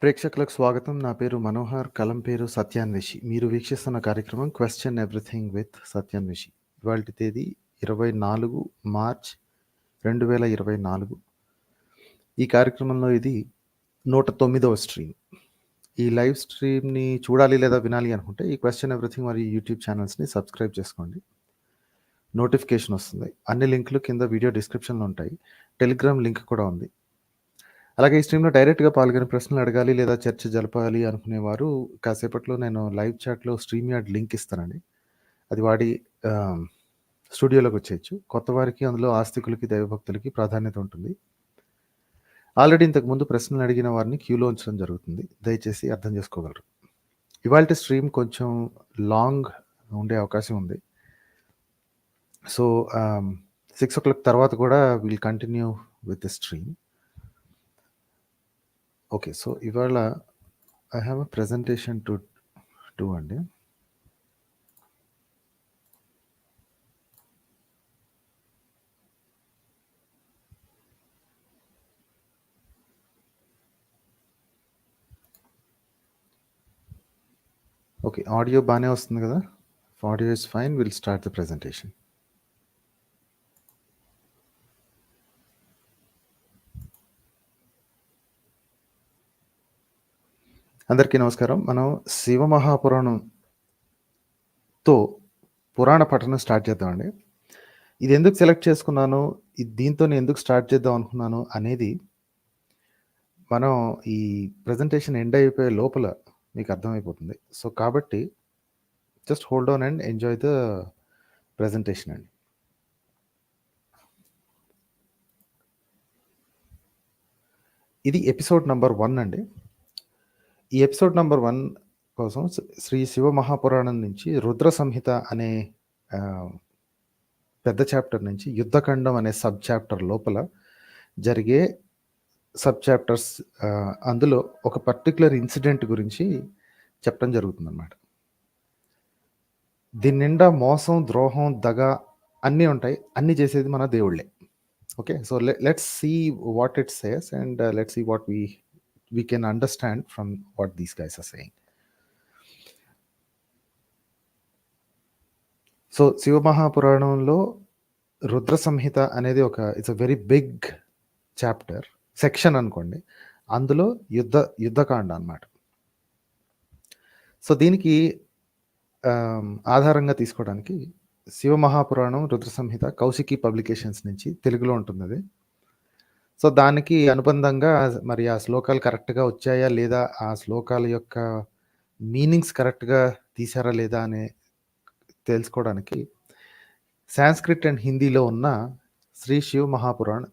ప్రేక్షకులకు స్వాగతం. నా పేరు మనోహర్. కలం పేరు సత్యాన్వేషి. మీరు వీక్షిస్తున్న కార్యక్రమం క్వెషన్ ఎవ్రీథింగ్ విత్ సత్యాన్వేషి. ఇవాల్టి తేదీ 24 మార్చ్ 2024. ఈ కార్యక్రమంలో ఇది 109వ స్ట్రీమ్. ఈ లైవ్ స్ట్రీమ్‌ని చూడాలి లేదా వినాలి అనుకుంటే ఈ క్వెషన్ ఎవ్రీథింగ్ మరియు యూట్యూబ్ ఛానల్స్‌ని సబ్స్క్రైబ్ చేసుకోండి. నోటిఫికేషన్ వస్తుంది. అన్ని లింకులు కింద వీడియో డిస్క్రిప్షన్‌లో ఉంటాయి. టెలిగ్రామ్ లింక్ కూడా ఉంది. అలాగే ఈ స్ట్రీమ్‌లో డైరెక్ట్‌గా పాల్గొని ప్రశ్నలు అడగాలి లేదా చర్చ జరపాలి అనుకునేవారు కాసేపట్లో నేను లైవ్ చాట్‌లో స్ట్రీమ్ యార్డ్ లింక్ ఇస్తానండి. అది వాడి స్టూడియోలోకి వచ్చేయచ్చు. కొత్త వారికి అందులో ఆస్తికులకి, దైవభక్తులకి ప్రాధాన్యత ఉంటుంది. ఆల్రెడీ ఇంతకుముందు ప్రశ్నలు అడిగిన వారిని క్యూలో ఉంచడం జరుగుతుంది. దయచేసి అర్థం చేసుకోగలరు. ఇవాల్టి స్ట్రీమ్ కొంచెం లాంగ్ ఉండే అవకాశం ఉంది. సో 6:00 తర్వాత కూడా will continue with the stream. Okay. So ఇవాళ I have a presentation to do అండి. ఓకే. ఆడియో బాగానే వస్తుంది కదా? Audio is fine. Will start the presentation. అందరికీ నమస్కారం. మనం శివ మహాపురాణంతో పురాణ పఠనం స్టార్ట్ చేద్దామండి. ఇది ఎందుకు సెలెక్ట్ చేసుకున్నాను, దీంతో నేను ఎందుకు స్టార్ట్ చేద్దాం అనుకున్నాను అనేది మనం ఈ ప్రెజెంటేషన్ ఎండ్ అయిపోయే లోపల మీకు అర్థమైపోతుంది. సో కాబట్టి just hold on and enjoy the presentation అండి. ఇది ఎపిసోడ్ నంబర్ 1 అండి. ఈ ఎపిసోడ్ నంబర్ 1 కోసం శ్రీ శివ మహాపురాణం నుంచి రుద్ర సంహిత అనే పెద్ద చాప్టర్ నుంచి యుద్ధఖండం అనే సబ్ చాప్టర్ లోపల జరిగే సబ్ చాప్టర్స్ అందులో ఒక పర్టికులర్ ఇన్సిడెంట్ గురించి చెప్పడం జరుగుతుందన్నమాట. దీని నిండా మోసం, ద్రోహం, దగ అన్నీ ఉంటాయి. అన్నీ చేసేది మన దేవుళ్ళే. Okay. So let's see what it says and let's see what we can understand from what these guys are saying. So Shiva మహాపురాణంలో రుద్ర సంహిత అనేది it's a very big chapter, section అనుకోండి. అందులో యుద్ధకాండ అన్నమాట. సో దీనికి ఆధారంగా తీసుకోవడానికి శివ మహాపురాణం రుద్ర సంహిత కౌశికి పబ్లికేషన్స్ నుంచి తెలుగులో ఉంటుంది అది. సో దానికి అనుబంధంగా మరి ఆ శ్లోకాలు కరెక్ట్గా వచ్చాయా లేదా, ఆ శ్లోకాల యొక్క మీనింగ్స్ కరెక్ట్గా తీశారా లేదా అని తెలుసుకోవడానికి సాంస్క్రిట్ అండ్ హిందీలో ఉన్న శ్రీ శివ మహాపురాణ్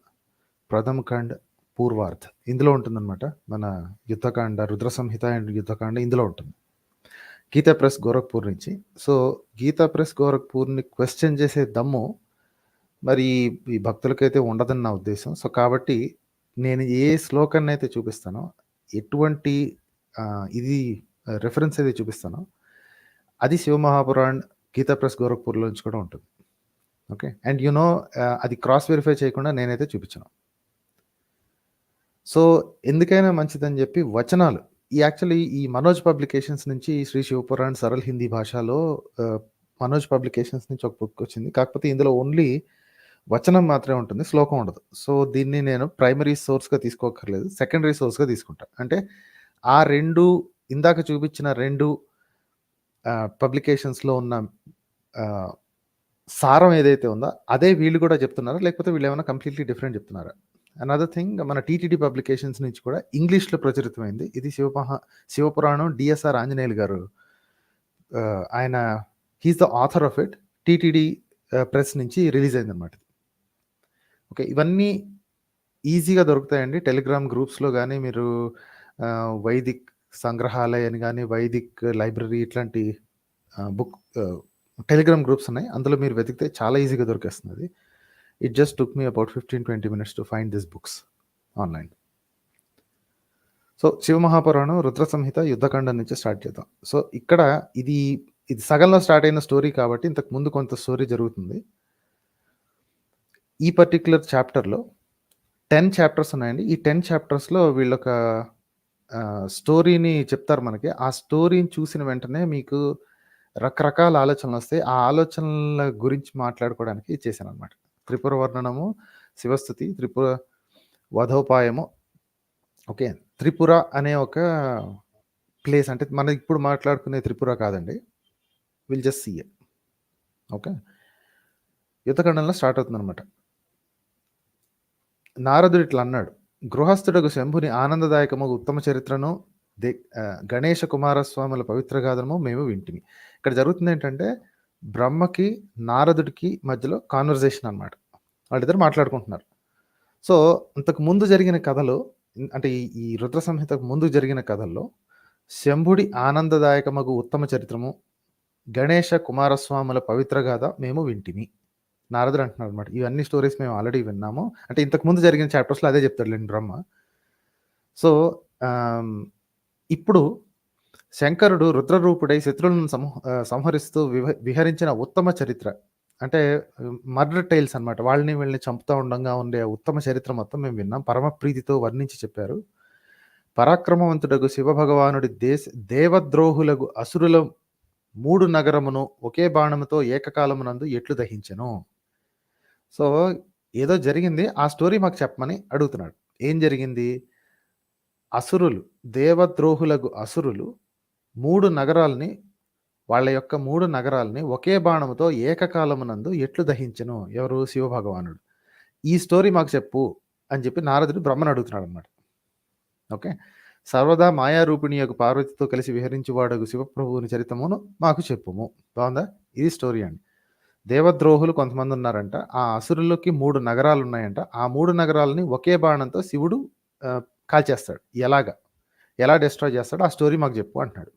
ప్రథమ ఖండ్ పూర్వార్ధ్ ఇందులో ఉంటుందన్నమాట. మన యుద్ధకాండ, రుద్ర సంహిత అండ్ యుద్ధకాండ ఇందులో ఉంటుంది. గీతా ప్రెస్ గోరఖ్పూర్ నుంచి. సో గీతా ప్రెస్ గోరఖ్పూర్ని క్వశ్చన్ చేసే దమ్ము మరి ఈ భక్తులకైతే ఉండదని నా ఉద్దేశం. సో కాబట్టి నేను ఏ శ్లోకాన్ని అయితే చూపిస్తానో, ఎటువంటి ఇది రెఫరెన్స్ అయితే చూపిస్తానో అది శివ మహాపురాణ్ గీతా ప్రెస్ గోరఖ్పూర్లో నుంచి కూడా ఉంటుంది. ఓకే. అండ్ అది క్రాస్ వెరిఫై చేయకుండా నేనైతే చూపించను. సో ఎందుకైనా మంచిదని చెప్పి వచనాలు యాక్చువల్లీ ఈ మనోజ్ పబ్లికేషన్స్ నుంచి శ్రీ శివపురాణ్ సరళ హిందీ భాషలో మనోజ్ పబ్లికేషన్స్ నుంచి ఒక బుక్ వచ్చింది. కాకపోతే ఇందులో ఓన్లీ వచనం మాత్రమే ఉంటుంది, శ్లోకం ఉండదు. సో దీన్ని నేను ప్రైమరీ సోర్స్గా తీసుకోకర్లేదు, సెకండరీ సోర్స్గా తీసుకుంటా. అంటే ఆ ఇందాక చూపించిన 2 పబ్లికేషన్స్లో ఉన్న సారం ఏదైతే ఉందో అదే వీళ్ళు కూడా చెప్తున్నారా, లేకపోతే వీళ్ళు ఏమైనా కంప్లీట్లీ డిఫరెంట్ చెప్తున్నారా? అనదర్ థింగ్, మన టీటీడీ పబ్లికేషన్స్ నుంచి కూడా ఇంగ్లీష్లో ప్రచురితమైంది. ఇది శివపురాణం డిఎస్ఆర్ ఆంజనేయులు గారు, ఆయన he's the author of it. TTD press నుంచి రిలీజ్ అయింది అనమాట. ఓకే. ఇవన్నీ ఈజీగా దొరుకుతాయండి టెలిగ్రామ్ గ్రూప్స్లో కానీ, మీరు వైదిక్ సంగ్రహాలయ అని కానీ, వైదిక్ లైబ్రరీ ఇట్లాంటి బుక్ టెలిగ్రామ్ గ్రూప్స్ ఉన్నాయి. అందులో మీరు వెతికితే చాలా ఈజీగా దొరికేస్తుంది. It just took me about 15-20 minutes to find this books online. So Shiva Mahapuranam Rudra Samhita Yuddhakandam నుంచి స్టార్ట్ చేద్దాం. సో ఇక్కడ ఇది సగంలో స్టార్ట్ అయిన స్టోరీ కాబట్టి ఇంతకు ముందు కొంత స్టోరీ జరుగుతుంది. ఈ పర్టిక్యులర్ చాప్టర్లో 10 చాప్టర్స్ ఉన్నాయండి. ఈ 10 చాప్టర్స్లో వీళ్ళొక స్టోరీని చెప్తారు మనకి. ఆ స్టోరీని చూసిన వెంటనే మీకు రకరకాల ఆలోచనలొస్తాయి. ఆ ఆలోచనల గురించి మాట్లాడుకోవడానికి చేశాననమాట. త్రిపుర వర్ణనము, శివస్తుతి, త్రిపుర వధోపాయము. ఓకే. త్రిపుర అనే ఒక ప్లేస్ అంటే మనం ఇప్పుడు మాట్లాడుకునే త్రిపుర కాదండి. Will just see it. Okay. యుద్ధఖండంలో స్టార్ట్ అవుతుందనమాట. నారదుడు ఇట్లా అన్నాడు. గృహస్థుడగు శంభుని ఆనందదాయకమగు ఉత్తమ చరిత్రను గణేష కుమారస్వాముల పవిత్ర గాథను మేము వింటిమి. ఇక్కడ జరుగుతుందేంటంటే, బ్రహ్మకి, నారదుడికి మధ్యలో కాన్వర్జేషన్ అనమాట. వాళ్ళిద్దరు మాట్లాడుకుంటున్నారు. సో, అంతకు ముందు జరిగిన కథలో అంటే ఈ రుద్ర సంహితకు ముందు జరిగిన కథల్లో శంభుడి ఆనందదాయకమగు ఉత్తమ చరిత్రము, గణేష కుమారస్వాముల పవిత్ర గాథ మేము వింటిమి. నారదుడు అంటున్నారనమాట. ఇవన్నీ స్టోరీస్ మేము ఆల్రెడీ విన్నాము. అంటే ఇంతకు ముందు జరిగిన చాప్టర్స్‌లో అదే చెప్తాడులెండి బ్రహ్మ. సో, ఇప్పుడు శంకరుడు రుద్రరూపుడై శత్రువులను సంహరిస్తూ విహరించిన ఉత్తమ చరిత్ర. అంటే మర్డర్ టైల్స్ అనమాట. వాళ్ళని వీళ్ళని చంపుతా ఉండంగా ఉండే ఉత్తమ చరిత్ర మొత్తం మేము విన్నాం. పరమ ప్రీతితో వర్ణించి చెప్పారు. పరాక్రమవంతుడగు శివభగవానుడి దేవద్రోహులగు అసురుల 3 నగరమును ఒకే బాణముతో ఏకకాలమునందు ఎట్లు దహించెను. సో, ఏదో జరిగింది. ఆ స్టోరీ మాకు చెప్పమని అడుగుతున్నాడు. ఏం జరిగింది? అసురులు, దేవద్రోహులగు అసురులు 3 నగరాల్ని వాళ్ళ యొక్క 3 నగరాల్ని ఒకే బాణముతో ఏకకాలమునందు ఎట్లు దహించెను. ఎవరు? శివభగవానుడు. ఈ స్టోరీ మాకు చెప్పు అని చెప్పి నారదుడు బ్రహ్మను అడుగుతున్నాడనమాట. ఓకే. సర్వదా మాయారూపిణి యొక్క పార్వతితో కలిసి విహరించువాడగు శివప్రభువుని చరిత్రమును మాకు చెప్పుము. బావుందా? ఇది స్టోరీ అండి. దేవద్రోహులు కొంతమంది ఉన్నారంట. ఆ అసురులకి 3 నగరాలు ఉన్నాయంట. ఆ 3 నగరాలని ఒకే బాణంతో శివుడు కాల్చేస్తాడు. ఎలాగా? ఎలా డిస్ట్రాయ్ చేస్తాడో ఆ స్టోరీ మాకు చెప్పు అంటున్నాడు.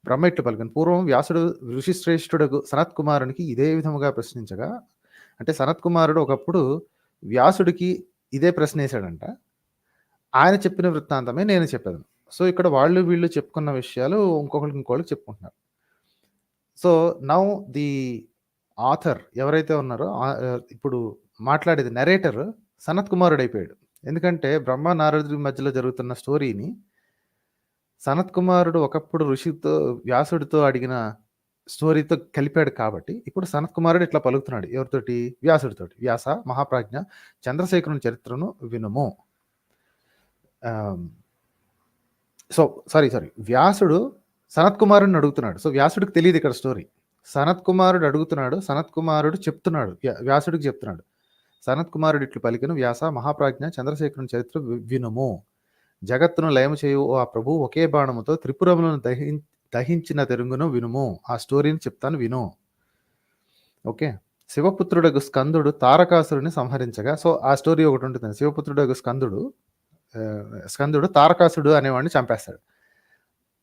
బ్రహ్మ ఇట్లు పలికెను. పూర్వం వ్యాసుడు ఋషిశ్రేష్ఠుడగు సనత్కుమారునికి ఇదే విధముగా ప్రశ్నించగా, అంటే సనత్కుమారుడు ఒకప్పుడు వ్యాసుడికి ఇదే ప్రశ్న వేశాడంట. ఆయన చెప్పిన వృత్తాంతమే నేను చెప్పేదాను. సో, ఇక్కడ వాళ్ళు వీళ్ళు చెప్పుకున్న విషయాలు ఇంకోళ్ళకి చెప్పుకుంటున్నారు. సో, నౌ ది ఆథర్ ఎవరైతే ఉన్నారో ఇప్పుడు మాట్లాడేది నరేటర్ సనత్ కుమారుడైపోయాడు. ఎందుకంటే బ్రహ్మ నారదుడి మధ్యలో జరుగుతున్న స్టోరీని సనత్ కుమారుడు ఒకప్పుడు వ్యాసుడితో అడిగిన స్టోరీతో కలిపాడు కాబట్టి, ఇప్పుడు సనత్ కుమారుడు ఇట్లా పలుకుతున్నాడు. ఎవరితోటి? వ్యాసుడితోటి. వ్యాస మహాప్రాజ్ఞ చంద్రశేఖరుని చరిత్రను వినుము. సారీ. వ్యాసుడు సనత్ కుమారుడిని అడుగుతున్నాడు. సో, వ్యాసుడికి తెలియదు ఇక్కడ స్టోరీ. సనత్ కుమారుడు అడుగుతున్నాడు. సనత్ కుమారుడు చెప్తున్నాడు. వ్యాసుడికి చెప్తున్నాడు. సనత్ కుమారుడు ఇట్లు పలికెను. వ్యాస మహాప్రాజ్ఞ చంద్రశేఖరుని చరిత్ర వినుము. జగత్తును లయము చేయు ఆ ప్రభు ఒకే బాణముతో త్రిపురములను దహించిన తెరుగును వినుము. ఆ స్టోరీని చెప్తాను విను. ఓకే. శివపుత్రుడగు స్కందుడు తారకాసురుని సంహరించగా, సో ఆ స్టోరీ ఒకటి ఉంటుంది. శివపుత్రుడగు స్కందుడు తారకాసుడు అనేవాడిని చంపేస్తాడు.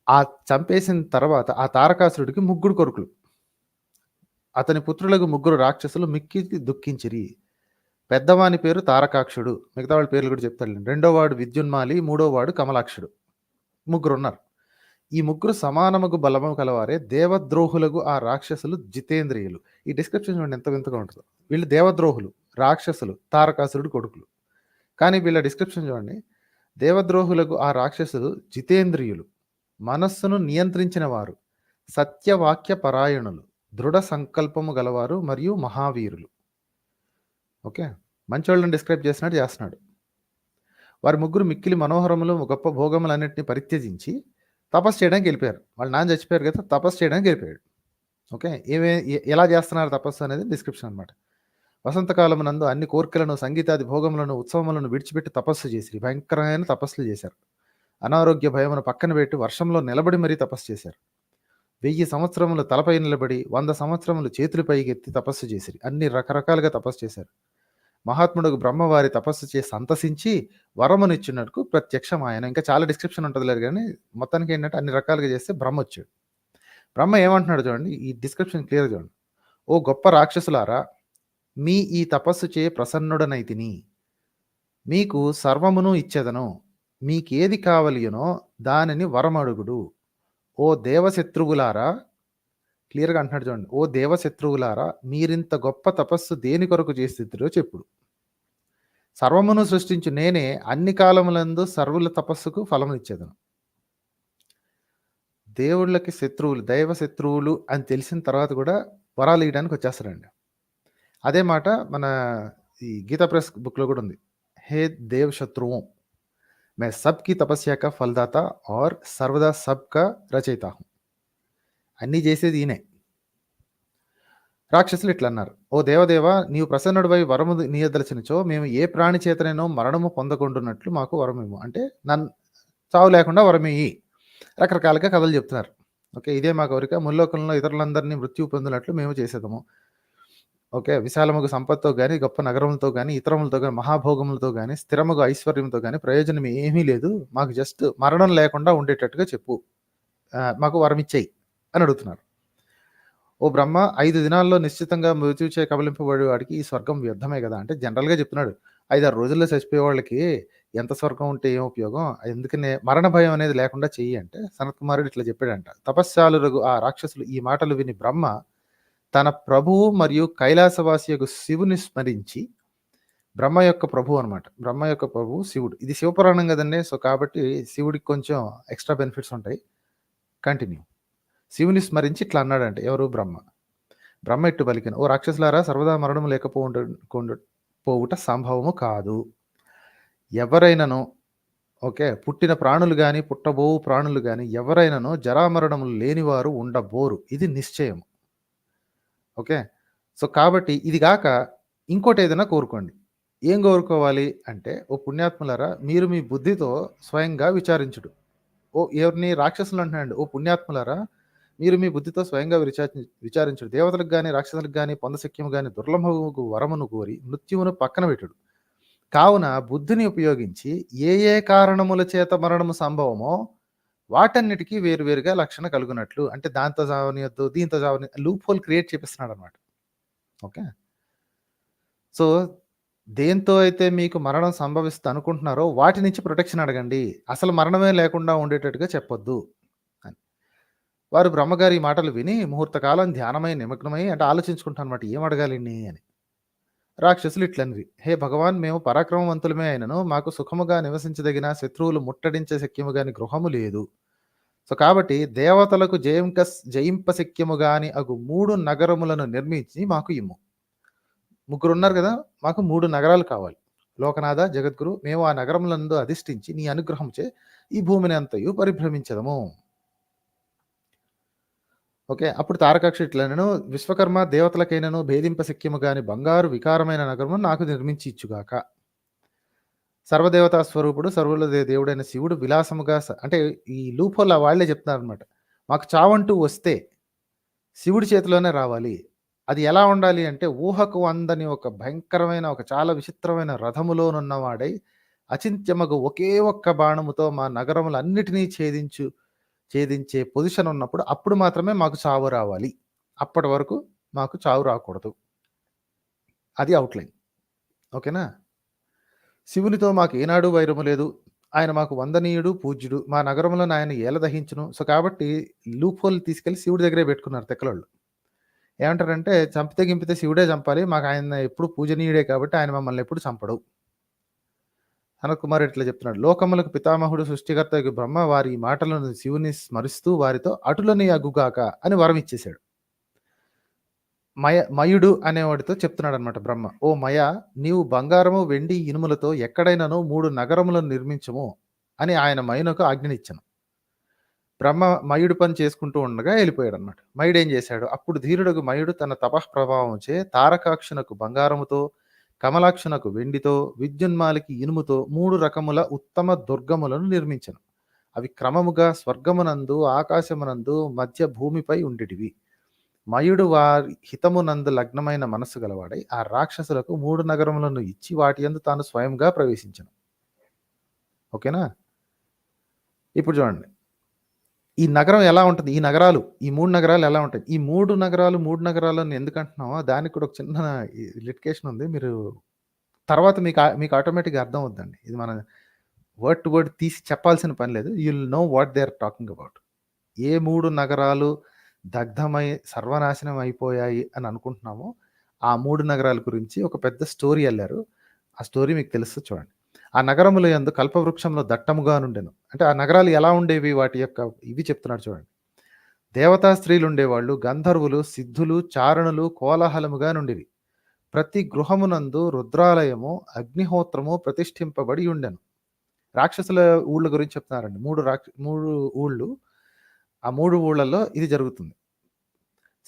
ఆ చంపేసిన తర్వాత ఆ తారకాసురుడికి 3 కొడుకులు. అతని పుత్రులకు 3 రాక్షసులు మిక్కి దుఃఖించిరి. పెద్దవాని పేరు తారకాక్షుడు. మిగతా వాళ్ళ పేర్లు కూడా చెప్తాడు. 2వ వాడు విద్యున్మాలి, 3వ వాడు కమలాక్షుడు. 3 ఉన్నారు. ఈ 3 సమానముగు బలము కలవారే. దేవద్రోహులకు ఆ రాక్షసులు జితేంద్రియులు. ఈ డిస్క్రిప్షన్ చూడండి ఎంత వింతగా ఉంటుందో. వీళ్ళు దేవద్రోహులు, రాక్షసులు, తారకాసురుడు కొడుకులు. కానీ వీళ్ళ డిస్క్రిప్షన్ చూడండి. దేవద్రోహులకు ఆ రాక్షసులు జితేంద్రియులు, మనస్సును నియంత్రించిన వారు, సత్యవాక్య పరాయణులు, దృఢ సంకల్పము గలవారు మరియు మహావీరులు. ఓకే. మంచోళ్ళని డిస్క్రైబ్ చేసినట్టు చేస్తున్నాడు. వారి 3 మిక్కిలి మనోహరములు, గొప్ప భోగములన్నింటినీ పరిత్యజించి తపస్సు చేయడానికి వెళ్ళిపోయారు. వాళ్ళు నాన్న చచ్చిపోయారు కదా, తపస్సు చేయడానికి వెళ్ళిపోయాడు. ఓకే. ఎలా చేస్తున్నారు తపస్సు అనేది డిస్క్రిప్షన్ అనమాట. వసంతకాలమునందు అన్ని కోర్కెలను, సంగీతాది భోగములను, ఉత్సవములను విడిచిపెట్టి తపస్సు చేసి భయంకరమైన తపస్సులు చేశారు. అనారోగ్య భయమును పక్కన పెట్టి వర్షంలో నిలబడి మరీ తపస్సు చేశారు. 1000 సంవత్సరములు తలపై నిలబడి 100 సంవత్సరములు చేతులు పైకెత్తి తపస్సు చేసిరి. అన్ని రకరకాలుగా తపస్సు చేశారు. మహాత్ముడు బ్రహ్మవారి తపస్సు చేసి సంతసించి వరమునిచ్చినట్టు ప్రత్యక్షం ఆయన. ఇంకా చాలా డిస్క్రిప్షన్ ఉంటుంది లేదు, కానీ మొత్తానికి ఏంటంటే అన్ని రకాలుగా చేస్తే బ్రహ్మ వచ్చాడు. బ్రహ్మ ఏమంటున్నాడు చూడండి, ఈ డిస్క్రిప్షన్ క్లియర్ చూడండి. ఓ గొప్ప రాక్షసులారా, మీ ఈ తపస్సు చే ప్రసన్నుడనైతిని. మీకు సర్వమును ఇచ్చేదను. మీకేది కావలియునో దానిని వరమడుగుడు. ఓ దేవశత్రువులారా, క్లియర్గా అంటున్నాడు చూడండి. ఓ దేవశత్రువులారా, మీరింత గొప్ప తపస్సు దేని కొరకు చేసిద్దో చెప్పుడు. సర్వమును సృష్టించు నేనే అన్ని కాలములందు సర్వుల తపస్సుకు ఫలమునిచ్చేదను. దేవుళ్ళకి శత్రువులు, దైవ శత్రువులు అని తెలిసిన తర్వాత కూడా వరాలు ఇయడానికి వచ్చేస్తారండి. అదే మాట మన ఈ గీతా ప్రెస్ బుక్‌లో కూడా ఉంది. హే దేవ్ శత్రువు मैं सबकी तपस्या का फलदाता और सर्वदा सबका రచయిత हूँ. అన్నీ చేసేది ఈయనే. రాక్షసులు ఇట్లా అన్నారు, ఓ దేవదేవ నీవు ప్రసన్నుడివై వరము నీయదలచినచో మేము ఏ ప్రాణి చేతనైనో మరణము పొందకుండునట్లు మాకు వరమిమ్ము. అంటే చావు లేకుండా వరమియ్యి. రకరకాలుగా కథలు చెప్తున్నారు. ఓకే, ఇదే మా కోరిక. ముల్లోకంలో ఇతరులందరినీ మృత్యు పొందినట్లు మేము చేసేదము. ఓకే, విశాలముగు సంపత్తో గాని, గొప్ప నగరములతో గాని, ఇతరములతో గాని, మహాభోగములతో గాని, స్థిరముగు ఐశ్వర్యంతో గాని ప్రయోజనం ఏమీ లేదు. మాకు జస్ట్ మరణం లేకుండా ఉండేటట్టుగా చెప్పు. మాకు వరమిచ్చేయి అని అడుగుతున్నారు. ఓ బ్రహ్మ, 5 దినాల్లో నిశ్చితంగా మృత్యుచే కబలింపబడే వాడికి ఈ స్వర్గం వ్యర్థమే కదా. అంటే జనరల్‌గా చెప్తున్నాడు. 5, 6 రోజుల్లో చచ్చిపోయే వాళ్ళకి ఎంత స్వర్గం ఉంటే ఏం ఉపయోగం? అందుకనే మరణ భయం అనేది లేకుండా చెయ్యి అంటే సనత్ కుమారుడు ఇట్లా చెప్పాడంట. తపస్శాలురగు ఆ రాక్షసులు ఈ మాటలు విని బ్రహ్మ తన ప్రభువు మరియు కైలాసవాసియగు శివుని స్మరించి, బ్రహ్మ యొక్క ప్రభువు అనమాట. బ్రహ్మ యొక్క ప్రభువు శివుడు. ఇది శివపురాణం కదండీ. సో కాబట్టి శివుడికి కొంచెం ఎక్స్ట్రా బెనిఫిట్స్ ఉంటాయి. కంటిన్యూ. శివుని స్మరించి ఇట్లా అన్నాడంటే ఎవరు? బ్రహ్మ. బ్రహ్మ ఇట్టు పలికెను, ఓ రాక్షసులారా, సర్వదా మరణము పోవుట సంభవము కాదు. ఎవరైనను ఓకే, పుట్టిన ప్రాణులు గాని, పుట్టబోవు ప్రాణులు గాని ఎవరైనను జరామరణములు లేనివారు ఉండబోరు. ఇది నిశ్చయం. ఓకే, సో కాబట్టి ఇది గాక ఇంకోటి ఏదైనా కోరుకోండి. ఏం కోరుకోవాలి అంటే, ఓ పుణ్యాత్ములారా, మీరు మీ బుద్ధితో స్వయంగా విచారించుడు. ఓ ఎవరిని? రాక్షసులు అంటున్నాడు. ఓ పుణ్యాత్ములారా, మీరు మీ బుద్ధితో స్వయంగా విచారించుడు. దేవతలకు గాని, రాక్షసులకు గాని పొందశక్యము గాని దుర్లభము వరమును కోరి మృత్యువును పక్కన పెట్టుడు. కావున బుద్ధిని ఉపయోగించి ఏ ఏ కారణముల చేత మరణము సంభవమో వాటన్నిటికీ వేరువేరుగా లక్షణ కలుగునట్లు. అంటే దాంతో చావనియొద్దు, దీంతో చావని, లూప్ హోల్ క్రియేట్ చేపిస్తున్నాడు అనమాట. ఓకే, సో దేంతో అయితే మీకు మరణం సంభవిస్తుంది అనుకుంటున్నారో వాటి నుంచి ప్రొటెక్షన్ అడగండి. అసలు మరణమే లేకుండా ఉండేటట్టుగా చెప్పొద్దు అని. వారు బ్రహ్మగారి ఈ మాటలు విని ముహూర్తకాలం ధ్యానమై నిమగ్నమై అంటే ఆలోచించుకుంటాను అనమాట, ఏం అడగాలి అని. రాక్షసులు ఇట్లనిరి, హే భగవాన్, మేము పరాక్రమవంతులమే అయినను మాకు సుఖముగా నివసించదగిన, శత్రువులు ముట్టడించే శక్యము గాని గృహము లేదు. సో కాబట్టి దేవతలకు జయింప శక్యము గాని అగు 3 నగరములను నిర్మించి మాకు ఇమ్ము. ముగ్గురు ఉన్నారు కదా, మాకు 3 నగరాలు కావాలి. లోకనాథ, జగద్గురు, మేము ఆ నగరములందు అధిష్ఠించి నీ అనుగ్రహంచే ఈ భూమిని అంతయు పరిభ్రమించదము. ఓకే, అప్పుడు తారకాక్షి ఇట్లనను, విశ్వకర్మ, దేవతలకైనను భేదింప శక్యము గాని బంగారు వికారమైన నగరము నాకు నిర్మించి ఇచ్చుగాక. సర్వదేవతా స్వరూపుడు, సర్వుల దేవుడైన శివుడు విలాసముగా అంటే ఈ లూప్ హోల్ వాళ్ళే చెప్తున్నారు అనమాట. మాకు చావంటూ వస్తే శివుడి చేతిలోనే రావాలి. అది ఎలా ఉండాలి అంటే, ఊహకు అందని ఒక భయంకరమైన, ఒక చాలా విచిత్రమైన రథములోనున్నవాడై అచింత్యమగు ఒకే ఒక్క బాణముతో మా నగరములన్నిటినీ ఛేదించే పొజిషన్ ఉన్నప్పుడు అప్పుడు మాత్రమే మాకు చావు రావాలి. అప్పటి వరకు మాకు చావు రాకూడదు. అది అవుట్లైన్. ఓకేనా? శివునితో మాకు ఏనాడు వైరము లేదు. ఆయన మాకు వందనీయుడు, పూజ్యుడు. మా నగరంలో ఆయన ఏల దహించును. సో కాబట్టి లూప్ హోల్ తీసుకెళ్ళి శివుడి దగ్గరే పెట్టుకున్నారు తెక్కలోళ్ళు. ఏమంటారంటే, చంపితే గింపితే శివుడే చంపాలి, మాకు ఆయన ఎప్పుడు పూజనీయుడే కాబట్టి ఆయన మమ్మల్ని ఎప్పుడు చంపడు. సనత్ కుమార్ ఇట్లా చెప్తున్నాడు, లోకములకు పితామహుడు సృష్టికర్త బ్రహ్మ వారి మాటలను శివుని స్మరిస్తూ వారితో అటులని అగుగాక అని వరం ఇచ్చేశాడు. మయుడు అనేవాడితో చెప్తున్నాడు అనమాట బ్రహ్మ, ఓ మయ, నీవు బంగారము, వెండి, ఇనుములతో ఎక్కడైనాను 3 నగరములను నిర్మించము అని ఆయన మయునకు ఆజ్ఞనిచ్చాను. బ్రహ్మ మయుడు పని చేసుకుంటూ ఉండగా వెళ్ళిపోయాడు అనమాట. మయుడు ఏం చేశాడు? అప్పుడు ధీరుడకు మయుడు తన తపఃప్రభావంచే తారకాక్షునకు బంగారముతో, కమలాక్షునకు వెండితో, విద్యున్మాలికి ఇనుముతో 3 రకముల ఉత్తమ దుర్గములను నిర్మించను. అవి క్రమముగా స్వర్గమునందు, ఆకాశమునందు, మధ్య భూమిపై ఉండేటివి. మయుడు వారి హితమునందు లగ్నమైన మనస్సు గలవాడై ఆ రాక్షసులకు 3 నగరములను ఇచ్చి వాటి యందు తాను స్వయంగా ప్రవేశించను. ఓకేనా? ఇప్పుడు చూడండి, ఈ నగరం ఎలా ఉంటుంది? ఈ నగరాలు, ఈ 3 నగరాలు ఎలా ఉంటాయి? ఈ 3 నగరాలు అని ఎందుకు అంటున్నామో దానికి కూడా ఒక చిన్న లిటికేషన్ ఉంది. మీరు తర్వాత మీకు ఆటోమేటిక్గా అర్థం అవుద్దండి. ఇది మన వర్డ్ టు వర్డ్ తీసి చెప్పాల్సిన పని లేదు. You will know what they are talking about. ఏ 3 నగరాలు దగ్ధమై సర్వనాశనం అయిపోయాయి అని అనుకుంటున్నామో ఆ 3 నగరాల గురించి ఒక పెద్ద స్టోరీ అల్లారు. ఆ స్టోరీ మీకు తెలుసు చూడండి. ఆ నగరముల యందు కల్పవృక్షంలో దట్టముగా నుండెను. అంటే ఆ నగరాలు ఎలా ఉండేవి? వాటి యొక్క ఇవి చెప్తున్నాడు చూడండి. దేవతా స్త్రీలుండేవాళ్ళు, గంధర్వులు, సిద్ధులు, చారణులు కోలాహలముగా నుండిరి. ప్రతి గృహమునందు రుద్రాలయము, అగ్నిహోత్రము ప్రతిష్ఠింపబడి ఉండెను. రాక్షసుల ఊళ్ళ గురించి చెప్తున్నారండి. 3 ఊళ్ళు. ఆ 3 ఊళ్ళలో ఇది జరుగుతుంది.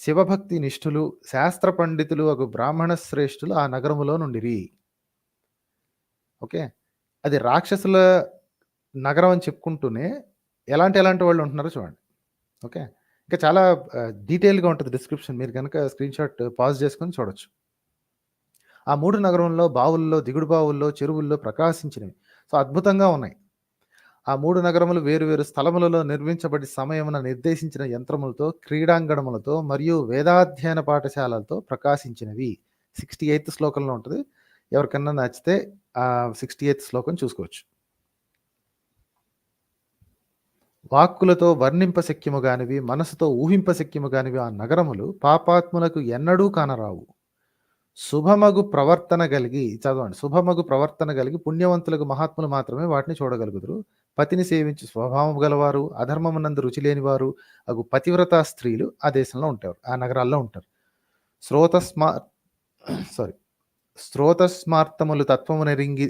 శివభక్తి నిష్ఠులు, శాస్త్ర పండితులు అగు బ్రాహ్మణ శ్రేష్ఠులు ఆ నగరములో నుండిరి. ఓకే. అది రాక్షసుల నగరం అని చెప్పుకుంటూనే ఎలాంటి వాళ్ళు ఉంటున్నారో చూడండి. ఓకే. ఇంకా చాలా డీటెయిల్‌గా ఉంటది డిస్క్రిప్షన్. మీరు గనక స్క్రీన్‌షాట్ పాజ్ చేసుకొని చూడొచ్చు. ఆ 3 నగరంలో బావుల్లో, దిగుడు బావుల్లో, చెరువుల్లో ప్రకాశించినవి. సో, అద్భుతంగా ఉన్నాయి. ఆ 3 నగరములు వేరు వేరు స్థలములలో నిర్మించబడి సమయమున నిర్దేశించిన యంత్రములతో, క్రీడాంగణములతో మరియు వేదాధ్యయన పాఠశాలలతో ప్రకాశించినవి. 68థ్ శ్లోకంలో ఉంటది. ఎవరికన్నా నచ్చితే ఆ 68థ్ శ్లోకం చూసుకోవచ్చు. వాక్కులతో వర్ణింపశక్యము గానివి, మనసుతో ఊహింపశక్యము గానివి ఆ నగరములు పాపాత్ములకు ఎన్నడూ కానరావు. శుభమగు ప్రవర్తన గలిగి చదవండి. శుభమగు ప్రవర్తన గలిగి పుణ్యవంతులకు మహాత్ములు మాత్రమే వాటిని చూడగలుగుదురు. పతిని సేవించు స్వభావం గలవారు, అధర్మమునందు రుచి లేనివారు అగు పతివ్రతా స్త్రీలు ఆ దేశంలో ఉంటారు. ఆ నగరాల్లో ఉంటారు. శ్రోతస్మా సారీ శ్రోతస్మార్తములు తత్వమునెరింగి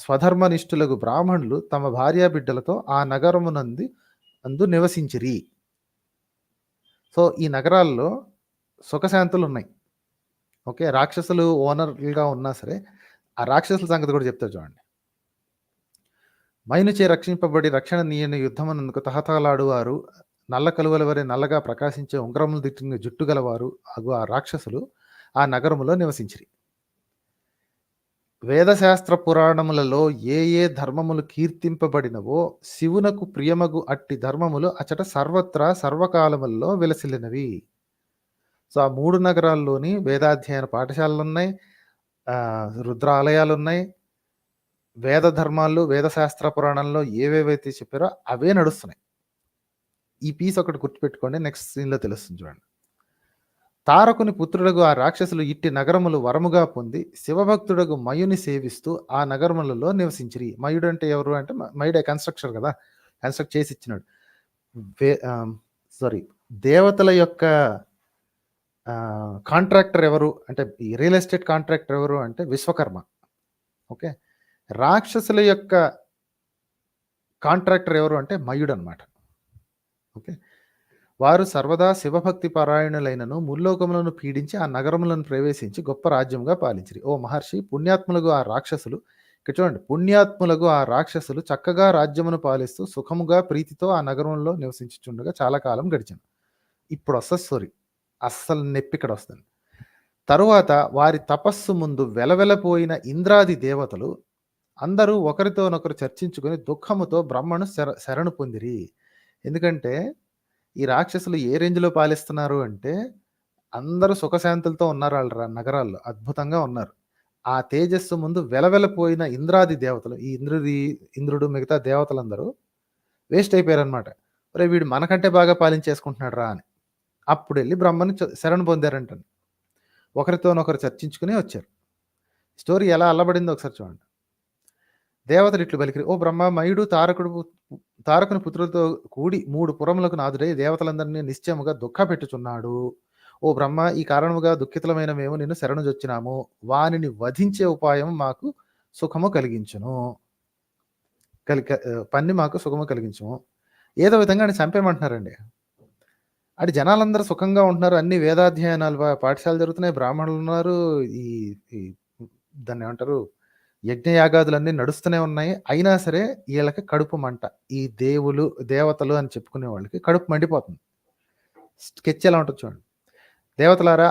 స్వధర్మనిష్ఠులకు బ్రాహ్మణులు తమ భార్యా బిడ్డలతో ఆ నగరమునందు నివసించిరి. సో, ఈ నగరాల్లో సుఖశాంతులు ఉన్నాయి. ఓకే. రాక్షసులు ఓనర్‌లుగా ఉన్నా సరే, ఆ రాక్షసుల సంగతి కూడా చెప్తారు చూడండి. మైనుచే రక్షింపబడి రక్షణ నీయని యుద్ధమునందుకు తహతహలాడువారు, నల్ల కలువల వలె నల్లగా ప్రకాశించే ఉంగరములు దిట్టిన జుట్టు గలవారు అగు ఆ రాక్షసులు ఆ నగరములో నివసించిరి. వేదశాస్త్ర పురాణములలో ఏ ఏ ధర్మములు కీర్తింపబడినవో శివునకు ప్రియమగు అట్టి ధర్మములు అచట సర్వత్రా సర్వకాలములలో విలసిల్లినవి. సో, ఆ 3 నగరాల్లోని వేదాధ్యయన పాఠశాలలున్నాయి. రుద్రాలయాలున్నాయి. వేద ధర్మాలు, వేదశాస్త్ర పురాణంలో ఏవేవైతే చెప్పారో అవే నడుస్తున్నాయి. ఈ పీస్ ఒకటి గుర్తుపెట్టుకోండి. నెక్స్ట్ సీన్‌లో తెలుస్తుంది చూడండి. తారకుని పుత్రుడగు ఆ రాక్షసులు ఇట్టి నగరములు వరముగా పొంది శివభక్తుడగు మయుని సేవిస్తూ ఆ నగరములలో నివసించిరి. మయుడు అంటే ఎవరు అంటే మయుడే కన్స్ట్రక్టర్ కదా! కన్స్ట్రక్ట్ చేసి ఇచ్చినాడు. దేవతల యొక్క కాంట్రాక్టర్ ఎవరు అంటే ఈ రియల్ ఎస్టేట్ కాంట్రాక్టర్ ఎవరు అంటే విశ్వకర్మ. ఓకే. రాక్షసుల యొక్క కాంట్రాక్టర్ ఎవరు అంటే మయుడు అనమాట. ఓకే. వారు సర్వదా శివభక్తి పరాయణులైనను ముల్లోకములను పీడించి ఆ నగరములను ప్రవేశించి గొప్ప రాజ్యముగా పాలించిరి. ఓ మహర్షి, పుణ్యాత్ములకు ఆ రాక్షసులు ఇక్కడ చూడండి, పుణ్యాత్ములకు ఆ రాక్షసులు చక్కగా రాజ్యమును పాలిస్తూ సుఖముగా ప్రీతితో ఆ నగరంలో నివసించుచుండగా చాలా కాలం గడిచింది. ఇప్పుడు వస్తుంది స్టోరీ. అస్సలు నొప్పి ఇక్కడ వస్తుంది. తరువాత వారి తపస్సు ముందు వెలవెలపోయిన ఇంద్రాది దేవతలు అందరూ ఒకరితోనొకరు చర్చించుకొని దుఃఖముతో బ్రహ్మను శరణు పొందిరి. ఎందుకంటే ఈ రాక్షసులు ఏ రేంజ్లో పాలిస్తున్నారు అంటే అందరూ సుఖశాంతులతో ఉన్నారు వాళ్ళ నగరాల్లో, అద్భుతంగా ఉన్నారు. ఆ తేజస్సు ముందు వెలవెలపోయిన ఇంద్రాది దేవతలు, ఈ ఇంద్రుడు మిగతా దేవతలందరూ వేస్ట్ అయిపోయారనమాట. ఒరే వీడు మనకంటే బాగా పాలించేసుకుంటున్నాడు రా అని. అప్పుడు వెళ్ళి బ్రహ్మని శరణు పొందారంట. ఒకరితోనొకరు చర్చించుకుని వచ్చారు. స్టోరీ ఎలా అల్లబడిందో ఒకసారి చూడండి. దేవతలు ఇట్లు పలికిరి, ఓ బ్రహ్మ, మయుడు తారకుని పుత్రులతో కూడి 3 పురములకు నాదుడై దేవతలందరినీ నిశ్చయముగా దుఃఖ పెట్టుచున్నాడు. ఓ బ్రహ్మ, ఈ కారణముగా దుఃఖితులమైన మేము నిన్ను శరణుజొచ్చినాము. వానిని వధించే ఉపాయం మాకు సుఖము కలిగించును. పన్ని మాకు సుఖము కలిగించుము. ఏదో విధంగా ఆయన చంపేయమంటున్నారండి. అటు జనాలందరూ సుఖంగా ఉంటున్నారు. అన్ని వేదాధ్యయనాలు పాఠశాలలు జరుగుతున్నాయి. బ్రాహ్మణులు ఉన్నారు. ఈ దాన్ని ఏమంటారు, యజ్ఞయాగాదులన్నీ నడుస్తూనే ఉన్నాయి. అయినా సరే వీళ్ళకి కడుపు మంట. ఈ దేవతలు అని చెప్పుకునే వాళ్ళకి కడుపు మండిపోతుంది. స్కెచ్ ఎలా ఉంటుంది చూడండి. దేవతలారా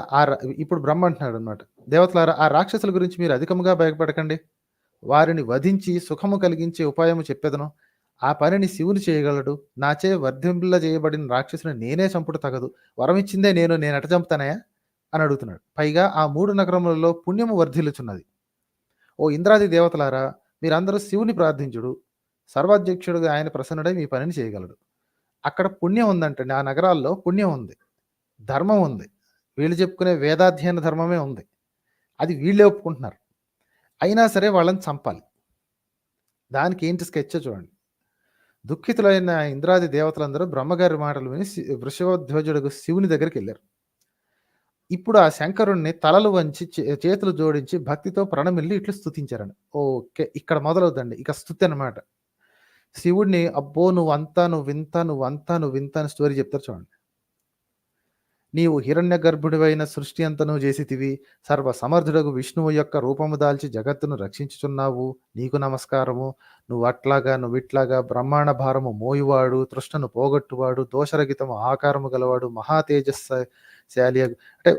ఇప్పుడు బ్రహ్మ అంటున్నాడు అనమాట. దేవతలారా, ఆ రాక్షసుల గురించి మీరు అధికముగా భయపడకండి. వారిని వధించి సుఖము కలిగించే ఉపాయము చెప్పెదను. ఆ పనిని శివుని చేయగలడు. నాచే వర్ధింపల చేయబడిన రాక్షసుని నేనే చంపుడు తగదు. వరం ఇచ్చిందే నేను ఎట చంపుతానయా అని అడుగుతున్నాడు. పైగా ఆ 3 నగరములలో పుణ్యము వర్ధిల్లుచున్నది. ఓ ఇంద్రాది దేవతలారా, మీరందరూ శివుని ప్రార్థించుడు. సర్వాధ్యక్షుడుగా ఆయన ప్రసన్నుడై మీ పనిని చేయగలడు. అక్కడ పుణ్యం ఉందంటండి. ఆ నగరాల్లో పుణ్యం ఉంది, ధర్మం ఉంది. వీళ్ళు చెప్పుకునే వేదాధ్యయన ధర్మమే ఉంది. అది వీళ్ళే ఒప్పుకుంటున్నారు. అయినా సరే వాళ్ళని చంపాలి. దానికి ఏంటి స్కెచ్చో చూడండి. దుఃఖితులైన ఇంద్రాది దేవతలందరూ బ్రహ్మగారి మాటలు విని వృషభధ్వజుడు శివుని దగ్గరికెళ్లారు. ఇప్పుడు ఆ శంకరుడిని తలలు వంచి చేతులు జోడించి భక్తితో ప్రణమిల్లి ఇట్లు స్తుతించారండి. ఓకే. ఇక్కడ మొదలవుద్దండి. ఇక స్తుతి అన్నమాట. శివుడిని అబ్బో! నువ్వంతా, నువ్వింత, నువ్వంతా, నువ్వింత అని స్టోరీ చెప్తారు చూడండి. నీవు హిరణ్య గర్భుడివైన సృష్టి అంతను చేసితివి. సర్వ సమర్థుడగు విష్ణువు యొక్క రూపము దాల్చి జగత్తును రక్షించుచున్నావు. నీకు నమస్కారము. నువ్వట్లాగా, నువ్విట్లాగా బ్రహ్మాండ భారము మోయువాడు, తృష్ణను పోగొట్టువాడు, దోషరహితము ఆకారము గలవాడు, మహా తేజస్శాలి అంటే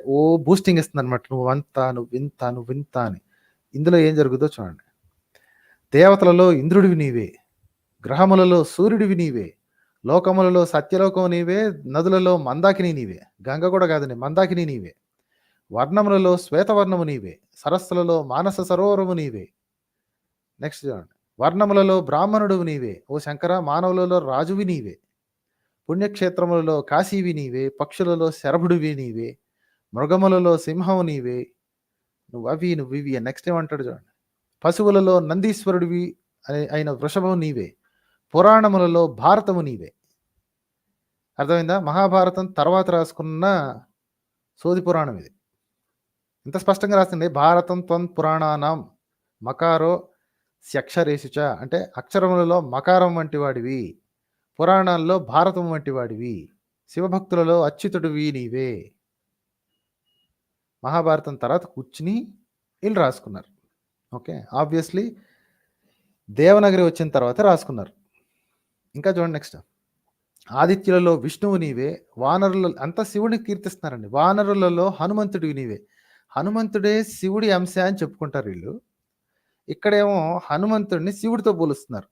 బూస్టింగ్ ఇస్తుందనమాట. నువ్వంతా, నువ్వింత, నువ్వింత అని. ఇందులో ఏం జరుగుతుందో చూడండి. దేవతలలో ఇంద్రుడివి నీవే, గ్రహములలో సూర్యుడివి నీవే, లోకములలో సత్యలోకం నీవే, నదులలో మందాకిని నీవే, గంగ కూడా కాదండి, మందాకిని నీవే, వర్ణములలో శ్వేతవర్ణము నీవే, సరస్సులలో మానస సరోవరము నీవే. నెక్స్ట్ చూడండి. వర్ణములలో బ్రాహ్మణుడు నీవే, ఓ శంకర మానవులలో రాజువి నీవే, పుణ్యక్షేత్రములలో కాశీవి నీవే, పక్షులలో శరభుడివి నీవే, మృగములలో సింహము నీవే, నువ్వివి. నెక్స్ట్ ఏమంటాడు చూడండి. పశువులలో నందీశ్వరుడివి అయిన వృషభము నీవే, పురాణములలో భారతము నీవే. అర్థమైందా? మహాభారతం తర్వాత రాసుకున్న సోది పురాణం ఇది. ఇంత స్పష్టంగా రాస్తుంది. భారతం త్వం పురాణానాం మకారో స్యక్షరేషుచ అంటే అక్షరములలో మకారం వంటి వాడివి, పురాణాల్లో భారతం వంటి వాడివి, శివభక్తులలో అచ్యుతుడివి నీవే. మహాభారతం తర్వాత కూర్చుని వీళ్ళు రాసుకున్నారు. ఓకే, ఆబ్వియస్లీ దేవనగరి వచ్చిన తర్వాత రాసుకున్నారు. ఇంకా చూడండి నెక్స్ట్. ఆదిత్యులలో విష్ణువు నీవే, వానరులలో అంతా శివుడిని కీర్తిస్తున్నారండి. వానరులలో హనుమంతుడివి నీవే. హనుమంతుడే శివుడి అంశ అని చెప్పుకుంటారు వీళ్ళు. ఇక్కడేమో హనుమంతుడిని శివుడితో పోలుస్తున్నారు.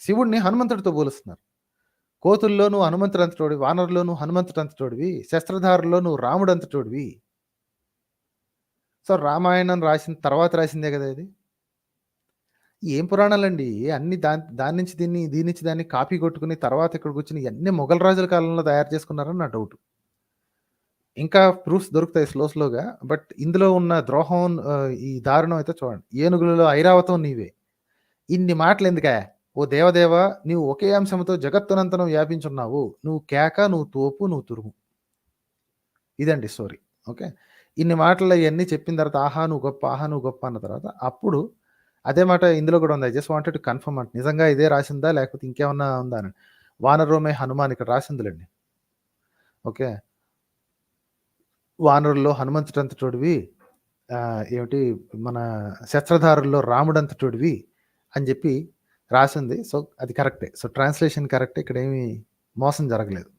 శివుడిని హనుమంతుడితో పోలుస్తున్నారు. కోతుల్లో నువ్వు హనుమంతుడు అంతటోడివి, వానరులో నువ్వు హనుమంతుడు అంతటోడివి, శస్త్రధారుల్లో నువ్వు రాముడు అంతటోడివి. రామాయణం రాసిన తర్వాత రాసిందే కదా ఇది. ఏం పురాణాలండి అన్ని దాని నుంచి దీని నుంచి దాన్ని కాపీ కొట్టుకుని తర్వాత ఇక్కడ కూర్చుని అన్ని మొఘల్ రాజుల కాలంలో తయారు చేసుకున్నారని నా డౌట్. ఇంకా ప్రూఫ్స్ దొరుకుతాయి స్లోగా. బట్ ఇందులో ఉన్న ద్రోహం ఈ దారుణం అయితే చూడండి. ఏనుగులలో ఐరావతం నీవే. ఇన్ని మాటలు ఎందుకా? ఓ దేవదేవ, నీవు ఒకే అంశంతో జగత్తునంతనం వ్యాపించున్నావు. నువ్వు కేక, నువ్వు తోపు, నువ్వు తురుము. ఇదండి స్టోరీ. ఓకే, ఇన్ని మాటలు ఇవన్నీ చెప్పిన తర్వాత ఆహా నువ్వు గొప్ప, ఆహా నువ్వు గొప్ప అన్న తర్వాత అప్పుడు అదే మాట ఇందులో కూడా ఉంది. I just wanted to confirm అంటే నిజంగా ఇదే రాసిందా లేకపోతే ఇంకేమన్నా ఉందా అని. వానరోమే హనుమాన్ ఇక్కడ రాసిందిలేండి. ఓకే, వానరుల్లో హనుమంతుడంతటోడివి, ఏమిటి మన శస్త్రధారుల్లో రాముడంతటోడివి అని చెప్పి రాసింది. సో అది కరెక్టే. సో ట్రాన్స్లేషన్ కరెక్టే. ఇక్కడ ఏమీ మోసం జరగలేదు.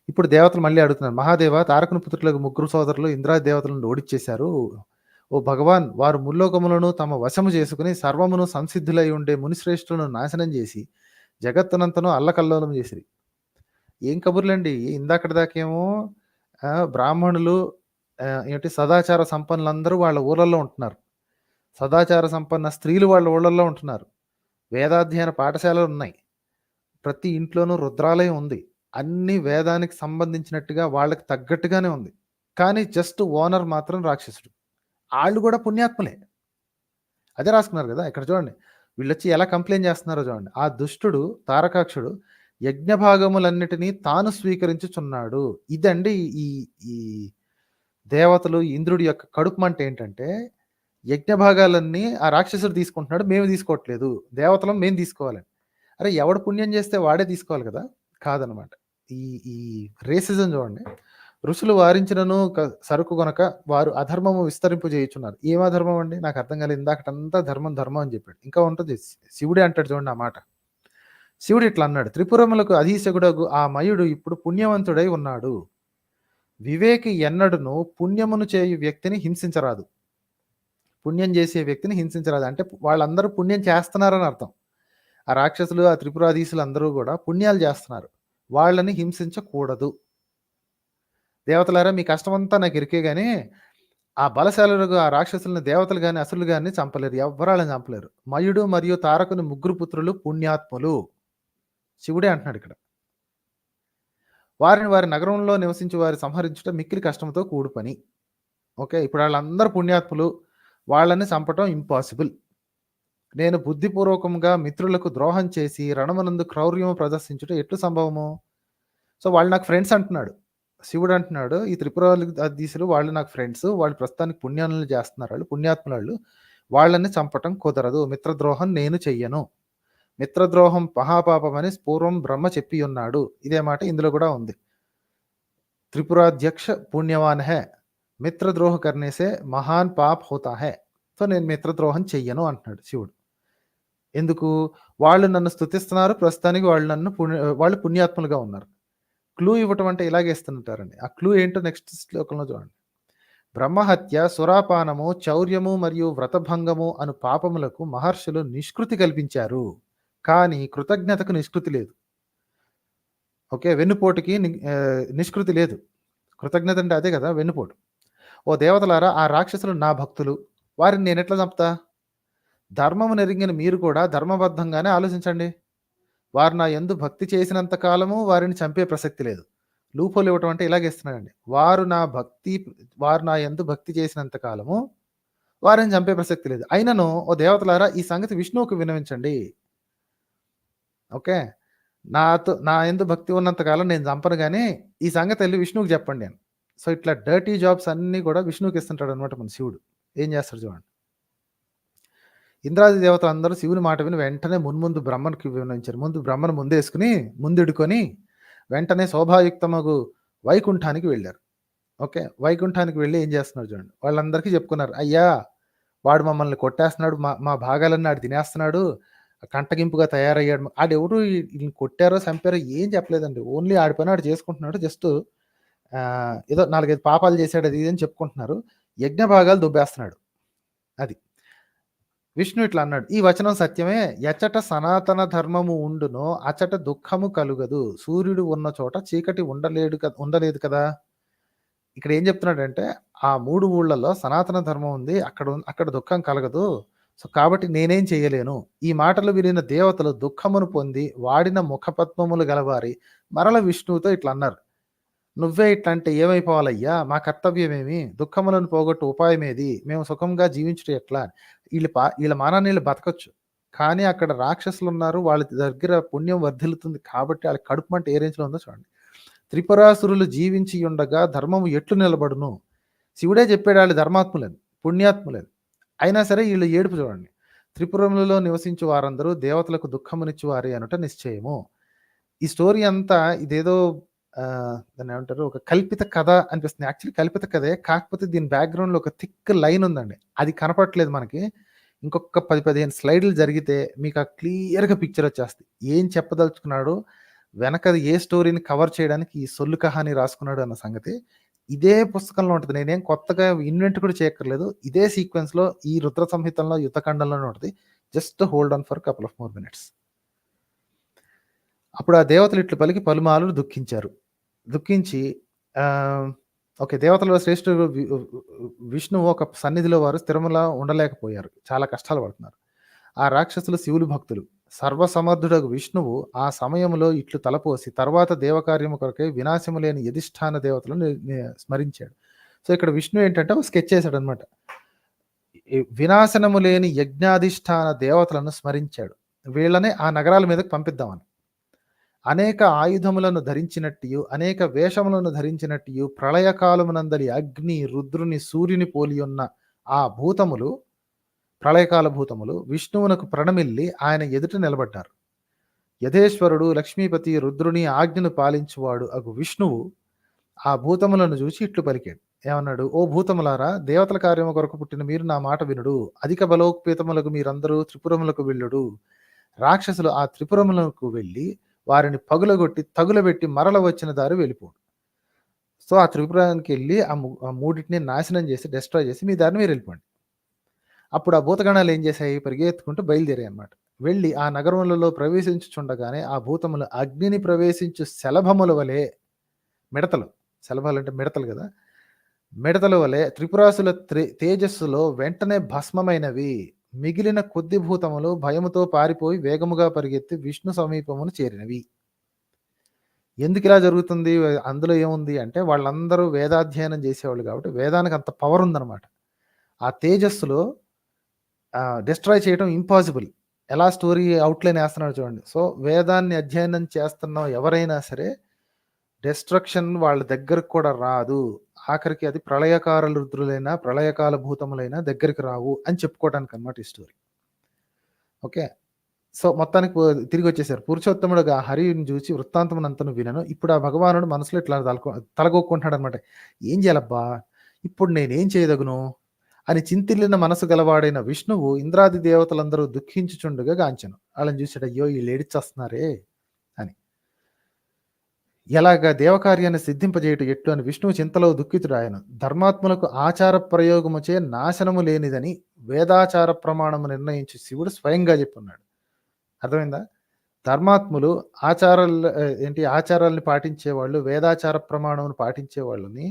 ఇప్పుడు దేవతలు మళ్ళీ అడుగుతున్నారు. మహాదేవ, తారకుని పుత్రులకు ముగ్గురు సోదరులు ఇంద్రాది దేవతలను ఓడిచ్చేశారు. ఓ భగవాన్, వారు ముల్లోకములను తమ వశము చేసుకుని సర్వమును సంసిద్ధులై ఉండే మునిశ్రేష్ఠులను నాశనం చేసి జగత్తునంతను అల్లకల్లోలం చేసిరి. ఏం కబుర్లండి. ఇందాకటి దాకేమో బ్రాహ్మణులు ఏంటి సదాచార సంపన్నులందరూ వాళ్ళ ఊళ్ళల్లో ఉంటున్నారు. సదాచార సంపన్న స్త్రీలు వాళ్ళ ఊళ్ళల్లో ఉంటున్నారు. వేదాధ్యయన పాఠశాలలు ఉన్నాయి. ప్రతి ఇంట్లోనూ రుద్రాలయం ఉంది. అన్ని వేదానికి సంబంధించినట్టుగా వాళ్ళకి తగ్గట్టుగానే ఉంది. కానీ జస్ట్ ఓనర్ మాత్రం రాక్షసుడు. వాళ్ళు కూడా పుణ్యాత్ములే. అదే రాసుకున్నారు కదా. ఇక్కడ చూడండి, వీళ్ళు వచ్చి ఎలా కంప్లైంట్ చేస్తున్నారో చూడండి. ఆ దుష్టుడు తారకాక్షుడు యజ్ఞభాగములన్నిటినీ తాను స్వీకరించుచున్నాడు. ఇదండి ఈ ఈ దేవతలు ఇంద్రుడి యొక్క కడుపు మంట ఏంటంటే, యజ్ఞభాగాలన్నీ ఆ రాక్షసుడు తీసుకుంటున్నాడు, మేము తీసుకోవట్లేదు, దేవతలం మేము తీసుకోవాలని. అరే ఎవడు పుణ్యం చేస్తే వాడే తీసుకోవాలి కదా. కాదనమాట. ఈ ఈ రేసిజం చూడండి. ఋషులు వారించినను సరుకు గనక వారు అధర్మము విస్తరింపు చేయుచున్నారు. ఏం అధర్మం అండి? నాకు అర్థం కాలేదు. ఇందాకటంతా ధర్మం ధర్మం అని చెప్పాడు. ఇంకా ఉంటుంది. శివుడే అంటాడు చూడండి ఆ మాట. శివుడు ఇట్లా అన్నాడు, త్రిపురములకు అధీశకుడగు ఆ మయుడు ఇప్పుడు పుణ్యవంతుడై ఉన్నాడు. వివేకి ఎన్నడును పుణ్యమును చేయు వ్యక్తిని హింసించరాదు. పుణ్యం చేసే వ్యక్తిని హింసించరాదు అంటే వాళ్ళందరూ పుణ్యం చేస్తున్నారని అర్థం. ఆ రాక్షసులు, ఆ త్రిపురాధీశులు అందరూ కూడా పుణ్యాలు చేస్తున్నారు. వాళ్ళని హింసించకూడదు. దేవతలారా, మీ కష్టమంతా నాకు ఇరికే కానీ ఆ బలశాలులకు ఆ రాక్షసులను దేవతలు కానీ అసురులు కానీ చంపలేరు. ఎవ్వరాళ్ళని చంపలేరు. మయుడు మరియు తారకుని ముగ్గురు పుత్రులు పుణ్యాత్ములు. శివుడే అంటున్నాడు ఇక్కడ. వారిని వారి నగరంలో నివసించి వారి సంహరించుట మిక్కిలి కష్టంతో కూడు పని. ఓకే, ఇప్పుడు వాళ్ళందరూ పుణ్యాత్ములు, వాళ్ళని చంపటం ఇంపాసిబుల్. నేను బుద్ధిపూర్వకంగా మిత్రులకు ద్రోహం చేసి రణమునందు క్రౌర్యము ప్రదర్శించుట ఎట్లు సంభవము? సో, వాళ్ళు నాకు ఫ్రెండ్స్ అంటున్నాడు. శివుడు అంటున్నాడు, ఈ త్రిపురాదీసులు వాళ్ళు నాకు ఫ్రెండ్స్. వాళ్ళు ప్రస్తుతానికి పుణ్యాలను చేస్తున్నారు. వాళ్ళు పుణ్యాత్ములాళ్ళు. వాళ్ళని చంపటం కుదరదు. మిత్రద్రోహం నేను చెయ్యను. మిత్రద్రోహం మహాపాపమని పూర్వం బ్రహ్మ చెప్పి ఉన్నాడు. ఇదే మాట ఇందులో కూడా ఉంది. త్రిపురాధ్యక్ష పుణ్యవాన్ హే, మిత్రద్రోహ కర్నేసే మహాన్ పాప్ హోతా హే. సో నేను మిత్రద్రోహం చెయ్యను అంటున్నాడు శివుడు. ఎందుకు? వాళ్ళు నన్ను స్తుతిస్తున్నారు. ప్రస్తుతానికి వాళ్ళు పుణ్యాత్ములుగా ఉన్నారు. క్లూ ఇవ్వటం అంటే ఇలాగే ఇస్తుంటారండి. ఆ క్లూ ఏంటో నెక్స్ట్ శ్లోకంలో చూడండి. బ్రహ్మహత్య, సురాపానము, చౌర్యము మరియు వ్రతభంగము అను పాపములకు మహర్షులు నిష్కృతి కల్పించారు. కానీ కృతజ్ఞతకు నిష్కృతి లేదు. ఓకే, వెన్నుపోటుకి నిష్కృతి లేదు. కృతజ్ఞత అంటే అదే కదా, వెన్నుపోటు. ఓ దేవతలారా, ఆ రాక్షసులు నా భక్తులు, వారిని నేను ఎట్లా చంపుతా? ధర్మము నెరిగిన మీరు కూడా ధర్మబద్ధంగానే ఆలోచించండి. వారు నా యందు భక్తి చేసినంత కాలము వారిని చంపే ప్రసక్తి లేదు. లూపోలు ఇవ్వటం అంటే ఇలాగే ఇస్తున్నాడండి. వారు నా యందు భక్తి చేసినంత కాలము వారిని చంపే ప్రసక్తి లేదు. అయినను ఓ దేవతలారా, ఈ సంగతి విష్ణువుకు విన్నవించండి. ఓకే, నా యందు భక్తి ఉన్నంత కాలం నేను చంపను, కానీ ఈ సంగతి వెళ్ళి విష్ణువుకి చెప్పండి అని. సో ఇట్లా డర్టీ జాబ్స్ అన్నీ కూడా విష్ణువుకి ఇస్తుంటాడు అనమాట మన శివుడు. ఏం చేస్తాడు చూడండి. ఇంద్రాది దేవతలు అందరూ శివుని మాట విని వెంటనే మున్ముందు బ్రహ్మనికి వివరించారు. బ్రహ్మను ముందేసుకుని ముందుడుకొని వెంటనే శోభాయుక్తమగు వైకుంఠానికి వెళ్ళారు. ఓకే, వైకుంఠానికి వెళ్ళి ఏం చేస్తున్నారు చూడండి. వాళ్ళందరికీ చెప్పుకున్నారు, అయ్యా వాడు మమ్మల్ని కొట్టేస్తున్నాడు, మా భాగాలన్నీ ఆడు తినేస్తున్నాడు, కంటగింపుగా తయారయ్యాడు. ఆడెవరు వీళ్ళని కొట్టారో చంపారో ఏం చెప్పలేదండి. ఓన్లీ ఆడి పని ఆడు చేసుకుంటున్నాడు. జస్ట్ ఏదో 4-5 పాపాలు చేశాడు అది ఇది అని చెప్పుకుంటున్నారు. యజ్ఞ భాగాలు దుబ్బేస్తున్నాడు. అది విష్ణు ఇట్లా అన్నాడు, ఈ వచనం సత్యమే. ఎచట సనాతన ధర్మము ఉండునో అచట దుఃఖము కలుగదు. సూర్యుడు ఉన్న చోట చీకటి ఉండలేదు కదా. ఇక్కడ ఏం చెప్తున్నాడంటే, ఆ 3 ఊళ్ళలో సనాతన ధర్మం ఉంది, అక్కడ దుఃఖం కలగదు. సో కాబట్టి నేనేం చేయలేను. ఈ మాటలు వినిన దేవతలు దుఃఖమును పొంది వాడిన ముఖపద్మములు గలవారి మరల విష్ణువుతో ఇట్లా అన్నారు, నువ్వే ఇట్లా అంటే ఏమైపోవాలయ్యా? మా కర్తవ్యమేమి? దుఃఖములను పోగొట్టు ఉపాయమేది? మేము సుఖంగా జీవించుట ఎట్లా? వీళ్ళ మానాన్ని వీళ్ళు బతకొచ్చు, కానీ అక్కడ రాక్షసులు ఉన్నారు, వాళ్ళ దగ్గర పుణ్యం వర్ధిల్లుతుంది కాబట్టి వాళ్ళ కడుపు మంట ఏ రేంజ్లో ఉందో చూడండి. త్రిపురాసురులు జీవించి ఉండగా ధర్మము ఎట్లు నిలబడును? శివుడే చెప్పాడు వాళ్ళు ధర్మాత్ములని, పుణ్యాత్ములని. అయినా సరే వీళ్ళు ఏడుపు చూడండి. త్రిపురములలో నివసించు వారందరూ దేవతలకు దుఃఖమునిచ్చు వారే అనుట నిశ్చయము. ఈ స్టోరీ అంతా ఇదేదో దాన్ని ఏమంటారు, ఒక కల్పిత కథ అనిపిస్తుంది. యాక్చువల్లీ కల్పిత కథే, కాకపోతే దీని బ్యాక్గ్రౌండ్లో ఒక థిక్ లైన్ ఉందండి, అది కనపడట్లేదు మనకి. ఇంకొక 10-15 స్లైడ్లు జరిగితే మీకు ఆ క్లియర్గా పిక్చర్ వచ్చేస్తుంది ఏం చెప్పదలుచుకున్నాడు, వెనక ఏ స్టోరీని కవర్ చేయడానికి ఈ సొల్లు కహాని రాసుకున్నాడు అన్న సంగతి ఇదే పుస్తకంలో ఉంటుంది. నేనేం కొత్తగా ఇన్వెంట్ కూడా చేయక్కర్లేదు. ఇదే సీక్వెన్స్లో ఈ రుద్ర సంహితంలో యుద్ధకాండంలోనే ఉంటుంది. Just hold on for couple of more minutes. అప్పుడు ఆ దేవతలు ఇట్లు పలికి పలుమార్లు దుఃఖించారు. దుఃఖించి ఓకే, దేవతల శ్రేష్ఠుడు విష్ణువు ఒక సన్నిధిలో వారు స్థిరములా ఉండలేకపోయారు, చాలా కష్టాలు పడుతున్నారు. ఆ రాక్షసులు శివులు భక్తులు. సర్వసమర్థుడగు విష్ణువు ఆ సమయంలో ఇట్లు తలపోసి తర్వాత దేవకార్యము కొరకై వినాశము లేని యధిష్ఠాన దేవతలను స్మరించాడు. సో ఇక్కడ విష్ణు ఏంటంటే ఒక స్కెచ్ చేశాడు అనమాట. వినాశనము లేని యజ్ఞాధిష్ఠాన దేవతలను స్మరించాడు. వీళ్ళనే ఆ నగరాల మీదకి పంపిద్దామని. అనేక ఆయుధములను ధరించినట్టు, అనేక వేషములను ధరించినట్టు, ప్రళయకాలమునందలి అగ్ని, రుద్రుని, సూర్యుని పోలియున్న ఆ భూతములు, ప్రళయకాల భూతములు విష్ణువునకు ప్రణమిల్లి ఆయన ఎదుట నిలబడ్డారు. యథేశ్వరుడు, లక్ష్మీపతి, రుద్రుని ఆజ్ఞను పాలించువాడు అగు విష్ణువు ఆ భూతములను చూసి ఇట్లు పలికాడు. ఏమన్నాడు? ఓ భూతములారా, దేవతల కార్యము కొరకు పుట్టిన మీరు నా మాట వినుడు. అధిక బలోపేతములకు మీరందరూ త్రిపురములకు వెళ్ళుడు. రాక్షసులు ఆ త్రిపురములకు వెళ్ళి వారిని పగులగొట్టి తగులబెట్టి మరల వచ్చిన దారి వెళ్ళిపోడు. సో ఆ త్రిపురానికి వెళ్ళి ఆ మూడింటిని నాశనం చేసి డిస్ట్రాయ్ చేసి మీ దారిని మీరు వెళ్ళిపోండి. అప్పుడు ఆ భూతగణాలు ఏం చేశాయి? పరిగెత్తుకుంటూ బయలుదేరాయి అన్నమాట. వెళ్ళి ఆ నగరములలో ప్రవేశించుచుండగానే ఆ భూతములు అగ్నిని ప్రవేశించు శలభముల వలె, మిడతలు, శలభాలు అంటే మిడతలు కదా, మిడతల వలె త్రిపురాసుల తేజస్సులో వెంటనే భస్మమైనవి. మిగిలిన కొద్ది భూతములు భయముతో పారిపోయి వేగముగా పరిగెత్తి విష్ణు సమీపమును చేరినవి. ఎందుకు ఇలా జరుగుతుంది? అందులో ఏముంది అంటే వాళ్ళందరూ వేదాధ్యయనం చేసేవాళ్ళు కాబట్టి వేదానికి అంత పవర్ ఉందన్నమాట. ఆ తేజస్సులో డిస్ట్రాయ్ చేయడం ఇంపాసిబుల్. ఎలా స్టోరీ అవుట్‌లైన్ ఏస్తున్నాడో చూడండి. సో, వేదాన్ని అధ్యయనం చేస్తున్న ఎవరైనా సరే డిస్ట్రక్షన్ వాళ్ళ దగ్గరకు కూడా రాదు. ఆఖరికి అది ప్రళయకాల రుద్రులైనా, ప్రళయకాల భూతములైనా దగ్గరికి రావు అని చెప్పుకోవడానికనమాట ఈ స్టోరీ. ఓకే. సో, మొత్తానికి తిరిగొచ్చేసారు. పురుషోత్తముడుగా హరిని జూచి వృత్తాంతమునంతను వినెను. ఇప్పుడు ఆ భగవానుడు మనసులో ఇట్లా తలగొక్కుంటున్నాడనమాట. ఏం జేయాలబ్బా! ఇప్పుడు నేనేం చేయదగును? అని చింతిల్లిన మనసు గలవాడైన విష్ణువు ఇంద్రాది దేవతలందరూ దుఃఖించుచుండగా గాంచెను. ఆళ్ళని జూసాడు. అయ్యో! ఈళ్ళు ఏడిచేస్తున్నారే అని. ఎలాగా దేవకార్యాన్ని సిద్ధింపజేయుట ఎట్లు అని విష్ణువు చింతలో దుఃఖితుడాయెను. ధర్మాత్ములకు ఆచార ప్రయోగముచే నాశనము లేనిదని వేదాచార ప్రమాణము నిర్ణయించి శివుడు స్వయంగా జెప్పున్నాడు. అర్థమైందా? ధర్మాత్ములు ఆచారాల్ని పాటించేవాళ్ళు, వేదాచార ప్రమాణమును పాటించే వాళ్ళని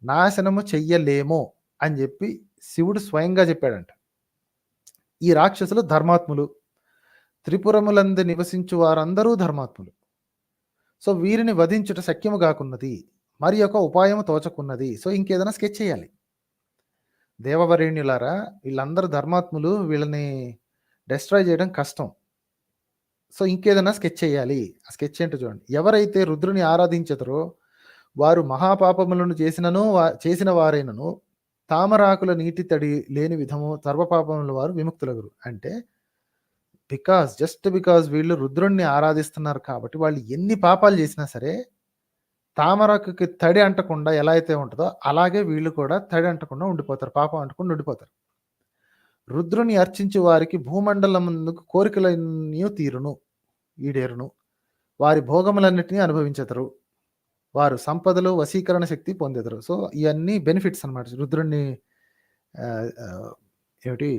నాశనము చెయ్యలేము అని జెప్పి శివుడు స్వయంగా జెప్పాడంట. ఈ రాక్షసులు ధర్మాత్ములు. త్రిపురములందు నివసించు వారందరూ ధర్మాత్ములు. సో, వీరిని వధించుట శక్యము గాకున్నది. మరి యొక్క ఉపాయము తోచకున్నది. సో, ఇంకేదైనా స్కెచ్ చేయాలి. దేవవరేణ్యులారా, వీళ్ళందరూ ధర్మాత్ములు. వీళ్ళని డిస్ట్రాయ్ చేయడం కష్టం. సో, ఇంకేదైనా స్కెచ్ చేయాలి. ఆ స్కెచ్ ఏంటో చూడండి. ఎవరైతే రుద్రుని ఆరాధించెదరో వారు మహాపాపములను చేసిన వారైనను తామరాకుల నీటి తడి లేని విధము సర్వపాపముల వారు విముక్తులగురు. అంటే జస్ట్ బికాజ్ వీళ్ళు రుద్రుణ్ణి ఆరాధిస్తున్నారు కాబట్టి వాళ్ళు ఎన్ని పాపాలు చేసినా సరే తామరాకుకి తడి అంటకుండా ఎలా అయితే ఉంటుందో అలాగే వీళ్ళు కూడా తడి అంటకుండా ఉండిపోతారు. పాపం అంటకుండా ఉండిపోతారు. రుద్రుని అర్చించు వారికి భూమండలమునకు కోరికలన్నీ తీరును, ఈడేరును. వారి భోగములన్నిటినీ అనుభవించెదరు. వారు సంపదలు, వశీకరణ శక్తి పొందెదరు. సో, ఇవన్నీ బెనిఫిట్స్ అనమాట. రుద్రుణ్ణి ఏమిటి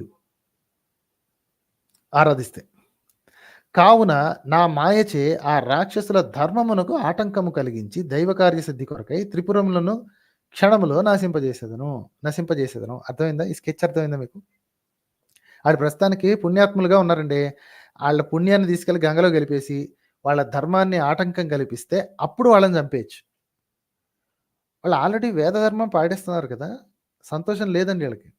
ఆరాధిస్తే. కావున నా మాయచే ఆ రాక్షసుల ధర్మమునకు ఆటంకము కలిగించి దైవకార్య సిద్ధి కొరకై త్రిపురములను క్షణములో నశింపజేసేదను. అర్థమైందా? ఈ స్కెచ్ అర్థమైందా మీకు? ఆడు ప్రస్తుతానికి పుణ్యాత్ములుగా ఉన్నారండి. ఆళ్ళ పుణ్యాన్ని తీసుకెళ్ళి గంగలో గలిపేసి వాళ్ళ ధర్మాన్ని ఆటంకం కల్పిస్తే అప్పుడు వాళ్ళని చంపేయచ్చు. వాళ్ళు ఆల్రెడీ వేద ధర్మం పాటిస్తున్నారు కదా! సంతోషం లేదండి ఈళ్ళకి.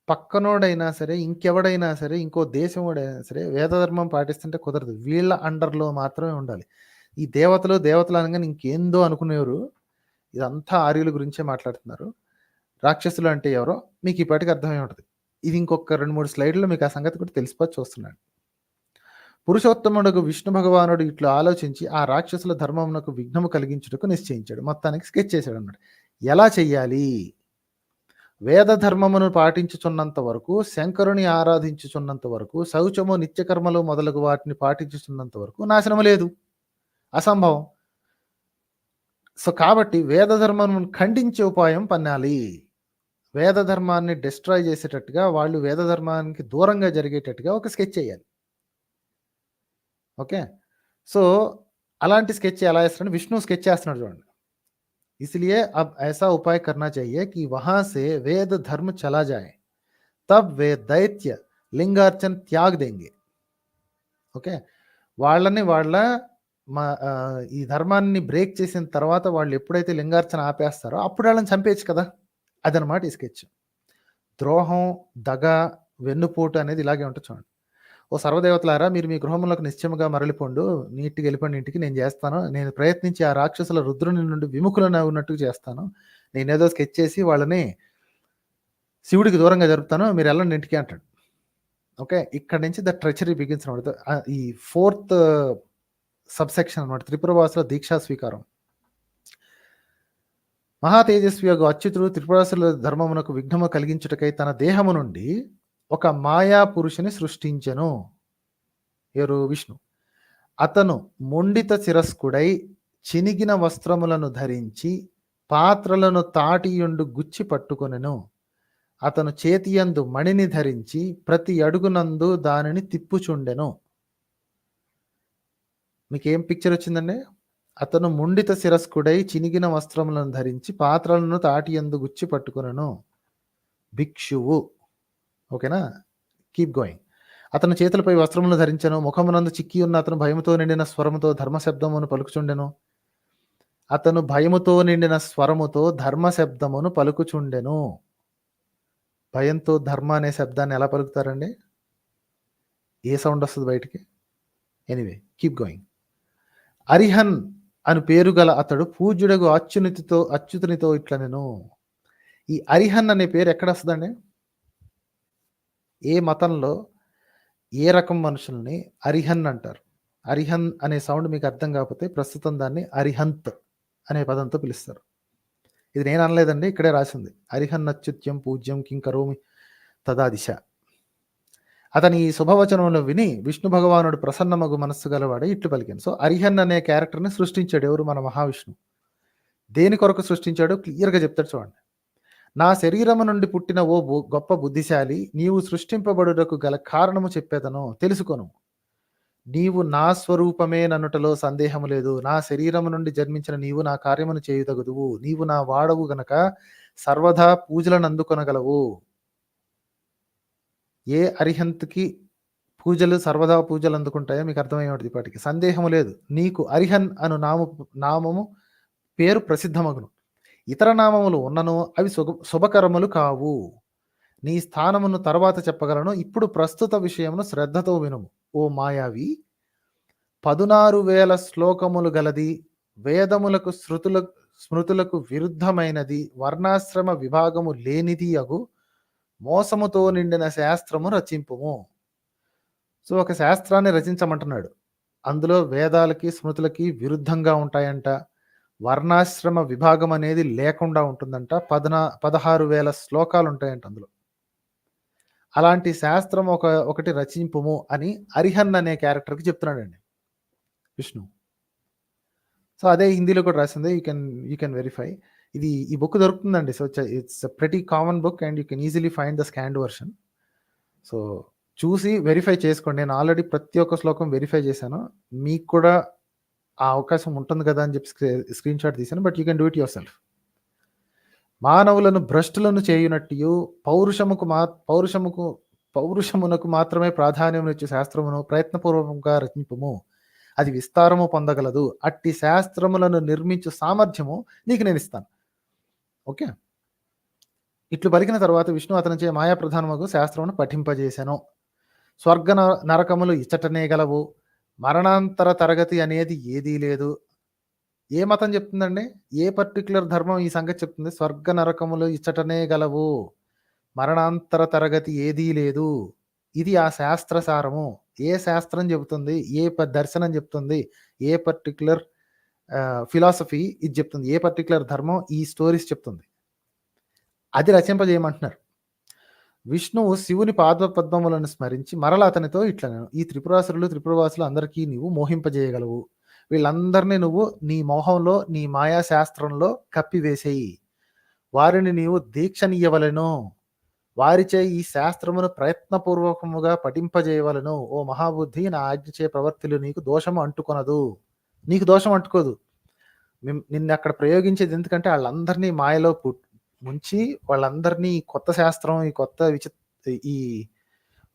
పక్కనోడైనా సరే, ఇంకెవడైనా సరే, ఇంకో దేశమోడైనా సరే వేద ధర్మం పాటిస్తుంటే కుదరదు. వీళ్ళ అండర్‌లో మాత్రమే ఉండాలి. ఈ దేవతలు అనంగానే ఇంకేందో అనుకునేవారు. ఇదంతా ఆర్యుల గురించే మాట్లాడుతున్నారు. రాక్షసులు అంటే ఎవరో మీకు ఈ పాటికి అర్థమై ఉంటది. ఇది ఇంకొక 2, 3 స్లైడ్‌లో మీకు ఆ సంగతి కూడా తెలిసిపోయి చూస్తున్నాడు. పురుషోత్తముడగు విష్ణు భగవానుడు ఇట్లా ఆలోచించి ఆ రాక్షసుల ధర్మమునకు విఘ్నము కలిగించుటకు నిశ్చయించాడు. మొత్తానికి స్కెచ్ చేశాడన్నమాట. ఎలా చెయ్యాలి? వేద ధర్మమును పాటించుచున్నంత వరకు, శంకరుని ఆరాధించుచున్నంత వరకు, శౌచము, నిత్యకర్మలు మొదలగు వాటిని పాటించుచున్నంత వరకు నాశనము లేదు. అసంభవం. సో, కాబట్టి వేద ధర్మమును ఖండించే ఉపాయం పన్నాలి. వేద ధర్మాన్ని డిస్ట్రాయ్ చేసేటట్టుగా, వాళ్ళు వేద ధర్మానికి దూరంగా జరిగేటట్టుగా ఒక స్కెచ్ చేయాలి. ఓకే. సో, అలాంటి స్కెచ్ ఎలా చేస్తున్నాడు? విష్ణువు స్కెచ్ చేస్తున్నాడు చూడండి. इसलिए अब ऐसा उपाय करना चाहिए कि वहां से वेद धर्म चला जाए, तब वे दैत्य लिंगार्चन त्याग देंगे. ఓకే. వాళ్ళని ఈ ధర్మాన్ని బ్రేక్ చేసిన తర్వాత వాళ్ళు ఎప్పుడైతే లింగార్చన ఆపేస్తారో అప్పుడు వాళ్ళని చంపేయచ్చు కదా! అదనమాట ఈ స్కెచ్. ద్రోహం, దగ, వెన్నుపోటు అనేది ఇలాగే ఉంటుంది చూడండి. ఓ సర్వదేవతలారా, మీరు మీ గృహములకు నిశ్చయముగా మరలిపోండు, నీట్‌గా వెళ్ళిపోండి ఇంటికి. నేను చేస్తాను. నేను ప్రయత్నించి ఆ రాక్షసుల రుద్రుని నుండి విముఖులనవునట్టు చేస్తాను. నేనేదో స్కెచ్ చేసి వాళ్ళని శివుడికి దూరంగా జరుపుతాను. మీరు ఎళ్ళండి ఇంటికి అంటాడు. ఓకే. ఇక్కడి నుంచి ద ట్రెచరీ బిగిన్స్ అనమాట. ఈ 4th సబ్‌సెక్షన్ అనమాట. త్రిపురవాసుల దీక్షా స్వీకారం. మహా తేజస్వి యొగు అచ్యుతుడు త్రిపురాసుల ధర్మమునకు విఘ్నము కలిగించుటకై తన దేహము నుండి ఒక మాయా పురుషుని సృష్టించెను. ఎవరు? విష్ణు. అతను మొండిత శిరస్కుడై చినిగిన వస్త్రములను ధరించి పాత్రలను తాటియుండు గుచ్చి పట్టుకొనెను. అతను చేతియందు మణిని ధరించి ప్రతి అడుగునందు దానిని తిప్పుచుండెను. మీకేం పిక్చర్ వచ్చిందండి? అతను ముండిత శిరస్కుడై చినిగిన వస్త్రములను ధరించి పాత్రలను తాటియందు గుచ్చి పట్టుకొనెను. భిక్షువు. ఓకేనా? Keep going. అతను చేతులపై వస్త్రములను ధరించెను. ముఖమునందు చిక్కి ఉన్న అతను భయముతో నిండిన స్వరముతో ధర్మశబ్దమును పలుకుచుండెను. అతను భయముతో నిండిన స్వరముతో ధర్మశబ్దమును పలుకుచుండెను. భయంతో ధర్మ అనే శబ్దాన్ని ఎలా పలుకుతారండి? ఏ సౌండ్ వస్తుంది బయటికి? Anyway keep going. అరిహన్ అని పేరు గల అతడు పూజ్యుడగు అచ్యుతునితో ఇట్లా నేను. ఈ అరిహన్ అనే పేరు ఎక్కడ వస్తుందండి? ఏ మతంలో ఏ రకం మనుషుల్ని అరిహన్ అంటారు? అరిహన్ అనే సౌండ్ మీకు అర్థం కాకపోతే ప్రస్తుతం దాన్ని అరిహంత్ అనే పదంతో పిలుస్తారు. ఇది నేను అనలేదండి, ఇక్కడే రాసింది. అరిహన్ అచ్యుత్యం పూజ్యం కింకరోమి తదాదిశ. అతని ఈ శుభవచనంలో విని విష్ణు భగవానుడు ప్రసన్నమగు మనస్సు గలవాడే ఇట్లు పలికాను. సో అరిహన్ అనే క్యారెక్టర్ని సృష్టించాడు ఎవరు? మన మహావిష్ణు. దేని కొరకు సృష్టించాడు క్లియర్గా చెప్తాడు చూడండి. నా శరీరము నుండి పుట్టిన ఓ గొప్ప బుద్ధిశాలి, నీవు సృష్టింపబడుటకు గల కారణము చెప్పేదను తెలుసుకొను. నీవు నా స్వరూపమే నన్నుటలో సందేహము లేదు. నా శరీరము నుండి జన్మించిన నీవు నా కార్యమును చేయుతగుదువు. నీవు నా వాడవు గనక సర్వదా పూజలను అందుకొనగలవు. ఏ అరిహంత్కి పూజలు సర్వదా పూజలు అందుకుంటాయో మీకు అర్థమయ్యేది ఇప్పటికి సందేహము లేదు. నీకు అరిహన్ అను నామము పేరు ప్రసిద్ధమగును. ఇతర నామములు ఉన్నను అవి శుభకరములు కావు. నీ స్థానమును తర్వాత చెప్పగలను. ఇప్పుడు ప్రస్తుత విషయమును శ్రద్ధతో వినుము. ఓ మాయావి, 16,000 శ్లోకములు గలది, వేదములకు స్మృతులకు విరుద్ధమైనది, వర్ణాశ్రమ విభాగము లేనిది అగు మోసముతో నిండిన శాస్త్రము రచింపుము. సో ఒక శాస్త్రాన్ని రచించమంటున్నాడు. అందులో వేదాలకి స్మృతులకి విరుద్ధంగా ఉంటాయంట. వర్ణాశ్రమ విభాగం అనేది లేకుండా ఉంటుందంట. 16,000 శ్లోకాలు ఉంటాయంట అందులో. అలాంటి శాస్త్రం ఒకటి రచింపుము అని అరిహన్ అనే క్యారెక్టర్కి చెప్తున్నాడండి విష్ణు. సో అదే హిందీలో కూడా రాసింది. You can verify. ఈ బుక్ దొరుకుతుందండి. So it's pretty common book and you can easily find the scanned version. So చూసి వెరిఫై చేసుకోండి. నేను ఆల్రెడీ ప్రతి ఒక్క శ్లోకం వెరిఫై చేశాను. మీకు కూడా ఆ అవకాశం ఉంటుంది కదా అని చెప్పి స్క్రీన్ షాట్ తీశాను. But you can do it your self. మానవులను భ్రష్టులను చేయునట్టు పౌరుషమునకు మాత్రమే ప్రాధాన్యం ఇచ్చే శాస్త్రమును ప్రయత్నపూర్వకంగా రచింపుము. అది విస్తారము పొందగలదు. అట్టి శాస్త్రములను నిర్మించు సామర్థ్యము నీకు నేను ఇస్తాను. ఓకే. ఇట్లు పలికిన తర్వాత విష్ణు అతనిచే మాయా ప్రధానముగు శాస్త్రమును పఠింపజేశాను. స్వర్గ నరకములు ఇచ్చటనే గలవు. మరణాంతర తరగతి అనేది ఏదీ లేదు. ఏ మతం చెప్తుందండి? ఏ పర్టికులర్ ధర్మం ఈ సంగతి చెప్తుంది? స్వర్గ నరకములు ఇచ్చటనే గలవు, మరణాంతర తరగతి ఏదీ లేదు. ఇది ఆ శాస్త్ర సారము. ఏ శాస్త్రం చెబుతుంది? ఏ దర్శనం చెప్తుంది? ఏ పర్టికులర్ ఫిలాసఫీ ఇది చెప్తుంది? ఏ పర్టికులర్ ధర్మం ఈ స్టోరీస్ చెప్తుంది? అది రచింపజేయమంటున్నారు. విష్ణువు శివుని పాదపద్మములను స్మరించి మరలా అతనితో ఇట్లా, ఈ త్రిపురవాసులు అందరికీ నీవు మోహింపజేయగలవు. వీళ్ళందరినీ నువ్వు నీ మోహంలో, నీ మాయా శాస్త్రంలో కప్పివేసేయి. వారిని నీవు దీక్షనియ్యవలెను. వారిచే ఈ శాస్త్రమును ప్రయత్నపూర్వకముగా పఠింపజేయవలను. ఓ మహాబుద్ధి, నా ఆజ్ఞచే ప్రవర్తిలు నీకు దోషము అంటుకొనదు. నీకు దోషం అంటుకోదు. నిన్ను అక్కడ ప్రయోగించేది ఎందుకంటే వాళ్ళందరినీ మాయలో ముంచి వాళ్ళందరినీ కొత్త శాస్త్రం, ఈ కొత్త ఈ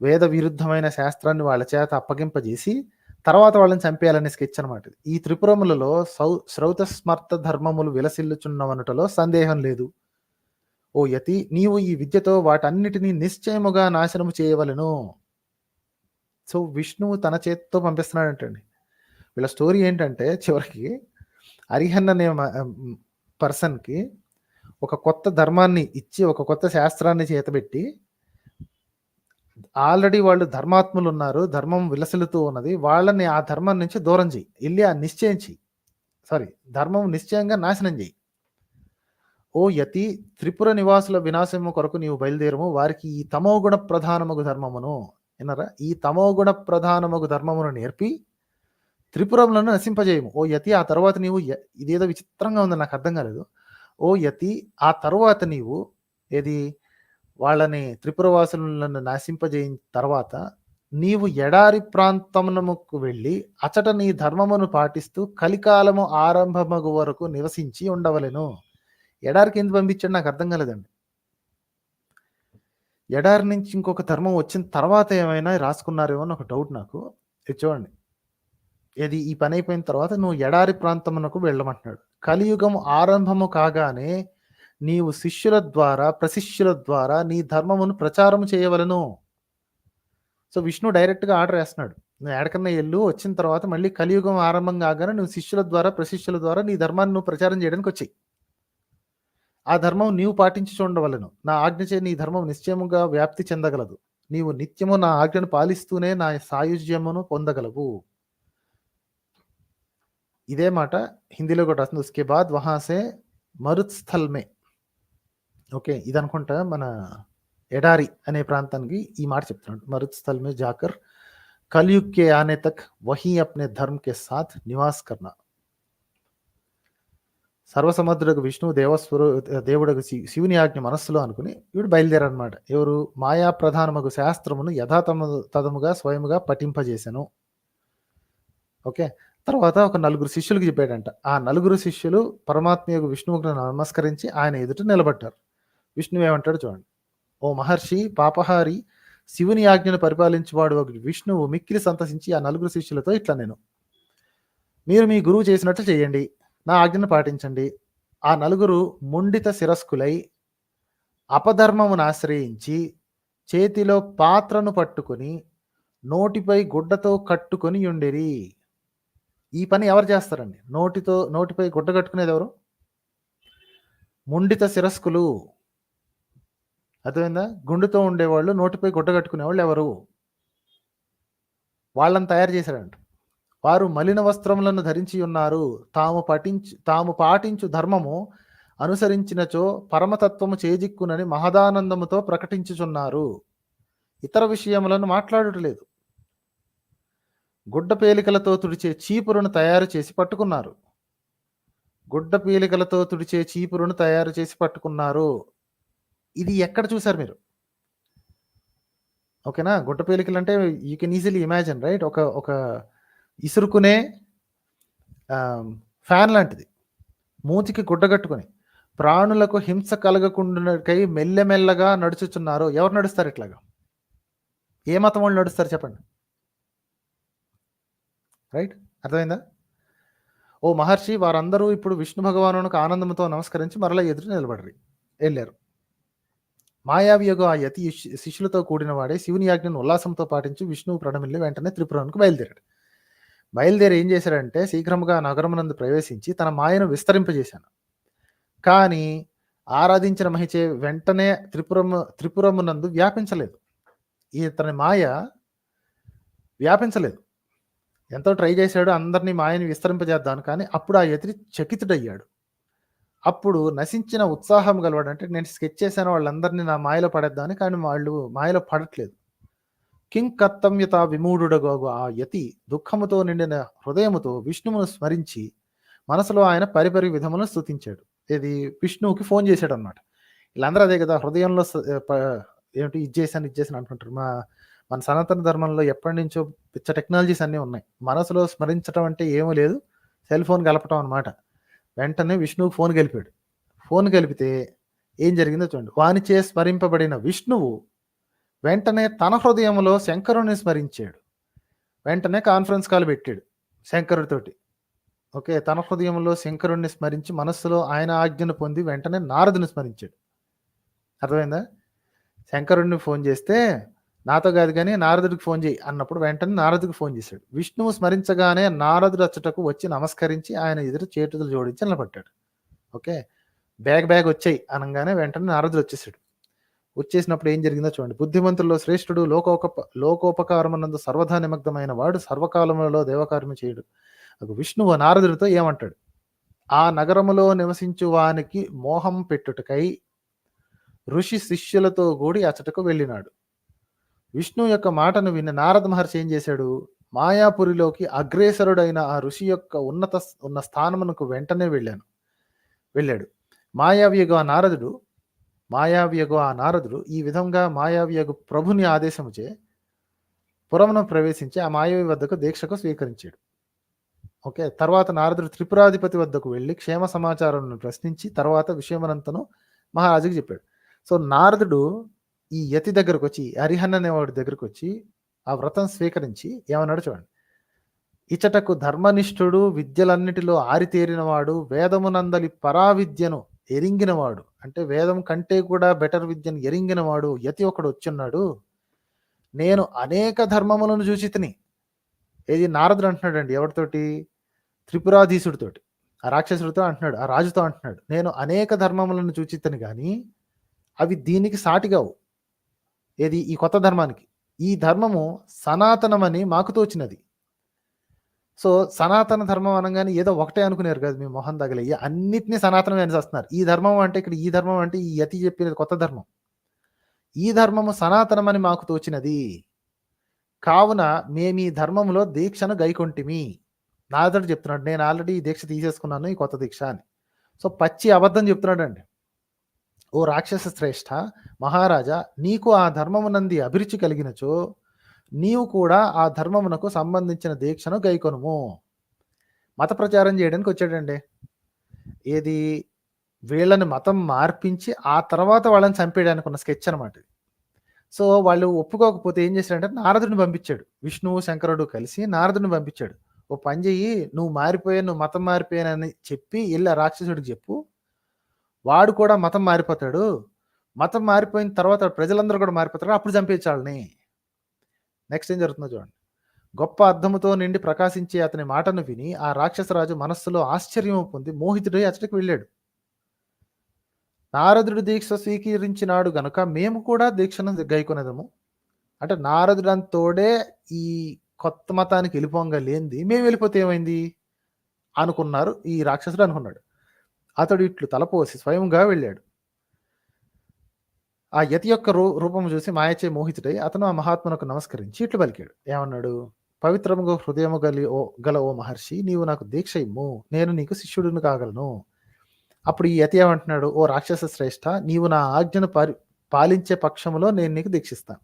వేద విరుద్ధమైన శాస్త్రాన్ని వాళ్ళ చేత అప్పగింపజేసి తర్వాత వాళ్ళని చంపేయాలనే స్కెచ్ అనమాట. ఈ త్రిపురములలో శ్రౌతస్మర్త ధర్మములు విలసిల్లుచున్నవనుటలో సందేహం లేదు. ఓ యతి, నీవు ఈ విద్యతో వాటన్నిటినీ నిశ్చయముగా నాశనము చేయవలను. సో విష్ణువు తన చేతితో పంపిస్తున్నాడంటండి. వీళ్ళ స్టోరీ ఏంటంటే చివరికి అరిహన్ అనే పర్సన్కి ఒక కొత్త ధర్మాన్ని ఇచ్చి, ఒక కొత్త శాస్త్రాన్ని చేతబెట్టి, ఆల్రెడీ వాళ్ళు ధర్మాత్ములు ఉన్నారు, ధర్మం విలసిల్లుతూ ఉన్నది, వాళ్ళని ఆ ధర్మం నుంచి దూరం చేయి, వెళ్ళి ఆ ధర్మం నిశ్చయంగా నాశనం చేయి. ఓ యతి, త్రిపుర నివాసుల వినాశము కొరకు నీవు బయలుదేరము. వారికి ఈ తమోగుణ ప్రధానమగు ధర్మమును విన్నారా? ఈ తమోగుణ ప్రధానమగు ధర్మమును నేర్పి త్రిపురములను నశింపజేయము. ఓ యతి, ఆ తర్వాత నీవు, ఇదేదో విచిత్రంగా ఉంది, నాకు అర్థం కాలేదు. ఓ యతి, ఆ తరువాత నీవు వాళ్ళని త్రిపురవాసులను నాశింపజేయిన తర్వాత నీవు ఎడారి ప్రాంతమునకు వెళ్ళి అచట నీ ధర్మమును పాటిస్తూ కలికాలము ఆరంభమగు వరకు నివసించి ఉండవలెను. ఎడారికి ఎందుకు పంపించాడు నాకు అర్థం కాలేదండి. ఎడారి నుంచి ఇంకొక ధర్మం వచ్చిన తర్వాత ఏమైనా రాసుకున్నారేమో అని ఒక డౌట్ నాకు. చూడండి, ఈ పని అయిపోయిన తర్వాత నువ్వు ఎడారి ప్రాంతమునకు వెళ్ళమంటున్నాడు. కలియుగం ఆరంభము కాగానే నీవు శిష్యుల ద్వారా ప్రశిష్యుల ద్వారా నీ ధర్మమును ప్రచారం చేయవలను. సో విష్ణు డైరెక్ట్గా ఆర్డర్ వేస్తున్నాడు, నువ్వు ఎక్కడికన్నా వెళ్ళు, వచ్చిన తర్వాత మళ్ళీ కలియుగం ఆరంభం కాగానే నువ్వు శిష్యుల ద్వారా ప్రశిష్యుల ద్వారా నీ ధర్మాన్ని నువ్వు ప్రచారం చేయడానికి వచ్చాయి. ఆ ధర్మం నీవు పాటించి చూడవలను. నా ఆజ్ఞచే నీ ధర్మం నిశ్చయముగా వ్యాప్తి చెందగలదు. నీవు నిత్యము నా ఆజ్ఞను పాలిస్తూనే నా సాయుజ్యమును పొందగలవు. ఇదే మాట హిందీలో కూడా రాస్తుంది. ఉస్కే బాద్ వహాసే మరుత్స్థల్ మే. ఓకే, ఇది అనుకుంటా మన ఎడారి అనే ప్రాంతానికి ఈ మాట చెప్తున్నాడు. మరుత్స్థల్ మే జాకర్ కలియుగ్ కే ఆనే తక్ వహీ అప్నే ధర్మ కే సాత్ నివాస్ కర్నా. సర్వసముద్రుడు విష్ణువు దేవుడు శివుని ఆజ్ఞ మనస్సులో అనుకుని వీడు బయలుదేరనమాట. ఎవరు? మాయా ప్రధానమగు శాస్త్రమును యథాతథముగా స్వయముగా పఠింపజేశాను. ఓకే, తర్వాత ఒక 4 శిష్యులకు చెప్పాడంట. ఆ 4 శిష్యులు పరమాత్మ యొక్క విష్ణువుకు నమస్కరించి ఆయన ఎదుట నిలబడ్డారు. విష్ణువు ఏమంటాడు చూడండి. ఓ మహర్షి పాపహారి, శివుని ఆజ్ఞను పరిపాలించువాడు ఒక విష్ణువు మిక్కిలి సంతసించి ఆ 4 శిష్యులతో ఇట్లా, నేను మీరు మీ గురువు చేసినట్లు చేయండి, నా ఆజ్ఞను పాటించండి. ఆ 4 ముండిత శిరస్కులై అపధర్మమును ఆశ్రయించి చేతిలో పాత్రను పట్టుకొని నోటిపై గుడ్డతో కట్టుకొని ఉండేరి. ఈ పని ఎవరు చేస్తారండి? నోటిపై గుడ్డ కట్టుకునేది ఎవరు? ముండిత శిరస్కులు. అర్థమైందా? గుండుతో ఉండేవాళ్ళు, నోటిపై గుడ్డ కట్టుకునేవాళ్ళు ఎవరు? వాళ్ళని తయారు చేశారంట. వారు మలిన వస్త్రములను ధరించి ఉన్నారు. తాము పాటించు ధర్మము అనుసరించినచో పరమతత్వము చేజిక్కునని మహదానందముతో ప్రకటించుచున్నారు. ఇతర విషయములను మాట్లాడటలేదు. గుడ్డ పేలికలతో తుడిచే చీపురును తయారు చేసి పట్టుకున్నారు. ఇది ఎక్కడ చూశారు మీరు? ఓకేనా? గుడ్డ పేలికలు అంటే you can easily imagine, right? ఒక ఇసురుకునే ఫ్యాన్ లాంటిది, మూతికి గుడ్డ కట్టుకొని ప్రాణులకు హింస కలగకుండాకై మెల్లమెల్లగా నడుచుచున్నారు. ఎవరు నడుస్తారు ఇట్లాగా? ఏ మతం వాళ్ళు నడుస్తారు చెప్పండి? రైట్, అర్థమైందా? ఓ మహర్షి, వారందరూ ఇప్పుడు విష్ణు భగవానునికి ఆనందంతో నమస్కరించి మరలా ఎదురు వెళ్ళారు. మాయావి యొక్క ఆ యతి శిష్యులతో కూడిన వాడే శివుని ఆజ్ఞను ఉల్లాసంతో పాటించి విష్ణువు ప్రణమిల్లి వెంటనే త్రిపురానికి బయలుదేరి ఏం చేశాడంటే శీఘ్రముగా నగరమునందు ప్రవేశించి తన మాయను విస్తరింపజేశాను. కానీ ఆరాధించిన మహిచే వెంటనే త్రిపురమునందు వ్యాపించలేదు. ఇతని మాయ వ్యాపించలేదు. ఎంతో ట్రై చేశాడు అందరినీ మాయని విస్తరింపజేద్దాను, కానీ అప్పుడు ఆ యతి చకితుడయ్యాడు. అప్పుడు నశించిన ఉత్సాహం గలవాడు, అంటే నేను స్కెచ్ చేశాను వాళ్ళందరినీ నా మాయలో పడేద్దామని, కానీ వాళ్ళు మాయలో పడట్లేదు. కింగ్ కర్తవ్యత విమూఢుడగోగు ఆ యతి దుఃఖముతో నిండిన హృదయముతో విష్ణువును స్మరించి మనసులో ఆయన పరిపరి విధములను స్తుతించాడు. ఇది విష్ణువుకి ఫోన్ చేశాడు అనమాట. వీళ్ళందరూ అదే కదా, హృదయంలో ఏమిటి ఇది చేశాను అనుకుంటారు. మన సనాతన ధర్మంలో ఎప్పటి నుంచో పిచ్చ టెక్నాలజీస్ అన్నీ ఉన్నాయి. మనసులో స్మరించడం అంటే ఏమీ లేదు, సెల్ ఫోన్ కలపటం అనమాట. వెంటనే విష్ణువుకి ఫోన్ కలిపితే ఏం జరిగిందో చూడండి. వానిచే స్మరింపబడిన విష్ణువు వెంటనే తన హృదయంలో శంకరుని స్మరించాడు. వెంటనే కాన్ఫరెన్స్ కాల్ పెట్టాడు శంకరుడితోటి. ఓకే, తన హృదయంలో శంకరుణ్ణి స్మరించి మనస్సులో ఆయన ఆజ్ఞను పొంది వెంటనే నారదుని స్మరించాడు. అర్థమైందా? శంకరుడిని ఫోన్ చేస్తే నాతో కాదు కానీ నారదుడికి ఫోన్ చేయి అన్నప్పుడు వెంటనే నారదుడికి ఫోన్ చేశాడు. విష్ణువు స్మరించగానే నారదుడు అచ్చటకు వచ్చి నమస్కరించి ఆయన ఎదురు చేతులు జోడించి నిలబడ్డాడు. ఓకే, బ్యాగ్ వచ్చాయి అనగానే వెంటనే నారదుడు వచ్చేసినప్పుడు ఏం జరిగిందో చూడండి. బుద్ధిమంతుల్లో శ్రేష్ఠుడు, లోకోపకారమునందు సర్వదా నిమగ్నమైన వాడు, సర్వకాలములలో దేవకార్యము చేయుడు విష్ణువు నారదుడితో ఏమంటాడు? ఆ నగరములో నివసించు వానికి మోహం పెట్టుటకై ఋషి శిష్యులతో కూడి అచ్చటకు వెళ్ళినాడు. విష్ణువు యొక్క మాటను విన్న నారద మహర్షి ఏం చేశాడు? మాయాపురిలోకి అగ్రేసరుడైన ఆ ఋషి యొక్క ఉన్న స్థానమునకు వెంటనే వెళ్ళాడు. మాయావియగు ఆ నారదుడు ఈ విధంగా మాయావియగు ప్రభుని ఆదేశముచే పురమును ప్రవేశించి ఆ మాయావి వద్దకు దీక్షకు స్వీకరించాడు. ఓకే, తర్వాత నారదుడు త్రిపురాధిపతి వద్దకు వెళ్ళి క్షేమ సమాచారం ప్రశ్నించి తర్వాత విషయమనంతను మహారాజుకి చెప్పాడు. సో నారదుడు ఈ యతి దగ్గరకు వచ్చి, హరిహన్ అనేవాడి దగ్గరకు వచ్చి ఆ వ్రతం స్వీకరించి ఏమన్నాడు చూడండి. ఇచ్చటకు ధర్మనిష్ఠుడు, విద్యలన్నిటిలో ఆరితేరినవాడు, వేదమునందలి పరావిద్యను ఎరింగినవాడు అంటే వేదం కంటే కూడా బెటర్ విద్యను ఎరింగినవాడు యతి ఒకడు వచ్చున్నాడు. నేను అనేక ధర్మములను చూచితిని. ఏది నారదుడు అంటున్నాడండి ఎవరితోటి? త్రిపురాధీశుడితోటి. ఆ రాక్షసుడితో అంటున్నాడు, ఆ రాజుతో అంటున్నాడు. నేను అనేక ధర్మములను చూచితిని గాని అవి దీనికి సాటిగావు. ఏది? ఈ కొత్త ధర్మానికి. ఈ ధర్మము సనాతనమని మాకు తోచినది. సో సనాతన ధర్మం అనగానే ఏదో ఒకటే అనుకునేరు కదా మీ మొహం తగలయ్యి. అన్నిటినీ సనాతనమే అని వస్తున్నారు. ఈ ధర్మం అంటే ఇక్కడ ఈ ధర్మం అంటే ఈ యతి చెప్పినది కొత్త ధర్మం. ఈ ధర్మము సనాతనమని మాకు తోచినది. కావున మేము ఈ ధర్మంలో దీక్షను గైకొంటిమి. నారదుడు చెప్తున్నాడు, నేను ఆల్రెడీ ఈ దీక్ష తీసేసుకున్నాను, ఈ కొత్త దీక్ష అని. సో పచ్చి అబద్ధం చెప్తున్నాడండి. ఓ రాక్షస శ్రేష్ఠ మహారాజా, నీకు ఆ ధర్మమునంది అభిరుచి కలిగినచో నీవు కూడా ఆ ధర్మమునకు సంబంధించిన దీక్షను గైకొనుము. మత ప్రచారం చేయడానికి వచ్చాడండి. ఏది? వీళ్ళని మతం మార్పించి ఆ తర్వాత వాళ్ళని చంపేయడానికి ఉన్న స్కెచ్ అనమాట. సో వాళ్ళు ఒప్పుకోకపోతే ఏం చేశాడంటే నారదుడిని పంపించాడు. విష్ణువు శంకరుడు కలిసి నారదుడిని పంపించాడు. ఓ పని చెయ్యి, నువ్వు మారిపోయావు, నువ్వు మతం మారిపోయానని చెప్పి వెళ్ళి ఆ రాక్షసుడికి చెప్పు, వాడు కూడా మతం మారిపోతాడు. మతం మారిపోయిన తర్వాత ప్రజలందరూ కూడా మారిపోతారు, అప్పుడు చంపేయచ్చాలని. నెక్స్ట్ ఏం జరుగుతుందో చూడండి. గొప్ప అర్థముతో నిండి ప్రకాశించే అతని మాటను విని ఆ రాక్షసరాజు మనస్సులో ఆశ్చర్యం పొంది మోహితుడై అతడికి వెళ్ళాడు. నారదుడు దీక్ష స్వీకరించినాడు గనుక మేము కూడా దీక్షను గైకొనేదము. అంటే నారదుడు అంతోడే ఈ కొత్త మతానికి వెళ్ళిపోంగా లేనిది మేము వెళ్ళిపోతే ఏమైంది అనుకున్నారు. ఈ రాక్షసుడు అనుకున్నాడు. అతడు ఇట్లు తలపోసి స్వయంగా వెళ్ళాడు. ఆ యతి యొక్క రూపము చూసి మాయచే మోహితుడై అతను ఆ మహాత్మునకు నమస్కరించి ఇట్లు పలికాడు. ఏమన్నాడు? పవిత్రముగా హృదయము గల ఓ మహర్షి, నీవు నాకు దీక్ష ఇమ్ము, నేను నీకు శిష్యుడిని కాగలను. అప్పుడు ఈ యతి ఏమంటున్నాడు? ఓ రాక్షస శ్రేష్ఠ, నీవు నా ఆజ్ఞను పాలించే పక్షములో నేను నీకు దీక్షిస్తాను.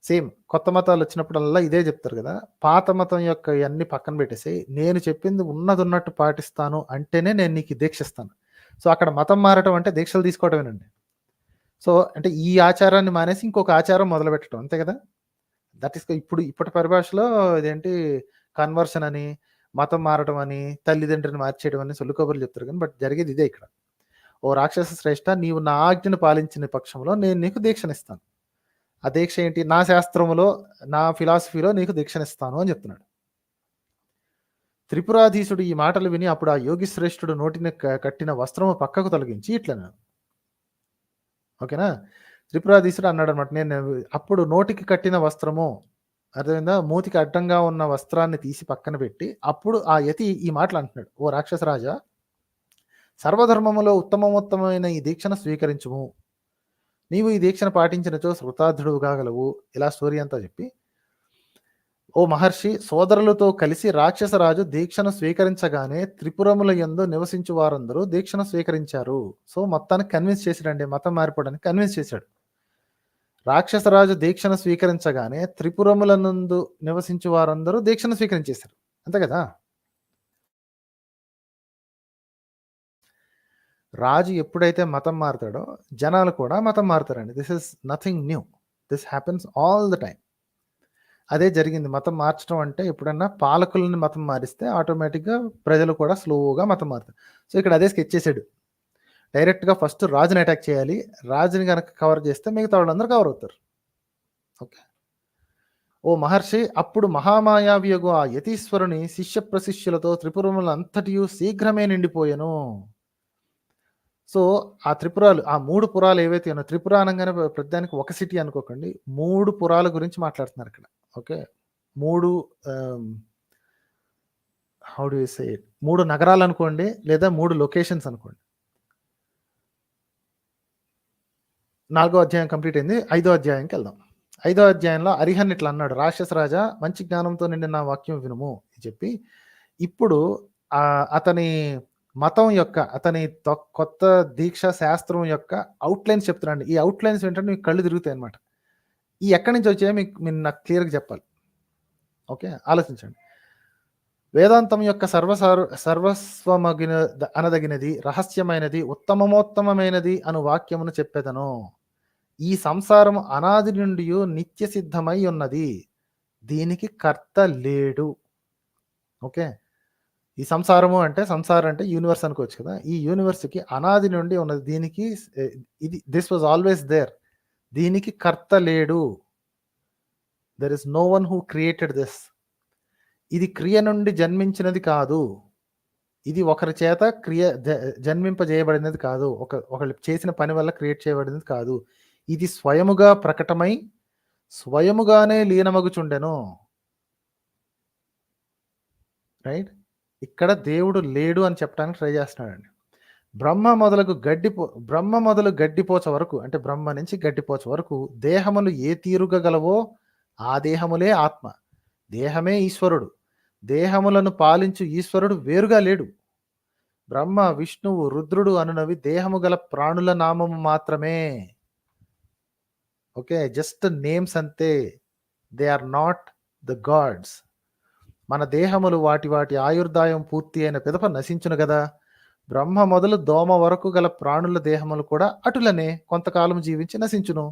సేమ్ కొత్త మతాలు వచ్చినప్పుడల్లా ఇదే చెప్తారు కదా, పాత మతం యొక్క ఇవన్నీ పక్కన పెట్టేసి నేను చెప్పింది ఉన్నట్టు పాటిస్తాను అంటేనే నేను నీకు దీక్షిస్తాను. సో అక్కడ మతం మారటం అంటే దీక్షలు తీసుకోవటమేనండి. సో అంటే ఈ ఆచారాన్ని మానేసి ఇంకొక ఆచారం మొదలు పెట్టడం, అంతే కదా. దట్ ఈస్ ఇప్పటి పరిభాషలో ఇదేంటి కన్వర్షన్ అని, మతం మారడం అని, తల్లిదండ్రిని మార్చేయడం అని సొల్లు కబుర్లు చెప్తారు కానీ బట్ జరిగేది ఇదే ఇక్కడ. ఓ రాక్షస శ్రేష్ఠ, నీవు నా ఆజ్ఞను పాలించిన పక్షంలో నేను నీకు దీక్షనిస్తాను. ఆ దీక్ష ఏంటి? నా శాస్త్రములో, నా ఫిలాసఫీలో నీకు దీక్షనిస్తాను అని చెప్తున్నాడు. త్రిపురాధీశుడు ఈ మాటలు విని అప్పుడు ఆ యోగి శ్రేష్ఠుడు నోటిని కట్టిన వస్త్రము పక్కకు తొలగించి ఇట్లను, ఓకేనా, త్రిపురాధీశుడు అన్నాడు అనమాట, నేను అప్పుడు నోటికి కట్టిన వస్త్రము, అర్థమైందా, మూతికి అడ్డంగా ఉన్న వస్త్రాన్ని తీసి పక్కన పెట్టి అప్పుడు ఆ యతి ఈ మాటలు అంటున్నాడు. ఓ రాక్షసరాజా, సర్వధర్మములో ఉత్తమోత్తమైన ఈ దీక్షను స్వీకరించుము. నీవు ఈ దీక్షను పాటించినచో శృతార్థుడు కాగలవు. ఇలా స్టోరీ అంతా చెప్పి, ఓ మహర్షి, సోదరులతో కలిసి రాక్షసరాజు దీక్షను స్వీకరించగానే త్రిపురముల యందు నివసించు వారందరూ దీక్షను స్వీకరించారు. సో మొత్తానికి కన్విన్స్ చేశాడండి, మతం మారిపోవడానికి కన్విన్స్ చేశాడు. రాక్షసరాజు దీక్షను స్వీకరించగానే త్రిపురముల నందు నివసించు వారందరూ దీక్షను స్వీకరించేశారు, అంతే కదా. రాజు ఎప్పుడైతే మతం మారుతాడో జనాలు కూడా మతం మారుతారండి. This is nothing new, this happens all the time. అదే జరిగింది. మతం మార్చడం అంటే ఎప్పుడన్నా పాలకులని మతం మారిస్తే ఆటోమేటిక్గా ప్రజలు కూడా స్లోగా మతం మారుతారు. సో ఇక్కడ అదే స్కెచ్ చేశాడు. డైరెక్ట్గా ఫస్ట్ రాజుని అటాక్ చేయాలి, రాజుని కనుక కవర్ చేస్తే మిగతా వాళ్ళందరూ కవర్ అవుతారు. ఓకే. ఓ మహర్షి, అప్పుడు మహామాయావియగు ఆ యతీశ్వరుని శిష్య ప్రశిష్యులతో త్రిపురములంతటియు శీఘ్రమే నిండిపోయెను. సో ఆ త్రిపురాలు, ఆ 3 పురాలు ఏవైతే ఉన్నాయో, త్రిపుర అనగానే ప్రతిదానికి ఒక సిటీ అనుకోకండి, 3 పురాల గురించి మాట్లాడుతున్నారు ఇక్కడ. Okay, 3 how do you say it, 3 నగరాలు అనుకోండి, లేదా 3 లొకేషన్స్ అనుకోండి. 4వ అధ్యాయం కంప్లీట్ అయింది, 5వ అధ్యాయంకి వెళ్దాం. 5వ అధ్యాయంలో అరిహన్ ఇట్లా అన్నాడు, రాక్షసరాజా, మంచి జ్ఞానంతో నిండి నా వాక్యం వినుము అని చెప్పి ఇప్పుడు అతని మతం యొక్క, అతని కొత్త దీక్ష శాస్త్రం యొక్క అవుట్లైన్స్ చెప్తున్నాండి. ఈ అవుట్లైన్స్ ఏంటంటే మీకు కళ్ళు తిరుగుతాయి అనమాట. ఈ ఎక్కడి నుంచి వచ్చాయో మీరు నాకు క్లియర్గా చెప్పాలి. ఓకే, ఆలోచించండి. వేదాంతం యొక్క సర్వస్వమగిన అనదగినది, రహస్యమైనది, ఉత్తమోత్తమైనది అను వాక్యమును చెప్పేదను. ఈ సంసారము అనాది నుండి నిత్య సిద్ధమై ఉన్నది, దీనికి కర్త లేడు. ఓకే, ఈ సంసారము అంటే సంసారం అంటే యూనివర్స్ అనుకోవచ్చు కదా. ఈ యూనివర్స్‌కి అనాది నుండి ఉన్నది. దీనికి ఇది దిస్ వాస్ ఆల్వేస్ దేర్. దీనికి కర్త లేడు. There is no one who created this. ఇది క్రియ నుండి జన్మించినది కాదు. ఇది ఒకరి చేత జన్మింపజేయబడినది కాదు. ఒకళ్ళు చేసిన పని వల్ల క్రియేట్ చేయబడినది కాదు. ఇది స్వయముగా ప్రకటమై స్వయముగానే లీనమగుచుండెను. రైట్? ఇక్కడ దేవుడు లేడు అని చెప్పడానికి ట్రై చేస్తున్నాడండి. బ్రహ్మ మొదలు గడ్డిపోచ వరకు, అంటే బ్రహ్మ నుంచి గడ్డిపోచ వరకు దేహములు ఏ తీరుగా గలవో ఆ దేహములే ఆత్మ. దేహమే ఈశ్వరుడు. దేహములను పాలించు ఈశ్వరుడు వేరుగా లేడు. బ్రహ్మ, విష్ణువు, రుద్రుడు అనునవి దేహము గల ప్రాణుల నామము మాత్రమే. ఓకే, జస్ట్ నేమ్స్ అంతే. They are not the gods. మన దేహములు వాటి ఆయుర్దాయం పూర్తి అయిన పిదప నశించును గదా. బ్రహ్మ మొదలు దోమ వరకు గల ప్రాణుల దేహములు కూడా అటులనే కొంతకాలం జీవించి నశించును.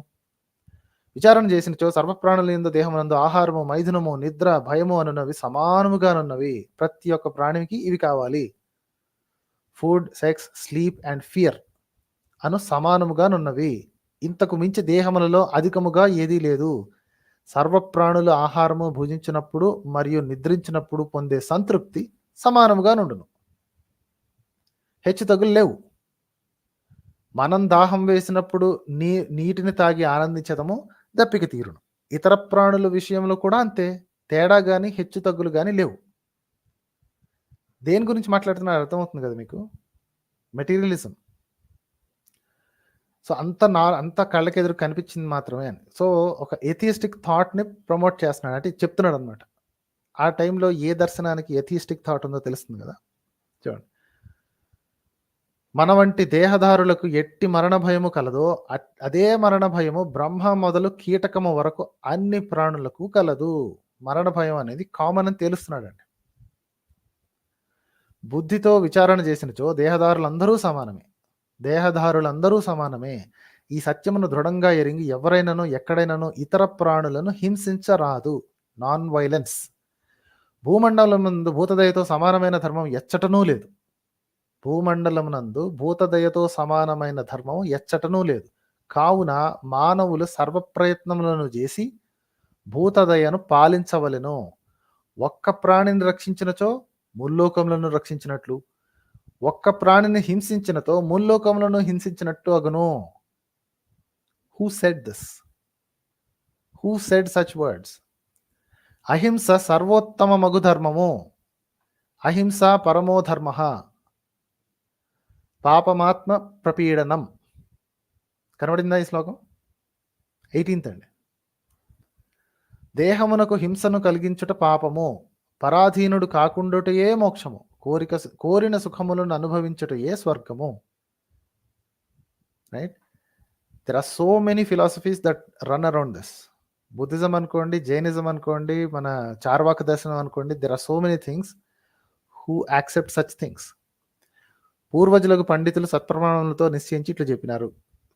విచారణ చేసినచో సర్వప్రాణుల యందు దేహమునందు ఆహారము, మైథునము, నిద్ర, భయము అనున్నవి సమానముగానున్నవి. ప్రతి ఒక్క ప్రాణికి ఇవి కావాలి. Food, sex, sleep and fear అను సమానముగానున్నవి. ఇంతకు మించి దేహములలో అధికముగా ఏదీ లేదు. సర్వప్రాణులు ఆహారము భుజించినప్పుడు మరియు నిద్రించినప్పుడు పొందే సంతృప్తి సమానముగా నుండును. హెచ్చు తగులు లేవు. మనం దాహం వేసినప్పుడు నీటిని తాగి ఆనందించదము, దప్పిక తీరును. ఇతర ప్రాణుల విషయంలో కూడా అంతే. తేడా కానీ హెచ్చు తగ్గులు కానీ లేవు. దేని గురించి మాట్లాడుతున్నారు అర్థమవుతుంది కదా మీకు? మెటీరియలిజం. సో అంత కళ్ళకెదురు కనిపించింది మాత్రమే అని. సో ఒక ఏథియిస్టిక్ థాట్ని ప్రమోట్ చేస్తున్నాడు, అంటే చెప్తున్నాడు అనమాట. ఆ టైంలో ఏ దర్శనానికి ఏథియిస్టిక్ థాట్ ఉందో తెలుస్తుంది కదా. చూడండి, మన వంటి దేహదారులకు ఎట్టి మరణ భయము కలదో అదే మరణ భయము బ్రహ్మ మొదలు కీటకము వరకు అన్ని ప్రాణులకు కలదు. మరణ భయం అనేది కామన్ అని తెలుస్తున్నాడండి. బుద్ధితో విచారణ చేసినచో దేహదారులందరూ సమానమే. ఈ సత్యమును దృఢంగా ఎరిగి ఎవరైనాను ఎక్కడైనాను ఇతర ప్రాణులను హింసించరాదు. Non violence. భూమండలమునందు భూతదయతో సమానమైన ధర్మం ఎచ్చటనూ లేదు. కావున మానవులు సర్వప్రయత్నములను చేసి భూతదయను పాలించవలెను. ఒక్క ప్రాణిని రక్షించినచో ముల్లోకములను రక్షించినట్లు, ఒక్క ప్రాణిని హింసించినతో ముల్లోకములను హింసించినట్టు అగును. Who said this? Who said such words? అహింస సర్వోత్తమమగు ధర్మము. అహింస పరమో ధర్మ. పాపమాత్మ ప్రపీడనం. కనబడిందా ఈ శ్లోకం? 18th అండి. దేహమునకు హింసను కలిగించుట పాపము. పరాధీనుడు కాకుండుటయే మోక్షము. కోరిన సుఖములను అనుభవించుటయే స్వర్గము. Right? There are so many philosophies that run around this. Buddhism అనుకోండి, జైనిజం అనుకోండి, మన చార్వాక దర్శనం అనుకోండి. There are so many things who accept such things. పూర్వజులకు పండితులు సత్ప్రమాణములతో నిశ్చయించి ఇట్లా చెప్పినారు.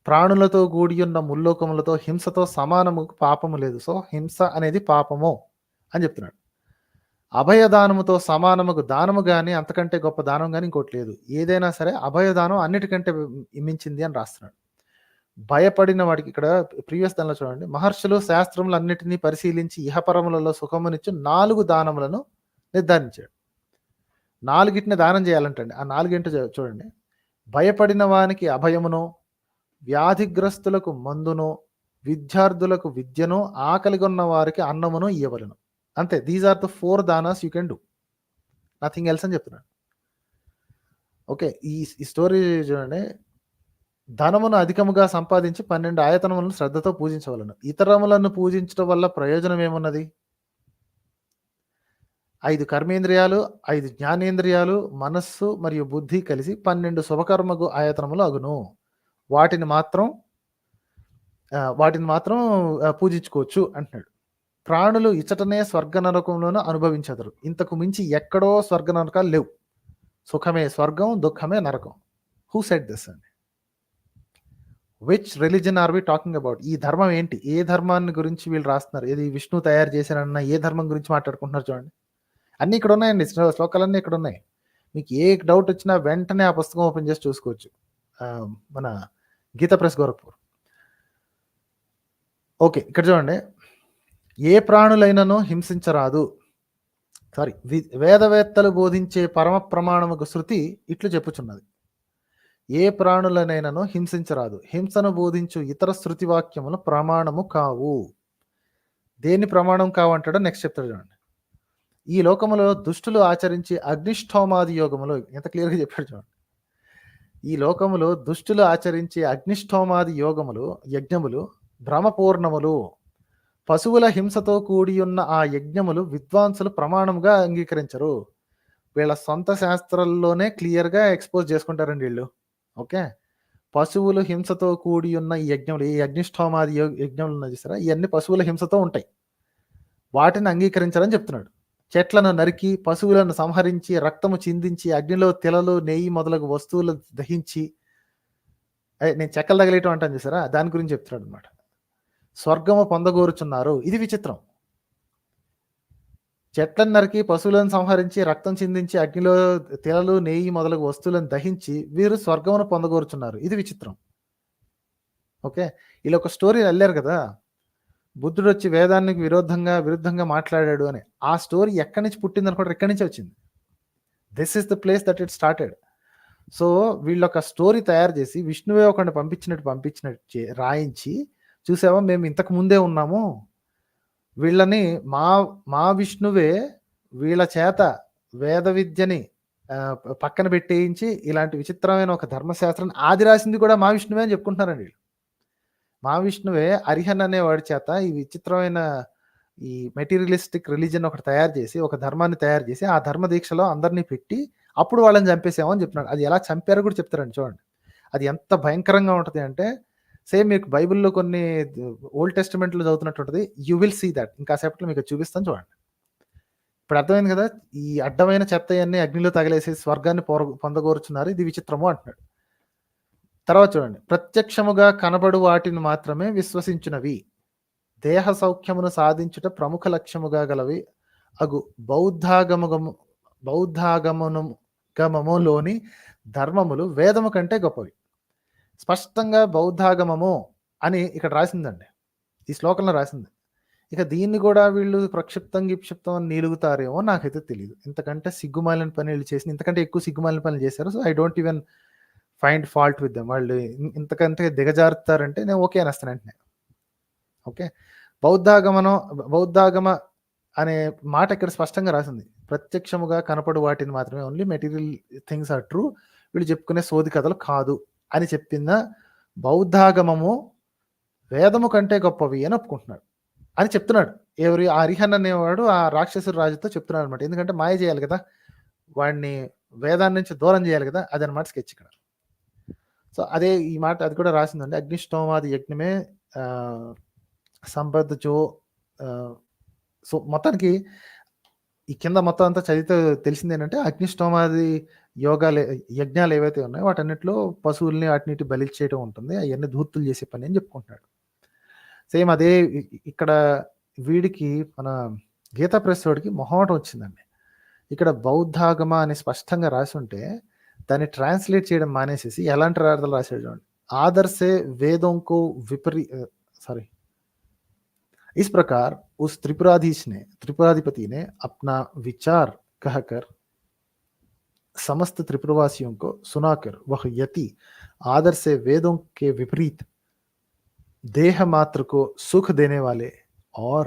ప్రాణులతో కూడి ఉన్న ముల్లోకములతో హింసతో సమానము పాపము లేదు. సో హింస అనేది పాపము అని చెప్తున్నాడు. అభయదానముతో సమానముకు దానము కానీ అంతకంటే గొప్ప దానం కానీ ఇంకోటి లేదు. ఏదైనా సరే అభయదానం అన్నిటికంటే మించింది అని రాస్తున్నాడు. భయపడిన వాడికి, ఇక్కడ ప్రీవియస్ దానిలో చూడండి, మహర్షులు శాస్త్రములన్నిటినీ పరిశీలించి ఇహపరములలో సుఖమునిచ్చు 4 దానములను నిర్ధారించాడు. 4గిటిని దానం చేయాలంటండి. ఆ 4 చూడండి. భయపడిన వానికి అభయమును, వ్యాధిగ్రస్తులకు మందును, విద్యార్థులకు విద్యను, ఆకలిగొన్న వారికి అన్నమును ఇవ్వవలెను. అంతే. దీస్ ఆర్ ద 4 దానాస్ you can do, nothing else అని చెప్తున్నాడు. ఓకే, ఈ స్టోరీ చూడండి. ధనమును అధికముగా సంపాదించి 12 ఆయతనములను శ్రద్ధతో పూజించవలను. ఇతరములను పూజించడం వల్ల ప్రయోజనం ఏమున్నది? 5 కర్మేంద్రియాలు, 5 జ్ఞానేంద్రియాలు, మనస్సు మరియు బుద్ధి కలిసి 12 శుభకర్మకు ఆయతనములు అగును. వాటిని మాత్రం పూజించుకోవచ్చు అంటున్నాడు. ప్రాణులు ఇచ్చటనే స్వర్గ నరకంలోనూ అనుభవించదరు. ఇంతకు మించి ఎక్కడో స్వర్గ నరకాలు లేవు. సుఖమే స్వర్గం, దుఃఖమే నరకం. హూ సెడ్ దిస్ అండి? Which religion are we talking about? ఈ ధర్మం ఏంటి? ఏ ధర్మాన్ని గురించి వీళ్ళు రాస్తున్నారు? ఏది విష్ణు తయారు చేశారన్న ఏ ధర్మం గురించి మాట్లాడుకుంటున్నారు? చూడండి, అన్ని ఇక్కడ ఉన్నాయండి. శ్లోకాలన్నీ ఇక్కడ ఉన్నాయి. మీకు ఏ డౌట్ వచ్చినా వెంటనే ఆ పుస్తకం ఓపెన్ చేసి చూసుకోవచ్చు. మన గీతా ప్రెస్ గోరఖ్పూర్. ఓకే, ఇక్కడ చూడండి. ఏ ప్రాణులైనను హింసించరాదు. సారీ, వేదవేత్తలు బోధించే పరమ ప్రమాణముకు శృతి ఇట్లు చెప్పుచున్నది. ఏ ప్రాణులనైనను హింసించరాదు. హింసను బోధించు ఇతర శృతి వాక్యములు ప్రమాణము కావు. దేన్ని ప్రమాణం కావు అంటాడో నెక్స్ట్ చెప్తాడు చూడండి. ఈ లోకములో దుష్టులు ఆచరించి అగ్నిష్టోమాది యోగములు, ఎంత క్లియర్గా చెప్పాడు చూడండి. ఈ లోకములో దుష్టులు ఆచరించే అగ్నిష్టోమాది యోగములు, యజ్ఞములు భ్రమపూర్ణములు. పశువుల హింసతో కూడి ఉన్న ఆ యజ్ఞములు విద్వాంసులు ప్రమాణముగా అంగీకరించరు. వీళ్ళ సొంత శాస్త్రాల్లోనే క్లియర్గా ఎక్స్పోజ్ చేసుకుంటారండి వీళ్ళు. ఓకే, పశువులు హింసతో కూడి ఉన్న ఈ యజ్ఞములు, ఈ అగ్నిష్టోమాది యజ్ఞములు ఉన్నాయి చూసారా, ఇవన్నీ పశువుల హింసతో ఉంటాయి. వాటిని అంగీకరించాలని చెప్తున్నాడు. చెట్లను నరికి, పశువులను సంహరించి, రక్తము చిందించి, అగ్నిలో తిలలు, నెయ్యి మొదలగు వస్తువులు దహించి, నేను చెక్కలు తగిలేయటం అంటాను చూసారా, దాని గురించి చెప్తున్నాడు అనమాట. స్వర్గము పొందగోరుచున్నారు. ఇది విచిత్రం. చెట్లను నరికి, పశువులను సంహరించి, రక్తం చిందించి, అగ్నిలో తిలలు, నెయ్యి మొదలగు వస్తువులను దహించి వీరు స్వర్గమును పొందగోరుచున్నారు. ఇది విచిత్రం. ఓకే, ఇలా ఒక స్టోరీ వెళ్ళారు కదా, బుద్ధుడు వచ్చి వేదానికి విరుద్ధంగా మాట్లాడాడు అని. ఆ స్టోరీ ఎక్కడి నుంచి పుట్టింది అనుకుంటారు? ఎక్కడి నుంచి వచ్చింది? This is the place that it started. So వీళ్ళు ఒక స్టోరీ తయారు చేసి విష్ణువే ఒకరిని పంపించినట్టు రాయించి, చూసావా మేము ఇంతకు ముందే ఉన్నాము, వీళ్ళని మా విష్ణువే వీళ్ళ చేత వేద విద్యని పక్కన పెట్టేయించి ఇలాంటి విచిత్రమైన ఒక ధర్మశాస్త్రాన్ని ఆది రాసింది కూడా మా విష్ణువే అని చెప్పుకుంటున్నారండి వీళ్ళు. మా విష్ణువే అరిహన్ అనే వాడి చేత ఈ విచిత్రమైన ఈ మెటీరియలిస్టిక్ రిలీజన్ ఒకటి తయారు చేసి, ఒక ధర్మాన్ని తయారు చేసి, ఆ ధర్మ దీక్షలో అందరినీ పెట్టి అప్పుడు వాళ్ళని చంపేసామని చెప్తున్నాడు. అది ఎలా చంపారో కూడా చెప్తారండి చూడండి. అది ఎంత భయంకరంగా ఉంటుంది అంటే, సేమ్ మీకు బైబిల్లో కొన్ని ఓల్డ్ టెస్టిమెంట్లో చదువుతున్నట్టు ఉంటుంది. You will see that. ఇంకాసేపట్లో మీకు చూపిస్తాను చూడండి. ఇప్పుడు అర్థమైంది కదా, ఈ అడ్డమైన చెత్త అన్ని అగ్నిలో తగిలేసి స్వర్గాన్ని పొందగోరుచున్నారు, ఇది విచిత్రము అంటున్నాడు. తర్వాత చూడండి, ప్రత్యక్షముగా కనబడు వాటిని మాత్రమే విశ్వసించినవి, దేహ సౌఖ్యమును సాధించుట ప్రముఖ లక్ష్యముగా గలవి అగు బౌద్ధాగమములోని ధర్మములు వేదము కంటే గొప్పవి. స్పష్టంగా బౌద్ధాగమము అని ఇక్కడ రాసిందండి, ఈ శ్లోకంలో రాసింది. ఇక దీన్ని కూడా వీళ్ళు గిప్షిప్తం అని నీలుగుతారేమో నాకైతే తెలియదు. ఇంతకంటే సిగ్గుమాలిన పనులు చేసి, ఇంతకంటే ఎక్కువ సిగ్గుమాలిన పనులు చేశారు. So I don't even find fault with them. వాళ్ళు ఇంతకంటే దిగజారుతారంటే నేను ఓకే అనేస్తాను వెంటనే. ఓకే, బౌద్ధాగమ అనే మాట ఇక్కడ స్పష్టంగా రాసింది. ప్రత్యక్షముగా కనపడు వాటిని మాత్రమే, only material things are true, వీళ్ళు చెప్పుకునే సోది కథలు కాదు అని చెప్పిందా. బౌద్ధాగమము వేదము కంటే గొప్పవి అని ఒప్పుకుంటున్నాడు అని చెప్తున్నాడు. ఎవరు? ఆ అరిహన్ అనేవాడు ఆ రాక్షసుడు రాజుతో చెప్తున్నాడు అనమాట. ఎందుకంటే మాయ చేయాలి కదా, వాడిని వేదాన్ని నుంచి దూరం చేయాలి కదా, అదనమాట స్కెచ్ ఇక్కడ. సో అదే ఈ మాట అది కూడా రాసిందండి. అగ్నిష్టోమాది యజ్ఞమే సంబద్ధజో. సో మొత్తానికి ఈ కింద మొత్తం అంతా చదివితే తెలిసింది ఏంటంటే, అగ్నిష్టోమాది యజ్ఞాలు ఏవైతే ఉన్నాయో వాటన్నిటిలో పశువుల్ని వాటిని బలి చేయడం ఉంటుంది, అవన్నీ ధూర్తులు చేసే పని అని చెప్పుకుంటున్నాడు. సేమ్ అదే ఇక్కడ వీడికి మన గీతా ప్రెస్ వాడికి మొహమాటం వచ్చిందండి. ఇక్కడ బౌద్ధాగమ అని స్పష్టంగా రాసి ఉంటే దాన్ని ట్రాన్స్లేట్ చేయడం మానేసేసి ఎలాంటి అర్థాలు రాశాడు చూడండి. ఆదర్శే వేదోంకో इस प्रकार उस त्रिपुराधिपति ने अपना विचार कहकर समस्त त्रिपुरवासियों को सुनाकर वह यति आदर से वेदों के विपरीत देह मात्र को सुख देने वाले और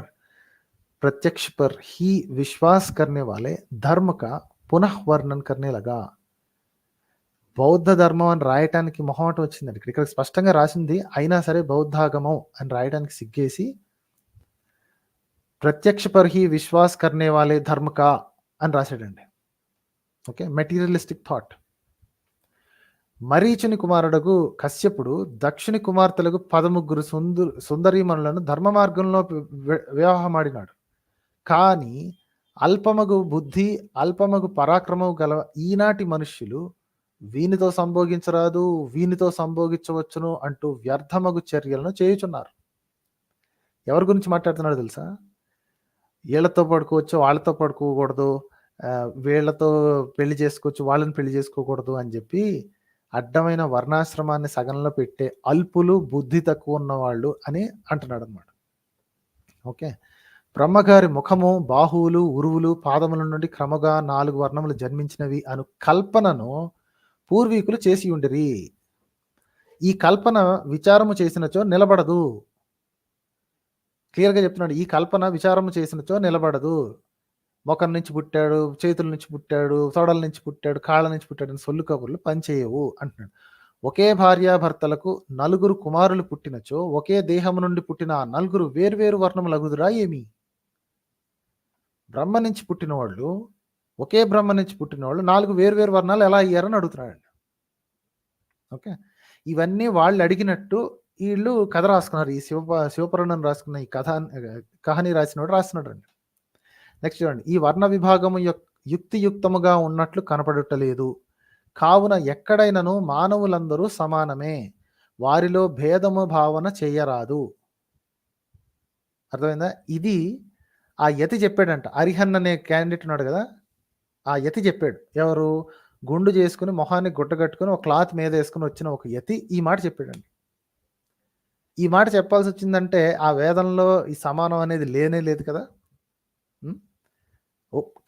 प्रत्यक्ष पर ही विश्वास करने वाले धर्म का पुनः वर्णन करने लगा. బౌద్ధ ధర్మం అని రాయటానికి మొహమాటం వచ్చిందండి. ఇక్కడ స్పష్టంగా రాసింది, అయినా సరే బౌద్ధాగమం అని రాయడానికి సిగ్గేసి ప్రత్యక్ష పర్ హీ విశ్వాస్ కర్నే వాలే ధర్మ కా అని రాశాడండి. Okay, materialistic thought. మరీచుని కుమారుడకు కశ్యపుడు దక్షిణి కుమార్తెలకు 13 సుందరీమణులను ధర్మ మార్గంలో వివాహమాడినాడు. కానీ అల్పమగు బుద్ధి, అల్పమగు పరాక్రమము గల ఈనాటి మనుష్యులు వీనితో సంభోగించరాదు, వీనితో సంభోగించవచ్చును అంటూ వ్యర్థమగు చర్యలను చేయుచున్నారు. ఎవరి గురించి మాట్లాడుతున్నాడు తెలుసా? వీళ్ళతో పడుకోవచ్చు, వాళ్ళతో పడుకోకూడదు, వీళ్ళతో పెళ్లి చేసుకోవచ్చు, వాళ్ళని పెళ్లి చేసుకోకూడదు అని చెప్పి అడ్డమైన వర్ణాశ్రమాన్ని సగంలో పెట్టే అల్పులు, బుద్ధి తక్కువ ఉన్నవాళ్ళు అని అంటున్నాడు అనమాట. ఓకే. బ్రహ్మగారి ముఖము, బాహువులు, ఉరువులు, పాదముల నుండి క్రమగా 4 వర్ణములు జన్మించినవి అను కల్పనను పూర్వీకులు చేసి ఉండిరి. ఈ కల్పన విచారము చేసినచో నిలబడదు. క్లియర్గా చెప్తున్నాడు, ఈ కల్పన విచారము చేసినచో నిలబడదు. ముఖం నుంచి పుట్టాడు, చేతుల నుంచి పుట్టాడు, తొడల నుంచి పుట్టాడు, కాళ్ళ నుంచి పుట్టాడు అని సొల్లు కబుర్లు పనిచేయవు అంటున్నాడు. ఒకే భార్యాభర్తలకు 4 కుమారులు పుట్టినచో ఒకే దేహము నుండి పుట్టిన ఆ 4 వేర్వేరు వర్ణములగుదురా ఏమి? బ్రహ్మ నుంచి పుట్టిన వాళ్ళు, ఒకే బ్రహ్మ నుంచి పుట్టిన వాళ్ళు 4 వేర్వేరు వర్ణాలు ఎలా అయ్యారని అడుగుతున్నాడు. ఓకే. ఇవన్నీ వాళ్ళు అడిగినట్టు వీళ్ళు కథ రాసుకున్నారు. ఈ శివపురాణం రాసుకున్న ఈ కహాని రాసినవాడు రాస్తున్నాడు అండి. నెక్స్ట్ చూడండి, ఈ వర్ణ విభాగము యుక్తియుక్తముగా ఉన్నట్లు కనపడటలేదు. కావున ఎక్కడైనను మానవులందరూ సమానమే, వారిలో భేదము భావన చెయ్యరాదు. అర్థమైందా? ఇది ఆ యతి చెప్పాడంట. అరిహన్ అనే క్యాండిడేట్ ఉన్నాడు కదా, ఆ యతి చెప్పాడు. ఎవరు? గుండు చేసుకుని మొహాన్ని గుడ్డ కట్టుకుని ఒక క్లాత్ మీద వేసుకుని వచ్చిన ఒక యతి ఈ మాట చెప్పాడండి. ఈ మాట చెప్పాల్సి వచ్చిందంటే ఆ వేదంలో ఈ సమానం అనేది లేనే లేదు కదా.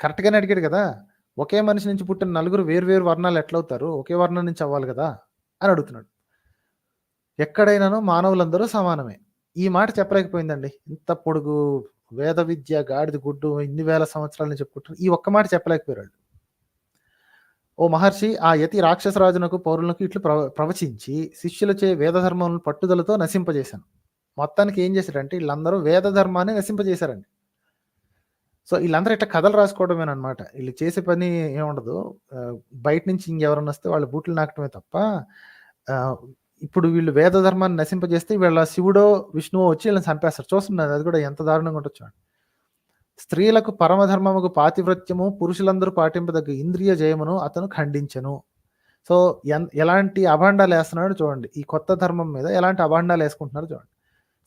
కరెక్ట్గానే అడిగాడు కదా. ఒకే మనిషి నుంచి పుట్టిన 4 వేర్వేరు వర్ణాలు ఎట్లవుతారు? ఒకే వర్ణం నుంచి అవ్వాలి కదా అని అడుగుతున్నాడు. ఎక్కడైనాను మానవులందరూ సమానమే. ఈ మాట చెప్పలేకపోయిందండి. ఇంత పొడుగు వేద విద్య, గాడిద గుడ్డు, ఇన్ని వేల సంవత్సరాల నుంచి చెప్పుకుంటారు, ఈ ఒక్క మాట చెప్పలేకపోయాడు. ఓ మహర్షి, ఆ యతి రాక్షసరాజునకు పౌరులకు ఇట్లు ప్రవచించి శిష్యులచే వేద ధర్మం పట్టుదలతో నశింపజేశాను. మొత్తానికి ఏం చేశారంటే వీళ్ళందరూ వేద ధర్మాన్ని నశింపజేశారండి. సో వీళ్ళందరూ ఇట్లా కథలు రాసుకోవడమేనమాట. వీళ్ళు చేసే పని ఏముండదు. బయట నుంచి ఇంకెవరన్నా వస్తే వాళ్ళ బూట్లు నాకటమే తప్ప ఇప్పుడు వీళ్ళు వేద ధర్మాన్ని నశింపజేస్తే వీళ్ళ శివుడో విష్ణువో వచ్చి వీళ్ళని చంపేస్తారు. చూస్తున్నారు, అది కూడా ఎంత దారుణంగా ఉండొచ్చు. స్త్రీలకు పరమధర్మముకు పాతివ్రత్యము, పురుషులందరూ పాటింపదగ్గ ఇంద్రియ జయమును అతను ఖండించను. సో ఎలాంటి అభాండాలు వేస్తున్నాడు చూడండి. ఈ కొత్త ధర్మం మీద ఎలాంటి అభాండాలు వేసుకుంటున్నారు చూడండి.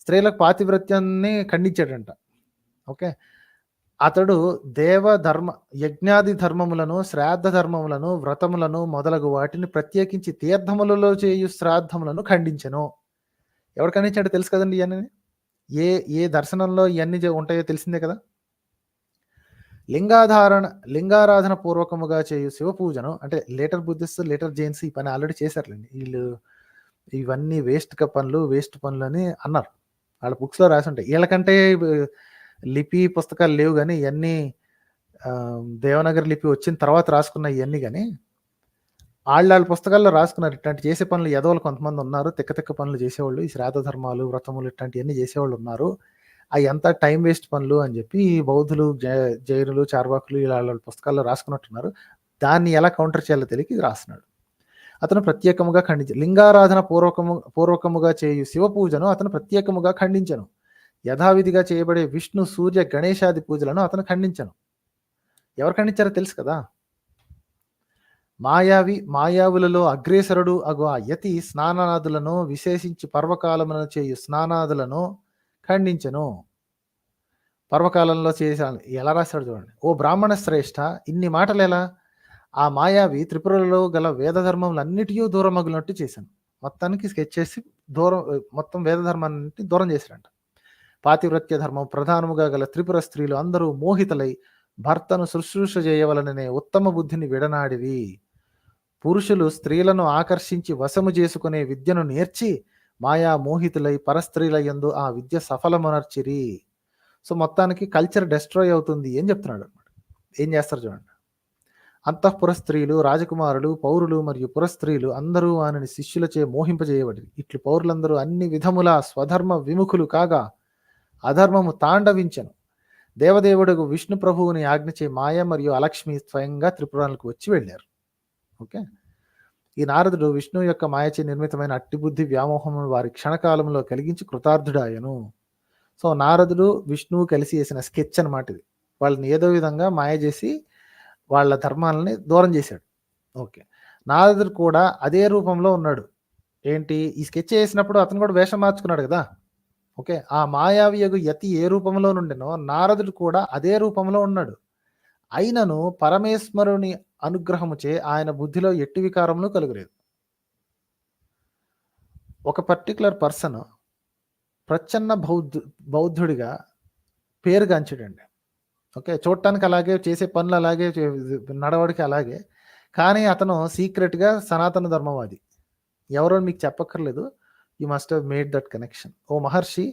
స్త్రీలకు పాతివ్రత్యాన్ని ఖండించాడంట. ఓకే. అతడు దేవధర్మ యజ్ఞాది ధర్మములను, శ్రాద్ధ ధర్మములను, వ్రతములను మొదలగు వాటిని ప్రత్యేకించి తీర్థములలో చేయు శ్రాద్ధములను ఖండించెను. ఎవరు ఖండించాడో తెలుసు కదండి. ఇవన్నీ ఏ దర్శనంలో ఇవన్నీ ఉంటాయో తెలిసిందే కదా. లింగారాధన పూర్వకముగా చేయు శివ పూజను, అంటే లేటర్ బుద్ధిస్ట్, లేటర్ జైన్స్ ఈ పని ఆల్రెడీ చేశారులేండి. వీళ్ళు ఇవన్నీ వేస్ట్ పనులు అని అన్నారు. వాళ్ళ బుక్స్లో రాసి ఉంటాయి. వీళ్ళకంటే లిపి పుస్తకాలు లేవు కానీ ఇవన్నీ దేవనగరి లిపి వచ్చిన తర్వాత రాసుకున్న ఇవన్నీ. కానీ వాళ్ళ పుస్తకాల్లో రాసుకున్నారు. ఇట్లాంటి చేసే పనులు ఎదవలు కొంతమంది ఉన్నారు, తిక్క పనులు చేసేవాళ్ళు, ఈ శ్రాద్ధ ధర్మాలు, వ్రతములు ఇట్లాంటివన్నీ చేసేవాళ్ళు ఉన్నారు. అవి ఎంత టైం వేస్ట్ పనులు అని చెప్పి బౌద్ధులు, జైనులు, చార్వాకులు ఇలా పుస్తకాల్లో రాసుకున్నట్టున్నారు. దాన్ని ఎలా కౌంటర్ చేయాలో తెలియక ఇది రాస్తున్నాడు. అతను ప్రత్యేకముగా ఖండించను. లింగారాధన పూర్వకముగా చేయు శివ పూజను అతను ప్రత్యేకముగా ఖండించను. యథావిధిగా చేయబడే విష్ణు, సూర్య, గణేశాది పూజలను అతను ఖండించను. ఎవరు ఖండించారో తెలుసు కదా. మాయావులలో అగ్రేసరుడు అగు ఆ యతి స్నానాదులను, విశేషించి పర్వకాలములను చేయు స్నానాదులను ఖండించను. పర్వకాలంలో చేశాను ఎలా రాశాడు చూడండి. ఓ బ్రాహ్మణ శ్రేష్ఠ, ఇన్ని మాటలు ఎలా? ఆ మాయావి త్రిపురలో గల వేద ధర్మములన్నిటి దూరమగునట్టు చేశాను. మొత్తానికి స్కెచ్ చేసి మొత్తం వేద ధర్మాన్ని దూరం చేశాడంట. పాతివ్రత్య ధర్మం ప్రధానముగా గల త్రిపుర స్త్రీలు అందరూ మోహితులై భర్తను శుశ్రూష చేయవలననే ఉత్తమ బుద్ధిని విడనాడివి. పురుషులు స్త్రీలను ఆకర్షించి వశము చేసుకునే విద్యను నేర్చి మాయా మోహితులై పరస్త్రీల యందు ఆ విద్య సఫలమునర్చిరి. సో మొత్తానికి కల్చర్ డెస్ట్రాయ్ అవుతుంది అని చెప్తున్నాడు అనమాట. ఏం చేస్తారు చూడండి. అంతఃపుర స్త్రీలు, రాజకుమారులు, పౌరులు మరియు పురస్త్రీలు అందరూ వానిని శిష్యులచే మోహింపజేయబడి ఇట్లు పౌరులందరూ అన్ని విధముల స్వధర్మ విముఖులు కాగా అధర్మము తాండవించను. దేవదేవుడు విష్ణు ప్రభువుని ఆజ్ఞచే మాయ మరియు అలక్ష్మి స్వయంగా త్రిపురాలకు వచ్చి వెళ్ళారు. ఓకే. ఈ నారదుడు విష్ణు యొక్క మాయచే నిర్మితమైన అట్టిబుద్ధి వ్యామోహమును వారి క్షణకాలంలో కలిగించి కృతార్థుడాయను. సో నారదుడు, విష్ణువు కలిసి వేసిన స్కెచ్ అనమాట ఇది. వాళ్ళని ఏదో విధంగా మాయ చేసి వాళ్ళ ధర్మాలని దూరం చేశాడు. ఓకే. నారదుడు కూడా అదే రూపంలో ఉన్నాడు. ఏంటి? ఈ స్కెచ్ వేసినప్పుడు అతను కూడా వేషం మార్చుకున్నాడు కదా. ఓకే. ఆ మాయావి యతి ఏ రూపంలో నుండినో నారదుడు కూడా అదే రూపంలో ఉన్నాడు. అయినను పరమేశ్వరుని అనుగ్రహముచే ఆయన బుద్ధిలో ఎట్టి వికారములు కలుగులేదు. ఒక పర్టికులర్ పర్సన్ ప్రచ్ఛన్న బౌద్ధుడిగా పేరుగాంచాడండి. ఓకే. చూడటానికి అలాగే, చేసే పనులు అలాగే, నడవడిక అలాగే. కానీ అతను సీక్రెట్‌గా సనాతన ధర్మవాది. ఎవరో మీకు చెప్పక్కర్లేదు. You must have made that connection. ఓ మహర్షి,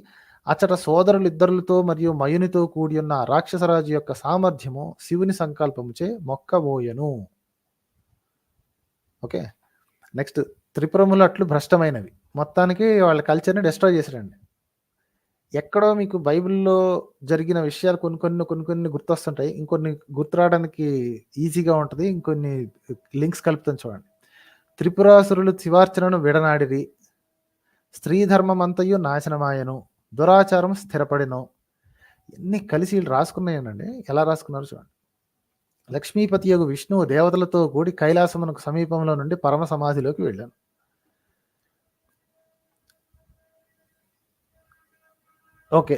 అచ్చట సోదరులిద్దరులతో మరియు మయునితో కూడి ఉన్న రాక్షసరాజు యొక్క సామర్థ్యము శివుని సంకల్పముచే మొక్కబోయెను. ఓకే. నెక్స్ట్, త్రిపురములు అట్లు భ్రష్టమైనవి. మొత్తానికి వాళ్ళ కల్చర్‌ని డిస్ట్రాయ్ చేసాడండి. ఎక్కడో మీకు బైబిల్‌లో జరిగిన విషయాలు కొన్ని గుర్తొస్తుంటాయి. ఇంకొన్ని గుర్తురావడానికి ఈజీగా ఉంటది. ఇంకొన్ని లింక్స్ కలుపుతాను చూడండి. త్రిపురాసురులు శివార్చనను విడనాడిరి. స్త్రీ ధర్మమంతయు నాశనమాయెను. దురాచారం స్థిరపడెను. ఇన్ని కలిసి వీళ్ళు రాసుకున్నాయనండి. ఎలా రాసుకున్నారో చూడండి. లక్ష్మీపతియగు విష్ణువు దేవతలతో కూడి కైలాసమునకు సమీపంలో నుండి పరమ సమాధిలోకి వెళ్ళాను. ఓకే.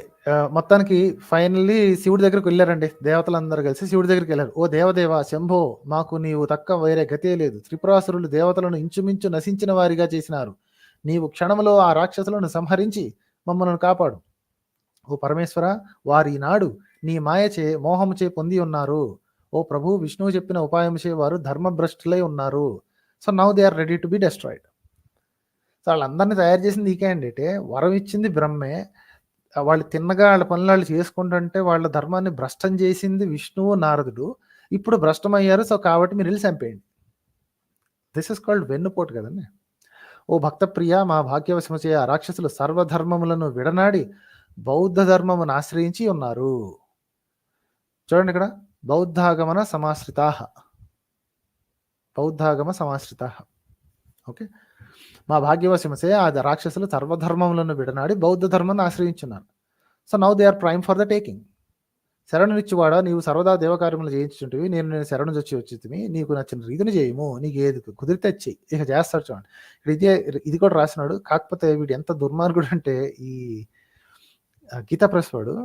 మొత్తానికి ఫైనల్లీ శివుడి దగ్గరికి వెళ్ళారండి. దేవతలందరూ కలిసి శివుడి దగ్గరికి వెళ్ళారు. ఓ దేవదేవ శంభో, మాకు నీవు తక్క వేరే గతే లేదు. త్రిపురాసురులు దేవతలను ఇంచుమించు నశించిన వారిగా చేసినారు. నీవు క్షణములో ఆ రాక్షసులను సంహరించి మమ్మల్ని కాపాడు. ఓ పరమేశ్వర, వారి నాడు నీ మాయచే మోహముచే పొంది ఉన్నారు. ఓ ప్రభు, విష్ణువు చెప్పిన ఉపాయముచే వారు ధర్మభ్రష్టులై ఉన్నారు. So now they are ready to be destroyed. So వాళ్ళందరినీ తయారు చేసింది ఈ క్యాండిడేటే. వరం ఇచ్చింది బ్రహ్మే. వాళ్ళు తిన్నగా వాళ్ళ పనులు వాళ్ళు చేసుకుంటుంటే వాళ్ళ ధర్మాన్ని భ్రష్టం చేసింది విష్ణువు, నారదుడు. ఇప్పుడు భ్రష్టమయ్యారు. సో కాబట్టి మీరు వెళ్ళి చంపేయండి. దిస్ ఇస్ కాల్డ్ వెన్నుపోటు కదండి. ఓ భక్త ప్రియ, మా భాగ్యవశముచే ఆ రాక్షసులు సర్వధర్మములను విడనాడి బౌద్ధ ధర్మమును ఆశ్రయించి ఉన్నారు. చూడండి ఇక్కడ, బౌద్ధాగమన సమాశ్రితాః. బౌద్ధాగమ సమాశ్రితాః. ఓకే. మా భాగ్యవశముచే ఆ రాక్షసులు సర్వధర్మములను విడనాడి బౌద్ధ ధర్మాన్ని ఆశ్రయించున్నారు. So now they are prime for the taking. శరణునిచ్చువాడా, నీవు సర్వదా దేవకార్యములు చేయించుంటివి. నేను శరణు వచ్చితిమి. నీకు నచ్చిన రీతిని చేయము. నీకు ఏది కుదిరితే చెయ్యి. ఇక చేస్తాడు చూడండి. ఇది కూడా రాసినాడు. కాకపోతే వీడు ఎంత దుర్మార్గుడు అంటే ఈ గీతా ప్రెస్ వాడు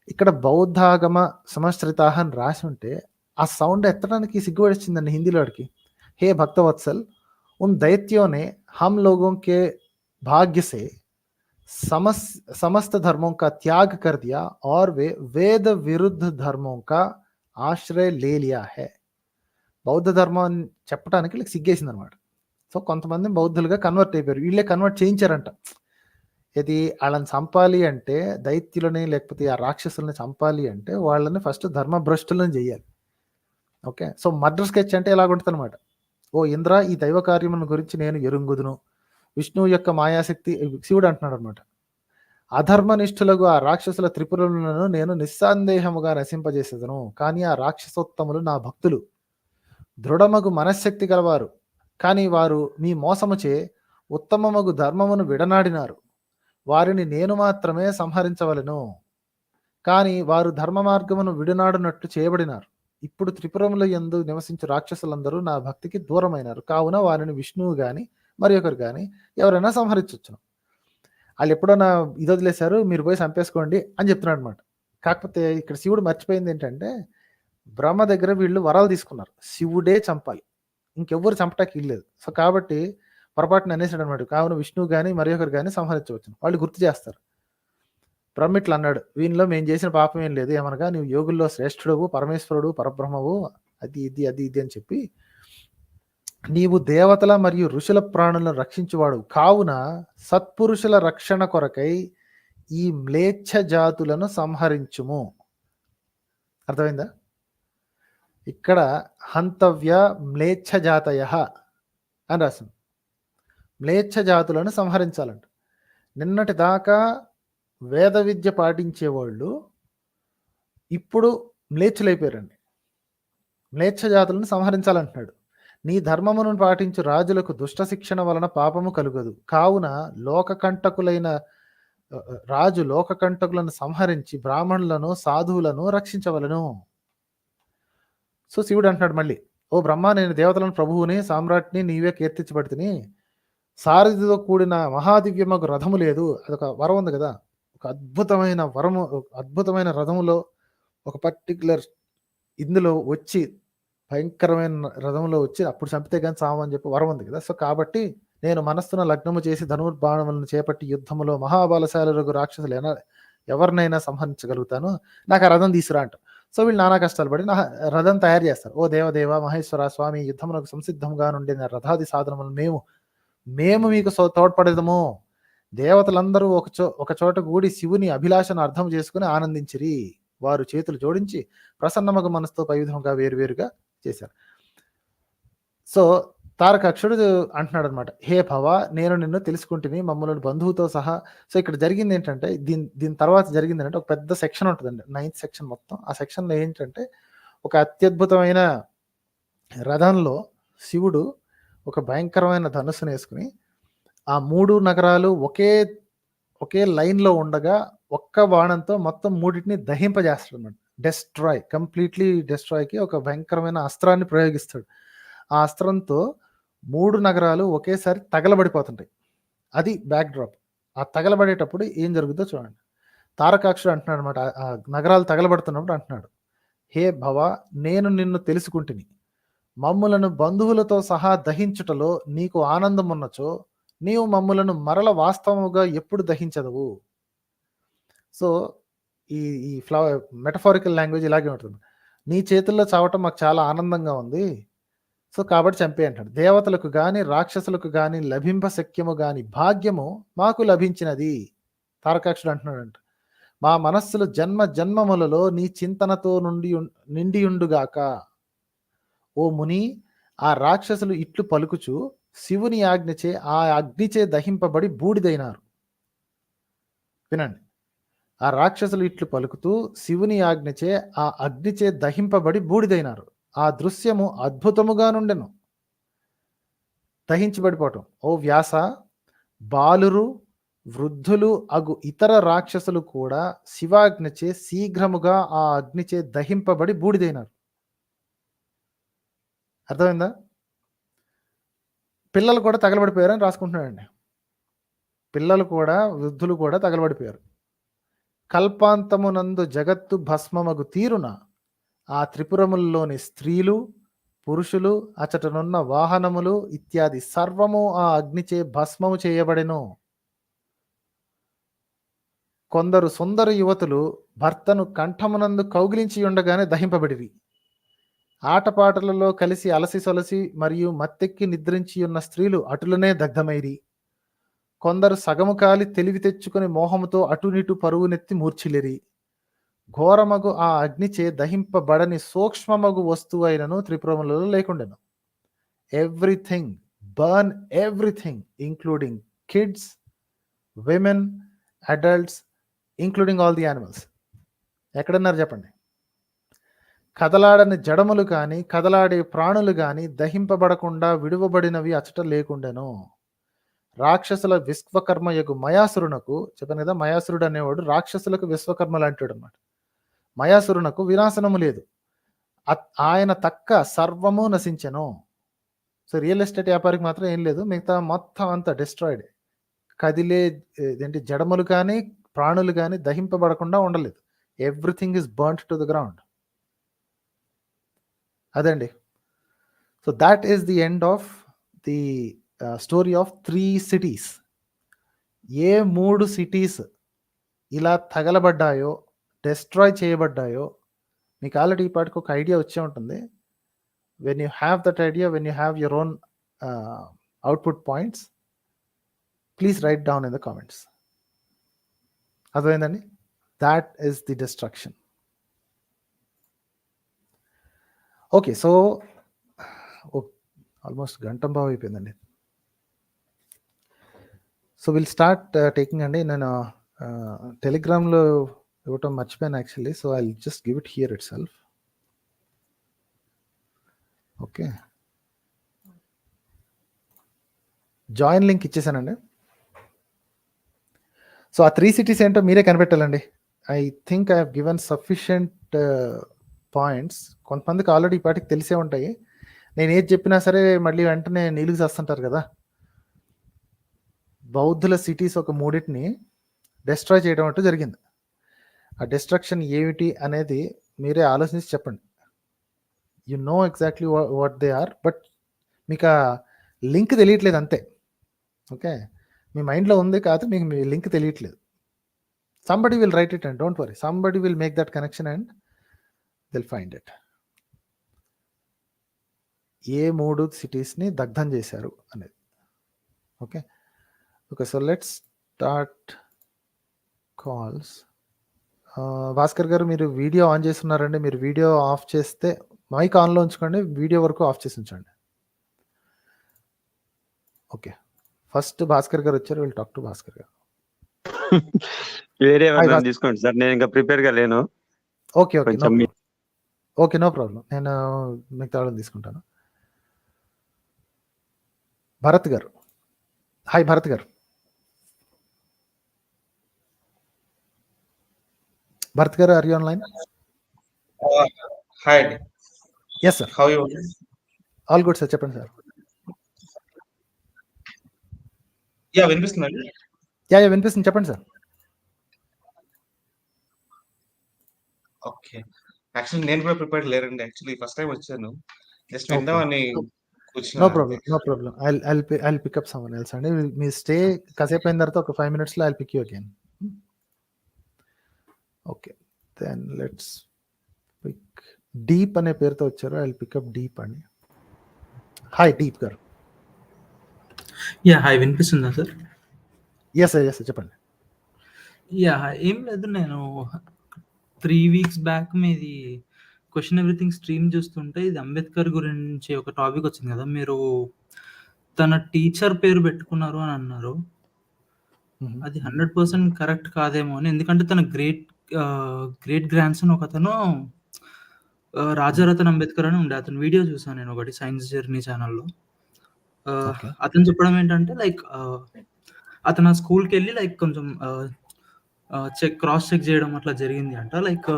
ఇక్కడ బౌద్ధాగమ సమాశ్రితాః అని రాసి ఉంటే ఆ సౌండ్ ఎత్తడానికి సిగ్గుపడిచ్చిందండి హిందీలోడికి. హే భక్తవత్సల్, उन दैत्यों ने हम लोगों के भाग्य से समस्त धर्मों का त्याग कर दिया और वे वेद विरुद्ध धर्मों का ఆశ్రయ లే లియా హే. బౌద్ధ ధర్మం చెప్పడానికి వీళ్ళకి సిగ్గేసింది అనమాట. సో కొంతమంది బౌద్ధులుగా కన్వర్ట్ అయిపోయారు. వీళ్ళే కన్వర్ట్ చేయించారంట. ఇది వాళ్ళని చంపాలి అంటే, దైత్యులని లేకపోతే ఆ రాక్షసులని చంపాలి అంటే వాళ్ళని ఫస్ట్ ధర్మభ్రష్టులను చేయాలి. ఓకే. సో మర్డర్ స్కెచ్ అంటే ఎలాగుంటుంది అనమాట. ఓ ఇంద్ర, ఈ దైవ కార్యములను గురించి నేను ఎరుంగుదును. విష్ణువు యొక్క మాయాశక్తి, శివుడు అంటున్నాడు అనమాట. అధర్మనిష్ఠులకు ఆ రాక్షసుల త్రిపురులను నేను నిస్సందేహముగా నశింపజేసేదను. కానీ ఆ రాక్షసోత్తములు నా భక్తులు, దృఢమగు మనశ్శక్తి గలవారు. కానీ వారు మీ మోసముచే ఉత్తమమగు ధర్మమును విడనాడినారు. వారిని నేను మాత్రమే సంహరించవలెను. కానీ వారు ధర్మ మార్గమును విడనాడునట్లు చేయబడినారు. ఇప్పుడు త్రిపురముల యందు నివసించు రాక్షసులందరూ నా భక్తికి దూరమైనారు. కావున వారిని విష్ణువు గాని మరి ఒకరు కానీ ఎవరైనా సంహరించవచ్చును. వాళ్ళు ఎప్పుడైనా ఇది వదిలేశారు, మీరు పోయి చంపేసుకోండి అని చెప్తున్నాడు అనమాట. కాకపోతే ఇక్కడ శివుడు మర్చిపోయింది ఏంటంటే, బ్రహ్మ దగ్గర వీళ్ళు వరాలు తీసుకున్నారు. శివుడే చంపాలి, ఇంకెవ్వరు చంపటానికి ఇల్లేదు. సో కాబట్టి పొరపాటున అనేసాడు అనమాట. కావున విష్ణువు కానీ మరి ఒకరు కానీ సంహరించవచ్చును. వాళ్ళు గుర్తు చేస్తారు. బ్రహ్మ ఇట్లా అన్నాడు, వీనిలో మేము చేసిన పాపం ఏం లేదు. ఏమనగా నువ్వు యోగుల్లో శ్రేష్ఠుడవు, పరమేశ్వరుడు, పరబ్రహ్మవు, అది ఇది అని చెప్పి నీవు దేవతల మరియు ఋషుల ప్రాణులను రక్షించువాడు కావున సత్పురుషుల రక్షణ కొరకై ఈ మ్లేచ్ఛ జాతులను సంహరించుము. అర్థమైందా? ఇక్కడ హంతవ్య మ్లేచ్ఛ జాతయః అని రాసింది. మ్లేచ్ఛ జాతులను సంహరించాలంట. నిన్నటి దాకా వేద విద్య పాటించేవాళ్ళు ఇప్పుడు మ్లేచ్ఛులైపోయారండి. మ్లేచ్ఛ జాతులను సంహరించాలంటున్నాడు. నీ ధర్మమును పాటించు రాజులకు దుష్ట శిక్షణ వలన పాపము కలుగదు. కావున రాజు లోకకంటకులను సంహరించి బ్రాహ్మణులను సాధువులను రక్షించవలను. సో శివుడు అంటున్నాడు మళ్ళీ, ఓ బ్రహ్మ, నేను దేవతలను ప్రభువుని సామ్రాట్ని నీవే కీర్తించబడితిని. సారథితో కూడిన మహాదివ్యమగు రథము లేదు. అదొక వరం ఉంది కదా, ఒక అద్భుతమైన వరము, అద్భుతమైన రథములో ఒక పర్టికులర్ ఇందులో వచ్చి భయంకరమైన రథంలో వచ్చి అప్పుడు చంపితే కానీ చావని చెప్పి వరం ఉంది కదా. సో కాబట్టి నేను మనస్సున లగ్నము చేసి ధనుర్బాణములను చేపట్టి యుద్ధములో మహాబలశాలులకు రాక్షసులు ఎవరినైనా సంహరించగలుగుతాను, నాకు ఆ రథం తీసుకురా అంట. సో వీళ్ళు నానా కష్టాలు పడి నా రథం తయారు చేస్తారు. ఓ దేవదేవ మహేశ్వర స్వామి, యుద్ధమునకు సంసిద్ధంగా నుండిన రథాది సాధనములు మేము మీకు తోడ్పడదము. దేవతలందరూ ఒక చోట కూడి శివుని అభిలాషను అర్థం చేసుకుని ఆనందించిరి. వారు చేతులు జోడించి ప్రసన్నమగ మనసుతో పై విధంగా వేరువేరుగా చేశారు. సో తారకాక్షుడు అంటున్నాడు అనమాట, హే భవ, నేను నిన్ను తెలుసుకుంటుని మమ్మల్ని బంధువుతో సహా. సో ఇక్కడ జరిగింది ఏంటంటే, దీని తర్వాత జరిగింది ఏంటంటే, ఒక పెద్ద సెక్షన్ ఉంటుందండి, 9th సెక్షన్ మొత్తం. ఆ సెక్షన్లో ఏంటంటే, ఒక అత్యద్భుతమైన రథంలో శివుడు ఒక భయంకరమైన ధనుస్సును వేసుకుని ఆ 3 నగరాలు ఒకే లైన్లో ఉండగా ఒక్క బాణంతో మొత్తం 3టిని దహింపజేస్తాడు అనమాట. కంప్లీట్లీ డిస్ట్రాయ్కి ఒక భయంకరమైన అస్త్రాన్ని ప్రయోగిస్తాడు. ఆ అస్త్రంతో 3 నగరాలు ఒకేసారి తగలబడిపోతుంటాయి. అది బ్యాక్ డ్రాప్. ఆ తగలబడేటప్పుడు ఏం జరుగుతుందో చూడండి. తారకాక్షుడు అంటున్నాడు అనమాట, ఆ నగరాలు తగలబడుతున్నప్పుడు అంటున్నాడు, హే భవ, నేను నిన్ను తెలుసుకుంటుని మమ్ములను బంధువులతో సహా దహించుటలో నీకు ఆనందం ఉన్నచో నీవు మమ్ములను మరల వాస్తవముగా ఎప్పుడు దహించదవు. సో ఈ మెటఫారికల్ లాంగ్వేజ్ ఇలాగే ఉంటుంది. నీ చేతుల్లో చావటం మాకు చాలా ఆనందంగా ఉంది, సో కాబట్టి చంపే అంటాడు. దేవతలకు గాని రాక్షసులకు గాని లభింపశక్యము గాని భాగ్యము మాకు లభించినది. తారకాక్షుడు అంటున్నాడంట, మా మనస్సులు జన్మములలో నీ చింతనతో నిండియుండుగాక. ఓ ముని, ఆ రాక్షసులు ఇట్లు పలుకుచు శివుని ఆజ్ఞచే ఆ అగ్నిచే దహింపబడి బూడిదైనారు. వినండి, ఆ రాక్షసులు ఇట్లు పలుకుతూ శివుని ఆజ్ఞచే ఆ అగ్నిచే దహింపబడి బూడిదైనారు. ఆ దృశ్యము అద్భుతముగా నుండెను. దహించబడిపోవటం. ఓ వ్యాస, బాలురు వృద్ధులు అగు ఇతర రాక్షసులు కూడా శివాజ్ఞచే శీఘ్రముగా ఆ అగ్నిచే దహింపబడి బూడిదైనారు. అర్థమైందా? పిల్లలు కూడా తగలబడిపోయారని రాసుకుంటున్నాడండి. పిల్లలు కూడా వృద్ధులు కూడా తగలబడిపోయారు. కల్పాంతమునందు జగత్తు భస్మమగు తీరున ఆ త్రిపురముల్లోని స్త్రీలు పురుషులు అచటనున్న వాహనములు ఇత్యాది సర్వము ఆ అగ్నిచే భస్మము చేయబడెను. కొందరు సుందర యువతులు భర్తను కంఠమునందు కౌగిలించి ఉండగానే దహింపబడిరి. ఆటపాటలలో కలిసి అలసి సొలసి మరియు మత్తెక్కి నిద్రించి ఉన్న స్త్రీలు అటులనే దగ్ధమైరి. కొందరు సగము కాలి తెలివి తెచ్చుకుని మోహముతో అటునిటు పరుగునెత్తి మూర్ఛిలిరి. ఘోరమగు ఆ అగ్నిచే దహింపబడని సూక్ష్మమగు వస్తువు అయినను త్రిపురములలో లేకుండెను. Everything burn, everything including kids, women, adults, including all the animals. ఎక్కడన్నారు చెప్పండి? కదలాడని జడములు కానీ కదలాడే ప్రాణులు కానీ దహింపబడకుండా విడువబడినవి అచట లేకుండెను. రాక్షసుల విశ్వకర్మయగు మయాసురునకు, చెప్పాను కదా, మయాసురుడు అనేవాడు రాక్షసులకు విశ్వకర్మలు అంటాడు అన్నమాట. మయాసురునకు వినాశనము లేదు, ఆయన తక్క సర్వము నశించెను. సో రియల్ ఎస్టేట్ వ్యాపారికి మాత్రం ఏం లేదు, మిగతా మొత్తం అంతా డిస్ట్రాయిడ్. కదిలే జడములు కానీ ప్రాణులు కానీ దహింపబడకుండా ఉండలేదు. Everything is burnt to the ground. అదండి. So that is the end of the story of 3 cities. ఏ 3 cities ఇలా తగలబడ్డాయో, డిస్ట్రాయ్ చేయబడ్డాయో మీకు ఆల్రెడీ ఈ పాటికి ఒక ఐడియా వచ్చే ఉంటుంది. When you have that idea, when you have your own output points, please write down in the comments. అర్థమైందండి? That is the destruction. Okay, so almost గంటంబావు అయిపోయిందండి. సో విల్ స్టార్ట్ టేకింగ్ అండి. నేను టెలిగ్రామ్లో ఇవ్వటం మర్చిపోయాను actually, so I just give it here itself. Okay, join link ఇచ్చేసానండి. So ఆ 3 cities ఏంటో మీరే కనిపెట్టాలండి. I think I have given sufficient points. కొంతమందికి ఆల్రెడీ ఈ పాటికి తెలిసే ఉంటాయి. నేను ఏది చెప్పినా సరే మళ్ళీ వెంటనే నీలుగు చేస్తుంటారు కదా. బౌద్ధుల సిటీస్ ఒక 3టిని డిస్ట్రాయ్ చేయడం అంటూ జరిగింది. ఆ డిస్ట్రక్షన్ ఏమిటి అనేది మీరే ఆలోచించి చెప్పండి. You know exactly what they are, but మీకు ఆ లింక్ తెలియట్లేదు అంతే. ఓకే, మీ మైండ్లో ఉంది కాదు, మీకు మీ లింక్ తెలియట్లేదు. Somebody will write it and don't worry, somebody will make that connection and they'll find it. ఏ 3 సిటీస్ని దగ్ధం చేశారు అనేది. Okay okay, so let's start calls. Bhaskar గారు, మీరు వీడియో ఆన్ చేస్తున్నారండి. మీరు వీడియో ఆఫ్ చేస్తే మైక్ ఆన్లో ఉంచుకోండి, వీడియో వరకు ఆఫ్ చేసి ఉంచండి. ఓకే, ఫస్ట్ భాస్కర్ గారు వచ్చారు, విల్ టాక్ టు భాస్కర్ గారు. వేరే ఎవరినైనా తీసుకోండి సార్, నేను ఇంకా ప్రిపేర్ గా లేను. Okay okay, okay, no problem, నేను మిగతా వాళ్ళని తీసుకుంటాను. భరత్ గారు, hi Bharat garu. Bharat garu, are you online? Hi. yes sir, how you? All good sir, చెప్పండి సార్. యా, వినిపిస్తుందండి? యా వినిపిస్తుంది, చెప్పండి సార్. ఓకే, యాక్చువల్లీ నేను కూడా ప్రిపేర్డ్ లేరండి. యాక్చువల్లీ ఫస్ట్ టైం వచ్చాను, జస్ట్ విందామని కూర్చున్నా. No problem, I'll pick up someone else అండి. మీ స్టే కాసేపు అయిన తర్వాత ఒక 5 minutes I'll pick you again. Okay, then let's pick Deep అనే పేరుతో వచ్చారు, ఐల్ పిక్ అప్ డీప్ అండి. హాయ్ డీప్ గారు. యా హాయ్, వినిపిస్తుందా సార్? ఎస్ సార్, చెప్పండి. యా ఏం లేదు, నేను 3 weeks బ్యాక్ మీది క్వశ్చన్ ఎవ్రీథింగ్ స్ట్రీమ్ చూస్తుంటే ఇది అంబేద్కర్ గురించి ఒక టాపిక్ వచ్చింది కదా, మీరు తన టీచర్ పేరు పెట్టుకున్నారు అని అన్నారు. అది 100% కరెక్ట్ కాదేమో అని, ఎందుకంటే తన గ్రేట్ గ్రాండ్ సన్ ఒక అతను రాజారతన్ అంబేద్కర్ అని ఉండే, అతను వీడియో చూసాను నేను ఒకటి సైన్స్ జర్నీ ఛానల్లో. అతను చెప్పడం ఏంటంటే లైక్ అతను ఆ స్కూల్కి వెళ్ళి లైక్ కొంచెం క్రాస్ చెక్ చేయడం అట్లా జరిగింది అంట. లైక్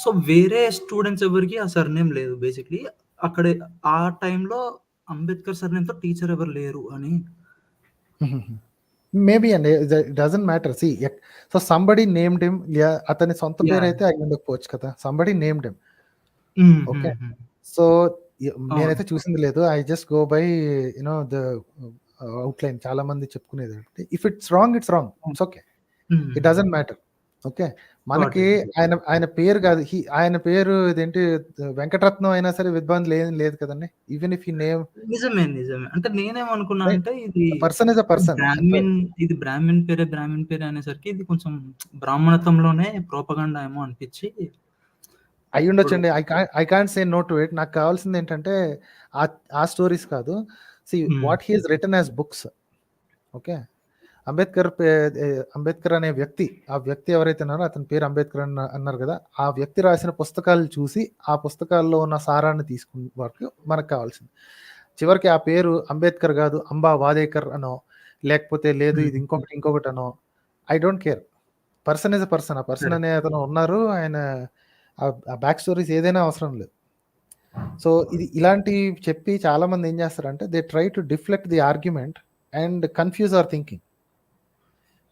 సో వేరే స్టూడెంట్స్ ఎవరికి ఆ సర్నేమ్ లేదు బేసిక్లీ. అక్కడ ఆ టైంలో అంబేద్కర్ సర్నేమ్తో టీచర్ ఎవరు లేరు అని. మేబీ అండి, doesn't matter. See, so somebody named him, అతని సొంత పేరు అయితే అయి ఉండకపోవచ్చు కదా, somebody named him. Okay, so నేనైతే చూసింది లేదు, I just go by you know the outline. చాలా మంది చెప్పుకునేది అంటే if it's wrong it's wrong, it's okay, it doesn't matter. Okay, మనకి ఆయన పేరు కాదు, ఆయన పేరు ఇదేంటి వెంకటరత్నం అయినా సరే విద్వాన్ లేదు కదండి. ఈవెన్ ఇఫ్ ఈ నేమ్. నిజమే అంటే నేనేమనుకున్నా అంటే ఇది పర్సన్ ఇస్ అ పర్సన్. ఇది బ్రాహ్మణ్ పేరే అనేసరికి ఇది కొంచెం బ్రాహ్మణత్వంలోనే ప్రోపగండా ఏమో అనిపించి అయి ఉండొచ్చండి. I can't say no to it. నాకు కావాల్సింది ఏంటంటే ఆ స్టోరీస్ కాదు. See what he is written as books. Okay, Ambedkar అనే వ్యక్తి, ఆ వ్యక్తి ఎవరైతే ఉన్నారో అతని పేరు అంబేద్కర్ అన్నారు కదా, ఆ వ్యక్తి రాసిన పుస్తకాలు చూసి ఆ పుస్తకాల్లో ఉన్న సారాన్ని తీసుకునే వరకు మనకు కావాల్సింది. చివరికి ఆ పేరు అంబేద్కర్ కాదు, అంబా వాదేకర్ అనో, లేకపోతే లేదు ఇది ఇంకొకటి అనో, I don't care. Person is a person. ఆ పర్సన్ అనే అతను ఉన్నారు, ఆయన ఆ బ్యాక్ స్టోరీస్ ఏదైనా అవసరం లేదు. సో ఇది ఇలాంటి చెప్పి చాలా మంది ఏం చేస్తారంటే they try to deflect the argument and confuse our thinking.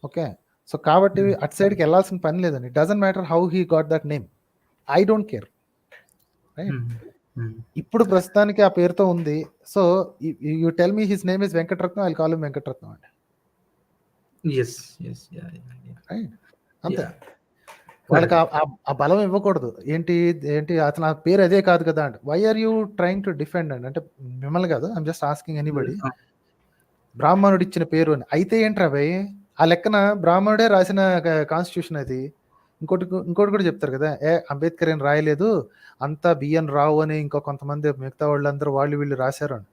Okay, so కాబట్టి అటు సైడ్కి వెళ్ళాల్సిన పని లేదండి. It doesn't matter how he got that name, I don't care. ఇప్పుడు ప్రస్తుతానికి ఆ పేరుతో ఉంది. So you tell me his name is Venkataratnam, I call him Venkataratnam అండి. అంతే, వాళ్ళకి ఆ బలం ఇవ్వకూడదు. ఏంటి అతను ఆ పేరు అదే కాదు కదా అంటే, why are you trying to defend అండి? అంటే మిమ్మల్ని కాదు, ఐఎమ్ జస్ట్ ఆస్కింగ్ ఎనీబడి. బ్రాహ్మణుడు ఇచ్చిన పేరు అని అయితే ఏంట్రా భయ్, ఆ లెక్కన బ్రాహ్మణుడే రాసిన కాన్స్టిట్యూషన్ అది. ఇంకోటి కూడా చెప్తారు కదా, అంబేద్కర్ ఏం రాయలేదు, అంతా బిఎన్ రావు అని ఇంకో కొంతమంది మిగతా వాళ్ళందరూ వీళ్ళు రాశారు అని.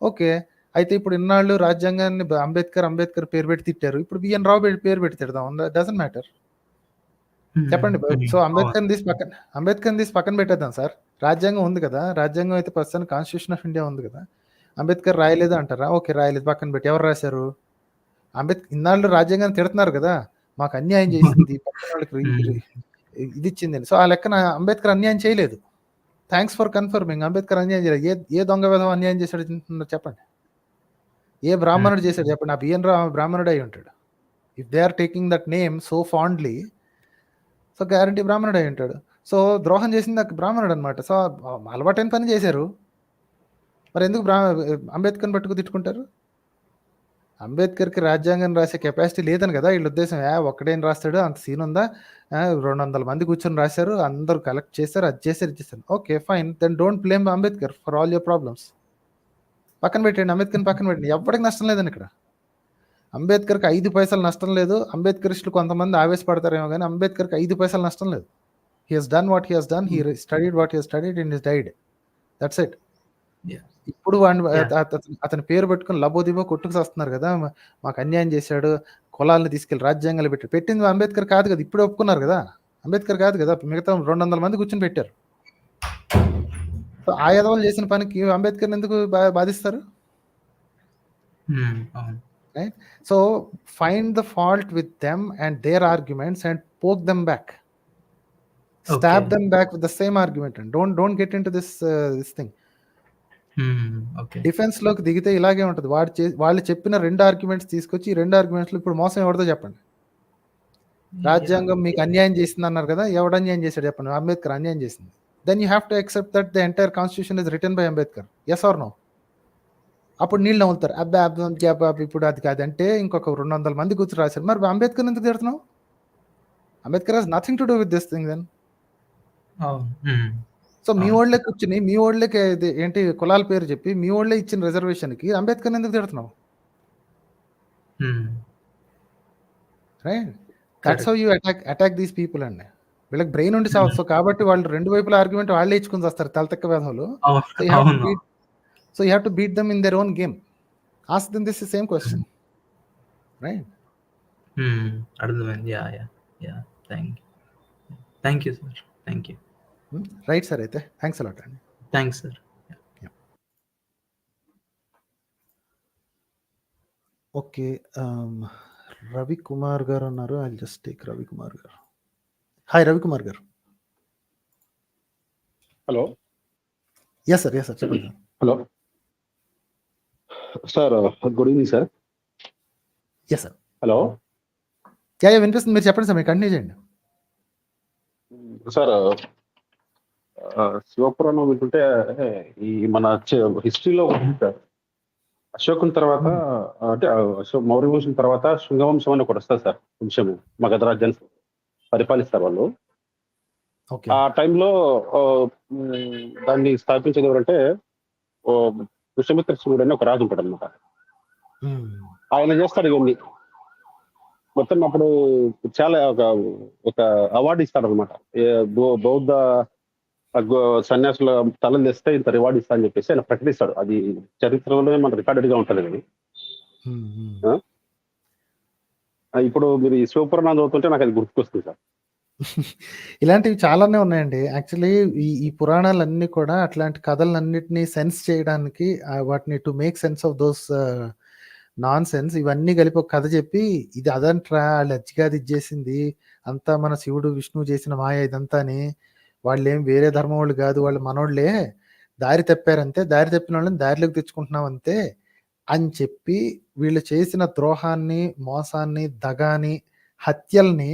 ఓకే, అయితే ఇప్పుడు ఇన్నాళ్ళు రాజ్యాంగాన్ని అంబేద్కర్ పేరు పెట్టి తిట్టారు, ఇప్పుడు బిఎన్ రావు పేరు పెట్టి తిడదాం, డజంట్ మ్యాటర్. చెప్పండి. సో అంబేద్కర్ తీసి పక్కన పెట్టేద్దాం సార్. రాజ్యాంగం ఉంది కదా, రాజ్యాంగం అయితే ప్రస్తుతం కాన్స్టిట్యూషన్ ఆఫ్ ఇండియా ఉంది కదా, అంబేద్కర్ రాయలేదు అంటారా? ఓకే, రాయలేదు, పక్కన పెట్టి. ఎవరు రాశారు? ఇన్నాళ్ళు రాజ్యాంగాన్ని తిడుతున్నారు కదా, మాకు అన్యాయం చేసింది, పక్కన వాళ్ళకి ఇది ఇచ్చింది. సో ఆ లెక్కన అంబేద్కర్ అన్యాయం చేయలేదు. Thanks for confirming. అంబేద్కర్ అన్యాయం చేయలేదు. ఏ దొంగ విధం అన్యాయం చేశాడు చెప్పండి? ఏ బ్రాహ్మణుడు చేశాడు చెప్పండి? ఆ బిఎన్ రావు బ్రాహ్మణుడు అయి ఉంటాడు. If they are taking that name so fondly, so guarantee బ్రాహ్మణుడు అయి ఉంటాడు. సో ద్రోహం చేసింది నాకు బ్రాహ్మణుడు అనమాట. సో అలవాటైన పని చేశారు. మరి ఎందుకు అంబేద్కర్ని పట్టుకు తిట్టుకుంటారు? అంబేద్కర్కి రాజ్యాంగం రాసే కెపాసిటీ లేదని కదా వీళ్ళ ఉద్దేశం. ఒక్కడేం రాస్తాడు, అంత సీన్ ఉందా, 200 మంది కూర్చొని రాశారు, అందరూ కలెక్ట్ చేశారు, అది చేశారు, ఇది చేశారు. Okay fine, then don't blame Ambedkar for all your problems. పక్కన పెట్టండి, అంబేద్కర్ని పక్కన పెట్టండి. ఎవరికి నష్టం లేదని ఇక్కడ. అంబేద్కర్కి 5 పైసలు నష్టం లేదు. అంబేద్కరిస్టులు కొంతమంది ఆవేశపడతారేమో కానీ అంబేద్కర్కి 5 పైసలు నష్టం లేదు. He has done what he has done, he studied what he has studied and he's died. That's it. ఇప్పుడు అతని పేరు పెట్టుకుని లబోదిబో కొట్టుకు వస్తున్నారు కదా, మాకు అన్యాయం చేశాడు, కులాలను తీసుకెళ్లి రాజ్యాంగాలు పెట్టింది అంబేద్కర్ కాదు కదా. ఇప్పుడు ఒప్పుకున్నారు కదా, అంబేద్కర్ కాదు కదా, మిగతా 200 మంది కూర్చొని పెట్టారు. ఆ యదవలు చేసిన పనికి అంబేద్కర్ ఎందుకు బాధిస్తారు? Right. So find the fault with them and their arguments and poke them back, stab them back with the same argument and don't get into this thing. Defence లోకి దిగితే ఇలాగే ఉంటుంది. వాళ్ళు చెప్పిన 2 ఆర్గ్యుమెంట్స్ తీసుకొచ్చి ఈ 2 ఆర్గ్యుమెంట్స్ లో ఇప్పుడు మోసం ఎవరిదో చెప్పండి. రాజ్యాంగం మీకు అన్యాయం చేసింది అన్నారు కదా, ఎవడు అన్యాయం చేశాడు చెప్పండి? అంబేద్కర్ అన్యాయం చేసింది. Then you have to accept that the entire constitution is written by Ambedkar. Yes or no? అప్పుడు నీళ్ళు నవ్వుతారు, అబ్బాయి ఇప్పుడు అది కాదంటే ఇంకొక 200 మంది కూర్చొని రాశారు. మరి అంబేద్కర్ ఎందుకు తిడుతున్నావు? Ambedkar has nothing to do with this thing then. So మీ ఓళ్ళే కూర్చుని మీ ఓళ్ళకి ఏంటి కులాల పేరు చెప్పి మీ ఓళ్ళే ఇచ్చిన రిజర్వేషన్ కి అంబేద్కర్ ఎందుకు తిడుతున్నావు? Right. That's how you attack these people అండి. వీళ్ళకి బ్రెయిన్ ఉండి సో కాబట్టి వాళ్ళు 2 వైపుల ఆర్గ్యుమెంట్ వాళ్ళే ఇచ్చుకుని వస్తారు తలతెక్క వేధంలో. So you have to beat them in their own game. Ask them this same question. Right. అర్థమైంది. Thank you sir. Thank you. Right sir. అయితే థ్యాంక్స్ అలాట్ అండి. Thanks sir. Okay, Ravi Kumar గారు అన్నారు. I just take Ravi Kumar గారు. Hi Ravi Kumar గారు. Hello. Yes sir చెప్పండి sir. Hello sir, good evening sir. Yes sir. Hello. వినిపిస్తుంది, మీరు చెప్పండి సార్, మీరు కంటిన్యూ చేయండి సార్. శివపురాణం వింటుంటే ఈ మన హిస్టరీలో సార్, అశోకుని తర్వాత అంటే మౌర్య వంశం తర్వాత శృంగవంశం అని ఒకటి వస్తుంది సార్. వంశము మగధ రాజ్యాన్ని పరిపాలిస్తారు వాళ్ళు. ఆ టైంలో దాన్ని స్థాపించేది ఎవరంటే పుష్యమిత్ర శివుడు అని ఒక రాజు ఉంటాడు అనమాట. ఆయన చేస్తాడు ఇవన్నీ మొత్తం. అప్పుడు చాలా ఒక అవార్డు ఇస్తాడు అనమాట. బౌద్ధ సన్యాసుల తలలు తెస్తే ఇంత రివార్డు ఇస్తా అని చెప్పేసి ఆయన ప్రకటిస్తాడు. అది చరిత్రలోనే మన రికార్డెడ్ గా ఉంటుంది. అది ఇప్పుడు మీరు ఈ శివపురాణం చదువుతుంటే నాకు అది గుర్తుకొస్తుంది సార్. ఇలాంటివి చాలానే ఉన్నాయండి. యాక్చువల్లీ ఈ పురాణాలన్నీ కూడా అట్లాంటి కథలన్నిటినీ సెన్స్ చేయడానికి, వాటిని to make sense of those non sense ఇవన్నీ కలిపి ఒక కథ చెప్పి, ఇది అదంట్రా వాళ్ళు అజ్జిగాది ఇచ్చేసింది అంతా మన శివుడు విష్ణువు చేసిన మాయ ఇదంతా అని, వాళ్ళు ఏం వేరే ధర్మం వాళ్ళు కాదు, వాళ్ళు మనోళ్లే, దారి తప్పారంతే, దారి తప్పిన వాళ్ళని దారిలోకి తెచ్చుకుంటున్నాం అంతే అని చెప్పి వీళ్ళు చేసిన ద్రోహాన్ని, మోసాన్ని, దగాని, హత్యల్ని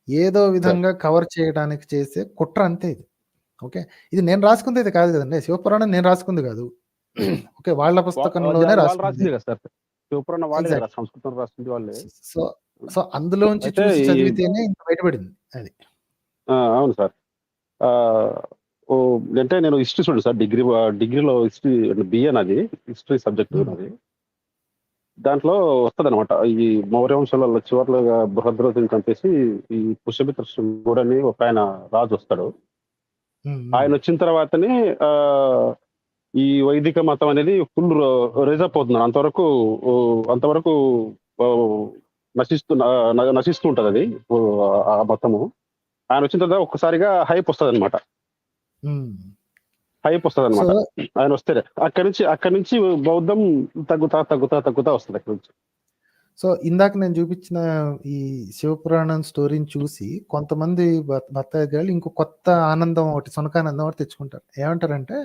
ఏదో విధంగా కవర్ చేయడానికి చేసే కుట్ర అంతే ఇది. ఓకే, ఇది నేను రాసుకుంది ఇది కాదు కదండి. శివపురాణం నేను రాసుకుంది కాదు. ఓకే, వాళ్ళ పుస్తకంలోనే రాసుకుంది. సో అందులోంచి చూసి చదివితేనే ఇంత బయటపడింది అది. అవును సార్. అంటే నేను హిస్టరీ స్టూడెంట్ సార్. డిగ్రీలో హిస్టరీ బిఏ నాది, హిస్టరీ సబ్జెక్ట్ నాది. దాంట్లో వస్తుంది అనమాట. ఈ మౌర్య వంశంలో చివర్లుగా బృహద్రథుని చంపేసి ఈ పుష్యమిత్ర శివుడు అని ఒక ఆయన రాజు వస్తాడు. ఆయన వచ్చిన తర్వాతనే ఈ వైదిక మతం అనేది ఫుల్ రేజప్ అవుతుంది. అంతవరకు నశిస్తూ ఉంటది అది ఆ మతము. ఆయన వచ్చిన తర్వాత ఒక్కసారిగా హైప్ వస్తుంది అనమాట. ఆయన వస్తే అక్కడి నుంచి బౌద్ధం తగ్గుతా వస్తుంది అక్కడి నుంచి. సో ఇందాక నేను చూపించిన ఈ శివపురాణం స్టోరీని చూసి కొంతమంది భర్తగాళ్ళు ఇంకో కొత్త ఆనందం ఒకటి, సునకానందం ఒకటి తెచ్చుకుంటారు. ఏమంటారంటే,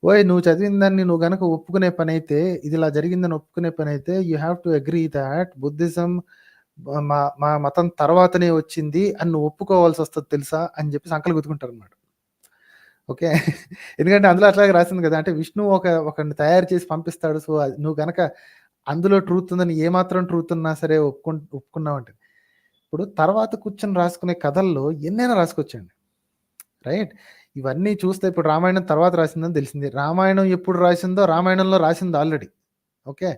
ఓయ్ నువ్వు చదివిన దాన్ని నువ్వు గనక ఒప్పుకునే పని అయితే, ఇది ఇలా జరిగిందని ఒప్పుకునే పని అయితే, you have to agree that Buddhism మా మా మతం తర్వాతనే వచ్చింది అని నువ్వు ఒప్పుకోవాల్సి వస్తుంది తెలుసా అని చెప్పి సంకలు గుద్దుకుంటారు అనమాట. ఓకే. ఎందుకంటే అందులో అట్లాగే రాసింది కదా, అంటే విష్ణువు ఒకరిని తయారు చేసి పంపిస్తాడు. సో నువ్వు కనుక అందులో ట్రూత్ ఉందని ఏమాత్రం ట్రూత్ ఉన్నా సరే ఒప్పుకున్నావంటే, ఇప్పుడు తర్వాత కూర్చొని రాసుకునే కథల్లో ఎన్నైనా రాసుకొచ్చండి, రైట్? ఇవన్నీ చూస్తే ఇప్పుడు రామాయణం తర్వాత రాసిందని తెలిసింది. రామాయణం ఎప్పుడు రాసిందో రామాయణంలో రాసింది ఆల్రెడీ. ఓకే,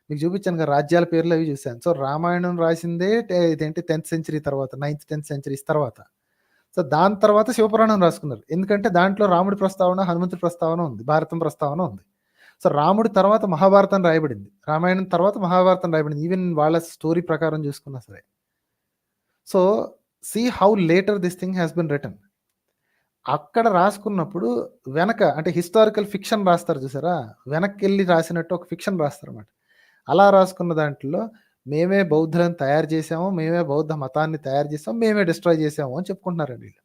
మీకు చూపించాను కదా రాజ్యాల పేర్లు అవి చూశాను. సో రామాయణం రాసిందే ఇదేంటి 10th సెంచరీ తర్వాత, 9th 10th సెంచరీస్ తర్వాత. సో దాని తర్వాత శివపురాణం రాసుకున్నారు. ఎందుకంటే దాంట్లో రాముడి ప్రస్తావన, హనుమంతుడి ప్రస్తావన ఉంది, భారతం ప్రస్తావన ఉంది. సో రాముడి తర్వాత మహాభారతం రాయబడింది, రామాయణం తర్వాత మహాభారతం రాయబడింది, ఈవెన్ వాళ్ళ స్టోరీ ప్రకారం చూసుకున్నా సరే. So see how later this thing has been written. అక్కడ రాసుకున్నప్పుడు వెనక అంటే హిస్టారికల్ ఫిక్షన్ రాస్తారు చూసారా, వెనక్కి వెళ్ళి రాసినట్టు ఒక ఫిక్షన్ రాస్తారు అన్నమాట. అలా రాసుకున్న దాంట్లో మేమే బౌద్ధులను తయారు చేసాము, మేమే బౌద్ధ మతాన్ని తయారు చేసాము, మేమే డిస్ట్రాయ్ చేసాము అని చెప్పుకుంటున్నారండి వీళ్ళు.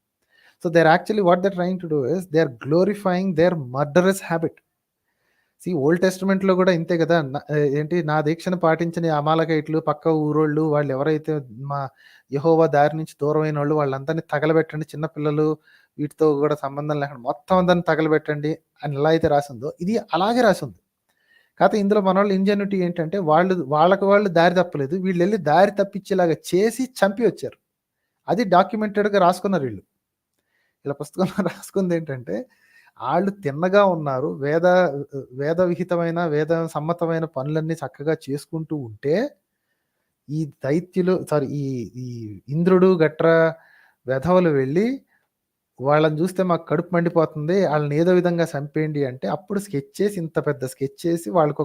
So they are actually what they trying to do is they are glorifying their murderous habit. See old టెస్టిమెంట్లో కూడా ఇంతే కదా, ఏంటి నా దీక్షను పాటించిన అమాలకైట్లు, పక్క ఊరోళ్ళు, వాళ్ళు ఎవరైతే మా యెహోవా దారి నుంచి దూరమైన వాళ్ళు, వాళ్ళందరినీ తగలబెట్టండి, చిన్నపిల్లలు వీటితో కూడా సంబంధం లేకుండా మొత్తం అందరిని తగలబెట్టండి అని ఎలా అయితే రాసిందో ఇది అలాగే రాసింది. కాకపోతే ఇందులో మన వాళ్ళు ఇంజన్యూటీ ఏంటంటే వాళ్ళకు దారి తప్పలేదు, వీళ్ళు వెళ్ళి దారి తప్పించేలాగా చేసి చంపి వచ్చారు. అది డాక్యుమెంటెడ్గా రాసుకున్నారు వీళ్ళు. ఇలా పుస్తకంలో రాసుకుంది ఏంటంటే వాళ్ళు తిన్నగా ఉన్నారు, వేద విహితమైన వేద సమ్మతమైన పనులన్నీ చక్కగా చేసుకుంటూ ఉంటే ఈ దైత్యులు ఈ ఇంద్రుడు గట్ర వెధవలు వెళ్ళి వాళ్ళని చూస్తే మాకు కడుపు మండిపోతుంది, వాళ్ళని ఏదో విధంగా చంపేయండి అంటే అప్పుడు స్కెచ్ చేసి, ఇంత పెద్ద స్కెచ్ చేసి వాళ్ళకి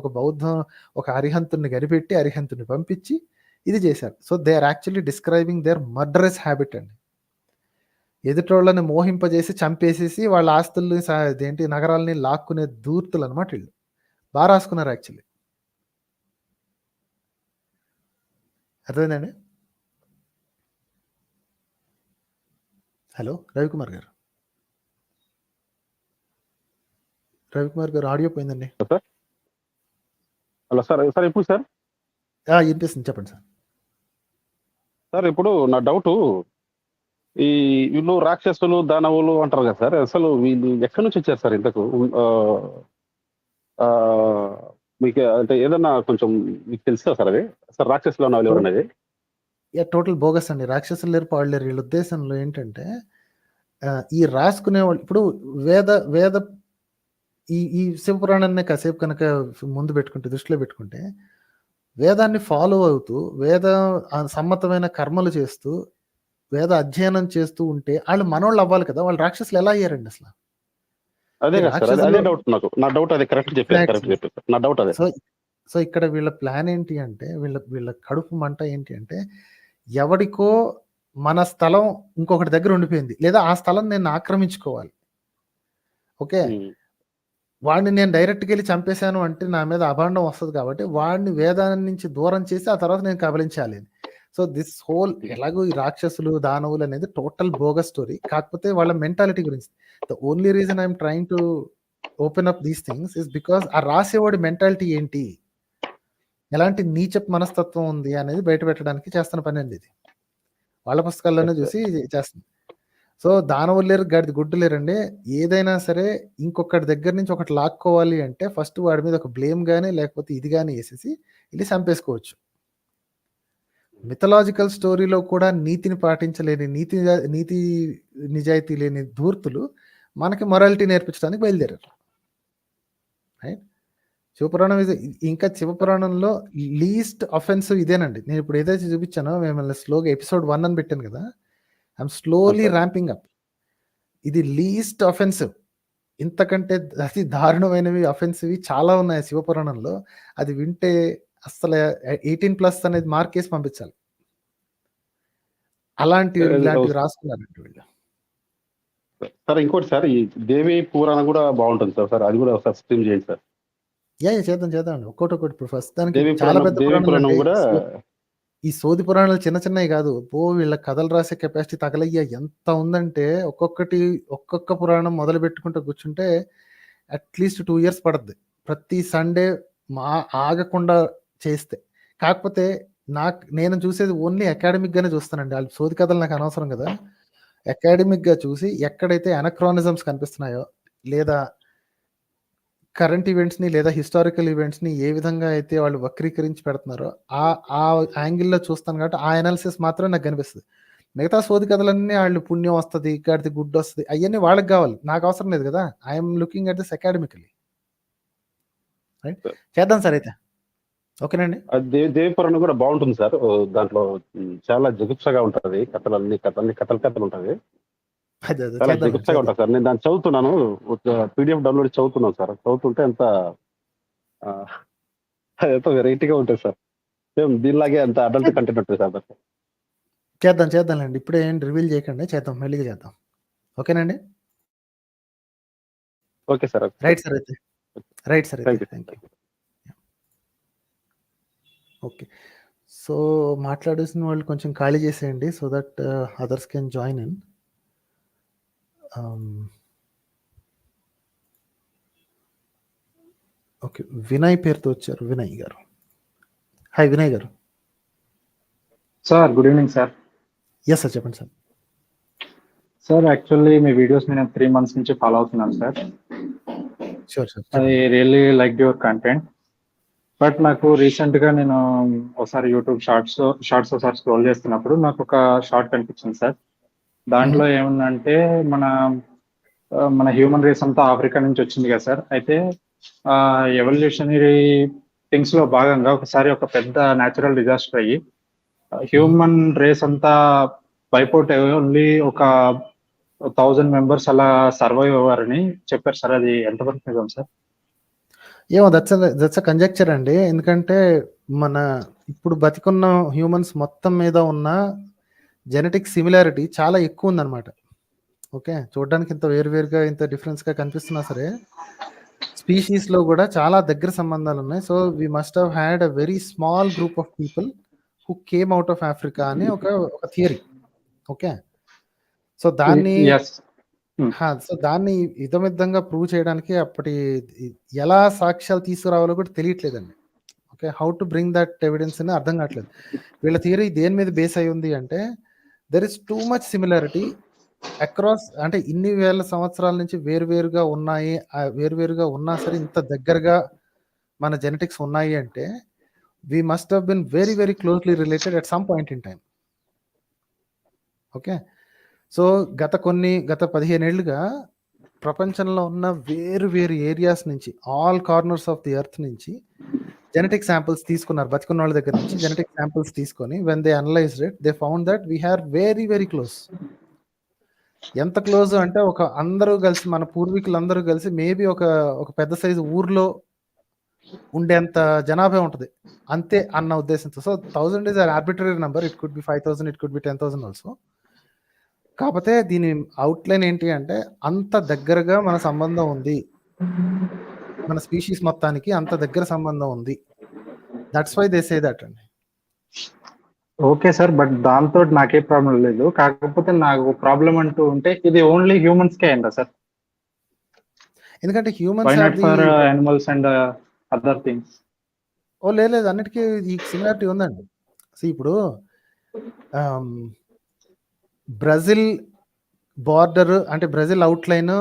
ఒక అరిహంతుని కనిపెట్టి అరిహంతుని పంపించి ఇది చేశారు. So they are actually describing their murderous habit అండి. ఎదుటోళ్ళని మోహింపజేసి చంపేసేసి వాళ్ళ ఆస్తుల్ని ఇదేంటి నగరాలని లాక్కునే దూర్తులు అనమాట వీళ్ళు. బాగా రాసుకున్నారు యాక్చువల్లీ. అర్థమైందండి? హలో రవికుమార్ గారు, రవికుమార్ గారు ఆడియో పోయిందండి. సార్ హలో సార్, సార్ ఇప్పుడు సార్ వినిపిస్తుంది, చెప్పండి సార్. సార్ ఇప్పుడు నా డౌట్, ఈ వీళ్ళు రాక్షసులు దానవులు అంటారు కదా సార్, అసలు వీళ్ళు ఎక్కడి నుంచి వచ్చారు సార్ ఇంతకు? మీకు అంటే ఏదన్నా కొంచెం మీకు తెలుసా సార్ అది? సార్ రాక్షసులు అన్న వాళ్ళు ఎవరనేది? టోటల్ బోగస్ అండి, రాక్షసులు లేరు పాడు లేరు. వీళ్ళ ఉద్దేశంలో ఏంటంటే ఈ రాసుకునే వాళ్ళు ఇప్పుడు వేద ఈ శివపురాణాన్ని కాసేపు కనుక ముందు పెట్టుకుంటే, దృష్టిలో పెట్టుకుంటే, వేదాన్ని ఫాలో అవుతూ వేద సమ్మతమైన కర్మలు చేస్తూ వేద అధ్యయనం చేస్తూ ఉంటే వాళ్ళు మనోళ్ళు అవ్వాలి కదా, వాళ్ళు రాక్షసులు ఎలా అయ్యారండి అసలు? అదే డౌట్ నాకు, నా డౌట్ అదే. కరెక్ట్ చెప్పారు, నా డౌట్ అదే. సో ఇక్కడ వీళ్ళ ప్లాన్ ఏంటి అంటే, వీళ్ళ కడుపు మంట ఏంటి అంటే, ఎవడికో మన స్థలం ఇంకొకటి దగ్గర ఉండిపోయింది, లేదా ఆ స్థలం నేను ఆక్రమించుకోవాలి. ఓకే, వాడిని నేను డైరెక్ట్గా వెళ్ళి చంపేశాను అంటే నా మీద అభాండం వస్తుంది, కాబట్టి వాడిని వేదాన్ని నుంచి దూరం చేసి ఆ తర్వాత నేను కబలించాలి. సో దిస్ హోల్ ఎలాగో ఈ రాక్షసులు దానవులు అనేది టోటల్ బోగస్ స్టోరీ. కాకపోతే వాళ్ళ మెంటాలిటీ గురించి, the only reason I'm trying to open up these things is because ఆ రాసేవాడి మెంటాలిటీ ఏంటి, ఎలాంటి నీచప్ మనస్తత్వం ఉంది అనేది బయట పెట్టడానికి చేస్తున్న పని అండి ఇది. వాళ్ళ పుస్తకాల్లోనే చూసి చేస్తుంది. సో దానవులు లేరు, గడిది గుడ్డు లేరండి. ఏదైనా సరే ఇంకొకటి దగ్గర నుంచి ఒకటి లాక్కోవాలి అంటే ఫస్ట్ వాడి మీద ఒక బ్లేమ్ కానీ లేకపోతే ఇది కానీ వేసేసి ఇది చంపేసుకోవచ్చు. మిథలాజికల్ స్టోరీలో కూడా నీతిని పాటించలేని, నీతి నిజాయితీ లేని ధూర్తులు మనకి మొరాలిటీ నేర్పించడానికి బయలుదేరారు. రైట్? శివపురాణం ఇంకా శివపురాణంలో లీస్ట్ అఫెన్సివ్ ఇదేనండి. నేను ఇప్పుడు ఏదైతే చూపించానో మిమ్మల్ని స్లోగా ఎపిసోడ్ 1 అని పెట్టాను కదా, ఐఎమ్ స్లోలీ ర్యాంపింగ్ అప్. ఇది లీస్ట్ అఫెన్సివ్. ఇంతకంటే అతి దారుణమైనవి అఫెన్సివ్ చాలా ఉన్నాయి శివపురాణంలో. అది వింటే అసలు 18+ అనేది మార్కేసి పంపించాలి. ఇలాంటివి రాసుకున్నారండి వీళ్ళు. సార్ ఇంకోటి సార్, ఈ దేవి పురాణం కూడా బాగుంటుంది సార్, అది కూడా ఒకసారి స్ట్రీమ్ చేయండి సార్. చేద్దాం ఒక్కొక్కటి. ఇప్పుడు ఫస్ట్ దానికి చాలా పెద్ద పురాణం కూడా. ఈ సోది పురాణాలు చిన్న చిన్నవి కాదు, వీళ్ళ కథలు రాసే కెపాసిటీ తగలయ్యా ఎంత ఉందంటే, ఒక్కొక్క పురాణం మొదలు పెట్టుకుంటూ కూర్చుంటే అట్లీస్ట్ 2 years పడుద్ది ప్రతి సండే ఆగకుండా చేస్తే. కాకపోతే నేను చూసేది ఓన్లీ అకాడమిక్ గానే చూస్తానండి. వాళ్ళు సోది కథలు నాకు అనవసరం కదా. అకాడమిక్ గా చూసి ఎక్కడైతే అనక్రానిజమ్స్ కనిపిస్తున్నాయో, లేదా కరెంట్ ఈవెంట్స్ ని లేదా హిస్టారికల్ ఈవెంట్స్ ని ఏ విధంగా అయితే వాళ్ళు వక్రీకరించి పెడుతున్నారో ఆ ఆ యాంగిల్లో చూస్తాను కాబట్టి ఆ అనాలిసిస్ మాత్రం నాకు కనిపిస్తుంది. మిగతా సోది కథలన్నీ వాళ్ళు పుణ్యం వస్తుంది, ఇక్కడిది గుడ్ వస్తుంది, అవన్నీ వాళ్ళకి కావాలి, నాకు అవసరం లేదు కదా. I'm looking at this academically. Right, చేద్దాం సార్ అయితే. ఓకేనండి. దేవి పురాణం కూడా బాగుంటుంది సార్. దాంట్లో చాలా జగుప్సగా ఉంటది. కథలు ఉంటది. అదే అదే చాలా చేద్దాం జగుప్సగా ఉంటుంది సార్. నేను దాన్ని చదువుతున్నాను, పీడిఎఫ్ డౌన్లోడ్ చదువుతున్నాను సార్. చదువుతుంటే ఎంత ఎంతో వెరైటీగా ఉంటుంది సార్. సేమ్ దీనిలాగే అంత అడల్ట్ కంటెంట్ ఉంటుంది సార్. చేద్దాంలేండి. ఇప్పుడే ఏం రివీల్ చేయకండి, చేద్దాం, మెల్లిగా చేద్దాం. ఓకేనండి. Okay sir. రైట్ సార్ అయితే. Thank you. Thank you. Okay, so మాట్లాడాల్సిన వాళ్ళు కొంచెం ఖాళీ చేసేయండి so that others can join in. Okay, Vinay పేరుతో వచ్చారు. Vinay garu, hi Vinay garu. Sir good evening sir. Yes sir, చెప్పండి సార్. సార్ యాక్చువల్లీ మీ వీడియోస్ నేను 3 months నుంచి ఫాలో అవుతున్నాను sir. Sure sir. I really like your content. But నాకు రీసెంట్గా నేను ఒకసారి యూట్యూబ్ షార్ట్స్ ఒకసారి స్క్రోల్ చేస్తున్నప్పుడు నాకు ఒక షార్ట్ కనిపించింది సార్. దాంట్లో ఏముందంటే మన హ్యూమన్ రేస్ అంతా ఆఫ్రికా నుంచి వచ్చింది కదా సార్. అయితే ఎవల్యూషనరీ థింగ్స్ లో భాగంగా ఒకసారి ఒక పెద్ద న్యాచురల్ డిజాస్టర్ అయ్యి హ్యూమన్ రేస్ అంతా వైపౌట్ ఓన్లీ ఒక 1000 members అలా సర్వైవ్ అవ్వారని చెప్పారు సార్. అది ఎంతవరకు నిజం సార్? ఏమో, దట్స్ అ కంజెక్చర్ అండి. ఎందుకంటే మన ఇప్పుడు బతికున్న హ్యూమన్స్ మొత్తం మీద ఉన్న జెనెటిక్ సిమిలారిటీ చాలా ఎక్కువ ఉందన్నమాట. ఓకే, చూడడానికి ఇంత వేరువేరుగా ఇంత డిఫరెన్స్గా కనిపిస్తున్నా సరే స్పీషీస్లో కూడా చాలా దగ్గర సంబంధాలు ఉన్నాయి. So we must have had a very small group of people who came out of Africa అని ఒక థియరీ. ఓకే, సో దాన్ని ఇదమిద్దంగా ప్రూవ్ చేయడానికి అప్పటి ఎలా సాక్ష్యాలు తీసుకురావాలో కూడా తెలియట్లేదండి. Okay, how to bring that evidence అని అర్థం కావట్లేదు. వీళ్ళ థియరీ దేని మీద బేస్ అయి ఉంది అంటే there is too much similarity across, అంటే ఇన్ని వేల సంవత్సరాల నుంచి వేరువేరుగా ఉన్నాయి, వేరువేరుగా ఉన్నా సరే ఇంత దగ్గరగా మన జెనెటిక్స్ ఉన్నాయి అంటే we must have been very very closely related at some point in time. Okay, so గత 15 ఏళ్ళుగా ప్రపంచంలో ఉన్న వేరు ఏరియాస్ నుంచి, all corners of the earth నుంచి జెనెటిక్ శాంపిల్స్ తీసుకున్నారు. బతికున్న వాళ్ళ దగ్గర నుంచి జెనెటిక్ శాంపిల్స్ తీసుకొని when they analysed it they found that we her very very close. ఎంత క్లోజ్ అంటే అందరూ కలిసి, మన పూర్వీకులందరూ కలిసి మేబీ ఒక పెద్ద సైజు ఊర్లో ఉండేంత జనాభా ఉంటుంది అంతే అన్న ఉద్దేశంతో. So 1000 is an arbitrary number, it could be 5000, it could be 10,000 also. కాకపోతే దీని అవుట్లైన్ ఏంటి అంటే అంత దగ్గరగా మన సంబంధం ఉంది, మన స్పీషీస్ మొత్తానికి అంత దగ్గర సంబంధం ఉంది. That's why they say that అండి. ఓకే సార్, బట్ దాంతో నాకే ప్రాబ్లం లేదు. కాకపోతే నాకు ప్రాబ్లం అంటూ ఉంటే ఇది ఓన్లీ హ్యూమన్స్ కే అయిందా సార్? ఎందుకంటే humans for animals and other things. ఓ లేదు, అన్నిటికీ ఈ సిమిలారిటీ ఉందండి. సో ఇప్పుడు బ్రెజిల్ బార్డర్ అంటే బ్రెజిల్ అవుట్లైన్,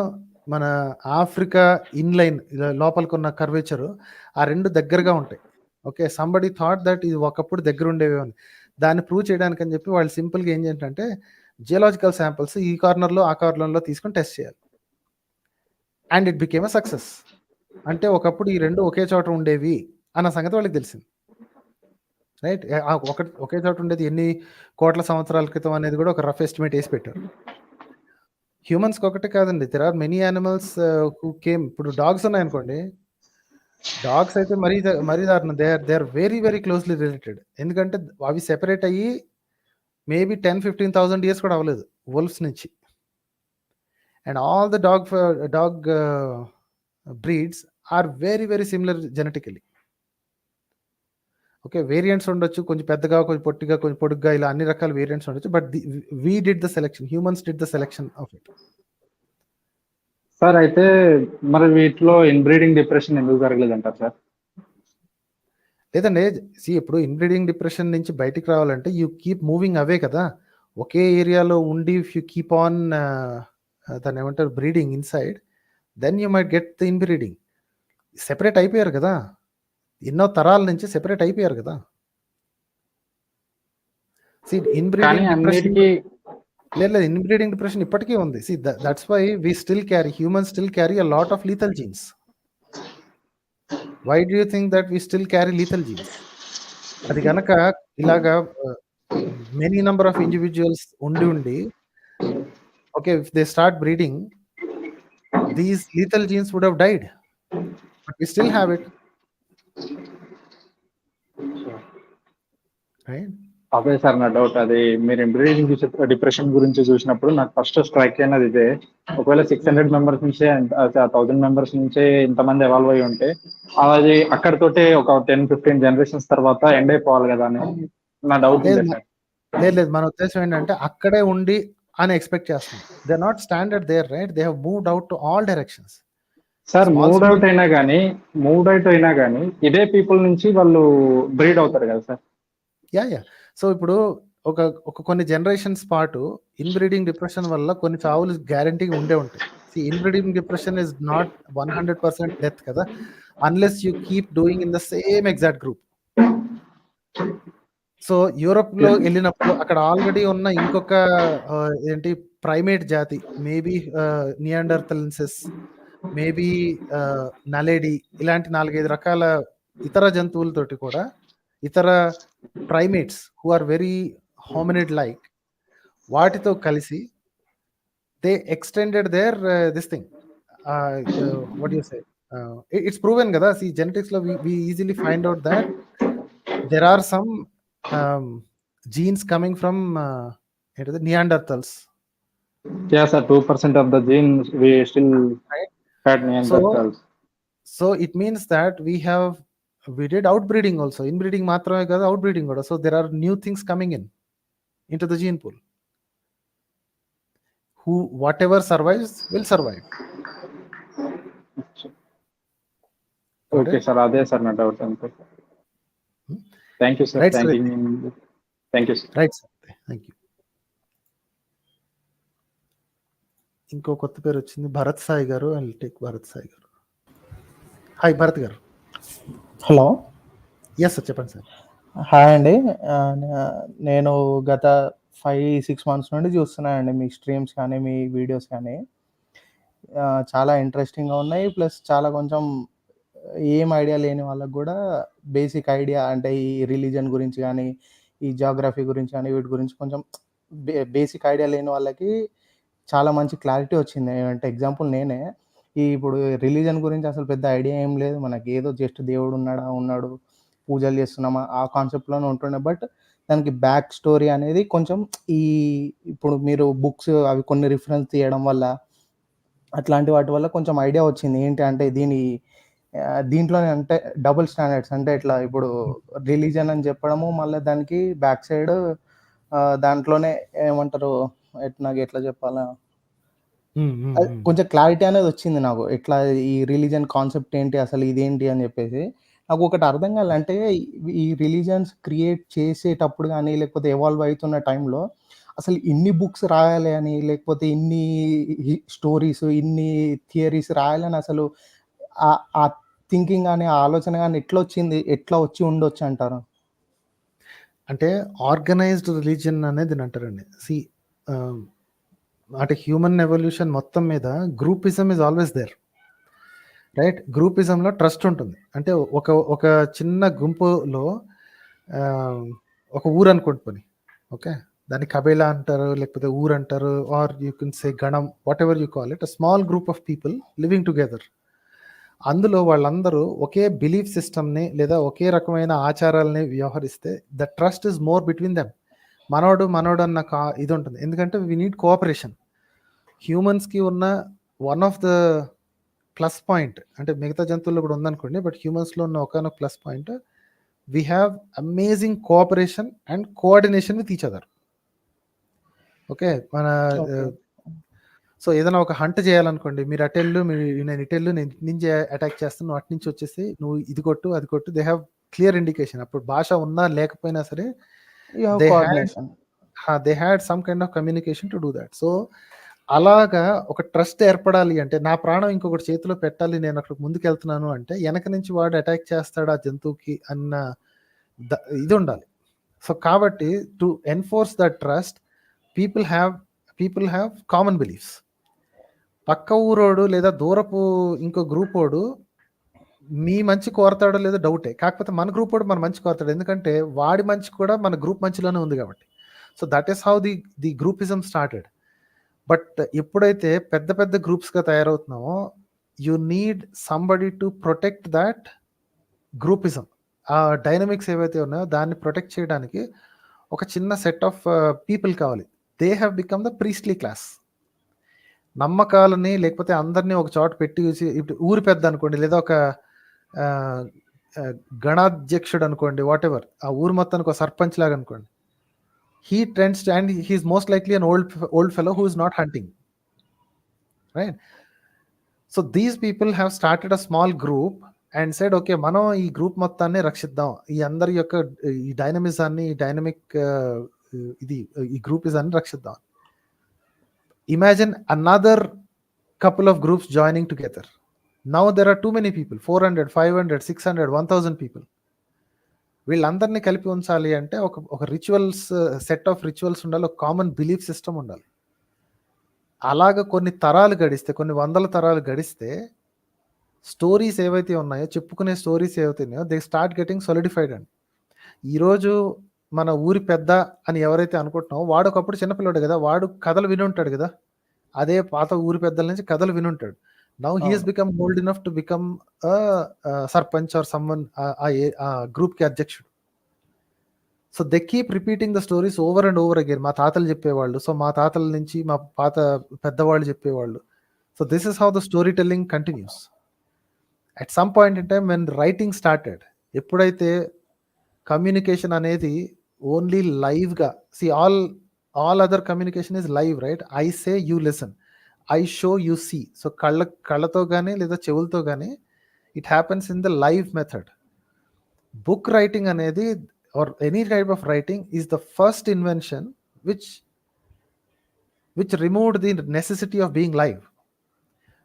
మన ఆఫ్రికా ఇన్లైన్ లోపలికున్న కర్వేచరు, ఆ రెండు దగ్గరగా ఉంటాయి. ఓకే, సంబడి థాట్ దట్ ఇది ఒకప్పుడు దగ్గర ఉండేవి అని. దాన్ని ప్రూవ్ చేయడానికి అని చెప్పి వాళ్ళు సింపుల్గా ఏం చేయాలంటే జియోలాజికల్ శాంపిల్స్ ఈ కార్నర్లో ఆ కార్నర్లో తీసుకొని టెస్ట్ చేయాలి. And it became a success. అంటే ఒకప్పుడు ఈ రెండు ఒకే చోట ఉండేవి అన్న సంగతి వాళ్ళకి తెలిసింది. రైట్, ఒకే చోట ఉండేది ఎన్ని కోట్ల సంవత్సరాల క్రితం అనేది కూడా ఒక రఫ్ ఎస్టిమేట్ వేసి పెట్టారు. హ్యూమన్స్కి ఒకటే కాదండి, there are many animals who came. ఇప్పుడు డాగ్స్ ఉన్నాయనుకోండి, డాగ్స్ అయితే మరీ దారుణం. They are very very closely related. ఎందుకంటే అవి సెపరేట్ అయ్యి మేబీ 10,000-15,000 years కూడా అవ్వలేదు వోల్ఫ్స్ నుంచి. And all the dog breeds are very very similar genetically. Okay, variants ఉండొచ్చు, కొంచెం పెద్దగా, కొంచెం పొట్టిగా, కొంచెం పొడుగ్గా, ఇలా అన్ని రకాల వేరియంట్స్ ఉండొచ్చు. But we did the selection, humans did the selection of it. Sir అయితే మరి వీటిలో ఇన్బ్రీడింగ్ డిప్రెషన్ ఎందుకు జరగలేదు అంటారు సార్? లేదండి. ఇప్పుడు ఇన్‌బ్రీడింగ్ డిప్రెషన్ నుంచి బయటికి రావాలంటే యూ కీప్ మూవింగ్ అవే కదా! ఒకే ఏరియాలో ఉండి ఇఫ్ యూ కీప్ ఆన్ దాన్నేమంటారు breeding inside then you might get the inbreeding. Separate అయిపోయారు కదా! ఎన్నో తరాల నుంచి సెపరేట్ అయిపోయారు కదా! కానీ ఇన్‌బ్రీడింగ్ డిప్రెషన్ అన్నిటికీ లేదు. ఇన్‌బ్రీడింగ్ డిప్రెషన్ ఇప్పటికీ ఉంది. That's why we still carry humans still carry a lot of lethal genes. Why do you think that we still carry lethal genes? అది గనక ఇలాగా మెనీ నంబర్ ఆఫ్ ఇండివిడ్యువల్స్ ఉండి okay if they start breeding these lethal genes would have died. But we still have it. Right? అదే sir నా doubt. అది మీరు ఇంబ్రీడింగ్ depression గురించి చూసినప్పుడు నాకు ఫస్ట్ స్ట్రైక్ అయినది ఇదే. ఒకవేళ 600 మెంబర్స్ నుంచే 1000 మెంబర్స్ నుంచే ఇంతమంది ఎవాల్వ్ అయ్యి ఉంటే అది అక్కడితోటే ఒక 10-15 జనరేషన్స్ తర్వాత ఎండ్ అయిపోవాలి కదా అని నా డౌట్ ఉంది సార్. లేదు. మన ఉద్దేశం ఏంటంటే అక్కడే ఉండి అని ఎక్స్‌పెక్ట్ చేస్తున్నాం. They are not standard there right? They have moved out to all directions. Sir move out అయినా కానీ ఇదే పీపుల్ నుంచి వాళ్ళు బ్రీడ్ అవుతారు కదా సార్. యా. సో ఇప్పుడు ఒక కొన్ని జనరేషన్స్ పాటు ఇన్‌బ్రీడింగ్ డిప్రెషన్ వల్ల కొన్ని చావులు గ్యారంటీగా ఉండే ఉంటాయి. Inbreeding depression is not 100% death కదా! Unless you keep doing in the same exact group. So యూరోప్‌లో ఎళ్ళినప్పుడు అక్కడ ఆల్రెడీ ఉన్న ఇంకొక ఏంటి ప్రైమేట్ జాతి మేబీ నియాండర్తలెన్సిస్, మేబీ నలేడి ఇలాంటి 4, 5 రకాల ఇతర జంతువులతోటి కూడా ఇతర primates who are very hominid like వాటితో కలిసి they extended their this thing. What you say it's proven కదా! జెనెటిక్స్‌లో we easily find out that there are some genes coming from ఏంటిది Neanderthals. Yeah, sir. 2% of the genes we still Right. had Neanderthals. So it means that we did outbreeding also. Inbreeding మాత్రమే కాదు outbreeding కూడా. So there are new things coming into the gene pool. Whatever survives will survive. Okay, sir. అదే sir నా doubt అంతే. Thank you sir. Right, sir. Thank you sir. Right sir. Thank you. ఇంకో కొత్త పేరు వచ్చింది భరత్ సాయి గారు. I will take Bharat Sai గారు. Hi Bharat గారు. హలో. ఎస్ సార్ చెప్పండి సార్. హాయ్ అండి. నేను గత 5-6 మంత్స్ నుండి చూస్తున్నానండి మీ స్ట్రీమ్స్ కానీ మీ వీడియోస్ కానీ. చాలా ఇంట్రెస్టింగ్గా ఉన్నాయి. ప్లస్ చాలా కొంచెం ఏం ఐడియా లేని వాళ్ళకు కూడా బేసిక్ ఐడియా అంటే ఈ రిలీజన్ గురించి కానీ ఈ జాగ్రఫీ గురించి కానీ వీటి గురించి కొంచెం బేసిక్ ఐడియా లేని వాళ్ళకి చాలా మంచి క్లారిటీ వచ్చింది. అంటే ఎగ్జాంపుల్ నేనే ఇప్పుడు రిలీజన్ గురించి అసలు పెద్ద ఐడియా ఏం లేదు మనకి. ఏదో జస్ట్ దేవుడు ఉన్నాడు పూజలు చేస్తున్నామా ఆ కాన్సెప్ట్లోనే ఉంటుండే. బట్ దానికి బ్యాక్ స్టోరీ అనేది కొంచెం ఇప్పుడు మీరు బుక్స్ అవి కొన్ని రిఫరెన్స్ తీయడం వల్ల అట్లాంటి వాటి వల్ల కొంచెం ఐడియా వచ్చింది. ఏంటి అంటే దీంట్లోనే అంటే డబుల్ స్టాండర్డ్స్ అంటే ఇట్లా ఇప్పుడు రిలీజన్ అని చెప్పడము మళ్ళీ దానికి బ్యాక్ సైడ్ దాంట్లోనే ఏమంటారు నాకు ఎట్లా చెప్పాలా కొంచెం క్లారిటీ అనేది వచ్చింది నాకు. ఎట్లా ఈ రిలీజన్ కాన్సెప్ట్ ఏంటి అసలు ఇదేంటి అని చెప్పేసి నాకు ఒకటి అర్థం కావాలంటే ఈ రిలీజన్స్ క్రియేట్ చేసేటప్పుడు కానీ లేకపోతే ఎవాల్వ్ అవుతున్న టైంలో అసలు ఇన్ని బుక్స్ రాయాలి అని లేకపోతే ఇన్ని స్టోరీస్ ఇన్ని థియరీస్ రాయాలని అసలు ఆ థింకింగ్ కానీ ఆ ఆలోచన కానీ ఎట్లా వచ్చి ఉండొచ్చు అంటారు? అంటే ఆర్గనైజ్డ్ రిలీజియన్ అనేది అంటారండి. అంటే హ్యూమన్ ఎవల్యూషన్ మొత్తం మీద groupism is always there right. గ్రూపిజంలో ట్రస్ట్ ఉంటుంది. అంటే ఒక చిన్న గుంపులో ఒక ఊరు అనుకుంటుని ఓకే దాన్ని కబేలా అంటారు లేకపోతే ఊరు అంటారు ఆర్ యూ కెన్ సే గణం what ever you call it. A small group of people living together. అందులో వాళ్ళందరూ ఒకే బిలీఫ్ సిస్టమ్ని లేదా ఒకే రకమైన ఆచారాలని వ్యవహరిస్తే the trust is more between them. మనోడు అన్న ఇది ఉంటుంది. ఎందుకంటే వీ నీడ్ కోఆపరేషన్. హ్యూమన్స్కి ఉన్న one of the plus point అంటే మిగతా జంతువుల్లో కూడా ఉందనుకోండి బట్ హ్యూమన్స్లో ఉన్న ఒకనొక plus point we have amazing cooperation and coordination with each other. Okay so ఏదైనా ఒక హంట్ చేయాలనుకోండి మీరు అటెళ్ళు నేను ఇటెళ్ళు నేను నుంచి అటాక్ చేస్తాను నువ్వు అటు నుంచి వచ్చేసి నువ్వు ఇది కొట్టు అది కొట్టు. They have clear indication. అప్పుడు భాష ఉన్నా లేకపోయినా సరే you have they had coordination. They had some kind of communication to do that. So అలాగా ఒక ట్రస్ట్ ఏర్పడాలి అంటే, నా ప్రాణం ఇంకొకటి చేతిలో పెట్టాలి, నేను అక్కడ ముందుకెళ్తున్నాను అంటే వెనక నుంచి వాడు అటాక్ చేస్తాడు ఆ జంతువుకి అన్న ఇది ఉండాలి. సో కాబట్టి to enforce that trust people have common beliefs. పక్క ఊరోడు లేదా దూరపు ఇంకో గ్రూప్ ఓడు మీ మంచి కోరతాడో లేదో డౌటే. కాకపోతే మన గ్రూప్ వాడు మన మంచి కోరతాడు, ఎందుకంటే వాడి మంచి కూడా మన గ్రూప్ మంచిలోనే ఉంది కాబట్టి. So that is how the groupism started. But ఎప్పుడైతే పెద్ద పెద్ద గ్రూప్స్గా తయారవుతున్నామో you need somebody to protect that groupism. ఆ డైనమిక్స్ ఏవైతే ఉన్నాయో దాన్ని ప్రొటెక్ట్ చేయడానికి ఒక చిన్న సెట్ ఆఫ్ పీపుల్ కావాలి. They have become the priestly class. నమ్మకాలని లేకపోతే అందరినీ ఒక చోట పెట్టి ఇప్పుడు ఊరి పెద్ద అనుకోండి, లేదా ఒక గణాధ్యక్షుడు అనుకోండి, వాట్ ఎవర్, ఆ ఊరు మొత్తానికి ఒక సర్పంచ్ లాగా అనుకోండి. He tends to, and he is most likely an old fellow who is not hunting, right? So these people have started a small group and said, okay, మనం ఈ గ్రూప్ మొత్తాన్ని రక్షిద్దాం, ఈ అందరి యొక్క ఈ డైనమిజాన్ని, ఈ డైనమిక్ ఈ గ్రూపిజాన్ని రక్షిద్దాం. Imagine another couple of groups joining together. Now there are too many people, 400, 500, 600, 1000 people. వీళ్ళందరినీ కలిపి ఉంచాలి అంటే ఒక రిచువల్స్, సెట్ ఆఫ్ రిచువల్స్ ఉండాలి, ఒక కామన్ బిలీఫ్ సిస్టమ్ ఉండాలి. అలాగ కొన్ని తరాలు గడిస్తే, కొన్ని వందల తరాలు గడిస్తే స్టోరీస్ ఏవైతే ఉన్నాయో, చెప్పుకునే స్టోరీస్ ఏవైతే ఉన్నాయో, దే స్టార్ట్ గెటింగ్ సొలిడిఫైడ్ అండి. ఈరోజు మన ఊరి పెద్ద అని ఎవరైతే అనుకుంటున్నామో వాడు ఒకప్పుడు చిన్నపిల్లడు కదా, వాడు కథలు వినుంటాడు కదా, అదే పాత ఊరి పెద్దల నుంచి కథలు వినుంటాడు. Now he has become old enough to become sarpanch or సమ్మన్, ఆ గ్రూప్ కి అధ్యక్షుడు. So they keep repeating the stories over and over again. మా తాతలు చెప్పేవాళ్ళు, సో మా తాతల నుంచి మా పాత పెద్దవాళ్ళు చెప్పేవాళ్ళు. So this is how the storytelling continues. At some point in time when writing started, ఎప్పుడైతే కమ్యూనికేషన్ అనేది ఓన్లీ లైవ్గా, all other communication is live, right? I say you listen, I show you see. So కళ్ళతో కానీ లేదా చెవులతో కానీ it happens in the live method. Book writing అనేది or any type of writing is the first invention which removed the necessity of being live.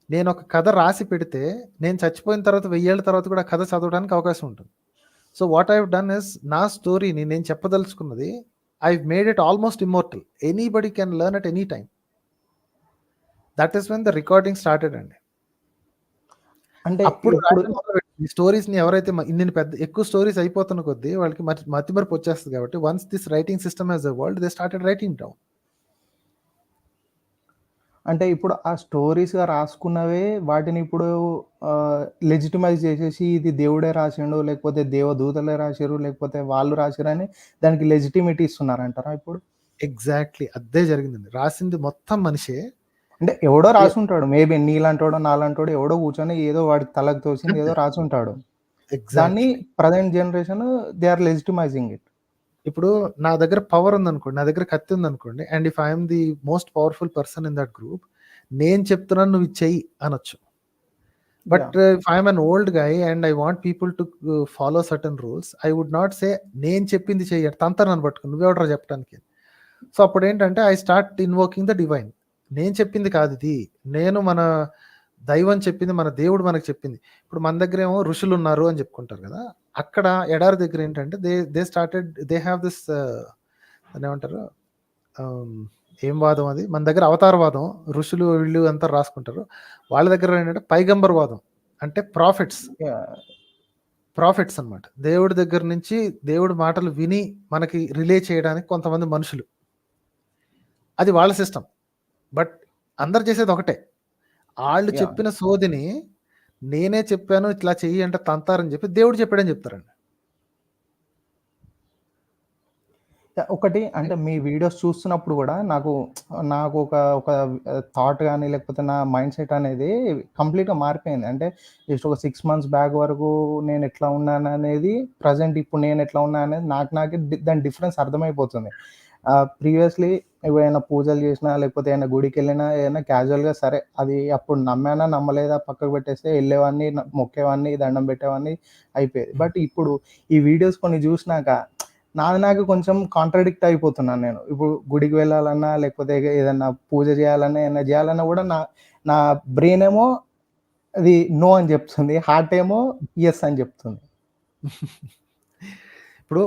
నేను ఒక కథ రాసి పెడితే నేను చచ్చిపోయిన తర్వాత 1000 ఏళ్ళ తర్వాత కూడా కథ చదవడానికి అవకాశం ఉంటుంది. So what I have done is, నా స్టోరీని నేను చెప్పదలుచుకున్నది I made it almost immortal. Anybody can learn at any time. That is when the recording started అండి. అంటే అప్పుడు ఈ స్టోరీస్ ని ఎవరైతే ఇన్ని పెద్ద ఎక్కువ స్టోరీస్ అయిపోతున్న కొద్దీ వాళ్ళకి మతిమరుపు వచ్చేస్తుంది కాబట్టి, once this writing system as a world, they started writing down. అంటే ఇప్పుడు ఆ స్టోరీస్గా రాసుకున్నవే వాటిని ఇప్పుడు లెజిటిమైజ్ చేసేసి ఇది దేవుడే రాసిండు, లేకపోతే దేవదూతలే రాశారు, లేకపోతే వాళ్ళు రాశారని దానికి లెజిటిమిటీ ఇస్తున్నారంటారా ఇప్పుడు? ఎగ్జాక్ట్లీ అదే జరిగిందండి. రాసింది మొత్తం మనిషే. అంటే ఎవడో రాసి ఉంటాడు, మేబీ నీలాంటోడో నాలాంటోడో ఎవడో కూర్చొని ఏదో వాడికి తలకు తోసింది ఏదో రాసి ఉంటాడు. దాన్ని present generation they are legitimizing it. ఇప్పుడు నా దగ్గర పవర్ ఉందనుకోండి, నా దగ్గర కత్తి ఉందనుకోండి, and if I'm the most powerful person in that group, నేను చెప్తున్నాను నువ్వు చెయ్యి అనొచ్చు. But if I'm an old guy and I want people to follow certain rules, I would not say నేను చెప్పింది చెయ్యి, తంతనని పట్టుకుని నువ్వెవడరా చెప్పడానికి. సో అప్పుడు ఏంటంటే I start invoking the divine. నేను చెప్పింది కాదు ఇది, నేను మన దైవం చెప్పింది, మన దేవుడు మనకు చెప్పింది. ఇప్పుడు మన దగ్గర ఏమో ఋషులు ఉన్నారు అని చెప్పుకుంటారు కదా, అక్కడ ఎడారి దగ్గర ఏంటంటే దే హ్యావ్ దిస్ అని ఏమంటారు, ఏం వాదం అది, మన దగ్గర అవతారవాదం, ఋషులు వీళ్ళు అంతా రాసుకుంటారు. వాళ్ళ దగ్గర ఏంటంటే పైగంబర్ వాదం, అంటే ప్రాఫిట్స్ అన్నమాట. దేవుడి దగ్గర నుంచి దేవుడి మాటలు విని మనకి రిలే చేయడానికి కొంతమంది మనుషులు, అది వాళ్ళ సిస్టమ్. బట్ అందరు చేసేది ఒకటే, వాళ్ళు చెప్పిన సోదిని నేనే చెప్పాను ఇట్లా చెయ్యి అంటే తంతారని చెప్పి దేవుడు చెప్పాడని చెప్తారండి. ఒకటి అంటే మీ వీడియోస్ చూస్తున్నప్పుడు కూడా నాకు ఒక థాట్ కానీ లేకపోతే నా మైండ్ సెట్ అనేది కంప్లీట్గా మారిపోయింది. అంటే జస్ట్ ఒక 6 months బ్యాక్ వరకు నేను ఎట్లా ఉన్నాను అనేది, ప్రజెంట్ ఇప్పుడు నేను ఎట్లా ఉన్నాను అనేది నాకే దాని డిఫరెన్స్ అర్థమైపోతుంది. ప్రీవియస్లీ ఏమైనా పూజలు చేసినా లేకపోతే ఏమైనా గుడికి వెళ్ళినా ఏదైనా క్యాజువల్గా సరే అది అప్పుడు నమ్మానా నమ్మలేదా పక్కకు పెట్టేస్తే వెళ్ళేవాడిని మొక్కేవాడిని దండం పెట్టేవాడిని అయిపోయేది. బట్ ఇప్పుడు ఈ వీడియోస్ కొన్ని చూసినాక నాకు కొంచెం కాంట్రడిక్ట్ అయిపోతున్నాను నేను. ఇప్పుడు గుడికి వెళ్ళాలన్నా లేకపోతే ఏదన్నా పూజ చేయాలన్నా ఏదైనా చేయాలన్నా కూడా నా బ్రెయిన్ ఏమో అది నో అని చెప్తుంది, హార్ట్ ఏమో ఎస్ అని చెప్తుంది. ఇప్పుడు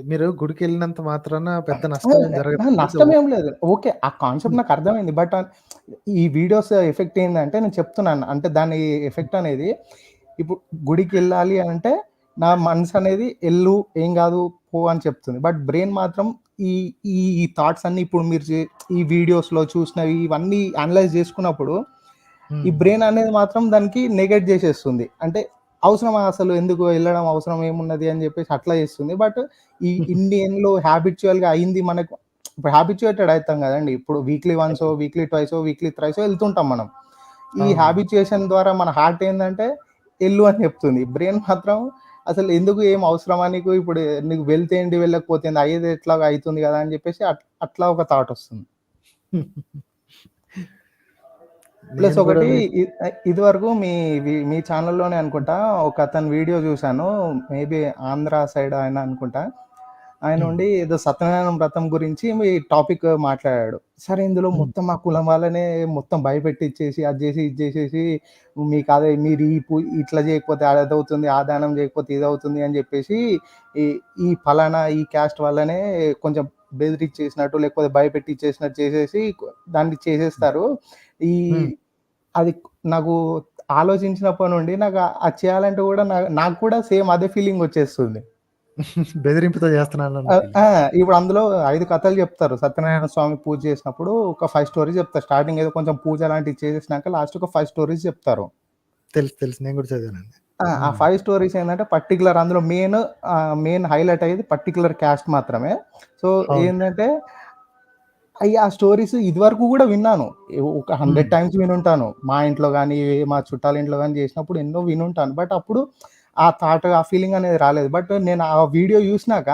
మీరు గుడికి వెళ్ళినంత మాత్రాన పెద్ద నష్టం జరగదు. నష్టం ఏం లేదు. ఓకే. ఆ కాన్సెప్ట్ నాకు అర్థమైంది. బట్ ఈ వీడియోస్ ఎఫెక్ట్ ఏందంటే నేను చెప్తున్నాను. అంటే దాని ఎఫెక్ట్ అనేది ఇప్పుడు గుడికి వెళ్ళాలి అంటే నా మనసు అనేది ఎల్లు ఏం కాదు పో అని చెప్తుంది. బట్ బ్రెయిన్ మాత్రం ఈ ఈ థాట్స్ అన్ని ఇప్పుడు మీరు ఈ వీడియోస్‌లో చూసినవి ఇవన్నీ అనలైజ్ చేసుకున్నప్పుడు ఈ బ్రెయిన్ అనేది మాత్రం దానికి నెగెట్ చేసేస్తుంది. అంటే అవసరమా అసలు ఎందుకు వెళ్ళడం అవసరం ఏమున్నది అని చెప్పేసి అట్లా చేస్తుంది. బట్ ఈ ఇండియన్‌లో హ్యాబిచ్యువల్‌గా అయింది మనకు. ఇప్పుడు హ్యాబిచ్యుయేటెడ్ అవుతాం కదండీ. ఇప్పుడు వీక్లీ వన్సో, వీక్లీ ట్వైసో, వీక్లీ థ్రైసో వెళ్తుంటాం మనం. ఈ హ్యాబిచ్యుయేషన్ ద్వారా మన హార్ట్ ఏందంటే ఎల్లు అని చెప్తుంది. బ్రెయిన్ మాత్రం అసలు ఎందుకు ఏం అవసరమా నీకు, ఇప్పుడు నీకు వెళ్తే ఏంటి వెళ్ళకపోతే ఏంటి, అయ్యేది ఎట్లాగా అవుతుంది కదా అని చెప్పేసి అట్లా ఒక థాట్ వస్తుంది. ప్లస్ ఒకటి ఇదివరకు మీ ఛానల్లోనే అనుకుంటా ఒక అతని వీడియో చూశాను. మేబీ ఆంధ్ర సైడ్ ఆయన అనుకుంటా. ఆయన ఉండి ఏదో సత్యనారాయణ వ్రతం గురించి మీ టాపిక్ మాట్లాడాడు. సరే ఇందులో మొత్తం ఆ కులం వాళ్ళనే మొత్తం భయపెట్టిచ్చేసి అది చేసి ఇది చేసేసి మీకు అదే మీరు ఇట్లా చేయకపోతే అది అవుతుంది, ఆ దానం చేయకపోతే ఇది అవుతుంది అని చెప్పేసి ఈ ఫలానా ఈ క్యాస్ట్ వల్లనే కొంచెం బెదిరిచ్చేసినట్టు లేకపోతే భయపెట్టిచ్చేసినట్టు చేసేసి దాన్ని చేసేస్తారు. అది నాకు ఆలోచించినప్పటి నుండి నాకు అది చేయాలంటే కూడా నాకు కూడా సేమ్ అదే ఫీలింగ్ వచ్చేస్తుంది. బెదిరింపుతో చేస్తున్నాను. ఇప్పుడు అందులో 5 కథలు చెప్తారు. సత్యనారాయణ స్వామి పూజ చేసినప్పుడు ఒక 5 స్టోరీస్ చెప్తారు. స్టార్టింగ్ ఏదో కొంచెం పూజ లాంటివి చేసేసినాక లాస్ట్ ఒక 5 స్టోరీస్ చెప్తారు. తెలుసు నేను కూడా చదివానండి. ఆ 5 స్టోరీస్ ఏంటంటే పర్టికులర్ అందులో మెయిన్ హైలైట్ అయ్యేది పర్టికులర్ క్యాస్ట్ మాత్రమే. సో ఏంటంటే ఆ స్టోరీస్ ఇదివరకు కూడా విన్నాను. ఒక 100 టైమ్స్ వినుంటాను. మా ఇంట్లో కానీ మా చుట్టాల ఇంట్లో కానీ చేసినప్పుడు ఎన్నో వినుంటాను. బట్ అప్పుడు ఆ థాట్ ఆ ఫీలింగ్ అనేది రాలేదు. బట్ నేను ఆ వీడియో చూసినాక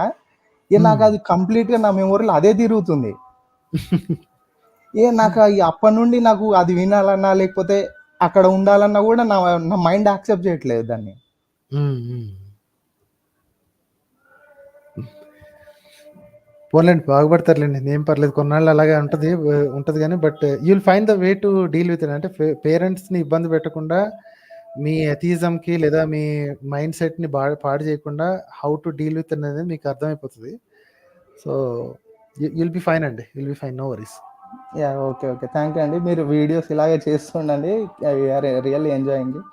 నాకు అది కంప్లీట్‌గా నా మెమొరీలో అదే తిరుగుతుంది. నాకు అప్పటి నుండి నాకు అది వినాలన్నా లేకపోతే అక్కడ ఉండాలన్నా కూడా నా మైండ్ యాక్సెప్ట్ చేయట్లేదు దాన్ని. పోన్లేండి బాగుపడతారులేండి. ఏం పర్లేదు. కొన్నాళ్ళు అలాగే ఉంటది కానీ but you will find the way to deal with it. అంటే పేరెంట్స్‌ని ఇబ్బంది పెట్టకుండా మీ అథియిజంకి లేదా మీ మైండ్ సెట్‌ని పాడు చేయకుండా హౌ టు డీల్ విత్ అనేది మీకు అర్థమైపోతుంది. సో యుల్ బి ఫైన్ అండి. You'll be fine. No worries. Okay. Thank you అండి. మీరు వీడియోస్ ఇలాగే చేస్తుండండి. We're really enjoying it.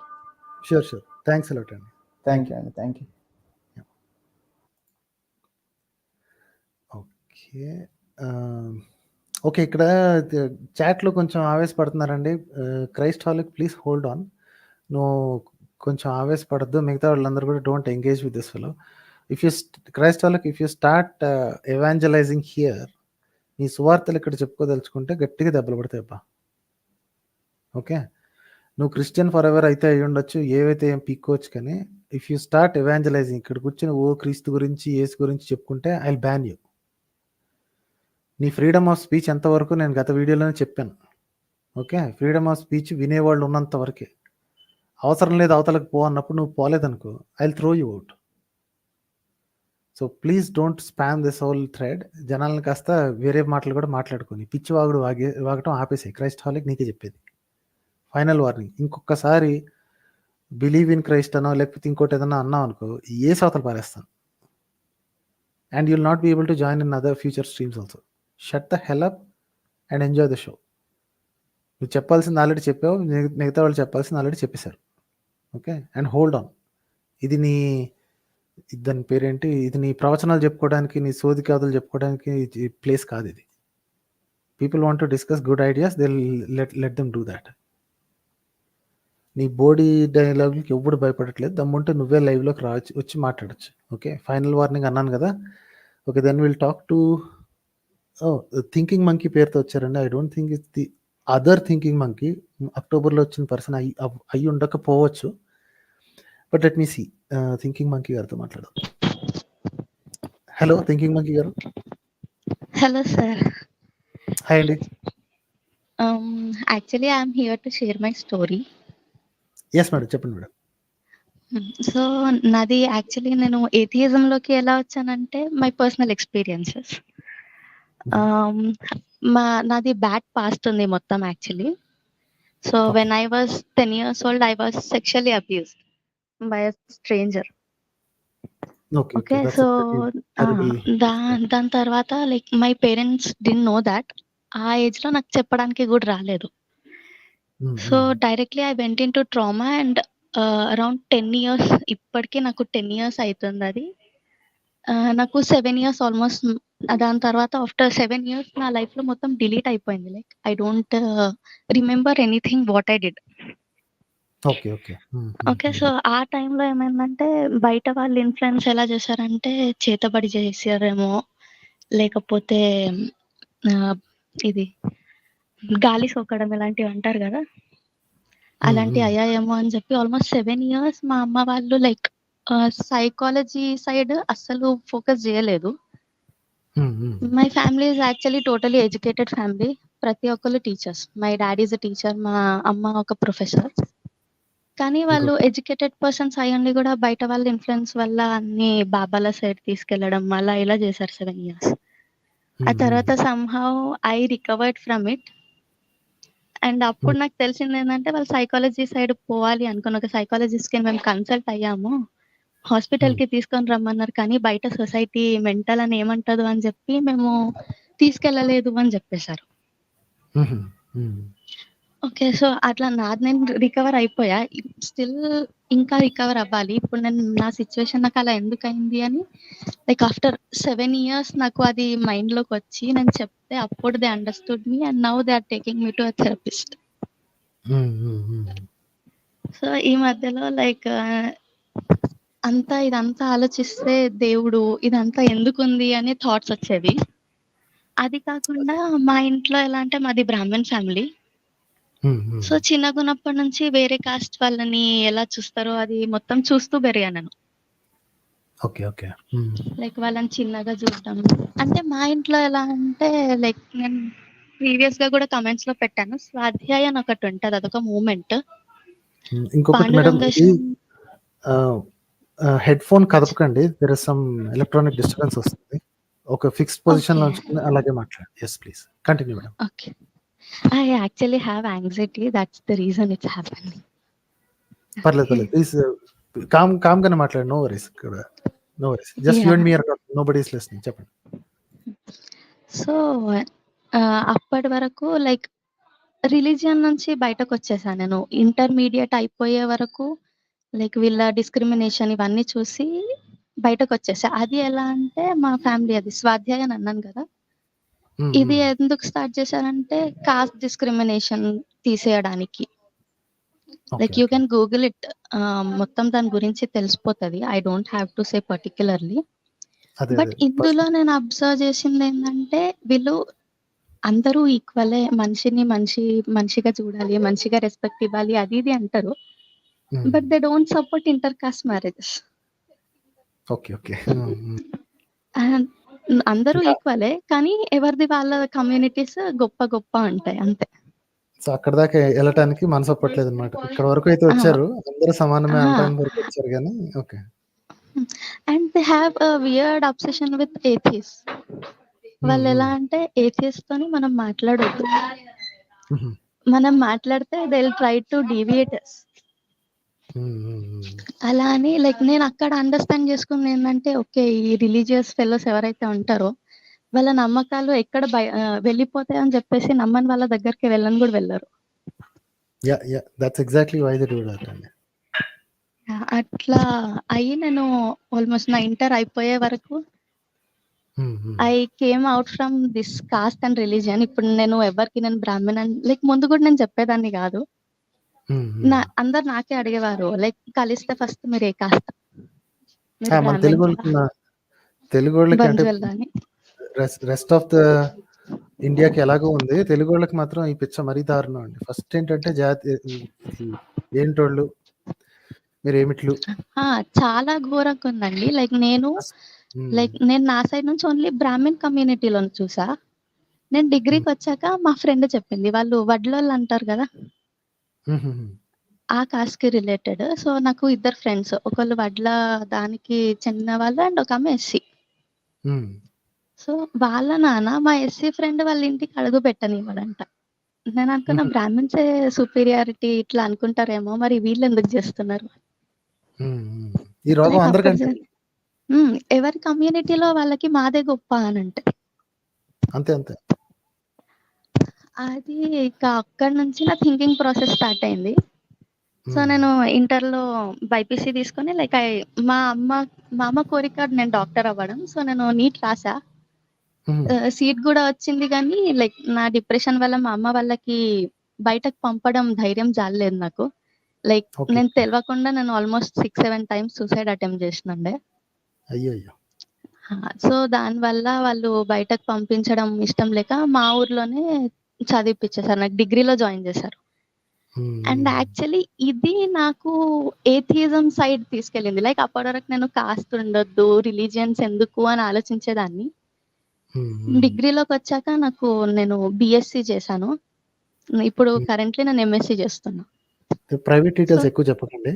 Sure. Thanks a lot అండి. థ్యాంక్ యూ అండి. Thank you. ఓకే. ఇక్కడ చాట్లో కొంచెం ఆవేశపడుతున్నారండి. క్రైస్టాలిక్ ప్లీజ్ హోల్డ్ ఆన్. నువ్వు కొంచెం ఆవేశపడద్దు. మిగతా వాళ్ళందరూ కూడా don't engage with this fellow. క్రైస్టాలిక్ if you start evangelizing here, నీ సువార్తలు ఇక్కడ చెప్పుకోదలుచుకుంటే గట్టిగా దెబ్బలు పడతాయి అబ్బా. ఓకే, నువ్వు క్రిస్టియన్ ఫర్ ఎవర్ అయితే అయ్యి ఉండొచ్చు, ఏవైతే ఏం పీక్కోవచ్చు, కానీ ఇఫ్ యూ స్టార్ట్ ఎవాంజలైజింగ్ ఇక్కడ కూర్చొని క్రీస్తు గురించి యేసు గురించి చెప్పుకుంటే ఐ విల్ బ్యాన్ యూ. నీ ఫ్రీడమ్ ఆఫ్ స్పీచ్ ఎంతవరకు నేను గత వీడియోలోనే చెప్పాను. ఓకే, ఫ్రీడమ్ ఆఫ్ స్పీచ్ వినేవాళ్ళు ఉన్నంత వరకే. అవసరం లేదు అవతలకు పో అన్నప్పుడు నువ్వు పోలేదనుకో, I will throw you out. So please don't spam this whole thread. జనాలను కాస్త వేరే మాటలు కూడా మాట్లాడుకొని పిచ్చి వాగటం ఆపేసాయి. క్రైస్టాలిక్ నీకే చెప్పేది. Final warning. ఇంకొకసారి బిలీవ్ ఇన్ క్రైస్ట్ అనో లేకపోతే ఇంకోటి ఏదన్నా అన్నావు అనుకో, ఏ సవతలు పారేస్తాను. And you'll not be able to join in other future streams also. Shut the hell up and enjoy the show. నువ్వు చెప్పాల్సింది ఆల్రెడీ చెప్పావు, మిగతా వాళ్ళు చెప్పాల్సింది ఆల్రెడీ చెప్పేశారు. Okay, and hold on. ఇది దాని పేరేంటి, ఇది నీ ప్రవచనాలు చెప్పుకోవడానికి, నీ సోది కథలు చెప్పుకోవడానికి ప్లేస్ కాదు ఇది. People want to discuss good ideas, they let them do that. నీ బాడీ డైలాగ్కి ఎప్పుడు భయపడట్లేదు. దమ్ముంటే నువ్వే లైవ్లోకి వచ్చి మాట్లాడచ్చు. ఓకే, ఫైనల్ వార్నింగ్ అన్నాను కదా. Okay, then will talk to Thinking Monkey పేరుతో వచ్చారండి. I don't think it's the other Thinking Monkey. అక్టోబర్లో వచ్చిన పర్సన్ అయ్యి ఉండకపోవచ్చు. But let me see. Thinking Monkey గారితో మాట్లాడు. Hello Thinking Monkey garu. Hello, sir. Hi అండి. Actually, I'm here to share my story. Yes madam, చెప్పండి మేడం. సో నాది actually నేను ఏథియిజంలోకి ఎలా వచ్చానంటే మై పర్సనల్ ఎక్స్పీరియన్సెస్. నాది బ్యాడ్ పాస్ట్ ఉంది మొత్తం actually. So when I was 10 years old, I was sexually abused by a stranger. Okay, so దాని తర్వాత like my parents didn't know that. ఆ ఏజ్ లో నాకు చెప్పడానికి కూడా రాలేదు. So directly I went in to trauma and around 10 years, ఇప్పటికీ నాకు 10 years అవుతుంది. అది నాకు 7 years ఆల్మోస్ట్. దాని తర్వాత ఆఫ్టర్ 7 years నా లైఫ్ లో మొత్తం డిలీట్ అయిపోయింది. Like I don't remember anything what I did. Okay, so ఆ టైంలో ఏమైందంటే బయట వాళ్ళు ఇన్ఫ్లుయెన్స్ ఎలా చేశారంటే చేతబడి చేసారేమో, లేకపోతే ఇది గాలి సోకడం ఇలాంటివి అంటారు కదా, అలాంటివి అయ్యాయేమో అని చెప్పి ఆల్మోస్ట్ 7 years మా అమ్మ వాళ్ళు లైక్ సైకాలజీ సైడ్ అస్సలు ఫోకస్ చేయలేదు. My family is actually totally educated family. ప్రతి ఒక్కరు teachers. My daddy is a teacher, మా అమ్మ ఒక ప్రొఫెసర్. కానీ వాళ్ళు ఎడ్యుకేటెడ్ పర్సన్స్ అయ్యండి కూడా బయట వాళ్ళ ఇన్ఫ్లుయెన్స్ వల్ల అన్ని బాబాల సైడ్ తీసుకెళ్లడం అలా ఇలా చేశారు 7 years. ఆ తర్వాత somehow I recovered from it. And అప్పుడు నాకు తెలిసింది ఏంటంటే వాళ్ళు సైకాలజీ సైడ్ పోవాలి అనుకున్న ఒక సైకాలజిస్ట్ కి మేము కన్సల్ట్ అయ్యాము. హాస్పిటల్ కి తీసుకొని రమ్మన్నారు, కానీ బయట సొసైటీ మెంటల్ అని ఏమంటదు అని చెప్పి మేము తీసుకెళ్ళలేదు అని చెప్పేశారు. ఓకే, సో అట్లా నేను రికవర్ అయిపోయా. స్టిల్ ఇంకా రికవర్ అవ్వాలి. ఇప్పుడు నేను నా సిచ్యువేషన్ నాకు అలా ఎందుకు అయింది అని లైక్ ఆఫ్టర్ 7 years నాకు అది మైండ్ లోకి వచ్చి నేను చెప్తే అప్పుడు they understood me and now they are taking me to a therapist. So ఈ మధ్యలో లైక్ ఇదంతా ఆలోచిస్తే దేవుడు ఇదంతా ఎందుకుంది అనే థాట్స్ వచ్చేవి. అది కాకుండా మా ఇంట్లో ఎలా అంటే మాది బ్రాహ్మణ్ ఫ్యామిలీ. సో చిన్నగా ఉన్నప్పటి నుంచి వేరే కాస్ట్ వాళ్ళని ఎలా చూస్తారో అది మొత్తం చూస్తూ పెరిగాను నేను. లైక్ వాళ్ళని చిన్నగా చూడటం అంటే మా ఇంట్లో ఎలా అంటే లైక్ నేను ప్రీవియస్ గా కూడా కమెంట్స్ లో పెట్టాను, స్వాధ్యాయ అని ఒకటి ఉంటది, అదొక మూమెంట్. ఇంకొకటి మేడం, హెడ్ ఫోన్ కదపకండి, there is some electronic disturbance వస్తుంది. ఒక ఫిక్స్డ్ పొజిషన్ లో ఉంచుకుని అలాగే మాట్లాడండి. Yes please continue madam. Okay, I actually have anxiety, that's the reason it's happening. పర్లేదు ప్లీజ్ కామ్ గానే మాట్లాడండి. No worries, no worries, just you and me are talking, nobody is listening. చెప్పండి. So అప్పటి వరకు లైక్ రిలీజియన్ నుంచి బయటకు వచ్చేసాను నేను. ఇంటర్మీడియట్ అయిపోయే వరకు లైక్ వీళ్ళ డిస్క్రిమినేషన్ ఇవన్నీ చూసి బయటకు వచ్చేసా. అది ఎలా అంటే మా ఫ్యామిలీ, అది స్వాధ్యాయ అని అన్నాను కదా, ఇది ఎందుకు స్టార్ట్ చేశారంటే కాస్ట్ డిస్క్రిమినేషన్ తీసేయడానికి. Like you can Google it, మొత్తం దాని గురించి తెలిసిపోతుంది. I don't have to say particularly. But ఇందులో నేను అబ్జర్వ్ చేసింది ఏంటంటే వీళ్ళు అందరూ ఈక్వలే, మనిషిగా చూడాలి, మంచిగా రెస్పెక్ట్ ఇవ్వాలి, అది ఇది అంటారు. But they don't support inter-cost marriages. అందరూ ఈక్వలే, కానీ ఎవరిది వాళ్ళ కమ్యూనిటీస్ గొప్ప గొప్ప ఉంటాయి అంతే. సో అక్కడ దాకా వెళ్ళటానికి మనసు ఒప్పట్లేదు అనమాట. ఇక్కడ వరకు అయితే వచ్చారు, అందరూ సమానమే అనడానికి వరకు వచ్చారు కానీ. Okay, and they have a weird obsession with atheist. వాళ్ళు ఎలా అంటే ఏథియిస్ట్ తోని మనం మాట్లాడొద్దు, మనం మాట్లాడితే they will try to deviate us. అలా అని లైక్ నేను అక్కడ అండర్స్టాండ్ చేసుకుంది ఏంటంటే ఓకే, ఈ రిలీజియస్ ఫెలోస్ ఎవరైతే ఉంటారో వాళ్ళ నమ్మకాలు ఎక్కడ వెళ్ళిపోతాయి అని చెప్పేసి నమ్మని వాళ్ళ దగ్గరికి వెళ్ళని కూడా వెళ్ళరు. అట్లా అయ్యి నేను ఆల్మోస్ట్ నా ఇంటర్ అయిపోయే వరకు I came out from this cost and religion. ఇప్పుడు నేను ఎవరికి నేను బ్రాహ్మణ్ అని లైక్ ముందు కూడా నేను చెప్పేదాన్ని కాదు. అందరు నాకే అడిగేవారు లైక్ కలిస్తే ఫస్ట్ మీరు ఏ కాస్ట్, తెలుగు వాళ్ళకి రెస్ట్ ఆఫ్ ద ఇండియాకి ఎలాగో ఉంది, తెలుగు వాళ్ళకి మాత్రం ఈ పిచ్చ మరీ దారుణం అండి. ఫస్ట్ ఏంటంటే జాతి ఏంటోళ్ళు మీరు ఏమిట్లు చాలా ఘోరంగా ఉందండి. లైక్ నేను లైక్ నేను నా సైడ్ నుంచి ఓన్లీ బ్రాహ్మిన్ కమ్యూనిటీలో చూసా. నేను డిగ్రీకి వచ్చాక మా ఫ్రెండ్ చెప్పింది, వాళ్ళు వడ్లోళ్ళు అంటారు కదా, ఆ కాస్ట్ కి రిలేటెడ్. సో నాకు ఇద్దరు ఫ్రెండ్స్, ఒకళ్ళు వడ్ల దానికి చెందిన వాళ్ళు అండ్ ఒక ఆమె ఎస్సీ. సో వాళ్ళ నాన్న మా ఎస్సీ ఫ్రెండ్ వాళ్ళ ఇంటికి అడుగు పెట్టనివ్వడంట. నేను అనుకున్న బ్రాహ్మిన్సే సుపీరియారిటీ ఇట్లా అనుకుంటారేమో, మరి వీళ్ళు ఎందుకు చేస్తున్నారు. ఈ రోగం లైక్ అప్పుడు అందరికంటే ఎవరి కమ్యూనిటీలో వాళ్ళకి మాదే గొప్ప అని అంటే అంతే అంతే. అది ఇక అక్కడి నుంచి నా థింకింగ్ ప్రాసెస్ స్టార్ట్ అయింది. సో నేను ఇంటర్లో బైపీసీ తీసుకొని లైక్ మా అమ్మ కోరిక నేను డాక్టర్ అవ్వడం. సో నేను నీట్ రాసా, సీట్ కూడా వచ్చింది. కానీ లైక్ నా డిప్రెషన్ వల్ల మా అమ్మ వాళ్ళకి బయటకు పంపడం ధైర్యం జాలలేదు నాకు. లైక్ నేను తెలియకుండా నేను ఆల్మోస్ట్ 6-7 టైమ్స్ సూసైడ్ అటెంప్ట్ చేసినండే. అయ్యో. సో దానివల్ల వాళ్ళు బయటకు పంపించడం ఇష్టం లేక మా ఊర్లోనే చదివిపించేసారు, నాకు డిగ్రీలో జాయిన్ చేశారు. అండ్ యాక్చువల్లీ ఇది నాకు ఏథియిజం సైడ్ తీసుకెళ్ళింది. లైక్ అప్పటి వరకు నేను కాస్ట్ ఉండొద్దు, రిలీజియన్స్ ఎందుకు అని ఆలోచించేదాన్ని. డిగ్రీలోకి వచ్చాక నేను బిఎస్సి చేశాను. ఇప్పుడు కరెంట్లీ నేను ఎంఎస్సి చేస్తున్నా. ప్రైవేట్ డీటెయిల్స్ ఎక్కువ చెప్పకండి.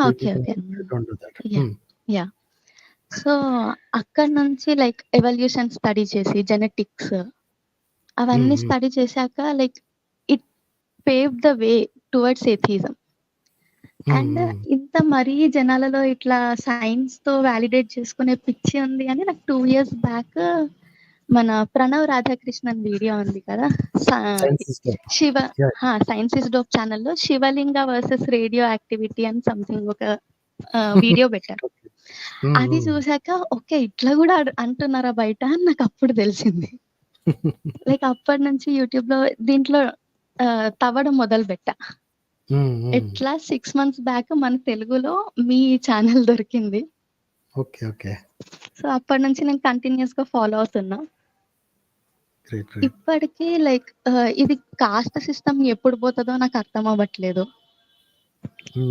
ఓకే. యా. సో అక్కడ నుంచి లైక్ ఎవల్యూషన్ స్టడీ చేసి జెనెటిక్స్ అవన్నీ స్టడీ చేశాక like it pave the way towards atheism. And ఇంత మరీ జనాలలో ఇట్లా సైన్స్ తో వ్యాలిడేట్ చేసుకునే పిచ్చి ఉంది అని నాకు 2 years బ్యాక్ మన ప్రణవ్ రాధాకృష్ణన్ వీడియో ఉంది కదా, శివ సైన్స్ ఇస్ డోప్ ఛానల్లో శివలింగ వర్సెస్ రేడియో యాక్టివిటీ అని సంథింగ్ ఒక వీడియో పెట్టారు. అది చూసాక ఓకే ఇట్లా కూడా అంటున్నారా బయట అని నాకు అప్పుడు తెలిసింది. లైక్ అప్పటి నుంచి యూట్యూబ్ లో దీంట్లో తవ్వడం మొదలు పెట్టా. ఎట్లా 6 months బ్యాక్ మన తెలుగులో మీ ఛానల్ దొరికింది. సో అప్పటి నుంచి నేను కంటిన్యూస్ గా ఫాలో అవుతున్నా. ఇప్పటికీ లైక్ ఇది కాస్ట్ సిస్టమ్ ఎప్పుడు పోతుందో నాకు అర్థం అవ్వట్లేదు.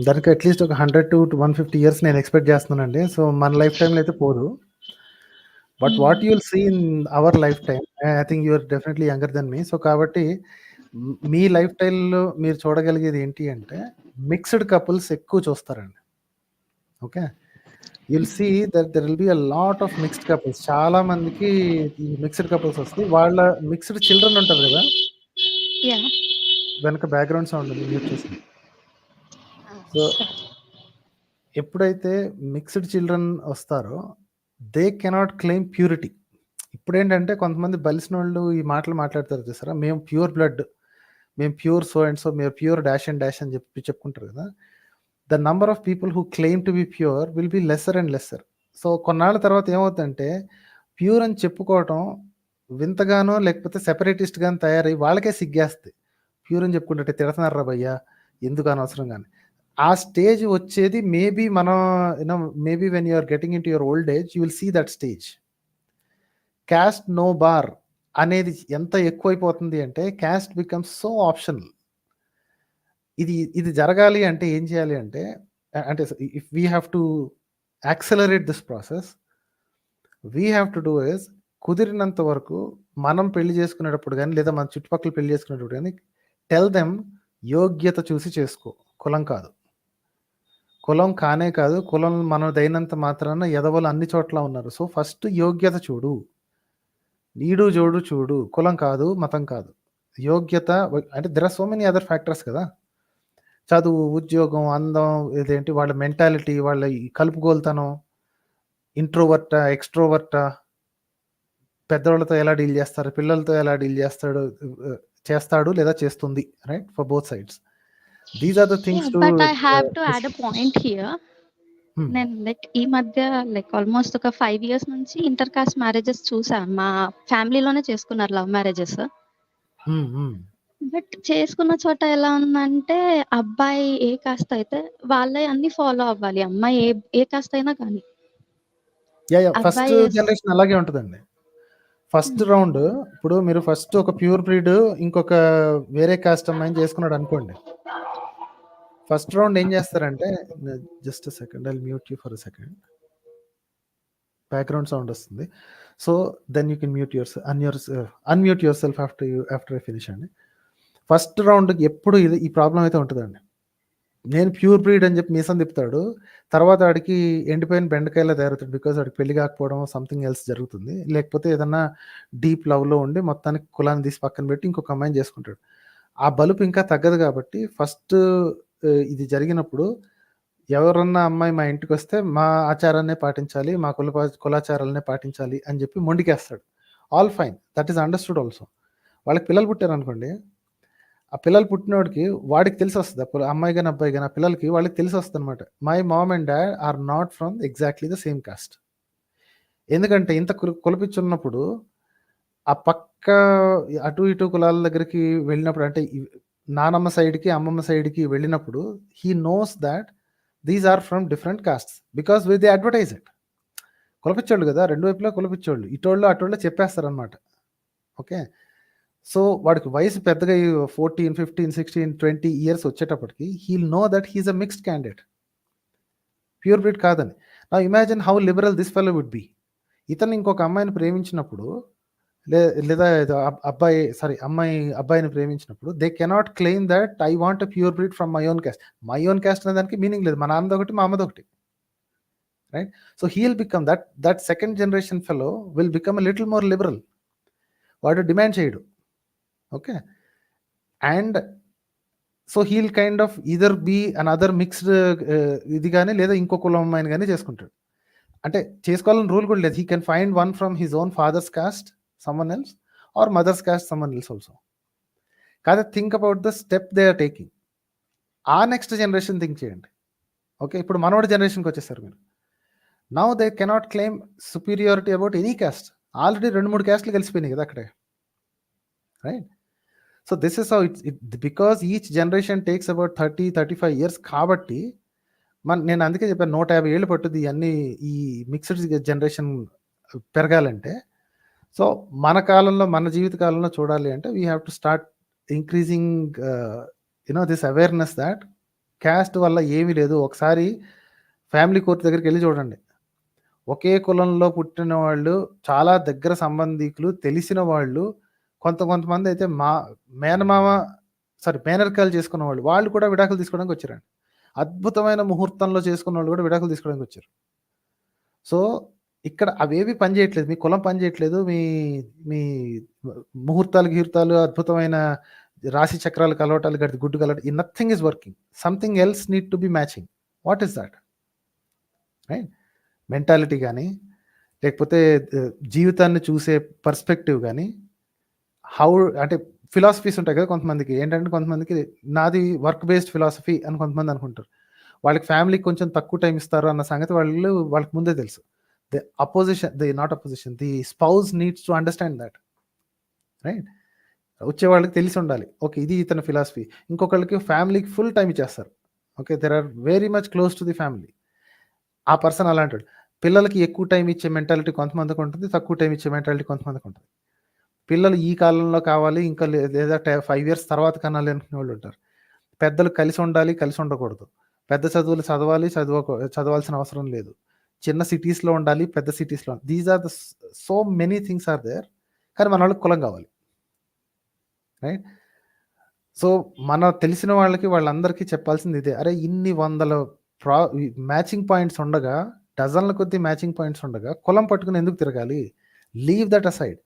దానికి అట్లీస్ట్ ఒక 100 to 150 years నేను ఎక్స్పెక్ట్ చేస్తున్నానండి. సో మన లైఫ్ టైంలో అయితే పోదు. But what you will see in our lifetime, I think you are definitely younger than me. So కాబట్టి మీ లైఫ్ టైంలో మీరు చూడగలిగేది ఏంటి అంటే మిక్స్డ్ కపుల్స్ ఎక్కువ చూస్తారండి. Okay, you'll see that there will be a lot of mixed couples. చాలా మందికి ఈ మిక్స్డ్ కపుల్స్ వస్తాయి. వాళ్ళ మిక్స్డ్ చిల్డ్రన్ ఉంటారు కదా, వెనక బ్యాక్గ్రౌండ్ సౌండ్ ఉంది, మ్యూట్ చేసి. సో ఎప్పుడైతే మిక్స్డ్ చిల్డ్రన్ వస్తారో దే కెనాట్ క్లెయిమ్ ప్యూరిటీ. ఇప్పుడు ఏంటంటే కొంతమంది బలిసిన వాళ్ళు ఈ మాటలు మాట్లాడతారు చూసారా, మేము ప్యూర్ బ్లడ్, మేము ప్యూర్ సో అండ్ సో, మేము ప్యూర్ డాష్ అండ్ డాష్ అని చెప్పుకుంటారు కదా. The number of people who claim to be pure will be lesser and lesser. So కొన్నాళ్ళ తర్వాత ఏమవుతుందంటే ప్యూర్ అని చెప్పుకోవటం వింతగానో లేకపోతే సెపరేటిస్ట్ గాని తయారై వాళ్ళకే సిగ్గేస్తుంది. ప్యూర్ అని చెప్పుకుంటే తిడుతున్నారు రా భయ్యా ఎందుకు అనవసరం కానీ. ఆ స్టేజ్ వచ్చేది మేబీ మనం maybe when you're getting into your old age you will see that stage. Caste no bar అనేది ఎంత ఎక్కువైపోతుంది అంటే క్యాస్ట్ బికమ్స్ సో ఆప్షనల్. ఇది జరగాలి అంటే ఏం చేయాలి అంటే if we have to accelerate this process, we have to do is కుదిరినంత వరకు మనం పెళ్లి చేసుకునేటప్పుడు కానీ లేదా మన చుట్టుపక్కల పెళ్లి చేసుకునేటప్పుడు కానీ టెల్ దెమ్ యోగ్యత చూసి చేసుకో, కులం కాదు. కులం కానే కాదు, కులం మనం దైనంత మాత్రాన ఎదవలు అన్ని చోట్ల ఉన్నారు. సో ఫస్ట్ యోగ్యత చూడు, నీడు జోడు చూడు, కులం కాదు మతం కాదు, యోగ్యత. అంటే there are so many other factors కదా, చదువు, ఉద్యోగం, అందం, ఇదేంటి వాళ్ళ మెంటాలిటీ, వాళ్ళ కలుపుగోలుతనం, ఇంట్రోవర్టా ఎక్స్ట్రోవర్టా, పెద్దవాళ్ళతో ఎలా డీల్ చేస్తారు, పిల్లలతో ఎలా డీల్ చేస్తాడు లేదా చేస్తుంది, right, for both sides. These are the things to but I have to add a point here. నేను లైక్ ఈ మధ్య లైక్ ఆల్మోస్ట్ ఒక 5 years నుంచి ఇంటర్-కాస్ట్ మ్యారేజెస్ చూసా. మా ఫ్యామిలీలోనే చేసుకున్నారు లవ్ మ్యారేజెస్. బట్ చేసుకున్న చోట ఎలా ఉందంటే అబ్బాయి ఏ కాస్ట్ అయితే వాళ్ళే అన్ని ఫాలో అవ్వాలి, అమ్మాయి ఏ కాస్ట్ అయినా కానీ. ఫస్ట్ జనరేషన్ అలాగే ఉంటుందండి. ఫస్ట్ రౌండ్ ఇప్పుడు మీరు ఫస్ట్ ఒక ప్యూర్ బ్రీడ్ ఇంకొక వేరే కాస్ట్ అమ్మాయిని చేసుకున్నాడు అనుకోండి, ఫస్ట్ రౌండ్ ఏం చేస్తారంటే, just second I mute you for second. Background sound వస్తుంది. So then you can unmute yourself after I finish అండి. ఫస్ట్ రౌండ్కి ఎప్పుడు ఈ ప్రాబ్లం అయితే ఉంటుందండి. నేను ప్యూర్ బ్రీడ్ అని చెప్పి మీసం తిప్పుతాడు, తర్వాత వాడికి ఎండిపోయిన బెండకాయలా తయారవుతాడు. బికాజ్ వాడికి పెళ్లి కాకపోవడం సంథింగ్ ఎల్స్ జరుగుతుంది, లేకపోతే ఏదన్నా డీప్ లవ్లో ఉండి మొత్తానికి కులాన్ని తీసి పక్కన పెట్టి ఇంకొక అమ్మాయిని చేసుకుంటాడు. ఆ బలుపు ఇంకా తగ్గదు కాబట్టి ఫస్ట్ ఇది జరిగినప్పుడు ఎవరన్నా అమ్మాయి మా ఇంటికి వస్తే మా ఆచారాన్నే పాటించాలి, మా కులాచారాలనే పాటించాలి అని చెప్పి మొండికేస్తాడు. All fine, that is understood also. వాళ్ళకి పిల్లలు పుట్టారు అనుకోండి, ఆ పిల్లలు పుట్టినోడికి వాడికి తెలిసి వస్తుంది, అమ్మాయి కానీ అబ్బాయి కానీ ఆ పిల్లలకి వాళ్ళకి తెలిసి వస్తుంది అనమాట, my mom and dad are not from exactly the same caste. ఎందుకంటే ఇంత కులపిచ్చున్నప్పుడు ఆ పక్క అటు ఇటు కులాల దగ్గరికి వెళ్ళినప్పుడు, అంటే నానమ్మ సైడ్కి అమ్మమ్మ సైడ్కి వెళ్ళినప్పుడు he knows that these are from different castes because they advertise it. కులపిచ్చోళ్ళు కదా, రెండు వైపులా కులపిచ్చోళ్ళు, ఇటోళ్ళు అటోళ్ళు చెప్పేస్తారనమాట. ఓకే, సో వాడికి వయసు పెద్దగా 14, 15, 16, 20 ఇయర్స్ వచ్చేటప్పటికి he'll know that he's a mixed candidate, pure breed కాదని. నా imagine how liberal this fellow would be. ఇతను ఇంకొక అమ్మాయిని ప్రేమించినప్పుడు లేదా అబ్బాయిని ప్రేమించినప్పుడు they cannot claim that I want a pure breed from my own caste. My own caste అనే దానికి మీనింగ్ లేదు, మా నాన్నది ఒకటి మా అమ్మది ఒకటి, right? So he'll become that second generation fellow will become a little more liberal. వాడు డిమాండ్ చేయడు. Okay, and so he'll kind of either be another mixed ఇది కానీ లేదా ఇంకో కులం అమ్మాయిని కానీ చేసుకుంటాడు. అంటే చేసుకోవాలని రూల్ కూడా లేదు. He can find one from his own father's caste, someone else, or mother's caste, someone else also. కాదు, think about the step they are taking. ఆ నెక్స్ట్ జనరేషన్ థింక్ చేయండి. ఓకే, ఇప్పుడు మనోడి జనరేషన్కి వచ్చేసారు మీరు. Now they cannot claim superiority about any caste. Already 2-3 క్యాస్ట్లు కలిసిపోయినాయి కదా అక్కడే, right? So this is how it because each generation takes about 30-35 years కాబట్టి నేను అందుకే చెప్పాను 150 ఏళ్ళు పట్టుద్ది అన్ని ఈ మిక్స్డ్ జనరేషన్ పెరగాలంటే. సో మన కాలంలో, మన జీవిత కాలంలో చూడాలి అంటే we have to start increasing this awareness that caste వల్ల ఏమీ లేదు. ఒకసారి ఫ్యామిలీ కోర్టు దగ్గరికి వెళ్ళి చూడండి, ఒకే కులంలో పుట్టిన వాళ్ళు, చాలా దగ్గర సంబంధికులు, తెలిసిన వాళ్ళు, కొంతమంది అయితే మేనరికాలు చేసుకున్న వాళ్ళు కూడా విడాకులు తీసుకోవడానికి వచ్చారండి. అద్భుతమైన ముహూర్తంలో చేసుకున్న వాళ్ళు కూడా విడాకులు తీసుకోవడానికి వచ్చారు. సో ఇక్కడ అవేవి పనిచేయట్లేదు, మీ కులం పనిచేయట్లేదు, మీ ముహూర్తాలు అద్భుతమైన రాశి చక్రాలు కలవటాలు గడి గుడ్డు కలవటం, ఈ nothing is working. Something else need to be matching. What is that, right? Mentality కానీ, లేకపోతే జీవితాన్ని చూసే పర్స్పెక్టివ్ కానీ, హౌ అంటే ఫిలాసఫీస్ ఉంటాయి కదా కొంతమందికి. ఏంటంటే కొంతమందికి నాది వర్క్ బేస్డ్ ఫిలాసఫీ అని కొంతమంది అనుకుంటారు. వాళ్ళకి ఫ్యామిలీకి కొంచెం తక్కువ టైం ఇస్తారు అన్న సంగతి వాళ్ళకి ముందే తెలుసు. the spouse needs to understand that, right? వచ్చే వాళ్ళకి తెలిసి ఉండాలి, ఓకే ఇది ఇతని ఫిలాసఫీ. ఇంకొకళ్ళకి ఫ్యామిలీకి ఫుల్ టైం ఇచ్చేస్తారు. Okay, there are very much close to the family. ఆ పర్సన్ అలా అంటాడు. పిల్లలకి ఎక్కువ టైం ఇచ్చే మెంటాలిటీ కొంతమందికి ఉంటుంది, తక్కువ టైం ఇచ్చే మెంటాలిటీ కొంతమందికి ఉంటుంది. పిల్లలు ఈ కాలంలో కావాలి, ఇంకా లేదా 5 years తర్వాత కనాలి అనుకునే వాళ్ళు ఉంటారు. పెద్దలు కలిసి ఉండాలి, కలిసి ఉండకూడదు. పెద్ద చదువులు చదవాల్సిన అవసరం లేదు. చిన్న సిటీస్లో ఉండాలి, పెద్ద సిటీస్లో. These are the so many things are there. కానీ మన వాళ్ళకి కులం కావాలి, రైట్? సో మన తెలిసిన వాళ్ళందరికీ చెప్పాల్సింది ఇదే, అరే ఇన్ని 100 మ్యాచింగ్ పాయింట్స్ ఉండగా, డజన్ల కొద్ది మ్యాచింగ్ పాయింట్స్ ఉండగా కులం పట్టుకుని ఎందుకు తిరగాలి? Leave that aside.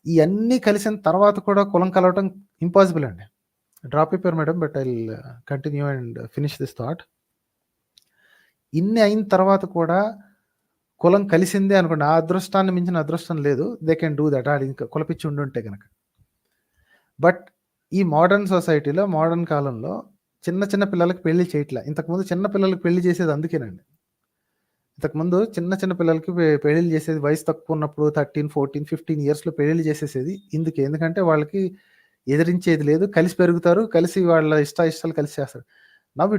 ఇవన్నీ కలిసిన తర్వాత కూడా కులం కలవటం ఇంపాసిబుల్ అండి. డ్రాప్ అయిపోయారు madam, but I will continue and finish this thought. ఇన్ని అయిన తర్వాత కూడా కులం కలిసిందే అనుకోండి, ఆ అదృష్టాన్ని మించిన అదృష్టం లేదు. దే కెన్ డూ దట్, అది ఇంకా కులపిచ్చి ఉండుంటే కనుక. బట్ ఈ మోడర్న్ సొసైటీలో, మోడర్న్ కాలంలో చిన్న పిల్లలకి పెళ్లి చేయట్లే. ఇంతకుముందు చిన్న పిల్లలకి పెళ్లి చేసేది అందుకేనండి. ఇంతకుముందు చిన్న పిల్లలకి పెళ్లిళ్ళు చేసేది వయసు తక్కువ ఉన్నప్పుడు 13, 14, 15 yearsలో పెళ్లిళ్ళు చేసేసేది. ఎందుకంటే వాళ్ళకి ఎదిరించేది లేదు, కలిసి పెరుగుతారు, కలిసి వాళ్ళ ఇష్టాలు కలిసి చేస్తారు. Now we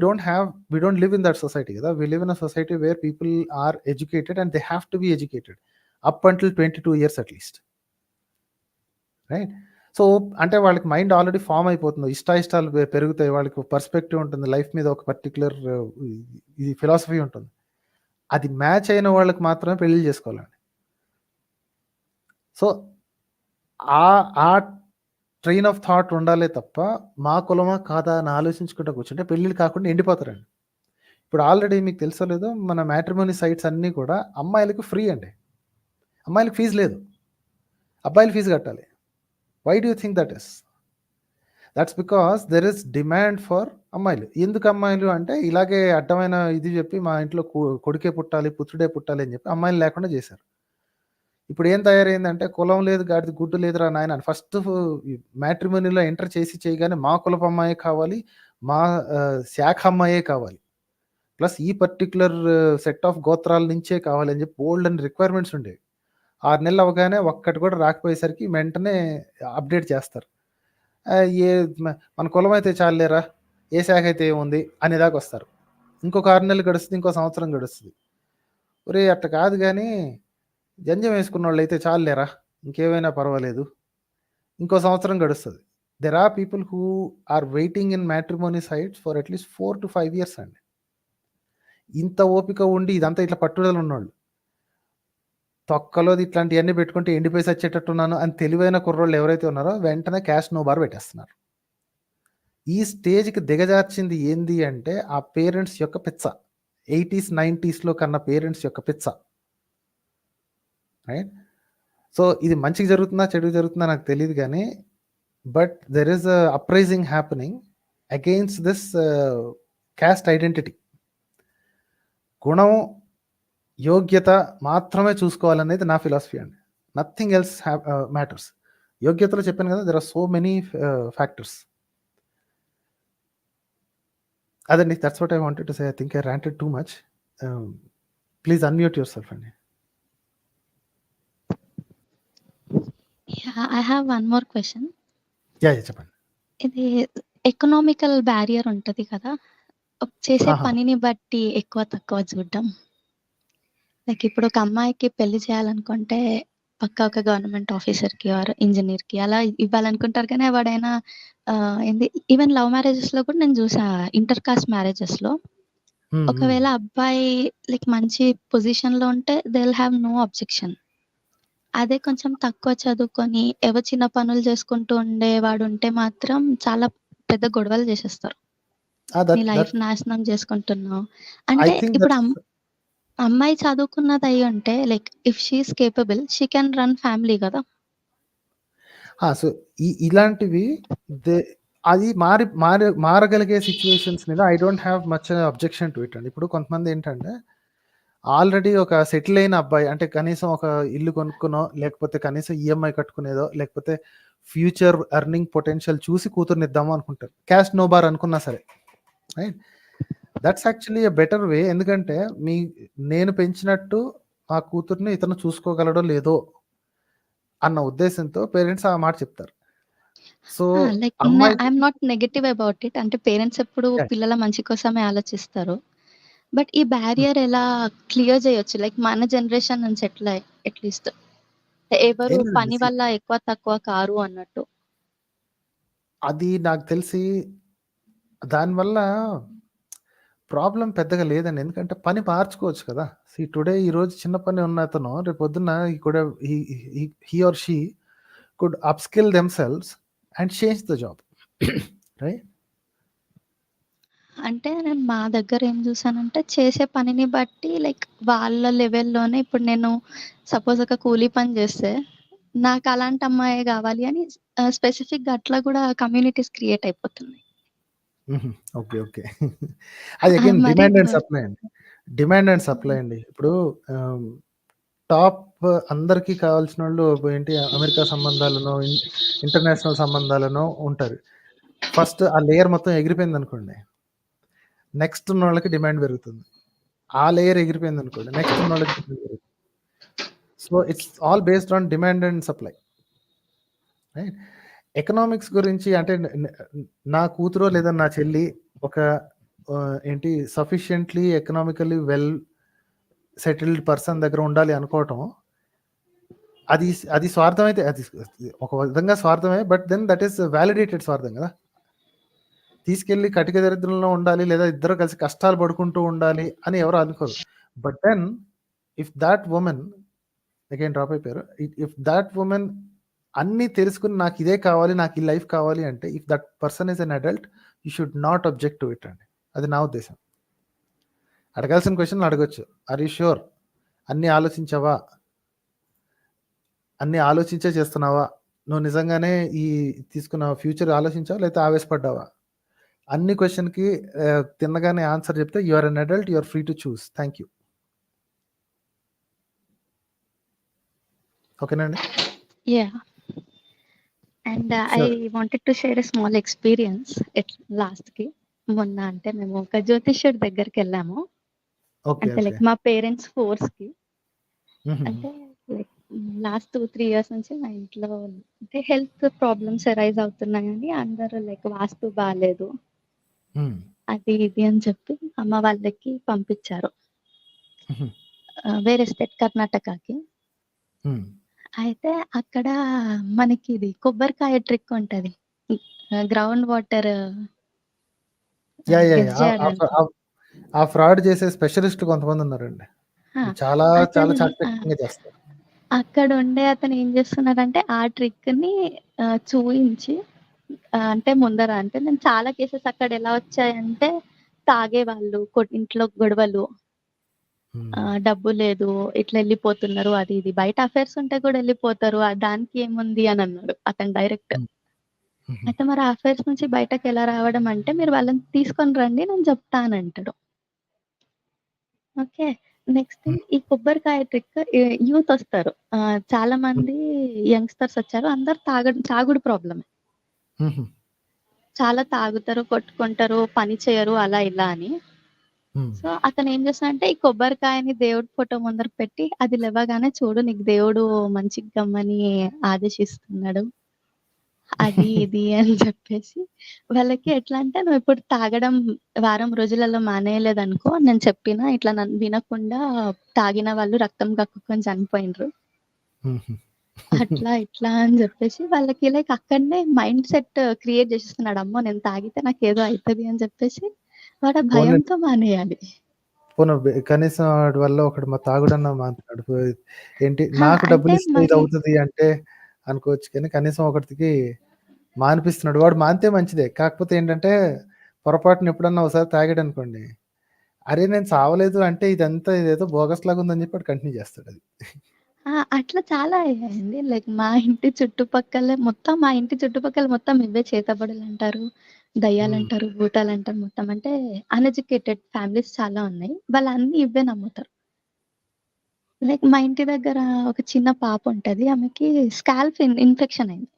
don't live in that society కదా. We live in a society where people are educated and they have to be educated up until 22 years at least, right? So అంటే వాళ్ళకి మైండ్ ఆల్రెడీ ఫామ్ అయిపోతుంది, ఇష్టాలు పెరుగుతాయి, వాళ్ళకి perspective ఉంటుంది, life మీద ఒక పర్టికులర్ ఇది ఫిలాసఫీ ఉంటుంది. అది మ్యాచ్ అయిన వాళ్ళకి మాత్రమే పెళ్లి చేసుకోవాలండి. సో ఆ ట్రైన్ ఆఫ్ థాట్ ఉండాలే తప్ప మా కులమా కాదా అని ఆలోచించుకుంటూ కూర్చుంటే పెళ్ళిళ్ళు కాకుండా ఎండిపోతారండి. ఇప్పుడు ఆల్రెడీ మీకు తెలుసో లేదో మన మ్యాట్రిమోనీ సైట్స్ అన్నీ కూడా అమ్మాయిలకు ఫ్రీ అండి. అమ్మాయిలకు ఫీజు లేదు. అబ్బాయిలు ఫీజు కట్టాలి. Why do you think that is? That's because there is demand for అమ్మాయిలు. ఎందుకు అమ్మాయిలు అంటే ఇలాగే అడ్డమైన ఇది చెప్పి మా ఇంట్లో కొడుకే పుట్టాలి, పుత్రుడే పుట్టాలి అని చెప్పి అమ్మాయిలు లేకుండా చేశారు. ఇప్పుడు ఏం తయారైందంటే కులం లేదు, గాడిద గుడ్డు లేదురా నాయన అని ఫస్ట్ మ్యాట్రిమోనీలో ఎంటర్ చేయగానే మా కులపు అమ్మాయే కావాలి, మా శాఖ అమ్మాయే కావాలి, ప్లస్ ఈ పర్టిక్యులర్ సెట్ ఆఫ్ గోత్రాల నుంచే కావాలి అని చెప్పి బోల్డ్ అని రిక్వైర్మెంట్స్ ఉండేవి. 6 నెలలు అవ్వగానే ఒక్కటి కూడా రాకపోయేసరికి వెంటనే అప్డేట్ చేస్తారు. ఏ మన కులం అయితే చాలేరా, ఏ శాఖ అయితే ఏముంది అనేదాకా వస్తారు. ఇంకొక 6 నెలలు గడుస్తుంది, ఇంకో సంవత్సరం గడుస్తుంది. ఒరే అట్ట కాదు కానీ జంజం వేసుకున్న వాళ్ళు అయితే చాలేరా, ఇంకేమైనా పర్వాలేదు, ఇంకో సంవత్సరం గడుస్తుంది. There are people who are waiting in matrimony sites for at least 4 to 5 years అండి. ఇంత ఓపిక ఉండి ఇదంతా ఇట్లా పట్టుదల ఉన్నోళ్ళు తొక్కలోది ఇట్లాంటివన్నీ పెట్టుకుంటే ఎండిపోయి సచ్చేటట్టున్నాను అని తెలివైన కుర్రోళ్ళు ఎవరైతే ఉన్నారో వెంటనే క్యాష్ నో బార్ పెట్టేస్తున్నారు. ఈ స్టేజ్కి దిగజార్చింది ఏంది అంటే ఆ పేరెంట్స్ యొక్క పిచ్చ, 80s 90sలో కన్నా పేరెంట్స్ యొక్క పిచ్చ. రైట్? సో ఇది మంచిగా జరుగుతుందా చెడుగా జరుగుతుందా నాకు తెలియదు కానీ but there is a uprising happening against this caste identity. గుణం యోగ్యత మాత్రమే చూసుకోవాలనేది నా ఫిలాసఫీ అండి. Nothing else matters. యోగ్యతలో చెప్పాను కదా, there are so many factors. అదండి, that's what I wanted to say. I think I ranted too much. Please unmute yourself అండి. I have one more question. చెప్పండి. ఇది ఎకనామికల్ బ్యారియర్ ఉంటది కదా, చేసే పనిని బట్టి ఎక్కువ తక్కువ చూడడం. లైక్ ఇప్పుడు ఒక అమ్మాయికి పెళ్లి చేయాలనుకుంటే పక్క ఒక గవర్నమెంట్ ఆఫీసర్కి ఆర్ ఇంజనీర్కి అలా ఇవ్వాలనుకుంటారు, కానీ ఎవడైనా ఏంది ఈవెన్ లవ్ మ్యారేజెస్ లో కూడా నేను చూసా, ఇంటర్ కాస్ట్ మ్యారేజెస్ లో ఒకవేళ అబ్బాయి లైక్ మంచి పొజిషన్ లో ఉంటే they will have no objection. అదే కొంచెం తక్కువ చదువుకొని ఏవో చిన్న పనులు చేసుకుంటూ ఉండేవాడు ఉంటే మాత్రం చాలా పెద్ద గొడవలు చేసేస్తారు. నీ లైఫ్ నాశనం చేసుకుంటున్నావు అంటే. ఇప్పుడు అమ్మాయి చదువుకున్నది అయ్యి ఉంటే like if she's capable she can run family కదా. సో ఇలాంటివి అది మారగలిగే సిచ్యువేషన్స్ మీద I don't have much objection to it అండి. ఇప్పుడు కొంతమంది ఏంటంటే ఆల్రెడీ ఒక సెటిల్ అయిన అబ్బాయి అంటే కనీసం ఒక ఇల్లు కొనుక్కునో లేకపోతే కనీసం ఈఎంఐ కట్టుకునేదో లేకపోతే ఫ్యూచర్ ఎర్నింగ్ పొటెన్షియల్ చూసి కూతుర్ని ఇద్దాము అనుకుంటారు, క్యాష్ నో బార్ అనుకున్నా సరే. Right? That's actually a better way. ఎందుకంటే నేను పెంచినట్టు మా కూతుర్ని ఇతను చూసుకోగలడో లేదో అన్న ఉద్దేశంతో పేరెంట్స్ ఆ మాట చెప్తారు. So like I'm not negative about it. అంటే పేరెంట్స్ ఎప్పుడు పిల్లల మంచి కోసమే ఆలోచిస్తారు. బట్ ఈ బ్యారియర్ ఎలా క్లియర్ చేయొచ్చు? లైక్ మన జనరేషన్ నుంచి అట్లీస్ట్ ఎవరు పని వల్ల ఎక్కువ తక్కువ కారు అన్నట్టు. అది నాకు తెలిసి దానివల్ల ప్రాబ్లం పెద్దగా లేదండి. ఎందుకంటే పని మార్చుకోవచ్చు కదా. టుడే ఈరోజు చిన్న పని ఉన్న అతను రేపు పొద్దున్న he or she could upskill themselves and change the job. Right? అంటే నేను మా దగ్గర ఏం చూసానంటే చేసే పనిని బట్టి లైక్ వాళ్ళ లెవెల్లోనే ఇప్పుడు నేను సపోజ్ ఒక కూలీ పని చేస్తే నాకు అలాంటి అమ్మాయి కావాలి అని స్పెసిఫిక్గా అట్లా కూడా కమ్యూనిటీస్ క్రియేట్ అయిపోతున్నాయి. ఓకే ఓకే అది అగైన్ డిమాండ్ అండ్ సప్లై అండి. డిమాండ్ అండ్ సప్లై అండి. ఇప్పుడు టాప్ అందరికీ కావాల్సిన వాళ్ళు ఏంటి అమెరికా సంబంధాలను ఇంటర్నేషనల్ సంబంధాలను ఉంటారు. ఫస్ట్ ఆ లేయర్ మొత్తం ఎగిరిపోయింది అనుకోండి, నెక్స్ట్ ఉన్న వాళ్ళకి డిమాండ్ పెరుగుతుంది. ఆ లేయర్ ఎగిరిపోయింది అనుకోండి, నెక్స్ట్ ఉన్న వాళ్ళకి డిమాండ్ పెరుగుతుంది. So it's all based on demand and supply. Right? Economics గురించి అంటే నా కూతురో లేదా నా చెల్లి ఒక ఏంటి sufficiently economically well settled person దగ్గర ఉండాలి అనుకోవటం అది స్వార్థం అయితే అది ఒక విధంగా స్వార్థమే. But then that is validated స్వార్థం కదా. తీసుకెళ్ళి కటిక దరిద్రంలో ఉండాలి లేదా ఇద్దరు కలిసి కష్టాలు పడుకుంటూ ఉండాలి అని ఎవరు అనుకోరు. But then if that women again drop అయిపోయారు. ఇఫ్ దట్ ఉమెన్ అన్నీ తెలుసుకుని నాకు ఇదే కావాలి, నాకు ఈ లైఫ్ కావాలి అంటే, if that person is an adult, you should not object to it అండి. అది నా ఉద్దేశం. అడగాల్సిన క్వశ్చన్లు అడగొచ్చు. Are you sure? అన్నీ ఆలోచించావా? అన్నీ ఆలోచించే చేస్తున్నావా? నువ్వు నిజంగానే ఈ తీసుకున్న ఫ్యూచర్ ఆలోచించావా, లేకపోతే ఆవేశపడ్డావా? అన్ని క్వశ్చన్కి తిన్నగానే ఆన్సర్ చెప్తే you are an adult, you are free to choose. Thank you. ఓకేనండి. Yeah and I Sure. Wanted to share a small experience. లాస్ట్కి మొన్న అంటే మేము ఒక జ్యోతిష్యుడి దగ్గరికి వెళ్ళాము. ఓకే. అంటే ఓకే. లైక్ మా పేరెంట్స్ ఫోర్స్కి. అంటే లైక్ లాస్ట్ 2-3 ఇయర్స్ నుంచి మా ఇంట్లో అంటే హెల్త్ ప్రాబ్లమ్స్ అరైజ్ అవుతున్నాయని అందరూ లైక్ వాస్తు బాగాలేదు అది ఇది అని చెప్పి అమ్మ వాళ్ళకి పంపించారు వేరే స్టేట్ కర్ణాటకకి. అయితే అక్కడ మనకి ఇది కొబ్బరికాయ ట్రిక్ ఉంటది, ground water yeah yeah guess చేయడానికి. ఆ ఫ్రాడ్ చేసే స్పెషలిస్ట్ కొంతమంది ఉన్నారండి. ఆ, చాలా చాలా అతను చాకచక్యంగా చేస్తారు. అక్కడ ఉండే అతను ఏం చేస్తున్నాడంటే ఆ ట్రిక్ ని చూయించి అంటే ముందర అంటే నేను చాలా కేసెస్ అక్కడ ఎలా వచ్చాయంటే తాగే వాళ్ళు ఇంట్లో గొడవలు, డబ్బు లేదు ఇట్లా వెళ్ళిపోతున్నారు, అది ఇది బయట అఫైర్స్ ఉంటే కూడా వెళ్ళిపోతారు, దానికి ఏముంది అని అన్నాడు అతను డైరెక్ట్. అయితే మరి అఫైర్స్ నుంచి బయటకు ఎలా రావడం అంటే మీరు వాళ్ళని తీసుకొని రండి నేను చెప్తానంటాడు. ఓకే, నెక్స్ట్ ఈ కొబ్బరికాయ ట్రిక్ యూత్ వస్తారు, చాలా మంది యంగ్స్టర్స్ వచ్చారు, అందరు తాగుడు ప్రాబ్లమే, చాలా తాగుతారు, కొట్టుకుంటారు, పని చేయరు అలా ఇలా అని. సో అతను ఏం చేస్తాడంటే ఈ కొబ్బరికాయని దేవుడి ఫోటో ముందర పెట్టి అది లేవగానే చూడు నీకు దేవుడు మంచిగా గమ్మని ఆదేశిస్తున్నాడు అది ఇది అని చెప్పేసి వాళ్ళకి ఎట్లా అంటే నువ్వు ఇప్పుడు తాగడం వారం రోజులలో మానేయలేదనుకో, నేను చెప్పిన ఇట్లా నన్ను వినకుండా తాగిన వాళ్ళు రక్తం కక్కుకొని చనిపోయినరు అట్లా ఇట్లా అని చెప్పేసి వాళ్ళకి లైక్ అక్కడనే మైండ్ సెట్ క్రియేట్ చేసేస్తున్నాడు, అమ్మో నేను తాగితే నాకు ఏదో అవుతుంది అని చెప్పేసి వాడు ఆ భయంతో మానేయాలి. కనీసం వాడి వల్ల ఒకడు మా తాగుడన్నా మాట్లాడు ఏంటి నాకు డబ్బులు అంటే ఇస్తే ఇది మరి అవుతుంది అంటే అనుకోవచ్చు, కానీ కనీసం ఒకటికి మానిపిస్తున్నాడు. వాడు మానితే మంచిదే, కాకపోతే ఏంటంటే పొరపాటున ఎప్పుడన్నా ఒకసారి తాగాడు అనుకోండి, అరే నేను చావలేదు అంటే ఇదంతా ఇదేదో బోగస్ లాగా ఉందని చెప్పి కంటిన్యూ చేస్తాడు. అది అట్లా చాలా అయ్యాయండి. లైక్ మా ఇంటి చుట్టుపక్కల మొత్తం ఇవే చేతబడులు అంటారు, దయ్యాలు అంటారు, భూతాలు అంటారు, మొత్తం అంటే అన్ఎడ్యుకేటెడ్ ఫ్యామిలీస్ చాలా ఉన్నాయి, వాళ్ళు అన్ని ఇవే నమ్ముతారు. లైక్ మా ఇంటి దగ్గర ఒక చిన్న పాప ఉంటది, ఆమెకి స్కాల్ప్ ఇన్ఫెక్షన్ అయింది.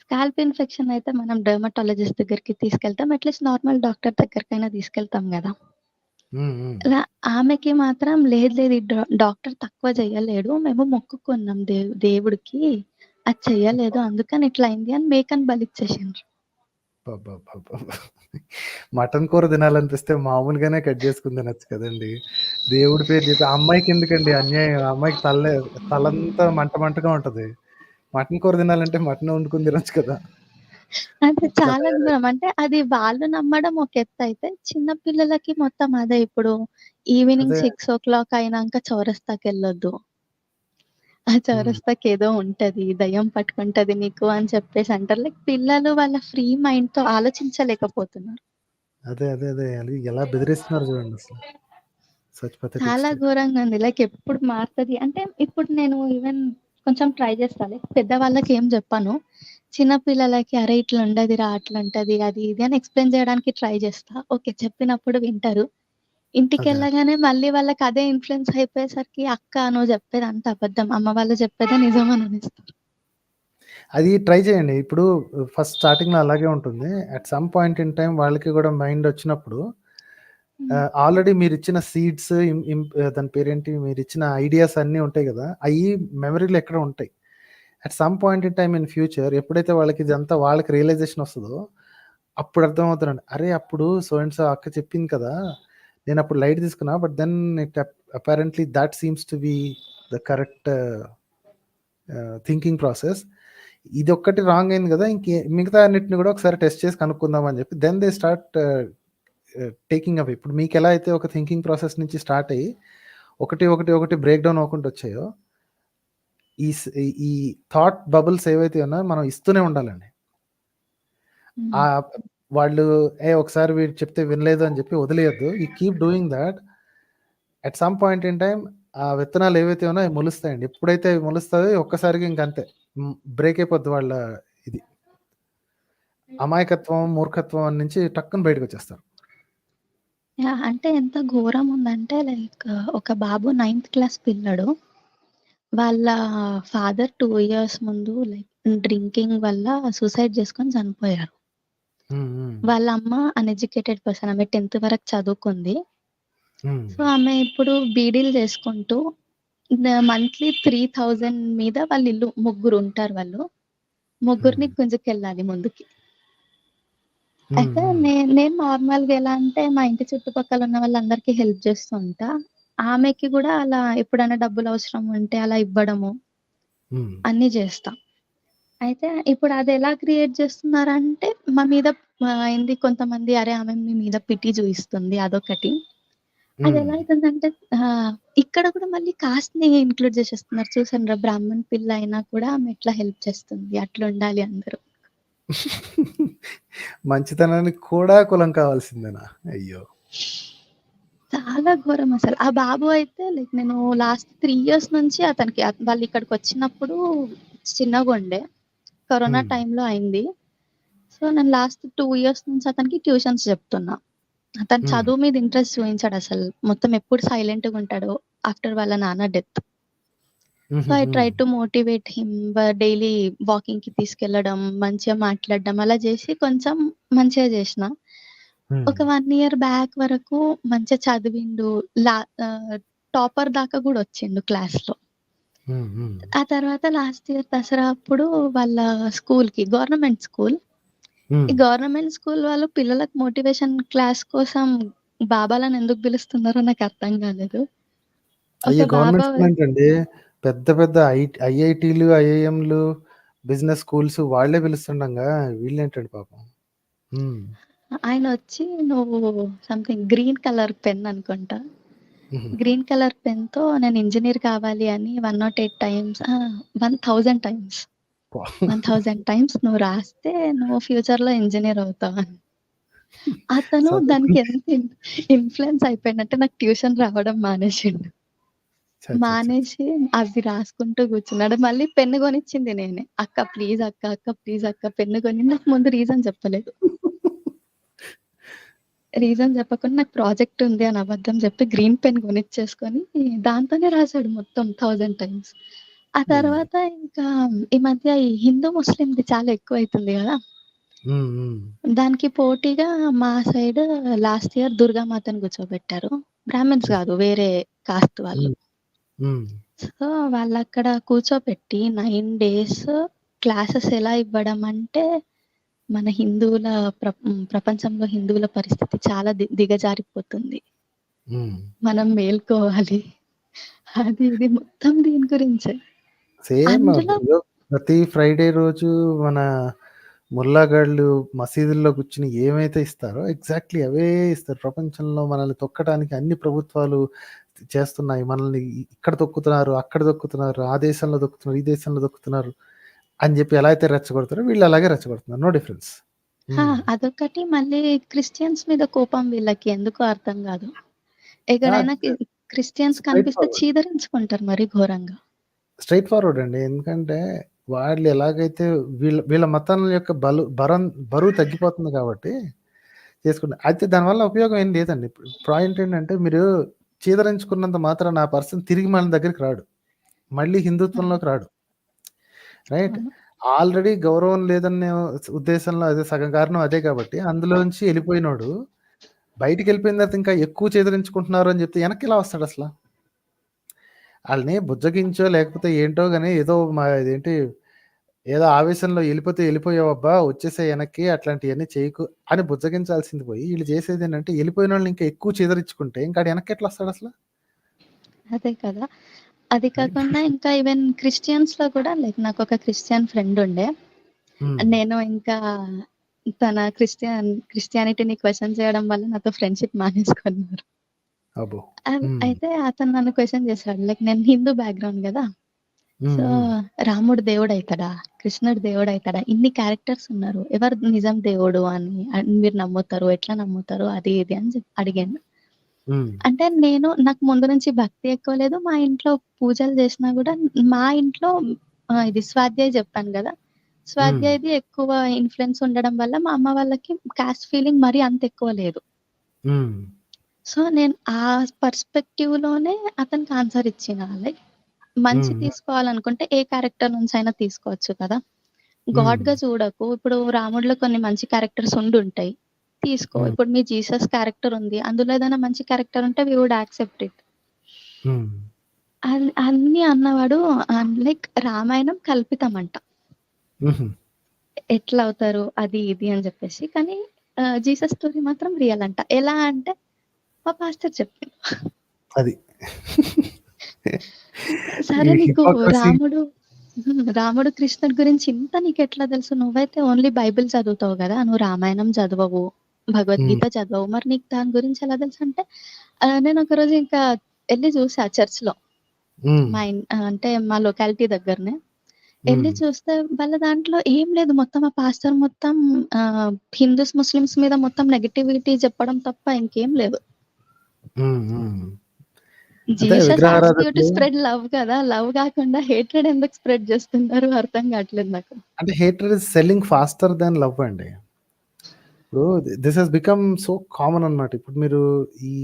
స్కాల్ప్ ఇన్ఫెక్షన్ అయితే మనం డర్మటాలజిస్ట్ దగ్గరికి తీసుకెళ్తాం, అట్లీస్ట్ నార్మల్ డాక్టర్ దగ్గరకైనా తీసుకెళ్తాం కదా. ఆమెకి మాత్రం లేదు ఈ డాక్టర్ తక్కువ చెయ్యలేడు, మేము మొక్కుకున్నాం దేవుడికి అది చెయ్యలేదు అందుకని ఇట్లా అయింది అని మేకని బలిచ్చేసిండ్రు. మటన్ కూర తినాలనిపిస్తే మామూలుగానే కట్ చేసుకుని తినచ్చు కదండి. దేవుడి పేరు చెప్పి అమ్మాయికి ఎందుకండి అన్యాయం? అమ్మాయికి తలంతా మంటగా ఉంటది. మటన్ కూర తినాలంటే మటన్ వండుకుని తినొచ్చు కదా. అది చాలా దూరం, అంటే అది వాళ్ళు నమ్మడం ఒక ఎత్తు అయితే చిన్న పిల్లలకి మొత్తం అదే. ఇప్పుడు ఈవినింగ్ 6 అయినాక చౌరస్తాకి వెళ్ళొద్దు, ఆ చౌరస్తాకి ఏదో ఉంటది, దయ్యం పట్టుకుంటది నీకు అని చెప్పేసి అంటారు. లైక్ పిల్లలు వాళ్ళ ఫ్రీ మైండ్ తో ఆలోచించలేకపోతున్నారు. అదే ఎలా బెదిరిస్తున్నారు చూడండి అసలు. చాలా ఘోరంగా ఉంది. లైక్ ఎప్పుడు మారుతుంది అంటే ఇప్పుడు నేను ఈవెన్ కొంచెం ట్రై చేస్తాను, పెద్దవాళ్ళకి ఏం చెప్పాను, చిన్న పిల్లలకి అరే ఇట్లా ఉండదురా అట్లా ఉంటది అది ఇది అని ఎక్స్ప్లెయిన్ చేయడానికి ట్రై చేస్తా. ఓకే చెప్పినప్పుడు వింటారు, ఇంటికి వెళ్ళగానే మళ్ళీ వాళ్ళకి అదే ఇన్ఫ్లుయెన్స్ అయిపోయేసరికి అక్క నువ్వు చెప్పేది అంత అబద్ధం, అమ్మ వాళ్ళు చెప్పేదే నిజం అని అనిస్తారు. అది ట్రై చేయండి. ఇప్పుడు ఫస్ట్ స్టార్టింగ్ లో అలాగే ఉంటుంది. At some point in time వాళ్ళకి కూడా మైండ్ వచ్చినప్పుడు ఆల్రెడీ మీరు ఇచ్చిన సీడ్స్ దాని పేరేంటి, మీరు ఇచ్చిన ఐడియాస్ అన్నీ ఉంటాయి కదా, అవి మెమరీలో ఎక్కడ ఉంటాయి. At some point in time in future ఎప్పుడైతే వాళ్ళకి ఇదంతా వాళ్ళకి రియలైజేషన్ వస్తుందో అప్పుడు అర్థమవుతుందండి, అరే అప్పుడు సో అండ్ సో అక్క చెప్పింది కదా, నేను అప్పుడు లైట్ తీసుకున్నా, but then it apparently that seems to be the correct thinking process. ఇది ఒక్కటి రాంగ్ అయింది కదా, మిగతా అన్నిటిని కూడా ఒకసారి టెస్ట్ చేసి కనుక్కుందాం అని చెప్పి then they start taking away. ఇప్పుడు మీకు ఎలా అయితే ఒక థింకింగ్ ప్రాసెస్ నుంచి స్టార్ట్ అయ్యి ఒకటి బ్రేక్ డౌన్ అవ్వకుండా వచ్చాయో, ఈ థాట్ బబుల్స్ ఏవైతే ఉన్నాయో మనం ఇస్తూనే ఉండాలండి. వాళ్ళు ఒకసారి వీడు చెప్తే వినలేదు అని చెప్పి వదిలేయద్దు. ఈ keep doing that. At some point in time ఆ విత్తనాలు ఏవైతే ఉన్నాయో అవి మొలుస్తాయండి. ఎప్పుడైతే అవి మొలుస్తాయో ఒక్కసారిగా ఇంకంతే బ్రేక్ అయిపోద్ది వాళ్ళ ఇది అమాయకత్వం, మూర్ఖత్వం నుంచి టక్కున బయటకు వచ్చేస్తారు. అంటే ఎంత ఘోరం ఉందంటే లైక్ ఒక బాబు 9th క్లాస్ పిల్లడు. వాళ్ళ ఫాదర్ 2 years ముందు లైక్ డ్రింకింగ్ వల్ల సూసైడ్ చేసుకొని చనిపోయారు. వాళ్ళ అమ్మ అన్ఎడ్యుకేటెడ్ పర్సన్. ఆమె 10th వరకు చదువుకుంది. సో ఆమె ఇప్పుడు బీడీలు చేసుకుంటూ మంత్లీ 3000 మీద వాళ్ళ ఇల్లు ముగ్గురు ఉంటారు. వాళ్ళు ముగ్గురిని గుంజుకెళ్ళాలి ముందుకి. అయితే నేను నార్మల్గా ఎలా అంటే మా ఇంటి చుట్టుపక్కల ఉన్న వాళ్ళందరికీ హెల్ప్ చేస్తూ ఉంటా. ఆమెకి కూడా అలా ఎప్పుడైనా డబ్బులు అవసరం ఉంటే అలా ఇవ్వడము అన్నీ చేస్తా. అయితే ఇప్పుడు అది ఎలా క్రియేట్ చేస్తున్నారంటే మా మీద ఏంది కొంతమంది అరే ఆమె మీ మీద పిటి చూపిస్తుంది అదొకటి. అది ఎలా అవుతుందంటే ఇక్కడ కూడా మళ్ళీ కాస్ట్ ని ఇంక్లూడ్ చేసేస్తున్నారు. చూసాను బ్రాహ్మణ్ పిల్ల అయినా కూడా ఆమె ఎట్లా హెల్ప్ చేస్తుంది, అట్లా ఉండాలి అందరూ. మంచితనానికి కూడా కులం కావాల్సిందేనా? అయ్యో, చాలా ఘోరం అసలు. ఆ బాబు అయితే లైక్ నేను లాస్ట్ 3 years నుంచి అతనికి వాళ్ళు ఇక్కడికి వచ్చినప్పుడు చిన్నగా ఉండే, కరోనా టైంలో అయింది. సో నేను లాస్ట్ 2 years నుంచి అతనికి ట్యూషన్స్ చెప్తున్నా. అతను చదువు మీద ఇంట్రెస్ట్ చూపించాడు అసలు. మొత్తం ఎప్పుడు సైలెంట్ గా ఉంటాడు ఆఫ్టర్ వాళ్ళ నాన్న death. So I try to motivate him. Daily walking కి తీసుకెళ్లడం, మంచిగా మాట్లాడడం అలా చేసి కొంచెం మంచిగా చేసిన. ఒక 1 year బ్యాక్ వరకు మంచిగా చదివిండు. టాపర్ దాకా కూడా వచ్చిండు క్లాస్ లో. ఆ తర్వాత లాస్ట్ ఇయర్ దసరా అప్పుడు వాళ్ళ స్కూల్ కి, గవర్నమెంట్ స్కూల్, ఈ గవర్నమెంట్ స్కూల్ వాళ్ళు పిల్లలకు మోటివేషన్ క్లాస్ కోసం బాబాలను ఎందుకు పిలుస్తున్నారో నాకు అర్థం కాలేదు. అయ్యో, గవర్నమెంట్ స్కూల్ ఏంటండి, పెద్ద పెద్ద ఐఐటీలు, ఐఐఎంలు, బిజినెస్ స్కూల్స్ వాళ్ళే పిలుస్తుండగా వీళ్ళేంటండి పాపం. ఆయన వచ్చి నువ్వు సంథింగ్ గ్రీన్ కలర్ పెన్ అనుకుంటా, గ్రీన్ కలర్ పెన్ తో నేను ఇంజనీర్ కావాలి అని 108 times 1000 times 1000 times నువ్వు రాస్తే నువ్వు ఫ్యూచర్ లో ఇంజనీర్ అవుతావు అని. అతను దానికి ఎంత ఇన్ఫ్లుయెన్స్ అయిపోయినట్టే నాకు ట్యూషన్ రావడం మానేసిండు. మానేసి అవి రాసుకుంటూ కూర్చున్నాడు. మళ్ళీ పెన్ను కొనిచ్చింది నేనే. అక్క ప్లీజ్ అక్క, అక్క ప్లీజ్ అక్క పెన్ను కొని. నాకు ముందు రీజన్ చెప్పలేదు. రీజన్ చెప్పకుండా నాకు ప్రాజెక్ట్ ఉంది అని అబద్ధం చెప్పి గ్రీన్ పెన్ కొనిచ్చేసుకొని దాంతోనే రాశాడు మొత్తం 1000 times. ఆ తర్వాత ఇంకా ఈ మధ్య ఈ హిందూ ముస్లింది చాలా ఎక్కువ అవుతుంది కదా, దానికి పోటీగా మా సైడ్ లాస్ట్ ఇయర్ దుర్గామాతను కూర్చోబెట్టారు. బ్రాహ్మిన్స్ కాదు, వేరే కాస్ట్ వాళ్ళు. సో వాళ్ళు అక్కడ కూర్చోబెట్టి 9 days క్లాసెస్ ఎలా ఇవ్వడం అంటే మన హిందువుల ప్రపంచంలో హిందువుల పరిస్థితి చాలా దిగజారిపోతుంది, మనం మేల్కోవాలి, అది ఇది మొత్తం దీని గురించే. సేమ్ ప్రతి ఫ్రైడే రోజు మన ముల్లాగాళ్ళు మసీదుల్లో కూర్చుని ఏమైతే ఇస్తారో ఎగ్జాక్ట్లీ అవే ఇస్తారు. ప్రపంచంలో మనల్ని తొక్కడానికి అన్ని ప్రభుత్వాలు చేస్తున్నాయి. మనల్ని ఇక్కడ తొక్కుతున్నారు, అక్కడ తొక్కుతున్నారు, ఆ దేశంలో తొక్కుతున్నారు, ఈ దేశంలో తొక్కుతున్నారు అని చెప్పి ఎలా అయితే రెచ్చగొడతారో వీళ్ళు అలాగే రెచ్చగొడుతున్నారు. No difference. అదొకటి. మళ్ళీ క్రిస్టియన్స్ మీద కోపం వీళ్ళకి ఎందుకో అర్థం కాదు. ఎక్కడైనా క్రిస్టియన్స్ కనిపిస్తే చీదరించుకుంటారు మరి ఘోరంగా. స్ట్రైట్ ఫార్వర్డ్ అండి. ఎందుకంటే వాళ్ళు ఎలాగైతే వీళ్ళ మతాల యొక్క బరువు తగ్గిపోతుంది కాబట్టి చేసుకుంటారు. అయితే దానివల్ల ఉపయోగం ఏం లేదండి. పాయింట్ ఏంటంటే మీరు చీదరించుకున్నంత మాత్రం నా పర్సన్ తిరిగి మన దగ్గరికి రాడు, మళ్ళీ హిందుత్వంలోకి రాడు. రైట్? ఆల్రెడీ గౌరవం లేదనే ఉద్దేశంలో అదే సగం కారణం అదే కాబట్టి అందులోంచి వెళ్ళిపోయినోడు బయటికి వెళ్ళిపోయిన తర్వాత ఇంకా ఎక్కువ చేదరించుకుంటున్నారు అని చెప్తే వెనక్కి ఎలా వస్తాడు అసలు? వాళ్ళని బుజ్జగించో లేకపోతే ఏంటో కానీ ఏదో ఇదేంటి ఏదో ఆవేశంలో వెళ్ళిపోయావబ్బా వచ్చేసే వెనక్కి అట్లాంటివన్నీ చేయకు అని బుజ్జగించాల్సింది పోయి వీళ్ళు చేసేది ఏంటంటే వెళ్ళిపోయిన వాళ్ళని ఇంకా ఎక్కువ చేదరించుకుంటే ఇంకా వెనక్కి ఎట్లా వస్తాడు అసలు? అదే కదా. అది కాకుండా ఇంకా ఈవెన్ క్రిస్టియన్స్ లో కూడా లైక్ నాకు ఒక క్రిస్టియన్ ఫ్రెండ్ ఉండే. నేను ఇంకా తన క్రిస్టియానిటీని క్వశ్చన్ చేయడం వల్ల నాతో ఫ్రెండ్షిప్ మానేసుకున్నారు. అయితే అతను నన్ను క్వశ్చన్ చేశాడు. లైక్ నేను హిందూ బ్యాక్గ్రౌండ్ కదా, సో రాముడు దేవుడు అవుతాడా, కృష్ణుడు దేవుడు అవుతాడా, ఇన్ని క్యారెక్టర్స్ ఉన్నారు, ఎవరు నిజం దేవుడు అని మీరు నమ్ముతారు, ఎట్లా నమ్ముతారు, అది ఇది అని అడిగాను. అంటే నాకు ముందు నుంచి భక్తి ఎక్కువ లేదు. మా ఇంట్లో పూజలు చేసినా కూడా మా ఇంట్లో ఇది స్వాధ్యాయ చెప్పాను కదా, స్వాధ్యాయది ఎక్కువ ఇన్ఫ్లుయెన్స్ ఉండడం వల్ల మా అమ్మ వాళ్ళకి కాస్ట్ ఫీలింగ్ మరీ అంత ఎక్కువ లేదు. సో నేను ఆ పర్స్పెక్టివ్ లోనే అతనికి ఆన్సర్ ఇచ్చిన. లైక్ మంచి తీసుకోవాలనుకుంటే ఏ క్యారెక్టర్ నుంచి అయినా తీసుకోవచ్చు కదా, గాడ్ గా చూడకు. ఇప్పుడు రాముడిలో కొన్ని మంచి క్యారెక్టర్స్ ఉంటాయి, తీసుకో. ఇప్పుడు మీ జీసస్ క్యారెక్టర్ ఉంది, అందులో ఏదైనా మంచి క్యారెక్టర్ ఉంటే వి వుడ్ యాక్సెప్ట్ ఇట్ అన్ని అన్నవాడు. లైక్ రామాయణం కల్పితమంట, ఎట్లా అవుతారు అది ఇది అని చెప్పేసి. కానీ జీసస్ స్టోరీ మాత్రం రియల్ అంట. ఎలా అంటే మా పాస్టర్ చెప్పింది. అది సరే నీకు రాముడు కృష్ణుడి గురించి ఇంత నీకు ఎట్లా తెలుసు? నువ్వైతే ఓన్లీ బైబిల్ చదువుతావు కదా, నువ్వు రామాయణం చదవవు, భగవద్గీత చదవవు, మరి నీకు దాని గురించి ఎలా తెలుసు అంటే, నేను ఒకరోజు ఇంకా వెళ్ళి చూసా చర్చ్ లో, అంటే మా లొకాలిటీ దగ్గరనే వెళ్ళి చూస్తే వాళ్ళ దాంట్లో ఏం లేదు, మొత్తం ఆ పాస్టర్ మొత్తం హిందూస్ ముస్లిమ్స్ మీద మొత్తం నెగటివిటీ చెప్పడం తప్ప ఇంకేం లేదు. Jesus asked you to spread love కదా, లవ్ కాకుండా హేట్రెడ్ ఎందుకు స్ప్రెడ్ చేస్తున్నారు అర్థం కావట్లేదు నాకు. అంటే hatred is selling faster than love అండి. ఇప్పుడు this has become so common అన్నమాట. ఇప్పుడు మీరు ఈ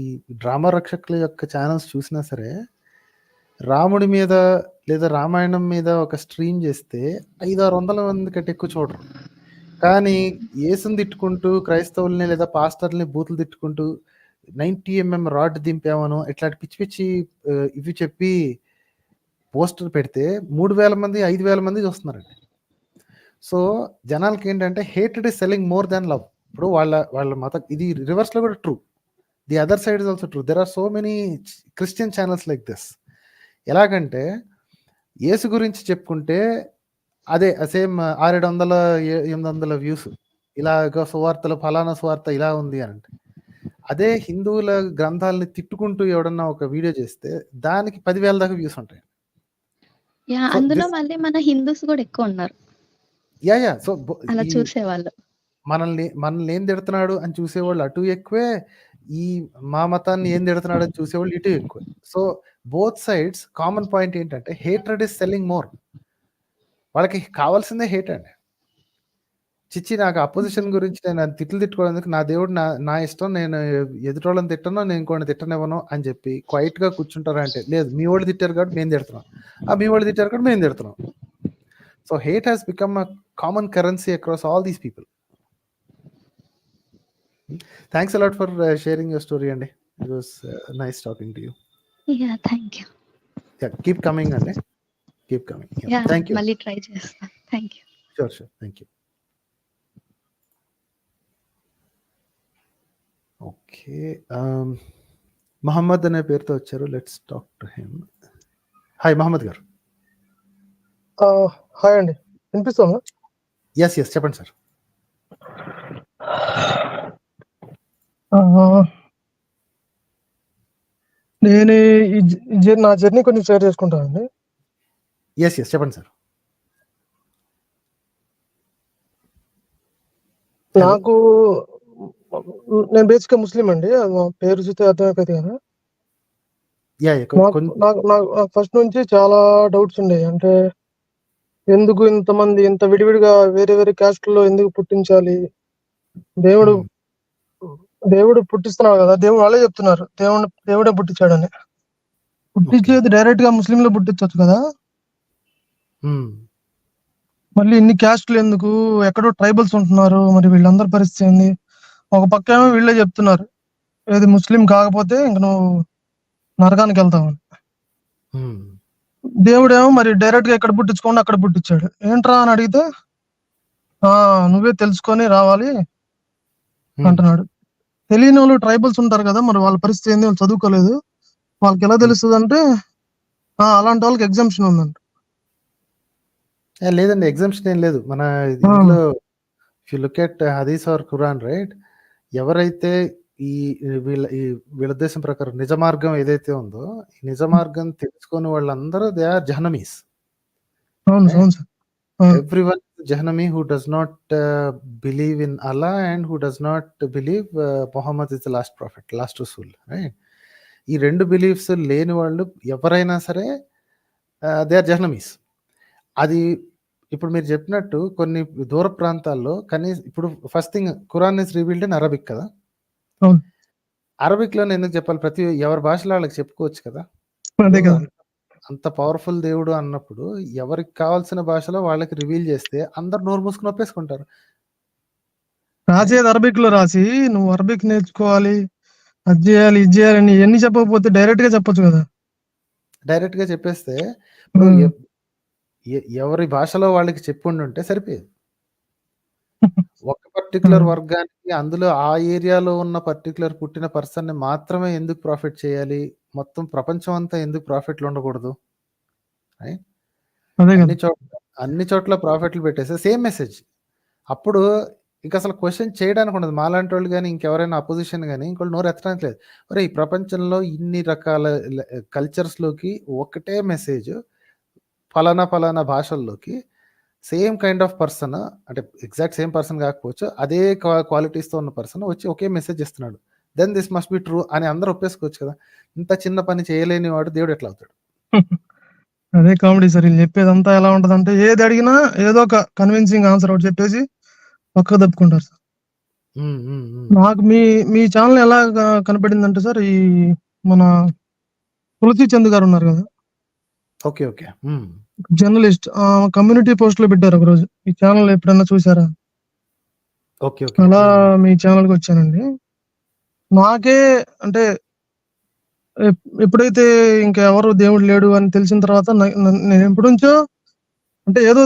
డ్రామా రక్షకుల యొక్క ఛానల్స్ చూసినా సరే, రాముడి మీద లేదా రామాయణం మీద ఒక స్ట్రీమ్ చేస్తే 500-600 మంది కంటే ఎక్కువ చూడరు. కానీ యేసుని తిట్టుకుంటూ క్రైస్తవుల్ని లేదా పాస్టర్ని బూతులు తిట్టుకుంటూ 90 mm రాడ్ దింపామను ఇట్లాంటి పిచ్చి పిచ్చి ఇవి చెప్పి పోస్టర్ పెడితే 3000 మంది 5000 మంది చూస్తున్నారండి. సో జనాలకి ఏంటంటే హేటెడ్ is selling more than love. ఇప్పుడు వాళ్ళ మత ఇది రివర్స్ లో కూడా true, the other side is also true. There are so many Christian channels like this. ఎలాగంటే యేసు గురించి చెప్పుకుంటే అదే సేమ్ 600-800 వ్యూస్, ఇలాగ సువార్తలు ఫలానా సువార్త ఇలా ఉంది అని అంటే, అదే హిందువుల గ్రంథాలని తిట్టుకుంటూ ఎవడన్నా ఒక వీడియో చేస్తే దానికి 10,000 దాకా వ్యూస్ ఉంటాయి. అందులో మళ్ళీ మన హిందూస్ కూడా ఎక్కువ ఉన్నారు సో అలా చూసేవాళ్ళు. మనల్ని ఏం తిడుతున్నాడు అని చూసేవాళ్ళు అటు ఎక్కువే, ఈ మా మతాన్ని ఏం తిడుతున్నాడు అని చూసేవాళ్ళు ఇటు ఎక్కువ. So both sides common point ఏంటంటే హేట్రెడ్ ఇస్ సెల్లింగ్ మోర్. వాళ్ళకి కావాల్సిందే హేట్ అండి. చిచ్చి నాకు అపోజిషన్ గురించి నేను తిట్లు తిట్టుకోవడానికి నా దేవుడు నా ఇష్టం, నేను ఎదుటోళ్ళని తిట్టను, నేను ఇంకోటి తిట్టనివ్వను అని చెప్పి క్వైట్ గా కూర్చుంటారా అంటే, లేదు మీ వాళ్ళు తిట్టారు కాబట్టి మేము తిడుతున్నాం, మీ వాళ్ళు తిట్టారు కాబట్టి మేము తిడుతున్నాం. So hate has become a common currency across all these people. Thanks a lot for sharing your story అండి. It was nice talking to you. Thank you. Keep coming అండి, కీప్ కమింగ్. Thank you. మళ్ళీ try చేస్తాను. Thank you. Sure thank you. Okay, Mohammed అనే పేరుతో వచ్చారు. Let's talk to him. Hi Mohammed గారు. Hi అండి, వినిపిస్తుందా? ఎస్ చెప్పండి సార్. నేను నా జర్నీ కొంచెం షేర్ చేసుకుంటానండి. ఎస్ చెప్పండి సార్. నాకు నేను బేసిక్ గా ముస్లిం అండి, పేరు చూస్తే అర్థమైపోయింది కదా. నాకు ఫస్ట్ నుంచి చాలా డౌట్స్ ఉండేవి. అంటే ఎందుకు ఇంతమంది ఇంత విడివిడిగా వేరే వేరే క్యాస్ట్లో ఎందుకు పుట్టించాలి? దేవుడు పుట్టిస్తున్నాడు కదా, దేవుడు వాళ్ళే చెప్తున్నారు దేవుడే పుట్టించాడని. పుట్టించేది డైరెక్ట్ గా ముస్లింలో పుట్టించవచ్చు కదా, మళ్ళీ ఇన్ని క్యాస్ట్లు ఎందుకు? ఎక్కడో ట్రైబల్స్ ఉంటున్నారు, మరి వీళ్ళందరి పరిస్థితి ఏంది? ఒక పక్క ఏమో వీళ్ళే చెప్తున్నారు ఏది ముస్లిం కాకపోతే ఇంక నువ్వు నరకానికి వెళ్తావని. దేవుడేమో మరి డైరెక్ట్ గా ఎక్కడ పుట్టించుకోండి అక్కడ పుట్టించాడు. ఏంట్రా అని అడిగితే నువ్వే తెలుసుకొని రావాలి అంటున్నాడు. తెలియని వాళ్ళు ట్రైబల్స్ ఉంటారు కదా, మరి వాళ్ళ పరిస్థితి ఏంది? వాళ్ళు చదువుకోలేదు, వాళ్ళకి ఎలా తెలుస్తుంది అంటే అలాంటి వాళ్ళకి ఎగ్జామ్షన్ ఉందంట. లేదండి, ఎగ్జామ్షన్ ఏం లేదు. మన ఇంట్లో if you look at hadith or Quran right, ఎవరైతే వీళ్ళ ఉద్దేశం ప్రకారం నిజ మార్గం ఏదైతే ఉందో, ఈ నిజ మార్గం తెలుసుకొని వాళ్ళందరూ దే ఆర్ జహనమీస్. అవును అవును sir. Everyone is Jahanami who does not believe in Allah and who does not believe Muhammad is the last prophet, last Rasul, right? ఈ 2 బిలీఫ్స్ లేని వాళ్ళు ఎవరైనా సరే దే ఆర్ జహ్నమీస్. అది ఇప్పుడు మీరు చెప్పినట్టు కొన్ని దూర ప్రాంతాల్లో ఇప్పుడు first thing Quran is revealed in Arabic కదా. అవును. అరబిక్‌లో ఎందుకు చెప్పాలి? ఎవరి భాషలో వాళ్ళకి చెప్పుకోవచ్చు కదా. అదే కదా. అంత పవర్ఫుల్ దేవుడు అన్నప్పుడు ఎవరికి కావాల్సిన భాషలో వాళ్ళకి రివీల్ చేస్తే అందరు నోరు మూసుకుని ఒప్పేసుకుంటారు. రాసేది అరబిక్ లో రాసి నువ్వు అరబిక్ నేర్చుకోవాలి, అది చేయాలి, ఇది చేయాలి అని ఎన్ని చెప్పకపోతే డైరెక్ట్ గా చెప్పొచ్చు కదా. డైరెక్ట్ గా చెప్పేస్తే ఇప్పుడు ఎవరి భాషలో వాళ్ళకి చెప్పుండుంటే సరిపోయేది. ఒక పర్టికులర్ వర్గానికి అందులో ఆ ఏరియాలో ఉన్న పర్టికులర్ పుట్టిన పర్సన్ ని మాత్రమే ఎందుకు ప్రాఫిట్ చేయాలి? మొత్తం ప్రపంచం అంతా ఎందుకు ప్రాఫిట్లు ఉండకూడదు? అదే కదా. అన్ని చోట్ల ప్రాఫిట్లు పెట్టేస్తే సేమ్ మెసేజ్. అప్పుడు ఇంక అసలు క్వశ్చన్ చేయడానికి ఉండదు. మాలాంటి వాళ్ళు కానీ ఇంకెవరైనా అపోజిషన్ కానీ ఇంకోళ్ళు నోరు ఎత్తడానికి లేదు. ఒరే ఈ ప్రపంచంలో ఇన్ని రకాల కల్చర్స్లోకి ఒకటే మెసేజ్ ఫలానా ఫలానా భాషల్లోకి సేమ్ కైండ్ ఆఫ్ పర్సన్, అంటే ఎగ్జాక్ట్ సేమ్ పర్సన్ కాకపోవచ్చు, అదే క్వాలిటీస్తో ఉన్న పర్సన్ వచ్చి ఒకే మెసేజ్ ఇస్తున్నాడు. Then this must be true అని అందరూ ఒప్పేసుకోవచ్చు కదా. ఇంత చిన్న పని చేయలేని వాడు దేవుడు ఎట్లా అవుతాడు? అదే కామెడీ సార్. వీళ్ళు చెప్పేదంతా ఎలా ఉంటదంటే ఏది అడిగినా ఏదో ఒక కన్విన్సింగ్ ఆన్సర్ ఒకటి చెప్పేసి పక్క తప్పుకుంటారు సార్. నాకు మీ ఛానల్ ఎలా కనపడిందంటే సార్, ఈ మన తులసి చంద్ గారు ఉన్నారు కదా, okay okay, journalist, community post లో పెట్టారు ఒకరోజు. ఈ ఛానల్ ఎప్పుడన్నా చూసారా? ఓకే ఓకే, అలా మీ ఛానల్కి వచ్చానండి. నాకే అంటే ఎప్పుడైతే ఇంకెవరు దేవుడు లేడు అని తెలిసిన తర్వాత నేను ఎప్పటి నుంచో అంటే ఏదో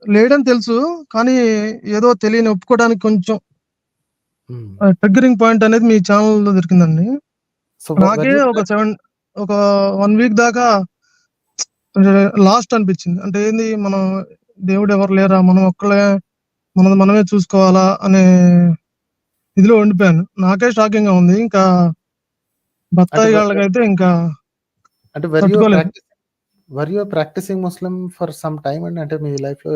లేడని తెలుసు, కానీ ఏదో తెలియని ఒప్పుకోవడానికి కొంచెం ట్రిగ్గరింగ్ పాయింట్ అనేది మీ ఛానల్లో దొరికిందండి. నాకే ఒక 1 వీక్ దాకా లాస్ట్ అనిపించింది. అంటే ఏంది, మనం దేవుడు ఎవరు లేరా, మనం ఒక్కలే మనమే చూసుకోవాలా అనే ఇదిలో ఉండిపోయాను. నాకే షాకింగ్ గా ఉంది. ఇంకా బత్తాయి వాళ్ళకైతే ఇంకా అంటే were you practicing Muslim for some time అండి? అంటే మీ లైఫ్ లో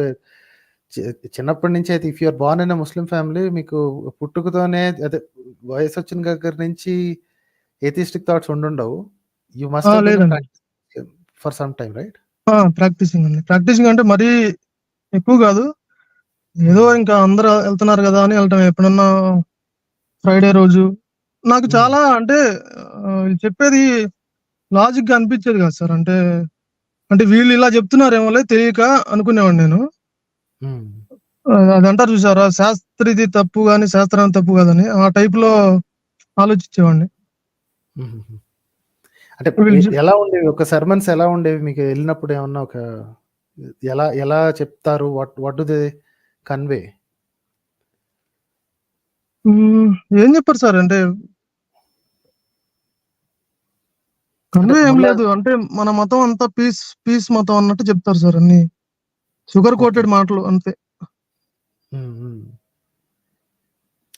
చిన్నప్పటి నుంచి అయితే if you're born in Muslim family, మీకు పుట్టుకతోనే అదే వయసు వచ్చిన దగ్గర నుంచి ఏథిస్టిక్ థాట్స్ ఉండుండవు. You must have been for some time, right? Practicing అండి. ప్రాక్టీసింగ్ అంటే మరీ ఎక్కువ కాదు, ఏదో ఇంకా అందరూ వెళ్తున్నారు కదా అని వెళ్ళటం. ఎప్పుడన్నా ఫ్రైడే రోజు నాకు చాలా అంటే చెప్పేది లాజిక్ గా అనిపించేది కాదు సార్. అంటే వీళ్ళు ఇలా చెప్తున్నారేమోలే తెలియక అనుకునేవాడిని నేను. అది అంటారు చూసారా, శాస్త్రిది తప్పు కానీ శాస్త్రం తప్పు కాదని, ఆ టైప్ లో ఆలోచించేవాడిని. అంటే ఎలా ఉండేవి ఒక సర్మన్స్, ఎలా ఉండేవి మీకు వెళ్ళినప్పుడు? ఏమన్నా ఒక ఎలా చెప్తారు? What do they convey? ఏం చెప్పారు సార్ అంటే కన్వే ఏం లేదు. అంటే మన మతం అంతా పీస్ మతం అన్నట్టు చెప్తారు సార్. అన్ని షుగర్ కోటెడ్ మాటలు అంతే.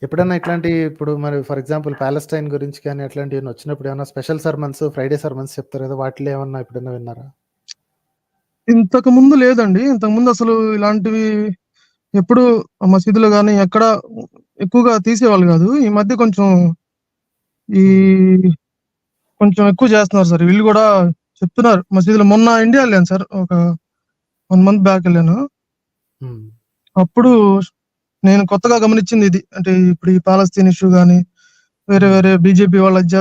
ఎప్పుడన్నా ఇట్లాంటి, ఇప్పుడు మరి ఫర్ ఎగ్జాంపుల్ ప్యాలెస్టైన్ గురించి కానీ అట్లాంటివి వచ్చినప్పుడు ఏమన్నా స్పెషల్ సర్మన్స్, ఫ్రైడే సర్మన్స్ చెప్తారు కదా, వాటిలో ఏమన్నా ఎప్పుడన్నా విన్నారా? ఇంతకు ముందు లేదండి. ఇంతకు ముందు అసలు ఇలాంటివి ఎప్పుడు మసీదులో కానీ ఎక్కడ ఎక్కువగా తీసేవాళ్ళు కాదు. ఈ మధ్య కొంచెం ఎక్కువ చేస్తున్నారు సార్. వీళ్ళు కూడా చెప్తున్నారు మసీదులో. మొన్న ఇండియా వెళ్ళాను సార్, ఒక 1 month బ్యాక్ వెళ్ళాను. అప్పుడు నేను కొత్తగా గమనించింది ఇది. అంటే ఇప్పుడు ఈ పాలస్తీన్ ఇష్యూ కానీ వేరే బీజేపీ వాళ్ళు ఇది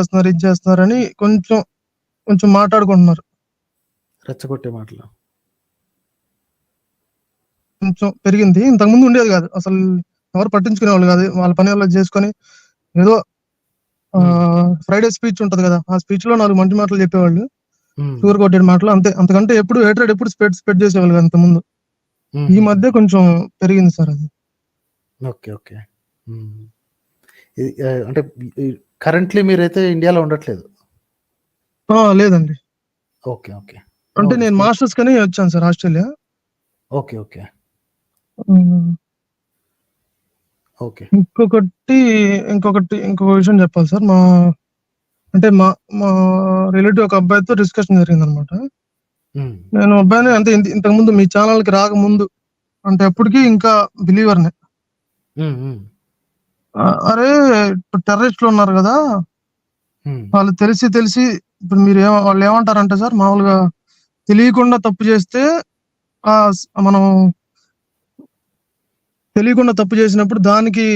చేస్తున్నారు అని కొంచెం మాట్లాడుకుంటున్నారు. రెచ్చగొట్టే మాటలు కొంచెం పెరిగింది. ఇంతకు ముందు ఉండేది కాదు అసలు. ఎవరు పట్టించుకునే వాళ్ళు కాదు. వాళ్ళ పని వాళ్ళు చేసుకొని ఏదో ఫ్రైడే స్పీచ్ ఉంటది కదా, ఆ స్పీచ్ లో 4 మంచి మాటలు చెప్పేవాళ్ళు, షుగర్ కోటెడ్ మాటలు అంతే. అంతకంటే ఎప్పుడు హేట్రెడ్ ఎప్పుడు స్ప్రెడ్ చేసేవాళ్ళు కదా అంత ముందు. ఈ మధ్య కొంచెం పెరిగింది సార్ అది. Okay okay. అంటే కరెంట్లీ మీరైతే ఇండియాలో ఉండట్లేదు? లేదండి. Okay okay. అంటే నేను మాస్టర్స్ కని వచ్చాను sir Australia. Okay okay okay. ఇంకొక విషయం చెప్పాలి సార్. మా రిలేటివ్ ఒక అబ్బాయితో డిస్కషన్ జరిగింది అనమాట. నేను అబ్బాయిని అంటే ఇంతకు ముందు మీ ఛానల్ కి రాకముందు అంటే అప్పటికి ఇంకా బిలీవర్నే. అరే ఇప్పుడు టెర్రరిస్టులు ఉన్నారు కదా, వాళ్ళు తెలిసి ఇప్పుడు మీరు వాళ్ళు ఏమంటారంటే సార్, మామూలుగా తెలియకుండా తప్పు చేస్తే మనం తెలియకుండా తప్పు చేసినప్పుడు దానికి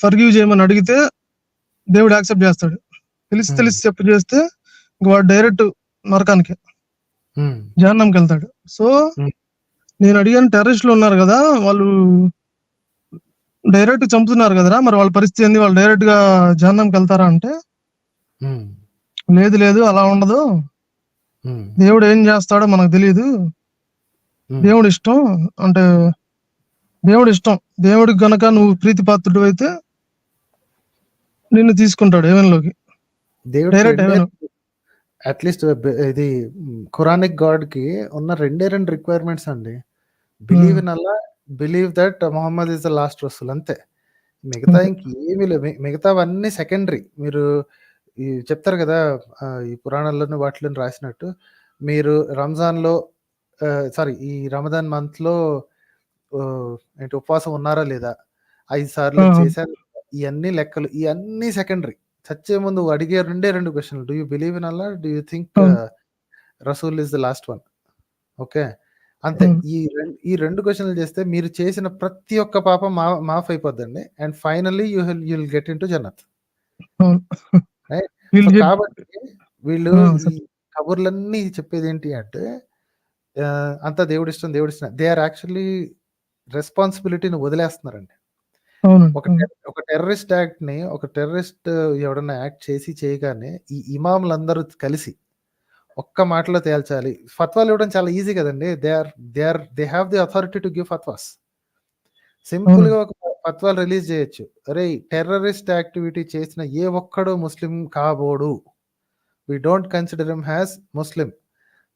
ఫర్గివ్ చేయమని అడిగితే దేవుడు యాక్సెప్ట్ చేస్తాడు. తెలిసి తప్పు చేస్తే వాడు డైరెక్ట్ నరకానికి జహన్నంకి వెళ్తాడు. సో నేను అడిగాను, టెర్రరిస్టులు ఉన్నారు కదా, వాళ్ళు డైరెక్ట్ చంపుతున్నారు కదరా, మరి వాళ్ళ పరిస్థితి ఏంది, వాళ్ళు డైరెక్ట్ గా జహన్నంకి వెళ్తారా అంటే లేదు అలా ఉండదు, దేవుడు ఏం చేస్తాడో మనకు తెలియదు, దేవుడు ఇష్టం అంటే దేవుడికి గనక నువ్వు ప్రీతిపాత్రుడు అయితే నిన్ను తీసుకుంటాడు హెవెన్లోకి, డైరెక్ట్ హెవెన్. అట్లీస్ట్ ఇది ఖురానిక్ గాడ్ కి ఉన్న రెండు రిక్వైర్మెంట్స్ అండి. Believe in Allah, believe that Muhammad is the last రసూల్, అంతే. మిగతా ఇంకేమీ లేవు. మిగతావన్నీ సెకండరీ. మీరు ఈ చెప్తారు కదా ఈ పురాణాల్లోని వాటిలో రాసినట్టు, మీరు రంజాన్లో సారీ ఈ రమదాన్ మంత్ లో ఏంటి ఉపవాసం ఉన్నారా లేదా, 5 సార్లు చేశారు, ఇవన్నీ లెక్కలు, ఇవన్నీ సెకండరీ. చచ్చే ముందు అడిగే రెండు క్వశ్చన్లు, do you believe in Allah, do you think రసూల్ is the last one, okay, అంతే. ఈ రెండు క్వశ్చన్లు చేస్తే మీరు చేసిన ప్రతి ఒక్క పాపం మాఫ్ అయిపోద్దండి. And finally you will get into జన్నత్. కాబట్టి వీళ్ళు ఈ కబుర్లన్నీ చెప్పేది ఏంటి అంటే, అంతా దేవుడిష్టం. దే ఆర్ యాక్చువల్లీ రెస్పాన్సిబిలిటీని వదిలేస్తున్నారండి. ఒక టెర్రరిస్ట్ యాక్ట్ ని, ఒక టెర్రరిస్ట్ ఎవడన్నా యాక్ట్ చేయగానే ఈ ఇమాములందరూ కలిసి ఒక్క మాటలో తేల్చాలి. ఫత్వాలు ఇవ్వడం చాలా ఈజీ కదండి. They have the authority to give fatwas. Simple గా ఒక ఫత్వాలు రిలీజ్ చేయొచ్చు. అరే టెర్రరిస్ట్ యాక్టివిటీ చేసిన ఏ ఒక్కడు ముస్లిం కాబోడు, we don't consider him has Muslim,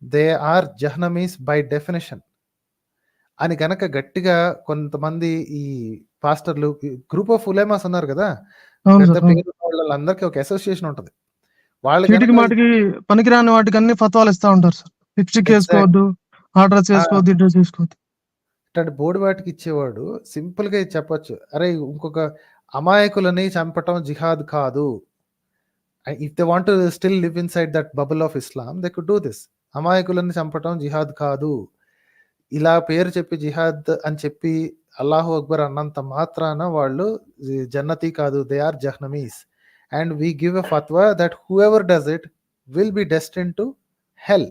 they are జహ్నమీస్ బై డెఫినేషన్ అని గనక గట్టిగా కొంతమంది ఈ పాస్టర్లు, గ్రూప్ ఆఫ్ ఉలేమాస్ ఉన్నారు కదా, పెద్ద పేరు వాళ్ళందరికీ ఒక అసోసియేషన్ ఉంటది. చీటికి మాటికి పనికిరాని వాటికి అన్ని ఫత్వాలు ఇస్తా ఉంటారు సార్. లిప్స్టిక్ వేసుకోవద్దు, ఆ డ్రెస్ వేసుకోవద్దు, ఈ డ్రెస్ వేసుకోవద్దు. ఇట్లాంటి బోర్డు వాటికి ఇచ్చేవాడు సింపుల్ గా చెప్పొచ్చు, అరే ఇంకొక అమాయకులని చంపటం జిహాద్ కాదు. If they want to still live inside that bubble of Islam, they could do this. అమాయకులని చంపటం జిహాద్ కాదు. ఇలా పేరు చెప్పి జిహాద్ అని చెప్పి అల్లాహు అక్బర్ అన్నంత మాత్రాన వాళ్ళు జన్నతి కాదు, దే ఆర్ జహ్నమీస్. And we give a fatwa that whoever does it will be destined to hell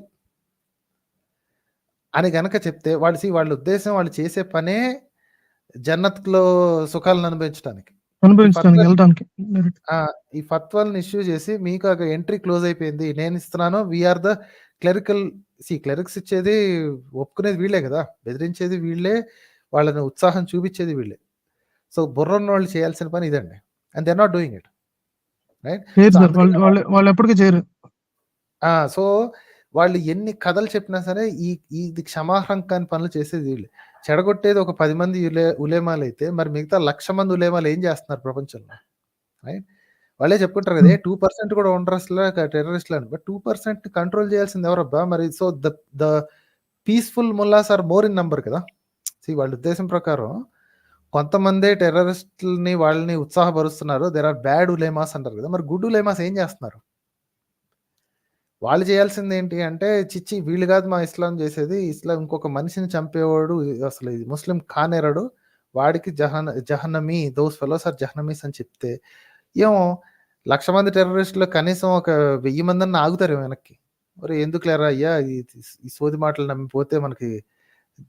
అని గనక చెప్తే, వాళ్ళ ఉద్దేశం వాళ్ళు చేసే పనే జన్నత్లో సుఖాలను అనుభవించడానికి. ఈ ఫత్వాలను ఇష్యూ చేసి మీకు ఎంట్రీ క్లోజ్ అయిపోయింది, నేను ఇస్తున్నాను, వీఆర్ ద క్లరికల్. క్లరిక్స్ ఇచ్చేది ఒప్పుకునేది వీళ్ళే కదా, బెదిరించేది వీళ్ళే, వాళ్ళని ఉత్సాహం చూపించేది వీళ్ళే. సో బుర్రన్న వాళ్ళు చేయాల్సిన పని ఇదండి. And they are not doing it, right? So వాళ్ళు ఎన్ని కథలు చెప్పినా సరే ఇది క్షమార్హం కాని పనులు చేసేది వీళ్ళు. చెడగొట్టేది ఒక 10 మంది ఉలేమాలు అయితే, మరి మిగతా 1,00,000 మంది ఉలేమాలు ఏం చేస్తున్నారు ప్రపంచంలో, రైట్? వాళ్ళే చెప్పుకుంటారు కదా, 2% కూడా ఉండరు అసలు టెర్రరిస్టులు అని. బట్ 2% కంట్రోల్ చేయాల్సింది ఎవరబ్బా మరి? So the peaceful mullahs are more in number కదా. వాళ్ళ ఉద్దేశం ప్రకారం కొంతమందే టెర్రరిస్టులని వాళ్ళని ఉత్సాహపరుస్తున్నారు. దేర్ ఆర్ బ్యాడ్ ఉలేమాస్ అంటారు కదా, మరి గుడ్ ఉలేమాస్ ఏం చేస్తున్నారు? వాళ్ళు చేయాల్సింది ఏంటి అంటే, చిచ్చి వీళ్ళు కాదు మా ఇస్లాం చేసేది, ఇస్లాం ఇంకొక మనిషిని చంపేవాడు అసలు ముస్లిం కానేరాడు, వాడికి జహన్నమీ, దోస్ ఫెలోస్ ఆర్ జహన్నమీస్ అని చెప్తే, ఏమో 1,00,000 మంది టెర్రరిస్టులు కనీసం ఒక 1000 మంది ఆగుతారు వెనక్కి. మరి ఎందుకు లేరా అయ్యా, ఈ సోది మాటలు నమ్మిపోతే మనకి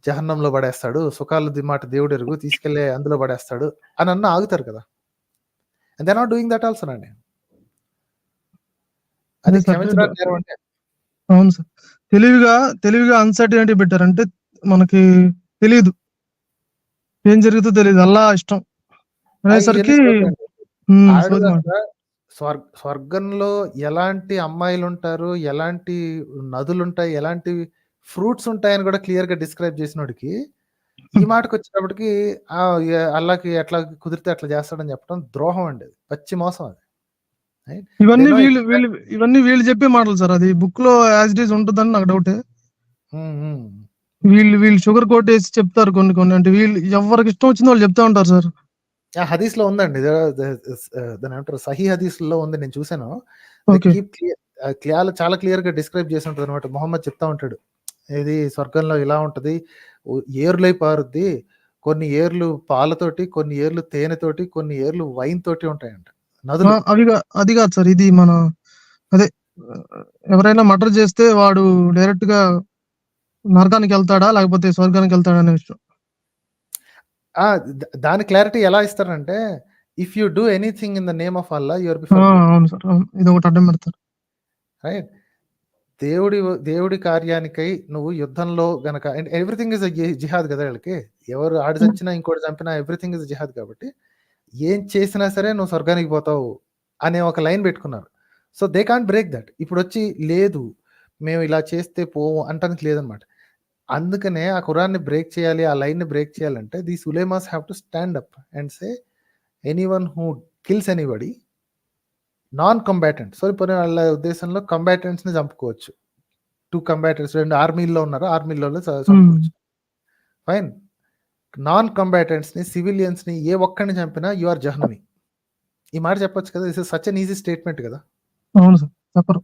జహన్నంలో పడేస్తాడు, సుఖాలు మాట దేవుడు ఎరుగు, తీసుకెళ్లే అందులో పడేస్తాడు అని ఆగుతారు కదా. And they are not doing that also అండి. అది క్షమించడానికి నేరం అంటే. అవును సార్, తెలివిగా అన్సర్టనిటీ పెట్టారంటే మనకి తెలియదు ఏం జరుగుతుందో, తెలియదు, అల్లా ఇష్టం అనేసరికి స్వర్గంలో ఎలాంటి అమ్మాయిలు ఉంటారు, ఎలాంటి నదులు ఉంటాయి, ఎలాంటి ఫ్రూట్స్ ఉంటాయని కూడా క్లియర్ గా డిస్క్రైబ్ చేసినోడికి ఈ మాటకు వచ్చేటప్పటికి అల్లాకి ఎట్లా కుదిరితే అట్లా చేస్తాడని చెప్పడం ద్రోహం అండి, పచ్చి మోసం అది. ఇవన్నీ వీళ్ళు చెప్పే మాటలు సార్. అది బుక్ లో యాజ్ ఇట్ ఈజ్ ఉంటుందని నాకు డౌటే. వీళ్ళు షుగర్ కోట్ వేసి చెప్తారు కొన్ని అంటే వీళ్ళు ఎవరికి ఇష్టం వచ్చిందో వాళ్ళు చెప్తా ఉంటారు సార్. హదీస్ లో ఉందండి, దాని ఏమంటారు సహీ హదీస్ లో ఉంది, నేను చూసాను. చాలా క్లియర్ గా డిస్క్రైబ్ చేసి ఉంటుంది అనమాట. మొహమ్మద్ చెప్తా ఉంటాడు, ఇది స్వర్గంలో ఇలా ఉంటది, ఏర్లై పారుద్ది, కొన్ని ఏర్లు పాలతోటి, కొన్ని ఏర్లు తేనెతోటి, కొన్ని ఏర్లు వైన్ తోటి ఉంటాయంట నదులు. అది కాదు సార్, ఇది మన అదే ఎవరైనా మర్డర్ చేస్తే వాడు డైరెక్ట్ గా నరకానికి వెళ్తాడా లేకపోతే స్వర్గానికి వెళ్తాడా అనే విషయం. దాని క్లారిటీ ఎలా ఇస్తారంటే, if you do anything in the name of Allah your అవును సార్, ఇది ఒకటి అడ్డం పెడతారు. రైట్. దేవుడి కార్యానికై నువ్వు యుద్ధంలో గనక, ఎవ్రీథింగ్ ఇస్ జిహాద్ కదా వీళ్ళకి. ఎవరు ఆడి చచ్చినా ఇంకోటి చంపినా ఎవ్రీథింగ్ ఇస్ జిహాద్. కాబట్టి ఏం చేసినా సరే నువ్వు స్వర్గానికి పోతావు అనే ఒక లైన్ పెట్టుకున్నారు. So they can't break that. ఇప్పుడు వచ్చి లేదు మేము ఇలా చేస్తే పోవు అంటానికి లేదనమాట. అందుకనే ఆ ఖురాన్ని బ్రేక్ చేయాలి, ఆ లైన్ని బ్రేక్ చేయాలంటే these ulemas have to stand up and say anyone who kills anybody non combatant. So ఇప్పుడు వాళ్ళ ఉద్దేశంలో కంబాటెంట్స్ ని చంపుకోవచ్చు. 2 కంబాటెంట్స్ 2 ఆర్మీల్లో ఉన్నారు, ఆర్మీలో చంపుకోవచ్చు. ఫైన్. నాన్ కంబాటెంట్స్ ని, సివిలియన్స్ ని ఏ ఒక్కడిని చంపినా యు ఆర్ జహ్నమి. ఈ మాట చెప్పొచ్చు కదా. This is such an easy statement కదా. అవును సార్, చెప్పరు.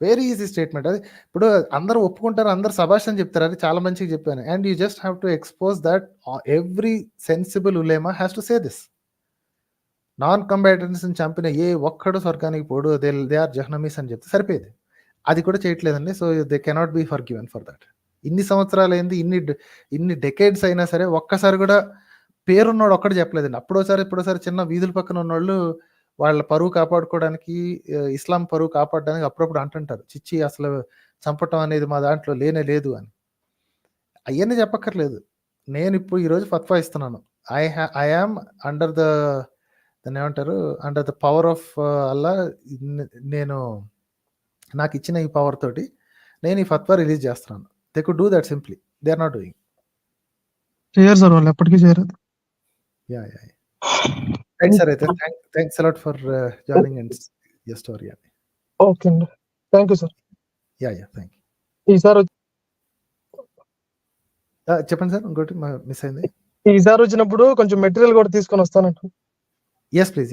వెరీ ఈజీ స్టేట్మెంట్ అది. ఇప్పుడు అందరూ ఒప్పుకుంటారు, అందరు సభాష్ అని చెప్తారు, అది చాలా మంచిగా చెప్పాను. And you just have to expose that every sensible ulema has to say this. Non combatants ని చంపిన ఏ ఒక్కడు స్వర్గానికి పోడు, దే ఆర్ జహ్నమీస్ అని చెప్తే సరిపోయేది. అది కూడా చేయట్లేదండి. So they cannot be for given for that. ఇన్ని సంవత్సరాలు అయింది, ఇన్ని డెకేడ్స్ అయినా సరే ఒక్కసారి కూడా పేరున్నోడు ఒక్కడు చెప్పలేదండి. ఇప్పుడోసారి చిన్న వీధుల పక్కన ఉన్నోళ్ళు వాళ్ళ పరువు కాపాడుకోవడానికి, ఇస్లాం పరువు కాపాడడానికి అప్పుడప్పుడు అంటుంటారు, చిచ్చి అసలు చంపటం అనేది మా దాంట్లో లేనే లేదు అని. అవన్నీ చెప్పక్కర్లేదు. నేను ఇప్పుడు ఈరోజు ఫత్వా ఇస్తున్నాను. ఐ యామ్ అండర్ దాన్ని ఏమంటారు, under the power of Allah. నేను నాకు ఇచ్చిన ఈ పవర్ తోటి నేను ఈ ఫత్వా రిలీజ్ చేస్తున్నాను. They could do that simply, they are not doing. చేయరు సార్, వాళ్ళు ఎప్పటికీ చేయరు. Yeah right sir. అయితే thanks a lot for joining and your story అండి. ఓకే అండి, thank you sir. Yeah thank you. ఈసారి చెప్పండి సార్, ఇంకోటి మిస్ అయింది. ఈసారి వచ్చినప్పుడు కొంచెం మెటీరియల్ కూడా తీసుకొని వస్తానంట. Yes please.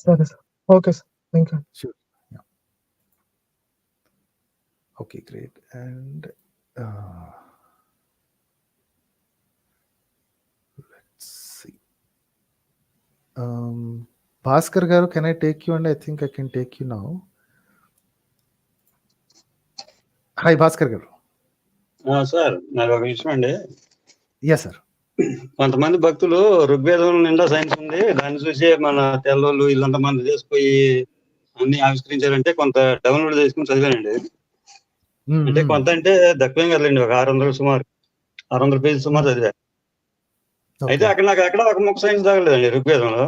సరే sir, okay sir, thank you. Sure. Okay great. And let's see. Bhaskar గారు, can I take you and I think I can take you now. Hi Bhaskar గారు. సార్ నాకు ఒక విషయం అండి. Yeah sir. కొంతమంది భక్తులు ఋగ్వేదం నిండా సైన్స్ ఉంది, దాన్ని చూసి మన తెల్లోళ్ళు వీళ్ళంత మంది చేసిపోయి అన్ని ఆవిష్కరించారంటే కొంత డౌన్లోడ్ చేసుకుని చదివానండి. అంటే కొంత అంటే తక్కువేం కదండి, ఒక 600 పేజీలు సుమారు చదివా. అయితే అక్కడ నాకు ఎక్కడ ఒక ముక్క సైన్స్ తగలేదండి ఋగ్వేదంలో.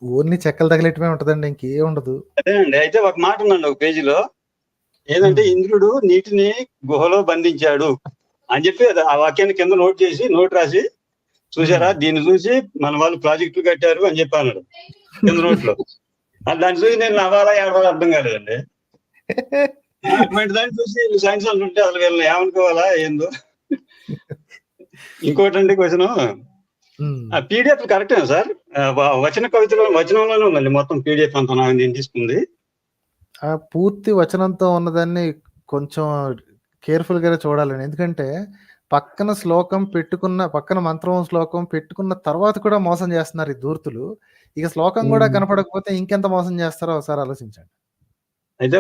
ఓన్లీ చెక్కలు తగిలేటమే ఉంటదండి, ఇంకేం ఉండదు. అదేనండి. అయితే ఒక మాట ఉందండి ఒక పేజీలో, ఏదంటే ఇంద్రుడు నీటిని గుహలో బంధించాడు అని చెప్పి ఆ వాక్యాన్ని కింద నోట్ రాసి చూసారా, దీన్ని చూసి మన వాళ్ళు ప్రాజెక్టులు కట్టారు అని చెప్పి అన్నాడు కింద నోట్లో. దాన్ని చూసి నేను నవ్వాలా ఏడవాలా అర్థం కాలేదండి. అటువంటి దాన్ని చూసి సైన్స్ అంటుంటే అసలు వీళ్ళని ఏమనుకోవాలా ఏందో. ఇంకోటి అండి క్వశ్చన్, పీడిఎఫ్ కరెక్టేనా సార్? వచనంలోనే ఉందండి మొత్తం పీడిఎఫ్ అంతా నాకు నేను తీసుకుంది. పూర్తి వచనంతో ఉన్నదాన్ని కొంచెం కేర్ఫుల్ గా చూడాలండి. ఎందుకంటే పక్కన మంత్రం శ్లోకం పెట్టుకున్న తర్వాత కూడా మోసం చేస్తున్నారు ఈ దూర్తులు. ఇక శ్లోకం కూడా కనపడకపోతే ఇంకెంత మోసం చేస్తారో ఒకసారి ఆలోచించండి. అయితే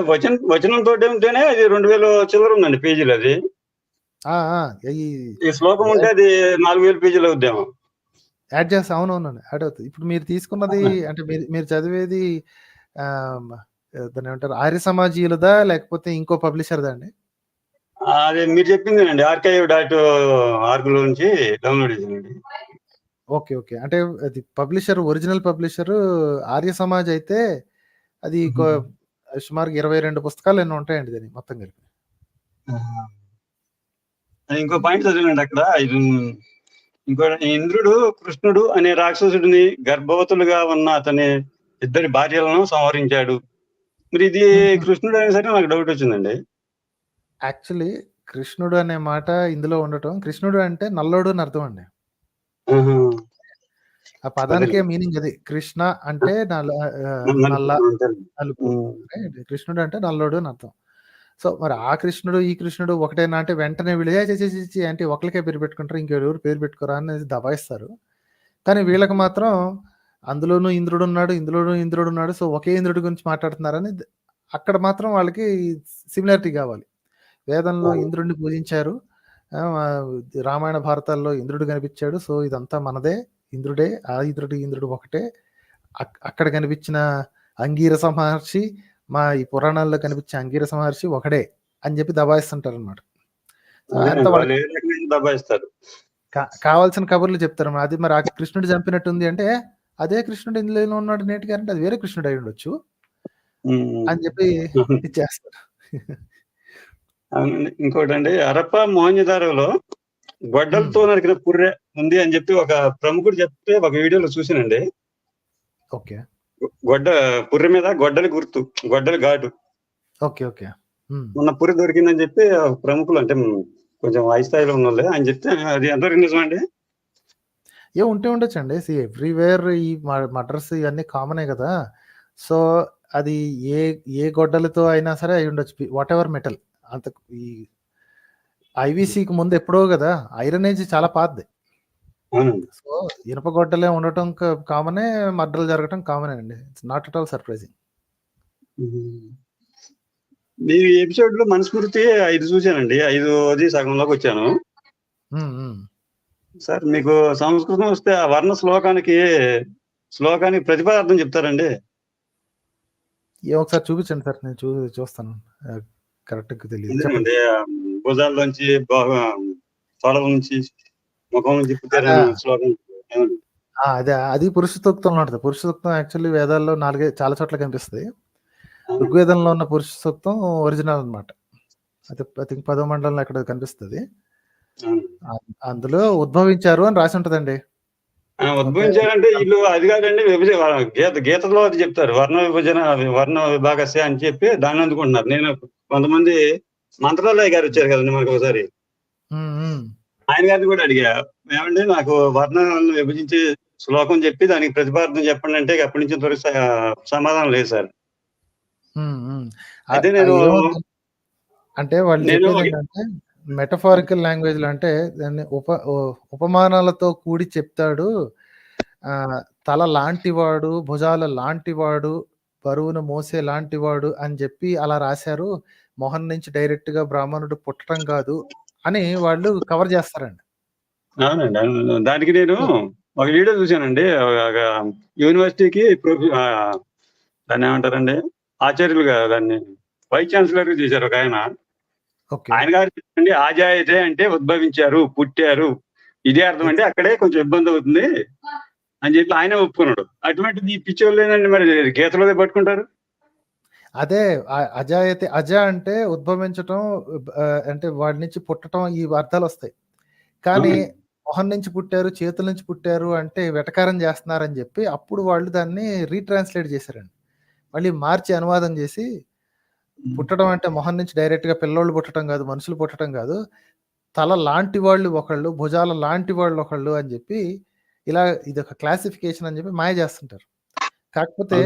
వచనంతో ఉంటేనే అది 2000 చిల్లర ఉందండి పేజీలు. అది ఈ శ్లోకం ఉంటే అది 4000 పేజీలు అవుద్దేమో. యాడ్ చేస్తా. అవునవునండి, యాడ్ అవుతుంది. ఇప్పుడు మీరు తీసుకున్నది అంటే మీరు చదివేది దాన్ని ఏమంటారు, ఆర్య సమాజీయులదా లేకపోతే ఇంకో పబ్లిషర్దా అండి? అది మీరు చెప్పిందేనండి, archive.org నుంచి డౌన్లోడ్ చేసానండి. ఓకే. అంటే అది ఒరిజినల్ పబ్లిషర్ ఆర్య సమాజ్ అయితే అది సుమారు 22 పుస్తకాలు ఎన్నో ఉంటాయండి దాన్ని మొత్తం కలిపి. ఇంకో పాయింట్ చదివానండి అక్కడ. ఇంకో ఇంద్రుడు కృష్ణుడు అనే రాక్షసుడిని గర్భవతులుగా ఉన్న అతని 2 భార్యలను సంహరించాడు. మరి ఇది కృష్ణుడు అయినా సరే నాకు డౌట్ వచ్చిందండి. యాక్చువల్లీ కృష్ణుడు అనే మాట ఇందులో ఉండటం, కృష్ణుడు అంటే నల్లోడు అని అర్థం అండి. ఆహా. ఆ పదానికే అదేలే. మీనింగ్ అది. కృష్ణ అంటే నల్ల నల్ల, నలుపు. కృష్ణుడు అంటే నల్లోడు అని అర్థం. సో మరి ఆ కృష్ణుడు ఈ కృష్ణుడు ఒకటేనా అంటే వెంటనే వీళ్ళు అంటే ఒకరికే పేరు పెట్టుకుంటారు, ఇంకెవరు పేరు పెట్టుకోరా అనేది దబాయిస్తారు. కానీ వీళ్ళకి మాత్రం అందులోనూ ఇంద్రుడు ఉన్నాడు, ఇందులోనూ ఇంద్రుడు ఉన్నాడు, సో ఒకే ఇంద్రుడి గురించి మాట్లాడుతున్నారని అక్కడ మాత్రం వాళ్ళకి సిమిలారిటీ కావాలి. వేదంలో ఇంద్రుడిని పూజించారు, రామాయణ భారతాల్లో ఇంద్రుడు కనిపించాడు, సో ఇదంతా మనదే, ఇంద్రుడే, ఆ ఇంద్రుడు ఒకటే. అక్కడ కనిపించిన అంగీరస మహర్షి, మా ఈ పురాణాల్లో కనిపించే అంగీరస మహర్షి ఒకడే అని చెప్పి దబాయిస్తుంటారు అనమాట. దబాయిస్తారు. కావాల్సిన కబుర్లు చెప్తారు. అది మరి ఆ కృష్ణుడు చంపినట్టుంది అంటే అదే కృష్ణుడు ఇందులో ఉన్నాడు నేటి అంటే అది వేరే కృష్ణుడు అయి ఉండొచ్చు అని చెప్పి ఇచ్చేస్తారు. ఇంకోటి అండి, హరప్ప మోహంజదారోలో గొడ్డలతో నరికిన పుర్రె ఉంది అని చెప్పి ఒక ప్రముఖుడు చెప్తే ఒక వీడియోలో చూసానండి. ఓకే. పుర్రె మీద గొడ్డలి గుర్తు, గొడ్డలి ఘాటు. Okay okay. మొన్న పుర్రె దొరికిందని చెప్పి ప్రముఖులు, అంటే కొంచెం హై స్థాయిలో ఉన్న వాళ్ళే అని చెప్తే అది ఎంతవరకు నిజమండి? ఉంటే ఉండొచ్చండి. ఎవ్రీవేర్ ఈ మర్డర్స్ ఇవన్నీ కామనే కదా. సో అది ఏ గొడ్డలతో అయినా సరే అయి ఉండొచ్చు, వాట్ ఎవర్ మెటల్. అంత ఈ ఐవీసీకి ముందు ఎప్పుడో కదా, ఐరన్ ఏజ్ చాలా పాతది. సో ఇనుప గొడ్డలే ఉండటం కామనే, మర్డర్లు జరగటం కామనే అండి. It's not at all surprising. Me episode లో మనుస్మృతి 5 చూశానండి, 5ది సగంలోకి వచ్చాను. సార్ మీకు సంస్కృతం వస్తే ఆ వర్ణ శ్లోకానికి ప్రతిపదార్థం చెప్తారండి? ఒకసారి చూపించండి సార్, నేను చూస్తాను. కరెక్ట్ తెలియదు. భుజాల్లోంచి, తొడల నుంచి, ముఖం నుంచి శ్లోకం. అదే అది పురుష సూక్తంలో ఉంటుంది. పురుష సూక్తం యాక్చువల్లీ వేదాల్లో 4 చాలా చోట్ల కనిపిస్తుంది. ఋగ్వేదంలో ఉన్న పురుష సూక్తం ఒరిజినల్ అనమాట. అది ఐ థింక్ 10వ మండలంలో ఎక్కడ కనిపిస్తుంది. అందులో ఉద్భవించారు అని రాసి ఉంటదండి. ఉద్భవించారంటే వీళ్ళు అది కాదండి, గీతలో అది చెప్తారు, వర్ణ విభజన, వర్ణ విభాగస్య అని చెప్పి దాన్ని అందుకుంటున్నారు. నేను కొంతమంది మంత్రాలయ గారు వచ్చారు కదండి మనకు ఒకసారి, ఆయన గారిని కూడా అడిగా, ఏమంటే నాకు వర్ణాలను విభజించి శ్లోకం చెప్పి దానికి ప్రతిపాదన చెప్పండి అంటే అప్పటి నుంచి ఇంతవరకు సమాధానం లేదు సార్. అయితే అంటే వాళ్ళు చెప్పేది ఏంటంటే మెటఫారికల్ లాంగ్వేజ్ లో, అంటే దాన్ని ఉపమానాలతో కూడి చెప్తాడు. తల లాంటివాడు, భుజాల లాంటివాడు, బరువును మోసే లాంటివాడు అని చెప్పి అలా రాశారు. మొహన్ నుంచి డైరెక్ట్ గా బ్రాహ్మణుడు పుట్టడం కాదు అని వాళ్ళు కవర్ చేస్తారండి. అవునండి, దానికి నేను ఒక వీడియో చూశానండి. యూనివర్సిటీకి దాన్ని ఏమంటారండి, ఆచార్యులుగా దాన్ని వైస్ ఛాన్సలర్ గా చేశారు ఒక ఆయన. ఆయన గారు చెప్పండి, ఆజాయితే అంటే ఉద్భవించారు, పుట్టారు, ఇదే అర్థం అంటే అక్కడే కొంచెం ఇబ్బంది అవుతుంది అని చెప్పి ఆయన ఒప్పుకున్నాడు. అటువంటిది ఈ పిచ్చోళ్ళు లేదండి, మరి గీతలోదే పట్టుకుంటారు. అదే అజాయతే, అజ అంటే ఉద్భవించటం, అంటే వాడి నుంచి పుట్టడం, ఈ అర్థాలు వస్తాయి. కానీ మొహం నుంచి పుట్టారు, చేతుల నుంచి పుట్టారు అంటే వెటకారం చేస్తున్నారని చెప్పి అప్పుడు వాళ్ళు దాన్ని రీట్రాన్స్లేట్ చేశారండి. మళ్ళీ మార్చి అనువాదం చేసి, పుట్టడం అంటే మొహం నుంచి డైరెక్ట్ గా పిల్లోళ్ళు పుట్టడం కాదు, మనుషులు పుట్టడం కాదు, తల లాంటి వాళ్ళు ఒకళ్ళు, భుజాల లాంటి వాళ్ళు ఒకళ్ళు అని చెప్పి ఇలా ఇది ఒక క్లాసిఫికేషన్ అని చెప్పి మాయ చేస్తుంటారు. కాకపోతే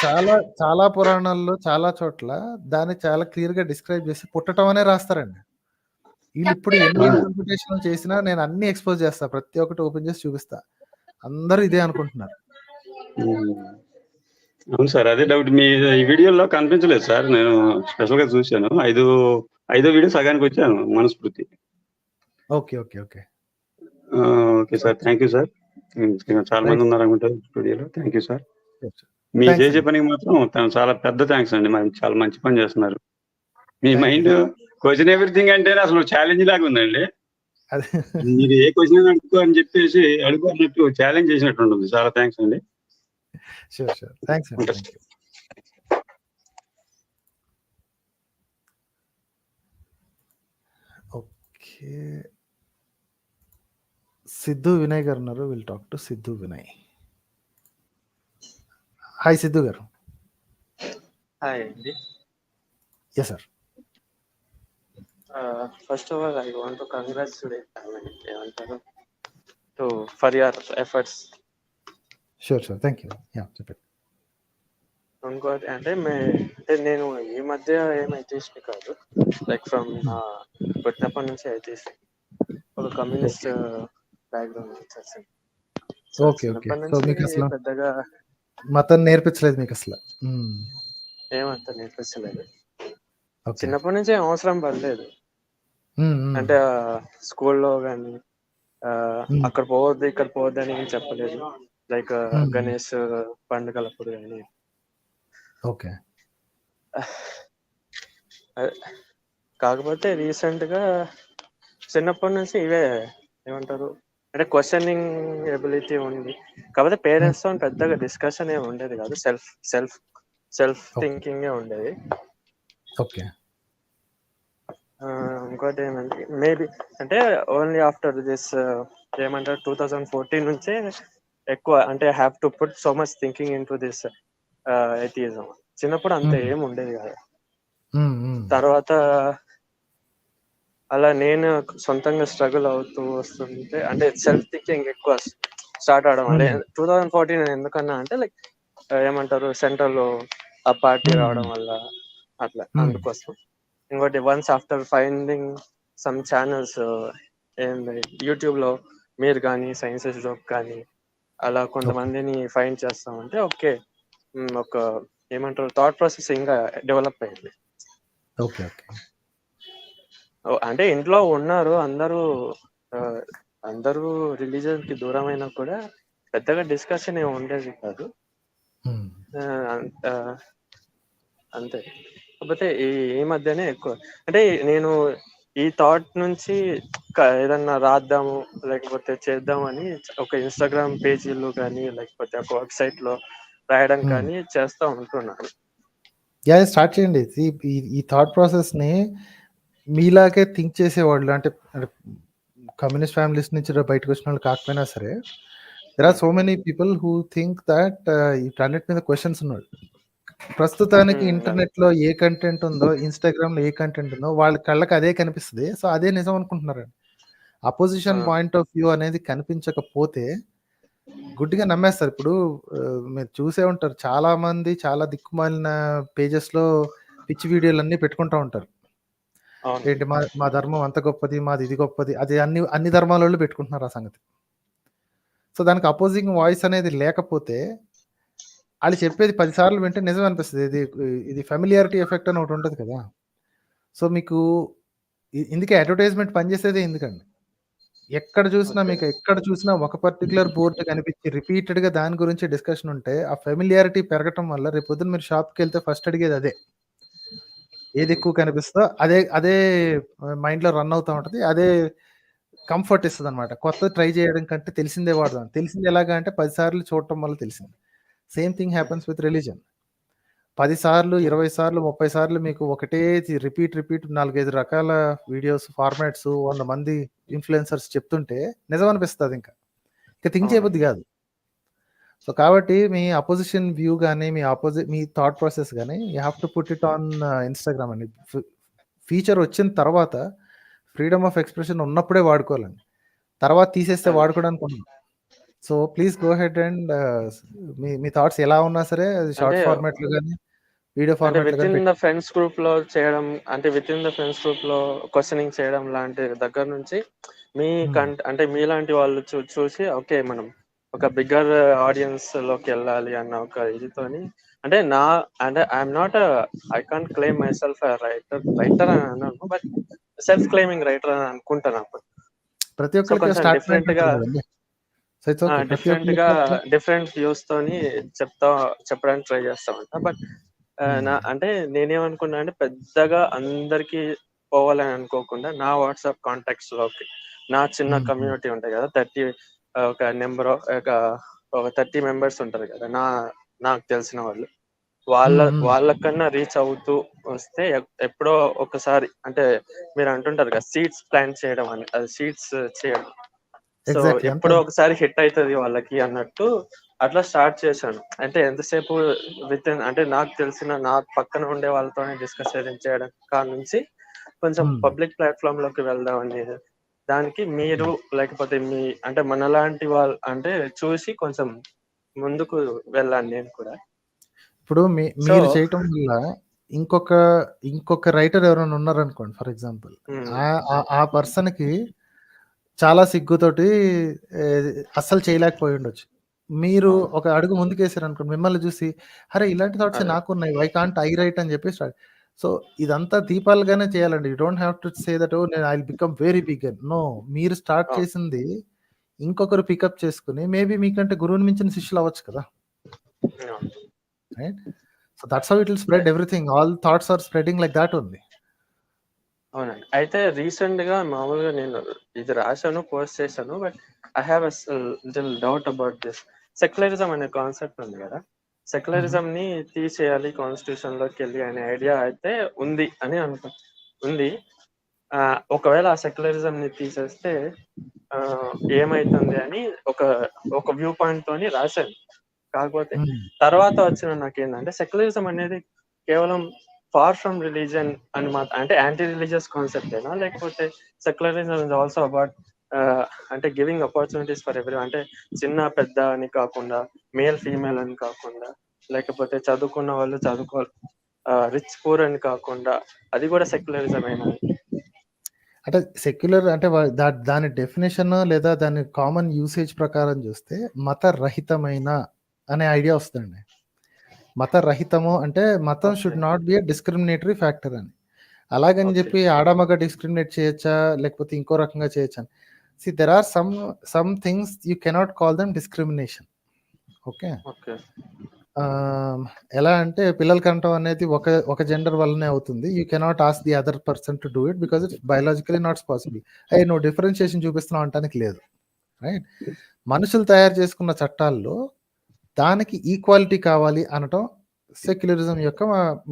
చాలా చాలా పురాణాల్లో చాలా చోట్ల దాన్ని చాలా క్లియర్ గా డిస్క్రైబ్ చేసి పుట్టడం అనే రాస్తారండి. వీళ్ళు ఇప్పుడు ఎన్ని ఇంటర్ప్రిటేషన్ చేసినా నేను అన్ని ఎక్స్పోజ్ చేస్తా, ప్రతి ఒక్కటి ఓపెన్ చేసి చూపిస్తా, అందరూ ఇదే అనుకుంటున్నారు. అవును సార్, అదే డౌట్. మీ ఈ వీడియోలో కనిపించలేదు సార్, నేను స్పెషల్ గా చూశాను. 5వ వీడియో సగానికి వచ్చాను, Manusmriti. Okay okay okay okay sir, thank you sir. చాలా మంది ఉన్నారు అనుకుంటారు స్టూడియోలో. Thank you sir. మీ చేసే పనికి మాత్రం చాలా పెద్ద థ్యాంక్స్ అండి. మరి చాలా మంచి పని చేస్తున్నారు. మీ మైండ్ క్వశ్చన్ ఎవ్రీథింగ్ అంటే అసలు ఛాలెంజ్ లాగా ఉందండి. మీరు ఏ క్వశ్చన్ అడుగుకో అని చెప్పేసి అడుగున్నట్టు ఛాలెంజ్ చేసినట్టు ఉంటుంది. చాలా థ్యాంక్స్ అండి. షూర్ థ్యాంక్స్ అండి. ఓకే, సిద్ధు వినయ్ గారు ఉన్నారు. Will talk to Siddhu Vinay. Hi Siddhu గారు. హాయ్ అండి. Yes sir. First of all, I want to congratulate ఏమంటారు for your efforts. Sure thank you. చెప్పండి. ఇంకోటి అంటే నేను ఈ మధ్య ఏం atheist కాదు, లైక్ ఫ్రమ్ పుట్టినప్పటి నుంచి atheist. ఒక కమ్యూనిస్ట్ బ్యాక్గ్రౌండ్ వచ్చేసి ఓకే. చిన్నప్పటి సో నుంచి మీకు అసలు పెద్దగా మతం నేర్పించలేదు మీకు అసలు? ఏమంత నేర్పించలేదు. ఓకే. చిన్నప్పటి నుంచి ఏం అవసరం పడలేదు. అంటే స్కూల్లో కానీ అక్కడ పోవద్దు ఇక్కడ పోవద్దు అని ఏం చెప్పలేదు. లైక్ గణేష్ పండుగలప్పుడు కానీ. ఓకే. కాకపోతే రీసెంట్ గా చిన్నప్పటి నుంచి ఇవే ఏమంటారు అంటే క్వశ్చనింగ్ ఎబిలిటీ ఉంది. కాకపోతే పేరెంట్స్ తో పెద్దగా డిస్కషన్ ఏమి ఉండేది కాదు, సెల్ఫ్ థింకింగ్ ఉండేది. ఓకే. ఇంకోటి ఏమంటే మేబీ అంటే ఓన్లీ ఆఫ్టర్ దిస్ ఏమంటారు 2014 నుంచే ఎక్కువ అంటే have to put so much thinking in to this atheism. చిన్నప్పుడు అంత ఏం ఉండేది కాదు. తర్వాత అలా నేను సొంతంగా స్ట్రగుల్ అవుతూ వస్తుంటే అంటే సెల్ఫ్ థింకింగ్ ఎక్కువ స్టార్ట్ అవడం వల్ల 2014 ఎందుకన్నా అంటే లైక్ ఏమంటారు సెంట్రల్ లో ఆ పార్టీ రావడం వల్ల అట్లా అందుకోసం. ఇంకోటి once after finding some channels YouTube లో మీరు కానీ సైన్సెస్ జోక్ కానీ అలా కొంతమందిని ఫైండ్ చేస్తామంటే ఓకే ఒక ఏమంటారు థాట్ ప్రాసెస్ ఇంకా డెవలప్ అయింది. ఓకే. అంటే ఇంట్లో ఉన్నారు అందరూ రిలీజన్ కి దూరమైనా కూడా పెద్దగా డిస్కషన్ ఏమి ఉండేది కాదు. అంతే. కాకపోతే ఈ మధ్యనే ఎక్కువ అంటే నేను ఈ థాట్ నుంచి ఏదన్నా రాద్దాము లేకపోతే చేద్దామని ఒక ఇన్స్టాగ్రామ్ పేజీలు కానీ లేకపోతే ఒక వెబ్సైట్ లో రాయడం కానీ చేస్తూ ఉంటున్నాను. స్టార్ట్ చేయండి. ఈ థాట్ ప్రాసెస్ ని మీలాగే థింక్ చేసేవాళ్ళు అంటే కమ్యూనిస్ట్ ఫ్యామిలీస్ నుంచి బయటకు వచ్చిన వాళ్ళు కాకపోయినా సరే there are so many people who think that వీటన్నిటి మీద క్వశ్చన్స్ ఉన్నాడు. ప్రస్తుతానికి ఇంటర్నెట్ లో ఏ కంటెంట్ ఉందో, ఇన్స్టాగ్రామ్ లో ఏ కంటెంట్ ఉందో వాళ్ళ కళ్ళకి అదే కనిపిస్తుంది. సో అదే నిజం అనుకుంటున్నారండి. అపోజిషన్ పాయింట్ ఆఫ్ వ్యూ అనేది కనిపించకపోతే గుడ్డిగా నమ్మేస్తారు. ఇప్పుడు మీరు చూసే ఉంటారు చాలా మంది చాలా దిక్కుమాలిన పేజెస్ లో పిచ్చి వీడియోలు అన్ని పెట్టుకుంటా ఉంటారు. ఏంటి మా ధర్మం అంత గొప్పది, మాది ఇది గొప్పది, అది అన్ని ధర్మాల వాళ్ళు పెట్టుకుంటున్నారు ఆ సంగతి. సో దానికి అపోజింగ్ వాయిస్ అనేది లేకపోతే వాళ్ళు చెప్పేది 10 సార్లు వింటే నిజం అనిపిస్తుంది. ఇది ఫెమిలియారిటీ ఎఫెక్ట్ అని ఒకటి ఉంటుంది కదా. సో మీకు ఇందుకే అడ్వర్టైజ్మెంట్ పనిచేసేదే ఎందుకండి. ఎక్కడ చూసినా ఒక పర్టికులర్ బోర్డు కనిపించి రిపీటెడ్ గా దాని గురించి డిస్కషన్ ఉంటే ఆ ఫెమిలియారిటీ పెరగటం వల్ల రేపు పొద్దున మీరు షాప్కి వెళ్తే ఫస్ట్ అడిగేది అదే. ఏది ఎక్కువ కనిపిస్తుందో అదే మైండ్ లో రన్ అవుతా ఉంటది. అదే కంఫర్ట్ ఇస్తుంది అనమాట. కొత్త ట్రై చేయడం కంటే తెలిసిందే వాడదాం. తెలిసింది ఎలాగా అంటే 10 సార్లు చూడటం వల్ల తెలిసింది. Same thing happens with religion. 10 సార్లు 20 సార్లు 30 సార్లు మీకు ఒకటే రిపీట్ 4-5 రకాల వీడియోస్ ఫార్మాట్స్ 100 మంది ఇన్ఫ్లుయెన్సర్స్ చెప్తుంటే నిజం అనిపిస్తుంది. ఇంకా థింక్ చేయబుద్ది కాదు. సో కాబట్టి మీ అపోజిషన్ వ్యూ కానీ మీ థాట్ ప్రాసెస్ కానీ you have to put it on Instagram అండి. ఫీచర్ వచ్చిన తర్వాత ఫ్రీడమ్ ఆఫ్ ఎక్స్ప్రెషన్ ఉన్నప్పుడే వాడుకోవాలండి. తర్వాత తీసేస్తే వాడుకోవడానికి ఉండదు. So please go head and me thoughts ఎలా ఉన్నా సరే షార్ట్ ఫార్మాట్ లో కానీ వీడియో ఫార్మాట్ లో with in the friends group లో చేయడం అంటే with in the friends group లో క్వశ్చనింగ్ చేయడం లాంటి దగ్గర నుంచి అంటే మీలాంటి వాళ్ళు చూసి ఓకే మనం ఒక బిగ్గర్ ఆడియన్స్ లోకి వెళ్ళాలి అన్న ఒక ఇదితోని అంటే I'm not I can't claim my self writer అని అన్నాను, బట్ సెల్ఫ్ క్లెయిమింగ్ రైటర్ అని అనుకుంటాను. అప్పుడు ప్రతి ఒక్కరికి డిఫరెంట్ గా డిఫరెంట్ వ్యూస్ తోని చెప్పడానికి ట్రై చేస్తామంట. బట్ అంటే నేనేమనుకున్నా అంటే పెద్దగా అందరికి పోవాలని అనుకోకుండా నా వాట్సాప్ కాంటాక్ట్స్ లోకి నా చిన్న కమ్యూనిటీ ఉంటాయి కదా 30 ఒక నెంబర్ ఒక 30 మెంబర్స్ ఉంటారు కదా నాకు తెలిసిన వాళ్ళు వాళ్ళకన్నా రీచ్ అవుతూ వస్తే ఎప్పుడో ఒకసారి అంటే మీరు అంటుంటారు కదా సీడ్స్ ప్లాంట్ చేయడం అని, అది సీడ్స్ చేయడం. సో ఎప్పుడో ఒకసారి హిట్ అవుతుంది వాళ్ళకి అన్నట్టు అట్లా స్టార్ట్ చేశాను. అంటే ఎంతసేపు అంటే నాకు తెలిసిన నా పక్కన ఉండే వాళ్ళతోనే డిస్కషన్ చేయడం నుంచి కొంచెం Hmm. పబ్లిక్ ప్లాట్ఫామ్ లోకి వెళ్దాం అనేది. దానికి మీరు లేకపోతే మీ అంటే మనలాంటి వాళ్ళు అంటే చూసి కొంచెం ముందుకు వెళ్ళాను నేను కూడా. ఇప్పుడు సో మీరు చేయటం వల్ల ఇంకొక రైటర్ ఎవరైనా ఉన్నారనుకోండి ఫర్ ఎగ్జాంపుల్, ఆ పర్సన్కి చాలా సిగ్గుతోటి అస్సలు చేయలేకపోయి ఉండొచ్చు. మీరు ఒక అడుగు ముందుకేసారు అనుకోండి, మిమ్మల్ని చూసి అరే ఇలాంటి థాట్స్ అదే. నాకు ఉన్నాయి, వై కాంట్ ఐ రైట్ అని చెప్పి స్టార్ట్. సో ఇదంతా దీపాలుగానే చేయాలండి. You don't have to say that oh నేను I become very bigger. No, మీరు స్టార్ట్ అవును. చేసింది ఇంకొకరు పికప్ చేసుకుని మేబీ మీకంటే గురువుని మించిన శిష్యులు అవ్వచ్చు కదా, అవును. Right? So that's how it will spread everything. All thoughts are spreading like that only. అవునండి. అయితే రీసెంట్ గా మామూలుగా నేను ఇది రాశాను, పోస్ట్ చేశాను. But I have little doubt about this. Secularism అనే కాన్సెప్ట్ ఉంది కదా, సెక్యులరిజం ని తీసేయాలి కాన్స్టిట్యూషన్ లోకి వెళ్ళి అనే ఐడియా అయితే ఉంది అని ఉంది. ఒకవేళ ఆ సెక్యులరిజం ని తీసేస్తే ఏమైతుంది అని ఒక వ్యూ పాయింట్ తోని రాశాను. కాకపోతే తర్వాత వచ్చిన నాకేంటంటే సెక్యులరిజం అనేది కేవలం ఫార్ ఫ్రమ్ రిలీజన్ అని అంటే యాంటీ రిలీజియస్ కాన్సెప్ట్ ఏనా, లేకపోతే సెక్యులరిజం ఇస్ ఆల్సో అబౌట్ అంటే గివింగ్ ఆపర్చునిటీస్ ఫర్ ఎవరీ, అంటే చిన్న పెద్ద అని కాకుండా, మేల్ ఫీమేల్ అని కాకుండా, లేకపోతే చదువుకున్న వాళ్ళు రిచ్ పూర్ అని కాకుండా, అది కూడా సెక్యులరిజం అయినా? అంటే సెక్యులర్ అంటే దాని డెఫినేషన్ లేదా దాని కామన్ యూసేజ్ ప్రకారం చూస్తే మతరహితమైన అనే ఐడియా వస్తుందండి. మతరహితము అంటే మతం should not be a discriminatory factor అని. అలాగని చెప్పి ఆడమగ డిస్క్రిమినేట్ చేయొచ్చా లేకపోతే ఇంకో రకంగా చేయొచ్చా? See there are some things you cannot call them discrimination. Okay, ఎలా అంటే పిల్లలు కంటం అనేది ఒక జెండర్ వల్లనే అవుతుంది. You cannot ask the other person to do it because it's biologically not possible. నువ్వు డిఫరెన్షియేషన్ చూపిస్తున్నావు అంటానికి లేదు, రైట్? మనుషులు తయారు చేసుకున్న చట్టాల్లో దానికి ఈక్వాలిటీ కావాలి అనటం సెక్యులరిజం యొక్క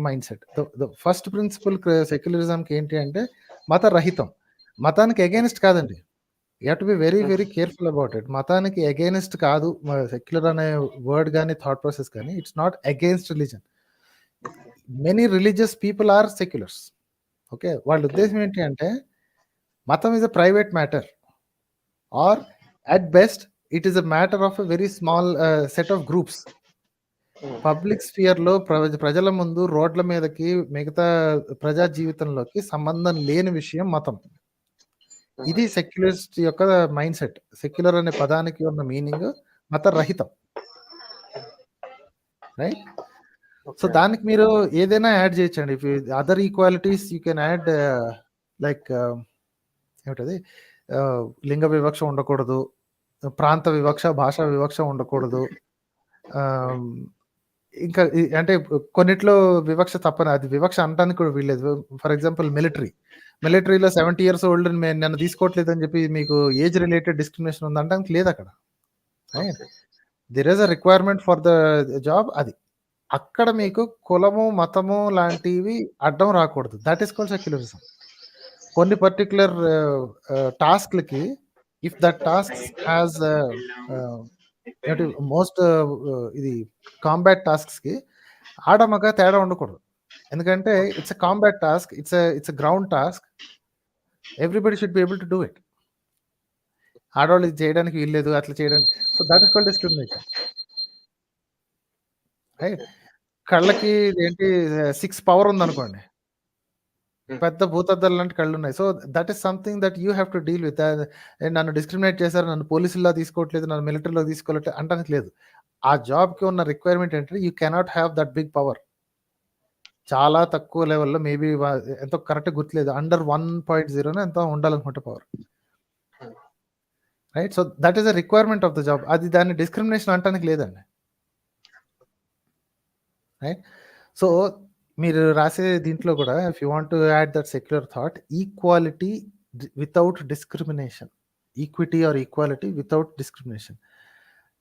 mindset. The first principle సెక్యులరిజంకి ఏంటి అంటే మతరహితం. మతానికి అగైనెస్ట్ కాదండి. You have to be very very careful about it. మతానికి అగైనెస్ట్ కాదు సెక్యులర్ అనే వర్డ్ కానీ థాట్ ప్రాసెస్ కానీ. It's not against religion. Many religious people are seculars. Okay, వాళ్ళ ఉద్దేశం ఏంటి అంటే మతం is a private matter or at best it is a matter of a very small set of groups. Public spear లో ప్రజల ముందు రోడ్ల మీదకి మిగతా ప్రజా జీవితంలోకి సంబంధం లేని విషయం మతం. ఇది సెక్యులరిస్ట్ యొక్క మైండ్ సెట్. సెక్యులర్ అనే పదానికి ఉన్న మీనింగ్ మతరహితం, రైట్? సో దానికి మీరు ఏదైనా యాడ్ చేయొచ్చండి. Other equalities you can add, like ఏమిటది, లింగ వివక్ష ఉండకూడదు, ప్రాంత వివక్ష, భాషా వివక్ష ఉండకూడదు. ఇంకా అంటే కొన్నిట్లో వివక్ష తప్పని, అది వివక్ష అనడానికి కూడా వీల్లేదు. ఫర్ ఎగ్జాంపుల్ మిలిటరీలో 70 years ఓల్డ్ నన్ను తీసుకోవట్లేదు అని చెప్పి మీకు ఏజ్ రిలేటెడ్ డిస్క్రిమినేషన్ ఉంది అనడానికి లేదు అక్కడ. There is a requirement for the job. అది అక్కడ మీకు కులము మతము లాంటివి అడ్డం రాకూడదు. That is called secularism. కొన్ని పర్టికులర్ టాస్క్లకి if that task has most ఇది కాంబాట్ టాస్క్స్ కి ఆడమగ తేడా ఉండకూడదు. ఎందుకంటే it's a combat task, it's a ground task. Everybody should be able to do it. ఆడవాళ్ళు ఇది చేయడానికి వీల్లేదు, అట్లా చేయడానికి. So that is called discrimination, right? కళ్ళకి ఏంటి 6 పవర్ ఉందనుకోండి, పెద్ద భూతద్దాలు లాంటి కళ్ళు ఉన్నాయి. So that is something that you have to deal with. నన్ను డిస్క్రిమినేట్ చేశారు, నన్ను పోలీసుల్లో తీసుకోవట్లేదు, నన్ను మిలిటరీలో తీసుకోవట్లేదు అంటానికి లేదు. ఆ జాబ్కి ఉన్న రిక్వైర్మెంట్ ఏంటంటే you cannot have that big power. చాలా తక్కువ లెవెల్లో, మేబీ ఎంతో కరెక్ట్ గుర్తులేదు, అండర్ 1.0 ఎంతో ఉండాలనుకుంటే power, right? So that is a requirement of the job. అది దాన్ని డిస్క్రిమినేషన్ అంటానికి లేదండి, రైట్? సో మీరు రాసే దీంట్లో కూడా if you want to add that secular thought, equality without discrimination, equity are equality without discrimination.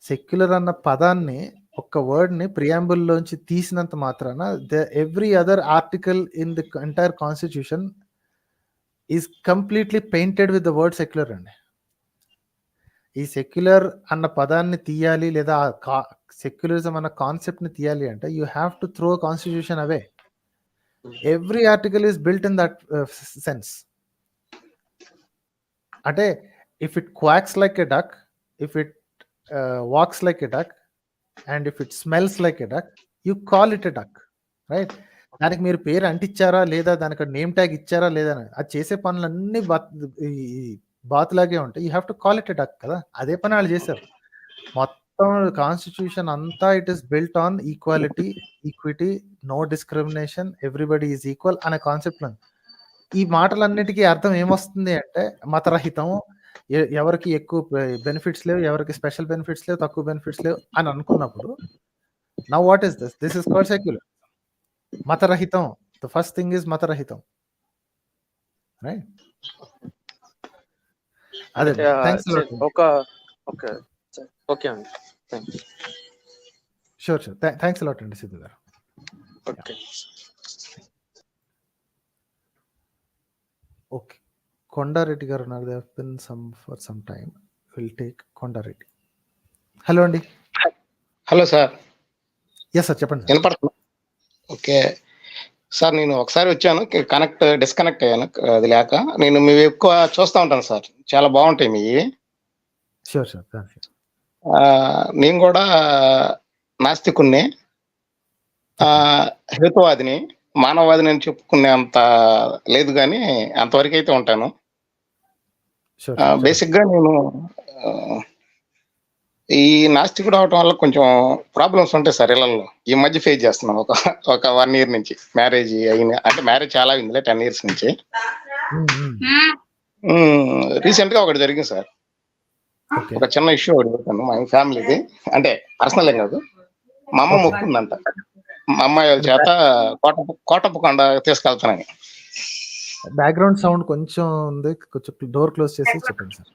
Secular అన్న పదాన్ని, ఒక్క వర్డ్ని ప్రియాంబుల్లోంచి తీసినంత మాత్రాన every other article in the entire constitution is completely painted with the word secular అండి. ఈ secular అన్న పదాన్ని తీయాలి లేదా సెక్యులరిజం అన్న కాన్సెప్ట్ని తీయాలి అంటే you have to throw constitution away. Every article is built in that sense. అంటే if it quacks like a duck, if it walks like a duck, and if it smells like a duck, you call it a duck, right? దానికి మీరు పేరు అంటించారా లేదా, దానికి name tag ఇచ్చారా లేదా, అది చేసే పనులన్నీ బాతులాగే ఉంటాయి. You have to call it a duck కదా. అదే పని వాళ్ళు చేశారు. మొత్తం కాన్స్టిట్యూషన్ అంతా it is built on equality, equity, no discrimination, everybody is equal అనే కాన్సెప్ట్. ఈ మాటలన్నిటికీ అర్థం ఏమొస్తుంది అంటే మతరహితం, ఎవరికి ఎక్కువ బెనిఫిట్స్ లేవు, ఎవరికి స్పెషల్ బెనిఫిట్స్ లేవు, తక్కువ బెనిఫిట్స్ లేవు అని అనుకున్నప్పుడు, now what is this? This is called secular. మతరహితం, ద ఫస్ట్ థింగ్ ఈజ్ మతరహితం, రైట్? అదే. Thanks lot. ఓకే అండి, షూర్ షూర్. థ్యాంక్స్ లాట్ అండి సిద్ధు గారు. ఓకే. ఓకే, కొండారెడ్డి గారు ఉన్నారు. They have been for some time. Will take Kondareddy. Hello అండి. Hello sir. Yes sir, చెప్పండి. వినపడుతున్నా? ఓకే సార్, నేను ఒకసారి వచ్చాను, డిస్కనెక్ట్ అయ్యాను. అది లేక నేను మీ ఎక్కువ చూస్తూ ఉంటాను సార్, చాలా బాగుంటాయి మీ. Sure sure. నేను కూడా నాస్తికుణ్ణి, హేతువాదిని, మానవవాదిని అని చెప్పుకునే అంత లేదు, కానీ అంతవరకు అయితే ఉంటాను. బేసిక్గా నేను ఈ నాస్తికుడు అవటం వల్ల కొంచెం ప్రాబ్లమ్స్ ఉంటాయి సార్ ఇళ్లలో. ఈ మధ్య ఫేస్ చేస్తున్నాం. ఒక 1 year నుంచి మ్యారేజ్ అయిన, అంటే మ్యారేజ్ చాలా అయిందిలే, 10 years నుంచి. రీసెంట్ గా ఒకటి జరిగింది సార్, ఒక చిన్న ఇష్యూ ఒకటి చెప్తాను. మా ఫ్యామిలీది, అంటే పర్సనల్ ఏం కాదు. మా అమ్మ మొక్కుందంట, మా అమ్మాయి వాళ్ళ చేత కోటప్పకొండ తీసుకెళ్తానని. బ్యాక్గ్రౌండ్ సౌండ్ కొంచెం ఉంది, కొంచెం డోర్ క్లోజ్ చేసి చెప్పండి సార్.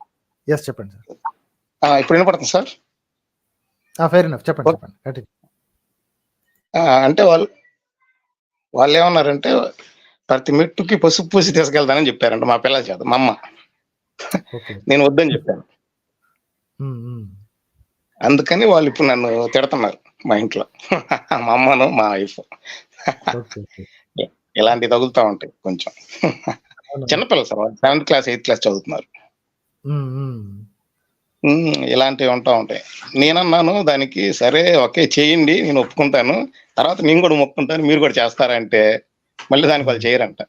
ఎస్ చెప్పండి సార్. ఇప్పుడు వినపడుతుంది సార్? ఫెయిర్ ఎనఫ్, చెప్పండి. అంటే వాళ్ళు ఏమన్నారంటే ప్రతి మెట్టుకి పసుపు పూసి తీసుకెళ్తానని చెప్పారంట మా పిల్లల చేత. మా అమ్మ, నేను వద్దని చెప్పాను. అందుకని వాళ్ళు ఇప్పుడు నన్ను తిడుతున్నారు మా ఇంట్లో, మా అమ్మను మా వైఫ్. ఇలాంటివి తగులుతా ఉంటాయి కొంచెం. చిన్నపిల్లలు sir, 7th class 8th class చదువుతున్నారు. ఇలాంటివి ఉంటాయి. నేనన్నాను దానికి, సరే ఓకే చేయండి, నేను ఒప్పుకుంటాను, తర్వాత నేను కూడా మొక్కుంటాను, మీరు కూడా చేస్తారంటే మళ్ళీ దానికి వాళ్ళు చేయరంట.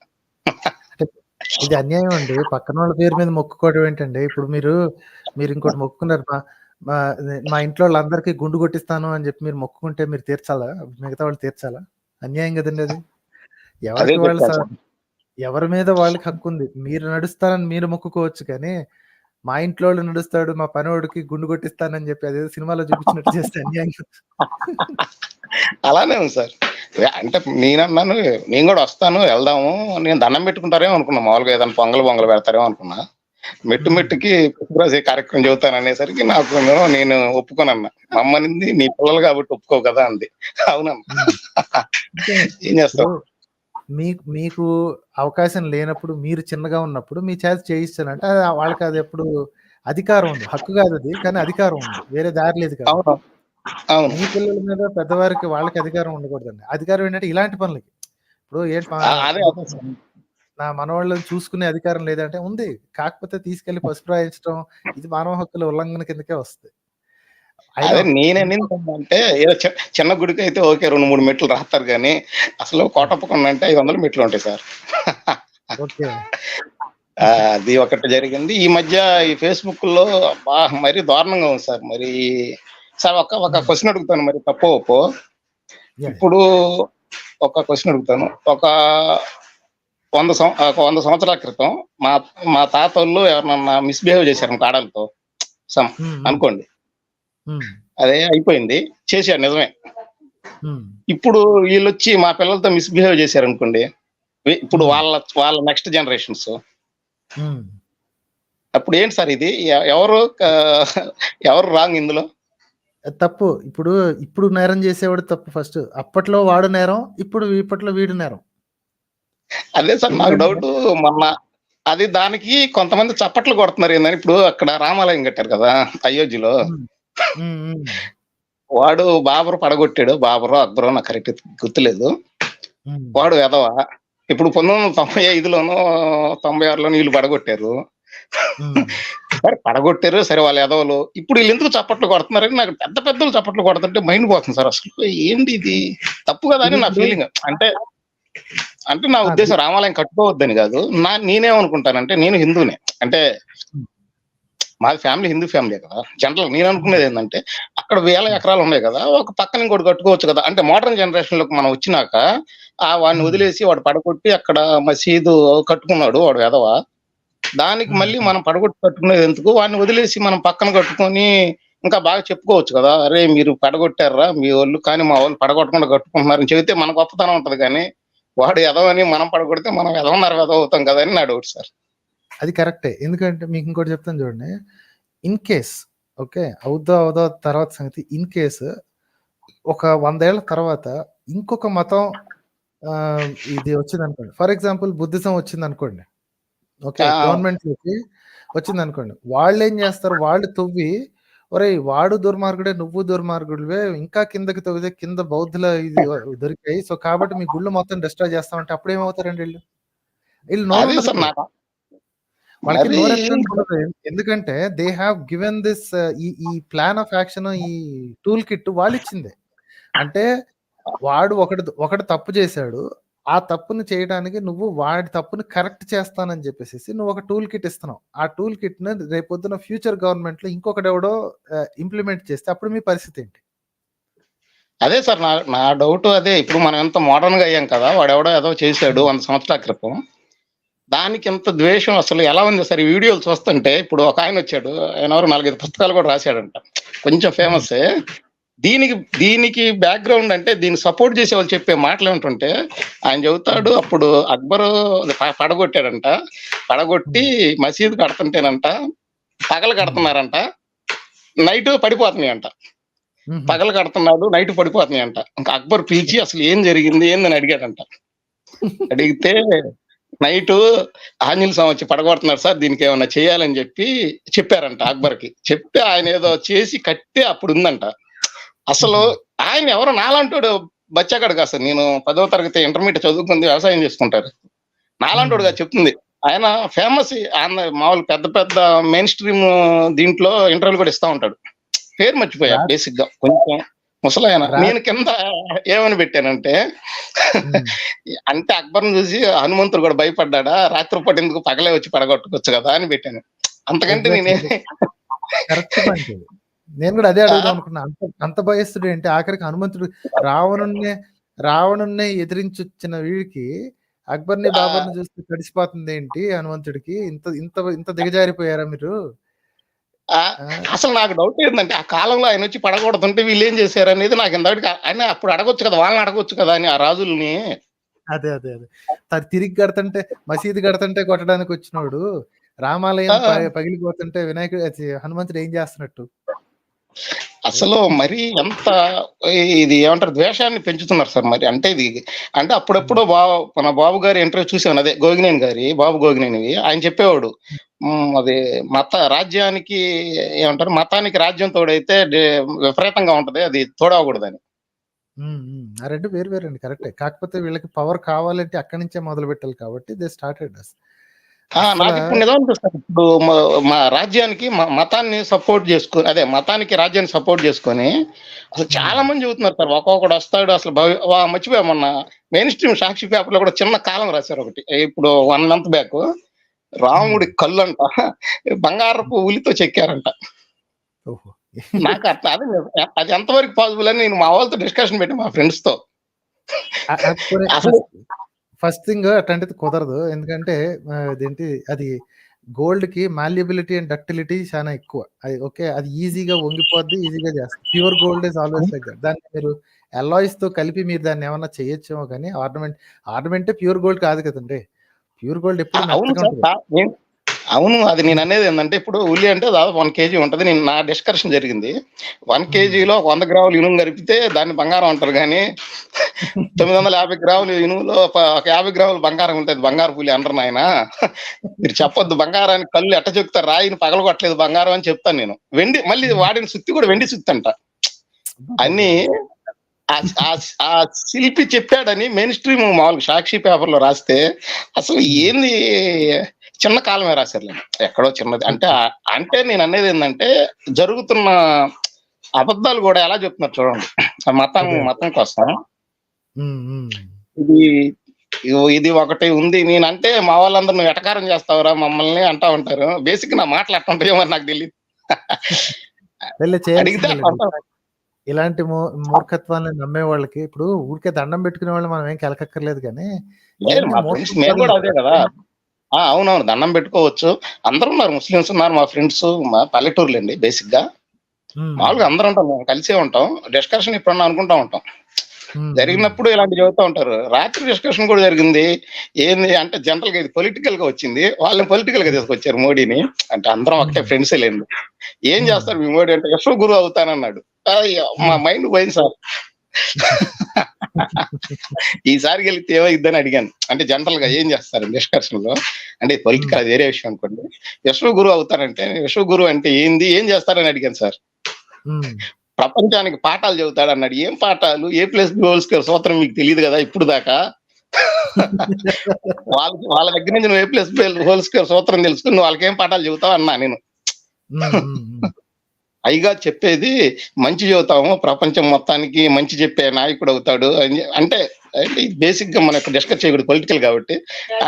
ఇది అన్యాయం అండి. పక్కన వాళ్ళ పేరు మీద మొక్కుకోవడం ఏంటండి? ఇప్పుడు మీరు ఇంకోటి మొక్కుకున్నారు, మా ఇంట్లో వాళ్ళందరికీ గుండు కొట్టిస్తాను అని చెప్పి మీరు మొక్కుకుంటే మీరు తీర్చాలా? మిగతా వాళ్ళు తీర్చాలా? అన్యాయం కదండి అది. ఎవరికి వాళ్ళు, ఎవరి మీద వాళ్ళకి హక్కు ఉంది. మీరు నడుస్తారని మీరు మొక్కుకోవచ్చు, కానీ మా ఇంట్లో వాళ్ళు నడుస్తాడు, మా పనివాడికి గుండు కొట్టిస్తానని చెప్పి అదేదో సినిమాలో చూపించినట్టు చేస్తే అన్యాయం. అలానే ఉంది సార్. అంటే నేనన్నాను, నేను కూడా వస్తాను, వెళ్దాము, నేను దండం పెట్టుకుంటారేమో అనుకున్నా, మామూలుగా ఏదైనా పొంగలు పెడతారేమో అనుకున్నా. మెట్టుకి పుట్టుకరాజు కార్యక్రమం చెబుతాను అనేసరికి నేను ఒప్పుకోనన్నా. మా అమ్మనింది, నీ పిల్లలు కాబట్టి ఒప్పుకో కదా అంది. అవునమ్మా, ఏం చేస్తావు? మీకు అవకాశం లేనప్పుడు, మీరు చిన్నగా ఉన్నప్పుడు మీ చేత చేయిస్తానంటే వాళ్ళకి అది ఎప్పుడు అధికారం ఉంది, హక్కు కాదు అది, కానీ అధికారం ఉంది, వేరే దారి లేదు కదా. మీ పిల్లల మీద పెద్దవారికి వాళ్ళకి అధికారం ఉండకూడదండి. అధికారం ఏంటంటే ఇలాంటి పనులకి. ఇప్పుడు నా మనవాళ్ళని చూసుకునే అధికారం లేదంటే ఉంది, కాకపోతే తీసుకెళ్లి పసుపు రాయించడం ఇది మానవ హక్కుల ఉల్లంఘన కిందకే వస్తుంది. అదే నేనేంటే ఏదో చిన్న గుడికి అయితే ఓకే, 2-3 మెట్లు రాస్తారు, కానీ అసలు కోటప్పకొండ అంటే 500 మెట్లు ఉంటాయి సార్. అది ఒకటి జరిగింది. ఈ మధ్య ఈ ఫేస్బుక్ లో మరీ దారుణంగా ఉంది సార్. మరి సార్ ఒక క్వశ్చన్ అడుగుతాను, మరి తప్పో ఒప్పో. ఇప్పుడు ఒక క్వశ్చన్ అడుగుతాను. ఒక 100 సంవత్సరాల క్రితం మా తాత వాళ్ళు ఎవరన్నా మిస్బిహేవ్ చేశారు ఆడలతో అనుకోండి, అదే అయిపోయింది, చేశారు నిజమే. ఇప్పుడు వీళ్ళు వచ్చి మా పిల్లలతో మిస్బిహేవ్ చేశారు అనుకోండి, ఇప్పుడు వాళ్ళ నెక్స్ట్ జనరేషన్స్, అప్పుడు ఏంటి సార్ ఇది? ఎవరు రాంగ్ ఇందులో? తప్పు. ఇప్పుడు నేరం చేసేవాడు తప్పు ఫస్ట్. అప్పట్లో వాడు నేరం, ఇప్పట్లో వీడు నేరం. అదే సార్ నాకు డౌట్. మొన్న అది దానికి కొంతమంది చప్పట్లు కొడుతున్నారు ఏందని. ఇప్పుడు అక్కడ రామాలయం కట్టారు కదా అయోధ్యలో, వాడు బాబరు పడగొట్టాడు, బాబరు అక్బరు నాకు కరెక్ట్ గుర్తులేదు. వాడు ఎదవ. ఇప్పుడు 1995లోనో 96లోనో వీళ్ళు పడగొట్టారు. సరే పడగొట్టారు, సరే వాళ్ళ ఎదవలు. ఇప్పుడు వీళ్ళు ఎందుకు చప్పట్లు కొడుతున్నారని నాకు పెద్ద పెద్దలు చప్పట్లు కొడుతుంటే మైండ్ పోతుంది సార్. అసలు ఏంటి ఇది తప్పు కదా అని నా ఫీలింగ్. అంటే నా ఉద్దేశం రామాలయం కట్టుకోవద్దని కాదు. నేనేమనుకుంటానంటే, నేను హిందూనే, అంటే మాది ఫ్యామిలీ హిందూ ఫ్యామిలీ కదా. జనరల్ నేను అనుకునేది ఏంటంటే, అక్కడ 1000 ఎకరాలు ఉన్నాయి కదా, ఒక పక్కన ఇంకోటి కట్టుకోవచ్చు కదా. అంటే మోడర్న్ జనరేషన్ లోకి మనం వచ్చినాక వాడిని వదిలేసి వాడు పడగొట్టి అక్కడ మసీదు కట్టుకున్నాడు వాడు ఎదవ. దానికి మళ్ళీ మనం పడగొట్టి కట్టుకునేది ఎందుకు? వాడిని వదిలేసి మనం పక్కన కట్టుకొని ఇంకా బాగా చెప్పుకోవచ్చు కదా, అరే మీరు పడగొట్టారా మీ వాళ్ళు, కానీ మా వాళ్ళు పడగొట్టకుండా కట్టుకుంటున్నారని చెబితే మన గొప్పతనం ఉంటది. కానీ వాడు ఎదవని మనం పడగొడితే మనం ఎదవన్నారు ఎదవ అవుతాం కదా అని నా డౌట్ సార్. అది కరెక్టే. ఎందుకంటే మీకు ఇంకోటి చెప్తాను చూడండి. ఇన్ కేస్ ఓకే అవుదా తర్వాత సంగతి. ఇన్ కేస్ ఒక 100 ఏళ్ల తర్వాత ఇంకొక మతం ఇది వచ్చింది అనుకోండి. ఫర్ ఎగ్జాంపుల్ బుద్ధిజం వచ్చింది అనుకోండి. ఓకే గవర్నమెంట్ లోకి వచ్చింది అనుకోండి. వాళ్ళు ఏం చేస్తారు? వాళ్ళు తవ్వి, ఒరే వాడు దుర్మార్గుడే నువ్వు దుర్మార్గుడివే, ఇంకా కిందకి తవ్వితే కింద బౌద్ధుల ఇది దొరికాయి, సో కాబట్టి మీ గుళ్ళు మొత్తం డిస్ట్రాయ్ చేస్తామంటే అప్పుడు ఏమవుతారండి వీళ్ళు వాళ్ళకి నోరెత్తు. ఎందుకంటే దే హ్యావ్ గివెన్ దిస్ ఈ ప్లాన్ ఆఫ్ యాక్షన్, ఈ టూల్ కిట్ వాళ్ళు ఇచ్చిందే. అంటే వాడు ఒకటి తప్పు చేశాడు, ఆ తప్పుని చేయడానికి నువ్వు వాడి తప్పుని కరెక్ట్ చేస్తానని చెప్పేసి నువ్వు ఒక టూల్ కిట్ ఇస్తున్నావు. ఆ టూల్ కిట్ ని రేపొద్దున ఫ్యూచర్ గవర్నమెంట్ లో ఇంకొకడెవడో ఇంప్లిమెంట్ చేస్తే అప్పుడు మీ పరిస్థితి ఏంటి? అదే సార్ నా డౌట్ అదే. ఇప్పుడు మనం ఎంత మోడర్న్ గా అయ్యాం కదా, వాడెవడో ఏదో చేశాడు 100 సంవత్సరాల క్రితం, దానికి ఎంత ద్వేషం అసలు ఎలా ఉంది సార్? ఈ వీడియోలు చూస్తుంటే ఇప్పుడు ఒక ఆయన వచ్చాడు, ఆయన ఎవరు 4-5 పుస్తకాలు కూడా రాశాడంట, కొంచెం ఫేమస్. దీనికి బ్యాక్గ్రౌండ్ అంటే దీన్ని సపోర్ట్ చేసే వాళ్ళు చెప్పే మాటలు ఏమిటంటే, ఆయన చెబుతాడు అప్పుడు అక్బరు పడగొట్టాడంట, పడగొట్టి మసీదు కడుతుంటేనంట పగలు కడుతున్నారంట, నైట్ పడిపోతున్నాయి అంట. పగలు కడుతున్నాడు, నైట్ పడిపోతున్నాయి అంట. ఇంకా అక్బర్ పిలిచి అసలు ఏం జరిగింది ఏందని అడిగాడంట. అడిగితే నైట్ ఆంజనేయ స్వామి వచ్చి పడగొడుతున్నారు సార్, దీనికి ఏమన్నా చేయాలని చెప్పారంట అక్బర్కి. చెప్తే ఆయన ఏదో చేసి కట్టే అప్పుడు ఉందంట. అసలు ఆయన ఎవరో నాలాంటోడు బచ్చాగాడు కాదు సార్. నేను 10వ తరగతి ఇంటర్మీడియట్ చదువుకుంది, వ్యవసాయం చేసుకుంటారు. నాలాంటోడుగా చెప్తుంది. ఆయన ఫేమస్, ఆయన మామూలు పెద్ద మెయిన్ స్ట్రీమ్ దీంట్లో ఇంటర్వ్యూలు కూడా ఇస్తా ఉంటాడు. పేరు మర్చిపోయా బేసిక్ గా, కొంచెం ముసలాయన. నేను కింద ఏమని పెట్టానంటే, అంటే అక్బర్ని చూసి హనుమంతుడు కూడా భయపడ్డా, రాత్రిపూట ఎందుకు పగలే వచ్చి పడగొట్టుకోవచ్చు కదా అని పెట్టాను. అంతకంటే నేను కూడా అదే అడుగుదాం అనుకున్నా. అంత భయస్తుడు ఏంటి? ఆఖరికి హనుమంతుడు రావణున్నే ఎదిరించొచ్చిన వీడికి అక్బర్ని బాబర్ని చూస్తే తడిసిపోతుంది ఏంటి హనుమంతుడికి? ఇంత దిగజారిపోయారా మీరు? అసలు నాకు డౌట్ ఏంటంటే, ఆ కాలంలో ఆయన వచ్చి పడగొడుతుంటే వీళ్ళు ఏం చేశారు అనేది నాకు ఇంతటి. ఆయన అప్పుడు అడగొచ్చు కదా, వాళ్ళని అడగొచ్చు కదా అని ఆ రాజుల్ని. అదే తిరిగి కడుతుంటే, మసీదు కడుతుంటే కొట్టడానికి వచ్చినోడు రామాలయం పగిలిపోతుంటే హనుమంతుడు ఏం చేస్తున్నట్టు? అసలు మరి ఎంత ఇది ఏమంటారు, ద్వేషాన్ని పెంచుతున్నారు సార్. మరి అంటే ఇది అంటే అప్పుడెప్పుడు మన బాబు గారి ఇంటర్వ్యూ చూసాను, అదే గోగినేని గారి బాబు గోగినేనివి. ఆయన చెప్పేవాడు అది రాజ్యానికి ఏమంటారు, మతానికి రాజ్యం తోడైతే విపరీతంగా ఉంటది, అది తోడవకూడదని. ఆ రెండు వేరు అండి, కరెక్టే. కాకపోతే వీళ్ళకి పవర్ కావాలంటే అక్కడి నుంచే మొదలు పెట్టాలి కాబట్టి దే స్టార్టెడ్ అస్. నాకు ఇప్పుడు నిజం అనిపిస్తుంది. ఇప్పుడు మా రాజ్యానికి మతాన్ని సపోర్ట్ చేసుకొని, అదే మతానికి రాజ్యాన్ని సపోర్ట్ చేసుకొని అసలు చాలా మంది చెబుతున్నారు సార్. ఒక్కొక్కడు వస్తాడు అసలు మర్చిపోయా, మొన్న మెయిన్ స్ట్రీమ్ సాక్షి పేపర్ లో కూడా చిన్న కాలం రాశారు ఒకటి, ఇప్పుడు 1 month బ్యాక్. రాముడి కళ్ళు అంట బంగారపు ఉలితో చెక్కారంట. నాకు అట్లా అది ఎంతవరకు పాసిబుల్ అని నేను మా వాళ్ళతో డిస్కషన్ పెట్టి, మా ఫ్రెండ్స్ తో. ఫస్ట్ థింగ్ అట్లాంటిది కుదరదు. ఎందుకంటే అదేంటి, అది గోల్డ్ కి మాల్యబిలిటీ అండ్ డక్టిలిటీ చాలా ఎక్కువ. అది ఓకే, అది ఈజీగా వంగిపోద్ది, ఈజీగా చేస్తుంది. Pure gold is always like that. దాన్ని మీరు అలాయిస్ తో కలిపి మీరు దాన్ని ఏమన్నా చేయొచ్చేమో, కానీ ఆర్నమెంట్ ప్యూర్ గోల్డ్ కాదు కదండి. ప్యూర్ గోల్డ్ ఎప్పుడు అవును. అది నేను అనేది ఏంటంటే, ఇప్పుడు ఉల్లి అంటే దాదాపు 1 kg ఉంటది. నేను నా డిస్కషన్ జరిగింది, 1 kgలో 100 గ్రాములు ఇనుము కలిపితే దాన్ని బంగారం అంటారు, కానీ 950 గ్రాములు ఇనుములో 50 గ్రాములు బంగారం ఉంటుంది, బంగారు పులి అంటారు నాయన. మీరు చెప్పొద్దు, బంగారానికి కళ్ళు ఎట్ట చెప్తారు, రాయిని పగలగొట్టలేదు బంగారం అని చెప్తాను నేను. వెండి మళ్ళీ వాడిన సుత్తి కూడా వెండి సుత్తి అంట. అన్ని ఆ శిల్పి చెప్పాడని మెయిన్ స్ట్రీమ్ మామూలుగా సాక్షి పేపర్లో రాస్తే అసలు ఏంది చిన్న కాలమే రాశారు, ఎక్కడో చిన్నది. అంటే నేను అనేది ఏంటంటే జరుగుతున్న అబద్ధాలు కూడా ఎలా చెప్తున్నారు చూడండి. మతం కోసం ఇది ఒకటి ఉంది. నేనంటే మా వాళ్ళందరూ నువ్వు ఎటకారం చేస్తావురా మమ్మల్ని అంటా ఉంటారు. బేసిక్ నా మాటలు ఎట్లా ఉంటాయో మరి నాకు తెలియదు. అడిగితే ఇలాంటి మూర్ఖత్వాన్ని నమ్మే వాళ్ళకి ఇప్పుడు ఊరికే దండం పెట్టుకునే వాళ్ళు మనం ఏం కెలకక్కర్లేదు, కానీ మా ఫ్రెండ్స్ మేము కూడా అదే కదా. అవునవును, దండం పెట్టుకోవచ్చు. అందరూ ఉన్నారు, ముస్లిమ్స్ ఉన్నారు, మా ఫ్రెండ్స్, మా పల్లెటూరులండి బేసిక్ గా. మామూలుగా అందరూ ఉంటాం, మేము కలిసే ఉంటాం. డిస్కషన్ ఇప్పుడన్నా అనుకుంటా ఉంటాం, జరిగినప్పుడు ఇలాంటి చెబుతూ ఉంటారు. రాత్రి డిస్కషన్ కూడా జరిగింది. ఏంది అంటే జనరల్ గా ఇది పొలిటికల్ గా వచ్చింది, వాళ్ళని పొలిటికల్ గా తీసుకొచ్చారు మోడీని. అంటే అందరం ఒకటే ఫ్రెండ్స్ లేండి. ఏం చేస్తారు మీ మోడీ అంటే యశ్వ గురు అవుతానన్నాడు. మా మైండ్ పోయింది సార్. ఈసారి వెళ్తే ఏమైద్దని అడిగాను. అంటే జనరల్ గా ఏం చేస్తారు డిస్కషన్ లో అంటే పొలిటికల్ వేరే విషయం అనుకోండి. యశ్వ గురు అవుతారంటే యశ్వ గురు అంటే ఏంది, ఏం చేస్తారని అడిగాను సార్. ప్రపంచానికి పాఠాలు చెబుతాడు అన్నాడు. ఏం పాఠాలు? A+B² సూత్రం మీకు తెలియదు కదా ఇప్పుడు దాకా. వాళ్ళ దగ్గర నుంచి నువ్వు A+B² సూత్రం తెలుసుకుని నువ్వు వాళ్ళకేం పాఠాలు చెబుతావు అన్నా నేను. అయిగా చెప్పేది మంచి చెబుతాము, ప్రపంచం మొత్తానికి మంచి చెప్పే నాయకుడు అవుతాడు అంటే బేసిక్ గా మనకు డిస్కస్ చేయకూడదు పొలిటికల్ కాబట్టి.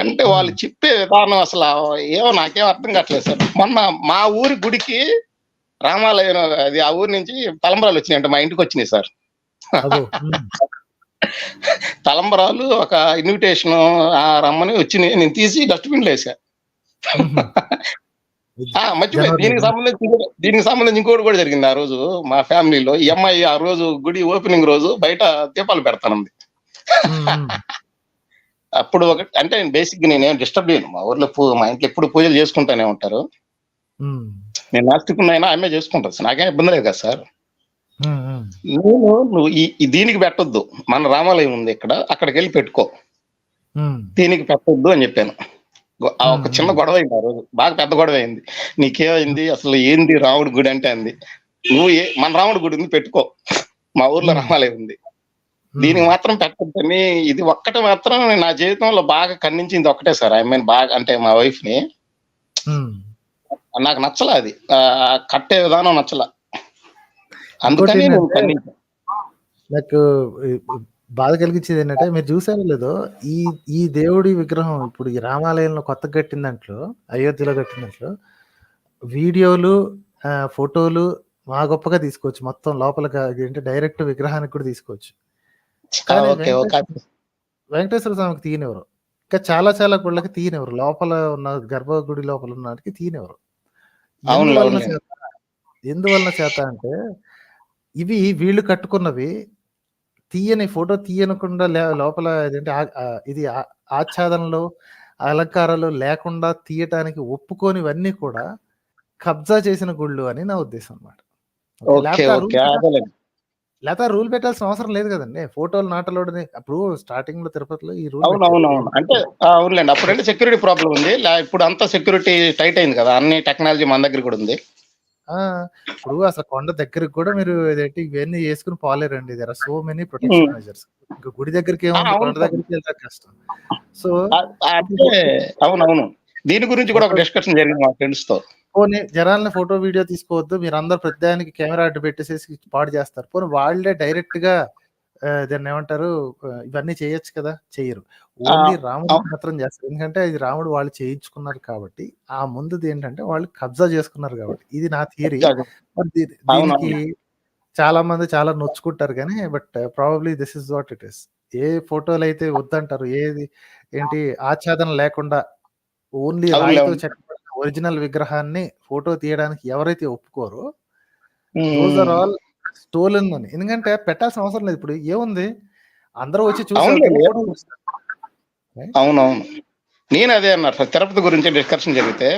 అంటే వాళ్ళు చెప్పే విధానం అసలు ఏమో నాకేం అర్థం కావట్లేదు సార్. మొన్న మా ఊరి గుడికి రామాలయం, అది ఆ ఊరి నుంచి తలంబరాలు వచ్చినాయి అంటే మా ఇంటికి వచ్చినాయి సార్. తలంబరాలు ఒక ఇన్విటేషన్ రమ్మని వచ్చినాయి. నేను తీసి డస్ట్బిన్ లో వేసా. మర్చిపోయి దీనికి సంబంధించి ఇంకోటి కూడా జరిగింది. ఆ రోజు మా ఫ్యామిలీలో ఈ అమ్మాయి ఆ రోజు గుడి ఓపెనింగ్ రోజు బయట దీపాలు పెడతానంది. అప్పుడు అంటే బేసిక్ గా నేనేం డిస్టర్బ్ చేయను. మా ఊర్లో మా ఇంట్లో ఎప్పుడు పూజలు చేసుకుంటానే ఉంటారు. నేను నాస్తికున్నైనా ఆమె చేసుకుంటాను సార్, నాకేం ఇబ్బంది లేదు కదా సార్. నువ్వు దీనికి పెట్టొద్దు, మన రామాలయం ఉంది ఇక్కడ, అక్కడికి వెళ్ళి పెట్టుకో, దీనికి పెట్టొద్దు అని చెప్పాను. ఒక చిన్న గొడవ అయింది ఆ రోజు, బాగా పెద్ద గొడవ అయింది. నీకేమైంది అసలు, ఏంది రాముడి గుడి అంటే అంది. నువ్వు మన రాముడి గుడి ఉంది పెట్టుకో, మా ఊర్లో రామాలయం ఉంది, దీనికి మాత్రం పెట్టొద్దని. ఇది ఒక్కటే మాత్రం నా జీవితంలో బాగా ఖండించింది ఒక్కటే సార్. ఐ మీన్ బాగా అంటే మా వైఫ్ ని నాకు నచ్చలా, అది కట్టే విధానం నచ్చలా, అందుకని నాకు బాధ కలిగించేది ఏంటంటే, మీరు చూసారో లేదో ఈ దేవుడి విగ్రహం ఇప్పుడు ఈ రామాలయంలో కొత్తగా కట్టిన దాంట్లో, అయోధ్యలో కట్టిన దాంట్లో వీడియోలు ఫోటోలు మా గొప్పగా తీసుకోవచ్చు, మొత్తం లోపల ఏంటి డైరెక్ట్ విగ్రహానికి కూడా తీసుకోవచ్చు. కానీ వెంకటేశ్వర స్వామికి తీయనివ్వరు, ఇంకా చాలా చాలా గుళ్ళకి తీయనివ్వరు, లోపల ఉన్న గర్భగుడి లోపల ఉన్నవాడికి తీయనివ్వరు. ఎందువలన చేత అంటే ఇవి వీళ్ళు కట్టుకున్నవి తీయని ఫోటో తీయనకుండా లోపల ఇది ఆచ్ఛాదనలో అలంకారాలు లేకుండా తీయటానికి ఒప్పుకోనివన్నీ కూడా కబ్జా చేసిన గుళ్ళు అని నా ఉద్దేశం అన్నమాట. లేకపోతే రూల్ పెట్టాల్సిన అవసరం లేదు కదండి. ఫోటోలు నాటలోడని అప్పుడు స్టార్టింగ్ లో తిరుపతిలో ఈ రూల్ అంటే అవునులేండి, అప్పుడంటే సెక్యూరిటీ ప్రాబ్లం ఉంది. ఇప్పుడు అంతా సెక్యూరిటీ టైట్ అయింది కదా, అన్ని టెక్నాలజీ మన దగ్గర కూడా ఉంది. ఇప్పుడు అసలు కొండ దగ్గరికి కూడా మీరు ఇవన్నీ వేసుకుని పోలేరండి. There are so many protection measures. ఇంకా గుడి దగ్గరికి ఏముంది, కొండ దగ్గరికి వెళ్తే కష్టం. సో అవునవును, దీని గురించి కూడా ఒక డిస్కషన్ జరిగింది మా ఫ్రెండ్స్ తో. పోనీ జనాలని ఫోటో వీడియో తీసుకోవద్దు, మీరు అందరు ప్రతిదానికి కెమెరా అడ్డు పెట్టేసేసి పాడు చేస్తారు. పోనీ వాళ్ళే డైరెక్ట్ గా దాన్ని ఏమంటారు ఇవన్నీ చేయొచ్చు కదా, చెయ్యరు. ఓన్లీ రాముడు మాత్రం చేస్తారు, ఎందుకంటే ఇది రాముడు వాళ్ళు చేయించుకున్నారు కాబట్టి. ఆ ముందుది ఏంటంటే వాళ్ళు కబ్జా చేసుకున్నారు కాబట్టి. ఇది నా థియరీ. దీనికి చాలా మంది చాలా నొచ్చుకుంటారు కానీ, but probably this is what it is. ఏ ఫోటోలు అయితే వద్దంటారు, ఏది ఏంటి ఆచ్ఛాదన లేకుండా ఓన్లీ రాయితో చెక్కబడిన ఒరిజినల్ విగ్రహాన్ని ఫోటో తీయడానికి ఎవరైతే ఒప్పుకోరో దోస్ ఆర్ ఆల్ స్టోలెన్ అని. ఎందుకంటే పెట్టాల్సిన అవసరం లేదు. ఇప్పుడు ఏముంది, అందరూ వచ్చి చూసారు. అవునవును, నేను అదే అన్నారు. తిరుపతి గురించి డిస్కషన్ జరిగితే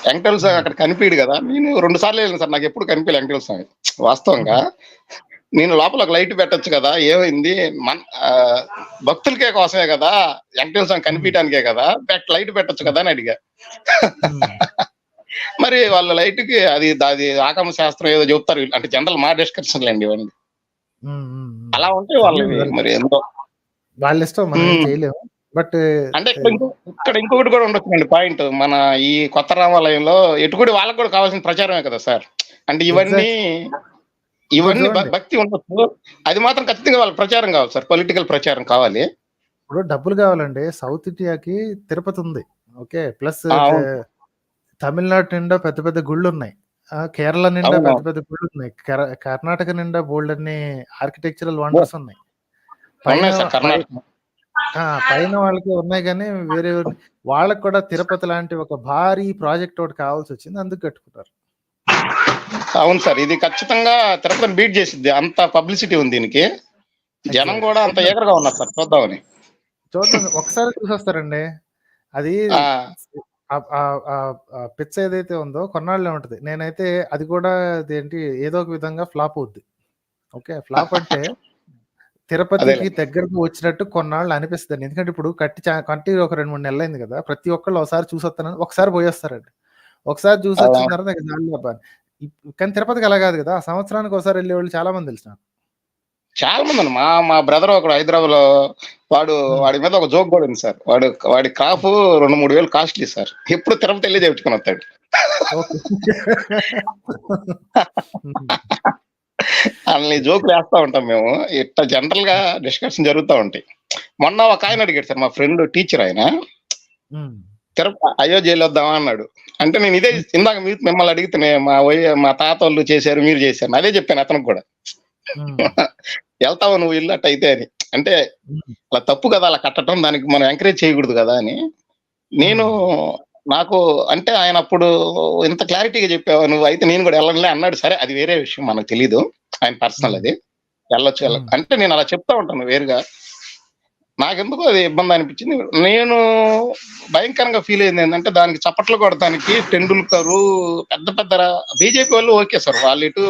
వెంకటేశ్వర స్వామి అక్కడ కనిపించడు కదా. నేను 2 సార్లు వెళ్ళాను సార్, నాకు ఎప్పుడు కనిపించలేదు వెంకటేశ్వర స్వామి. వాస్తవంగా నేను లోపల ఒక లైట్ పెట్టొచ్చు కదా, ఏమైంది భక్తులకే కోసమే కదా, వెంకటేశ్వర స్వామి కనిపించడానికే కదా, లైట్ పెట్టొచ్చు కదా అని అడిగా. మరి వాళ్ళ లైట్ కి అది ఆగమ శాస్త్రం ఏదో చెప్తారు, అంటే జనరల్ మా డిస్కషన్లు అండి ఇవన్నీ. అలా ఉంటే వాళ్ళవి మరి ఎంతో వాళ్ళ ఇష్టం, మనం ఏం చేయలేము. బట్ అంటే ఇక్కడ ఇంకొకటి కూడా ఉండొచ్చుండి పాయింట్. మన ఈ కొత్త రామాలయంలో ఎటుకుడి వాళ్ళకి కూడా కావాల్సిన ప్రచారమే కదా సార్. అంటే ఇవన్నీ భక్తి ఉండొచ్చు, అది మాత్రం ఖచ్చితంగా వాళ్ళకి ప్రచారం కావాలి సార్, పొలిటికల్ ప్రచారం కావాలి. ఇప్పుడు డబ్బులు కావాలండి. సౌత్ ఇండియాకి తిరుపతి ఉంది, ఓకే, ప్లస్ తమిళనాడు నిండా పెద్ద పెద్ద గుళ్ళు ఉన్నాయి, కేరళ నిండా పెద్ద పెద్ద గుళ్ళు ఉన్నాయి, కర్ణాటక నిండా బోల్డ్ అన్ని ఆర్కిటెక్చరల్ వండర్స్ ఉన్నాయి. పైన వాళ్ళకి ఉన్నాయి, కానీ వేరే వాళ్ళకి కూడా తిరుపతి లాంటి ఒక భారీ ప్రాజెక్ట్ ఒకటి కావాల్సి వచ్చింది, అందుకు కట్టుకుంటారు. అవును సార్, ఇది ఖచ్చితంగా తిరుపతిని బీట్ చేసిద్ది, అంత పబ్లిసిటీ ఉంది దీనికి, జనం కూడా అంత ఏకరగా ఉన్నారు సార్ చూద్దామని. చూద్దాం, ఒకసారి చూసొస్తారండి. అది పిచ్చ ఏదైతే ఉందో కొన్నాళ్ళే ఉంటది. నేనైతే అది కూడా అదేంటి ఏదో ఒక విధంగా ఫ్లాప్ అవుద్ది. ఓకే, ఫ్లాప్ అంటే తిరుపతికి దగ్గరకు వచ్చినట్టు కొన్నాళ్ళు అనిపిస్తుంది. ఎందుకంటే ఇప్పుడు కట్టి ఒక 2-3 నెలలు అయింది కదా, ప్రతి ఒక్కళ్ళు ఒకసారి చూసొస్తానని ఒకసారి పోయేస్తారండి. ఒకసారి చూసి వచ్చిన తర్వాత కానీ తిరుపతికి అలా కాదు కదా, సంవత్సరానికి ఒకసారి వెళ్ళే వాళ్ళు చాలా మంది తెలుసు నాకు. చాలా మంది. మా బ్రదర్ ఒకడు హైదరాబాద్ లో, వాడి మీద ఒక జోక్ కూడా ఉంది సార్. వాడి క్రాప్ 2-3 వేలు కాస్ట్లీ సార్, ఎప్పుడు తిరుపతి వెళ్ళి చెప్పుకొని వస్తాడు. అన్ని జోకులు వేస్తా ఉంటాం మేము, ఇట్లా జనరల్ గా డిస్కషన్ జరుగుతూ ఉంటాయి. మొన్న ఒక ఆయన అడిగాడు సార్, మా ఫ్రెండ్ టీచర్, ఆయన తిరుపతి అయోధ్యలో వద్దామా అన్నాడు. అంటే నేను ఇదే ఇందాక మిమ్మల్ని అడిగితే మా తాత వాళ్ళు చేశారు, మీరు చేశారు, అదే చెప్పాను అతనికి కూడా. వెళ్తావు నువ్వు ఇల్లు అట్ట అయితే అని. అంటే అలా తప్పు కదా అలా కట్టడం, దానికి మనం ఎంకరేజ్ చేయకూడదు కదా అని నాకు అంటే ఆయన అప్పుడు ఇంత క్లారిటీగా చెప్పావు నువ్వు, అయితే నేను కూడా వెళ్ళనులే అన్నాడు. సరే, అది వేరే విషయం, మనకు తెలీదు, ఆయన పర్సనల్, అది వెళ్ళొచ్చు అంటే నేను అలా చెప్తా ఉంటాను వేరుగా. నాకెందుకు అది ఇబ్బంది అనిపించింది. నేను భయంకరంగా ఫీల్ అయింది ఏంటంటే, దానికి చప్పట్లు కొడటానికి టెండూల్కర్ పెద్ద పెద్ద బీజేపీ వాళ్ళు ఓకే సార్, వాళ్ళు ఇటు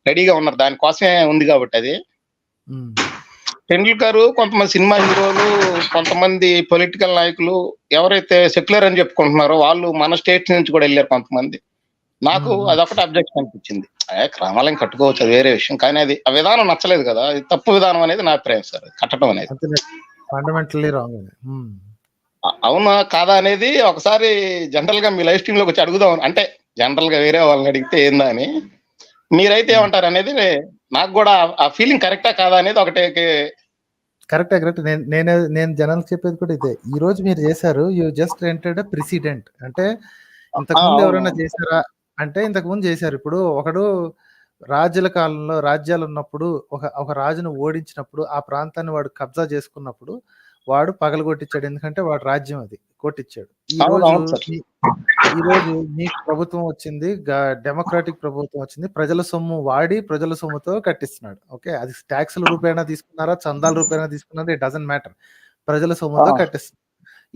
రెడీగా ఉన్నారు, దానికోసమే ఉంది కాబట్టి. అది టెండూల్కర్, కొంతమంది సినిమా హీరోలు, కొంతమంది పొలిటికల్ నాయకులు ఎవరైతే సెక్యులర్ అని చెప్పుకుంటున్నారో వాళ్ళు మన స్టేట్ నుంచి కూడా వెళ్ళారు కొంతమంది. నాకు అదొకటి అబ్జెక్షన్ అనిపించింది. రామాలయం కట్టుకోవచ్చు, అది వేరే విషయం, కానీ అది ఆ విధానం నచ్చలేదు కదా, అది తప్పు విధానం అనేది నా అభిప్రాయం సార్, కట్టడం అనేది. Fundamentally wrong. అవునా కాదా అనేది ఒకసారి జనరల్ గా మీ లైవ్ స్ట్రీమ్ లోకి వచ్చి అడుగుదాం, అంటే జనరల్ గా వేరే వాళ్ళని అడిగితే ఏందా అని. మీరైతే ఏమంటారు అనేది, నాకు కూడా ఆ ఫీలింగ్ కరెక్టా కాదా అనేది ఒకటే. కరెక్ట్. నేను జనాలకు చెప్పేది కూడా ఇదే. ఈ రోజు మీరు చేశారు, యూ జస్ట్ ఎంటర్డ్ ప్రెసిడెంట్. అంటే ఇంతకుముందు ఎవరైనా చేశారా అంటే ఇంతకుముందు చేశారు. ఇప్పుడు ఒకడు రాజుల కాలంలో రాజ్యాలు ఉన్నప్పుడు ఒక రాజును ఓడించినప్పుడు ఆ ప్రాంతాన్ని వాడు కబ్జా చేసుకున్నప్పుడు వాడు పగలగొట్టించాడు, ఎందుకంటే వాడు రాజ్యం అది కొట్టించాడు. ఈ రోజు మీకు ప్రభుత్వం వచ్చింది, డెమోక్రాటిక్ ప్రభుత్వం వచ్చింది, ప్రజల సొమ్ము వాడి ప్రజల సొమ్ముతో కట్టిస్తున్నాడు. ఓకే, అది ట్యాక్సుల రూపేణా తీసుకున్నారా, చందాల రూపేణా తీసుకున్నారా, ఇట్ డజంట్ మ్యాటర్, ప్రజల సొమ్ముతో కట్టిస్తున్నాడు.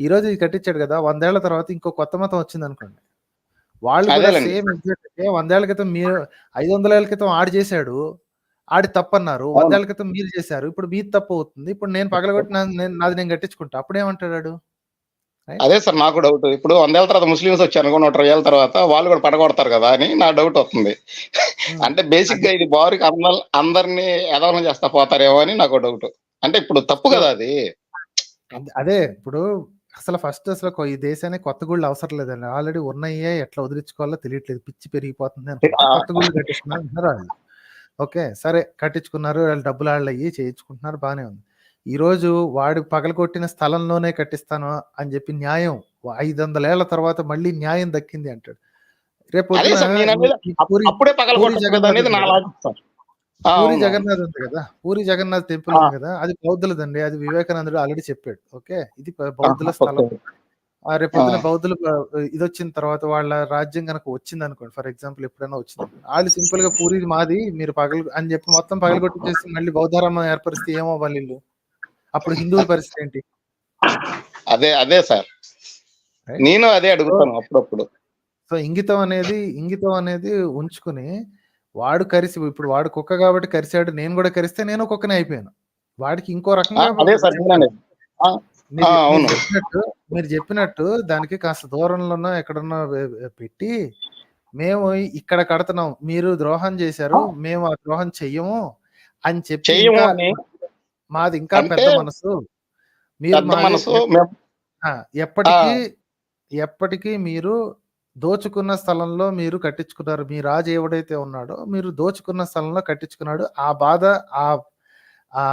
ఈ రోజు ఇది కట్టించాడు కదా, 100 ఏళ్ల తర్వాత ఇంకో కొత్త మతం వచ్చింది అనుకోండి, వాళ్ళు కూడా సేమ్ ఎగ్జాక్ట్ 100 ఏళ్ల క్రితం మీరు 500 ఏళ్ల క్రితం ఆడు చేశాడు, ఆడి తప్పన్నారు, 100 ఏళ్ల క్రితం మీరు చేశారు, ఇప్పుడు మీది తప్పు అవుతుంది, ఇప్పుడు నేను పగలగొట్టి నాది నేను కట్టించుకుంటా, అప్పుడేమంటాడు? అదే సార్ నాకు డౌట్. ఇప్పుడు 100 ఏళ్ళ తర్వాత ముస్లిమ్స్ వచ్చారు అనుకో, 120 ఏళ్ళ తర్వాత వాళ్ళు కూడా పడగొడతారు కదా అని నా డౌట్ వస్తుంది. అంటే బేసిక్ గా ఇది బారుకి అందరినీ ఎదవలం చేస్తా పోతారేమో అని నాకు డౌట్. అంటే ఇప్పుడు తప్పు కదా అది. అదే ఇప్పుడు అసలు ఈ దేశానికి కొత్త గుళ్ళు అవసరం లేదండి, ఆల్రెడీ ఉన్నాయే, ఎట్లా వదిలించుకోవాలో తెలియట్లేదు, పిచ్చి పెరిగిపోతుంది అని కొత్త గుళ్ళు కట్టిస్తున్నారు వాళ్ళు. ఓకే, సరే కట్టించుకున్నారు, వాళ్ళు డబ్బులు అయ్యి చేయించుకుంటున్నారు, బానే ఉంది. ఈ రోజు వాడు పగలగొట్టిన స్థలంలోనే కట్టిస్తాను అని చెప్పి న్యాయం 500 ఏళ్ల తర్వాత మళ్ళీ న్యాయం దక్కింది అంటాడు. రేపు పూరి జగన్నాథ్ ఉంది కదా, పూరి జగన్నాథ్ టెంపుల్ ఉంది కదా, అది బౌద్ధులదండి, అది వివేకానందుడు ఆల్రెడీ చెప్పాడు. ఓకే, ఇది బౌద్ధుల స్థలం. రేపొద్దున బౌద్ధులు ఇది వచ్చిన తర్వాత వాళ్ళ రాజ్యం కనుక వచ్చింది అనుకోండి, ఫర్ ఎగ్జాంపుల్ ఎప్పుడైనా వచ్చింది, వాళ్ళు సింపుల్ గా పూరి మాది మీరు అని చెప్పి మొత్తం పగలగొట్టి మళ్ళీ బౌద్ధరామం ఏర్పరిస్తే ఏమవ్వాలి వీళ్ళు? అప్పుడు హిందువుల పరిస్థితి ఏంటి? అదే సార్, నేను అదే అడుగుతాను అప్పుడప్పుడు. సో ఇంగితం అనేది ఉంచుకుని వాడు కరిసి, ఇప్పుడు వాడు కుక్క కాబట్టి కరిశాడు, నేను కూడా కరిస్తే నేను కుక్కనే అయిపోయాను, వాడికి ఇంకో రకంగా మీరు చెప్పినట్టు దానికి కాస్త దూరంలోనో ఎక్కడన్నా పెట్టి, మేము ఇక్కడ కడుతున్నాం, మీరు ద్రోహం చేశారు, మేము ఆ ద్రోహం చెయ్యము అని చెప్పి చెయ్యము ఇంకా అని మాది ఇంకా అంటే పెద్ద మనసు, మీరు పెద్ద మాది మనసు మేము ఆ, ఎప్పటికీ ఎప్పటికీ మీరు దోచుకున్న స్థలంలో మీరు కట్టించుకున్నారు. మీ రాజు ఎవడైతే ఉన్నాడో మీరు దోచుకున్న స్థలంలో కట్టించుకున్నాడు. ఆ బాధ, ఆ ఆ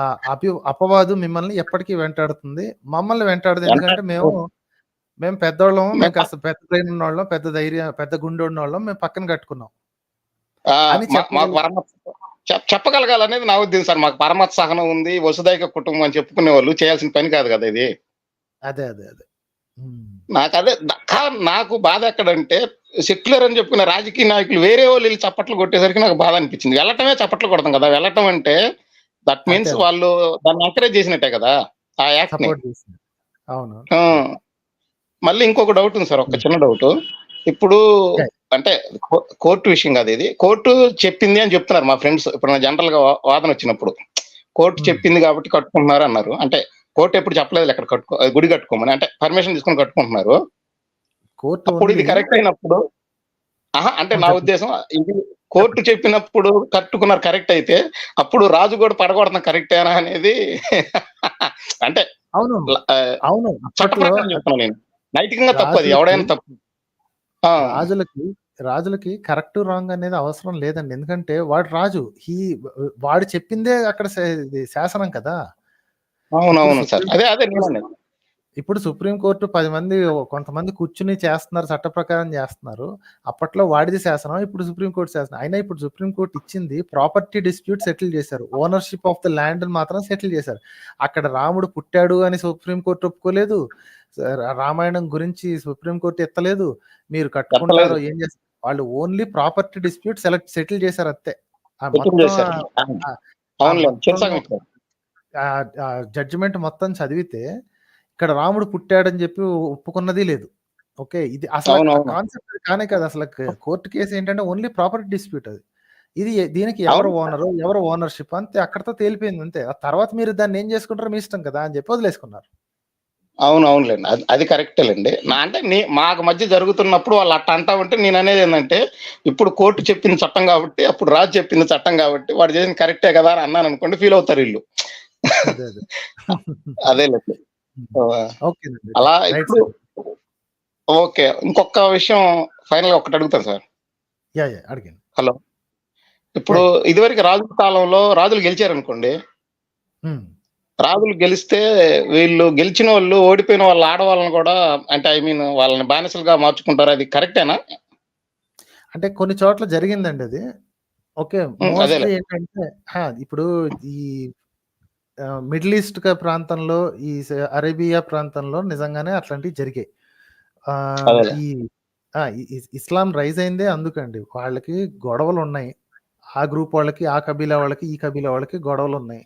అపవాదు మిమ్మల్ని ఎప్పటికీ వెంటాడుతుంది. మమ్మల్ని వెంటాడదు. ఎందుకంటే మేము పెద్దోళ్ళము, మేము కాస్త పెద్ద బ్రెయిన్ ఉన్నోళ్ళం, పెద్ద ధైర్యం, పెద్ద గుండె ఉన్నోళ్ళం, మేము పక్కన కట్టుకున్నాం అని మాకు చెప్పగలగాలనేది నా ఉద్దేశం సార్. మాకు పరమత్ సహనం ఉంది, వసుదైక కుటుంబం అని చెప్పుకునే వాళ్ళు చేయాల్సిన పని కాదు కదా ఇది. అదే నాకు అదే నాకు బాధ ఎక్కడంటే సెక్యులర్ అని చెప్పుకునే రాజకీయ నాయకులు వేరే వాళ్ళు వెళ్ళి చప్పట్లు కొట్టేసరికి నాకు బాధ అనిపించింది. వెళ్ళటమే చప్పట్లు కొడతాం కదా, వెళ్ళటం అంటే దట్ మీన్స్ వాళ్ళు దాన్ని ఎంకరేజ్ చేసినట్టే కదా ఆ యాక్ట్ ని. అవును. మళ్ళీ ఇంకొక డౌట్ ఉంది సార్, ఒక చిన్న డౌట్. ఇప్పుడు అంటే కోర్టు విషయం కాదు ఇది, కోర్టు చెప్పింది అని చెప్తున్నారు మా ఫ్రెండ్స్. ఇప్పుడు జనరల్ గా వాదన వచ్చినప్పుడు కోర్టు చెప్పింది కాబట్టి కట్టుకుంటున్నారు అన్నారు. అంటే కోర్టు ఎప్పుడు చెప్పలేదు అక్కడ గుడి కట్టుకోమని, అంటే పర్మిషన్ తీసుకొని కట్టుకుంటున్నారు. అప్పుడు ఇది కరెక్ట్ అయినప్పుడు అంటే నా ఉద్దేశం ఇది కోర్టు చెప్పినప్పుడు కట్టుకున్నారు కరెక్ట్ అయితే అప్పుడు రాజు కూడా పడగొడుతున్న కరెక్టేనా అనేది అంటే చట్ట ప్రకారం చెప్తున్నా నేను. నైతికంగా తప్పు, అది ఎవడైనా తప్పు. రాజులకి కరెక్ట్ రాంగ్ అనేది అవసరం లేదండి. ఎందుకంటే వాడు రాజు, వాడు చెప్పిందే అక్కడ శాసనం కదా. అవునవును సార్, అదే ఇప్పుడు సుప్రీంకోర్టు 10 మంది కొంతమంది కూర్చుని చేస్తున్నారు, చట్ట ప్రకారం చేస్తున్నారు. అప్పట్లో వాడిది శాసనం, ఇప్పుడు సుప్రీంకోర్టు శాసనం. అయినా ఇప్పుడు సుప్రీంకోర్టు ఇచ్చింది ప్రాపర్టీ డిస్ప్యూట్ సెటిల్ చేశారు, ఓనర్షిప్ ఆఫ్ ద ల్యాండ్ మాత్రం సెటిల్ చేశారు. అక్కడ రాముడు పుట్టాడు అని సుప్రీంకోర్టు ఒప్పుకోలేదు, రామాయణం గురించి సుప్రీంకోర్టు ఎత్తలేదు. మీరు కట్టుకుంటారో ఏం చేస్తారు, వాళ్ళు ఓన్లీ ప్రాపర్టీ డిస్ప్యూట్ సెటిల్ చేశారు అంతే. జడ్జిమెంట్ మొత్తం చదివితే ఇక్కడ రాముడు పుట్టాడని చెప్పి ఒప్పుకున్నది లేదు. ఓకే, ఇది అసలు కాన్సెప్ట్ కానే కాదు. అసలు కోర్టు కేసు ఏంటంటే ఓన్లీ ప్రాపర్టీ డిస్ప్యూట్ అది. ఇది దీనికి ఎవరు ఓనరు, ఎవరు ఓనర్షిప్ అంతే, అక్కడతో తేలిపోయింది అంతే. ఆ తర్వాత మీరు దాన్ని ఏం చేసుకుంటారో మీ ఇష్టం కదా అని చెప్పి వదిలేసుకున్నారు. అవునవునులేండి, అది కరెక్టేలేండి. అంటే మాకు మధ్య జరుగుతున్నప్పుడు వాళ్ళు అట్ట అంటా ఉంటే నేను అనేది ఏంటంటే ఇప్పుడు కోర్టు చెప్పింది చట్టం కాబట్టి, అప్పుడు రాజు చెప్పింది చట్టం కాబట్టి వాడు చేసింది కరెక్టే కదా అని అన్నాను అనుకోండి, ఫీల్ అవుతారు వీళ్ళు. అదేలేండి. అలా ఇప్పుడు ఓకే, ఇంకొక విషయం ఫైనల్ ఒకటి అడుగుతాను సార్. హలో, ఇప్పుడు ఇదివరకు రాజుల కాలంలో రాజులు గెలిచారు అనుకోండి, రాజులు గెలిస్తే వీళ్ళు గెలిచిన వాళ్ళు ఓడిపోయిన వాళ్ళ ఆడవాళ్ళని కూడా అంటే ఐ మీన్ వాళ్ళని బానిసలుగా మార్చుకుంటారు, అది కరెక్టేనా? అంటే కొన్ని చోట్ల జరిగిందండి అది. ఓకే, మోస్ట్లీ ఏంటంటే ఇప్పుడు ఈ మిడిల్ ఈస్ట్ ప్రాంతంలో, ఈ అరేబియా ప్రాంతంలో నిజంగానే అట్లాంటివి జరిగాయి. ఈ ఇస్లాం రైజ్ అయిందే అందుకండి. వాళ్ళకి గొడవలు ఉన్నాయి, ఆ గ్రూప్ వాళ్ళకి, ఆ కబీలా వాళ్ళకి, ఈ కబీలా వాళ్ళకి గొడవలు ఉన్నాయి.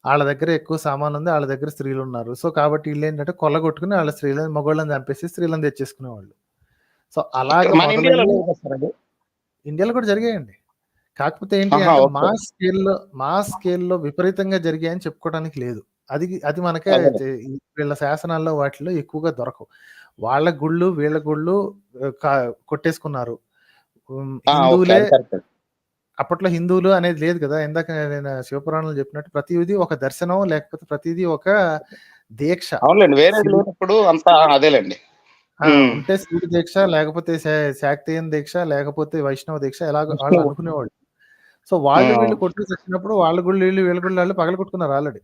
వాళ్ళ దగ్గర ఎక్కువ సామాన్ ఉంది, వాళ్ళ దగ్గర స్త్రీలు ఉన్నారు. సో కాబట్టి వీళ్ళు ఏంటంటే కొల్లగొట్టుకుని వాళ్ళ స్త్రీలను, మగవాళ్ళని చంపేసి స్త్రీలను తెచ్చేసుకునేవాళ్ళు. సో అలాగే ఇండియాలో కూడా జరిగాయండి. కాకపోతే ఏంటి అంటే మా స్కేల్లో విపరీతంగా జరిగాయని చెప్పుకోవడానికి లేదు. అది మనకే వీళ్ళ శాసనాల్లో వాటిలో ఎక్కువగా దొరకవు. వాళ్ళ గుళ్ళు వీళ్ళ గుళ్ళు కొట్టేసుకున్నారు. హిందువులే అప్పట్లో హిందువులు అనేది లేదు కదా. ఇందాక నేను శివపురాణంలో చెప్పినట్టు ప్రతిదీ ఒక దర్శనం, లేకపోతే ప్రతిదీ ఒక దీక్ష. ఉంటే శివుడి దీక్ష, లేకపోతే శాక్తేయన్ దీక్ష, లేకపోతే వైష్ణవ దీక్ష, ఎలాగో వాళ్ళు అనుకునేవాళ్ళు. సో వాళ్ళు వీళ్ళు కొట్టేసి వచ్చినప్పుడు వాళ్ళ గుళ్ళు వీళ్ళు, వీళ్ళ గుళ్ళు వాళ్ళు పగల కొట్టుకున్నారు ఆల్రెడీ.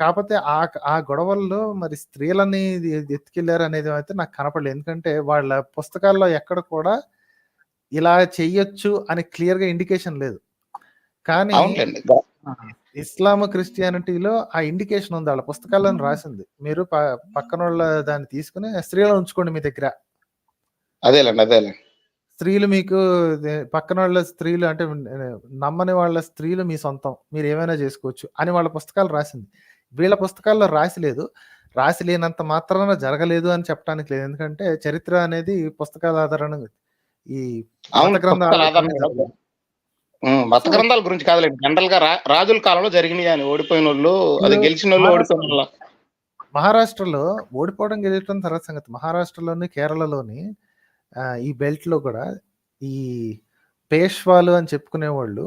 కాకపోతే ఆ గొడవల్లో మరి స్త్రీలని ఎత్తుకెళ్లారు అనేది అయితే నాకు కనపడలేదు. ఎందుకంటే వాళ్ళ పుస్తకాల్లో ఎక్కడ కూడా ఇలా చెయ్యొచ్చు అని క్లియర్ గా ఇండికేషన్ లేదు. కానీ ఇస్లాం, క్రిస్టియానిటీలో ఆ ఇండికేషన్ ఉంది, వాళ్ళ పుస్తకాల్లో రాసింది. మీరు పక్కన వాళ్ళ దాన్ని తీసుకుని స్త్రీలను ఉంచుకోండి మీ దగ్గర. స్త్రీలు మీకు పక్కన వాళ్ళ స్త్రీలు అంటే నమ్మని వాళ్ళ స్త్రీలు మీ సొంతం, మీరు ఏమైనా చేసుకోవచ్చు అని వాళ్ళ పుస్తకాలు రాసింది. వీళ్ళ పుస్తకాల్లో రాసిలేదు. రాసి లేనంత మాత్రాన జరగలేదు అని చెప్పడానికి లేదు. ఎందుకంటే చరిత్ర అనేది పుస్తకాల ఆధారంగా, ఈ మత గ్రంథాల గురించి కాదులేండి, జనరల్ గా రాజుల కాలంలో జరిగినాయి అని, ఓడిపోయిన వాళ్ళు, అది గెలిచిన వాళ్ళు, ఓడిపోయిన వాళ్ళు. మహారాష్ట్రలో ఓడిపోవడం, గెలవడం తర్వాత సంగతి. మహారాష్ట్రలోని, కేరళలోని ఈ బెల్ట్ లో కూడా ఈ పేష్వాలు అని చెప్పుకునేవాళ్ళు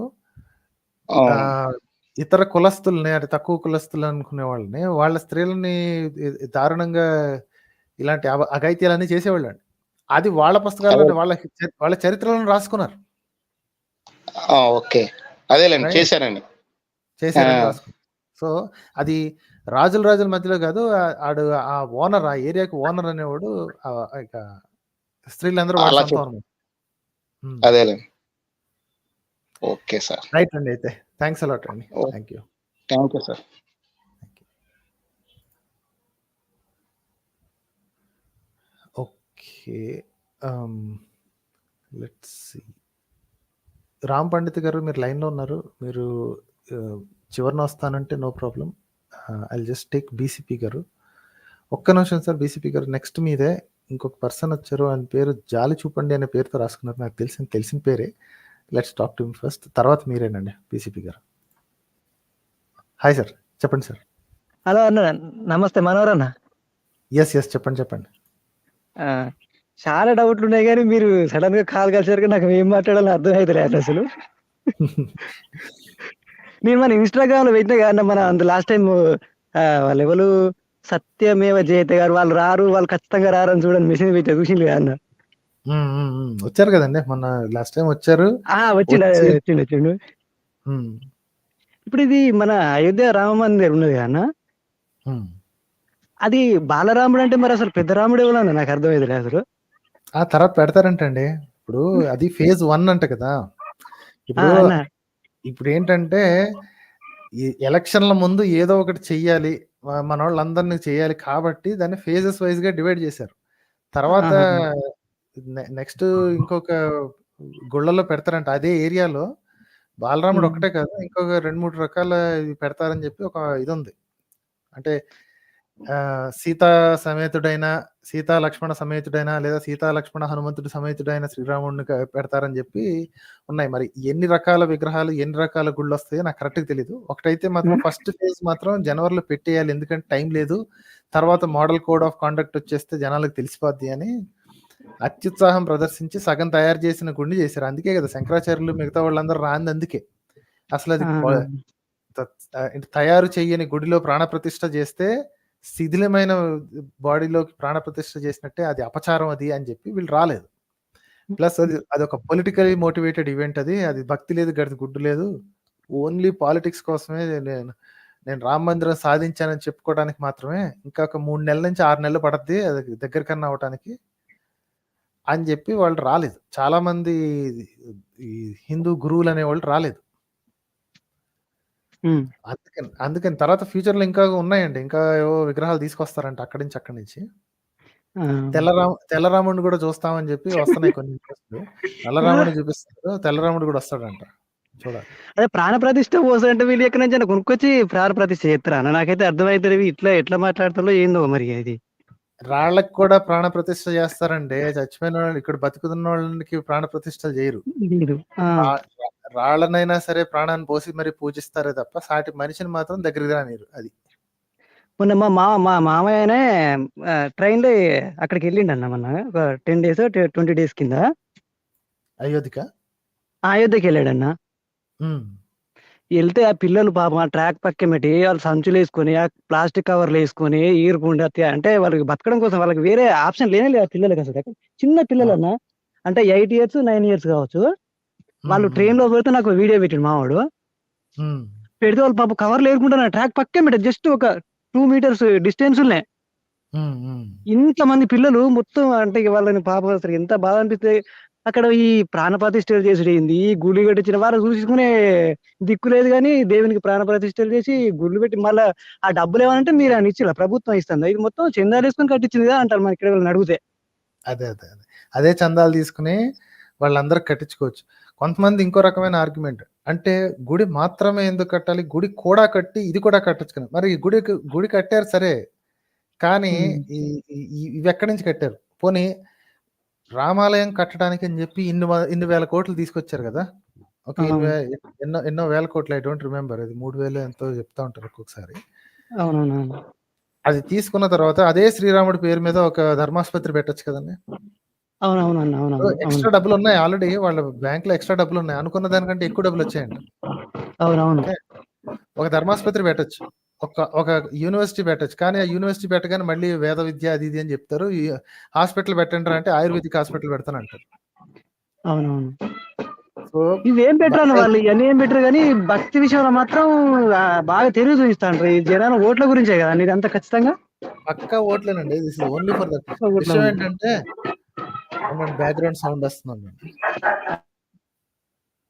ఇతర కులస్తుల్ని, అంటే తక్కువ కులస్తులు అనుకునే వాళ్ళని, వాళ్ళ స్త్రీలని దారుణంగా ఇలాంటి అఘాయిత్యాలన్నీ చేసేవాళ్ళండి. అది వాళ్ళ పుస్తకాల్లో వాళ్ళ చరిత్రలను రాసుకున్నారు. ఓకే, అదేలేండి, చేశారండి రాసుకున్నారు. సో అది రాజుల మధ్యలో కాదు, ఆడు ఆ ఓనర్, ఆ ఏరియాకి ఓనర్ అనేవాడు ఇక స్త్రీలందరూ వాళ్ళ సొంతం అన్నమాట. అదేలేండి. ఓకే సార్, రైట్ అండి. అయితే థ్యాంక్స్ అలాట్ అండి. Thank you sir. Okay, let's see. Ram Pandit గారు మీరు లైన్లో ఉన్నారు. మీరు చివరిన వస్తానంటే no problem. I just take BCP గారు. ఒక్క నిమిషం సార్. బీసీపీ గారు నెక్స్ట్ మీదే ఇంకొక పర్సన్ వచ్చారు. ఆయన పేరు జాలి చూపండి అనే పేరుతో రాసుకున్నారు. నాకు తెలిసిన పేరే. Let's talk to him first, తర్వాత మీరేనండి బీసీపీ గారు. హాయ్ సార్, చెప్పండి సార్. హలో అన్న, నమస్తే. మనోహర్ అన్న. ఎస్ చెప్పండి. చాలా డౌట్లు ఉన్నాయి కానీ మీరు సడన్ గా కాల్ కలిసారు, నాకు ఏం మాట్లాడాలో అర్థం అవుతలేదు అసలు. నేను మన ఇన్స్టాగ్రామ్ లో పెట్టినా కదా మన అంత లాస్ట్ టైం వాళ్ళు ఎవరు సత్యమేవ జయతే గారు, వాళ్ళు ఖచ్చితంగా రారని చూడండి మెసేజ్ పెట్టా, చూసింది కదా అన్న. వచ్చారు కదండి మొన్న, లాస్ట్ టైం వచ్చారు. వచ్చిండు. ఇప్పుడు ఇది మన అయోధ్య రామ-మందిర్ ఉన్నది కదా అన్న, అది బాలరాముడు అంటే మరి అసలు పెద్ద రాముడు ఎవరన్నా నాకు అర్థమైంది అసలు. ఆ తర్వాత పెడతారంటండి. ఇప్పుడు అది ఫేజ్ 1 అంట కదా. ఇప్పుడు ఏంటంటే ఈ ఎలక్షన్ల ముందు ఏదో ఒకటి చెయ్యాలి, మన వాళ్ళందరినీ చేయాలి కాబట్టి దాన్ని ఫేజెస్ వైజ్ గా డివైడ్ చేశారు. తర్వాత నెక్స్ట్ ఇంకొక గుళ్ళలో పెడతారంట అదే ఏరియాలో. బాలరాముడు ఒకటే కాదు, ఇంకొక 2-3 రకాల పెడతారని చెప్పి ఒక ఇది ఉంది. అంటే సీతా లక్ష్మణ సమేతుడైన లేదా సీతా లక్ష్మణ హనుమంతుడి సమేతుడైన శ్రీరాముడిని పెడతారని చెప్పి ఉన్నాయి. మరి ఎన్ని రకాల విగ్రహాలు, ఎన్ని రకాల గుళ్ళు వస్తాయో నాకు కరెక్ట్గా తెలీదు. ఒకటైతే మాత్రం ఫస్ట్ ఫేజ్ మాత్రం జనవరిలో పెట్టేయాలి, ఎందుకంటే టైం లేదు. తర్వాత మోడల్ కోడ్ ఆఫ్ కాండక్ట్ వచ్చేస్తే జనాలకు తెలిసిపోద్ది అని అత్యుత్సాహం ప్రదర్శించి సగం తయారు చేసిన గుండి చేశారు. అందుకే కదా శంకరాచార్యులు మిగతా వాళ్ళందరూ రాంది అందుకే. అసలు అది తయారు చెయ్యని గుడిలో ప్రాణప్రతిష్ఠ చేస్తే శిథిలమైన బాడీలోకి ప్రాణప్రతిష్ఠ చేసినట్టే, అది అపచారం అది అని చెప్పి వీళ్ళు రాలేదు. ప్లస్ అది ఒక పొలిటికలీ మోటివేటెడ్ ఈవెంట్. అది భక్తి లేదు, గుడ్డు లేదు, ఓన్లీ పాలిటిక్స్ కోసమే. నేను రామ మందిరం సాధించానని చెప్పుకోవడానికి మాత్రమే. ఇంకా ఒక 3 నెలల నుంచి 6 నెలలు పడుద్ది అది దగ్గర కన్నా అవటానికి అని చెప్పి వాళ్ళు రాలేదు. చాలా మంది ఈ హిందూ గురువులు అనేవాళ్ళు రాలేదు. అందుకని తర్వాత ఫ్యూచర్ లో ఇంకా ఉన్నాయండి, ఇంకా ఏవో విగ్రహాలు తీసుకొస్తారంట అక్కడి నుంచి. తెల్లరాముడిని కూడా చూస్తామని చెప్పి వస్తున్నాయి కొన్ని ఇంట్రెస్ట్లు. నల్లరాముడిని చూపిస్తారు, తెల్లరాముడు కూడా వస్తాడంట, చూడాలి. అదే ప్రాణ ప్రతిష్ఠ పోసారంటే వీళ్ళు ఎక్కడి నుంచి కొనుక్కొచ్చి ప్రాణ ప్రతిష్ఠ చేస్తారా? నాకైతే అర్థమవుతుంది ఎట్లా మాట్లాడుతుందో ఏందో మరి. అది రాళ్ళకి కూడా ప్రాణ ప్రతిష్ఠ చేస్తారండి. చచ్చిపోయిన వాళ్ళు ఇక్కడ బతుకుతున్న వాళ్ళకి ప్రాణ ప్రతిష్టలు చేయరు. రాళ్ళనైనా సరే ప్రాణాన్ని పోసి మరి పూజిస్తారే తప్ప సాటి మనిషిని మాత్రం దగ్గరికి రానిరు. అది మొన్న మా మామయ్యనే ట్రైన్ లో అక్కడికి వెళ్ళిండి అన్న మొన్న ఒక 10 days 20 days కింద అయోధ్యకి వెళ్ళాడన్న. వెళ్తే ఆ పిల్లలు పాపం ఆ ట్రాక్ పక్క పెట్టి వాళ్ళు సంచులు వేసుకొని ఆ ప్లాస్టిక్ కవర్లు వేసుకొని ఈరుకుండా అంటే వాళ్ళకి బతకడం కోసం వాళ్ళకి వేరే ఆప్షన్ లేనే లేదు ఆ పిల్లలకి. అసలు చిన్న పిల్లలన్నా అంటే 8 years 9 years కావచ్చు. వాళ్ళు ట్రైన్ లో పెడితే నాకు వీడియో పెట్టిండు మావాడు. పెడితే వాళ్ళు పాపం కవర్లు ఏరుకుంటున్నారు ట్రాక్ పక్క పెట్టారు, జస్ట్ ఒక 2 meters డిస్టెన్స్ ఉన్నాయి. ఇంతమంది పిల్లలు మొత్తం అంటే వాళ్ళని పాపం అసలు ఎంత బాధ అనిపిస్తే. అక్కడ ఈ ప్రాణప్రతిష్ఠలు చేసుడు ఏంది, ఈ గుళ్ళు కట్టించిన వారు చూసుకునే దిక్కు లేదు కానీ దేవునికి ప్రాణప్రతిష్ఠలు చేసి గుళ్ళు పెట్టి మళ్ళీ ఆ డబ్బులు ఏమనంటే మీరు అని ఇచ్చిరా, ప్రభుత్వం ఇస్తుంది, ఇది మొత్తం చందాలు వేసుకొని కట్టించింది కదా అంటారు మన ఇక్కడ వాళ్ళని అడిగితే. అదే చందాలు తీసుకుని వాళ్ళందరూ కట్టించుకోవచ్చు. కొంతమంది ఇంకో రకమైన ఆర్గ్యుమెంట్, అంటే గుడి మాత్రమే ఎందుకు కట్టాలి, గుడి కూడా కట్టి ఇది కూడా కట్టించుకుని. మరి గుడి కట్టారు సరే, కానీ ఇవి ఎక్కడి నుంచి కట్టారు? పోనీ రామాలయం కట్టడానికి అని చెప్పి ఇన్ని వేల కోట్లు తీసుకొచ్చారు కదా. ఓకే, ఎన్నో వేల కోట్లు, ఐ డోంట్ రిమెంబర్, అది 3000 ఎంతో చెప్తా ఉంటారు ఒక్కొక్కసారి. అది తీసుకున్న తర్వాత అదే శ్రీరాముడి పేరు మీద ఒక ధర్మాసుపత్రి పెట్టచ్చు కదండి. అవునవునన్న. అవునవును. ఎక్స్ట్రా అవును. డబ్బులు ఉన్నాయి ఆల్రెడీ, వాళ్ళ బ్యాంక్ లో ఎక్స్ట్రా డబ్బులు ఉన్నాయి, అనుకున్న దానికంటే ఎక్కువ డబ్బులు వచ్చాయంట. అవునవును. ఓకే, ఒక ధర్మాసుపత్రి పెట్టచ్చు, ఒక యూనివర్సిటీ పెట్టచ్చు, కానీ ఆ యూనివర్సిటీ పెట్టగానే మళ్ళీ వేద విద్య అది ఇది అని చెప్తారు. ఈ హాస్పిటల్ పెట్టండి అంటే ఆయుర్వేదిక్ హాస్పిటల్ పెడతానంటారు. అవునవును. సో ఇవేం బెటర్ అన్న, అంటే వాళ్ళు ఇవన్నీ ఏం బెటర్ కానీ భక్తి విషయంలో మాత్రం బాగా తెలివి చూపిస్తాండ్రు. ఈ జనాల ఓట్ల గురించే కదా ఇదంతా ఖచ్చితంగా. పక్కా ఓట్లేనండి, this is only for that. విషయం ఏంటంటే, బ్యాక్గ్రౌండ్ సౌండ్ వస్తుందండి.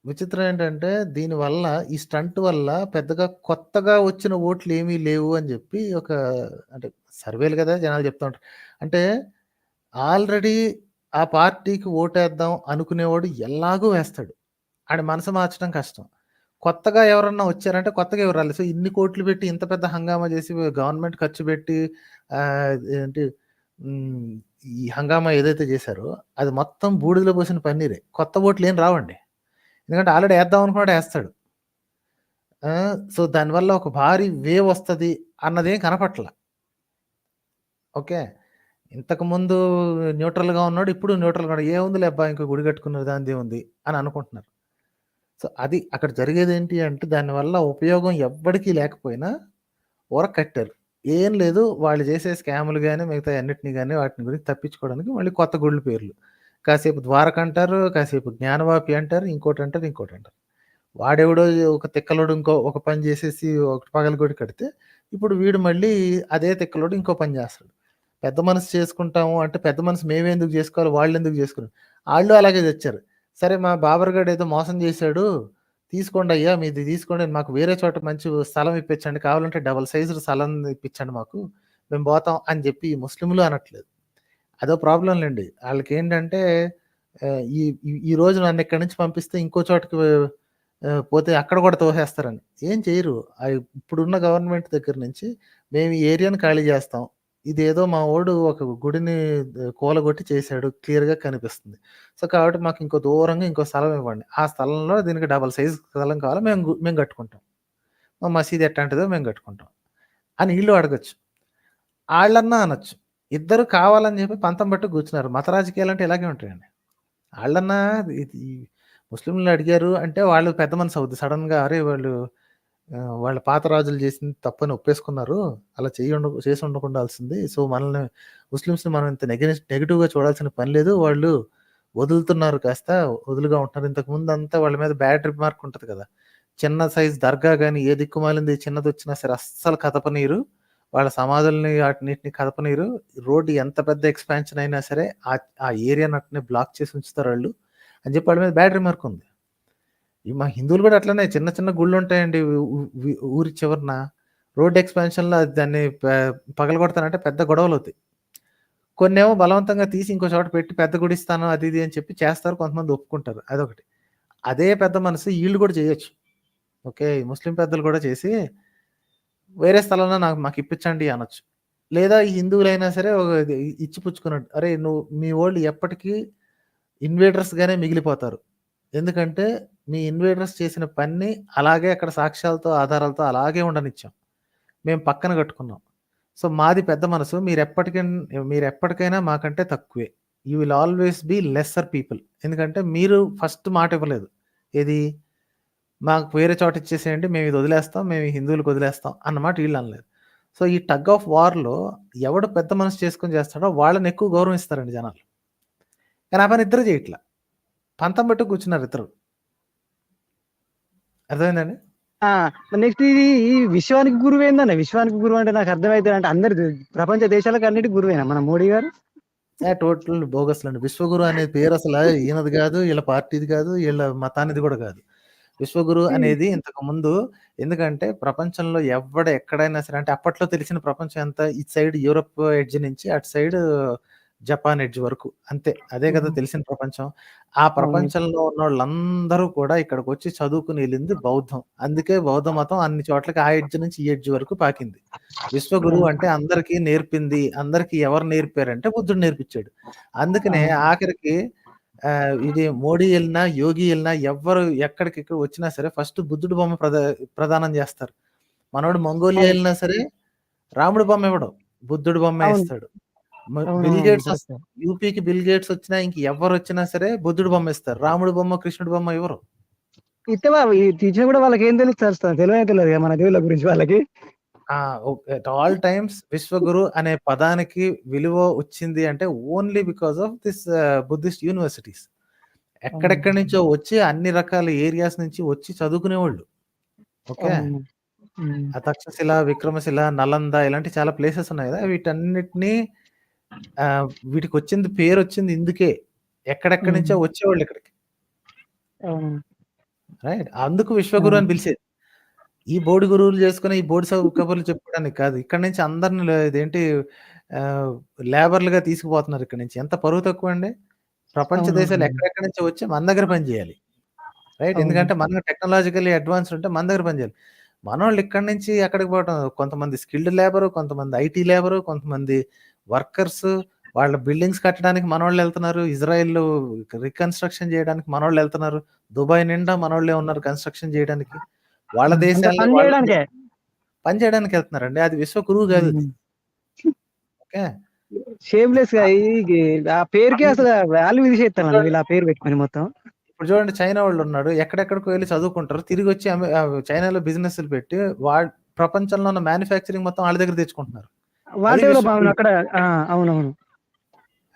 విచిత్రం ఏంటంటే, దీనివల్ల ఈ స్టంట్ వల్ల పెద్దగా కొత్తగా వచ్చిన ఓట్లు ఏమీ లేవు అని చెప్పి ఒక, అంటే సర్వేలు కదా జనాలు చెప్తా ఉంటారు. అంటే ఆల్రెడీ ఆ పార్టీకి ఓటేద్దాం అనుకునేవాడు ఎలాగూ వేస్తాడు, ఆడి మనసు మార్చడం కష్టం. కొత్తగా ఎవరన్నా వచ్చారంటే కొత్తగా ఎవరు రాలేదు. సో ఇన్ని కోట్లు పెట్టి ఇంత పెద్ద హంగామా చేసి గవర్నమెంట్ ఖర్చు పెట్టి ఏంటి ఈ హంగామా ఏదైతే చేశారో అది మొత్తం బూడిదలో పోసిన పన్నీరే. కొత్త ఓట్లు ఏం రావండి, ఎందుకంటే ఆల్రెడీ వేద్దాం అనుకున్నాడు వేస్తాడు. సో దానివల్ల ఒక భారీ వేవ్ వస్తుంది అన్నదేం కనపట్ల. ఓకే, ఇంతకుముందు న్యూట్రల్గా ఉన్నాడు, ఇప్పుడు న్యూట్రల్గా ఉన్నాడు, ఏముంది లేబ్బా ఇంకో గుడి కట్టుకున్నది దానిదే ఉంది అని అనుకుంటున్నారు. సో అది అక్కడ జరిగేది ఏంటి అంటే, దానివల్ల ఉపయోగం ఎవ్వడికి లేకపోయినా కట్టారు. ఏం లేదు, వాళ్ళు చేసే స్కాములు కానీ మిగతా అన్నిటిని కానీ వాటిని గురించి తప్పించుకోవడానికి మళ్ళీ కొత్త గుళ్ళు పేర్లు, కాసేపు ద్వారక అంటారు, కాసేపు జ్ఞానవాపి అంటారు, ఇంకోటి అంటారు. వాడెవడో ఒక తిక్కలోడు ఒక పని చేసేసి ఒకటి పగలగొడి కడితే, ఇప్పుడు వీడు మళ్ళీ అదే తిక్కలోడు ఇంకో పని చేస్తాడు. పెద్ద మనసు చేసుకుంటాము అంటే, పెద్ద మనసు మేమెందుకు చేసుకోవాలి, వాళ్ళు ఎందుకు చేసుకున్నారు, వాళ్ళు అలాగే తెచ్చారు. సరే మా బాబర్గాడు ఏదో మోసం చేశాడు, తీసుకోండి అయ్యా మీది తీసుకోండి, మాకు వేరే చోట మంచి స్థలం ఇప్పించండి, కావాలంటే డబల్ సైజు స్థలం ఇప్పించండి మాకు, మేము పోతాం అని చెప్పి ముస్లింలు అనట్లేదు. అదో ప్రాబ్లం లేండి వాళ్ళకి. ఏంటంటే ఈ ఈ రోజు నన్ను ఇక్కడి నుంచి పంపిస్తే ఇంకో చోటకి పోతే అక్కడ కూడా తోసేస్తారని ఏం చేయరు. ఇప్పుడున్న గవర్నమెంట్ దగ్గర నుంచి మేము ఈ ఏరియాని ఖాళీ చేస్తాం, ఇదేదో మా వాడు ఒక గుడిని కూలగొట్టి చేశాడు క్లియర్గా కనిపిస్తుంది, సో కాబట్టి మాకు ఇంకో దూరంగా ఇంకో స్థలం ఇవ్వండి, ఆ స్థలంలో దీనికి డబల్ సైజ్ స్థలం కావాలి, మేము కట్టుకుంటాం, మా మసీదు ఎట్లాంటిదో మేము కట్టుకుంటాం అని వీళ్ళు అడగచ్చు, వాళ్ళన్నా అనొచ్చు. ఇద్దరు కావాలని చెప్పి పంతం బట్టి కూర్చున్నారు. మత రాజకీయాలు అంటే ఇలాగే ఉంటాయండి. వాళ్ళన్నా ముస్లింలు అడిగారు అంటే వాళ్ళు పెద్ద మనసు అవుద్ది సడన్గా, అరే వాళ్ళు వాళ్ళ పాత రాజులు చేసింది తప్పని ఒప్పేసుకున్నారు, అలా చేసి ఉండకుండాల్సింది, సో మనల్ని ముస్లిమ్స్ని మనం ఇంత నెగిటివ్గా చూడాల్సిన పని లేదు, వాళ్ళు వదులుతున్నారు, కాస్త వదులుగా ఉంటున్నారు. ఇంతకు ముందు అంతా వాళ్ళ మీద బ్యాడ్ రిమార్క్ ఉంటుంది కదా, చిన్న సైజ్ దర్గా కానీ ఏ దిక్కుమాలింది చిన్నది వచ్చినా సరే అస్సలు కదపనీరు, వాళ్ళ సమాధుల్ని వాటిన్నిటిని కదపనీరు, రోడ్డు ఎంత పెద్ద ఎక్స్పాన్షన్ అయినా సరే ఆ ఏరియా నట్టుని బ్లాక్ చేసి ఉంచుతారు వాళ్ళు అని చెప్పి వాళ్ళ మీద బ్యాడ్ రిమార్క్ ఉంది. మా హిందువులు కూడా అట్లనే చిన్న చిన్న గుళ్ళు ఉంటాయండి ఊరి చివరన, రోడ్ ఎక్స్పాన్షన్లో దాన్ని పగలగొడతానంటే పెద్ద గొడవలు అవుతాయి. కొన్నేమో బలవంతంగా తీసి ఇంకో చోట పెట్టి పెద్ద గుడి ఇస్తాను అది ఇది అని చెప్పి చేస్తారు, కొంతమంది ఒప్పుకుంటారు, అదొకటి. అదే పెద్ద మనసు వీళ్ళు కూడా చేయొచ్చు. ఓకే, ముస్లిం పెద్దలు కూడా చేసి వేరే స్థలంలో మాకు ఇప్పించండి అనొచ్చు. లేదా ఈ హిందువులైనా సరే ఇచ్చి పుచ్చుకున్నాడు, అరే నువ్వు మీ వాళ్ళు ఎప్పటికీ ఇన్వేడర్స్గానే మిగిలిపోతారు, ఎందుకంటే మీ ఇన్వేడర్స్ చేసిన పని అలాగే అక్కడ సాక్ష్యాలతో ఆధారాలతో అలాగే ఉండనిచ్చాం, మేము పక్కన కట్టుకున్నాం, సో మాది పెద్ద మనసు, మీరు ఎప్పటికైనా మాకంటే తక్కువే, you will always be lesser people, ఎందుకంటే మీరు ఫస్ట్ మాట ఇవ్వలేదు, ఏది మాకు వేరే చోట ఇచ్చేసేయండి, మేము ఇది వదిలేస్తాం, మేము హిందువులకు వదిలేస్తాం అన్నమాట వీళ్ళు అనలేదు. సో ఈ టగ్ ఆఫ్ వార్లో ఎవడు పెద్ద మనసు చేసుకొని చేస్తాడో వాళ్ళని ఎక్కువ గౌరవిస్తారండి జనాలు, కానీ ఆ పని ఇద్దరు చేయట్లా, పంతం బట్టి కూర్చున్నారు ఇద్దరు. అర్థమైందండి? నెక్స్ట్ ఇది ఈ విశ్వానికి గురువు ఏందన్న, విశ్వానికి గురువు అంటే నాకు అర్థమైతే అంటే అందరి ప్రపంచ దేశాలకు అన్నిటి గురువేనా మన మోడీ గారు? టోటల్ బోగస్లు అండి. విశ్వగురు అనే పేరు అసలు ఈయనది కాదు, వీళ్ళ పార్టీది కాదు, వీళ్ళ మతానిది కూడా కాదు. విశ్వగురు అనేది ఇంతకు ముందు, ఎందుకంటే ప్రపంచంలో ఎక్కడైనా సరే, అంటే అప్పట్లో తెలిసిన ప్రపంచం అంతా ఇటు సైడ్ యూరప్ ఎడ్జ్ నుంచి అటు సైడ్ జపాన్ ఎడ్జ్ వరకు, అంతే, అదే కదా తెలిసిన ప్రపంచం. ఆ ప్రపంచంలో ఉన్న వాళ్ళందరూ కూడా ఇక్కడికి వచ్చి చదువుకుని వెళ్ళింది బౌద్ధం, అందుకే బౌద్ధ మతం అన్ని చోట్లకి ఆ ఎడ్జ్ నుంచి ఈ ఎడ్జ్ వరకు పాకింది. విశ్వగురు అంటే అందరికీ నేర్పింది, అందరికి ఎవరు నేర్పారంటే బుద్ధుడు నేర్పించాడు. అందుకనే ఆఖరికి ఇది మోడీ వెళ్ళినా యోగి వెళ్ళినా ఎవ్వరు ఎక్కడికి వచ్చినా సరే ఫస్ట్ బుద్ధుడు బొమ్మ ప్రదానం చేస్తారు. మనోడు మంగోలియా వెళ్ళినా సరే రాముడు బొమ్మ ఇవ్వడం, బుద్ధుడు బొమ్మ ఇస్తాడు. బిల్ అవునవును. గేట్స్ కరెక్టే. యూపీకి బిల్ గేట్స్ వచ్చినా ఇంక ఎవరు వచ్చినా సరే బుద్ధుడు బొమ్మ ఇస్తారు. రాముడు బొమ్మ, కృష్ణుడి బొమ్మ ఇవ్వరు. ఇస్తే ఇచ్చినా కూడా వాళ్ళకి ఏం తెలుస్తుంది? తెలియదు కదా మన దేవుళ్ళ గురించి వాళ్ళకి. ఎట్ ఆల్ టైమ్స్ విశ్వగురు అనే పదానికి విలువ వచ్చింది అంటే only because of this Buddhist universities. ఎక్కడెక్కడి నుంచో వచ్చి అన్ని రకాల ఏరియాస్ నుంచి వచ్చి చదువుకునేవాళ్ళు. ఓకే. అవును. తక్షశిల, విక్రమశిల, నలంద ఇలాంటి చాలా ప్లేసెస్ ఉన్నాయి కదా! వీటన్నిటిని వీటికి వచ్చింది పేరు వచ్చింది ఇందుకే. ఎక్కడెక్కడి నుంచో వచ్చేవాళ్ళు ఇక్కడికి. అవును. రైట్. అందుకు విశ్వగురు అని పిలిచేది. ఈ బోడి గురువులు చేసుకొని ఈ బోడి కబుర్లు చెప్పుకోవడానికి కాదు. ఇక్కడి నుంచి అందరిని ఇదేంటి లేబర్లుగా తీసుకుపోతున్నారు ఇక్కడి నుంచి. ఎంత పరువు తక్కువ అండి. ప్రపంచ దేశాలు ఎక్కడెక్కడి నుంచో వచ్చి మన దగ్గర పని చేయాలి. రైట్. ఎందుకంటే మనం టెక్నాలజికల్లీ అడ్వాన్స్డ్ ఉంటే మన దగ్గర పని చేయాలి. మనోళ్ళు ఇక్కడి నుంచి ఎక్కడికి పోవటం, కొంతమంది స్కిల్డ్ లేబరు, కొంతమంది ఐటీ లేబరు, కొంతమంది వర్కర్స్, వాళ్ళ బిల్డింగ్స్ కట్టడానికి మనోళ్ళు వెళ్తున్నారు. ఇజ్రాయెల్ రికన్స్ట్రక్షన్ చేయడానికి మనోళ్ళు వెళ్తున్నారు. దుబాయ్ నిండా మనోళ్ళే ఉన్నారు కన్స్ట్రక్షన్ చేయడానికి. వాళ్ళ దేశాల్లో పని చేయడానికే. పని చేయడానికి వెళ్తున్నారండి. అది విశ్వగురువు కాదు అది. ఓకే. షేమ్లెస్ గా ఆ పేరుకి అసలు వాల్యూ తీసేస్తాను వీళ్ళు ఆ పేరు పెట్టుకొని మొత్తం. ఇప్పుడు చూడండి, చైనా వాళ్ళు ఉన్నాడు. ఎక్కడెక్కడికో వెళ్ళి చదువుకుంటారు. తిరిగి వచ్చి చైనాలో బిజినెస్లు పెట్టి ప్రపంచంలో ఉన్న మ్యానుఫ్యాక్చరింగ్ మొత్తం వాళ్ళ దగ్గర తెచ్చుకుంటున్నారు. వాళ్ళ డెవలప్ అవును అక్కడ. అవునవును.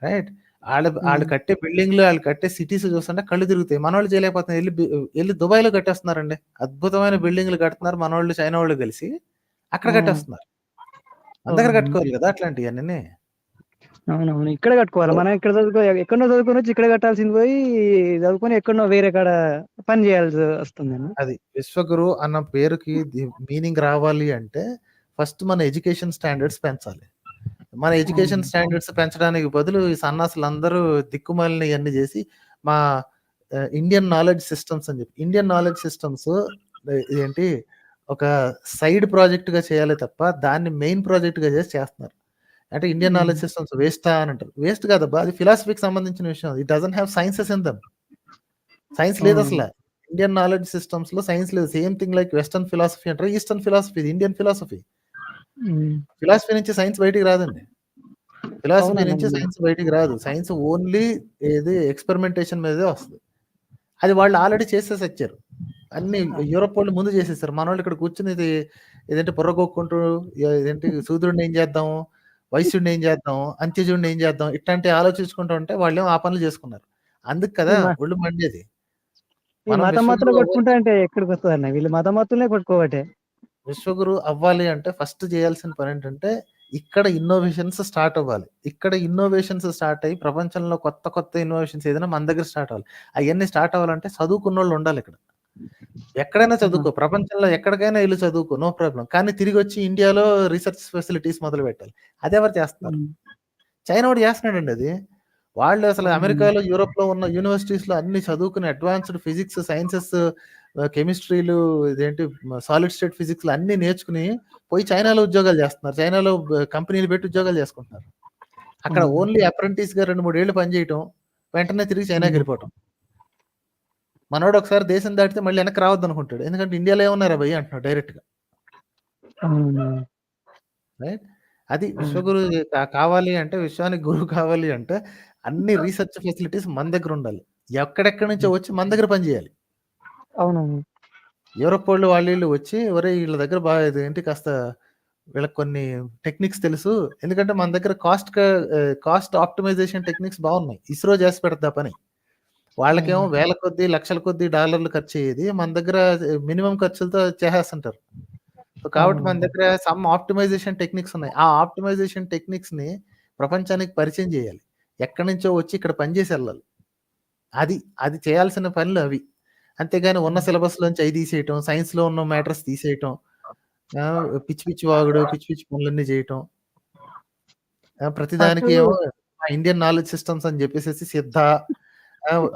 రైట్. వాళ్ళు కట్టే బిల్డింగ్లు, వాళ్ళు కట్టే సిటీస్ చూస్తుంటే కళ్ళు తిరుగుతాయి. మనోళ్ళు చేయలేకపోతున్నారు. వెళ్ళి దుబాయ్లో కట్టేస్తున్నారండి. అద్భుతమైన బిల్డింగ్లు కడుతున్నారు మనోళ్ళు, చైనా వాళ్ళు కలిసి అక్కడ కట్టేస్తున్నారు. మన దగ్గర కట్టుకోవాలి కదా అట్లాంటివన్నీ. అవునవును. ఇక్కడ కట్టుకోవాలి. మనం ఇక్కడ ఎక్కడో చదువుకొని వచ్చి ఇక్కడ కట్టాల్సింది పోయి చదువుకొని ఎక్కడో వేరే కాడ పని చేయాల్సి వస్తుంది. అది విశ్వగురు అన్న పేరుకి మీనింగ్ రావాలి అంటే ఫస్ట్ మన ఎడ్యుకేషన్ స్టాండర్డ్స్ పెంచాలి. మన ఎడ్యుకేషన్ స్టాండర్డ్స్ పెంచడానికి బదులు ఈ సన్నాసులు అందరూ దిక్కుమాలిన ఇవన్నీ చేసి మా ఇండియన్ నాలెడ్జ్ సిస్టమ్స్ అని చెప్పి, ఇండియన్ నాలెడ్జ్ సిస్టమ్స్ ఏంటి ఒక సైడ్ ప్రాజెక్ట్ గా చేయాలి తప్ప దాన్ని మెయిన్ ప్రాజెక్ట్ గా చేసి చేస్తున్నారు. అంటే ఇండియన్ నాలెడ్జ్ సిస్టమ్స్ వేస్టా అని అంటారు. వేస్ట్ కాదబ్బా, అది ఫిలాసఫీకి సంబంధించిన విషయం. It doesn't have sciences in them. Science లేదు అసలు. ఇండియన్ నాలెడ్జ్ సిస్టమ్స్ లో సైన్స్ లేదు. Same thing like western philosophy అంటారు, eastern philosophy, Indian philosophy. Philosophy నుంచి సైన్స్ బయటికి రాదండి. ఫిలాసఫీ నుంచి సైన్స్ బయటికి రాదు. సైన్స్ ఓన్లీ ఏది ఎక్స్పెరిమెంటేషన్ మీదే వస్తుంది. అది వాళ్ళు ఆల్రెడీ చేసేసి వచ్చారు. అన్ని యూరోప్ వాళ్ళు ముందు చేసేసారు. మన వాళ్ళు ఇక్కడ కూర్చుని ఏదంటే పొర్రగొక్కుంటూ ఏదంటే శూద్రుడిని ఏం చేద్దాం, వైశ్యుడిని ఏం చేద్దాం, అంత్యజుడిని ఏం చేద్దాం, ఇట్లాంటి ఆలోచించుకుంటూ ఉంటే వాళ్ళేమో ఆ పనులు చేసుకున్నారు. అందుకు కదా ఒళ్ళు మండేది. మతం మత్తులు కొట్టుకుంటా అంటే ఎక్కడికి వస్తుంది అన్న, వీళ్ళు మతం మత్తులనే కొట్టుకోవటే. విశ్వగురు అవ్వాలి అంటే ఫస్ట్ చేయాల్సిన పని ఏంటంటే ఇక్కడ ఇన్నోవేషన్స్ స్టార్ట్ అవ్వాలి. ఇక్కడ ఇన్నోవేషన్స్ స్టార్ట్ అయ్యి ప్రపంచంలో కొత్త కొత్త ఇన్నోవేషన్స్ ఏదైనా మన దగ్గర స్టార్ట్ అవ్వాలి. అవన్నీ స్టార్ట్ అవ్వాలంటే చదువుకున్న వాళ్ళు ఉండాలి ఇక్కడ. ఎక్కడైనా చదువుకో, ప్రపంచంలో ఎక్కడికైనా వెళ్ళి చదువుకో, నో ప్రాబ్లం. కానీ తిరిగి వచ్చి ఇండియాలో రీసెర్చ్ ఫెసిలిటీస్ మొదలు పెట్టాలి. అది ఎవరు చేస్తున్నారు? చైనా వాడు చేస్తున్నాడండి అది. వాళ్ళు అసలు అమెరికాలో, యూరోప్ లో ఉన్న యూనివర్సిటీస్ లో అన్ని చదువుకుని అడ్వాన్స్డ్ ఫిజిక్స్, సైన్సెస్, కెమిస్ట్రీలు, ఇదేంటి సాలిడ్ స్టేట్ ఫిజిక్స్ అన్ని నేర్చుకుని పోయి చైనాలో ఉద్యోగాలు చేస్తున్నారు. చైనాలో కంపెనీలు పెట్టి ఉద్యోగాలు చేసుకుంటున్నారు. అక్కడ ఓన్లీ అప్రెంటిస్ గా 2-3 ఏళ్ళు పనిచేయటం, వెంటనే తిరిగి చైనాకి వెళ్ళిపోవటం. మనోడు ఒకసారి దేశం దాటితే మళ్ళీ వెనక్కి రావద్దు అనుకుంటాడు. ఎందుకంటే ఇండియాలో ఏమన్నారా భయ్య అంటున్నాడు డైరెక్ట్ గా. రైట్. అది విశ్వగురు కావాలి అంటే, విశ్వానికి గురువు కావాలి అంటే అన్ని రీసెర్చ్ ఫెసిలిటీస్ మన దగ్గర ఉండాలి. ఎక్కడెక్కడి నుంచో వచ్చి మన దగ్గర పని చేయాలి. అవునవును. యూరోప్ వాళ్ళు వీళ్ళు వచ్చి ఒరే వీళ్ళ దగ్గర బాగా ఏంటి కాస్త వీళ్ళకి కొన్ని టెక్నిక్స్ తెలుసు, ఎందుకంటే మన దగ్గర కాస్ట్ ఆప్టిమైజేషన్ టెక్నిక్స్ బాగున్నాయి. ఇస్రో చేసి పెడతా పని. వాళ్ళకేమో వేల కొద్ది లక్షల కొద్ది డాలర్లు ఖర్చు అయ్యేది, మన దగ్గర మినిమం ఖర్చులతో చేసేస్తుంటారు. కాబట్టి మన దగ్గర సమ్ ఆప్టిమైజేషన్ టెక్నిక్స్ ఉన్నాయి. ఆ ఆప్టిమైజేషన్ టెక్నిక్స్ ని ప్రపంచానికి పరిచయం చేయాలి. ఎక్కడి నుంచో వచ్చి ఇక్కడ పనిచేసి వెళ్ళాలి. అది చేయాల్సిన పనులు అవి. అంతేగాని ఉన్న సిలబస్ లోంచి అవి తీసేయటం, సైన్స్ లో ఉన్న మ్యాటర్స్ తీసేయటం, పిచ్చి పిచ్చి వాగుడు, పిచ్చి పిచ్చి పనులన్నీ చేయటం, ప్రతిదానికి ఏమో ఇండియన్ నాలెడ్జ్ సిస్టమ్స్ అని చెప్పేసి సిద్ధ,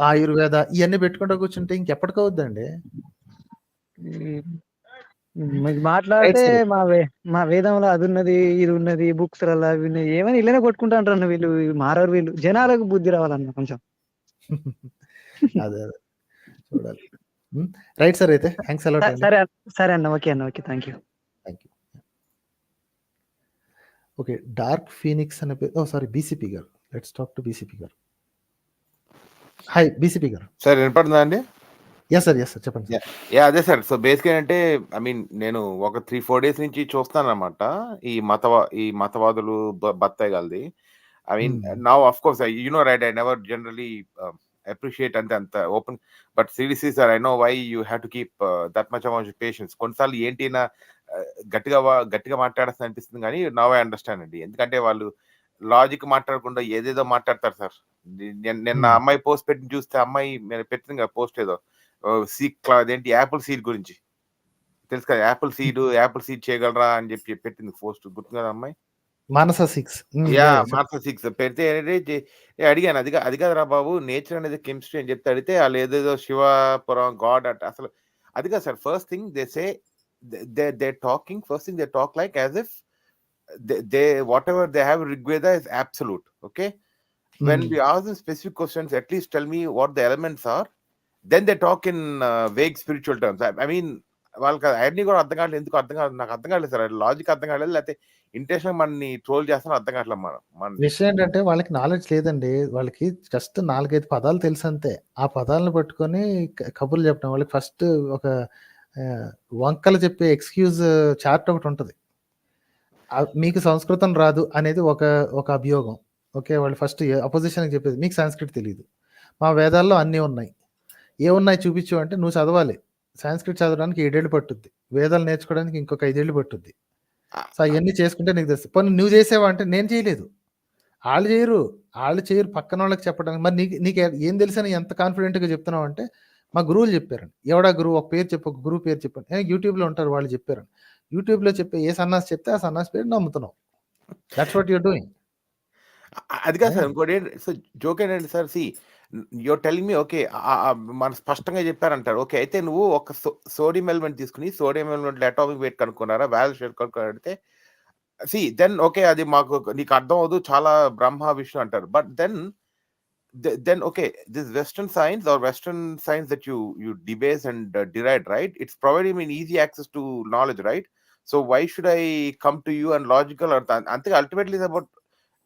ఆయుర్వేద ఇవన్నీ పెట్టుకుంటూ కూర్చుంటే ఇంకెప్పటికవుద్దండి. మాట్లాడితే మా వేదంలో అది ఉన్నది, ఇది ఉన్నది, బుక్స్ అవి ఏమైనా ఇళ్ళనే కొట్టుకుంటా అంటారు. వీళ్ళు మారరు. వీళ్ళు జనాలకు బుద్ధి రావాలన్న కొంచెం. అదే చూడాలి. రైట్ సార్, అయితే థ్యాంక్స్ అలాట్. సరే అన్న. ఓకే అన్న. Okay, thank you. Okay. Dark Phoenix అనే పేరు సారీ బీసీపీ గారు. లెట్స్ టాక్ టు బీసీపీ గారు. హాయ్ బీసీపీ గారు. సార్ వినపడుతుందా అండి? Yes sir. చెప్పండి సార్. అదే సార్. సో బేసిక్‌గా ఏంటంటే ఐ మీన్ నేను ఒక 3, 4 డేస్ నుంచి చూస్తున్నాననమాట. ఈ మతవాదులు బత్తాయి గాళ్ళది. I mean now of course right, I never generally appreciate అంత open, but seriously sir I know why you have to keep that much amount of patience. కొన్నిసార్లు ఏంటి గట్టిగా మాట్లాడేస్తా అనిపిస్తుంది గానీ నౌ ఐ అండర్‌స్టాండ్ అండి. ఎందుకంటే వాళ్ళు లాజిక్ మాట్లాడకుండా ఏదేదో మాట్లాడతారు సార్. నిన్న అమ్మాయి పోస్ట్ పెట్టింది చూస్తే అమ్మాయి పెట్టింది కదా పోస్ట్ ఏదో అదేంటి యాపిల్ సీడ్ గురించి తెలుసు కదా, యాపిల్ సీడ్ చేయగలరా అని చెప్పి పెట్టింది పోస్ట్, గుర్తు కదా అమ్మాయి? మానస 6. మానస 6 పెడితే అడిగాను, అది కదరా బాబు, నేచర్ అనేది కెమిస్ట్రీ అని చెప్తే అడిగితే వాళ్ళు ఏదేదో శివపురం గాడ్ అంటే అసలు అది కాదు sir. First thing they say they talk like as if they whatever they have rigveda is absolute. Okay, when we ask them specific questions, at least tell me what the elements are, then they talk in vague spiritual terms. I mean వాళ్ళకి అవన్నీ కూడా అర్థం కావట్లేదు. ఎందుకు అర్థం కాదు, నాకు అర్థం కావట్లేదు సార్. లాజిక్ అర్థం కావట్లేదు, లేకపోతే ఇంటెన్షన్ మనని ట్రోల్ చేస్తాను అర్థం కావట్లేదు. మన విషయం ఏంటంటే వాళ్ళకి నాలెడ్జ్ లేదండి. వాళ్ళకి జస్ట్ 4, 5 పదాలు తెలుసు అంతే. ఆ పదాలను పట్టుకొని కబుర్లు చెప్పడం. వాళ్ళకి ఫస్ట్ ఒక వంకలు చెప్పే ఎక్స్క్యూజ్ చార్ట్ ఒకటి ఉంటుంది. మీకు సంస్కృతం రాదు అనేది ఒక అభియోగం. ఓకే, వాళ్ళు ఫస్ట్ అపోజిషన్కి చెప్పేది మీకు సంస్కృతి తెలియదు, మా వేదాల్లో అన్నీ ఉన్నాయి, ఏమున్నాయి చూపించు అంటే నువ్వు చదవాలి. సంస్కృతి చదవడానికి 7 ఏళ్ళు పట్టుద్ది, వేదాలు నేర్చుకోవడానికి ఇంకొక 5 ఏళ్ళు పట్టుద్ది. సో అవన్నీ చేసుకుంటే నీకు తెలుస్తుంది. పోనీ నువ్వు చేసేవా అంటే నేను చేయలేదు, వాళ్ళు చేయరు పక్కన వాళ్ళకి చెప్పడానికి. మరి నీకు ఏం తెలుసని ఎంత కాన్ఫిడెంట్గా చెప్తున్నావు అంటే మా గురువులు చెప్పారండి. ఎవడా గురువు, ఒక పేరు చెప్పు, ఒక గురువు పేరు చెప్పండి. యూట్యూబ్లో ఉంటారు, వాళ్ళు చెప్పారండి. యూట్యూబ్లో చెప్పే ఏ సన్నాసి చెప్తే ఆ సన్నాసి పేరు నమ్ముతున్నావు. That's what you're doing. అది కాదు సార్. ఇంకోటి సో జోక్ ఏంటంటే sir, you're telling me okay మన స్పష్టంగా చెప్పారంటారు. ఓకే, అయితే నువ్వు ఒక సోడియం ఎలిమెంట్ తీసుకుని సోడియం ఎలిమెంట్ అటామిక్ వెయిట్ కనుక్కున్నారా, వాల్యూ షేర్ కనుక్కుంటే దెన్ ఓకే అది మాకు నీకు అర్థం అవదు, చాలా బ్రహ్మ విష్ణు అంటారు. But then okay, this western science that you debase and deride, right, it's providing me easy access to knowledge, right? So why should I come to you and logical or ante ultimately is about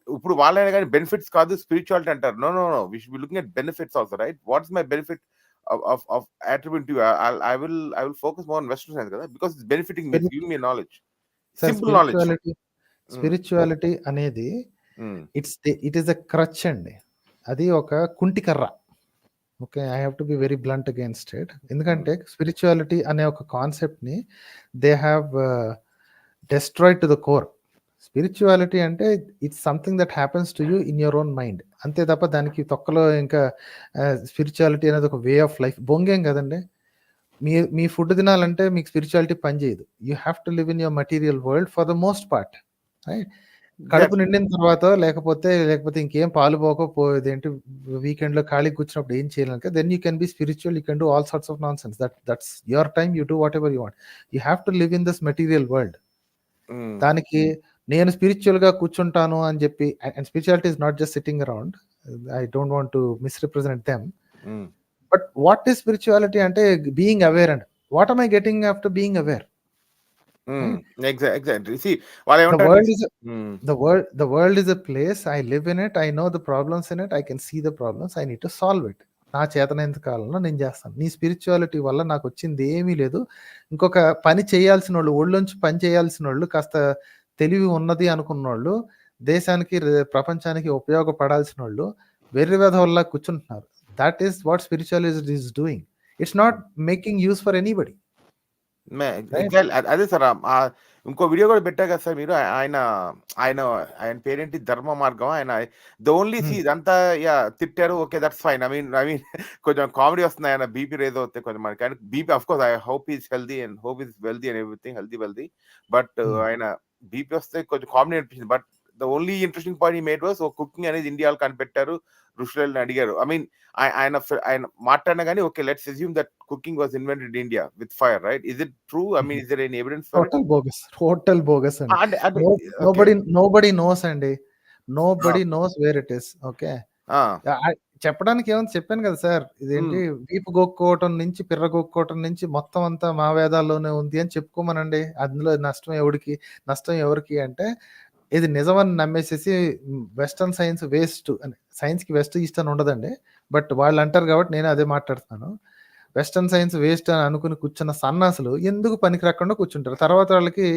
ఇప్పుడు వాళ్ళైనా కానీ benefits కాదు spirituality అంటారు. No we should be looking at benefits also, right? What is my benefit of attribute to you? I will focus more on western science కదా, because it's benefiting me, it's giving me knowledge, simple knowledge. Spirituality అనేది it is a crutch అండి. అది ఒక కుంటి కర్ర. Okay, I have to be very blunt against it. ఎందుకంటే spirituality అనే ఒక కాన్సెప్ట్ని they have destroyed to the core. Spirituality అంటే it's something that happens to you in your own mind, అంతే తప్ప దానికి తొక్కలో ఇంకా స్పిరిచువాలిటీ అనేది ఒక వే ఆఫ్ లైఫ్. బొంగేం కదండి. మీ ఫుడ్ తినాలంటే మీకు స్పిరిచువాలిటీ పనిచేయదు. You have to live in your material world for the most part, right? కడుపు నిండిన తర్వాత లేకపోతే ఇంకేం పాలు పోకపోయేదేంటి, వీకెండ్ లో ఖాళీ కూర్చున్నప్పుడు ఏం చేయాలి, then you can be spiritual, you can do all sorts of nonsense. That's your time, you do whatever you want. You have to live in this material world. దానికి నేను spiritual గా కూర్చుంటాను అని చెప్పి, and spirituality is not just sitting around, I don't want to misrepresent them, but what is spirituality అంటే being aware. And what am I getting after being aware? Exactly. See, the world is a place, I live in it, I know the problems in it, I can see the problems, I need to solve it. నా చేతనైనంత కాలంలో నేను చేస్తాను. నీ spirituality వల్ల నాకు వచ్చింది ఏమీ లేదు. ఇంకొక పని చేయాల్సిన వాళ్ళు, ఒళ్ళొంచి పని చేయాల్సిన వాళ్ళు, కాస్త తెలివి ఉన్నది అనుకున్న వాళ్ళు, దేశానికి ప్రపంచానికి ఉపయోగపడాల్సిన వాళ్ళు వెర్రి వెధవల్లా కూర్చుంటున్నారు. That is what spirituality is doing. It's not making use for anybody. అదే సార్, ఇంకో వీడియో కూడా పెట్టా కదా సార్ మీరు. ఆయన పేరేంటి, ధర్మ మార్గం. ఆయన ద ఓన్లీ సీ ఇదంతా తిట్టారు, okay that's fine. I mean కొంచెం కామెడీ వస్తుంది. ఆయన బీపీ రేజ్ అవుతాయి కొంచెం మనకి. ఆయన BP of course I hope is healthy and hope is wealthy and everything, healthy wealthy. But ఆయన బీపీ వస్తే కొంచెం కామెడీ అనిపించింది. But the only interesting point ఈ మేడ్ వాస్ కుకింగ్ అనేది ఇండియాలో కనిపెట్టారు, ఋషులని అడిగారు. ఐ మీన్ ఆయన మాట్లాడినా కానీ okay, let's assume that cooking was invented in India with fire, right? Is it true? I mean is there any evidence for it? Total bogus అండి. Nobody knows అండి. Nobody knows where it is. Okay, చెప్పడానికి ఏమని చెప్పాను కదా sir, ఇదేంటి వీపు గొక్కోవటం నుంచి పిర్ర గొక్కోవటం నుంచి మొత్తం అంతా మా వేదాల్లోనే ఉంది అని చెప్పుకోమనండి. అందులో నష్టం ఎవరికి అంటే ఇది నిజమని నమ్మేసేసి వెస్టర్న్ సైన్స్ వేస్ట్ అని, సైన్స్కి వెస్ట్ ఈస్ట్ అని ఉండదండి, బట్ వాళ్ళు అంటారు కాబట్టి నేను అదే మాట్లాడుతున్నాను. వెస్టర్న్ సైన్స్ వేస్ట్ అని అనుకుని కూర్చున్న సన్నాసులు ఎందుకు పనికి రాకుండా కూర్చుంటారు. తర్వాత వాళ్ళకి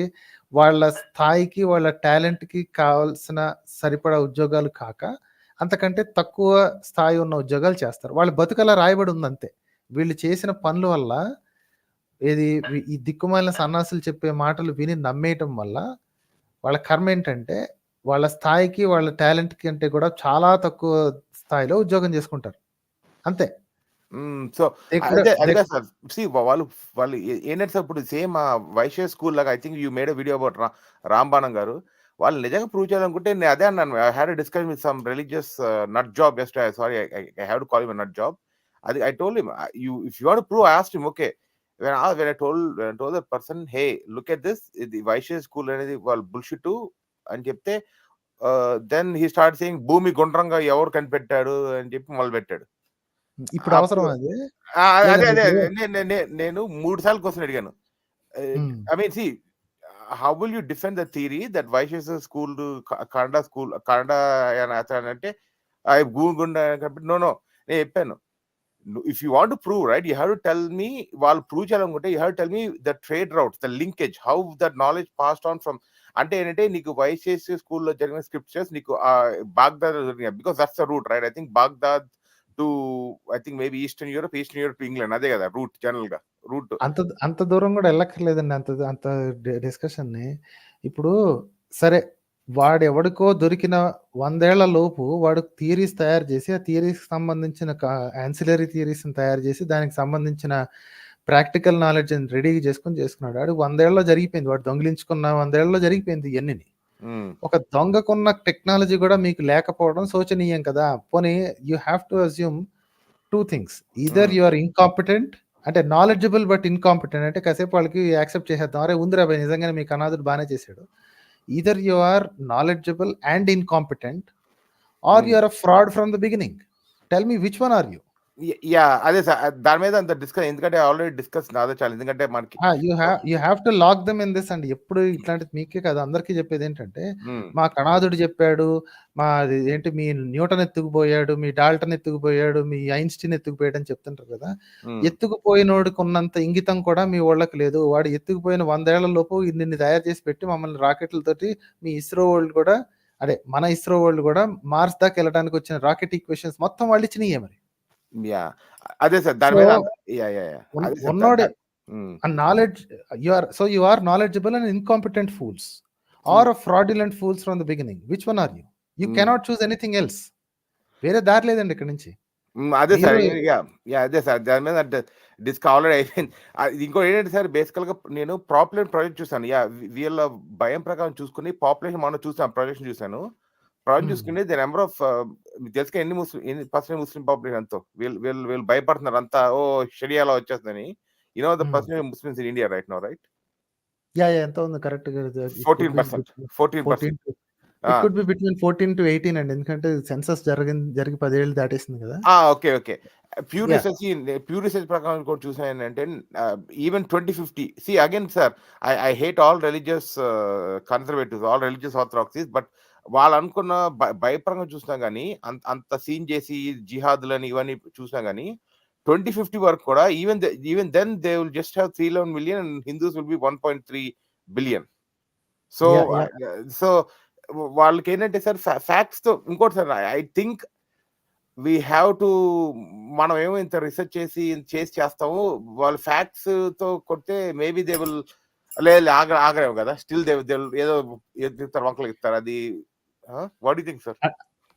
వాళ్ళ స్థాయికి వాళ్ళ టాలెంట్కి కావాల్సిన సరిపడా ఉద్యోగాలు కాక అంతకంటే తక్కువ స్థాయి ఉన్న ఉద్యోగాలు చేస్తారు. వాళ్ళ బతుకలా రాయబడి ఉంది అంతే. వీళ్ళు చేసిన పనుల వల్ల ఈ దిక్కుమాలిన సన్నాసులు చెప్పే మాటలు విని నమ్మేయటం వల్ల వాళ్ళ కర్మ ఏంటంటే వాళ్ళ స్థాయికి వాళ్ళ టాలెంట్ కంటే కూడా చాలా తక్కువ స్థాయిలో ఉద్యోగం చేసుకుంటారు అంతే. సో అదే సార్ వాళ్ళు ఏంటంటే సార్ ఇప్పుడు సేమ్ వైశ్య స్కూల్ లాగా I think you made video about Rambanam గారు. వాళ్ళు నిజంగా ప్రూవ్ చేయాలనుకుంటే నేను అదే అన్నాను. I had discuss with some religious nut job just sorry I have to call him nut job. అది I told him if you want to prove I asked him okay when I told the person hey look at this the Vaishya school అనేది వాళ్ళు bullshit అని చెప్తే then he started saying భూమి గుండ్రంగా ఎవరు కనిపెట్టాడు అని చెప్పి మొదలు పెట్టాడు. ఇప్పుడు అవసరం అది నేను 3 సార్లు క్వశ్చన్ అడిగాను. I mean see how will you defend the theory that Vaishya school Kannada అంటే గుండా నో నేను చెప్పాను. If you want to prove, right, you have to tell me వాళ్ళు ప్రూవ్ చేయాలనుకుంటే you have to tell me the trade routes, the linkage, how that knowledge passed on from అంటే ఏంటంటే నీకు వైశ్య స్కూల్లో జరిగిన స్క్రిప్చర్స్ నీకు బాగ్దాద్ జరిగినాయి because that's the route right. I think Baghdad to I think maybe eastern Europe to England అదే కదా route general గా రూట్. అంత దూరం కూడా వెళ్ళక్కర్లేదండి అంత డిస్కషన్ ని. ఇప్పుడు సరే వాడు ఎవడికో దొరికిన 100 ఏళ్ల లోపు వాడు థియరీస్ తయారు చేసి ఆ థియరీస్కి సంబంధించిన యాన్సిలరీ థియరీస్ తయారు చేసి దానికి సంబంధించిన ప్రాక్టికల్ నాలెడ్జ్ రెడీ చేసుకున్నాడు. వాడు 100 ఏళ్ళలో జరిగిపోయింది. వాడు దొంగిలించుకున్న 100 ఏళ్ళలో జరిగిపోయింది ఇవన్నీ. ఒక దొంగకున్న టెక్నాలజీ కూడా మీకు లేకపోవడం శోచనీయం కదా. పోనీ you have to assume 2 things. Either you are incompetent అంటే నాలెడ్జబుల్ బట్ ఇన్కాంపిటెంట్ అంటే కాసేపు వాళ్ళకి యాక్సెప్ట్ చేసేద్దాం, అరే ఉందిరా భయ్ నిజంగానే మీ కనాదుడు బాగానే చేశాడు. Either you are knowledgeable and incompetent or you are a fraud from the beginning. Tell me which one are you? అదే సార్ దాని మీద అంత డిస్కస్ ఎందుకంటే ఆల్రెడీ డిస్కస్ నాదే చాలా ఎందుకంటే మనకి you have to lock them in this. And ఎప్పుడు ఇట్లాంటిది మీకే కదా అందరికీ చెప్పేది ఏంటంటే మా కణాదుడు చెప్పాడు, మా ఏంటి మీ న్యూటన్ ఎత్తుకుపోయాడు, మీ డాల్టన్ ఎత్తుకుపోయాడు, మీ ఐన్స్టీన్ ఎత్తుకుపోయాడు అని చెప్తుంటారు కదా. ఎత్తుకుపోయినోడికి ఉన్నంత ఇంగితం కూడా మీ వాళ్ళకి లేదు. వాడు ఎత్తుకుపోయిన 100 ఏళ్ల లోపు నిన్ను తయారు చేసి పెట్టి మమ్మల్ని రాకెట్లతోటి మీ ఇస్రో వరల్డ్ కూడా మన ఇస్రో వరల్డ్ కూడా మార్స్ దాకా వెళ్ళడానికి వచ్చిన రాకెట్ ఈక్వేషన్స్ మొత్తం వాళ్ళు ఇచ్చినాయే మరి. అదే సార్ దాని మీద ఉన్నోడే knowledge you are knowledgeable and incompetent fools or a fraudulent fools from the beginning. Which one are you? You cannot choose anything else. వేరే దారి లేదండి ఇక్కడ నుంచి. అదే సార్ అదే సార్ దాని మీద డిస్క్ ఆల్రెడీ అయిపోయింది. ఇంకో ఏంటంటే సార్ బేసికల్ గా నేను పాపులేషన్ ప్రాజెక్ట్ చూసాను. వీళ్ళ భయం ప్రకారం చూసుకుని పాపులేషన్ మనం చూసాను ప్రాజెక్ట్ చూసాను. ప్రాజెక్ట్ చూసుకుంటే ది నెంబర్ ఆఫ్ తెలుసుగా ఎన్ని పర్సెంట్ ముస్లిం పాపులేషన్ అంతా వీళ్ళు భయపడుతున్నారు అంతా షరియాలో వచ్చేస్తుందని. The percent Muslims in India right now right ఎంత ఉంది కరెక్ట్ గా 14%. It could be between 14 to 18 అండి, ఎందుకంటే సెన్సస్ జరిగి 10 ఏళ్ళు దాటేసింది కదా. ఓకే ప్యూర్ రీసెర్చ్ ప్రకారం కూడా చూసాను ఏంటంటే even 2050 see again sir I hate all religious conservatives, all religious orthodoxies, but వాళ్ళు అనుకున్న భయపరంగా చూసినా కానీ అంత సీన్ చేసి జిహాదులని ఇవన్నీ చూసినా కానీ 2050 వరకు కూడా even then they will just have 311 million and Hindus will be 1.3 billion. So వాళ్ళకి ఏంటంటే సార్ ఫ్యాక్ట్స్ తో ఇంకోటి sir I think we have to మనం ఏమో ఇంత రీసెర్చ్ చేస్తాము వాళ్ళు ఫ్యాక్ట్స్ తో కొడితే మేబీ దే విల్ లేదు ఆగరేమో కదా స్టిల్ దే ఏదో ఇస్తారు వంకలు ఇస్తారు. అది వాట్ యు థింక్ సార్?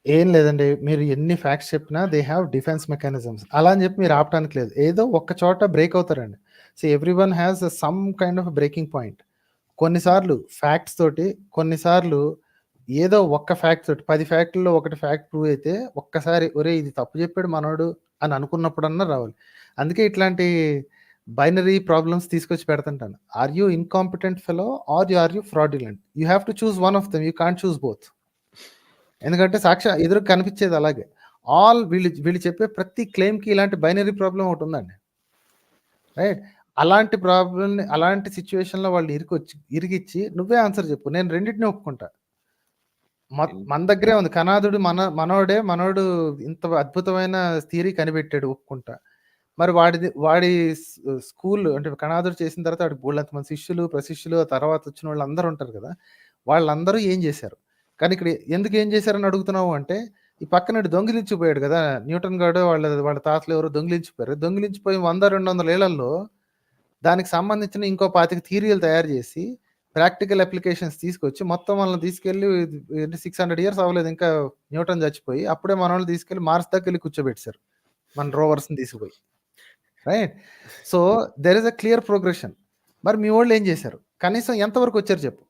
ఏం లేదండి, మీరు ఎన్ని ఫ్యాక్ట్స్ చెప్పినా దే హ్యావ్ డిఫెన్స్ మెకానిజమ్స్. అలా అని చెప్పి మీరు ఆపడానికి లేదు, ఏదో ఒక్క చోట బ్రేక్ అవుతారండి. So every one has some kind of breaking point. కొన్నిసార్లు ఫ్యాక్ట్స్ తోటి, కొన్నిసార్లు ఏదో ఒక్క ఫ్యాక్ట్ తోటి 10 ఫ్యాక్ట్లో ఒకటి ఫ్యాక్ట్ ప్రూవ్ అయితే ఒక్కసారి ఒరే ఇది తప్పు చెప్పాడు మనోడు అని అనుకున్నప్పుడన్నా రావాలి. అందుకే ఇట్లాంటి బైనరీ ప్రాబ్లమ్స్ తీసుకొచ్చి పెడుతుంటాను. Are you incompetent fellow are you fraudulent? You have to choose one of them, you can't choose both. ఎందుకంటే ఎదురు కనిపించేది అలాగే. వీళ్ళు చెప్పే ప్రతి క్లెయిమ్కి ఇలాంటి బైనరీ ప్రాబ్లం ఒకటి ఉందండి, రైట్? అలాంటి ప్రాబ్లమ్ని అలాంటి సిచ్యువేషన్లో వాళ్ళు ఇరిగిచ్చి నువ్వే ఆన్సర్ చెప్పు, నేను రెండింటిని ఒప్పుకుంటా. మన దగ్గరే ఉంది. కణాదుడు మనోడు ఇంత అద్భుతమైన థియరీ కనిపెట్టాడు ఒప్పుకుంటా. మరి వాడి స్కూల్ అంటే కణాదుడు చేసిన తర్వాత వాడికి బోలెడంత మంది శిష్యులు, ప్రశిష్యులు, తర్వాత వచ్చిన వాళ్ళందరూ ఉంటారు కదా! వాళ్ళందరూ ఏం చేశారు? కానీ ఇక్కడ ఎందుకు ఏం చేశారని అడుగుతున్నావు అంటే, ఈ పక్కన దొంగిలించిపోయాడు కదా! న్యూటన్ గాడు వాళ్ళ తాతలు ఎవరో దొంగిలించిపోయారు. దొంగిలించిపోయి 100, 200 ఏళ్లలో దానికి సంబంధించిన ఇంకో 25 థియరీలు తయారు చేసి, ప్రాక్టికల్ అప్లికేషన్స్ తీసుకొచ్చి మొత్తం మనల్ని తీసుకెళ్ళి 600 ఇయర్స్ అవ్వలేదు ఇంకా న్యూటన్ చచ్చిపోయి. అప్పుడే మనోళ్ళని తీసుకెళ్ళి మార్స్ దాకెళ్ళి కూర్చోబెట్టేశారు. మన రోవర్స్‌ని తీసుకుపోయి. Right? So, there is a clear progression. మరి మీ వోళ్ళు ఏం చేశారు? కనీసం ఎంతవరకు వచ్చారు చెప్పు?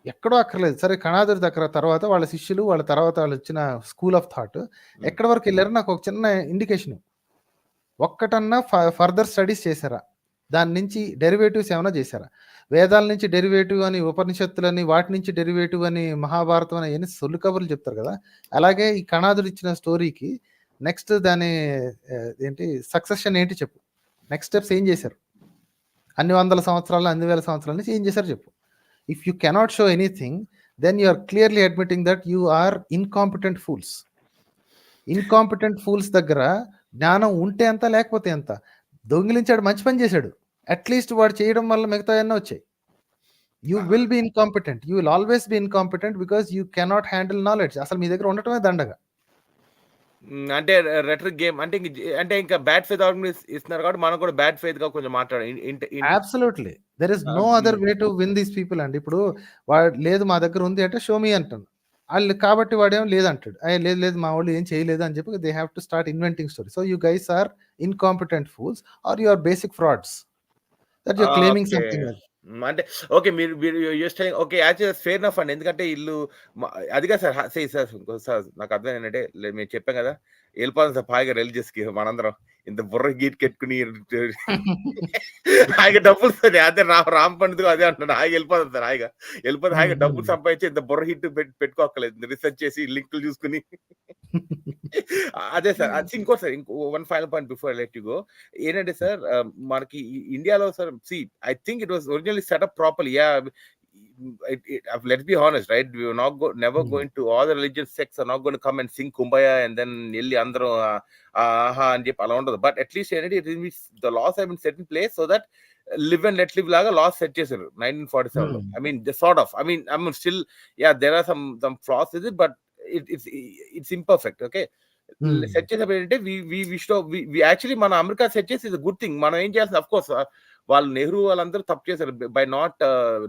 ఎక్కడో అక్కర్లేదు. సరే కణాదుడి దగ్గర తర్వాత వాళ్ళ శిష్యులు, వాళ్ళ తర్వాత వాళ్ళొచ్చిన స్కూల్ ఆఫ్ థాట్ ఎక్కడి వరకు ఎళ్లారో నాకు ఒక చిన్న ఇండికేషన్ ఇవ్వు. ఒక్కటన్నా ఫర్దర్ స్టడీస్ చేశారా? దాని నుంచి డెరివేటివ్స్ ఏమైనా చేశారా? వేదాల నుంచి డెరివేటివ్ అని, ఉపనిషత్తులని, వాటి నుంచి డెరివేటివ్ అని, మహాభారతం అని ఎన్ని సొల్లు కబుర్లు చెప్తారు కదా! అలాగే ఈ కణాదుడు ఇచ్చిన స్టోరీకి నెక్స్ట్ దాని ఏంటి సక్సెషన్ ఏంటి చెప్పు? నెక్స్ట్ స్టెప్స్ ఏం చేశారు? అన్ని వందల సంవత్సరాలు, అన్ని వేల సంవత్సరాల నుంచి ఏం చేశారు చెప్పు? If you cannot show anything, then you are clearly admitting that you are incompetent fools. Incompetent fools దగ్గర జ్ఞానం ఉంటే ఎంత, లేకపోతే ఎంత? దొంగిలించాడు, మంచి పని చేశాడు. అట్లీస్ట్ వాడు చేయడం వల్ల మిగతా అన్నీ వచ్చాయి. You will be incompetent. You will always be incompetent because you cannot handle knowledge. అసలు మీ దగ్గర ఉండటమే దండగా. అంటే రెట్రిక్ గేమ్ అంటే ఇంకా బ్యాడ్ ఫెయిత్ ఇస్తున్నారు కాబట్టి మనం కూడా బ్యాడ్ ఫెయిత్ గా కొంచెం మాట్లాడాలి. Absolutely. There is no other way to win these people అండి. ఇప్పుడు వాడు లేదు మా దగ్గర ఉంది అంటే షో మీ అంటాను. వాళ్ళు కాబట్టి వాడేం లేదంటాడు. లేదు మా వాళ్ళు ఏం చేయలేదు అని చెప్పి they have to start inventing story. So you guys are incompetent fools or you are basic frauds that you are claiming something. అంటే ఓకే, మీరు ఓకే, యాక్చువల్ ఫేర్ ఎనఫ్ అండి. ఎందుకంటే ఇల్లు అదిగా సార్ సార్ నాకు అర్థం ఏంటంటే మేము చెప్పాం కదా, వెళ్ళిపోతాం సార్ హాయిగా రిలీజియస్కి మనందరం ఇంత బుర్ర గీట్ కెట్టుకుని హాయిగా డబ్బులు సార్ అదే రామ్ పండిత్ అదే అంటున్నాడు. హాయిగా వెళ్ళిపోతాం సార్, వెళ్ళిపోతే హాయిగా డబ్బులు సంపాదించి ఇంత బుర్ర హిట్ పెట్టుకోక్కర్లేదు, రీసెర్చ్ చేసి లింకులు చూసుకుని. అదే సార్. అది ఇంకో one final point before let you go. ఏంటంటే సార్, మనకి ఇండియాలో sir I think it was originally setup properly. Let's be honest, right? We were never going to, all the religious sects are not going to come and sing Kumbaya and then వెళ్ళి అందరూ అని చెప్పి అలా ఉండదు. But at least ఏంటంటే the laws have been set in place so that live and let live లాగా loss set చేశారు 1947 లో. I mean sort of, I mean still there are some flaws with it, but it's imperfect. Okay, set చేసేప్పుడు ఏంటంటే we actually మన America set చేసి is good thing. మనం ఏం చేయాల్సింది, అఫ్ కోర్స్ వాళ్ళు నెహ్రూ వాళ్ళందరూ తప్పు చేశారు బై నాట్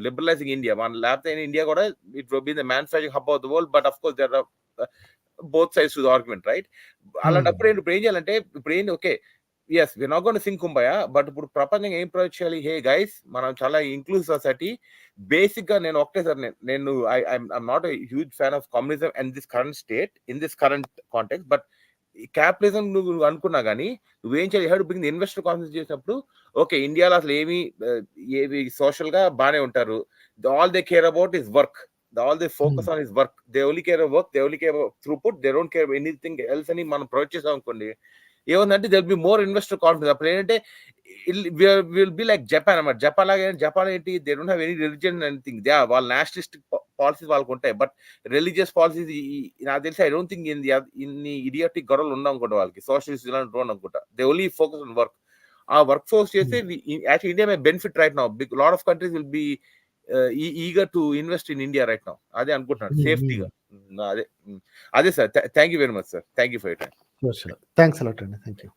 లిబరలైజింగ్ ఇండియా. మన లేకపోతే ఇండియా కూడా it will be the manufacturing hub of the world. But of course there are both sides to the argument, right? అలాంటప్పుడు ఇప్పుడు ఏం చేయాలంటే, ఇప్పుడు ఏంటి, okay yes we're not going to sing kumbaya, but ఇప్పుడు ప్రపంచం ఏం ప్రొజెక్ట్ చేయాలి? హే గైస్, మనం చాలా ఇంక్లూసివ్ సొసైటీ. బేసిక్ గా నేను ఒకటే సార్, నేను I'm not a huge fan of communism and this current state in this current context. But capitalism నువ్వు అనుకున్నా కానీ నువ్వేం చేయాలి? హెడ్ బిగింగ్ ఇన్వెస్టర్ కాన్సెప్ట్ చేసినప్పుడు, ఓకే ఇండియాలో అసలు ఏమి సోషల్ గా బాగానే ఉంటారు. All they care about is work. All they focus on is work. They only care about work. They only care about throughput. They don't care about anything else అని మనం project చేసాం అనుకోండి, ఏముందంటే there be more investor confidence. అప్పుడు ఏంటంటే will be like Japan అన్నమాట. Japan ఏంటి, they don't have any religion anything. వాళ్ళ నేషనలిస్ట్ పాలసీస్ వాళ్ళకు ఉంటాయి, బట్ రిలీజియస్ పాలసీస్ నాకు తెలిసి ఐ డోంట్ థింక్ ఇన్ని ఇడియాటిక్ గొడవలు ఉండవు అనుకుంటా వాళ్ళకి. సోషలిస్ట్ ఇలాంటి రోడ్ అనుకుంటా. They only focus on work. ఆ వర్క్ ఫోర్స్ చేస్తే actually India May benefit right now. Lot of countries will be eager to invest in India right now. అదే అనుకుంటున్నాను, సేఫ్టీగా. అదే sir. Thank you very much sir. Thank you for your time. Thanks a lot అండి. Thank you.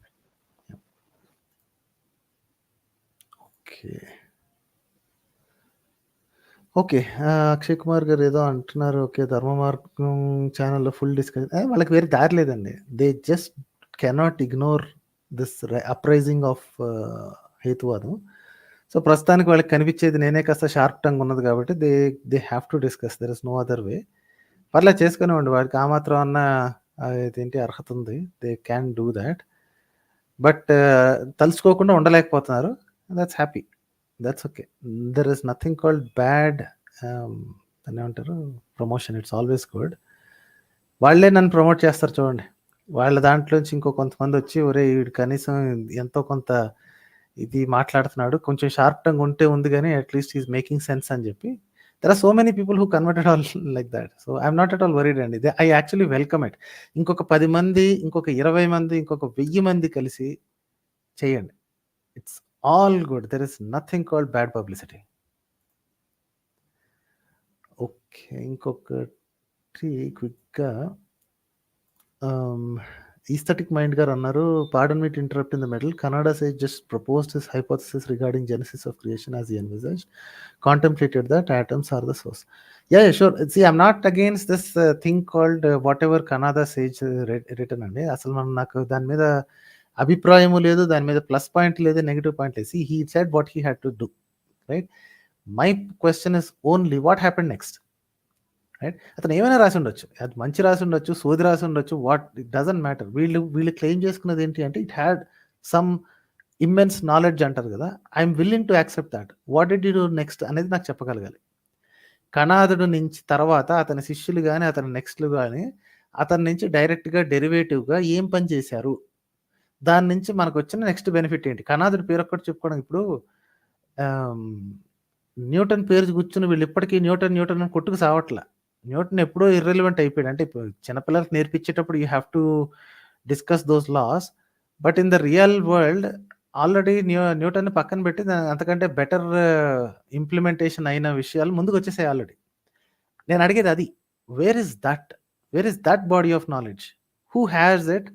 Okay Akshay Kumar గారు ఏదో అంటున్నారు. Okay, ధర్మ మార్గం ఛానల్లో ఫుల్ డిస్కషన్. వాళ్ళకి వేరే దారి లేదండి. They just cannot ignore this uprising of హేతువాదం. సో ప్రస్తుతానికి వాళ్ళకి కనిపించేది నేనే కాస్త షార్ప్ టంగ్ ఉన్నది కాబట్టి they have to discuss. There is no other way. పర్లేదు చేసుకునేవ్వండి, వాడికి ఆ మాత్రం అన్న ఏంటి అర్హత ఉంది. They can do that. But తలుచుకోకుండా ఉండలేకపోతున్నారు. That's happy, that's okay. There is nothing called bad అని ఏమంటారు ప్రమోషన్. It's always good. వాళ్ళే నన్ను ప్రమోట్ చేస్తారు చూడండి. వాళ్ళ దాంట్లోంచి ఇంకో కొంతమంది వచ్చి, ఒరే వీడు కనీసం ఎంతో కొంత ఇది మాట్లాడుతున్నాడు, కొంచెం షార్ప్ టంగ్ ఉంటే ఉంది కానీ అట్లీస్ట్ ఈజ్ మేకింగ్ సెన్స్ అని చెప్పి There are so many people who converted all like that. So I'm not at all worried అండి. I actually welcome it. ఇంకొక 10 మంది, ఇంకొక 20 మంది, ఇంకొక 1000 మంది కలిసి చేయండి. It's all good. There is nothing called bad publicity. Okay, ఇంకొకటి క్విక్గా ఈస్థెటిక్ మైండ్ గారు అన్నారు, pardon me to interrupt in the middle, Kanada sage just proposed his hypothesis regarding genesis of creation as he envisaged, contemplated that atoms are the source. Yeah, sure. See, I'm not against this thing called whatever Kannada sage written అండి. అసలు నాకు దాని మీద అభిప్రాయము లేదు, దాని మీద plus point లేదు, నెగిటివ్ పాయింట్ లేదు. See, he said what he had to do, right? My question is only what happened next, right? అతను ఏమైనా రాసి ఉండొచ్చు, అది మంచి రాసి ఉండొచ్చు, సోది రాసి ఉండొచ్చు, వాట్ ఇట్ డజంట్ మ్యాటర్. వీళ్ళు క్లెయిమ్ చేసుకున్నది ఏంటి అంటే it had some immense knowledge అంటారు కదా. I'm willing to accept that. What did you do next అనేది నాకు చెప్పగలగాలి. కణాదుడు నుంచి తర్వాత అతని శిష్యులు కానీ అతని నెక్స్ట్లు కానీ అతని నుంచి డైరెక్ట్గా డెరివేటివ్గా ఏం పని చేశారు, దాని నుంచి మనకు వచ్చిన నెక్స్ట్ బెనిఫిట్ ఏంటి. కణాదుడి పేరు ఒక్కటి చెప్పుకోవడం, ఇప్పుడు న్యూటన్ పేరు కూర్చుని వీళ్ళు ఇప్పటికీ న్యూటన్ అని కొట్టుకు సావట్లా. న్యూటన్ ఎప్పుడో ఇర్రెలివెంట్ అయిపోయాడు. అంటే ఇప్పుడు చిన్నపిల్లలకు నేర్పించేటప్పుడు you have to discuss those laws, but in the real world already Newton పక్కన పెట్టి అంతకంటే బెటర్ ఇంప్లిమెంటేషన్ అయిన విషయాలు ముందుకు వచ్చేసాయి ఆల్రెడీ. నేను అడిగేది అది, where is that body of knowledge, who has it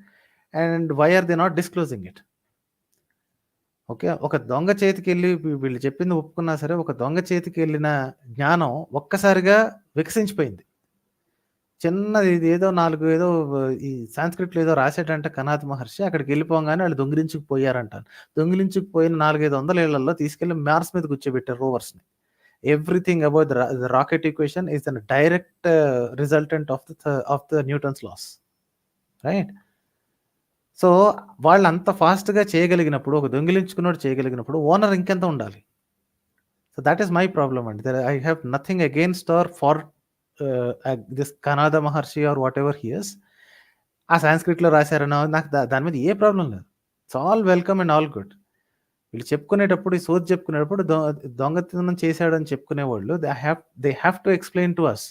and why are they not disclosing it? Okay, ఒక దొంగ చేతికి వెళ్ళి వీళ్ళు చెప్పింది ఒప్పుకున్నా సరే, ఒక దొంగ చేతికి వెళ్ళిన జ్ఞానం ఒక్కసారిగా వికసించిపోయింది. చిన్నది ఇది ఏదో 4 ఏదో ఈ సాంస్క్రిట్లో ఏదో రాసేటంటే కనాథ్ మహర్షి, అక్కడికి వెళ్ళిపోగానే వాళ్ళు దొంగిలించుకుపోయారంట. దొంగిలించుకుపోయిన 400-500 ఏళ్లలో తీసుకెళ్లి మార్స్ మీద కూర్చోబెట్టారు రోవర్స్ని. Everything about the rocket equation is the direct resultant of the Newton's laws, right? So వాళ్ళు అంత ఫాస్ట్గా చేయగలిగినప్పుడు, ఒక దొంగిలించుకున్నోడు చేయగలిగినప్పుడు ఓనర్ ఇంకెంత ఉండాలి? So that is my problem అండి. I have nothing against or for this Kanada Maharshi or whatever he is. ఆ సాంస్క్రిట్లో రాశారనో నాకు దాని మీద ఏ ప్రాబ్లం లేదు. It's all welcome and all good. వీళ్ళు చెప్పుకునేటప్పుడు, ఈ సోది చెప్పుకునేటప్పుడు దొంగతనం చేశాడని చెప్పుకునేవాళ్ళు they have to explain to us.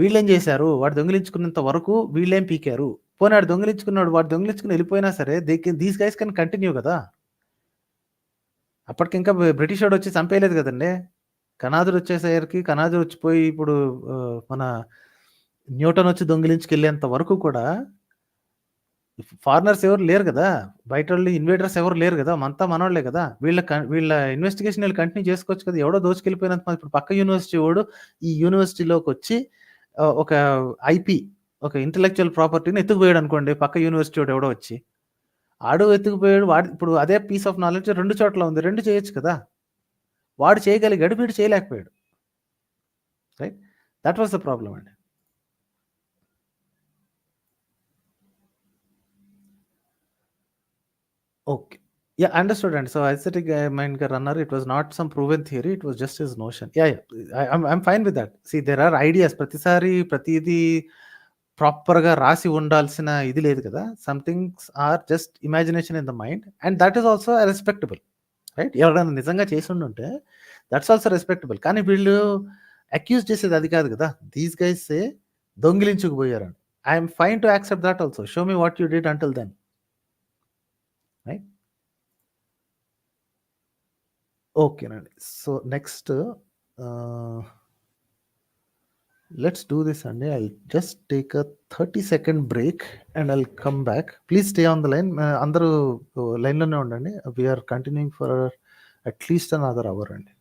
వీళ్ళేం చేశారు, వాడు దొంగిలించుకున్నంత వరకు వీళ్ళేం పీకారు. పోనీ వాడు దొంగిలించుకున్నాడు, వాడు దొంగిలించుకుని వెళ్ళిపోయినా సరే దీస్ గైస్ కెన్ కంటిన్యూ కదా. అప్పటికి ఇంకా బ్రిటిష్ వాడు వచ్చి చంపేయలేదు కదండి. కనాదుడు వచ్చేసరికి కనాదుడు వచ్చిపోయి ఇప్పుడు మన న్యూటన్ వచ్చి దొంగిలించుకెళ్ళేంత వరకు కూడా ఫారినర్స్ ఎవరు లేరు కదా, బయట వాళ్ళు ఇన్వేడర్స్ ఎవరు లేరు కదా, మనోళ్లే కదా. వీళ్ళ ఇన్వెస్టిగేషన్ వీళ్ళు కంటిన్యూ చేసుకోవచ్చు కదా. ఎవడో దోచుకెళ్ళిపోయినంత ఇప్పుడు పక్క యూనివర్సిటీ వాడు ఈ యూనివర్సిటీలోకి వచ్చి ఒక ఐపీ, ఒక ఇంటలెక్చువల్ ప్రాపర్టీని ఎత్తుకుపోయాడు అనుకోండి, పక్క యూనివర్సిటీ వాడు ఎవడో వచ్చి ఆడు ఎత్తుకుపోయాడు. వాడు ఇప్పుడు అదే పీస్ ఆఫ్ నాలెడ్జ్ 2 చోట్ల ఉంది, 2 చేయొచ్చు కదా. వాడు చేయగలిగాడు, వీడు చేయలేకపోయాడు, right? That was the problem అండి. ఓకే, యా, అండర్స్టూడ్ అండి. సో ఐస్థెటిక్ మైండ్ గారు అన్నారు it was not some proven theory, it was just his notion. Ya, I'm fine with that. See there are ideas. ప్రతిదీ ప్రాపర్గా రాసి ఉండాల్సిన ఇది లేదు కదా. Some things are just imagination in the mind and that is also respectable, right? ఎవరైనా నిజంగా చేసి ఉంటే దట్స్ ఆల్సో రెస్పెక్టబుల్. కానీ వీళ్ళు అక్యూజ్ చేసేది అది కాదు కదా. దీస్ గైస్ సే దొంగిలించుకుపోయారని. I'm fine to accept that also. Show me what you did until then, right? ఓకేనండి. So next let's do this and I'll just take a 30-second break and I'll come back. Please stay on the line. Andaru line lone undandi. We are continuing for at least another hour andi.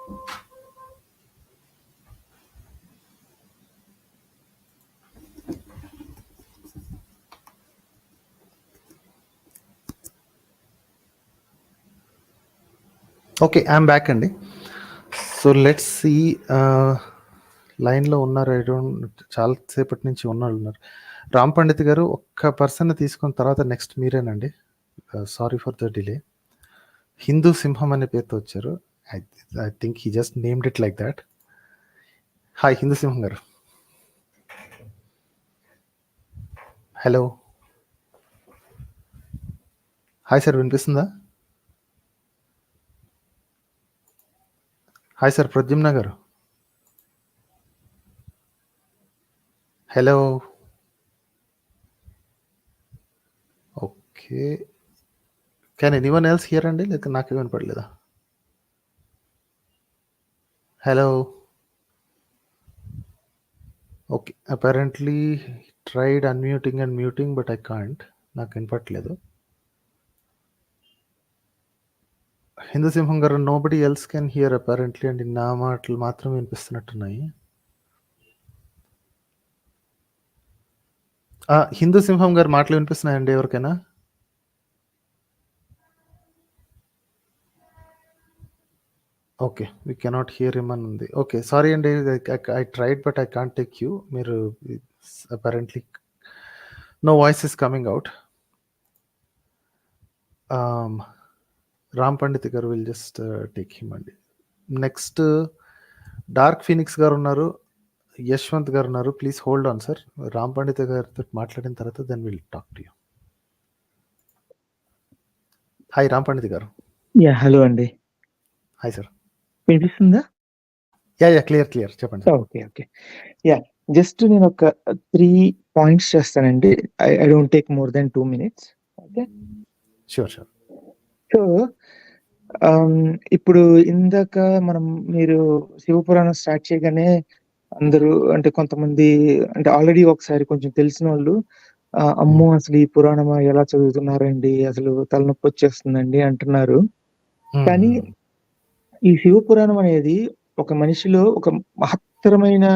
Okay, I'm back అండి. So let's see, లైన్లో ఉన్నారు. I don't, చాలా సేపటి నుంచి ఉన్నారు. రామ్ పండిత్ గారు ఒక్క person తీసుకున్న తర్వాత నెక్స్ట్ మీరేనండి. Sorry for the delay. Hindu Simham అనే పేరుతో వచ్చారు. I think he just named it like that. Hi Hindu Simham గారు. హలో, హాయ్ సార్, వినిపిస్తుందా? హాయ్ సార్, ప్రద్యుమ్న గారు. Hello, okay. Can anyone else hear అండి, లేక నాకే వినపడలేదా? Hello, okay. Apparently tried unmuting and muting but I can't. నాకు వినపట్లేదు. హిందూ సింహం గారు, nobody else can hear apparently అండి. నా మాటలు మాత్రం వినిపిస్తున్నట్టున్నాయి. హిందూ సింహం గారు మాటలు వినిపిస్తున్నాయండి ఎవరికైనా? Okay, we cannot hear him అని ఉంది. ఓకే, సారీ అండి, I tried but I can't take you. మీరు apparently no voice is coming out. Ram Pandit గారు విల్ జస్ట్ టేక్ హిమ్ అండి. నెక్స్ట్ డార్క్ ఫీనిక్స్ గారు ఉన్నారు, యశ్వంత్ గారు ఉన్నారు. Please hold on sir. Ram Pandit గారితో మాట్లాడిన తర్వాత then will talk to you. Hi Ram Pandit గారు. యా హలో అండి, హాయ్ సార్. వినిపిస్తుందా? యా క్లియర్ చెప్పండి sir. Okay okay yeah just నేను ఒక 3 పాయింట్స్ చేస్తానండి. I don't take more than 2 minutes. Okay, sure. So ఇప్పుడు ఇందాక మీరు శివపురాణం స్టార్ట్ చేయగానే అందరూ అంటే కొంతమంది అంటే ఆల్రెడీ ఒకసారి కొంచెం తెలిసిన వాళ్ళు అమ్మో అసలు ఈ పురాణమా ఎలా చదువుతున్నారండి, అసలు తలనొప్పి వచ్చేస్తుందండి అంటున్నారు. కానీ ఈ శివపురాణం అనేది ఒక మనిషిలో ఒక మహత్తరమైన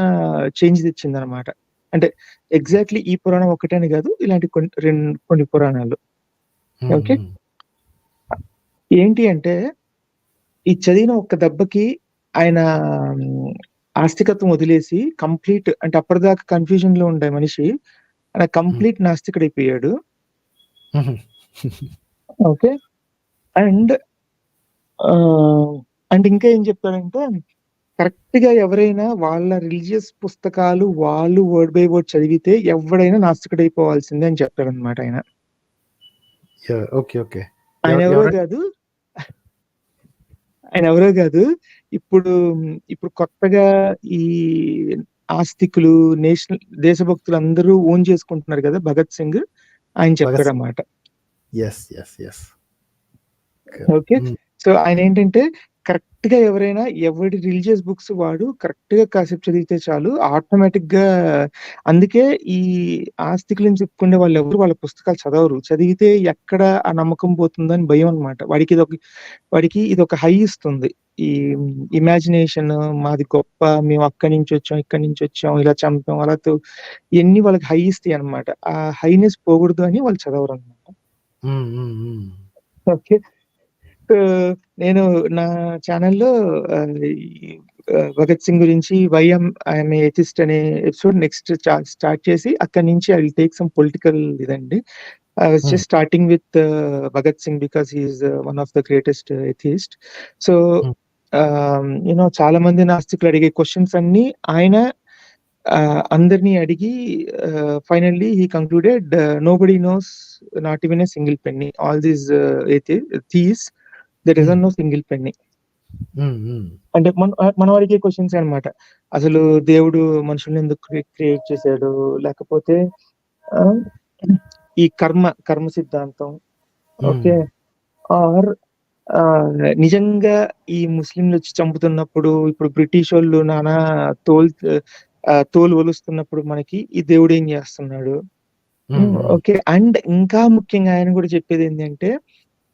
చేంజ్ తెచ్చింది అనమాట. అంటే ఎగ్జాక్ట్లీ ఈ పురాణం ఒకటే అని కాదు, ఇలాంటి కొన్ని పురాణాలు. ఓకే, ఏంటి అంటే ఈ చదివిన ఒక్క దెబ్బకి ఆయన ఆస్తికత్వం వదిలేసి కంప్లీట్, అంటే అప్పటిదాకా కన్ఫ్యూజన్ లో ఉండే మనిషి ఆయన కంప్లీట్ నాస్తికుడైపోయాడు. ఓకే, అండ్ ఇంకా ఏం చెప్తాడంటే కరెక్ట్ గా ఎవరైనా వాళ్ళ రిలీజియస్ పుస్తకాలు వాళ్ళు వర్డ్ బై వర్డ్ చదివితే ఎవడైనా నాస్తికుడైపోవాల్సిందే అని చెప్తాడనమాట ఆయన. ఆయన ఎవరో కాదు, ఇప్పుడు కొత్తగా ఈ ఆస్తికులు దేశభక్తులు అందరూ ఓన్ చేసుకుంటున్నారు కదా, భగత్ సింగ్ ఆయన చెప్పాడన్నమాట. ఓకే, సో ఆయన ఏంటంటే కరెక్ట్ గా ఎవరైనా ఎవరి రిలీజియస్ బుక్స్ వాడు కరెక్ట్ గా కాసేపు చదివితే చాలు ఆటోమేటిక్ గా. అందుకే ఈ ఆస్తికులని చెప్పుకునే వాళ్ళు ఎవరు వాళ్ళ పుస్తకాలు చదవరు. చదివితే ఎక్కడ ఆ నమ్మకం పోతుందో అని భయం అనమాట. వాడికి ఇది ఒక హై ఇస్తుంది. ఈ ఇమాజినేషన్, మాది గొప్ప, మేము అక్కడి నుంచి వచ్చాం, ఇక్కడి నుంచి వచ్చాం, ఇలా చంపాం, అలా ఇవన్నీ వాళ్ళకి హై ఇస్తాయి అనమాట. ఆ హైనెస్ పోకూడదు అని వాళ్ళు చదవరు అనమాట. ఓకే, నేను నా ఛానల్లో భగత్ సింగ్ గురించి ఐఎమ్ ఎథిస్ట్ అనే ఎపిసోడ్ నెక్స్ట్ స్టార్ట్ చేసి అక్కడి నుంచి I will take some political ఇదండి. I was just starting with Bhagat Singh because he is one of the greatest atheist. So చాలా మంది నాస్తికులు అడిగే క్వశ్చన్స్ అన్ని ఆయన అందరినీ అడిగి finally he concluded nobody knows not even a single penny. All these these there isn't no single penny. అంటే మనం అడిగే క్వశ్చన్స్ అన్నమాట. అసలు దేవుడు మనుషుల్ని ఎందుకు క్రియేట్ చేశాడు, లేకపోతే ఈ కర్మ సిద్ధాంతం. ఓకే, ఆర్ నిజంగా ఈ ముస్లింలు వచ్చి చంపుతున్నప్పుడు, ఇప్పుడు బ్రిటిష్ వాళ్ళు నానా తోలు ఒలుస్తున్నప్పుడు మనకి ఈ దేవుడు ఏం చేస్తున్నాడు. ఓకే, అండ్ ఇంకా ముఖ్యంగా ఆయన కూడా చెప్పేది ఏంటంటే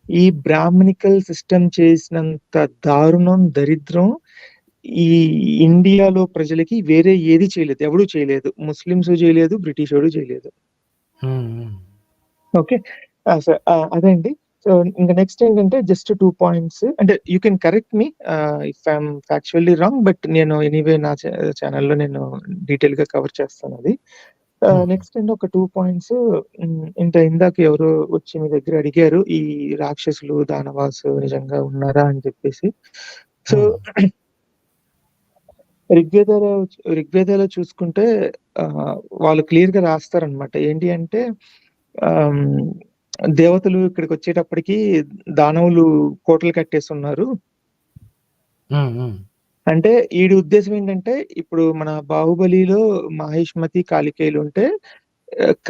ఈ బ్రాహ్మణికల్ సిస్టమ్ చేసినంత దారుణం, దరిద్రం ఈ ఇండియాలో ప్రజలకి వేరే ఏది చేయలేదు. ఎవడూ చేయలేదు. ముస్లిమ్స్ చేయలేదు, బ్రిటిష్ వాడు చేయలేదు. ఓకే. అదే అండి. సో ఇంకా నెక్స్ట్ ఏంటంటే జస్ట్ 2 పాయింట్స్. అంటే you can correct me if I'm factually wrong. But నేను ఎనీవే నా ఛానల్‌లో నేను డీటెయిల్‌గా కవర్ చేస్తాను అది. నెక్స్ట్ అండి ఒక 2 పాయింట్స్. ఇందాక ఎవరో వచ్చి మీ దగ్గర అడిగారు, ఈ రాక్షసులు, దానవాసు నిజంగా ఉన్నారా అని చెప్పేసి. సో ఋగ్వేదాలో చూసుకుంటే వాళ్ళు క్లియర్‌గా రాస్తారనమాట. ఏంటి అంటే దేవతలు ఇక్కడికి వచ్చేటప్పటికి దానవులు కోటలు కట్టేస్తున్నారు. అంటే ఈడి ఉద్దేశం ఏంటంటే, ఇప్పుడు మన బాహుబలిలో మహిష్మతి, కాళికేయులు ఉంటే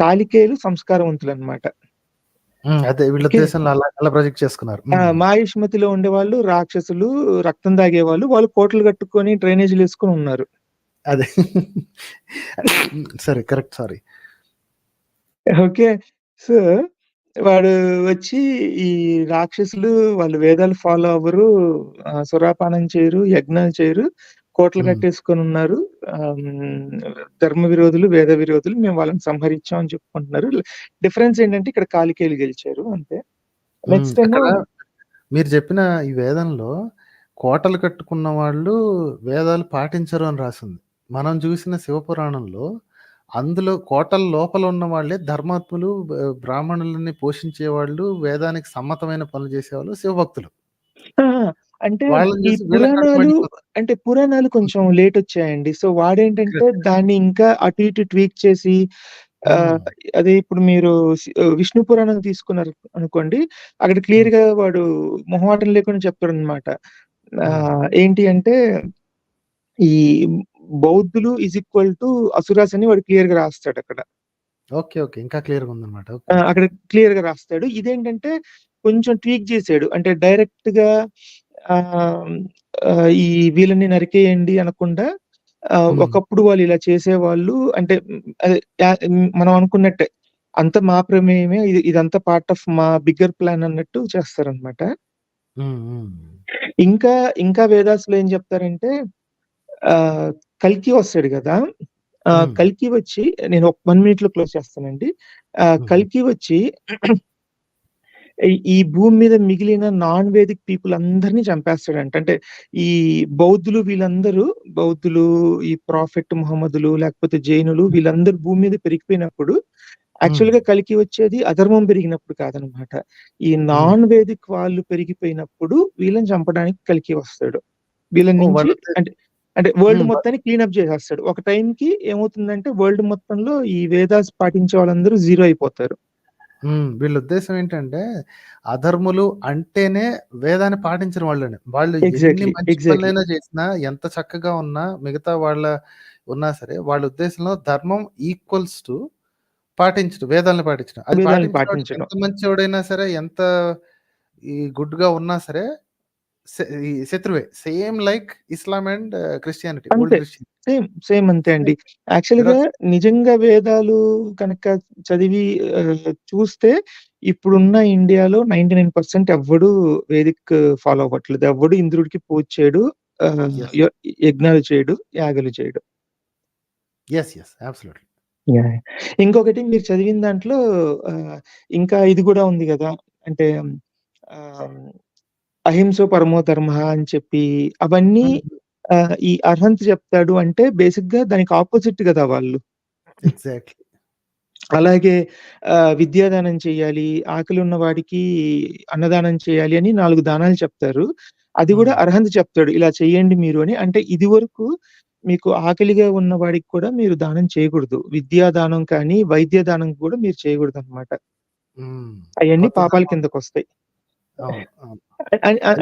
కాళికేయులు సంస్కారవంతులన్నమాట. అదే వీళ్ళ ఓకే. ఉద్దేశంలో అలా ప్రొజెక్ట్ చేసుకున్నారు. మహిష్మతిలో ఉండేవాళ్ళు రాక్షసులు, రక్తం తాగేవాళ్ళు. వాళ్ళు కోటలు కట్టుకొని డ్రైనేజీలు వేసుకొని ఉన్నారు. అదే సరే, కరెక్ట్. సారీ. ఓకే. సో వాడు వచ్చి ఈ రాక్షసులు వాళ్ళు వేదాలు ఫాలో అవ్వరు, సురాపానం చేయరు, యజ్ఞాలు చేయరు, కోటలు కట్టేసుకొని ఉన్నారు, ధర్మ విరోధులు, వేద విరోధులు, మేము వాళ్ళని సంహరించాం అని చెప్పుకుంటున్నారు. డిఫరెన్స్ ఏంటంటే ఇక్కడ కాళికేయులు గెలిచారు అంతే. నెక్స్ట్ ఏమో మీరు చెప్పిన ఈ వేదంలో కోటలు కట్టుకున్న వాళ్ళు వేదాలు పాటించరు అని రాసింది. మనం చూసిన శివపురాణంలో అందులో కోటల లోపల ఉన్న వాళ్ళే ధర్మాత్ములు, బ్రాహ్మణులని పోషించే వాళ్ళు, వేదానికి సమ్మతమైన పనులు చేసేవాళ్ళు శివభక్తులు. అంటే వాళ్ళని ఈ చూసి వీళ్ళకి పురాణాలు కట్టుబడిపోతారు. పురాణాలు కొంచెం లేట్ వచ్చాయండి. సో వాడేంటంటే దాన్ని ఇంకా అటు ఇటు ట్వీక్ చేసి అదే ఇప్పుడు మీరు విష్ణు పురాణం తీసుకున్నారు అనుకోండి, అక్కడ క్లియర్ గా వాడు మొహమాటం లేకుండా చెప్తాడనమాట. ఏంటి అంటే ఈ బౌద్ధులు ఈజ్ ఈక్వల్ టు అసురాస్ అని వాడు క్లియర్ గా రాస్తాడు అక్కడ. ఓకే. ఓకే. ఇంకా క్లియర్‌గా ఉందన్నమాట. అక్కడ క్లియర్ గా రాస్తాడు. ఇదేంటంటే కొంచెం ట్వీక్ చేసాడు. అంటే డైరెక్ట్ గా ఈ వీళ్ళని నరికేయండి అనకుండా, ఒకప్పుడు వాళ్ళు ఇలా చేసేవాళ్ళు అంటే అదే మనం అనుకున్నట్టే అంతా మా ప్రమేయమే, ఇదంతా పార్ట్ ఆఫ్ మా బిగ్గర్ ప్లాన్ అన్నట్టు చేస్తారనమాట. ఇంకా వేదాస్లో ఏం చెప్తారంటే కల్కి వస్తాడు కదా, కల్కి వచ్చి నేను ఒక 1 minute లో క్లోజ్ చేస్తానండి. కల్కి వచ్చి ఈ భూమి మీద మిగిలిన నాన్ వేదిక్ పీపుల్ అందరినీ చంపేస్తాడంట. అంటే ఈ బౌద్ధులు, ఈ ప్రాఫెట్ ముహమ్మదులు, లేకపోతే జైనులు, వీళ్ళందరూ భూమి మీద పెరిగిపోయినప్పుడు యాక్చువల్ గా కలికి వచ్చేది అధర్మం పెరిగినప్పుడు కాదనమాట. ఈ నాన్ వేదిక్ వాళ్ళు పెరిగిపోయినప్పుడు వీళ్ళని చంపడానికి కలికి వస్తాడు. వీళ్ళని నుంచి అంటే వరల్డ్ మొత్తాన్ని క్లీనప్ చేసేస్తాడు. ఒక టైంకి ఏమవుతుందంటే వరల్డ్ మొత్తంలో ఈ వేదాస్ పాటించే వాళ్ళందరూ జీరో అయిపోతారు. వీళ్ళ ఉద్దేశం ఏంటంటే అధర్ములు అంటేనే వేదాన్ని పాటించిన వాళ్ళని. వాళ్ళు ఎన్ని మంచి పనులైనా చేసినా, ఎంత చక్కగా ఉన్నా, మిగతా వాళ్ళ ఉన్నా సరే, వాళ్ళ ఉద్దేశంలో ధర్మం ఈక్వల్స్ టు పాటించడం, వేదాలను పాటించడం. అది పాటించడం ఎంత మంచివాడైనా సరే, ఎంత ఈ గుడ్ గా ఉన్నా సరే శత్రువే. Same like Islam and Christianity, old Christianity. Same అంతే అండి. యాక్చువల్ గా నిజంగా వేదాలు కనుక చదివి చూస్తే ఇప్పుడున్న ఇండియాలో 99% ఎవ్వడు వేదిక్ ఫాలో అవ్వట్లేదు. ఎవ్వడు ఇంద్రుడికి పూజ చేయడు, యజ్ఞాలు చేయడు, యాగాలు చేయడు. ఇంకొకటి మీరు చదివిన దాంట్లో ఇంకా ఇది కూడా ఉంది కదా, అంటే అహింసో పరమో ధర్మ అని చెప్పి అవన్నీ ఈ అర్హంత్ చెప్తాడు అంటే బేసిక్ గా దానికి ఆపోజిట్ కదా వాళ్ళు. ఎగ్జాక్ట్లీ. అలాగే విద్యాదానం చేయాలి, ఆకలి ఉన్న వాడికి అన్నదానం చేయాలి అని 4 దానాలు చెప్తారు. అది కూడా అర్హంత్ చెప్తాడు, ఇలా చెయ్యండి మీరు అని. అంటే ఇది వరకు మీకు ఆకలిగా ఉన్న వాడికి కూడా మీరు దానం చేయకూడదు. విద్యాదానం కానీ వైద్య దానం కూడా మీరు చేయకూడదు అనమాట. అవన్నీ పాపాల కిందకు వస్తాయి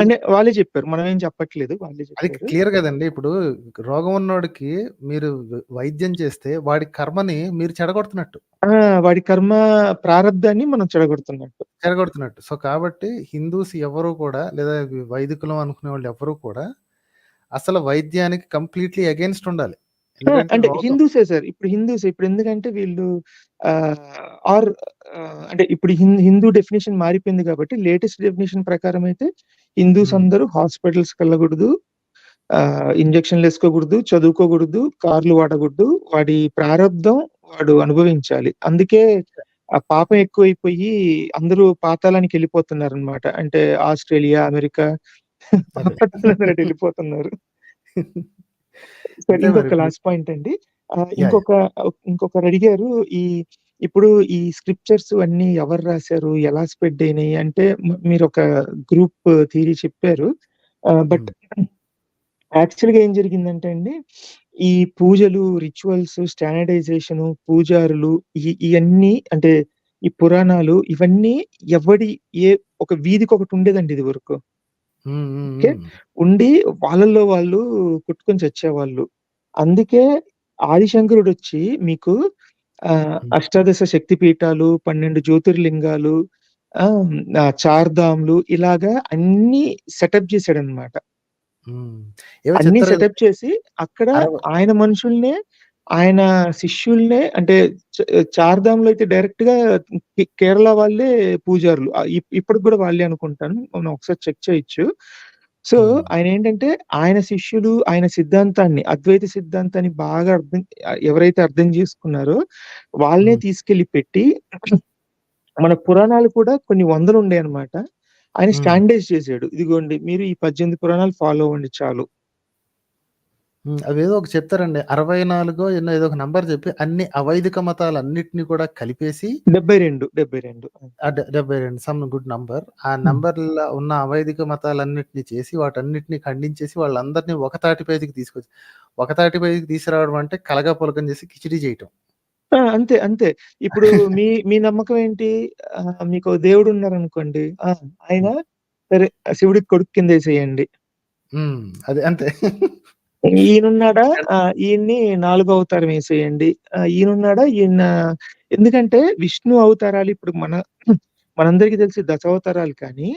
అంటే వాళ్ళే చెప్పారు, మనం ఏం చెప్పట్లేదు, వాళ్ళే అది చెప్పారు. క్లియర్ కదండి. ఇప్పుడు రోగం ఉన్నోడికి మీరు వైద్యం చేస్తే వాడి కర్మని మీరు చెడగొడుతున్నట్టు, వాడి కర్మ ప్రారంధాన్ని మనం చెడగొడుతున్నట్టు. సో కాబట్టి హిందూస్ ఎవరు కూడా, లేదా వైదికులం అనుకునే వాళ్ళు ఎవరు కూడా అసలు వైద్యానికి కంప్లీట్లీ అగేన్స్ట్ ఉండాలి. ఎందుకంటే అంటే రోగం హిందూసే సార్. ఇప్పుడు హిందూసే. ఇప్పుడు ఎందుకంటే వీళ్ళు ఆర్ అంటే ఇప్పుడు హిందూ డెఫినిషన్ మారిపోయింది కాబట్టి లేటెస్ట్ డెఫినిషన్ ప్రకారం అయితే హిందూస్ అందరూ హాస్పిటల్స్‌కి వెళ్ళకూడదు. ఇంజెక్షన్‌లు ఏసుకోకూడదు, చదువుకోకూడదు, కార్లు వాడకూడదు. వాడి ప్రారబ్ధం వాడు అనుభవించాలి. అందుకే ఆ పాపం ఎక్కువైపోయి అందరూ పాతాళానికి వెళ్ళిపోతున్నారనమాట. అంటే ఆస్ట్రేలియా, అమెరికా అదే. పాతాళానికి వెళ్ళిపోతున్నారు. సార్ అంతే మరి ఇంకొక ఇప్పుడు లాస్ట్ పాయింట్ అండి. యాహ్! ఇంకొకరు అడిగారు. ఇప్పుడు ఈ స్క్రిప్చర్స్ అన్నీ ఎవరు రాశారు? ఎలా స్ప్రెడ్ అయినాయి? అంటే మీరొక గ్రూప్ థియరీ చెప్పారు. బట్ యాక్చువల్‌గా ఏం జరిగిందంటే అండి, ఈ పూజలు, రిచువల్స్, స్టాండర్డైజేషను, పూజారులు ఇయన్నీ అంటే ఈ పురాణాలు ఇవన్నీ ఎవడి ఏ ఒక వీధికొకటి ఉండేదండి ఇదివరకు. హ్మ్. హ్మ్. ఓకే. హ్మ్. ఉండి వాళ్ళలో వాళ్ళు కొట్టుకొని చచ్చేవాళ్ళు. అందుకే ఆదిశంకరుడొచ్చి మీకు అష్టాదశ శక్తి పీఠాలు, 12 జ్యోతిర్లింగాలు, చార్ధామ్‌లు ఇలాగా అన్నీ సెటప్ చేసాడనమాట. ఏవో అన్నీ చెప్తారు సెటప్ కదండీ! చేసి అక్కడ ఆయన మనుషుల్నే, ఆయన శిష్యుల్నే అంటే చార్ధామ్‌లో అయితే డైరెక్ట్‌గా కేరళ వాళ్ళే పూజారులు. ఇప్పటికి గూడా వాళ్ళే అనుకుంటాను. మనం ఒకసారి చెక్ చేయొచ్చు. సో, ఆయనేంటంటే ఆయన శిష్యులు ఆయన సిద్ధాంతాన్ని, అద్వైత సిద్ధాంతాన్ని బాగా ఎవరైతే అర్థం చేసుకున్నారో వాళ్ళనే తీసుకెళ్ళి పెట్టి మన పురాణాలు కూడా కొన్ని వందలుండాయన్నమాట. ఆయన స్టాండర్డైజ్ చేసాడు. ఇదిగోండి మీరు ఈ 18 పురాణాలు ఫాలో అవ్వండి చాలు. అవేదో ఒక చెప్తారండి. 64 ఎన్నో ఏదో ఒక నంబర్ చెప్పి అన్ని అవైదిక మతాలన్నిటిని కూడా కలిపేసి 72. 72. 72 సమ్ గుడ్ నంబర్. ఆ నంబర్‌లో ఉన్న అవైదిక మతాలన్నిటిని చేసి వాటన్నిటిని ఖండించేసి వాళ్ళందరిని ఒక తాటిపైకి తీసుకొచ్చి ఒక తాటిపైకి తీసుకురావడం అంటే కలగాపులగం చేసి కిచిడీ చేయటం. అంతే. అంతే. ఇప్పుడు మీ నమ్మకం ఏంటి? మీకో దేవుడున్నారనుకోండి. ఆయన సరే శివుడికి కొడుకు కిందేసేయండి. అదే అంతే. ఈయనున్నాడా? ఈయన్ని నాలుగో అవతారం ఏసేయండి. ఈయనున్నాడా? ఎందుకంటే విష్ణు అవతారాలు ఇప్పుడు మనందరికీ తెలిసి దశావతారాలు కానీ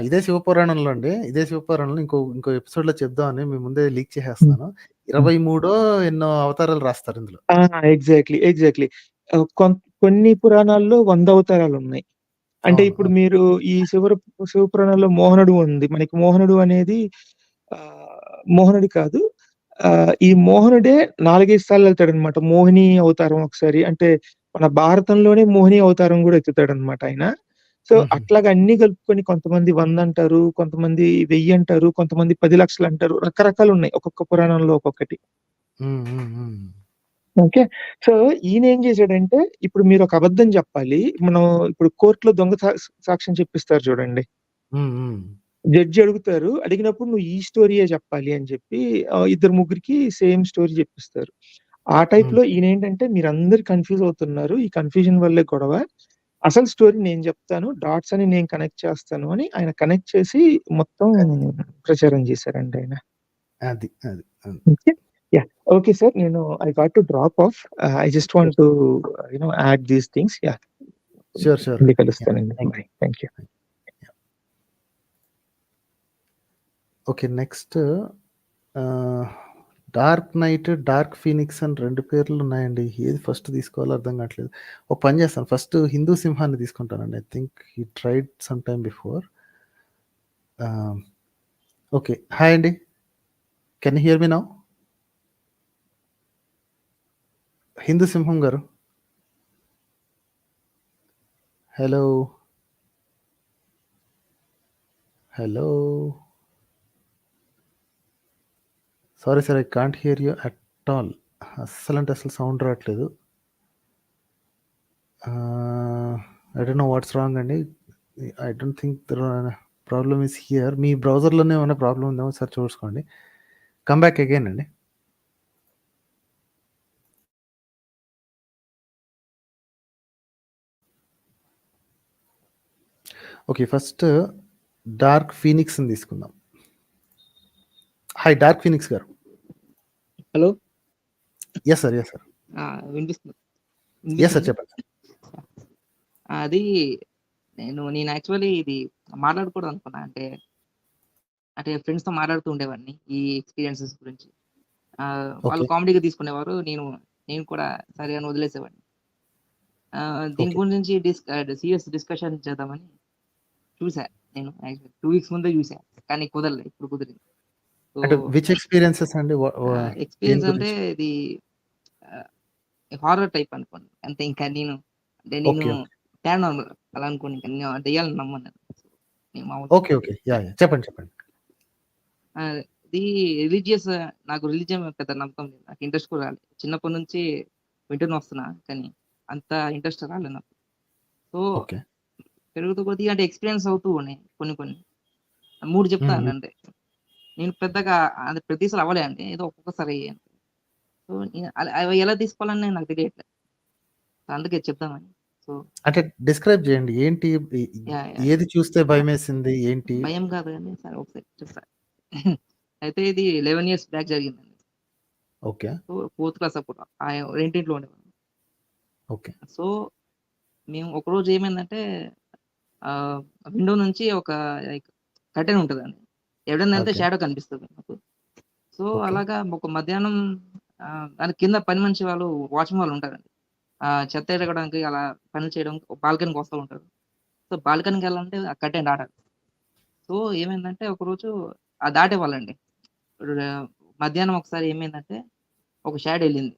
ఇదే శివపురాణంలో అండి. ఇదే శివపురాణంలో ఇంకో ఎపిసోడ్‌లో చెప్దామని మీ ముందే లీక్ చేసేస్తున్నాను. 23 ఎన్నో అవతారాలు రాస్తారు ఇందులో. ఎగ్జాక్ట్‌లీ. ఎగ్జాక్ట్‌లీ. కొన్ని పురాణాల్లో 100 అవతారాలున్నాయి. అంటే అవును. ఇప్పుడు మీరు ఈ శివపురాణంలో మోహనుడు ఉంది. మనకి మోహనుడు అనేది మోహనుడు కాదు. ఈ మోహనుడే 4, 5 సార్లు ఎత్తాడనమాట. మోహిని అవతారం ఒకసారి. అంటే మన భారతంలోనే మోహిని అవతారం గూడా ఎత్తుతాడనమాట ఆయన. సో, అట్లాగా అన్నీ కలుపుకొని కొంతమంది 100 అంటారు, కొంతమంది 1000 అంటారు, కొంతమంది 10,00,000 అంటారు. రకరకాలున్నాయి. ఒక్కొక్క పురాణంలో ఒక్కొక్కటి. ఓకే. సో, ఈయనేం చేసాడంటే ఇప్పుడు మీరొక అబద్ధం చెప్పాలి. మనం ఇప్పుడు కోర్ట్‌లో దొంగ సాక్ష్యం చెప్పిస్తారు చూడండి. జడ్జి అడుగుతారు. అడిగినప్పుడు నువ్వు ఈ స్టోరీయే చెప్పాలి అని చెప్పి ఇద్దరు ముగ్గురికి సేమ్ స్టోరీ చెప్పిస్తారు. ఆ టైప్‌లో ఈయనేంటంటే మీరందరూ కన్‌ఫ్యూజ్ అవుతున్నారు. ఈ కన్‌ఫ్యూజన్ వల్లే గొడవ. అసలు స్టోరీ నేను చెప్తాను. డాట్స్ అని నేను కనెక్ట్ చేస్తాను అని ఆయన కనెక్ట్ చేసి మొత్తం ప్రచారం చేశారండి ఆయన. అది. Okay. Yeah! Okay sir. I got to drop off. I just want to add these things. Yeah! Sure. మళ్ళీ కలుస్తానండి. Bye. Thank you. Okay. Next dark night, dark phoenix అని 2 పేర్లున్నాయండి. ఏది ఫస్ట్ తీసుకోవాలో అర్థం కావట్లేదు. ఒక పని చేస్తాను. ఫస్ట్ హిందూ సింహాన్ని తీసుకుంటానండి. I think he tried some time before. Okay. Hi అండి. Can you hear me now? Hindu Simham గారు. Hello. Hello. Sorry sir. I can't hear you at all. అస్సలంటే అసలు సౌండ్ రావట్లేదు. I don't know what's wrong అండి. I don't think problem is here. మీ బ్రౌజర్‌లోనే ఏమైనా problem ఉందేమో ఒకసారి చూసుకోండి. కమ్ బ్యాక్ అగైన్ అండి. ఓకే. ఫస్ట్ డార్క్ ఫీనిక్స్‌ని తీసుకుందాం. హాయ్ డార్క్ ఫీనిక్స్ గారు. హలో. Yes sir. వినిపిస్తుంది. Yes sir. చెప్పండి. అది నేను యాక్చువల్లీ ఇది మాట్లాడకూడదు అనుకున్నా. అంటే ఫ్రెండ్స్‌తో మాట్లాడుతూ ఉండేవాడిని ఈ ఎక్స్‌పీరియన్సెస్ గురించి. వాళ్ళు ఓకే. కామెడీగా తీసుకునేవారు. నేను కూడా సరే అని వదిలేసేవాడిని. దీని ఓకే. గురించి సీరియస్ డిస్కషన్ చేద్దామని చూసా. నేను 2 వీక్స్ ముందే చూసా. కానీ కుదరలే. ఇప్పుడు కుదిరింది. సో, అంటే విచ్ ఎక్స్‌పీరియన్సెస్ అండి? దేని ఎక్స్‌పీరియన్స్ అంటే గురించి? ఇది ఆహ్, హారర్ టైప్ అనుకోండి. అంతే ఇంకా నేను ఓకే. ఓకే. పారానార్మల్ అలా అనుకోండి. ఇంకా నేను దెయ్యాలను నమ్మను. నేను మామూలుగా ఓకే. ఓకే. యాహ్! చెప్పండి. చెప్పండి. ఇది రిలీజియస్ నాకు రిలీజియన్ పెద్ద నమ్మకం లేదు. నాకు ఇంట్రెస్ట్ కూడా రాలేదు. చిన్నప్పటి నుంచి వింటూనే వస్తున్నా. కానీ అంత ఇంట్రెస్ట్ రాలేదు నాకు. So, okay. పెరుగుతూ కొద్దిగా అంటే ఎక్స్‌పీరియన్స్ అవుతూ ఉన్నాయి కొన్ని. 3 చెప్తాను అంతే. నేను పెద్దగా అది ప్రతిసారి అవ్వలే అండి. ఏదో ఒక్కొక్కసారి అయ్యాయి. సో, అవి ఎలా తీసుకోవాలని నాకు తెలియట్లేదు. అందుకే చెప్దామని. సో, అంటే డిస్క్రైబ్ చేయండి. ఏంటి? యాహ్! ఏది చూస్తే భయమేసింది? ఏంటి? భయం కాదు గానీ సరే ఒకసారి చెప్తా. అయితే ఇది 11 ఇయర్స్ బ్యాక్ జరిగిందండి. ఓకే. సో, ఫోర్త్ క్లాస్ అప్పుడు రెంటింట్లో ఉండేవాళ్ళం. ఓకే. సో, మేము ఒకరోజు ఏమైందంటే ఆహ్, విండో నుంచి ఒక లైక్ కర్టెన్ ఉంటదండి. ఎప్పుడైనా ఎళ్తే ఓకే. షాడో కనిపిస్తది నాకు. So, okay. అలాగా ఒక మధ్యాహ్నం దాని కింద పని మనిషి వాళ్ళు వాచ్‌మెన్ వాళ్ళు ఉంటారండి. చెత్త ఎరగడానికి అలా పనులు చేయడం బాల్కనీకి వస్తూ ఉంటారు. సో, బాల్కనీకెళ్ళాలంటే ఆ కర్టెన్ దాటాలి. సో, ఏమైందంటే ఒకరోజు దాటేవాళ్ళండి. ర మధ్యాహ్నం ఒకసారి ఏమైందంటే ఒక షాడో ఎళ్ళింది.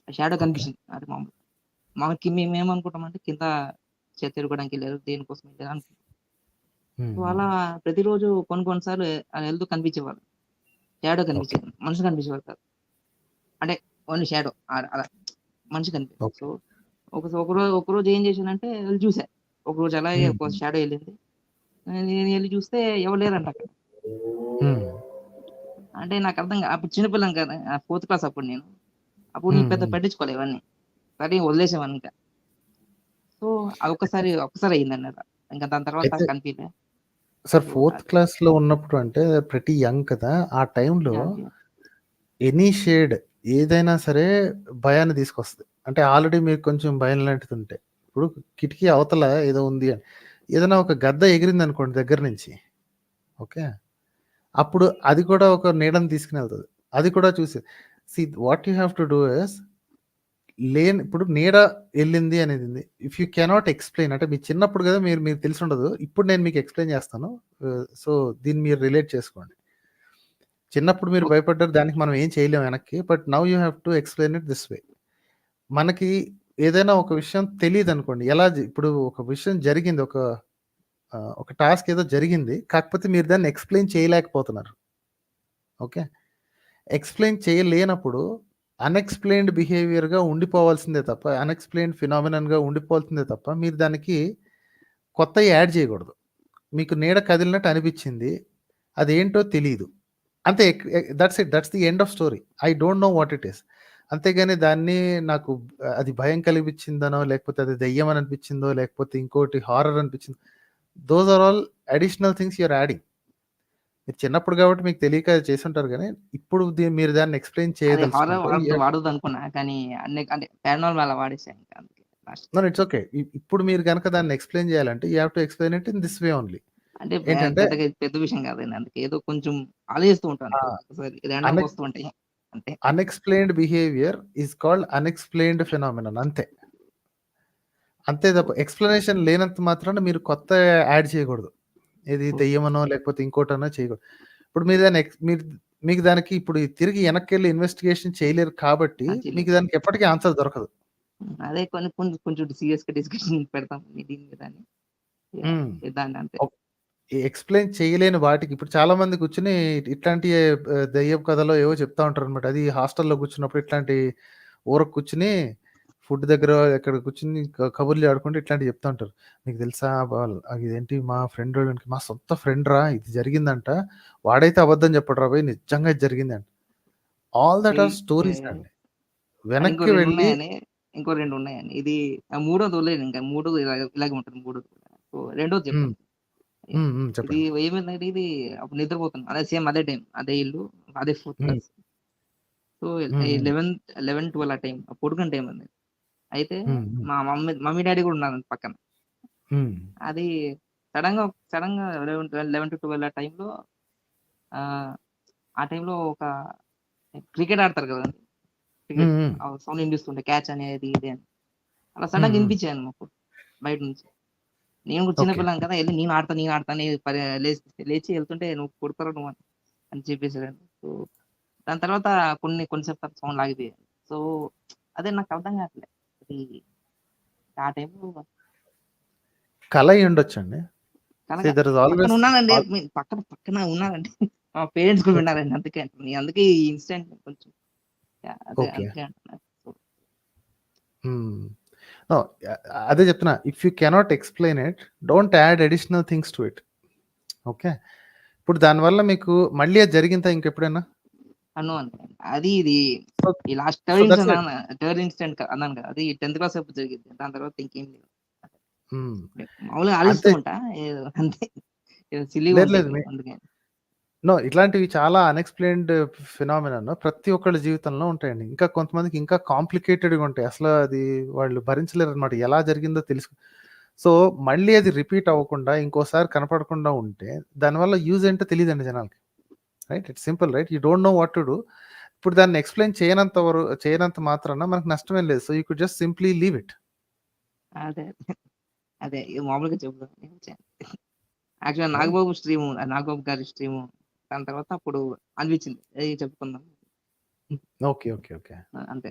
ఆ షాడో ఓకే. కనిపించింది. అది మామూలుగా మేమేమనుకుంటామంటే కింద చెత్త ఎరుకోవడానికి ఎళ్లారు. దేనికోసం ఎళ్లారు అనుకుంటాం. సో, అలా ప్రతిరోజు కొన్ని సార్లు అలా ఎళ్తూ కనిపించేవాళ్ళు. Shadow okay. కనిపించేది. మనిషి కనిపించేవారు కాదు. అంటే ఓన్లీ షాడో అలా మనిషి కనిపించేది. ఓకే. సో, ఒకరోజు ఏం చేశానంటే ఎళ్లి చూసా. ఒకరోజు అలాగే ఒక షాడో ఎళ్ళింది. నేను ఎళ్లి చూస్తే ఎవరు లేరంట అక్కడ. హ్మ్. అంటే నాకు అర్థం అప్పుడు చిన్న పిల్లని కదా! ఫోర్త్ క్లాస్ అప్పుడు నేను. అప్పుడు నేను పెద్ద పట్టించుకోలే ఇవన్నీ. సరే వదిలేసేవాడిని ఇంకా. సో, అది ఒక్కసారి అయిందండి అలా. ఇంకా దాని తర్వాత అయితే కనిపియలే. సార్ సో, ఫోర్త్ అది క్లాస్‌లో ఉన్నప్పుడు అంటే ప్రతి యంగ్ కదా! ఆ టైంలో యాహ్! యాహ్! ఎనీ షేడ్ ఏదైనా సరే భయాన్ని తీసుకొస్తది. అంటే ఆల్రెడీ మీకు కొంచెం భయం లాంటిది ఉంటే. ఇప్పుడు కిటికీ అవతల ఏదో ఉంది అని. ఏదైనా ఒక గద్ద ఎగిరిందనుకోండి దగ్గర నుంచి. ఓకే. అప్పుడు అది కూడా ఒక నీడని తీసుకొనెళ్తది. అది కూడా చూసి what you have to do is ఇప్పుడు నీడ ఎళ్ళింది అనేదుంది. ఇఫ్ యూ కెనాట్ ఎక్స్‌ప్లెయిన్ అంటే మీ చిన్నప్పుడు గదా! మీరు తెలిసుండదు. ఇప్పుడు నేను మీకు ఎక్స్‌ప్లెయిన్ చేస్తాను. సో, దీన్ని మీరు రిలేట్ చేసుకోండి. చిన్నప్పుడు మీరు ఓకే. భయపడ్డారు. దానికి మనం ఏం చేయలేం వెనక్కి. But now you have to explain it this way. మనకి ఏదైనా ఒక విషయం తెలీదనుకోండి. ఇప్పుడు ఒక విషయం జరిగింది. ఒక టాస్క్ ఏదో జరిగింది. కాకపోతే మీరు దాన్ని ఎక్స్‌ప్లెయిన్ చేయలేకపోతున్నారు. ఓకే. ఎక్స్‌ప్లెయిన్ చేయలేనప్పుడు అన్‌ఎక్స్‌ప్లెయిన్డ్ బిహేవియర్‌గా ఉండిపోవాల్సిందే తప్ప, అన్‌ఎక్స్‌ప్లెయిన్డ్ ఫినామినన్‌గా ఉండిపోవాల్సిందే తప్ప, మీరు దానికి కొత్తయి యాడ్ చేయకూడదు. మీకు నీడ కదిలినట్టు అనిపిచ్చింది. అదేంటో తెలీదు. అంతే that's it. That's the end of story. I don't know what it is. అంతేగాని దాన్ని నాకు అది భయం కలిగించిందనో, లేకపోతే అది దెయ్యం అని అనిపించిందో, లేకపోతే ఇంకోటి హారర్ అనిపించిందో, those are all additional things you are adding. మీరు చిన్నప్పుడు కాబట్టి మీకు తెలియక చేసుంటారు గానీ, ఇప్పుడు మీరు దాన్ని ఎక్స్‌ప్లెయిన్ అదే హారర్ చేయదలుచుకుంటే వాడొద్దనుకున్నా. కానీ అంటే పారానార్మల్ అలా వాడేసా ఇంకా అందుకే లాస్ట్. No it's okay. ఇప్పుడు మీరు గనక దాన్ని ఎక్స్‌ప్లెయిన్ చేయాలంటే you have to explain it in this way only. అంటే ఏంటంటే పెద్ద విషయం కాదండి. అందుకే ఏదో కొంచెం ఆలోచిస్తూ ఉంటాను. ఆ! ఒక్కొక్కసారి రాండమ్‌గా అన్‌ఎక్ వస్తూ ఉంటాయి. అంతే. Unexplained behaviour is called unexplained phenomenon అంతే. అంతే తప్ప ఓకే. ఎక్స్‌ప్లనేషన్ లేనంత మాత్రాన మీరు కొత్త యాడ్ చేయకూడదు. ఏది ఓకే. దెయ్యమనో లేకపోతే ఇంకోటనో చేయకూడదు. ఇప్పుడు మీరు దాన్ని మీకు దానికి ఇప్పుడు తిరిగి వెనక్కెళ్ళి ఇన్వెస్టిగేషన్ చేయలేరు కాబట్టి, మీకు చేయలేదు. దానికి ఎప్పటికీ ఆన్సర్ దొరకదు. అదే కొంచెం సీరియస్‌గా డిస్కషన్ పెడతాం దీని మీద అని. యాహ్! హ్మ్. దాన్ని అంతే. ఎక్స్‌ప్లెయిన్ చేయలేని వాటికి ఇప్పుడు చాలా మంది కూర్చొని ఇట్లాంటి దెయ్యపు కథలో ఏవో చెప్తా ఉంటారనమాట. అది హాస్టల్‌లో కూర్చున్నప్పుడు ఇట్లాంటి ఊరకు కూర్చొని ఫుడ్ దగ్గర ఎక్కడ కూర్చొని కబుర్లు ఆడుకుంటూ ఇట్లాంటివి చెప్తా ఉంటారు. "నీకు తెలుసా ఇదేంటి మా ఫ్రెండోడికి మా సొంత ఫ్రెండ్‌రా ఇది జరిగిందంట. వాడైతే అబద్ధం చెప్పడురా బోయ్! నిజంగా ఇది జరిగిందంట." All that are stories yeah! అండి. అండ్ ఇంకో వెనక్కి 2 వెళ్ళి ఉన్నాయండి. ఇంకో 2 ఉన్నాయండి. ఇది మూడోది వదిలేయండి ఇంకా. 3 ఇలాగే ఉంటుంది మూడోది కూడా. సో రెండోది హ్మ్. చెప్తాను. యాహ్! హ్మ్. ఇది చెప్పండి. ఏమైందంటే ఇది అప్పుడు నిద్రపోతున్నా. అదే టైం. అదే ఇల్లు. అదే ఫోర్త్ హ్మ్. క్లాస్. సో హ్మ్. హ్మ్. 11, 12 ఆ టైం. పడుకునే టైం అది. అయితే హ్మ్. హ్మ్. మా మమ్మీ, డ్యాడీ కూడా ఉన్నారండి పక్కన. హ్మ్. అది సడెన్‌గా 11-12 ఆ టైంలో ఆహ్, ఆ టైంలో ఒక క్రికెట్ ఆడతారు కదండి, క్రికెట్ సౌండ్ వినిపిస్తుంటే క్యాచ్ అనేది ఇది అని, అలా సడన్ గా వినిపించాను మాకు బయట నుంచి. నేను కూడా చిన్నపిల్లని కదా, వెళ్ళి నేను ఆడతా అని లేచి వెళ్తుంటే నువ్వు కొడతారు నువ్వు అని చెప్పేసాడు. సో దాని తర్వాత కొన్నిసేపు తర్వాత సౌండ్ ఆగిపోయాయి. సో అదే నాకు అర్థం కావట్లేదు, అది ఆ టైంలో కళ అయి ఉండొచ్చండి. పక్కన ఉన్నానండి, పక్కన ఉన్నానండి, మా పేరెంట్స్ కూడా విన్నారండి, అందుకే ఈ ఇన్సిడెంట్ కొంచెం అందుకే అంటున్నారు. అదే చెప్తున్నా, if you cannot explain it, don't add additional things to it. Okay, ఇప్పుడు దానివల్ల మీకు మళ్ళీ అది జరిగిందా ఇంకెప్పుడైనా? అది ఇది ఈ లాస్ట్ థర్డ్ ఇన్సిడెంట్ అన్నాను కదా, అది 10th క్లాస్ అప్పుడు జరిగింది. దాని తర్వాత ఇంకేం లేదు, మామూలుగా ఆలోచిస్తూ ఉంటా అంతే. నో, ఇట్లాంటివి చాలా అన్ఎక్స్ప్లెయిన్డ్ ఫినామినన్ ప్రతి ఒక్కళ్ళ జీవితంలో ఉంటాయండి. ఇంకా కొంతమందికి ఇంకా కాంప్లికేటెడ్గా ఉంటాయి, అసలు అది వాళ్ళు భరించలేరు అనమాట, ఎలా జరిగిందో తెలుసు. సో మళ్ళీ అది రిపీట్ అవ్వకుండా ఇంకోసారి కనపడకుండా ఉంటే దానివల్ల యూజ్ ఏంటో తెలియదండి జనాలకి. Right, it's simple, right? You don't know what to do. ఇప్పుడు దాన్ని ఎక్స్ప్లెయిన్ చేయనంత మాత్రాన మనకు నష్టమేం లేదు. So you could just simply leave it. అదే మామూలుగా చెప్తాను. యాక్చువల్గా నాగబాబు గారి స్ట్రీము దాని తర్వాత అప్పుడు అనిపించింది చెప్పుకుందాం. ఓకే ఓకే ఓకే, అంతే.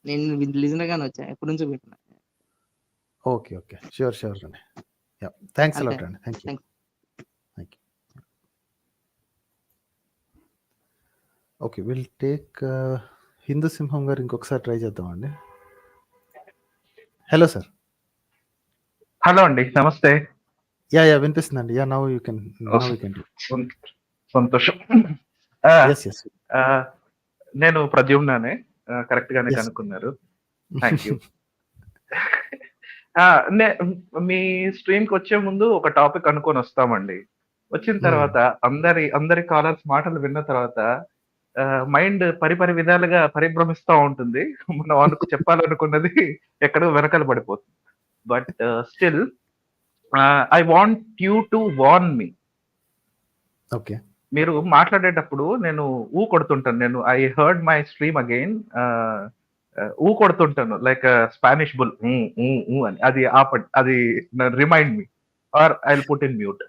నేను లిజనర్ గానే వచ్చా, ఎప్పటి నుంచో వింటున్నా. ఓకే ఓకే, ష్యూర్ ష్యూర్ అండి. థ్యాంక్స్ అలాట్ అండి. Thank you. Okay, will take Hindu Simham గారు ఇంకొకసారి ట్రై చేద్దామండి. Hello sir. హలో అండి, నమస్తే. యా వినిపిస్తుందండి. యా, నౌ యూ కెన్ సంతోషం. నేను ప్రద్యుమ్నానే, కరెక్ట్ గానే కనుక్కున్నారు. Thank you. మీ స్ట్రీమ్ కి వచ్చే ముందు ఒక టాపిక్ అనుకొని వస్తామండి. వచ్చిన తర్వాత అందరి కాలర్స్ మాటలు విన్న తర్వాత మైండ్ పరిపరి విధాలుగా పరిభ్రమిస్తూ ఉంటుంది. మనం చెప్పాలనుకున్నది ఎక్కడో వెనకాల పడిపోతుంది. But still I want you to warn me. Okay, మీరు మాట్లాడేటప్పుడు నేను కొడుతుంటాను. నేను I heard my stream again, కొడుతుంటాను లైక్ స్పానిష్ బుల్ అని. అది remind me, or I will put in mute.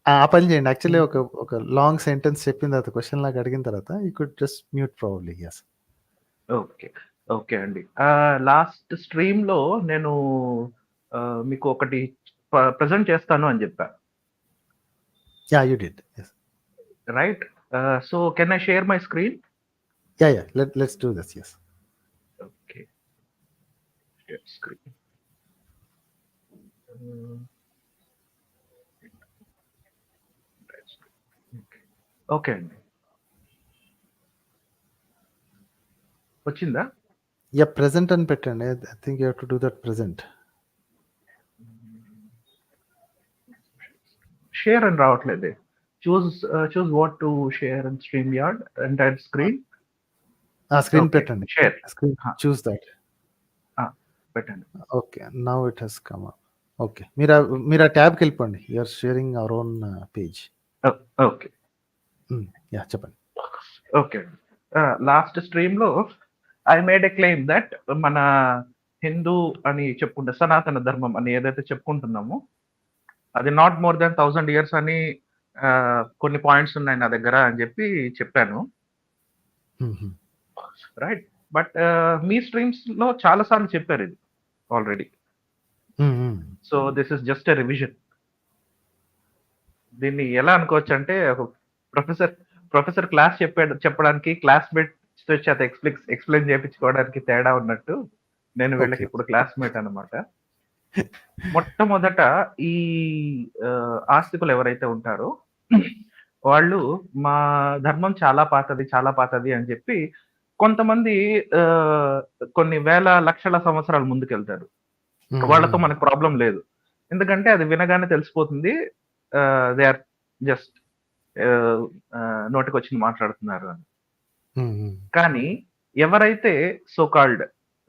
ఆ పని చేయండి. యాక్చువల్లీ ఒక లాంగ్ సెంటెన్స్ చెప్పిన తర్వాత, క్వశ్చన్ లాగా అడిగిన తర్వాత you could just mute probably. yes. Okay అండి. లాస్ట్ స్ట్రీమ్ లో నేను మీకు ఒకటి ప్రెజెంట్ చేస్తాను అని చెప్పా. Yeah, you did. yes. Right. So can I share my screen? Yeah, let's do this. yes. Okay, share screen. Okay అండి, వచ్చిందా? యా, ప్రెజెంట్ అని పెట్టండి. I think you have to do that present. Share అని రావట్లేదు. Choose what to share and stream yard entire screen. Screen పెట్టండి. Share screen, choose that. పెట్టండి. Okay, now it has come up. Okay, మీరు ఆ ట్యాబ్కి వెళ్ళిపోండి. You are sharing our own page. Okay, ya, చెప్పండి. Okay, last stream లో I made a claim that మన హిందూ అని చెప్పుకుంటే సనాతన ధర్మం అని ఏదైతే చెప్పుకుంటున్నామో అది నాట్ మోర్ దాన్ 1000 years అని కొన్ని పాయింట్స్ ఉన్నాయి నా దగ్గర అని చెప్పాను. రైట్. బట్ మీ స్ట్రీమ్స్ లో చాలా సార్లు చెప్పారు ఇది already. So this is just a revision. దీన్ని ఎలా అనుకోవచ్చు అంటే, ప్రొఫెసర్ క్లాస్ చెప్పడానికి క్లాస్మేట్ చేత ఎక్స్ప్లెయిన్ చేయించుకోవడానికి తేడా ఉన్నట్టు నేను వీళ్ళకి ఇప్పుడు క్లాస్మేట్ అన్నమాట. మొట్టమొదట ఈ ఆస్తికులు ఎవరైతే ఉంటారో వాళ్ళు మా ధర్మం చాలా పాతది అని చెప్పి కొంతమంది కొన్ని వేల లక్షల సంవత్సరాల ముందుకెళ్తారు. వాళ్ళతో మనకు ప్రాబ్లం లేదు, ఎందుకంటే అది వినగానే తెలిసిపోతుంది దే ఆర్ జస్ట్ నోటికి వచ్చి మాట్లాడుతున్నారు అని. కానీ ఎవరైతే సోకాల్డ్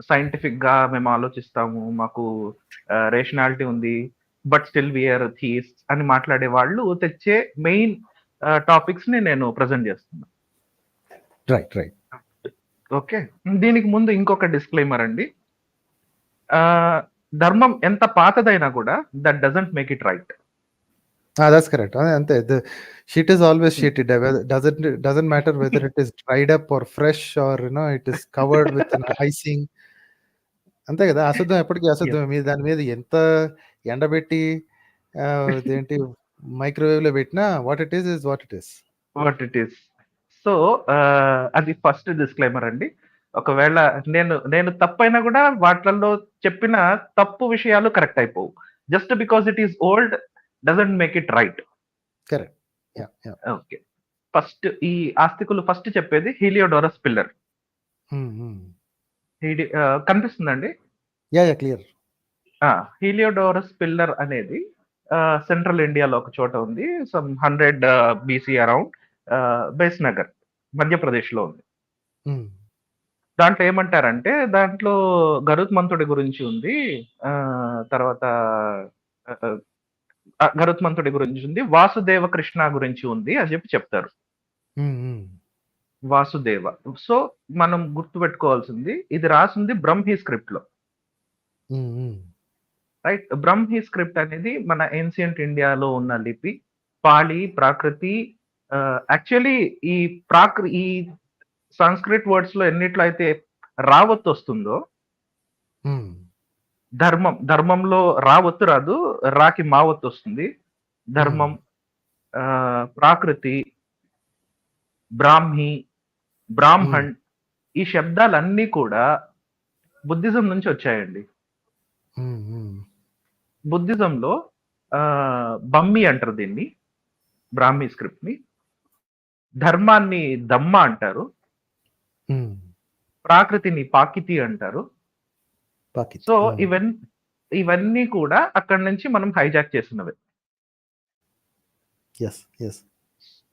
సైంటిఫిక్ గా మేము ఆలోచిస్తాము, మాకు రేషనాలిటీ ఉంది, బట్ స్టిల్ వీఆర్ థీయిస్ట్స్ అని మాట్లాడే వాళ్ళు తెచ్చే మెయిన్ టాపిక్స్ ని నేను ప్రజెంట్ చేస్తున్నా. Right right okay. దీనికి ముందు ఇంకొక డిస్క్లైమర్ అండి. ధర్మం ఎంత పాతదైనా కూడా that doesn't make it right. That's correct. అంతే. Shit is always shit. It doesn't matter whether it is dried up or fresh or it is covered with icing. అంతే కదా, అశుద్ధం ఎప్పటికీ అశుద్ధం. మీరు దాని మీద ఎంత ఎండబెట్టి ఏంటి మైక్రోవేవ్ లో పెట్టినా what it is what it is. What it is. So అది ఫస్ట్ డిస్క్లైమర్ అండి. ఒకవేళ నేను తప్పైనా కూడా వాటిల్లో చెప్పిన తప్పు విషయాలు కరెక్ట్ అయిపోవు. Just because it is old doesn't make it right. Correct. Okay. First ఈ ఆస్తికులు ఫస్ట్ చెప్పేది హీలియోడోరస్ పిల్లర్. కనిపిస్తుందండి? Yeah clear. హీలియోడోరస్ పిల్లర్ అనేది సెంట్రల్ ఇండియాలో ఒక చోట ఉంది. Some 100 BC around base Nagar Madhya Pradesh లో ఉంది. దాంట్లో ఏమంటారంటే దాంట్లో గరుత్మంతుడి గురించి ఉంది. తర్వాత గరుత్మంతుడి గురించి ఉంది, వాసుదేవ కృష్ణ గురించి ఉంది అని చెప్పి చెప్తారు. వాసుదేవ. సో మనం గుర్తుపెట్టుకోవాల్సింది ఇది రాసింది బ్రహ్మీ స్క్రిప్ట్ లో. రైట్. బ్రహ్మీ స్క్రిప్ట్ అనేది మన ఏన్షియంట్ ఇండియాలో ఉన్న లిపి. పాళి, ప్రాకృతి. యాక్చువల్లీ ఈ సంస్కృత్ వర్డ్స్ లో ఎన్నిట్లో అయితే రావత్తు వస్తుందో, ధర్మంలో రావత్తు రాదు, రాకి మావత్తు వస్తుంది. ధర్మం, ప్రాకృతి, బ్రాహ్మి, బ్రాహ్మణ్, ఈ శబ్దాలన్నీ కూడా బుద్ధిజం నుంచి వచ్చాయండి. బుద్ధిజంలో బమ్మి అంటారు దీన్ని, బ్రాహ్మీ స్క్రిప్ట్ ని. ధర్మాన్ని దమ్మ అంటారు, ప్రాకృతిని పాకితి అంటారు. సో ఇవన్నీ కూడా అక్కడి నుంచి మనం హైజాక్ చేసినవి.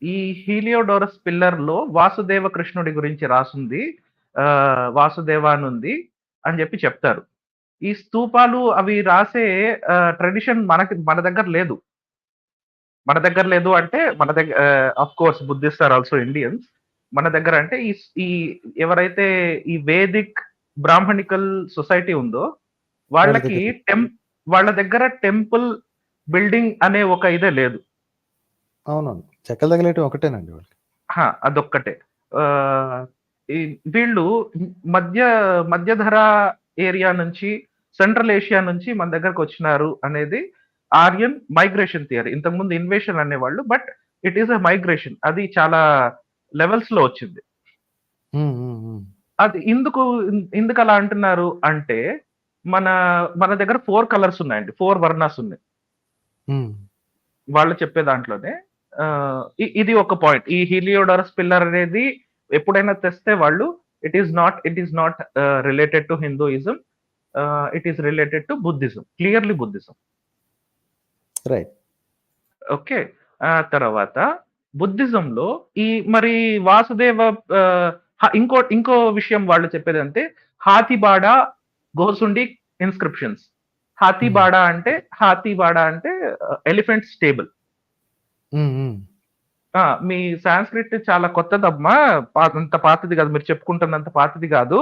ఈ హీలియోడోరస్ పిల్లర్ లో వాసుదేవ కృష్ణుడి గురించి రాసుంది, వాసుదేవానుంది అని చెప్పి చెప్తారు. ఈ స్తూపాలు అవి రాసే ట్రెడిషన్ మన దగ్గర లేదు. మన దగ్గర లేదు అంటే మన దగ్గర of course Buddhist are also Indians. మన దగ్గర అంటే ఈ ఎవరైతే ఈ వేదిక్ బ్రాహ్మణికల్ సొసైటీ ఉందో వాళ్ళ దగ్గర టెంపుల్ బిల్డింగ్ అనే ఒక ఇదే లేదు. అవునవును, చెక్కలు తగలేయటం ఒకటేనండి వాళ్ళకి. అదొక్కటే. వీళ్ళు మధ్యధర ఏరియా నుంచి, సెంట్రల్ ఏషియా నుంచి మన దగ్గరకు వచ్చినారు అనేది ఆర్యన్ మైగ్రేషన్ థియరీ. ఇంతకుముందు ఇన్వేషన్ అనేవాళ్ళు, but it is a migration. అది చాలా లెవెల్స్ లో వచ్చింది. అది ఎందుకు అలా అంటున్నారు అంటే మన దగ్గర 4 కలర్స్ ఉన్నాయండి, 4 వర్ణాస్ ఉన్నాయి వాళ్ళు చెప్పే దాంట్లోనే. ఇది ఒక పాయింట్. ఈ హీలియోడోరస్ పిల్లర్ అనేది ఎప్పుడైనా తెస్తే వాళ్ళు it is not related to Hinduism, it is related to Buddhism, clearly Buddhism. Right. Okay. తర్వాత బుద్ధిజంలో ఈ మరి వాసుదేవ ఇంకో విషయం వాళ్ళు చెప్పేది అంటే హాతిబాడ గోసుండి ఇన్స్క్రిప్షన్స్. హాతిబాడ అంటే ఎలిఫెంట్ స్టేబుల్. మీ సాంస్క్రిట్ చాలా కొత్తదమ్మా, అంత పాతది కాదు, మీరు చెప్పుకుంటున్నంత పాతది కాదు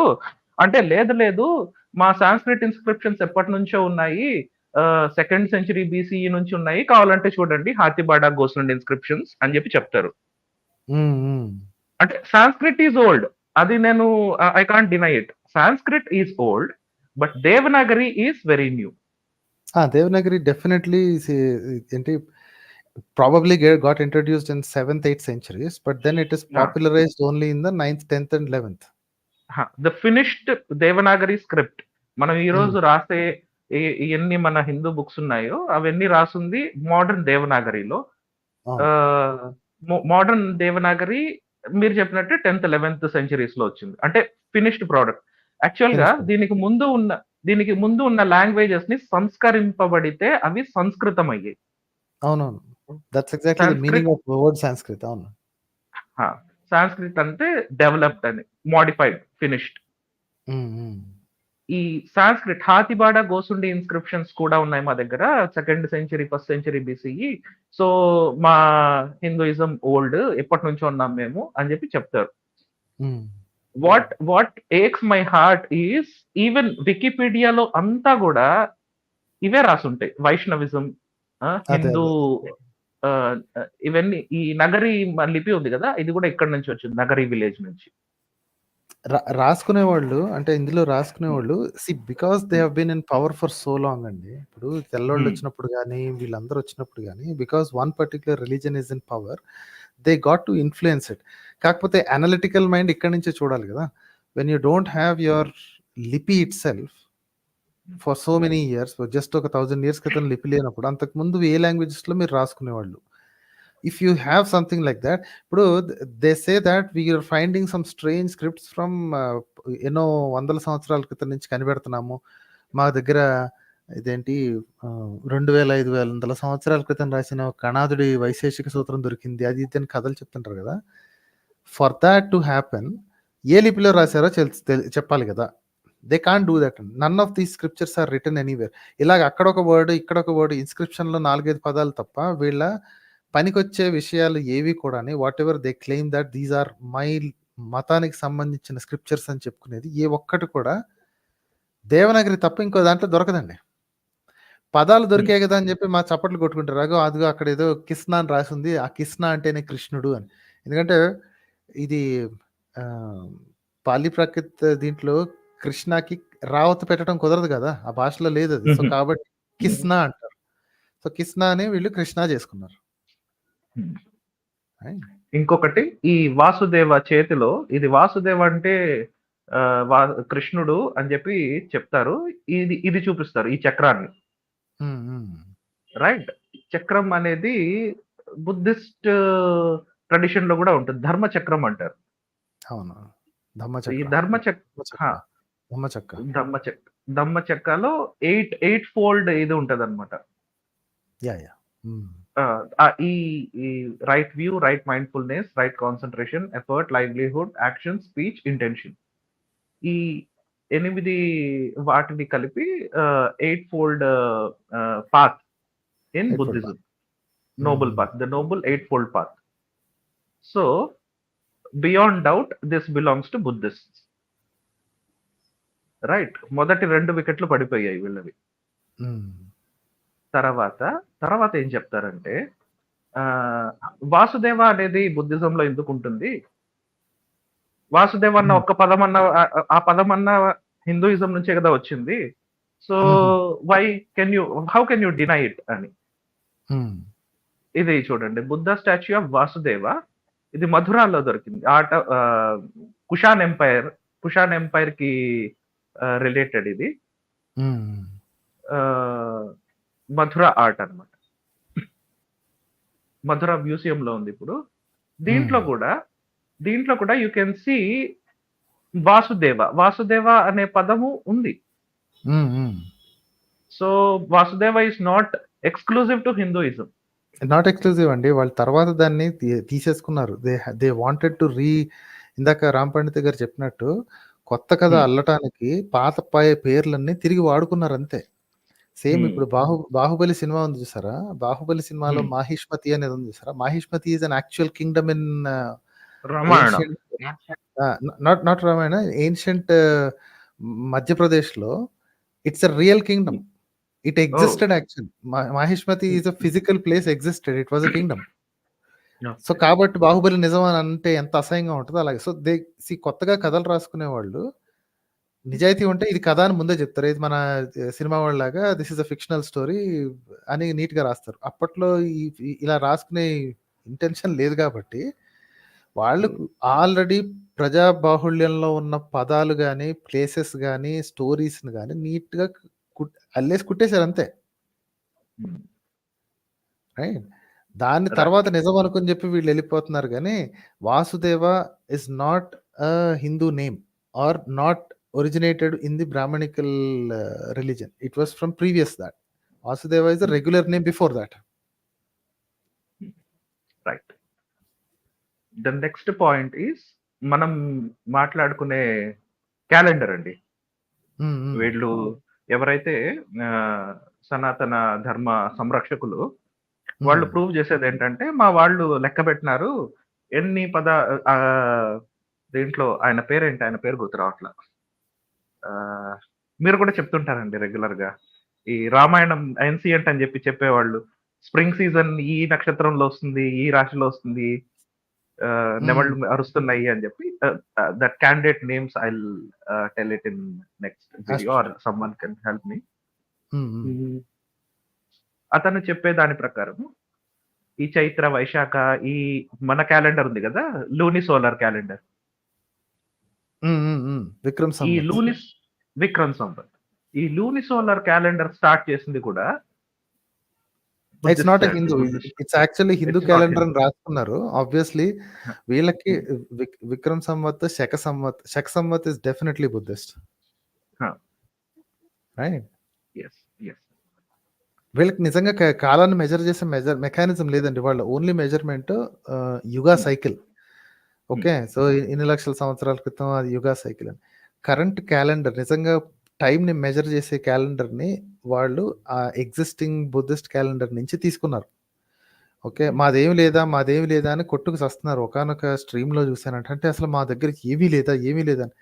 అంటే, లేదు మా సాంస్క్రిట్ ఇన్స్క్రిప్షన్స్ ఎప్పటి నుంచో ఉన్నాయి, 2nd century BCE నుంచి ఉన్నాయి, కావాలంటే చూడండి హాతిబాడ గోసుండి ఇన్స్క్రిప్షన్స్ అని చెప్పి చెప్తారు. అంటే సాంస్క్రిట్ ఈజ్ ఓల్డ్, అది నేను I can't deny it. Sanskrit is old, but Devanagari is very new. Devanagari definitely ఏంటి probably got introduced in 7th 8th centuries, but then it is popularized only in the 9th 10th and 11th. The finished Devanagari script మనం ఈ రోజు రాసే ఎన్ని మన Hindu books ఉన్నాయో అవన్నీ రాసింది మోడర్న్ దేవనాగరిలో. మోడర్న్ దేవనాగరి మీరు చెప్పినట్టు 10th 11th centuries లో వచ్చింది, అంటే ఫినిష్డ్ ప్రోడక్ట్. యాక్చువల్ గా దీనికి ముందు ఉన్న లాంగ్వేజెస్ ని సంస్కరింపబడితే అవి సంస్కృతం అయ్యాయి. అవునవును, that's exactly the meaning of word Sanskrit. అవును, సంస్కృత్ అంటే డెవలప్డ్ అని, మోడిఫైడ్, ఫినిష్డ్. ఈ సాంస్క్రిట్ హాతిబాడ గోసుండి ఇన్స్క్రిప్షన్స్ కూడా ఉన్నాయి మా దగ్గర, 2nd century 1st century BCE. So మా హిందూయిజం ఓల్డ్, ఎప్పటి నుంచో ఉన్నాం మేము అని చెప్పి చెప్తారు. What aches my heart is even వికీపీడియాలో అంతా కూడా ఇవే రాసుంటాయి. వైష్ణవిజం, హిందూ, ఇవన్నీ. ఈ నగరి లిపి ఉంది కదా, ఇది కూడా ఇక్కడ నుంచి వచ్చింది, నగరి విలేజ్ నుంచి. రాసుకునేవాళ్ళు అంటే ఇందులో రాసుకునేవాళ్ళు because they have been in power for so long అండి. ఇప్పుడు తెల్లోళ్ళు వచ్చినప్పుడు కానీ వీళ్ళందరూ వచ్చినప్పుడు కానీ because one particular religion is in power, they got to influence it. కాకపోతే అనలిటికల్ మైండ్ ఇక్కడి నుంచే చూడాలి కదా. When you don't have your లిపి itself for so many years, just ఒక 1000 years క్రితం లిపి లేనప్పుడు అంతకుముందు ఏ లాంగ్వేజెస్లో మీరు రాసుకునేవాళ్ళు. If you have something like that, ఇప్పుడు they say that we are finding some strange scripts from ఎన్నో వందల సంవత్సరాల క్రితం నుంచి కనిపెడుతున్నాము, మా దగ్గర ఇదేంటి 2500 సంవత్సరాల క్రితం రాసిన కణాదుడి వైశేషిక సూత్రం దొరికింది, అది ఇదని కథలు చెప్తుంటారు కదా. ఫర్ దాట్ టు హ్యాపెన్ ఏ లిపిలో రాశారో చెప్పాలి కదా. They can't do that. None of these scriptures are written anywhere. ఇలాగ అక్కడ ఒక వర్డ్ ఇక్కడ ఒక వర్డ్, ఇన్స్క్రిప్షన్లో 4-5 పదాలు తప్ప వీళ్ళ పనికొచ్చే విషయాలు ఏవి కూడా whatever they claim that these are my మతానికి సంబంధించిన స్క్రిప్చర్స్ అని చెప్పుకునేది ఏ ఒక్కటి కూడా దేవనాగరి తప్ప ఇంకో దాంట్లో దొరకదండి. పదాలు దొరికాయి కదా అని చెప్పి మా చప్పట్లు కొట్టుకుంటారు. అదిగో అక్కడ ఏదో కృష్ణ అని రాసి ఉంది, ఆ కృష్ణ అంటేనే కృష్ణుడు అని. ఎందుకంటే ఇది పాలి ప్రాకృత దీంట్లో కృష్ణకి రావత్ పెట్టడం కుదరదు కదా, ఆ భాషలో లేదు అది. సో కాబట్టి కృష్ణ అంటారు. సో కృష్ణ అని వీళ్ళు కృష్ణ చేసుకున్నారు. ఇంకొకటి ఈ వాసుదేవ చేతిలో, ఇది వాసుదేవ అంటే కృష్ణుడు అని చెప్పి చెప్తారు. ఇది చూపిస్తారు, ఈ చక్రాన్ని. రైట్. చక్రం అనేది బుద్ధిస్ట్ ట్రెడిషన్ లో కూడా ఉంటుంది, ధర్మ చక్రం అంటారు. అవును, ఈ ధమ్మ చక్రాలో 8 fold ఇది ఉంటది అనమాట. ఈ right view, right mindfulness, right concentration, effort, livelihood, action, speech, intention, ఈ 8 వాటిని కలిపి 8 fold path in Buddhism, noble path, the noble 8 fold path. So beyond doubt this belongs to Buddhist. Right. మొదటి 2 వికెట్లు పడిపోయాయి వీళ్ళవి. తర్వాత ఏం చెప్తారంటే, వాసుదేవ అనేది బుద్ధిజంలో ఎందుకు ఉంటుంది, వాసుదేవ అన్న ఒక్క పదం అన్న, ఆ పదం అన్న హిందూయిజం నుంచే కదా వచ్చింది. So how can you deny it అని. ఇది చూడండి, బుద్ధ స్టాచ్యూ ఆఫ్ వాసుదేవ, ఇది మధురాలో దొరికింది. కుషాన్ ఎంపైర్ కి రిలేటెడ్ ఇది. మధుర ఆర్ట్ అన్నమాట. మధుర మ్యూజియం లో ఉంది ఇప్పుడు. దీంట్లో కూడా యూ కెన్ సీ వాసుదేవ అనే పదము ఉంది. So Vasudeva is not exclusive to Hinduism. Not exclusive అండి, వాళ్ళు తర్వాత దాన్ని తీసేసుకున్నారు. దే వాంటెడ్ టు ఇందాక రామ్ పండిత్ గారు చెప్పినట్టు కొత్త కథ అల్లటానికి పాత పేర్లన్నీ తిరిగి వాడుకున్నారు అంతే. సేమ్ ఇప్పుడు బాహుబలి సినిమా ఉంది చూసారా, బాహుబలి సినిమాలో మాహిష్మతి అనేది ఉంది చూసారా. Mahishmati is an actual kingdom in not Ramayana, ancient Madhya Pradesh లో. It's a real kingdom. It existed actual. Mahishmati is a physical place existed, it was a kingdom. So కాబట్టి బాహుబలి నిజం అని అంటే ఎంత అసహ్యంగా ఉంటుందో అలాగే. సో కొత్తగా కథలు రాసుకునే వాళ్ళు నిజాయితీ ఉంటే ఇది కథ అని ముందే చెప్తారు. ఇది మన సినిమా వాళ్ళలాగా this is a fictional story అని నీట్ గా రాస్తారు. అప్పట్లో ఇలా రాసుకునే ఇంటెన్షన్ లేదు కాబట్టి వాళ్ళు ఆల్రెడీ ప్రజా బాహుళ్యంలో ఉన్న పదాలు కానీ, ప్లేసెస్ కానీ, స్టోరీస్ కానీ నీట్ గా అల్లేసి కుట్టేశారు అంతే. రైట్. దాని తర్వాత నిజం అనుకుని చెప్పి వీళ్ళు వెళ్ళిపోతున్నారు. కానీ Vasudeva is not a Hindu name or not originated in the Brahmanical religion. It was from previous that. Vasudeva is a regular name before that. Right. The next point is మనం మాట్లాడుకునే క్యాలెండర్ అండి. వీళ్ళు ఎవరైతే సనాతన ధర్మ సంరక్షకులు, వాళ్ళు ప్రూవ్ చేసేది ఏంటంటే, మా వాళ్ళు లెక్క పెట్టినారు ఎన్ని దీంట్లో ఆయన పేరేంటి? ఆయన పేరు గుర్తు రావట్లా. మీరు కూడా చెప్తుంటారండి రెగ్యులర్‌గా. ఈ రామాయణం ఏన్షియంట్ అని చెప్పేవాళ్ళు. స్ప్రింగ్ సీజన్ ఈ నక్షత్రంలో వస్తుంది, ఈ రాశిలో వస్తుంది. నెమళ్ళు అరుస్తున్నాయి అని చెప్పి that candidate names I will tell it in next video or someone can help me. అతను చెప్పే దాని ప్రకారం ఈ చైత్ర, వైశాఖ, ఈ మన క్యాలెండర్ ఉంది కదా, లూని సోలార్ క్యాలెండర్. విక్రమ్ ఈ సంవత్. విక్రమ్ సంవత్. ఈ లూని సోలార్ క్యాలెండర్ స్టార్ట్ చేసింది కూడా it's not a Hindu, it's actually Hindu calendar అని రాసుకున్నారు. ఆబ్వియస్లీ వీళ్ళకి Vikram Samvat, Shaka Samvat is definitely Buddhist, right? వీళ్ళకి నిజంగా కాలాన్ని మెజర్ చేసే మెకానిజం లేదండి. వాళ్ళ only measurement yuga cycle. Okay, so ఇన్ని లక్షల సంవత్సరాల క్రితం అది యుగా సైకిల్ అని. కరెంట్ క్యాలెండర్ నిజంగా టైంని మెజర్ చేసే క్యాలెండర్ని వాళ్ళు ఆ ఎగ్జిస్టింగ్ బుద్ధిస్ట్ క్యాలెండర్ నుంచి తీసుకున్నారు. ఓకే, మాదేమి లేదా అని కొట్టుకు వస్తున్నారు. ఒకనొక స్ట్రీమ్లో చూసానంటే, అంటే అసలు మా దగ్గరికి ఏమీ లేదా అని.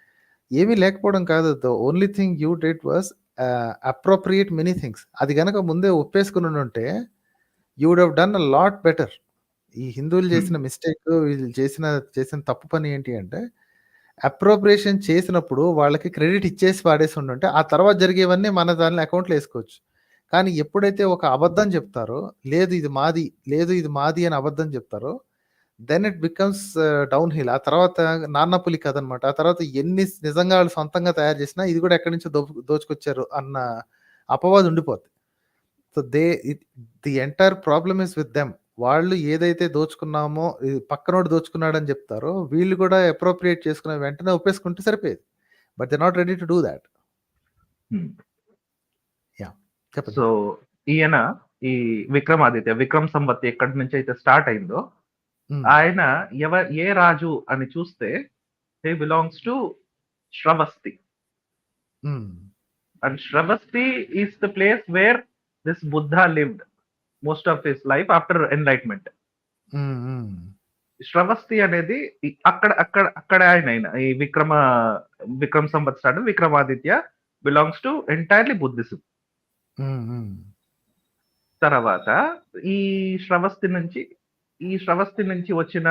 ఏమీ లేకపోవడం కాదు. The only thing you did was appropriate many things. అది కనుక ముందే ఒప్పేసుకుని ఉంటే you would have done a lot better. ఈ హిందువులు చేసిన మిస్టేక్, వీళ్ళు చేసిన తప్పు పని ఏంటి అంటే, అప్రోప్రియేషన్ చేసినప్పుడు వాళ్ళకి క్రెడిట్ ఇచ్చేసి వాడేసి ఉండుంటే ఆ తర్వాత జరిగేవన్నీ మన దాని అకౌంట్లో వేసుకోవచ్చు. కానీ ఎప్పుడైతే ఒక అబద్ధం చెప్తారో, లేదు ఇది మాది అని అబద్ధం చెప్తారో, then it becomes downhill. ఆ తర్వాత నాన్న పులి కథ అనమాట. ఆ తర్వాత ఎన్ని నిజంగా వాళ్ళు సొంతంగా తయారు చేసినా ఇది కూడా ఎక్కడి నుంచో దోచుకొచ్చారు అన్న అపవాదు ఉండిపోద్ది. So the entire problem is with them. వాళ్ళు ఏదైతే దోచుకున్నామో, పక్కనోడు దోచుకున్నాడు అని చెప్తారో, వీళ్ళు కూడా అప్రోప్రియేట్ చేసుకున్న వెంటనే ఒప్పేసుకుంటే సరిపోయేది. But they not ready to do that. చెప్పండి. సో ఈయన ఈ విక్రమాదిత్య, విక్రమ్ సంవత్ ఎక్కడి నుంచి అయితే స్టార్ట్ అయిందో, ఆయన ఏ రాజు అని చూస్తే he belongs to Shravasti. And Shravasti is the place where this Buddha lived most of his life after enlightenment. Shravasti అనేది అక్కడ ఆయన ఈ Vikram Samvat start. Vikramaditya belongs to entirely Buddhism. తర్వాత ఈ శ్రవస్తి నుంచి వచ్చిన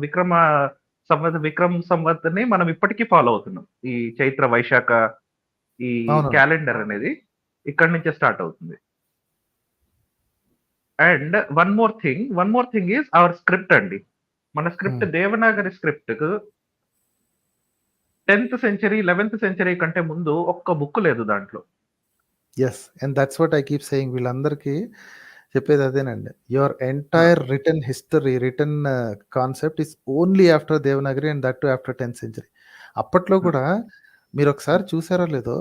విక్రమ్ సంవత్ ని మనం ఇప్పటికీ ఫాలో అవుతున్నాం. ఈ చైత్ర, వైశాఖ, ఈ క్యాలెండర్ అనేది ఇక్కడ నుంచే స్టార్ట్ అవుతుంది. And one more thing is our script అండి. మన script Devanagari script 10th century 11th century కంటే ముందు ఒక్క బుక్ లేదు దాంట్లో. Yes, and that's what I keep saying. వీళ్ళందరికీ చెప్పేది అదేనండి. Your entire written history, written concept is only after Devanagari, and that too after 10th century. అప్పట్లో కూడా మీరు ఒకసారి చూసారో లేదో,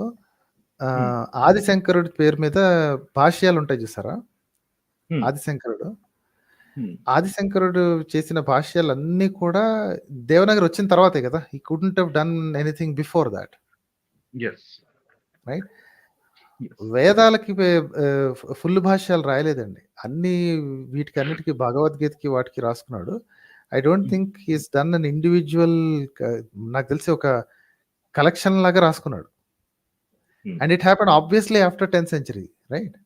ఆదిశంకరుడి పేరు మీద భాష్యాలు ఉంటాయి చూసారా? ఆదిశంకరుడు చేసిన భాష్యాలన్నీ కూడా దేవనాగరి వచ్చిన తర్వాతే కదా. He couldn't have done anything before that, right? వేదాలకి ఫుల్ భాష్యాలు రాయలేదండి. వీటికి అన్నిటికీ, భగవద్గీతకి వాటికి రాసుకున్నాడు. I don't think he's done an individual, నాకు తెలిసి ఒక కలెక్షన్ లాగా రాసుకున్నాడు. And it happen obviously after 10th century, right?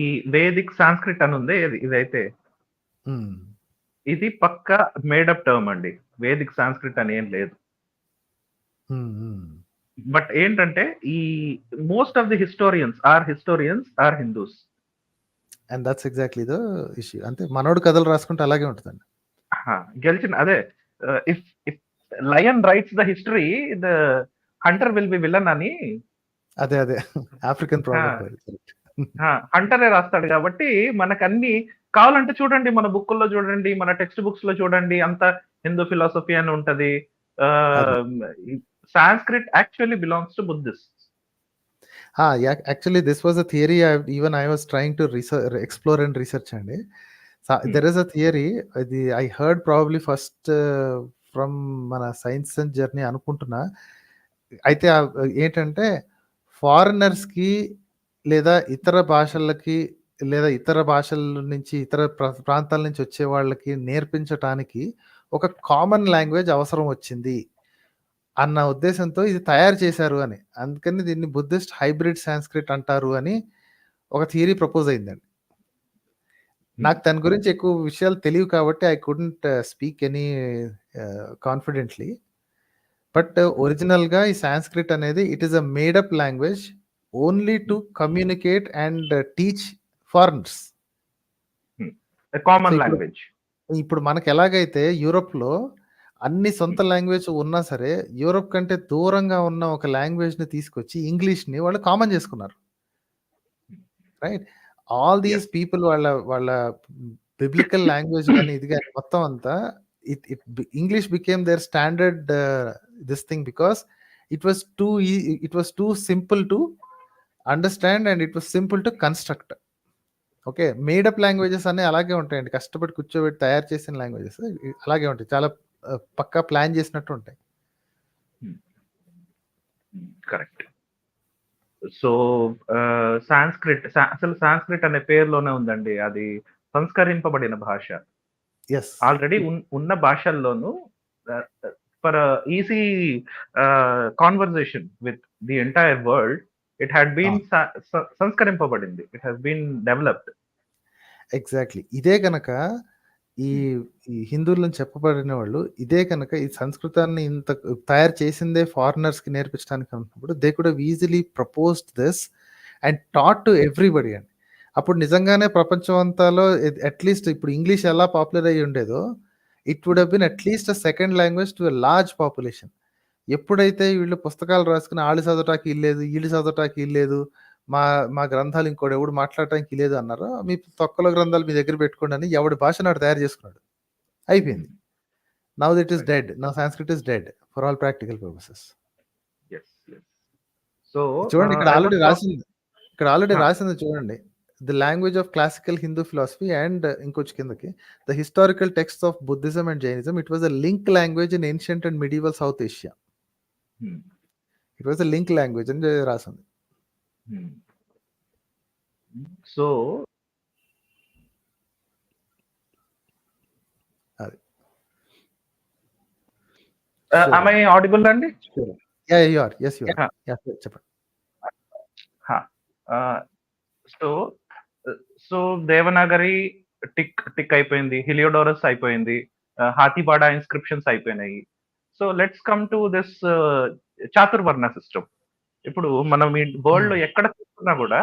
ఈ వేదిక్ సాంస్క్రిట్ అని ఉంది ఇదైతే, ఇది పక్కా మేడప్ టర్మ్ అండి. వేదిక్ సాంస్క్రిట్ అని ఏం లేదు. బట్ ఏంటంటే ఈ most of the historians are Hindus. And that's exactly the issue. అంతే, మనోడు కథలు రాసుకుంటే అలాగే ఉంటుందండి. గెలిచిన అదే, if lion rights the history, the Hunter will be villain అని. అదే ఆఫ్రికన్ ప్రాబ్లం. హంటరే రాస్తాడు కాబట్టి మనకు అన్ని కావాలంటే చూడండి, మన బుక్కుల్లో చూడండి, మన టెక్స్ట్ బుక్స్ లో చూడండి, అంత హిందూ ఫిలాసఫీ అని ఉంటది. Sanskrit actually belongs to Buddhists. Actually this was a theory I was trying to explore and research andi. There is a theory I heard probably first from mana science and journey anukuntunna. అయితే ఏంటంటే foreigners కి లేదా ఇతర భాషలకి లేదా ఇతర భాషల నుంచి, ఇతర ప్రాంతాల నుంచి వచ్చే వాళ్ళకి నేర్పించటానికి ఒక కామన్ లాంగ్వేజ్ అవసరం వచ్చింది అన్న ఉద్దేశంతో ఇది తయారు చేశారు అని. అందుకని దీన్ని బుద్ధిస్ట్ హైబ్రిడ్ సాంస్క్రిట్ అంటారు అని ఒక థియరీ ప్రపోజ్ అయిందండి. నాకు దాని గురించి ఎక్కువ విషయాలు తెలియవు కాబట్టి I couldn't speak any confidently. But ఒరిజినల్గా ఈ సాంస్క్రిట్ అనేది it is a made up language only to communicate and teach foreigners. Common language. ఇప్పుడు మనకి ఎలాగైతే యూరోప్లో అన్ని సొంత లాంగ్వేజ్ ఉన్నా సరే, యూరోప్ కంటే దూరంగా ఉన్న ఒక లాంగ్వేజ్ని తీసుకొచ్చి ఇంగ్లీష్ని వాళ్ళు కామన్ చేసుకున్నారు, రైట్? ఆల్ దీస్ పీపుల్ వాళ్ళ బిబ్లికల్ లాంగ్వేజ్ కానీ ఇది కానీ మొత్తం అంతా English became their standard this thing because it was too simple to understand and it was simple to construct. Okay, made up languages అన్నీ అలాగే ఉంటాయండి. కష్టపడి కూర్చోబెట్టి తయారు చేసిన లాంగ్వేజెస్ అలాగే ఉంటాయి, చాలా పక్కా ప్లాన్ చేసినట్టు ఉంటాయి. కరెక్ట్. సో సాంస్క్రిట్ అసలు సాంస్క్రిట్ అనే పేరులోనే ఉందండి, అది సంస్కరింపబడిన భాష. ఆల్రెడీ ఉన్న భాషల్లోనూ for easy conversation with the entire world it had been సంస్కరింపబడింది, it has been developed. Exactly. ఇదే కనుక ఈ హిందువులను చెప్పబడిన వాళ్ళు ఇదే కనుక ఈ సంస్కృతాన్ని ఇంత తయారు చేసిందే ఫారినర్స్ కి నేర్పించడానికి అనుకున్నప్పుడు they could have easily proposed this and taught to everybody అండి. అప్పుడు నిజంగానే ప్రపంచం అంతాలో అట్లీస్ట్ ఇప్పుడు ఇంగ్లీష్ ఎలా పాపులర్ అయ్యి ఉండేదో it would have been at least a second language to a large population. ఎప్పుడైతే వీళ్ళు పుస్తకాలు రాసుకుని వాళ్ళు చదవటానికి ఇల్లేదు, వీళ్ళు చదవటానికి ఇల్లేదు, మా గ్రంథాలు ఇంకోటి ఎవడు మాట్లాడటానికి లేదు అన్నారో, మీ తొక్కల గ్రంథాలు మీ దగ్గర పెట్టుకోండి అని ఎవడి భాష నాడు తయారు చేసుకున్నాడు, అయిపోయింది. Now that is dead, now Sanskrit is dead for all practical purposes. So చూడండి ఇక్కడ ఆల్రెడీ రాసింది చూడండి, the language of classical Hindu philosophy and ఇంకొచ్చి కిందకి the historical text of Buddhism and Jainism. It was a link language in ancient and medieval South Asia. It was a link language అని రాసింది. So అది am I audible అండి? Yeah, you are. Yes, you are. Yeah, చెప్పండి. So Devanagari tick అయిపోయింది, Heliodorus అయిపోయింది, Hathibada inscriptions అయిపోయినాయి. So let's come to this chaturvarna system. ఇప్పుడు మనం ఈ వరల్డ్ లో ఎక్కడ చూసుకున్నా కూడా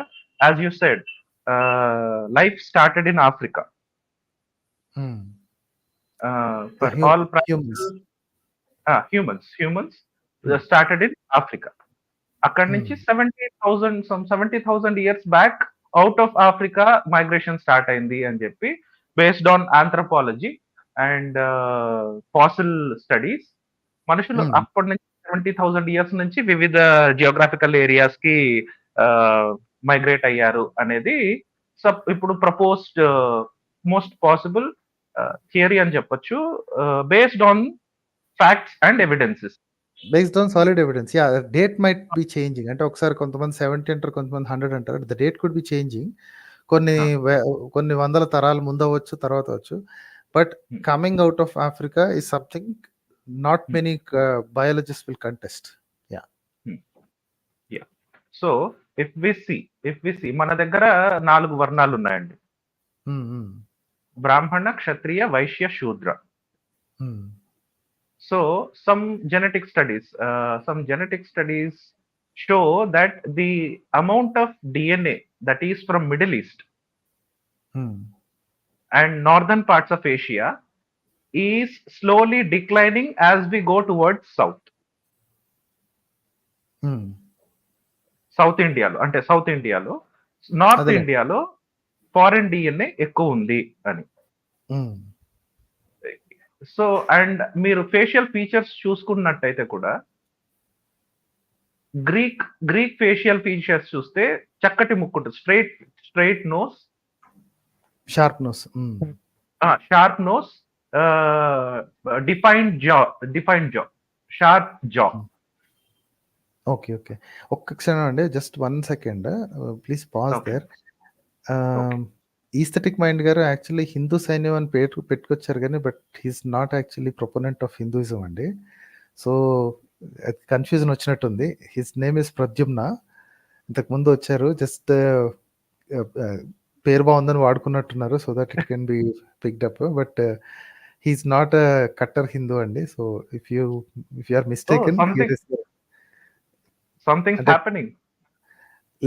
as you said life started in Africa. For all humans started in Africa. అక్కడ నుంచి 70,000 years back out of Africa migration start అయింది అని చెప్పి based on anthropology and fossil studies మనుషులు అప్పటి నుంచి 70,000 ఇయర్స్ నుంచి వివిధ జియోగ్రాఫికల్ ఏరియాస్ కి మైగ్రేట్ అయ్యారు అనేది ఇప్పుడు ప్రపోజ్డ్ మోస్ట్ పాసిబుల్ థియరీ అని చెప్పొచ్చు, based on facts and evidences. Based on solid evidence. Yeah, date might be changing. అంటే ఒకసారి కొంతమంది 70 అంటారు, కొంతమంది 100 అంటారు. The date could be changing. కొన్ని వందల తరాలు ముందవచ్చు, తర్వాత అవచ్చు. But coming out of Africa is something not many biologists will contest. Yeah. So if we see మన దగ్గర 4 వర్ణాలు ఉన్నాయండి, బ్రాహ్మణ, క్షత్రియ, వైశ్య, శూద్ర. So some genetic studies show that the amount of DNA that is from Middle East and northern parts of Asia is slowly declining as we go towards south. South India లో north ఇండియాలో foreign DNA ఎక్కువ ఉంది అని. So and మీరు facial features చూసుకున్నట్టయితే కూడా Greek facial features చూస్తే చక్కటి ముక్కు, straight nose, sharp nose, defined jaw, sharp jaw. Okay, ఒక్క క్షణం అండి, just 1 second please pause there. Aesthetic mind గారు యాక్చువల్లీ హిందూ సైన్యం అని పేరు పెట్టుకొచ్చారు కానీ but he's not actually proponent of Hinduism అండి. సో కన్ఫ్యూజన్ వచ్చినట్టుంది. His name is Pradyumna. ఇంతకుముందు వచ్చారు, జస్ట్ పేరు బాగుందని వాడుకున్నట్టున్నారు so that it can be picked up. But he's not a కట్టర్ హిందూ అండి. So if you are mistaken something happening.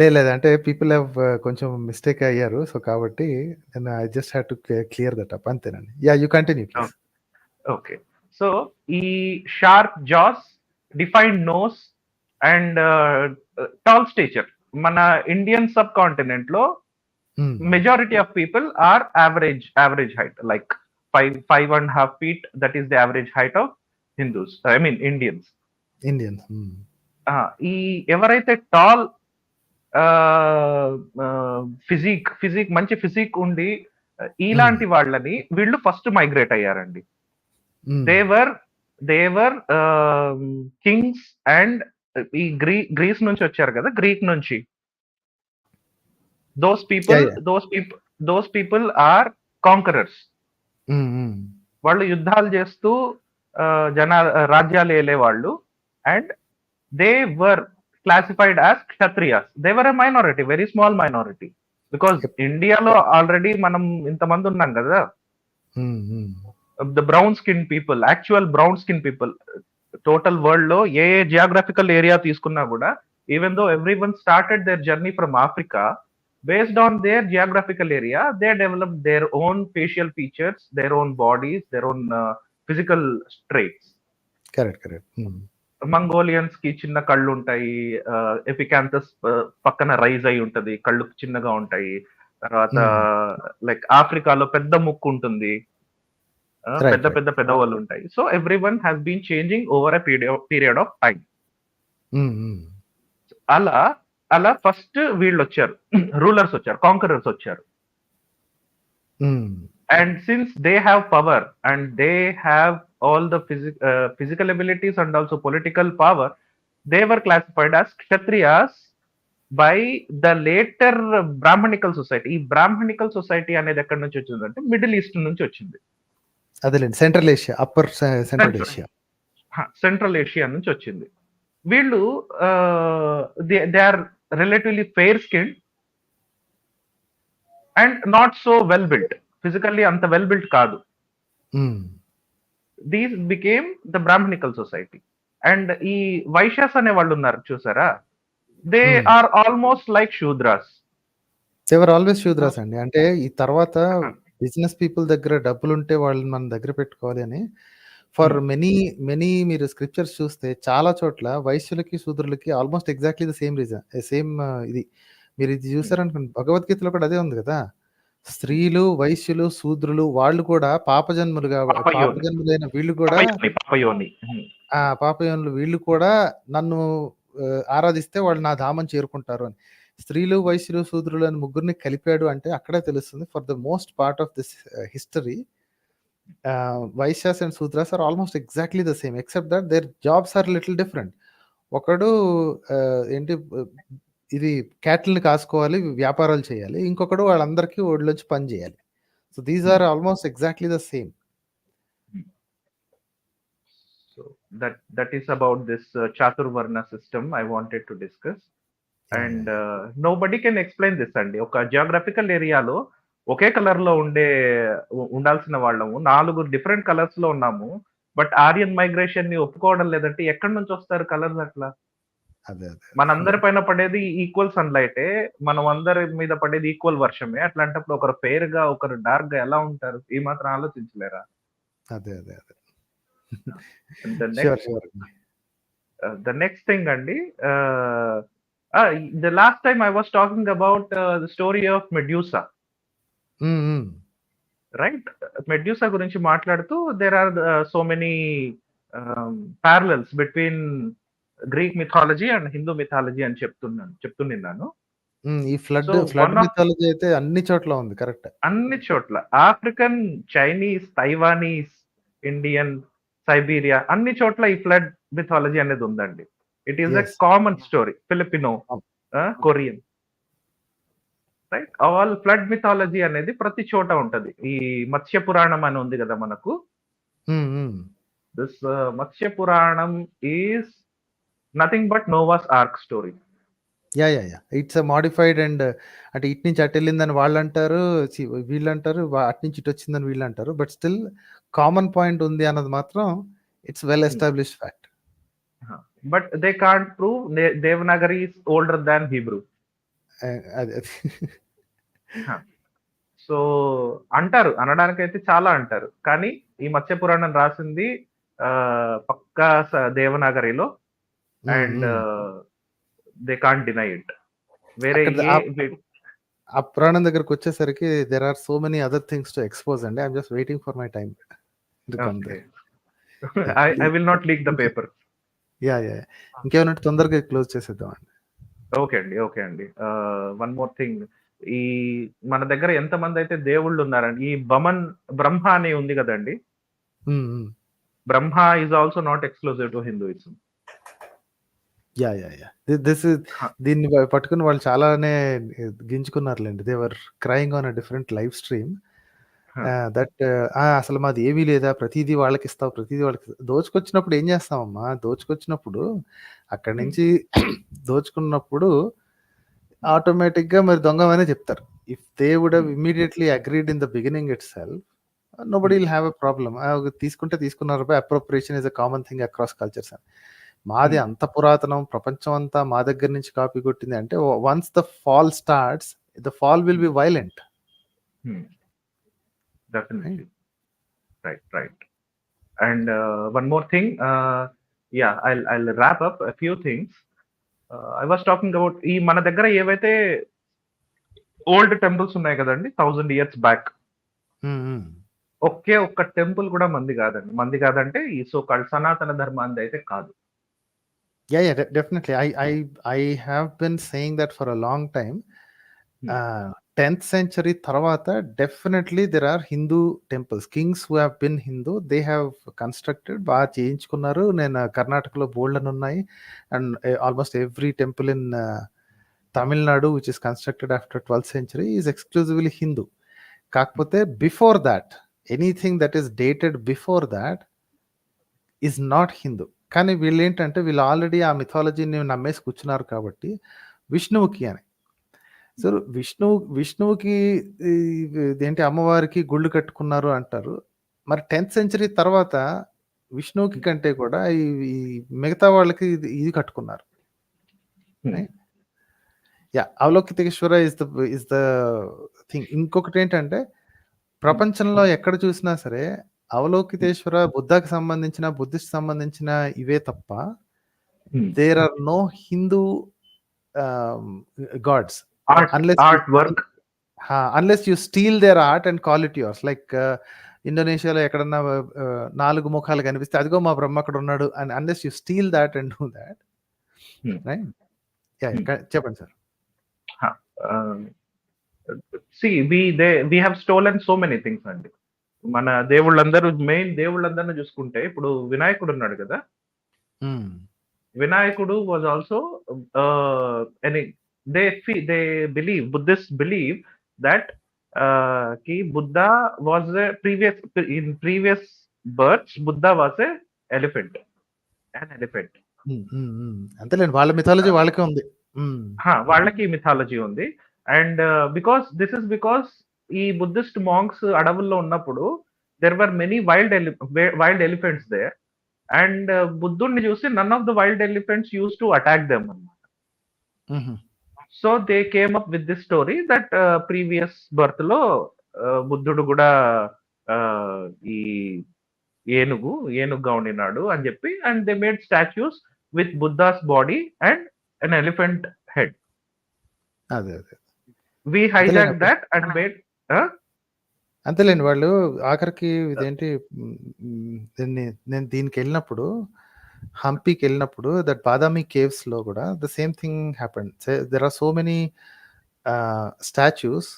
లేదు అంటే పీపుల్ హ్యావ్ కొంచెం మిస్టేక్ అయ్యారు. సో కాబట్టి నేను I just had to clear that up అంతేనండి. Yeah you continue please. Okay, so ఈ sharp jaws, defined nose and tall stature మన ఇండియన్ సబ్ కాంటినెంట్ లో majority of people are average height, like 5.5 feet. That is the average height of Hindus, I mean Indians. ఈ ఎవరైతే tall physique మంచి physique ఉండి ఇలాంటి వాళ్ళని వీళ్ళు first migrate అయ్యారండి. దేవర్ కింగ్స్ అండ్ ఈ గ్రీస్ నుంచి వచ్చారు కదా, గ్రీక్ నుంచి. Those people are conquerors. వాళ్ళు యుద్ధాలు చేస్తూ రాజ్యాలు ఏలే వాళ్ళు. And they were classified as kshatriyas. They were a minority, very small minority, because ఇండియాలో ఆల్రెడీ మనం ఇంతమంది ఉన్నాం కదా. The brown skin people, actual brown skin people total world లో ఏ జియోగ్రఫికల్ ఏరియా తీసుకున్నా కూడా, even though everyone started their journey from Africa, based on their geographical area, they developed their own facial features, their own bodies, their own physical traits. Correct. Mongolians కి చిన్న కళ్ళు ఉంటాయి, ఎపికాంథస్ పక్కన rise అయి ఉంటది, కళ్ళు చిన్నగా ఉంటాయి. తర్వాత లైక్ ఆఫ్రికాలో పెద్ద ముక్కు ఉంటుంది, పెద్ద పెదవులు ఉంటాయి. So every one has been changing over a period of time. అలా ఫస్ట్ వీళ్ళు వచ్చారు, రూలర్స్ వచ్చారు, కాంకరర్స్ వచ్చారు. And since they have power and they have all the physical abilities and also political power, they were classified as kshatriyas by the later Brahmanical society. ఈ Brahmanical society అనేది ఎక్కడి నుంచి వచ్చిందంటే middle east నుంచి వచ్చింది. అదేలేండి, central Asia, upper central Asia, central Asia నుంచి వచ్చింది. వీళ్ళు they are relatively fair skin and not so well built. Physically అంత వెల్ బిల్ట్ కాదు. These became the Brahminical society. And ఈ వైశ్యాస్ అనే వాళ్ళు ఉన్నారు చూసారా, they are almost like Shudras. They were always Shudras అండి. అంటే ఈ తర్వాత బిజినెస్ పీపుల్ దగ్గర డబ్బులు ఉంటే వాళ్ళని మన దగ్గర పెట్టుకోవాలి అని ఫర్ మెనీ మీరు స్క్రిప్చర్స్ చూస్తే చాలా చోట్ల వైశ్యులకి శూద్రులకి almost exactly the same reason, same ఇది. మీరు ఇది చూసారనుకోండి, భగవద్గీతలో కూడా అదే ఉంది కదా. స్త్రీలు, వైశ్యులు, శూద్రులు వాళ్ళు కూడా పాపజన్ములైన వీళ్ళు కూడా పాపయోనులు, వీళ్ళు కూడా నన్ను ఆరాధిస్తే వాళ్ళు నా ధామం చేరుకుంటారు అని. స్త్రీలు, వైశ్యులు, శూద్రులు అని ముగ్గురిని కలిపాడు అంటే అక్కడే తెలుస్తుంది. For the most part of this history, Vaishyas and Shudras are almost exactly the same, except that their jobs are little different. ఒకడు ఏంటి ఇది క్యాటిల్ని కాసుకోవాలి, వ్యాపారాలు చేయాలి. ఇంకొకడు వాళ్ళందరికీ ఒళ్ళొచ్చి పని చేయాలి. So these are almost exactly the same. So that is about this chaturvarna system I wanted to discuss. And nobody can explain this అండి. ఒక జియోగ్రఫికల్ ఏరియాలో ఒకే కలర్ లో ఉండాల్సిన వాళ్ళము 4 డిఫరెంట్ కలర్స్ లో ఉన్నాము. బట్ ఆర్యన్ మైగ్రేషన్ ని ఒప్పుకోవడం లేదంటే ఎక్కడి నుంచి వస్తారు కలర్స్? అట్లా మనందరి పైన పడేది ఈక్వల్ సన్లైటే, మనం అందరి మీద పడేది ఈక్వల్ వర్షమే. అట్లాంటప్పుడు ఒకరు ఫెయిర్ గా ఒకరు డార్క్ గా ఎలా ఉంటారు? ఈ మాత్రం ఆలోచించలేరా? ద నెక్స్ట్ థింగ్ అండి, the last time I was talking about the story of Medusa, right? Medusa గురించి మాట్లాడుతూ there are so many parallels between Greek mythology and Hindu mythology అని చెప్తున్నాను. ఈ ఫ్లడ్ మిథాలజీ అయితే అన్ని చోట్ల ఉంది. కరెక్ట్, అన్ని చోట్ల African, Chinese, Taiwanese, Indian, Siberia అన్ని చోట్ల ఈ ఫ్లడ్ మిథాలజీ అనేది ఉందండి. It is a common story. Filipino, Korean. Right. All flood mythology అనేది ప్రతి చోట ఉంటది. ఈ మత్స్య పురాణం అని ఉంది కదా మనకు. దిస్ మత్స్య పురాణం is nothing but నోవాస్ arc story. Yeah it's modified and అంటే ఇటు నుంచి అటు వెళ్ళిందని వాళ్ళు అంటారు, వీళ్ళు అంటారు, అటు నుంచి ఇటు వచ్చిందని వీళ్ళు అంటారు. బట్ స్టిల్ కామన్ పాయింట్ ఉంది అన్నది మాత్రం it's well established fact. But they can't prove Devanagari is older than Hebrew. అది సో అంటారు, అనడానికైతే చాలా అంటారు. కానీ ఈ మత్స్య పురాణం రాసింది పక్కా దేవనాగరిలో and they can't deny it. వేరే ఆ పురాణం దగ్గరకు వచ్చేసరికి there are so many other things to expose అండి. I'm just waiting for my time to come there. I will not leak the paper. Yeah ఇంకేమైనా తొందరగా క్లోజ్ చేసేద్దాం అండి. ఓకే అండి. వన్ మోర్ థింగ్, ఈ మన దగ్గర ఎంతమంది అయితే దేవుళ్ళు ఉన్నారండి, ఈ బ్రహ్మ అని ఉంది కదండి. Brahma is also not exclusive to Hinduism. Yeah దీన్ని పట్టుకుని వాళ్ళు చాలానే గింజుకున్నారులేండి. They were crying on a different live stream that అసలు మాది ఏమీ లేదా, ప్రతిదీ వాళ్ళకి ఇస్తావు, ప్రతిదీ వాళ్ళకి దోచుకొచ్చినప్పుడు ఏం చేస్తామమ్మా, దోచుకొచ్చినప్పుడు అక్కడి నుంచి దోచుకున్నప్పుడు ఆటోమేటిక్ గా మరి దొంగమనే చెప్తారు. If they would have immediately agreed in the beginning itself, nobody will have a problem. తీసుకుంటే తీసుకున్నారు, appropriation is a common thing across cultures అని. మాది అంత పురాతనం, ప్రపంచం అంతా మా దగ్గర నుంచి కాపీ కొట్టింది అంటే once the fall starts, the fall will be violent. Definitely. Right. And one more thing, I'll wrap up a few things. I was talking about ఈ మన దగ్గర ఏవైతే ఓల్డ్ టెంపుల్స్ ఉన్నాయి కదండి 1000 years బ్యాక్, ఒక్క టెంపుల్ కూడా మంది కాదంటే ఈ సో కాల్డ్ సనాతన ధర్మాన్ని అయితే కాదు. Definitely. I have been saying that for a long time. 10th century తర్వాత definitely there are Hindu temples. Kings who have been Hindu, they have constructed, బాగా చేయించుకున్నారు. నేను కర్ణాటకలో బోల్డ్ అని ఉన్నాయి. And almost every temple in Tamil Nadu which is constructed after 12th century is exclusively Hindu. కాకపోతే before that, anything that is dated before that is not Hindu. కానీ వీళ్ళు ఏంటంటే వీళ్ళు ఆల్రెడీ ఆ మిథాలజీని నమ్మేసి కూర్చున్నారు కాబట్టి విష్ణువుకి అని. సో విష్ణువుకి ఏంటి అమ్మవారికి గుళ్ళు కట్టుకున్నారు అంటారు. మరి 10th century తర్వాత విష్ణువుకి కంటే కూడా ఈ మిగతా వాళ్ళకి ఇది కట్టుకున్నారు. అవలోకితేశ్వర ఇస్ ద థింగ్. ఇంకొకటి ఏంటంటే ప్రపంచంలో ఎక్కడ చూసినా సరే అవలోకితేశ్వర బుద్ధకి సంబంధించిన, బుద్ధిస్ట్ సంబంధించిన ఇవే తప్ప there are no Hindu gods unless you steal their art and call it yours. Like ఇండోనేషియాలో ఎక్కడన్నా 4 ముఖాలు కనిపిస్తే అదిగో మా బ్రహ్మ అక్కడ ఉన్నాడు అని, unless you steal that and do that, right? చెప్పండి sir. we have stolen so many things అండి. మన మెయిన్ దేవుళ్ళందరూ చూసుకుంటే ఇప్పుడు వినాయకుడు ఉన్నాడు కదా, వినాయకుడు was also they believe, Buddhists believe that Buddha was in previous births Buddha was an elephant. అంతేలేండి, వాళ్ళ మిథాలజీ వాళ్ళకే ఉంది. వాళ్ళకి మిథాలజీ ఉంది. అండ్ because ఈ బుద్ధిస్ట్ మాంక్స్ అడవుల్లో ఉన్నప్పుడు there were many wild elephants there, and బుద్ధుడిని చూసి none of the wild elephants used to attack them. So they came up with this story that previous birth లో బుద్ధుడు కూడా ఈ ఏనుగుగా ఉండినాడు అని చెప్పి, and they made statues with Buddha's body and an elephant head. We hijack that and made. అంతేలేండి, వాళ్ళు ఆఖరికి ఇదేంటి, నేను దీనికి వెళ్ళినప్పుడు, హంపీకి వెళ్ళినప్పుడు, దట్ బాదామి కేవ్స్ లో కూడా the same thing happened. There are so many statues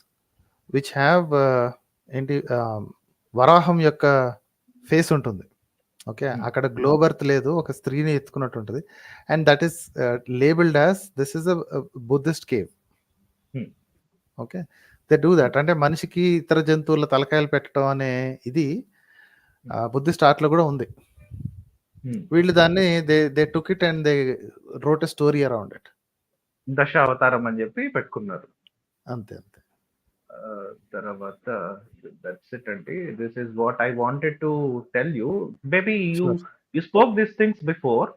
which have ఏంటి వరాహం యొక్క ఫేస్ ఉంటుంది. ఓకే, అక్కడ గ్లోబర్త్ లేదు, ఒక స్త్రీని ఎత్తుకున్నట్టు ఉంటుంది. And that is labelled as this is a Buddhist cave. Okay. They do that. అంటే మనిషికి ఇతర జంతువుల తలకాయలు పెట్టడం అనే ఇది బుద్ధిస్ట్ ఆర్ట్‌లో కూడా ఉంది. వీళ్ళు దాన్ని they took it and they wrote a story around it. దశ అవతారం అని చెప్పి పెట్టుకున్నారు. అంతే. తర్వాత దట్స్ ఇట్ అండి. This is what I wanted to tell you. Maybe you spoke this things before,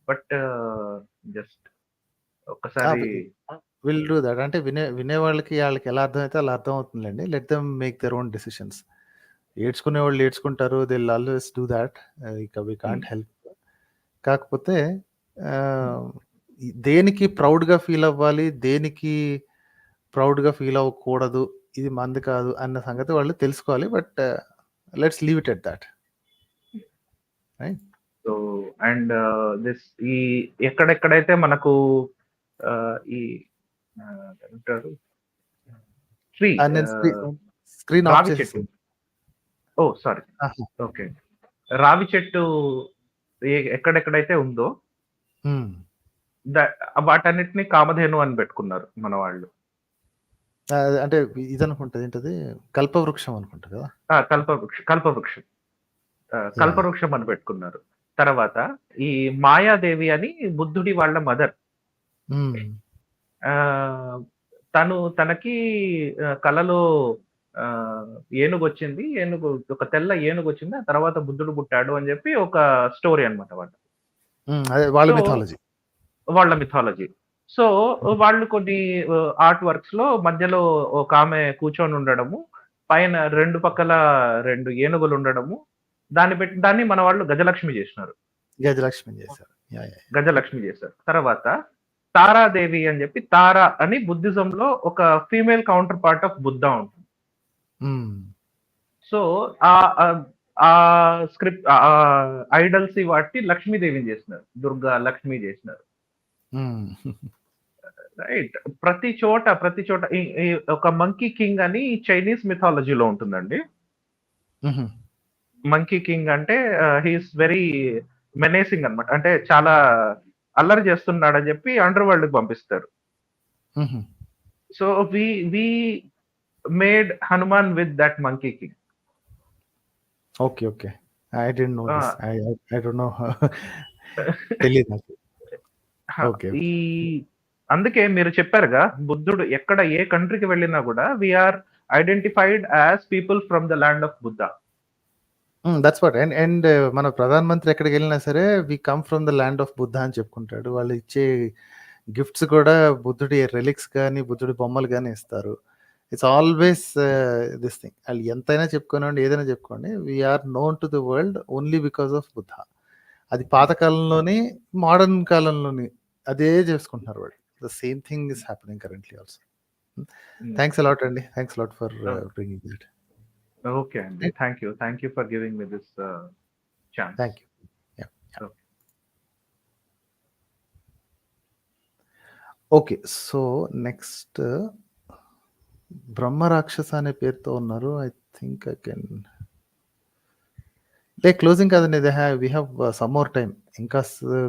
but just ఒక్కసారి విల్ డూ దట్. అంటే వినే వాళ్ళకి ఎలా అర్థమైతే అలా అర్థం అవుతుందిలేండి. Let them make their own decisions. ఏడ్చుకునే వాళ్ళు ఏడ్చుకుంటారు. They will always do that. ఇక వి కాంట్ హెల్ప్. కాకపోతే దేనికి ప్రౌడ్‌గా ఫీల్ అవ్వాలి, దేనికి ప్రౌడ్‌గా ఫీల్ అవ్వకూడదు, ఇది మంది కాదు అన్న సంగతి వాళ్ళు తెలుసుకోవాలి. But let's leave it at that. Right. So and this ఈ ఎక్కడెక్కడైతే మనకు ఈ ఏమంటారు స్క్రీన్ ఆఫ్ రావి చెట్టు, చేసేసి. సారీ, ఓకే, రావి చెట్టు ఎక్కడెక్కడైతే ఉందో వాటన్నిటిని కామధేను అని పెట్టుకున్నారు మన వాళ్ళు. అంటే ఇదనుకుంటది ఏంటది, కల్పవృక్షం అనుకుంటా కదా. కల్పవృక్షం అని పెట్టుకున్నారు. తర్వాత ఈ మాయాదేవి అని బుద్ధుడి వాళ్ళ మదర్, తనకి కలలో ఏనుగు వచ్చింది, ఒక తెల్ల ఏనుగు వచ్చింది, ఆ తర్వాత బుద్ధుడు పుట్టాడు అని చెప్పి ఒక స్టోరీ అనమాట వాళ్ళ మిథాలజీ. సో వాళ్ళు కొన్ని ఆర్ట్ వర్క్స్ లో మధ్యలో ఒక ఆమె కూర్చొని ఉండడము, పైన రెండు పక్కల రెండు ఏనుగులు ఉండడము, దాన్ని మన వాళ్ళు గజలక్ష్మి చేసినారు. గజలక్ష్మి చేశారు. తర్వాత తారాదేవి అని చెప్పి, తారా అని బుద్ధిజం లో ఒక female counter part of Buddha ఉంటుంది. సో ఆ స్క్రిప్ట్ ఐడల్స్ వాటి లక్ష్మీదేవిని చేసినారు, దుర్గా లక్ష్మి చేసినారు. రైట్. ప్రతి చోట ఒక మంకీ కింగ్ అని చైనీస్ మిథాలజీలో ఉంటుందండి. మంకీ కింగ్ అంటే హీఈస్ వెరీ మెనేసింగ్ అన్నమాట, అంటే చాలా అల్లరి చేస్తున్నాడని చెప్పి అండర్ వరల్డ్ కి పంపిస్తారు. So we made Hanuman with that monkey king. Okay. I didn't know this. I don't know. తెలియదు నాకు. ఓకే. అందుకే మీరు చెప్పారుగా, బుద్ధుడు ఎక్కడ ఏ కంట్రీకి వెళ్ళినా కూడా we are identified as people from the land of Buddha. That's what. And మన ప్రధానమంత్రి ఎక్కడికి వెళ్ళినా సరే we come from the land of Buddha అని చెప్పుకుంటాడు. వాళ్ళు ఇచ్చే గిఫ్ట్స్ కూడా బుద్ధుడి రెలిక్స్ కానీ బుద్ధుడి బొమ్మలు కానీ ఇస్తారు. It's always this thing. వాళ్ళు ఎంతైనా చెప్పుకోనండి, ఏదైనా చెప్పుకోండి, we are known to the world only because of Buddha. అది పాతకాలంలోని మోడర్న్ కాలంలోని అదే చేసుకుంటున్నారు వాళ్ళు. The same thing is happening currently also. Thanks a lot అండి. Thanks a lot for bringing that. Okay అండి, thank you for giving me this chance. Thank you. Okay. So next Brahma Rakshasa అనే పేరుతో ఉన్నారు. I think I can closing కాదండి. We have some more time. ఇంకా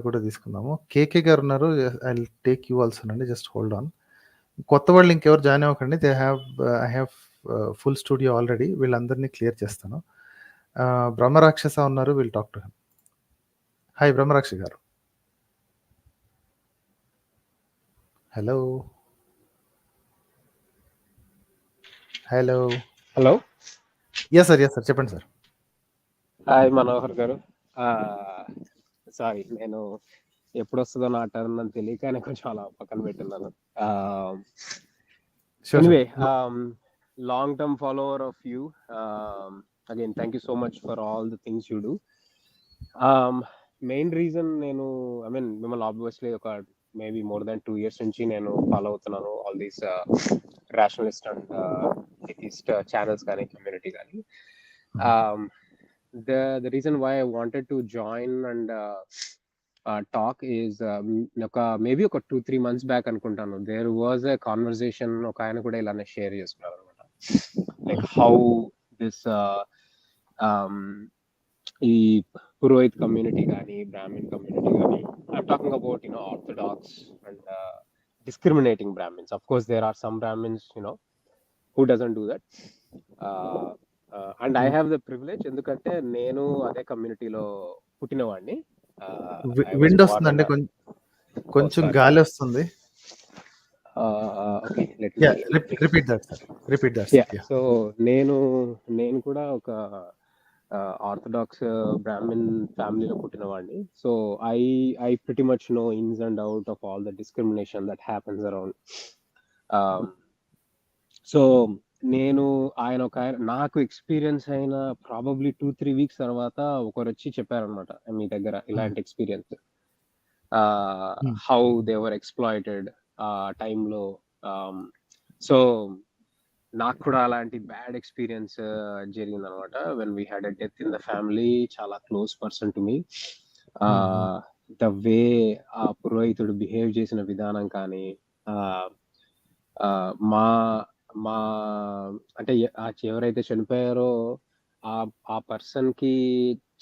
కూడా తీసుకుందాము. కేకే గారు ఉన్నారు. I will take you also అండి. Just hold on. కొత్త వాళ్ళు ఇంకెవరు జాయిన్ అవ్వకండి. I have full studio already. వీళ్ళందరినీ క్లియర్ చేస్తాను. బ్రహ్మ రాక్షస ఉన్నారు. Will talk to him. Hi Brahmaraksha గారు. హలో. ఎస్ సార్ చెప్పండి సార్. హాయ్ మనోహర్ గారు. సారీ, నేను ఎప్పుడు వస్తుందో నా టర్న్ అని తెలియకనే కొంచెం అలా పక్కన పెట్టున్నాను. Anyway, long term follower of you. Again thank you so much for all the things you do. Main reason నేను మిమ్మల్ని ఆబ్వియస్లీ ఒక మేబీ మోర్ దాన్ 2 years నుంచి నేను ఫాలో అవుతున్నాను. All these rationalist and atheist channels కానీ community కానీ. The reason why I wanted to join and talk is maybe ఒక 2-3 months back అనుకుంటాను, there was a conversation, ఒక ఆయన కూడా ఇలానే షేర్ చేసుకున్నారు అనమాట, లైక్ హౌ దిస్ ఈ పురోహిత్ కమ్యూనిటీ కానీ బ్రాహ్మణ్ కమ్యూనిటీ కానీ, I'm talking about orthodox and discriminating Brahmins. Of course, there are some Brahmins, who doesn't do that. And I have the privilege, ఎందుకంటే నేను అదే కమ్యూనిటీలో పుట్టినవాడిని. విండ్ వస్తుందండి, కొంచెం గాలి వస్తుంది. Okay, let me repeat that, sir. Yeah. So నేను కూడా ఒక ఆర్థడాక్స్ బ్రాహ్మిన్ ఫ్యామిలీలో పుట్టినవాడిని. So I pretty much know ins and out of all the discrimination that happens around. So నాకు ఎక్స్పీరియన్స్ అయిన ప్రాబబ్లీ 2-3 వీక్స్ తర్వాత ఒకరు వచ్చి చెప్పారనమాట, మీ దగ్గర ఇలాంటి experience, how they were exploited ఆ టైంలో. సో నాకు కూడా అలాంటి బ్యాడ్ ఎక్స్పీరియన్స్ జరిగింది అనమాట. When we had a death in the family, చాలా close person to me. The way ఆ పురోహితుడు బిహేవ్ చేసిన విధానం కానీ, మా అంటే ఎవరైతే చనిపోయారో ఆ పర్సన్ కి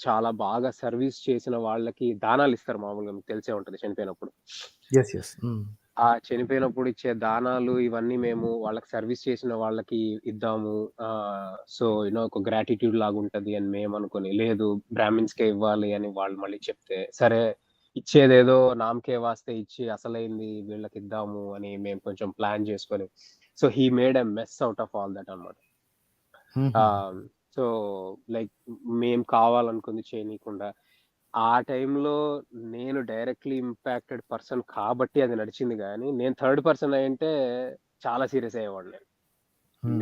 చాలా బాగా సర్వీస్ చేసిన వాళ్ళకి దానాలు ఇస్తారు మామూలుగా, మీకు తెలిసే ఉంటది చనిపోయినప్పుడు. ఆ చనిపోయినప్పుడు ఇచ్చే దానాలు ఇవన్నీ మేము వాళ్ళకి సర్వీస్ చేసిన వాళ్ళకి ఇద్దాము, సో ఒక గ్రాటిట్యూడ్ లాగా ఉంటది అని మేము అనుకుని, లేదు బ్రాహ్మిన్స్ కే ఇవ్వాలి అని వాళ్ళు మళ్ళీ చెప్తే, సరే ఇచ్చేదేదో నామకే వాస్తే ఇచ్చి అసలైంది వీళ్ళకి ఇద్దాము అని మేము కొంచెం ప్లాన్ చేసుకొని, so he made a mess out of all that అన్నమాట. సో లైక్ మేము కావాలనుకుంది చేయనీయకుండా, ఆ టైంలో నేను డైరెక్ట్లీ ఇంపాక్టెడ్ పర్సన్ కాబట్టి అది నడిచింది. కానీ నేను థర్డ్ పర్సన్ అయ్యంటే చాలా సీరియస్ అయ్యేవాడు.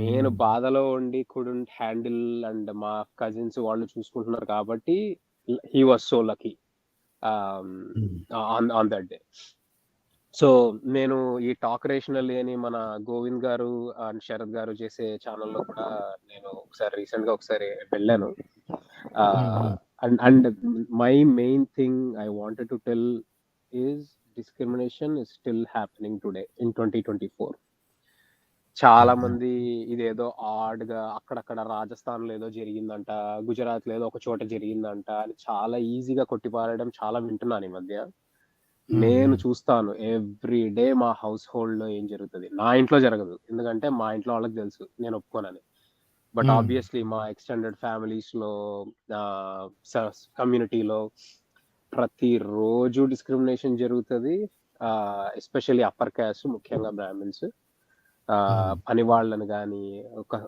నేను బాధలో ఉండి కుడెంట్ హ్యాండిల్, అండ్ మా కజిన్స్ వాళ్ళు చూసుకుంటున్నారు కాబట్టి he was so lucky on that day. So నేను ఈ టాక్ రేషనల్లీ అని మన గోవింద్ గారు అండ్ శరత్ గారు చేసే ఛానల్లో కూడా నేను రీసెంట్ గా ఒకసారి వెళ్ళాను. And my main thing I wanted to tell is discrimination is still happening today in 2024. చాలా మంది ఇదేదో ఆడ్ గా అక్కడక్కడ రాజస్థాన్ లో ఏదో జరిగిందంట, గుజరాత్ లో ఏదో ఒక చోట జరిగిందంట అని చాలా ఈజీగా కొట్టిపారడం చాలా వింటున్నాను ఈ మధ్య. నేను చూస్తాను ఎవ్రీ డే మా హౌస్ హోల్డ్ లో ఏం జరుగుతుంది. నా ఇంట్లో జరగదు, ఎందుకంటే మా ఇంట్లో వాళ్ళకి తెలుసు నేను ఒప్పుకోనని. బట్ ఆబ్వియస్లీ మా ఎక్స్టెండెడ్ ఫ్యామిలీస్ లో, కమ్యూనిటీలో ప్రతి రోజు డిస్క్రిమినేషన్ జరుగుతుంది. ఎస్పెషల్లీ అప్పర్ క్యాస్ట్, ముఖ్యంగా బ్రాహ్మిన్స్, పని వాళ్ళని కానీ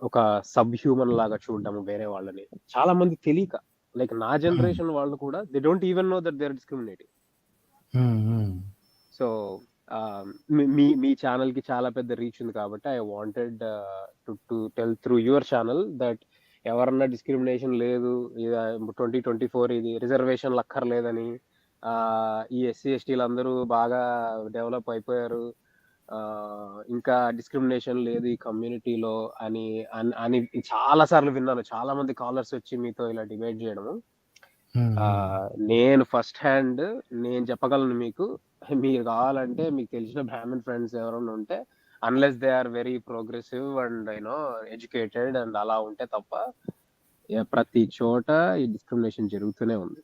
ఒక సబ్ హ్యూమన్ లాగా చూడడం వేరే వాళ్ళని. చాలా మంది తెలియక, లైక్ నా జనరేషన్ వాళ్ళు కూడా they don't even know that they are discriminating. So మీ ఛానల్ కి చాలా పెద్ద రీచ్ ఉంది కాబట్టి I wanted to tell through your channel that ఎవరన్నా డిస్క్రిమినేషన్ లేదు, 2024 ఇది రిజర్వేషన్లు అక్కర్లేదని, ఈ ఎస్సీ ఎస్టీలు అందరూ బాగా డెవలప్ అయిపోయారు, ఇంకా డిస్క్రిమినేషన్ లేదు ఈ కమ్యూనిటీలో అని చాలా సార్లు విన్నాను. చాలా మంది కాలర్స్ వచ్చి మీతో ఇలా డిబేట్ చేయడము. నేను ఫస్ట్ హ్యాండ్ నేను చెప్పగలను మీకు, మీరు కావాలంటే మీకు తెలిసిన బ్రాహ్మణ్ ఫ్రెండ్స్ ఎవరైనా ఉంటే, unless they are very progressive and educated and అలా ఉంటే తప్ప ప్రతి చోట ఈ డిస్క్రిమినేషన్ జరుగుతూనే ఉంది.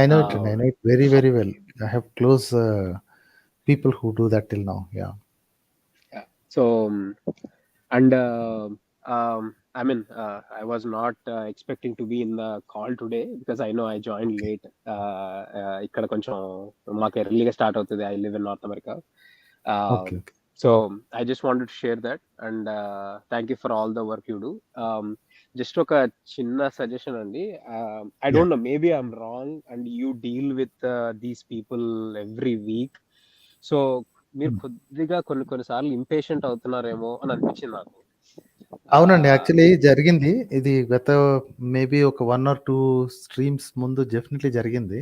I know it very, very well. I have close people who do that till now. Yeah. So and I mean, I was not expecting to be in the call today because I know I joined late. Ikkada koncham maku early ga start avutadi. I live in North America. Okay. So I just wanted to share that, and thank you for all the work you do. Just oka chinna suggestion andi. I don't know, maybe I'm wrong and you deal with these people every week. So మీరు కొద్దిగా కొన్ని సార్లు impatient అవుతున్నారేమో అని అనిపించింది నాకు. అవునండి, actually జరిగింది ఇది. గత మేబీ ఒక 1 or 2 స్ట్రీమ్స్ ముందు డెఫినెట్లీ జరిగింది.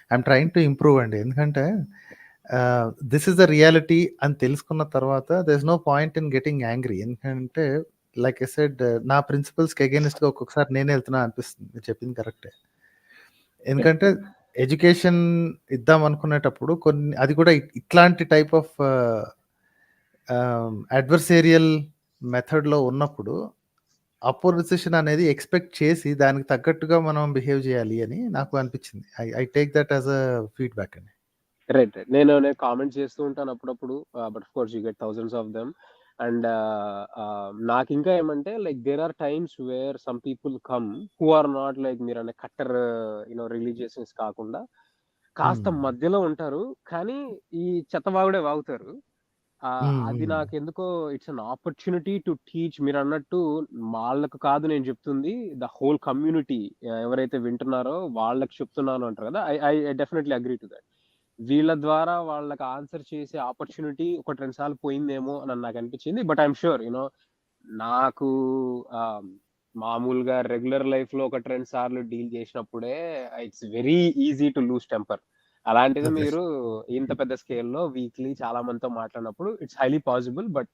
ఐఎమ్ ట్రైంగ్ టు ఇంప్రూవ్ అండి. ఎందుకంటే దిస్ ఇస్ ద రియాలిటీ అని తెలుసుకున్న తర్వాత there is no point in getting angry. ఎందుకంటే లైక్ ఐ సెడ్, నా ప్రిన్సిపల్స్కి అగైనెస్ట్గా ఒక్కొక్కసారి నేనే వెళ్తున్నా అనిపిస్తుంది. మీరు చెప్పింది కరెక్టే. ఎందుకంటే ఎడ్యుకేషన్ ఇద్దాం అనుకునేటప్పుడు కొన్ని, అది కూడా ఇట్లాంటి టైప్ ఆఫ్ అడ్వర్సేరియల్ మెథడ్లో ఉన్నప్పుడు అపోజిషన్ అనేది ఎక్స్పెక్ట్ చేసి దానికి తగ్గట్టుగా మనం బిహేవ్ చేయాలి అని నాకు అనిపించింది. I take that as a feedback అండి. రైట్ నేను కామెంట్ చేస్తూ ఉంటాను అప్పుడప్పుడు, but of course you get thousands of them. And నాకు ఇంకా ఏమంటే like there are times where some people come who are not like మీరు అనే కట్టర్ రిలీజియస్ కాకుండా కాస్త మధ్యలో ఉంటారు, కానీ ఈ చెత్తవాగుడే వాగుతారు. అది నాకు ఎందుకో it's an opportunity to teach. మీరు అన్నట్టు వాళ్ళకు కాదు నేను చెప్తుంది, ద హోల్ కమ్యూనిటీ ఎవరైతే వింటున్నారో వాళ్ళకి చెప్తున్నాను అంటారు కదా. I definitely agree to that. వీళ్ళ ద్వారా వాళ్ళకి ఆన్సర్ చేసే ఆపర్చునిటీ 1-2 సార్లు పోయిందేమో అని నాకు అనిపించింది. బట్ ఐఎమ్ షూర్ నాకు మామూలుగా రెగ్యులర్ లైఫ్ లో 1-2 సార్లు డీల్ చేసినప్పుడే it's very easy to lose temper. అలాంటిది మీరు ఇంత పెద్ద స్కేల్లో వీక్లీ చాలా మందితో మాట్లాడినప్పుడు it's highly possible. But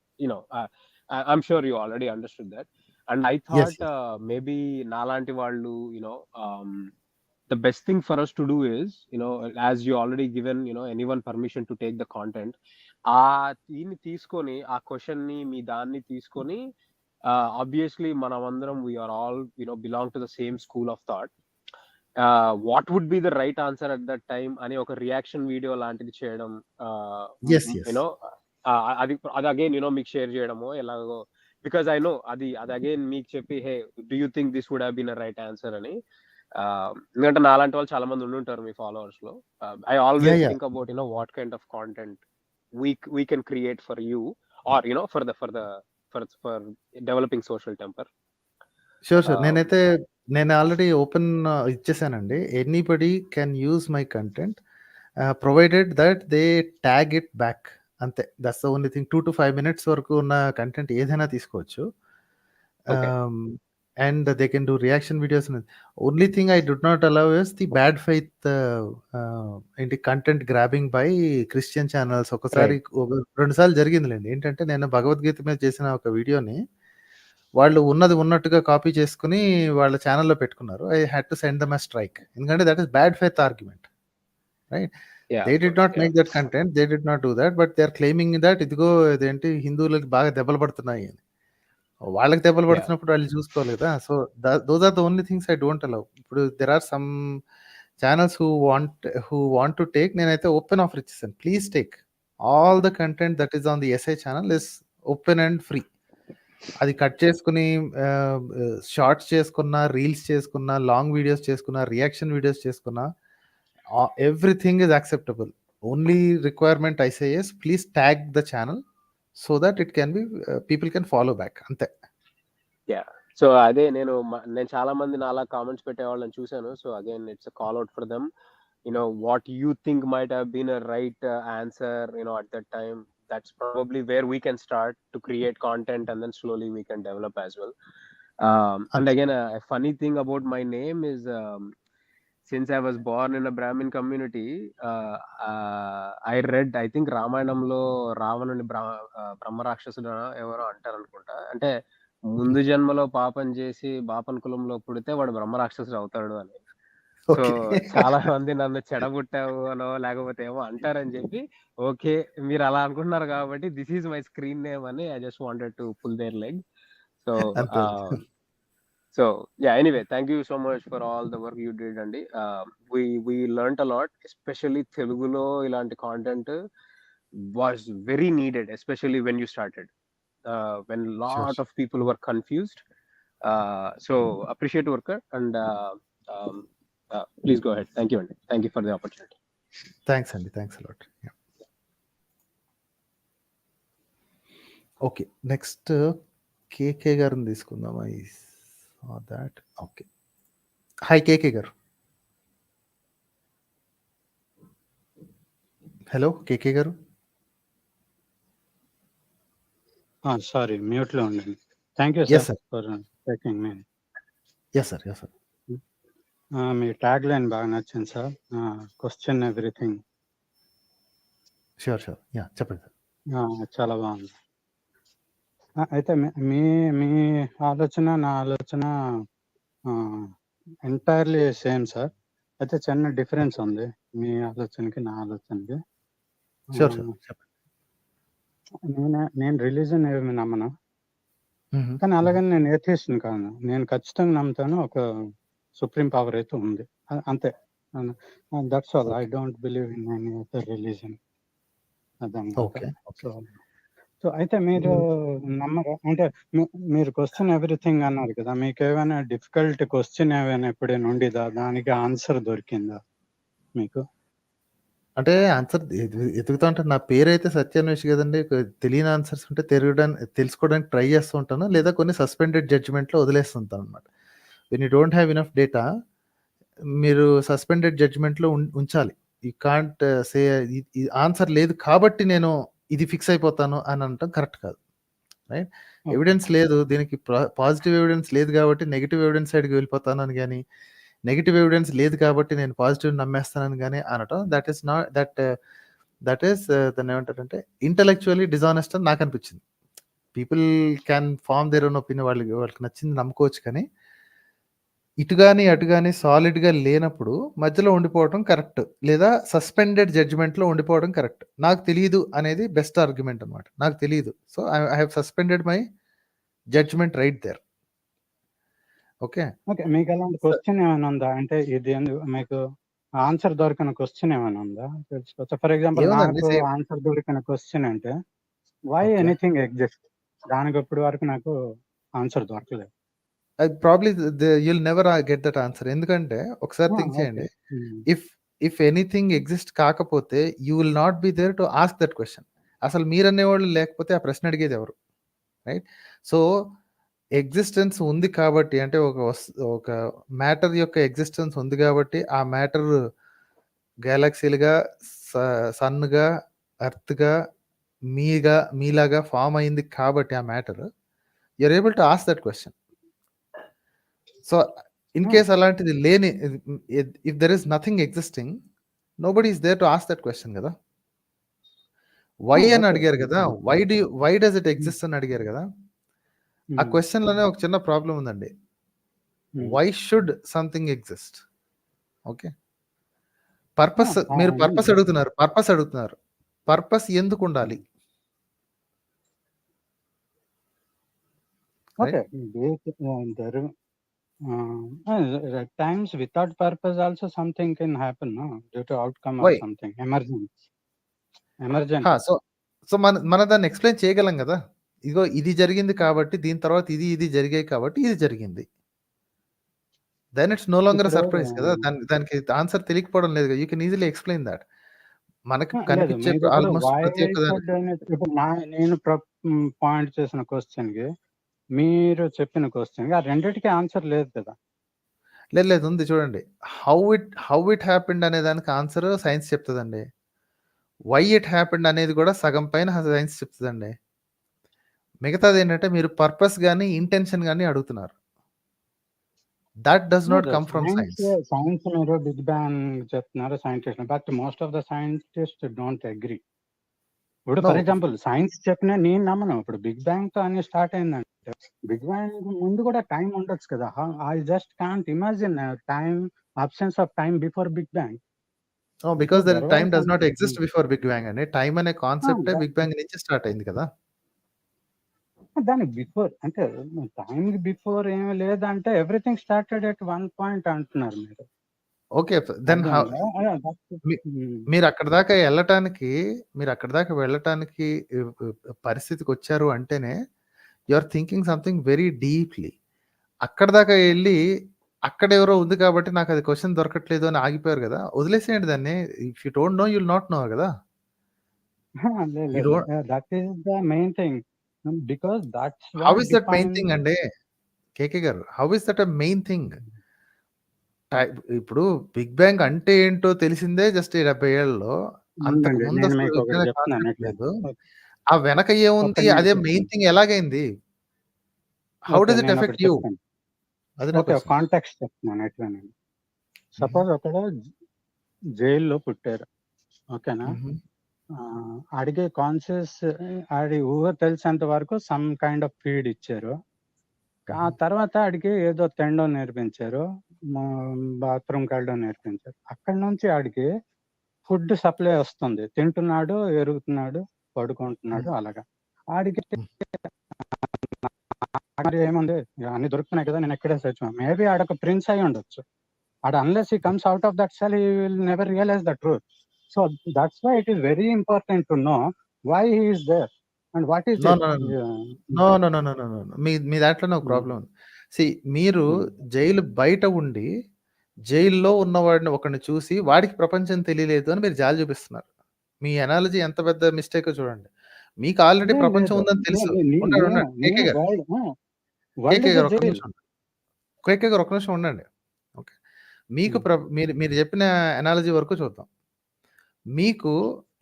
I'm sure you already understood that. And I thought maybe నాలాంటి వాళ్ళు the best thing for us to do is, as you already given, anyone permission to take the content, దీన్ని తీసుకొని ఆ question ని మీ దాన్ని తీసుకొని obviously మనమందరం we are all belong to the same school of thought. What would be the right answer at that time అని ఒక reaction video లాంటిది చేయడం, అది అగైన్ మీకు షేర్ చేయడమో ఎలాగో, బికాజ్ ఐ నో అది అగైన్ మీకు చెప్పి hey do you think this would have been a right answer అని. ఎందుకంటే నాలాంటి వాళ్ళు చాలా మంది ఉండుంటారు మీ ఫాలోవర్స్ లో. I always think about what kind of content we can create for you, or for developing social temper. Sure నేను ఆల్రెడీ ఓపెన్ ఇచ్చేసానండి. Anybody can use my content provided that they tag it back, అంతే. That's the only thing. 2 to 5 minutes వరకు ఉన్న content ఏదైనా తీసుకోవచ్చు. And they can do reaction videos. Only thing I did not allow is the bad faith in the content grabbing by Christian channels. ఒకసారి 2 సార్లు జరిగిందిలేండి. ఏంటంటే నేను భగవద్గీత మీద చేసిన ఒక వీడియోని వాళ్ళు ఉన్నది ఉన్నట్టుగా కాపీ చేసుకుని వాళ్ళ ఛానల్లో పెట్టుకున్నారు. I had to send them a strike, ఎందుకంటే that is bad faith argument, right? They did not make that content, they did not do that, but they are claiming that ఇదిగో ఇదేంటి హిందువులకి బాగా దెబ్బలు పడుతున్నాయి అని. వాళ్ళకి దెబ్బలు పడుతున్నప్పుడు వాళ్ళు చూసుకోవాలి కదా. So those are the only things I don't allow. ఇప్పుడు there are some channels who want to take. నేనైతే ఓపెన్ ఆఫర్ ఇచ్చేసాను, please take all the content that is on the SI channel is open and free. అది cut చేసుకుని shorts చేసుకున్నా, reels చేసుకున్నా, long videos చేసుకున్నా, reaction videos చేసుకున్నా, everything is acceptable. Only requirement I say is please tag the channel so that it can be people can follow back, ante. So అదే నేను చాలా మంది నాలా కామెంట్స్ పెట్టే వాళ్ళని చూసాను. So again it's a call out for them. what you think might have been a right answer at that time. That's probably where we can start to create content, and then slowly we can develop as well. And again, a funny thing about my name is since I was born in a Brahmin community, I read, I think రామాయణంలో రావణుని బ్రహ్మ రాక్షసుడు ఎవరో అంటారు అనుకుంటా. అంటే ముందు జన్మలో పాపం చేసి బాపన్ కులంలో పుడితే వాడు బ్రహ్మ రాక్షసుడు అవుతాడు అని. సో చాలా మంది నన్ను చెడబుట్టావు అనో లేకపోతే ఏమో అంటారని చెప్పి, ఓకే మీరు అలా అనుకుంటున్నారు కాబట్టి this is my screen name అని I just wanted to pull their leg. So yeah, anyway, thank you so much for all the work you did, Andy. We learned a lot, especially Telugulo ilanti content was very needed, especially when you started, when lot of people were confused. So appreciate work, and please go ahead. Thank you, Andy. Thank you for the opportunity. Thanks, Andy. Thanks a lot. Yeah. Okay, next KK గారిని తీసుకుందామా? that okay. Hi KK garu. Hello KK garu. Sorry, mute lo undi. Thank you sir for taking me. Yes sir. Me tag line బాగా నచ్చింది sir. Question everything. Sure yeah చెప్పండి sir. చాలా బాగుంది. అయితే మీ ఆలోచన నా ఆలోచన ఎంటైర్లీ సేమ్ సార్. అయితే చిన్న డిఫరెన్స్ ఉంది మీ ఆలోచనకి నా ఆలోచనకి. నేను రిలీజన్ ఏమి నమ్మను, కానీ అలాగని నేను ఏథిస్ట్ కాను. నేను ఖచ్చితంగా నమ్ముతాను ఒక సుప్రీం పవర్ అయితే ఉంది, అంతే. That's all. I okay. Don't believe in any other religion అదనమాట. ఓకే. ఓకే. సో సో అయితే మీరు నమ్మరా? అంటే మీరు క్వశ్చన్ ఎవ్రీథింగ్ అన్నారు కదా, మీకు ఏమైనా డిఫికల్ట్ క్వశ్చన్ ఏమైనా ఎప్పుడైనా ఉండిదా, దానికి ఆన్సర్ దొరికిందా మీకు? అంటే ఆన్సర్ ఎతుకుతా ఉంటాను. నా పేరైతే సత్యాన్వేషి కదండి. తెలియని ఆన్సర్స్ ఉంటే తెలుసుకోవడానికి ట్రై చేస్తూ ఉంటాను, లేదా కొన్ని సస్పెండెడ్ జడ్జిమెంట్లో వదిలేస్తుంటాను అనమాట. When you don't have enough data, మీరు సస్పెండెడ్ జడ్జిమెంట్లో ఉంచాలి. యూ కాంట్ సే ఆన్సర్ లేదు కాబట్టి నేను ఇది ఫిక్స్ అయిపోతాను అని అనటం కరెక్ట్ కాదు, రైట్? ఎవిడెన్స్ లేదు, దీనికి పాజిటివ్ ఎవిడెన్స్ లేదు కాబట్టి నెగిటివ్ ఎవిడెన్స్ సైడ్కి వెళ్ళిపోతాను అని కానీ, నెగిటివ్ ఎవిడెన్స్ లేదు కాబట్టి నేను పాజిటివ్ నమ్మేస్తానని కానీ అనటం that is not that is దాన్ని ఏమంటారంటే ఇంటలెక్చువల్లీ డిజానెస్ట్ అని నాకు అనిపించింది. People can form their own opinion, వాళ్ళకి నచ్చింది నమ్ముకోవచ్చు, కానీ ఇటు కానీ అటు కానీ సాలిడ్గా లేనప్పుడు మధ్యలో ఉండిపోవడం కరెక్ట్, లేదా సస్పెండెడ్ జడ్జిమెంట్లో ఉండిపోవడం కరెక్ట్. నాకు తెలియదు అనేది బెస్ట్ ఆర్గ్యుమెంట్ అనమాట. నాకు తెలియదు, so I have suspended my judgement right there. Okay. Okay, మీకు అలాంటి క్వశ్చన్ ఏమైనా ఉందా? అంటే ఇది మీకు ఆన్సర్ దొరికిన క్వశ్చన్ ఏమైనా ఉందా తెలుసుకోవచ్చు? ఫర్ ఎగ్జాంపుల్ ఏముందండి, నాకు సేమ్. ఆన్సర్ దొరికిన క్వశ్చన్ అంటే వై ఓకే. ఎనీథింగ్ ఎగ్జిస్ట్, దానికి ఇప్పటి వరకు నాకు ఆన్సర్ దొరకలేదు. Probably you'll never get that answer. ఎందుకంటే ఒకసారి థింక్ ఓకే. చేయండి, ఇఫ్ ఎనీథింగ్ ఎగ్జిస్ట్ కాకపోతే you will not be there to ask that question. అసలు మీరనేవాళ్ళు లేకపోతే ఆ ప్రశ్న అడిగేది ఎవరు, రైట్? సో ఎగ్జిస్టెన్స్ ఉంది కాబట్టి, అంటే ఒక మ్యాటర్ యొక్క ఎగ్జిస్టెన్స్ ఉంది కాబట్టి, ఆ మ్యాటర్ గ్యాలక్సీలుగా, సన్గా, ఎర్త్గా, మీలాగా ఫామ్ అయింది కాబట్టి ఆ matter, you are able to ask that question. So in case అలాంటిది లేని, if there is nothing existing, nobody is there to ask that question కదా. వై అని ఓకే. అడిగారు కదా, వై డస్ ఇట్ ఎగ్జిస్ట్ అని అడిగారు కదా. ఆ క్వశ్చన్ లోనే ఒక చిన్న ప్రాబ్లం ఉందండి. Why should something exist? Okay, purpose, మీరు పర్పస్ అడుగుతున్నారు. పర్పస్ ఎందుకు ఉండాలి? Okay, at times without purpose also something can happen, no, due to outcome of Why? something emergent. So మన దాన్ని ఎక్స్ప్లెయిన్ చేయగలం కదా. ఇగో ఇది జరిగింది కాబట్టి, దీని తర్వాత ఇది జరిగాయి కాబట్టి ఇది జరిగింది. Then it's no longer surprise కదా. దానికి ఆన్సర్ తెలియకపోవడం లేదు. You can easily explain that. మనకి కనిపించే ఆల్మోస్ట్ ప్రతి ఒక్క ఇప్పుడు నేను పాయింట్ చేసిన క్వశ్చన్ కి, మీరు చెప్పిన క్వశ్చన్ కి, ఆ రెండిటికి ఆన్సర్ లేదు కదా. లేదు, ఉంది చూడండి. హౌ ఇట్ హ్యాపెండ్ అనే దానికి ఆన్సర్ సైన్స్ చెప్తుందండి. వై ఇట్ హ్యాపెండ్ అనేది కూడా సగం పైన సైన్స్ చెప్తుందండి. మిగతాది ఏంటంటే మీరు పర్పస్ కానీ ఇంటెన్షన్ కానీ అడుగుతున్నారు. That does not come from science. Science మీరు బిగ్ బ్యాంగ్ చెప్తున్నారు scientist, but most of the scientist don't agree. ఇప్పుడు ఫర్ ఎగ్జాంపుల్ సైన్స్ చెప్పినా నేను నమ్మను. ఇప్పుడు బిగ్ బ్యాంగ్ తో అన్ని స్టార్ట్ అయిందంటే, బిగ్ బ్యాంగ్ ముందు కూడా టైం ఉండొచ్చు కదా. I just can't imagine time, absence of time before big bang. Because time does not exist before big bang అండి. టైం అనే కాన్సెప్ట్ బిగ్ బ్యాంగ్ నుంచి స్టార్ట్ అయింది కదా. దానికి బిఫోర్ అంటే టైం బిఫోర్ ఏమీ లేదంటే everything started at one point అంటున్నారు మీరు. ఓకే, దెన్ మీరు అక్కడ దాకా వెళ్ళటానికి పరిస్థితికి వచ్చారు అంటేనే you are thinking something very deeply. అక్కడ దాకా వెళ్ళి అక్కడ ఎవరో ఉంది కాబట్టి నాకు అది క్వశ్చన్ దొరకట్లేదు అని ఆగిపోయారు కదా. వదిలేసేయండి దాన్ని. If you don't know you will not know కదా. That is the main thing. Because that's how is that main thing అండి కేకే గారు? How is that a main thing? ఇప్పుడు బిగ్ బ్యాంగ్ అంటే ఏంటో తెలిసిందే జస్ట్ 70 ఏళ్ళలో. అంతకు ముందు లేదు. ఆ వెనక ఏముంది, అదే మెయిన్ థింగ్ ఎలాగైంది? How does it effect you? Okay, contact చెప్తున్నాను ఎట్లనండి. సపోజ్ ఒకడు జైల్లో పుట్టారు, ఓకేనా. ఆడికి కాన్షియస్, ఆడి ఊహ తెలిసేంత వరకు సమ్ కైండ్ ఆఫ్ ఫీడ్ ఇచ్చారు. ఆ తర్వాత ఆడికి ఏదో తినడం నేర్పించారు, బాత్రూమ్కి వెళ్ళడం నేర్పించారు. అక్కడ నుంచి ఆడికి ఫుడ్ సప్లై వస్తుంది, తింటున్నాడు, ఎరుగుతున్నాడు, పడుకుంటున్నాడు. అలాగా ఆడికి ఏముంది, అన్ని దొరుకుతున్నాయి కదా, నేను ఎక్కడే సచ్చాను. మేబీ ఆడొక ప్రిన్స్ అయి ఉండొచ్చు. And unless he comes out of that cell, he will never realize the truth. So that's why it is very important to know why he is there and what is know it. No no no no no no no మీ దాంట్లో ఒక problem ఉంది. మీరు jail బయట ఉండి జైల్లో ఉన్నవాడిని ఒకరిని చూసి వాడికి ప్రపంచం తెలియలేదు అని మీరు జాలి చూపిస్తున్నారు. మీ అనాలజీ ఎంత పెద్ద మిస్టేక్ చూడండి. మీకు ఆల్రెడీ ప్రపంచం ఉందని తెలుసు. కేకే గారు ఒక నిమిషం, కేకే గారు ఒక నిమిషం ఉండండి. ఓకే, మీకు మీరు చెప్పిన అనాలజీ వరకు చూద్దాం. మీకు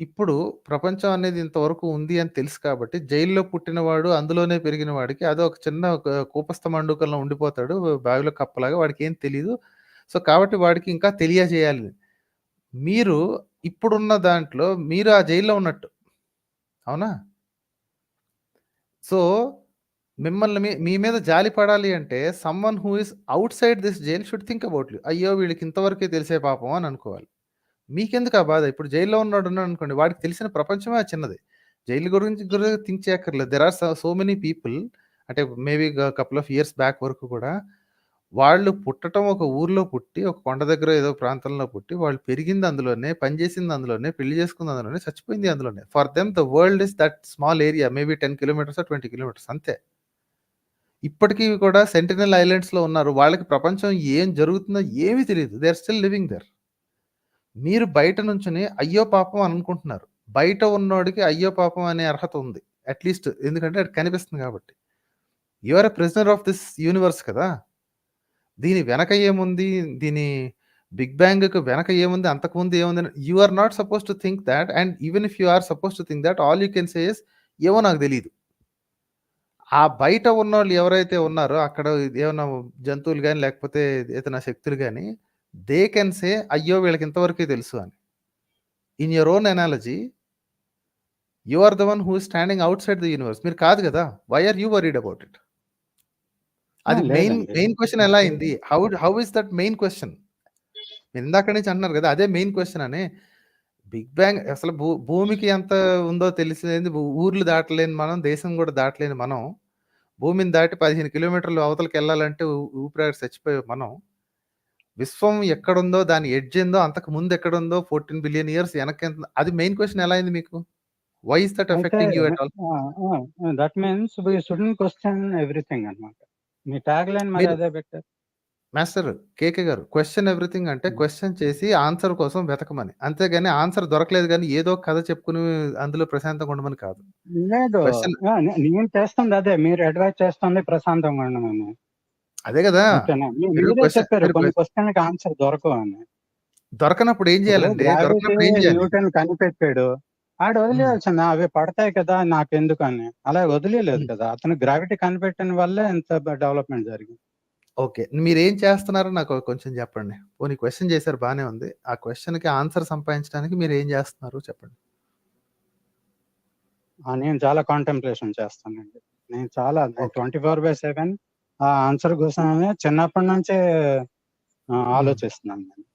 ఇప్పుడు ప్రపంచం అనేది ఇంతవరకు ఉంది అని తెలుసు కాబట్టి జైల్లో పుట్టినవాడు అందులోనే పెరిగిన వాడికి అదో ఒక చిన్న కూపస్థ మండుకంలో ఉండిపోతాడు, బావిలో కప్పలాగా, వాడికి ఏం తెలియదు. సో కాబట్టి వాడికి ఇంకా తెలియజేయాలి. మీరు ఇప్పుడున్న దాంట్లో మీరు ఆ జైల్లో ఉన్నట్టు, అవునా? సో మిమ్మల్ని మీ మీద జాలి పడాలి అంటే someone who is out side this jail should think about you. అయ్యో వీళ్ళకి ఇంతవరకే తెలిసే పాపం అని అనుకోవాలి. మీకెందుకు ఆ బాధ? ఇప్పుడు జైల్లో ఉన్నాడు అనుకోండి, వాడికి తెలిసిన ప్రపంచమే చిన్నది. జైలు గురించి థింక్ చేయక్కర్లేదు. There are so many people, అంటే maybe couple of years back వరకు కూడా వాళ్ళు పుట్టడం ఒక ఊర్లో పుట్టి, ఒక కొండ దగ్గర ఏదో ప్రాంతంలో పుట్టి, వాళ్ళు పెరిగింది అందులోనే, పనిచేసింది అందులోనే, పెళ్లి చేసుకుంది అందులోనే, చచ్చిపోయింది అందులోనే. For them the world is that small area, maybe 10 kilometres 20 kilometres అంతే. ఇప్పటికీ కూడా సెంటినల్ ఐలాండ్స్ లో ఉన్నారు. వాళ్ళకి ప్రపంచం ఏం జరుగుతుందో ఏమీ తెలియదు. They are still living there. మీరు బయట నుంచుని అయ్యో పాపం అని అనుకుంటున్నారు. బయట ఉన్నోడికి అయ్యో పాపం అనే అర్హత ఉంది అట్లీస్ట్, ఎందుకంటే అది కనిపిస్తుంది కాబట్టి. You are a prisoner of this universe కదా. దీని వెనక ఏముంది, దీని బిగ్ బ్యాంగ్ వెనక ఏముంది, అంతకుముందు ఏముంది, you are not suppose to think that. And even if you are suppose to think that, all you can say is ఏమో నాకు తెలియదు. ఆ బయట ఉన్నోళ్ళు ఎవరైతే ఉన్నారో అక్కడ ఏమన్నా జంతువులు కానీ లేకపోతే ఏదైనా శక్తులు కానీ, దే కెన్ సే అయ్యో వీళ్ళకి ఇంతవరకే తెలుసు అని. In your own analogy you are the one who standing outside the universe. మీరు కాదు కదా. Why are you worried about it? అది మెయిన్ క్వశ్చన్ ఎలా అయింది? How is that main question? మీరు ఇందాక నుంచి అంటున్నారు కదా, అదే మెయిన్ క్వశ్చన్ అని. బిగ్ బ్యాంగ్ అసలు భూమికి ఎంత ఉందో తెలిసింది, ఊర్లు దాటలేని మనం, దేశం కూడా దాటలేని మనం, భూమిని దాటి 15 కిలోమీటర్లు అవతలకి వెళ్ళాలంటే ఊపిరాడి చచ్చిపోయే మనం, విశ్వం ఎక్కడుందో దాని ఎడ్జ్ ఏందో అంతకు ముందు ఎక్కడుందో 14 బిలియన్ ఇయర్స్ వెనక, అది మెయిన్ క్వశ్చన్ ఎలా అయింది మీకు? Why is that affecting you at all? That means we shouldn't question everything అన్నమాట. మీ ట్యాగ్ లైన్ మరి అదే పెట్టారు మాస్టర్ కేకే గారు. క్వశ్చన్ ఎవ్రీథింగ్ అంటే క్వశ్చన్ చేసి ఆన్సర్ కోసం వెతకమని, అంతేగాని ఆన్సర్ దొరకలేదు కానీ ఏదో కథ చెప్పుకుని అందులో ప్రశాంతంగా ఉండమని కాదు. లేదు, నేను చేస్తుంది అదే, మీరు అడ్వైజ్ చేస్తుంది ప్రశాంతంగా ఉండమని. అదే కదా. మీరే చెప్పారు కొన్ని క్వశ్చన్కి ఆన్సర్ దొరకవు అని. దొరకనప్పుడు ఏం చేయాలండి? దొరకనప్పుడు ఏం చేయాలి? న్యూటన్ కనిపెట్టాడు, ఆడ వదిలేయాల్సింది, అవి పడతాయి కదా నాకెందుకు అని. అలా వదిలేదు కదా. అతను గ్రావిటీ కనిపెట్టిన వల్లే ఎంత డెవలప్మెంట్ జరిగింది. ఓకే, మీరు ఏం చేస్తున్నారో నాకు కొంచెం చెప్పండి. పోనీ క్వశ్చన్ చేశారు, బానే ఉంది. ఆ క్వశ్చన్ కి ఆన్సర్ సంపాదించడానికి మీరు ఏం చేస్తున్నారు చెప్పండి. నేను చాలా కాంటెంప్లేషన్ చేస్తానండి. నేను చాలా 24/7 ఆ ఆన్సర్ కోసమే చిన్నప్పటి నుంచే ఆలోచిస్తున్నాను నేను.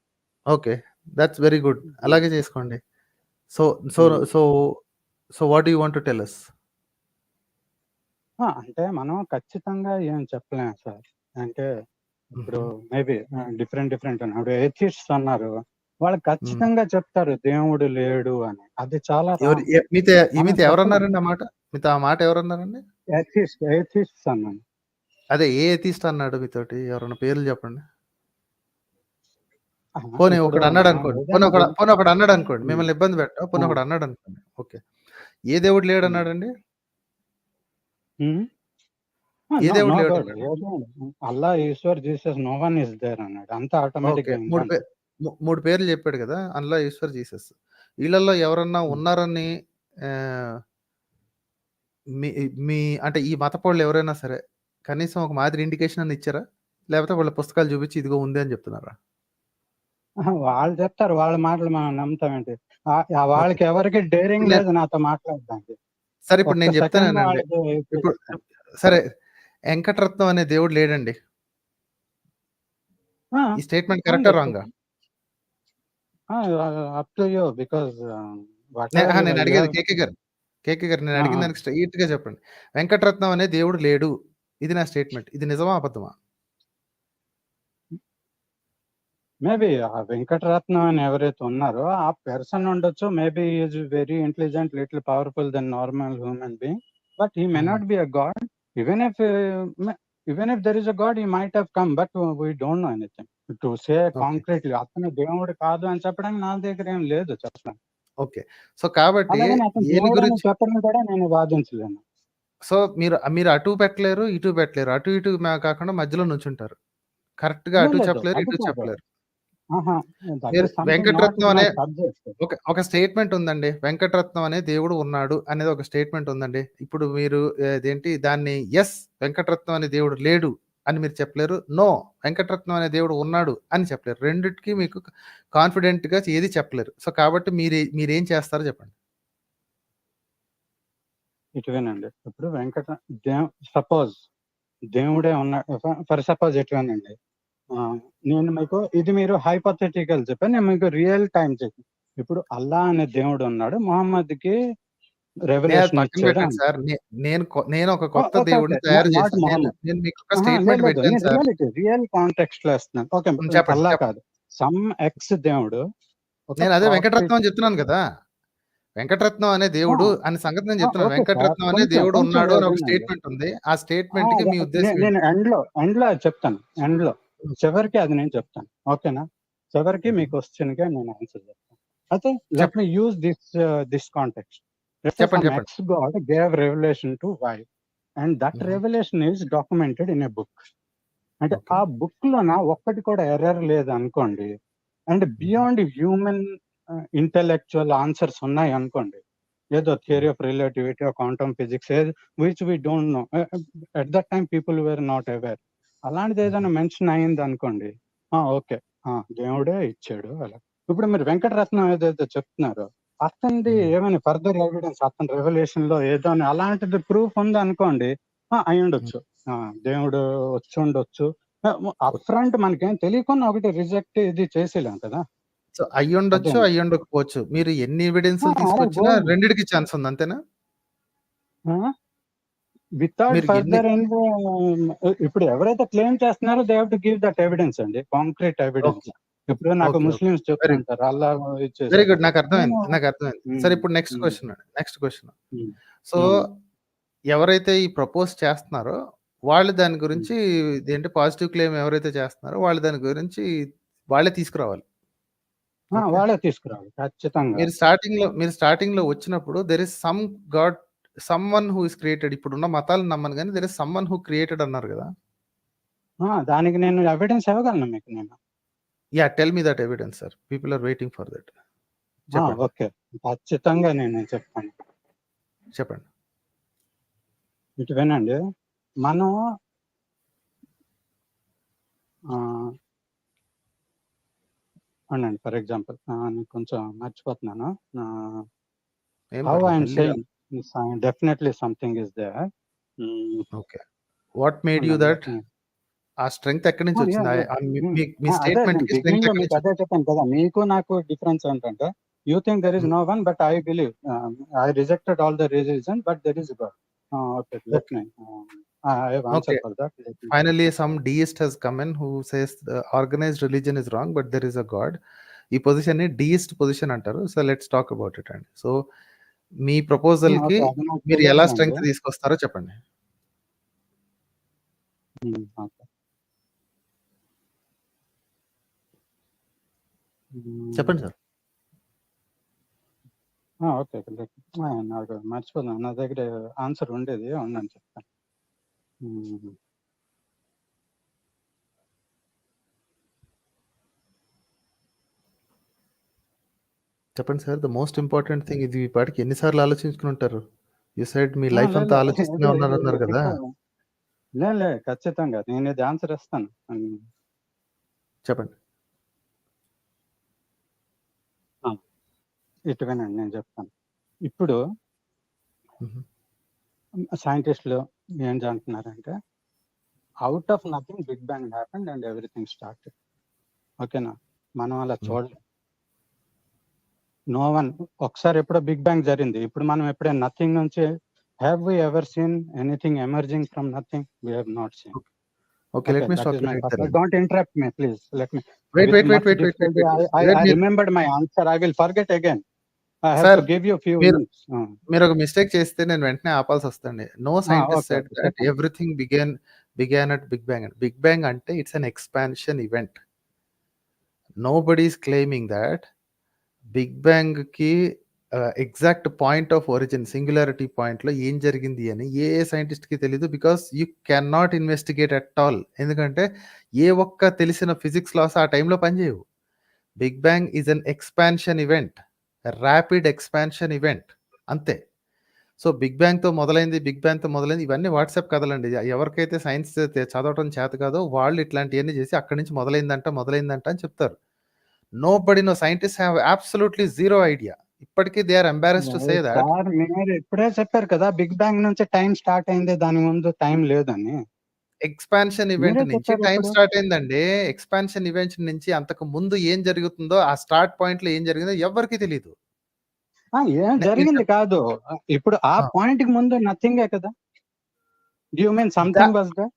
Okay, that's very good. అలాగే చేసుకోండి. So so so so what you want to tell us? అంటే మనం ఖచ్చితంగా ఏం చెప్పలేము సార్. అంటే ఇప్పుడు మేబీ డిఫరెంట్ అన్నాడు, ఎథిస్ట్స్ అన్నారు, వాళ్ళు ఖచ్చితంగా చెప్తారు దేవుడు లేడు అని. అది చాలా మీతో ఎవరన్నారండి ఆ మాట? మీతో ఆ మాట ఎవరన్నారండి? ఎథిస్ట్స్ అన్నాను. అదే ఏ ఎథిస్ట్ అన్నాడు మీతోటి? ఎవరన్నా పేర్లు చెప్పండి. పోనీ ఒకడు అన్నాడు అనుకోండి, పోనీ ఒకడు అన్నాడు అనుకోండి, మిమ్మల్ని ఇబ్బంది పెట్టా, పోనీ ఒకడు అన్నాడు అనుకోండి, ఓకే, ఏ దేవుడు లేడు అన్నాడండి? ఏ దేవుడు లేడు? Allah, Ishwar, Jesus, no one is there అన్నాడు. అంతా ఆటోమేటిక్. మూడు పేర్లు చెప్పాడు కదా, అల్లా, ఈశ్వర్, జీసస్. వీళ్ళల్లో ఎవరన్నా ఉన్నారని మీ అంటే ఈ మతపోళ్ళు ఎవరైనా సరే కనీసం ఒక మాదిరి ఇండికేషన్ అని ఇచ్చారా? లేకపోతే వాళ్ళ పుస్తకాలు చూపించి ఇదిగో ఉంది అని చెప్తున్నారా? వాళ్ళు చెప్తారు, వాళ్ళ మాటలు మనం నమ్ముతామేంటి? వాళ్ళకి ఎవరికి డేరింగ్ లేదు నాతో మాట్లాడడానికి. సరే ఇప్పుడు నేను చెప్తానండి. ఇప్పుడు సరే, వెంకటరత్నం అనే దేవుడు లేడండి. ఈ స్టేట్మెంట్ కరెక్టా రాంగా? నేను అడిగేది కేకే గారు నేను అడిగిన దానికి స్ట్రైట్ గా చెప్పండి. వెంకటరత్నం అనే దేవుడు లేడు, ఇది నా స్టేట్మెంట్. ఇది నిజమా అబద్ధమా? మేబీ ఆ వెంకటరత్నం అని ఎవరైతే ఉన్నారో ఆ పర్సన్ ఉండొచ్చు, maybe is very intelligent, little powerful then normal human being, but he may not be a god. Even if there is a god, he might have come, but we don't know anything to say concretely అతను దేవుడు కాదు అని చెప్పడానికి నా దగ్గర ఏం లేదు చెప్పడానికి. ఓకే. సో కాబట్టి అలాగని అతను దేని దేవుడు అని గురించి చెప్పడం కూడా నేను వాదించలేను. సో మీరు అటు పెట్టలేరు, ఇటు పెట్టలేరు. అటు ఇటు కాకుండా మధ్యలో నుంచుంటారు. కరెక్ట్‌గా అటు లేదు, చెప్పలేరు, అది ఇటు కాదు. చెప్పలేరు. ఆహా, దట్ మీరు is something not Venkataratnam my అనే సబ్జెక్ట్. ఒక స్టేట్మెంట్ ఉందండి. వెంకటరత్నం అనే దేవుడు ఉన్నాడు అనేది ఒక స్టేట్మెంట్ ఉందండి. ఇప్పుడు మీరు ఇదేంటి దాన్ని యెస్ వెంకటరత్నం అనే దేవుడు లేడు అని మీరు చెప్పలేరు. నో వెంకటరత్నం అనే దేవుడు ఉన్నాడు అని చెప్పలేరు. రెండిటికి మీకు కాన్ఫిడెంట్‌గా ఏది చెప్పలేరు. సో కాబట్టి మీరేం చేస్తారో చెప్పండి. ఇటు వినండి. ఇప్పుడు సపోజ్ దేవుడే ఉన్నాడు, ఫర్ సపోజ్ ఇటు వినండి. నేను మీకు ఇది మీరు హైపోథెటికల్ చెప్పాను, నేను మీకు రియల్ టైం చెప్పాను. ఇప్పుడు అల్లా అనే దేవుడు ఉన్నాడు, మొహమ్మద్కి రెవల్యూషన్ పక్కన ఇచ్చాడు పెట్టండి అని. సార్. నేను ఒక కొత్త ఓకే, దేవుడిని ఓకే, తయారు నాట్ చేశాను. మొహమ్మద్. నేను మీకు ఒక స్టేట్మెంట్ లేదు, పెట్టాను నేను సార్. రియల్ కాంటెక్స్ట్ లో ఇస్తున్నాను. ఓకే, చెప్పండి. అల్లా చెప్పండి. కాదు, సమ్ ఎక్స్ దేవుడు ఒక నేను అదే వెంకటరత్నం ప్రాఫిట్. అని చెప్తున్నాను కదా! వెంకటరత్నం అనే దేవుడు అనే సంగతి నేను చెప్తున్నాను. ఓకే సార్, వెంకటరత్నం అనే కొంచెం దేవుడు కొంచెం ఉన్నాడు అని ఒక వినండి. స్టేట్మెంట్ ఉంది. ఆ స్టేట్మెంట్ కి మీ ఉద్దేశం నేను ఏంటి? ఎండ్ లో చెప్తాను. ఎండ్ లో చివరికి అది నేను చెప్తాను. ఓకేనా? చివరికి మీ క్వశ్చన్ కి నేను ఆన్సర్ చెప్తాను. అయితే let me use this context. చెప్పండి. Some ex-god gave revelation to wife, and that revelation is documented in a book. అంటే ఆ బుక్ లోన ఒక్కటి కూడా ఎర్రర్ లేదు అనుకోండి, and beyond human intellectual answers ఉన్నాయి అనుకోండి, ఏదో theory of relativity, quantum physics, which we don't know at that time, people were not aware, అలాంటిది ఏదైనా మెన్షన్ అయింది అనుకోండి, ఓకే దేవుడే ఇచ్చాడు అలా. ఇప్పుడు మీరు వెంకటరత్నం ఏదైతే చెప్తున్నారో అతనిది ఏమైనా ఫర్దర్ ఎవిడెన్స్, అతని రెవల్యూషన్ లో ఏదో అలాంటిది ప్రూఫ్ ఉంది అనుకోండి, అయి ఉండొచ్చు, దేవుడు వచ్చి ఉండొచ్చు. అప్ ఫ్రంట్ మనకేం తెలియకుండా ఒకటి రిజెక్ట్ ఇది చేసేలేం కదా. సో అయ్యుండొచ్చు, అయ్యుండకపోవచ్చు. మీరు ఎన్ని ఎవిడెన్స్‌లు తీసుకొచ్చినా రెండిటికి ఛాన్స్ ఉంది అంతేనా? వితౌట్ మీరు ఫర్దర్ ఇప్పుడు ఎవరైతే క్లెయిమ్ చేస్తున్నారో they have to give that evidence అండి, కాంక్రీట్ ఎవిడెన్స్. ఇప్పుడు నాకు ముస్లిమ్స్ చెప్తుంటారు అల్లా వెరీ గుడ్. నాకు అర్థమైంది. సరే ఇప్పుడు నెక్స్ట్ క్వశ్చన్. సో ఎవరైతే ఈ ప్రపోజ్ చేస్తున్నారో వాళ్ళు దాని గురించి ఏంటి పాజిటివ్ క్లెయిమ్ ఎవరైతే చేస్తున్నారో వాళ్ళు దాని గురించి వాళ్ళే తీసుకురావాలి. వాళ్ళే తీసుకురావాలి ఖచ్చితంగా. మీరు స్టార్టింగ్ లో వచ్చినప్పుడు there is some god, someone who is created. ఇప్పుడున్న మతాలను నమ్మను కానీ there is someone who created అన్నారు కదా. దానికి నేను ఎవిడెన్స్ ఇవ్వగలను మీకు. నేను tell me that evidence sir. People are waiting for that. Okay, ఖచ్చితంగా నేను చెప్తాను. చెప్పండి. ఇటు వినండి. మనం అవునండి, ఫర్ ఎగ్జాంపుల్ నేను కొంచెం మర్చిపోతున్నాను. How I'm saying definitely something is there. Okay, what made you that? ఆ స్ట్రెంగ్త్ ఎక్కడి నుంచి వచ్చింది? మీ స్టేట్మెంట్ కి స్ట్రెంగ్త్ ఎక్కడి నుంచి? అదే చెప్పాను కదా, మీకు నాకు డిఫరెన్స్ ఏంటంటే you think there is no one, but I believe, I rejected all the religion, but there is god. Okay, let me. I have answer for that. Finally, some deist has come in who says the organized religion is wrong, but there is a God. ఈ position ని డీయిస్ట్ position అంటారు. So let's talk about it అండి. So మీ proposal కి మీరు ఎలా strength తీసుకొస్తారో చెప్పండి. చెప్పండి sir. Okay, నాకు మర్చిపోతున్నాను, నా దగ్గర ఆన్సర్ ఉండేది, ఉందని చెప్తాను. చెప్పండి sir. The most important thing ఇది. పాటికి ఎన్నిసార్లు ఆలోచించుకుని ఉంటారు? యు సెడ్ మీ లైఫ్ అంతా ఆలోచిస్తూనే ఉన్నారన్నారు కదా. లే ఖచ్చితంగా నేను ఇది ఆన్సర్ ఇస్తాను. చెప్పండి. ఇటు వినండి, నేను చెప్తాను. ఇప్పుడు సైంటిస్టులు ఏం అంటున్నారంటే out of nothing big bang happened and everything started. ఓకేనా? మనం అలా చూడలేం. నో వన్, ఒకసారి ఎప్పుడో బిగ్ బ్యాంగ్ జరిగింది. ఇప్పుడు మనం ఎప్పుడైనా నథింగ్ నుంచి have we ever seen anything emerging from nothing? We have not seen. Okay, let Okay, me that stop is you my right first. there. Don't interrupt me, please. Let me. Wait, With wait, wait, much wait, wait, wait, difficulty, wait, I wait. remembered my answer. I will forget again. I have Sir, to give you a few మీరు minutes. మీరు ఒక mistake చేస్తే నేను వెంటనే ఆపాల్సి వస్తుంది. No scientist Okay, said okay. That చెప్పండి. Everything began at big bang. Big bang అంటే it's an expansion event. Nobody is claiming that big bang కి exact point of origin singularity point లో ఏం జరిగింది అని ఏ సైంటిస్ట్ కి తెలీదు. Because you can not investigate at all. ఎందుకంటే ఏ ఒక్క తెలిసిన ఫిజిక్స్ లాస్ ఆ టైంలో పనిచేయవు. Big bang is an expansion event, rapid expansion event, అంతే. సో బిగ్ బ్యాంగ్తో మొదలైంది ఇవన్నీ వాట్సాప్ కథలండి. ఎవరికైతే సైన్స్ చదవటం చేత కాదో వాళ్ళు ఇట్లాంటివన్నీ చేసి అక్కడి నుంచి మొదలైందంట అని చెప్తారు. Nobody, no scientist have absolutely zero idea. ఇప్పటికీ they are embarrassed to say that. Sir మీరు ఇప్పుడే చెప్పారు కదా బిగ్ బ్యాంగ్ నుంచి టైం స్టార్ట్ అయింది, దాని ముందు టైం లేదని. ఎక్స్పాన్షన్ ఈవెంట్ మీరే నుంచి చెప్పారు టైం ఇప్పుడు. స్టార్ట్ అయిందండి. ఎక్స్పాన్షన్ ఈవెంట్ నుంచి అంతకు ముందు ఏం జరుగుతుందో, ఆ స్టార్ట్ పాయింట్ లో ఏం జరిగిందో ఎవరికి తెలియదు. ఏం జరిగింది కాదు, ఇప్పుడు ఆ పాయింట్ కి ముందు నథింగే కదా. You mean something was there?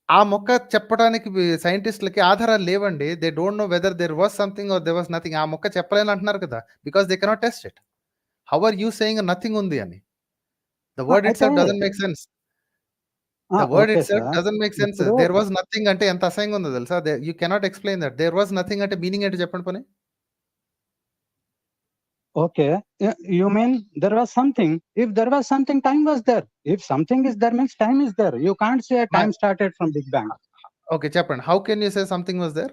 ఆ మొక్క చెప్పడానికి సైంటిస్టులకి ఆధారాలు లేవండి. They don't know whether there was something or there was nothing. ఆ మొక్క చెప్పలేని అంటున్నారు కదా, because they cannot test it. How are you saying nothing ఉంది అని? The word itself doesn't make sense. The word itself doesn't make sense. There was nothing అంటే ఎంత అసహ్యంగా ఉందో తెలుసా? You cannot explain that. There was nothing అంటే meaning ఏంటి చెప్పండి పని. Okay, you mean there was something. If there was something, time was there. If something is there means time is there. You can't say time started from Big Bang. Okay చెప్పండి. How can you say something was there?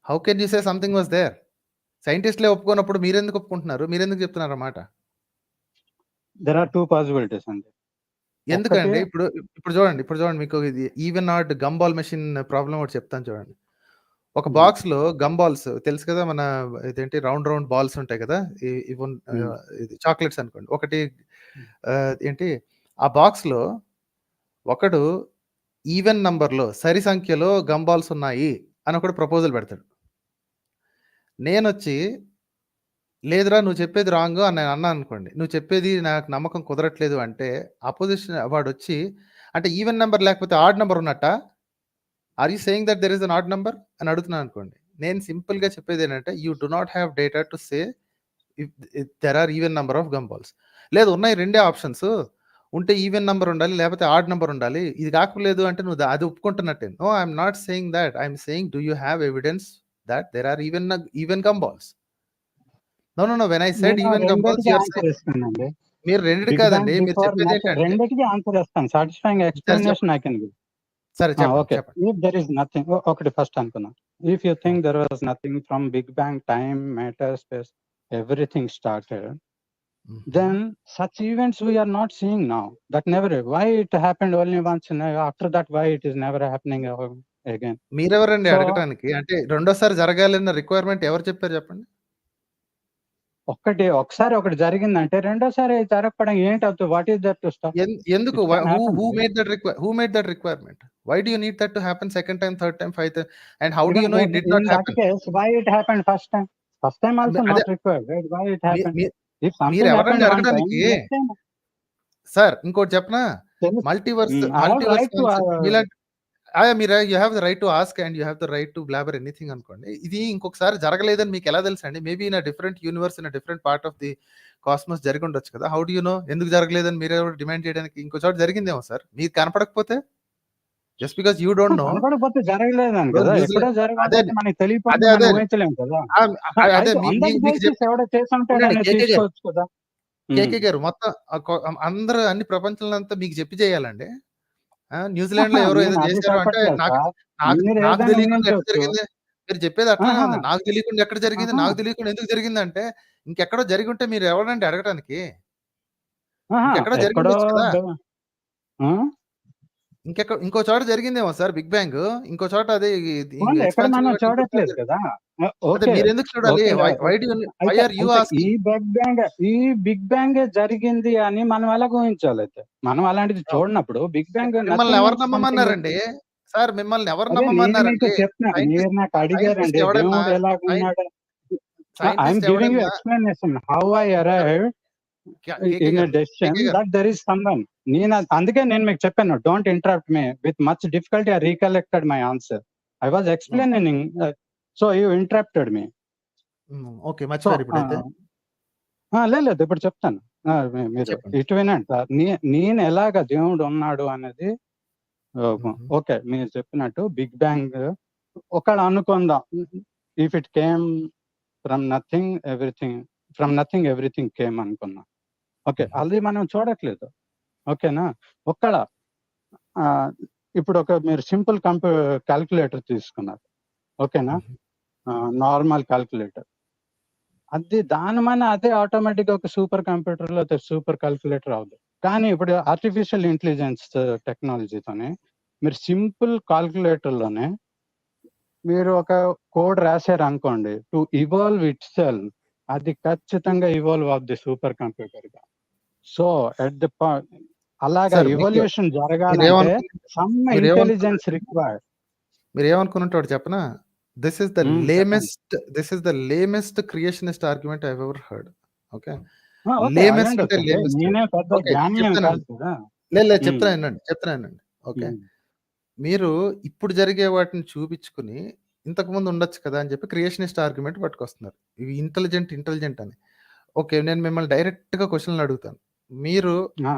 How can you say something was there? సైంటిస్ట్లే ఒప్పుకోనప్పుడు మీరెందుకు ఒప్పుకుంటున్నారు? మీరెందుకు చెప్తున్నారు అన్నమాట? There are two possibilities అండి. ఎందుకండి ఇప్పుడు చూడండి మీకు ఇది ఈవెన్ నాట్ గంబాల్ మెషిన్ ప్రాబ్లం ఒకటి చెప్తాను చూడండి. ఒక బాక్స్ లో గమ్ బాల్స్ తెలుసు కదా, మన ఇదేంటి రౌండ్ బాల్స్ ఉంటాయి కదా, ఇది చాక్లెట్స్ అనుకోండి. ఒకటి ఏంటి ఆ బాక్స్ లో ఒకడు ఈవెన్ నంబర్ లో సరి సంఖ్యలో గమ్ బాల్స్ ఉన్నాయి అని ఒకటి ప్రపోజల్ పెడతాడు. నేను వచ్చి లేదురా నువ్వు చెప్పేది రాంగ్ అని నేను అన్నా అనుకోండి, నువ్వు చెప్పేది నాకు నమ్మకం కుదరట్లేదు అంటే అపోజిషన్ వాడు వచ్చి అంటే ఈవెన్ నెంబర్ లేకపోతే ఆడ్ నెంబర్ ఉన్నట్ట, are you saying that there is an odd number అని అడుగుతున్నాను అనుకోండి. నేను సింపుల్ గా చెప్పేది ఏంటంటే you do not have data to say if there are even number of gum balls. లేదు ఉన్నాయి రెండే ఆప్షన్స్, ఉంటే ఈవెన్ నెంబర్ ఉండాలి లేకపోతే ఆడ్ నెంబర్ ఉండాలి. ఇది కాకలేదు అంటే నువ్వు అది ఒప్పుకుంటున్నట్టే. No, I'm not saying that. I'm saying do you have evidence that there are even gum balls? No when I said even gum balls మీరు రెండిటి కాదండి, మీరు చెప్పేది ఏంటంటే రెండిటికి ఆన్సర్ ఇస్తాను. Satisfying explanation I can give. సరే okay, if there is nothing, ఒకటి ఫస్ట్ అనుకున్నా. If you think there was nothing from big bang, time, matter, space, everything started, then such events we are not seeing now. That never, why it happened only once and after that why it is never happening again? మీరెవరండి అడగటానికి? అంటే రెండోసారి జరగాలన్న requirement ఎవరు చెప్పారు చెప్పండి? ఒకసారి ఒకటి జరిగిందంటే రెండోసారి జరగడం ఏంటి అవుతుంది? What is that to stop? ఎందుకు? who made that requirement? Why do you need that to happen second time, third time, fifth time? And how do you know it did not happen? In that case, why it happened first time? First time also not required, right? Why it happened? If something మీరు ఎవరండి happened one time, అడగడానికి? next time sir ఇంకోటి చెప్పనా, multiverse మీరు you have the right to ask and you have the right to blabber anything అనుకోండి. ఇది ఇంకొకసారి జరగలేదని మీకు ఎలా తెలుసు అండి? Maybe in different universe, in different part of the cosmos జరిగి ఉండొచ్చు కదా. హౌ డు యూ నో ఎందుకు జరగలేదని మీరు ఎవరు డిమాండ్ చేయడానికి? ఇంకో చోట జరిగిందేమో సార్, మీకు కనపడకపోతే, just because you don't know. కనపడకపోతే జరగలేదని కదా, ఎప్పుడో జరగకపోతే మనకి తెలియకపోతే మనం ఊహించలేం కదా. అదే తీసుకోవచ్చు కదా. కేకే గారు మొత్తం అందరూ అన్ని ప్రపంచంలో అంతా మీకు చెప్పి చేయాలండి. న్యూజిలాండ్ లో ఎవరో ఏదో చేశారు అంటే నాకు తెలియకుండా ఎక్కడ జరిగింది? మీరు చెప్పేది అట్లానే ఉంది. నాకు తెలియకుండా ఎక్కడ జరిగింది, నాకు తెలియకుండా ఎందుకు జరిగింది అంటే ఇంకెక్కడో జరిగి ఉంటే మీరు ఎవరండి అడగడానికి? ఇంకెక్కడో జరిగి ఉండొచ్చు కదా. ఇంకో చోట జరిగిందేమో సార్ బిగ్ బ్యాంగ్, ఇంకో చోట అదే చూడట్లేదు కదా. మీరు ఎందుకు చూడాలి? ఈ బిగ్ బ్యాంగ్ జరిగింది అని మనం ఎలా ఊహించాలి? అయితే మనం అలాంటిది చూడనప్పుడు బిగ్ బ్యాంగ్ మిమ్మల్ని ఎవరు నమ్మమన్నారండి సార్? మిమ్మల్ని ఎవరు నమ్మమన్నారండి? చెప్తున్నా, మీరు నాకు అడిగారండి దేవుడు ఎలా ఉన్నాడు. I'm giving you explanation how I arrived in a decision that there is someone. అందుకే నేను మీకు చెప్పాను, don't interrupt me. With much difficulty I recollected my answer. I was explaining, so you interrupted me. Okay, మర్చిపోయారు ఇప్పుడైతే. లేదు ఇప్పుడు చెప్తాను, మీరు ఇటు వినండి సార్. నేను ఎలాగ దేవుడు ఉన్నాడు అనేది, ఓకే మీరు చెప్పినట్టు బిగ్ బ్యాంగ్ ఒకళ్ళు అనుకుందాం, if it came from nothing everything came అనుకున్నాం. ఓకే, అది మనం చూడట్లేదు. ఓకేనా, ఇప్పుడు మీరు సింపుల్ క్యాల్కులేటర్ తీసుకున్నారు. ఓకేనా, నార్మల్ క్యాల్కులేటర్, అది దాని మన అదే ఆటోమేటిక్ ఒక సూపర్ కంప్యూటర్ లో సూపర్ క్యాల్కులేటర్ అవుతుంది. కానీ ఇప్పుడు ఆర్టిఫిషియల్ ఇంటెలిజెన్స్ టెక్నాలజీతోనే మీరు సింపుల్ క్యాల్కులేటర్ లోనే మీరు ఒక కోడ్ రాశారు అనుకోండి, టు ఇవాల్వ్ ఇట్ సెల్ఫ్, అది ఖచ్చితంగా evolve of the super computer గా. సో ఎట్ ది అలాగా ఇవల్యూషన్ జరగాలంటే సమ్ ఇంటెలిజెన్స్ రిక్వైర్డ్. మీరు ఏమనుకున్నట్టు చెప్పనా, this is the lamest creationist argument I ever heard. Okay, lamest అంటే లేమెస్ట్. లేదు చెప్తానండి. ఓకే, మీరు ఇప్పుడు జరిగే వాటిని చూపించుకుని ఇంతకు ముందు ఉండొచ్చు కదా అని చెప్పి క్రియేషనిస్ట్ ఆర్గ్యుమెంట్ పట్టుకొస్తున్నారు. ఇవి ఇంటెలిజెంట్ అని. ఓకే, నేను మిమ్మల్ని డైరెక్ట్ గా క్వశ్చన్లు అడుగుతాను. మీరు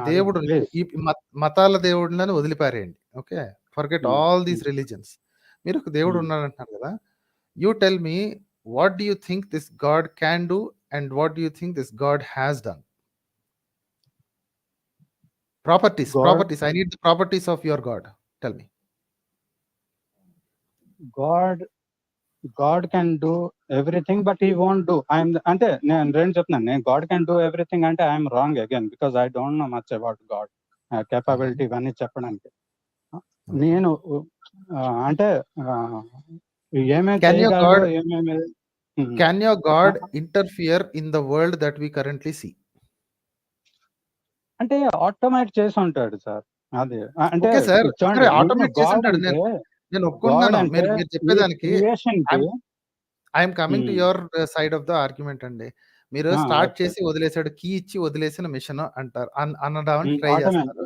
దేవుడు ఈ మతాల దేవుడిని వదిలిపారేయండి. Okay, forget all these religions. మీరు ఒక దేవుడు ఉన్నాడు అంటున్నారు కదా. You tell me, what do you think this God can do and what do you think this God has done? Properties. I need the properties of your God. Tell me. God can do everything, but he won't do. అంటే నేను రెండు చెప్తున్నాను. God can do everything అంటే I'm wrong again, because I don't no much about God capability ఇవన్నీ చెప్పడానికి. నేను అంటే Can your God interfere in the world that we currently see? అంటే ఆటోమేట్ చేసి ఉంటాడు సార్. అది అంటే ఆటోమేట్ చేసి ఉంటాడు. నేను ఒప్పుకున్నాను మీరు చెప్పేదానికి. I'm coming to your side of the argument అండి. మీరు స్టార్ట్ చేసి వదిలేసాడు, కీ ఇచ్చి వదిలేసిన మిషన్ అంటారు, అనడానికి ట్రై చేస్తారు.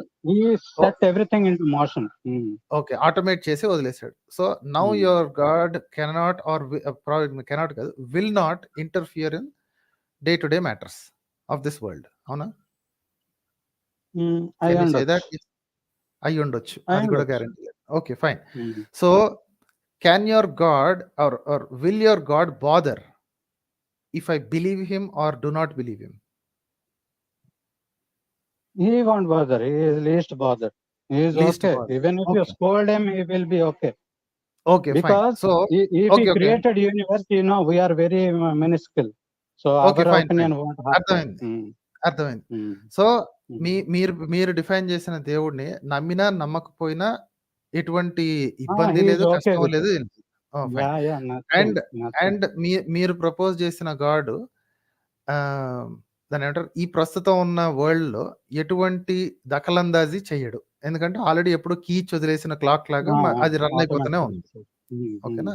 ఓకే, ఆటోమేట్ చేసి వదిలేసాడు. So now your god cannot or cannot కాదు, will not interfere in day to day matters of this world. అవునా? అయి ఉండొచ్చు, అది కూడా గ్యారంటీ లేదు. Okay, fine. So can your god or will your god bother if I believe him or do not believe him? He won't bother. He is least bothered. He is okay. Even if you scold him, he will be okay. Okay, because fine. So if he created universe, we are very minuscule. So okay, our fine, opinion won't happen. అర్థమైంది. So మీరు define చేసిన దేవుడిని నమ్మినా నమ్మకపోయినా ఎటువంటి ఇబ్బంది లేదు, కష్టం లేదు. అండ్ మీరు ప్రపోజ్ చేసిన గాడ్ దాని ఏమంటారు, ఈ ప్రస్తుతం ఉన్న వరల్డ్ లో ఎటువంటి దఖలందాజీ చెయ్యడు. ఎందుకంటే ఆల్రెడీ ఎప్పుడు కీ వదిలేసిన క్లాక్ లాగా అది రన్ అయిపోతూనే ఉంది. ఓకేనా?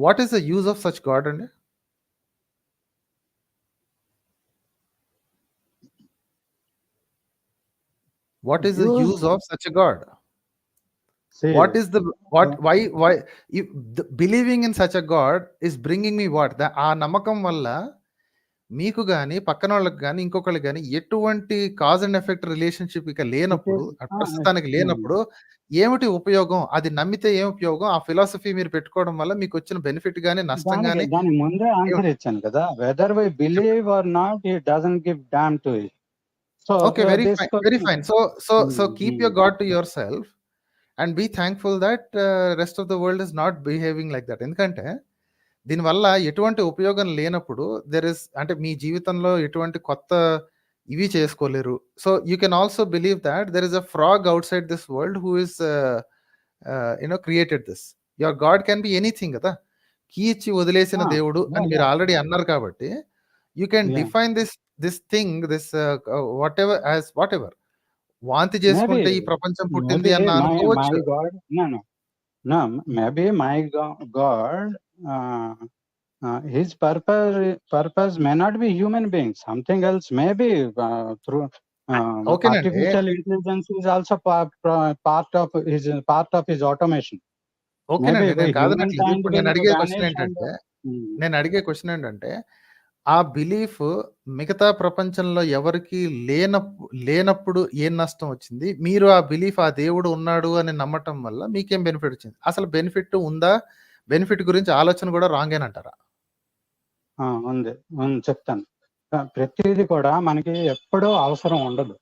What is the use of such god అండి? What is the use of such a god? What is the why if believing in such a God is bringing me what? ఆ నమ్మకం వల్ల మీకు గాని పక్కన వాళ్ళకి గాని ఇంకొకళ్ళకి గాని ఎటువంటి కాజ్ అండ్ ఎఫెక్ట్ రిలేషన్షిప్ ఇక లేనప్పుడు, ప్రస్తుతానికి లేనప్పుడు ఏమిటి ఉపయోగం? అది నమ్మితే ఏం ఉపయోగం? ఆ ఫిలాసఫీ మీరు పెట్టుకోవడం వల్ల మీకు వచ్చిన బెనిఫిట్ గాని నష్టం గాని దాని ముందే ఆన్సర్ ఇచ్చాను కదా. Whether we believe or not, it doesn't give damn to it. So okay, very fine. So keep your god to yourself and be thankful that rest of the world is not behaving like that. ఎందుకంటే దీనివల్ల ఎటువంటి ఉపయోగం లేనప్పుడు అంటే మీ జీవితంలో ఎటువంటి కొత్త ఇవి చేసుకోలేరు. So you can also believe that there is a frog out side this world who is created this. Your God can be anything కదా. కీ ఇచ్చి వదిలేసిన దేవుడు అని మీరు ఆల్రెడీ అన్నారు కాబట్టి you can define this thing, this what ever. వాంతి చేసుకుంటే ఈ ప్రపంచం పుట్టింది అన్న అనుకోవచ్చు. Maybe my God his purpose may not be human beings. Something else may be through ఓకేనండి. artificial intelligence is also part of his automation. Maybe ఓకేనండి. నేను human కాదనట్లేదు. kind ఇప్పుడు will నేను అడిగే క్వెషన్ vanish and ఏంటంటే నేను అడిగే క్వెషన్ ఏంటంటే ఆ బిలీఫ్ మిగతా ప్రపంచంలో ఎవరికి లేనప్పుడు ఏం నష్టం వచ్చింది? మీరు ఆ బిలీఫ్ ఆ దేవుడు ఉన్నాడు అని నమ్మటం వల్ల మీకేం బెనిఫిట్ వచ్చింది? అసలు బెనిఫిట్ ఉందా? బెనిఫిట్ గురించి ఆలోచన కూడా రాంగేనంటారా? ఉంది చెప్తాను. ప్రతిదీ కూడా మనకి ఎప్పుడూ అవసరం ఉండదు.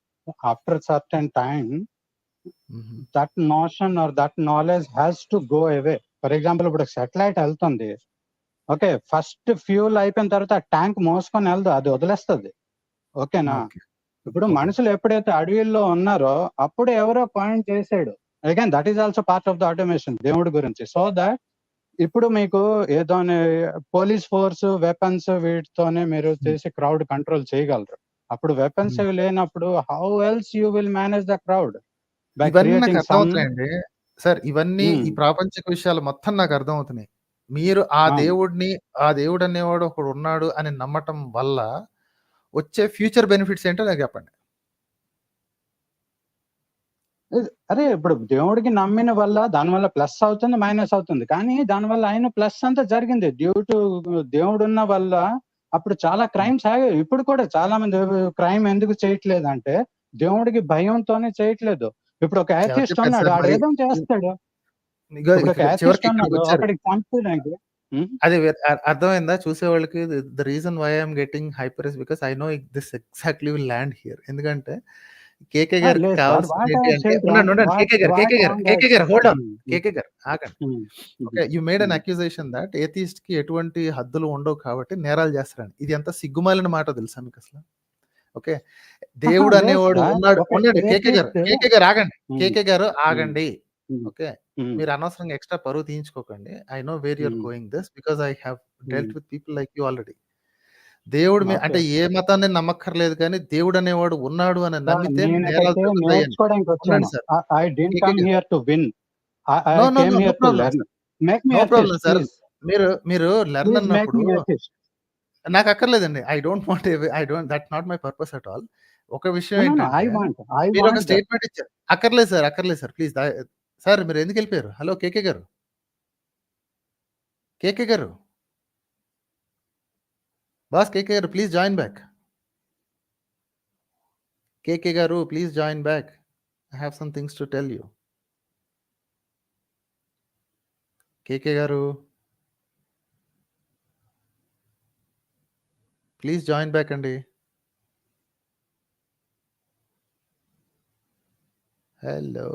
After certain time that notion or that knowledge has to go away. For example ఇప్పుడు సాటిలైట్ వెళ్తుంది, ఓకే, ఫస్ట్ ఫ్యూల్ అయిపోయిన తర్వాత ట్యాంక్ మోసుకొని వెళ్దు, అది వదిలేస్తుంది. ఓకేనా? ఇప్పుడు మనుషులు ఎప్పుడైతే అడవిల్లో ఉన్నారో అప్పుడు ఎవరో పాయింట్ చేశాడు. Again that is also part of the automation దేవుడి గురించి. సో దట్ ఇప్పుడు మీకు ఏదో పోలీస్ ఫోర్స్ వెపన్స్ వీటితోనే మీరు చేసి క్రౌడ్ కంట్రోల్ చేయగలరు. అప్పుడు వెపన్స్ లేనప్పుడు how else you will manage the crowd? By ఇవన్నీ నాకు క్రియేటింగ్ సమ్. అర్థమవుతున్నాయండి సార్. ఇవన్నీ ఈ ప్రాపంచిక విషయాలు మొత్తం నాకు అర్థమవుతున్నాయి. మీరు ఆ దేవుడు అనేవాడు ఒకడు ఉన్నాడు అని నమ్మటం వల్ల వచ్చే ఫ్యూచర్ బెనిఫిట్స్ ఏంటో నాకు చెప్పండి. అరే ఇప్పుడు దేవుడికి నమ్మిన వల్ల దానివల్ల ప్లస్ అవుతుంది, మైనస్ అవుతుంది. కానీ దానివల్ల ఆయన ప్లస్ అంతా జరిగింది డ్యూ టు దేవుడు ఉన్న వల్ల. అప్పుడు చాలా క్రైమ్స్ ఆగాయి. ఇప్పుడు కూడా చాలా మంది క్రైమ్ ఎందుకు చేయట్లేదు అంటే దేవుడికి భయంతోనే చేయట్లేదు. ఇప్పుడు ఒక atheist ఉన్నాడు, ఆడేదో చేస్తాడు. ఇప్పుడు ఒక atheist ఉన్నాడు, అక్కడికి చంపడానికి. అది అర్థమైందా చూసేవాళ్ళకి? The reason why I'm getting hyper is because I know this exactly will land here. ఎందుకంటే కేకే గారికి కావాల్సింది కేకే గారు హోల్డ్ ఆన్, కేకే గారు ఆగండి. Okay, you made an accusation that atheist కి ఎటువంటి హద్దులు ఉండవు కాబట్టి నేరాలు చేస్తారని. ఇది ఎంత సిగ్గుమాలిన మాట తెలుసా మీకు అసలు? ఓకే, దేవుడు అనేవాడు ఉన్నాడు. ఉండండి కేకే గారు ఆగండి, కేకే గారు ఆగండి. ఓకే, మీరు అనవసరంగా ఎక్స్ట్రా పరువు తీయించుకోకండి. I know where you're going this because I have dealt with people like you already. దేవుడు అంటే ఏ మతాన్ని నమ్మక్కర్లేదు కానీ దేవుడు అనేవాడు ఉన్నాడు అని నమ్మితే నేరాలు తగ్గుతాయని. ఉండండి సార్. No problem sir. మీరు లెర్న్ అన్నప్పుడు నాకు అక్కర్లేదండి. I don't want, that not my purpose at all. ఒక విషయం ఏంటంటే మీరు ఒక స్టేట్మెంట్ ఇచ్చారు. అక్కర్లేదు సార్ ప్లీజ్ సార్. మీరు ఎందుకు వెళ్ళిపోయారు? హలో కేకే గారు, కేకే గారు, బాస్ కేకే గారు ప్లీజ్ జాయిన్ బ్యాక్. కేకే గారు please join back. I have some things to tell you. KK గారు ప్లీజ్ జాయిన్ బ్యాక్ అండి. హలో.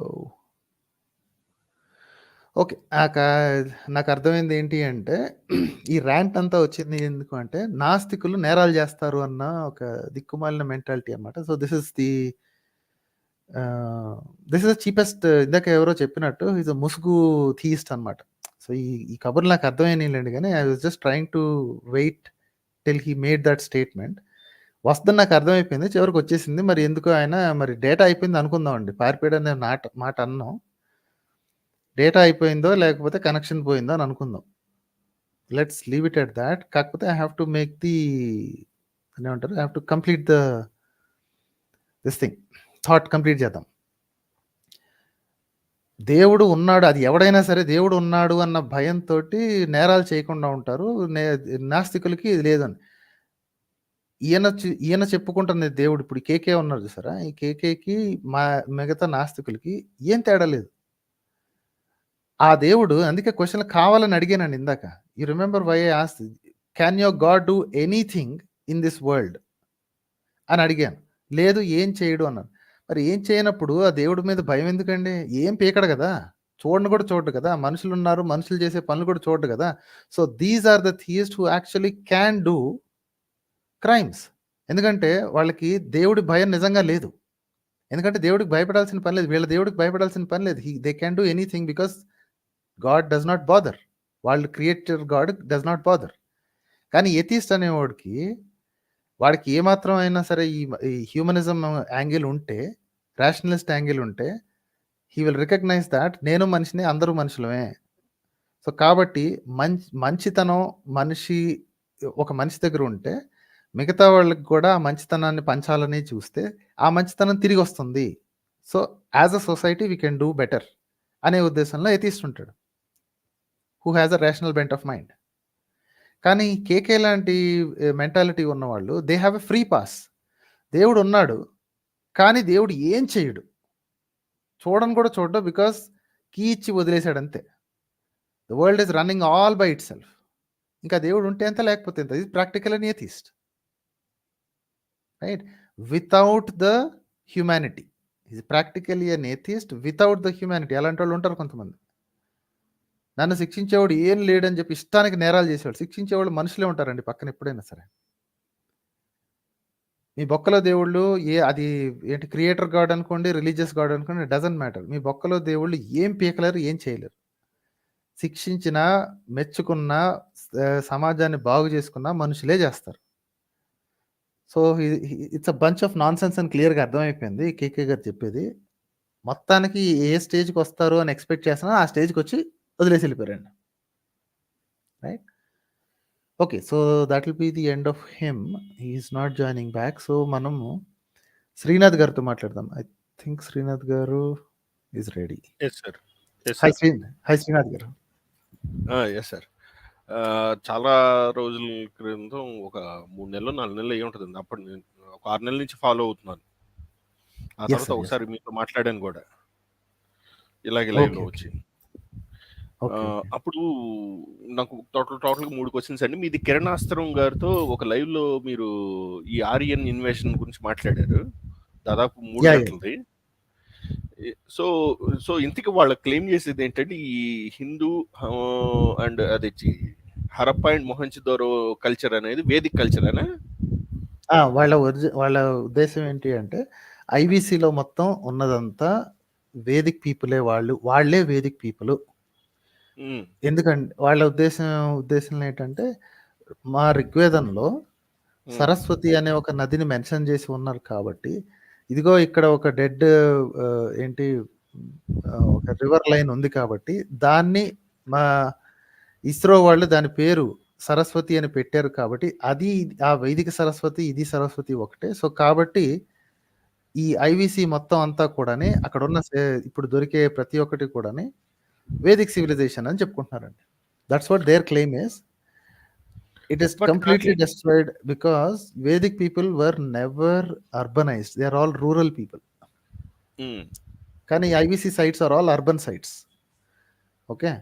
ఓకే, నాకు అర్థమైంది ఏంటి అంటే ఈ ర్యాంట్ అంతా వచ్చింది ఎందుకు అంటే నాస్తికులు నేరాలు చేస్తారు అన్న ఒక దిక్కుమాలిన మెంటాలిటీ అన్నమాట. So this is the cheapest. ఇందాక ఎవరో చెప్పినట్టు ఈజ్ ముసుగు థీయిస్ట్ అనమాట. సో ఈ కబుర్లు నాకు అర్థమైనాయిలేండి, కానీ I was just trying to wait till he made that statement. వస్తుంది నాకు అర్థమైపోయింది, చివరికి వచ్చేసింది. మరి ఎందుకు ఆయన మరి డేటా అయిపోయింది అనుకుందామండి. పారిపోయాడు అనే మాట అన్నాం. డేటా అయిపోయిందో లేకపోతే కనెక్షన్ పోయిందో అని అనుకుందాం. Let's leave it at that. కాకపోతే ఐ హ్యావ్ టు మేక్ ఏమంటారు, I have to complete this thing, thought complete చేద్దాం. దేవుడు ఉన్నాడు, అది ఎవడైనా సరే దేవుడు ఉన్నాడు అన్న భయంతో నేరాలు చేయకుండా ఉంటారు. నాస్తికులకి ఇది లేదని ఈయన చెప్పుకుంటున్న దేవుడు. ఇప్పుడు కేకే ఉన్నారు చూసారా, ఈ కేకేకి మిగతా నాస్తికులకి ఏం తేడా లేదు. ఆ దేవుడు, అందుకే క్వశ్చన్ కావాలని అడిగానండి ఇందాక. You remember why I asked, can your god do anything in this world అని అడిగాను. లేదు, ఏం చేయడు అన్నాను. మరి ఏం చేయనప్పుడు ఆ దేవుడి మీద భయం ఎందుకండి? ఏం పీకడు కదా, చూడడు కదా, మనుషులు ఉన్నారు, మనుషులు చేసే పనులు కూడా చూడడు కదా. So these are the theist who actually can do crimes. ఎందుకంటే వాళ్ళకి దేవుడి భయం నిజంగా లేదు. ఎందుకంటే దేవుడికి భయపడాల్సిన పని లేదు, వీళ్ళ దేవుడికి భయపడాల్సిన పని లేదు. They can do anything because god does not bother. వాళ్ళు creator god does not bother. కానీ ఎథిస్ట్ వాడికి ఏమాత్రం అయినా సరే ఈ హ్యూమనిజం యాంగిల్ ఉంటే, రేషనలిస్ట్ యాంగిల్ ఉంటే, హీ విల్ రికగ్నైజ్ దాట్ నేను మనిషిని, అందరూ మనుషులమే. సో కాబట్టి మంచితనం ఒక మనిషి దగ్గర ఉంటే మిగతా వాళ్ళకి కూడా ఆ మంచితనాన్ని పంచాలని చూస్తే ఆ మంచితనం తిరిగి వస్తుంది. So as a society we can do better అనే ఉద్దేశంలో ఎథిస్ట్ ఉంటాడు, who has a rational bent of mind. కానీ కేకే లాంటి మెంటాలిటీ ఉన్నవాళ్ళు they have a free pass. దేవుడు ఉన్నాడు కానీ దేవుడు ఏం చేయడు, చూడని కూడా చూడడు, బికాస్ కీ ఇచ్చి వదిలేశాడు అంతే. The world is running all by it self. ఇంకా దేవుడు ఉంటే ఎంత లేకపోతే ఎంత. ఇది ప్రాక్టికల్ అని atheist, right? Without the humanity. Is practically an atheist without the humanity. అలాంటి వాళ్ళు ఉంటారు కొంతమంది. నన్ను శిక్షించేవాడు ఏం లేడని చెప్పి ఇష్టానికి నేరాలు చేసేవాడు. శిక్షించేవాళ్ళు మనుషులే ఉంటారండి పక్కన ఎప్పుడైనా సరే. మీ బొక్కలో దేవుళ్ళు అది ఏంటి, క్రియేటర్ గాడ్ అనుకోండి, రిలీజియస్ గాడ్ అనుకోండి, డజంట్ మ్యాటర్. మీ బొక్కలో దేవుళ్ళు ఏం పీకలేరు, ఏం చేయలేరు. శిక్షించినా, మెచ్చుకున్నా, సమాజాన్ని బాగు చేసుకున్నా మనుషులే చేస్తారు. So it's a bunch of non sense అని క్లియర్గా అర్థమైపోయింది కేకే గారు చెప్పేది. మొత్తానికి ఏ స్టేజ్కి వస్తారు అని ఎక్స్పెక్ట్ చేస్తున్నా ఆ స్టేజ్కి వచ్చి వదిలేసి వెళ్ళిపోయారండి, right? Okay, so that will be the end of him. He's not joining back. So మనము శ్రీనాథ్ గారితో మాట్లాడదాం. ఐ థింక్ శ్రీనాథ్ గారు ఈజ్ రెడీ. హై శ్రీనాథ్ గారు. Yes sir. చాలా రోజుల క్రితం ఒక 3 నెలలు 4 నెలలు అయ్యి ఉంటుందండి. అప్పుడు నేను ఒక 6 నెలల నుంచి ఫాలో అవుతున్నాను. ఆ తర్వాత ఒకసారి మీతో మాట్లాడాను కూడా, ఇలాగే లైవ్లో వచ్చి. అప్పుడు నాకు టోటల్గా 3 క్వశ్చన్స్ అండి. మీది కిరణాస్త్రం గారితో ఒక లైవ్లో మీరు ఈ ఆరియన్ ఇన్వేషన్ గురించి మాట్లాడారు, దాదాపు 3 గంటలది. సో ఇంతకీ వాళ్ళ క్లెయిమ్ చేసేది ఏంటంటే ఈ హిందూ అండ్ అది హరప్ప అండ్ మొహంజదారో కల్చర్ అనేది వేదిక్ కల్చర్ అనే వాళ్ళ ఉద్దేశం ఏంటి అంటే ఐబీసీలో మొత్తం ఉన్నదంతా వేదిక్ పీపులే, వాళ్ళే వేదిక్ పీపుల్. ఎందుకంటే వాళ్ళ ఉద్దేశం ఏంటంటే మా ఋగ్వేదంలో సరస్వతి అనే ఒక నదిని మెన్షన్ చేసి ఉన్నారు కాబట్టి ఇదిగో ఇక్కడ ఒక డెడ్ ఒక రివర్ లైన్ ఉంది కాబట్టి దాన్ని మా ఇస్రో వాళ్ళు దాని పేరు సరస్వతి అని పెట్టారు కాబట్టి అది ఆ వైదిక సరస్వతి, ఇది సరస్వతి ఒకటే. సో కాబట్టి ఈ ఐవిసి మొత్తం అంతా కూడాని అక్కడ ఉన్న ఇప్పుడు దొరికే ప్రతి ఒక్కటి కూడాని వేదిక్ సివిలైజేషన్ అని చెప్పుకుంటున్నారండి. That's what their claim is. It is completely destroyed because Vedic people were never urbanized. They are all rural people. Kani IVC sites are all urban sites. Okay.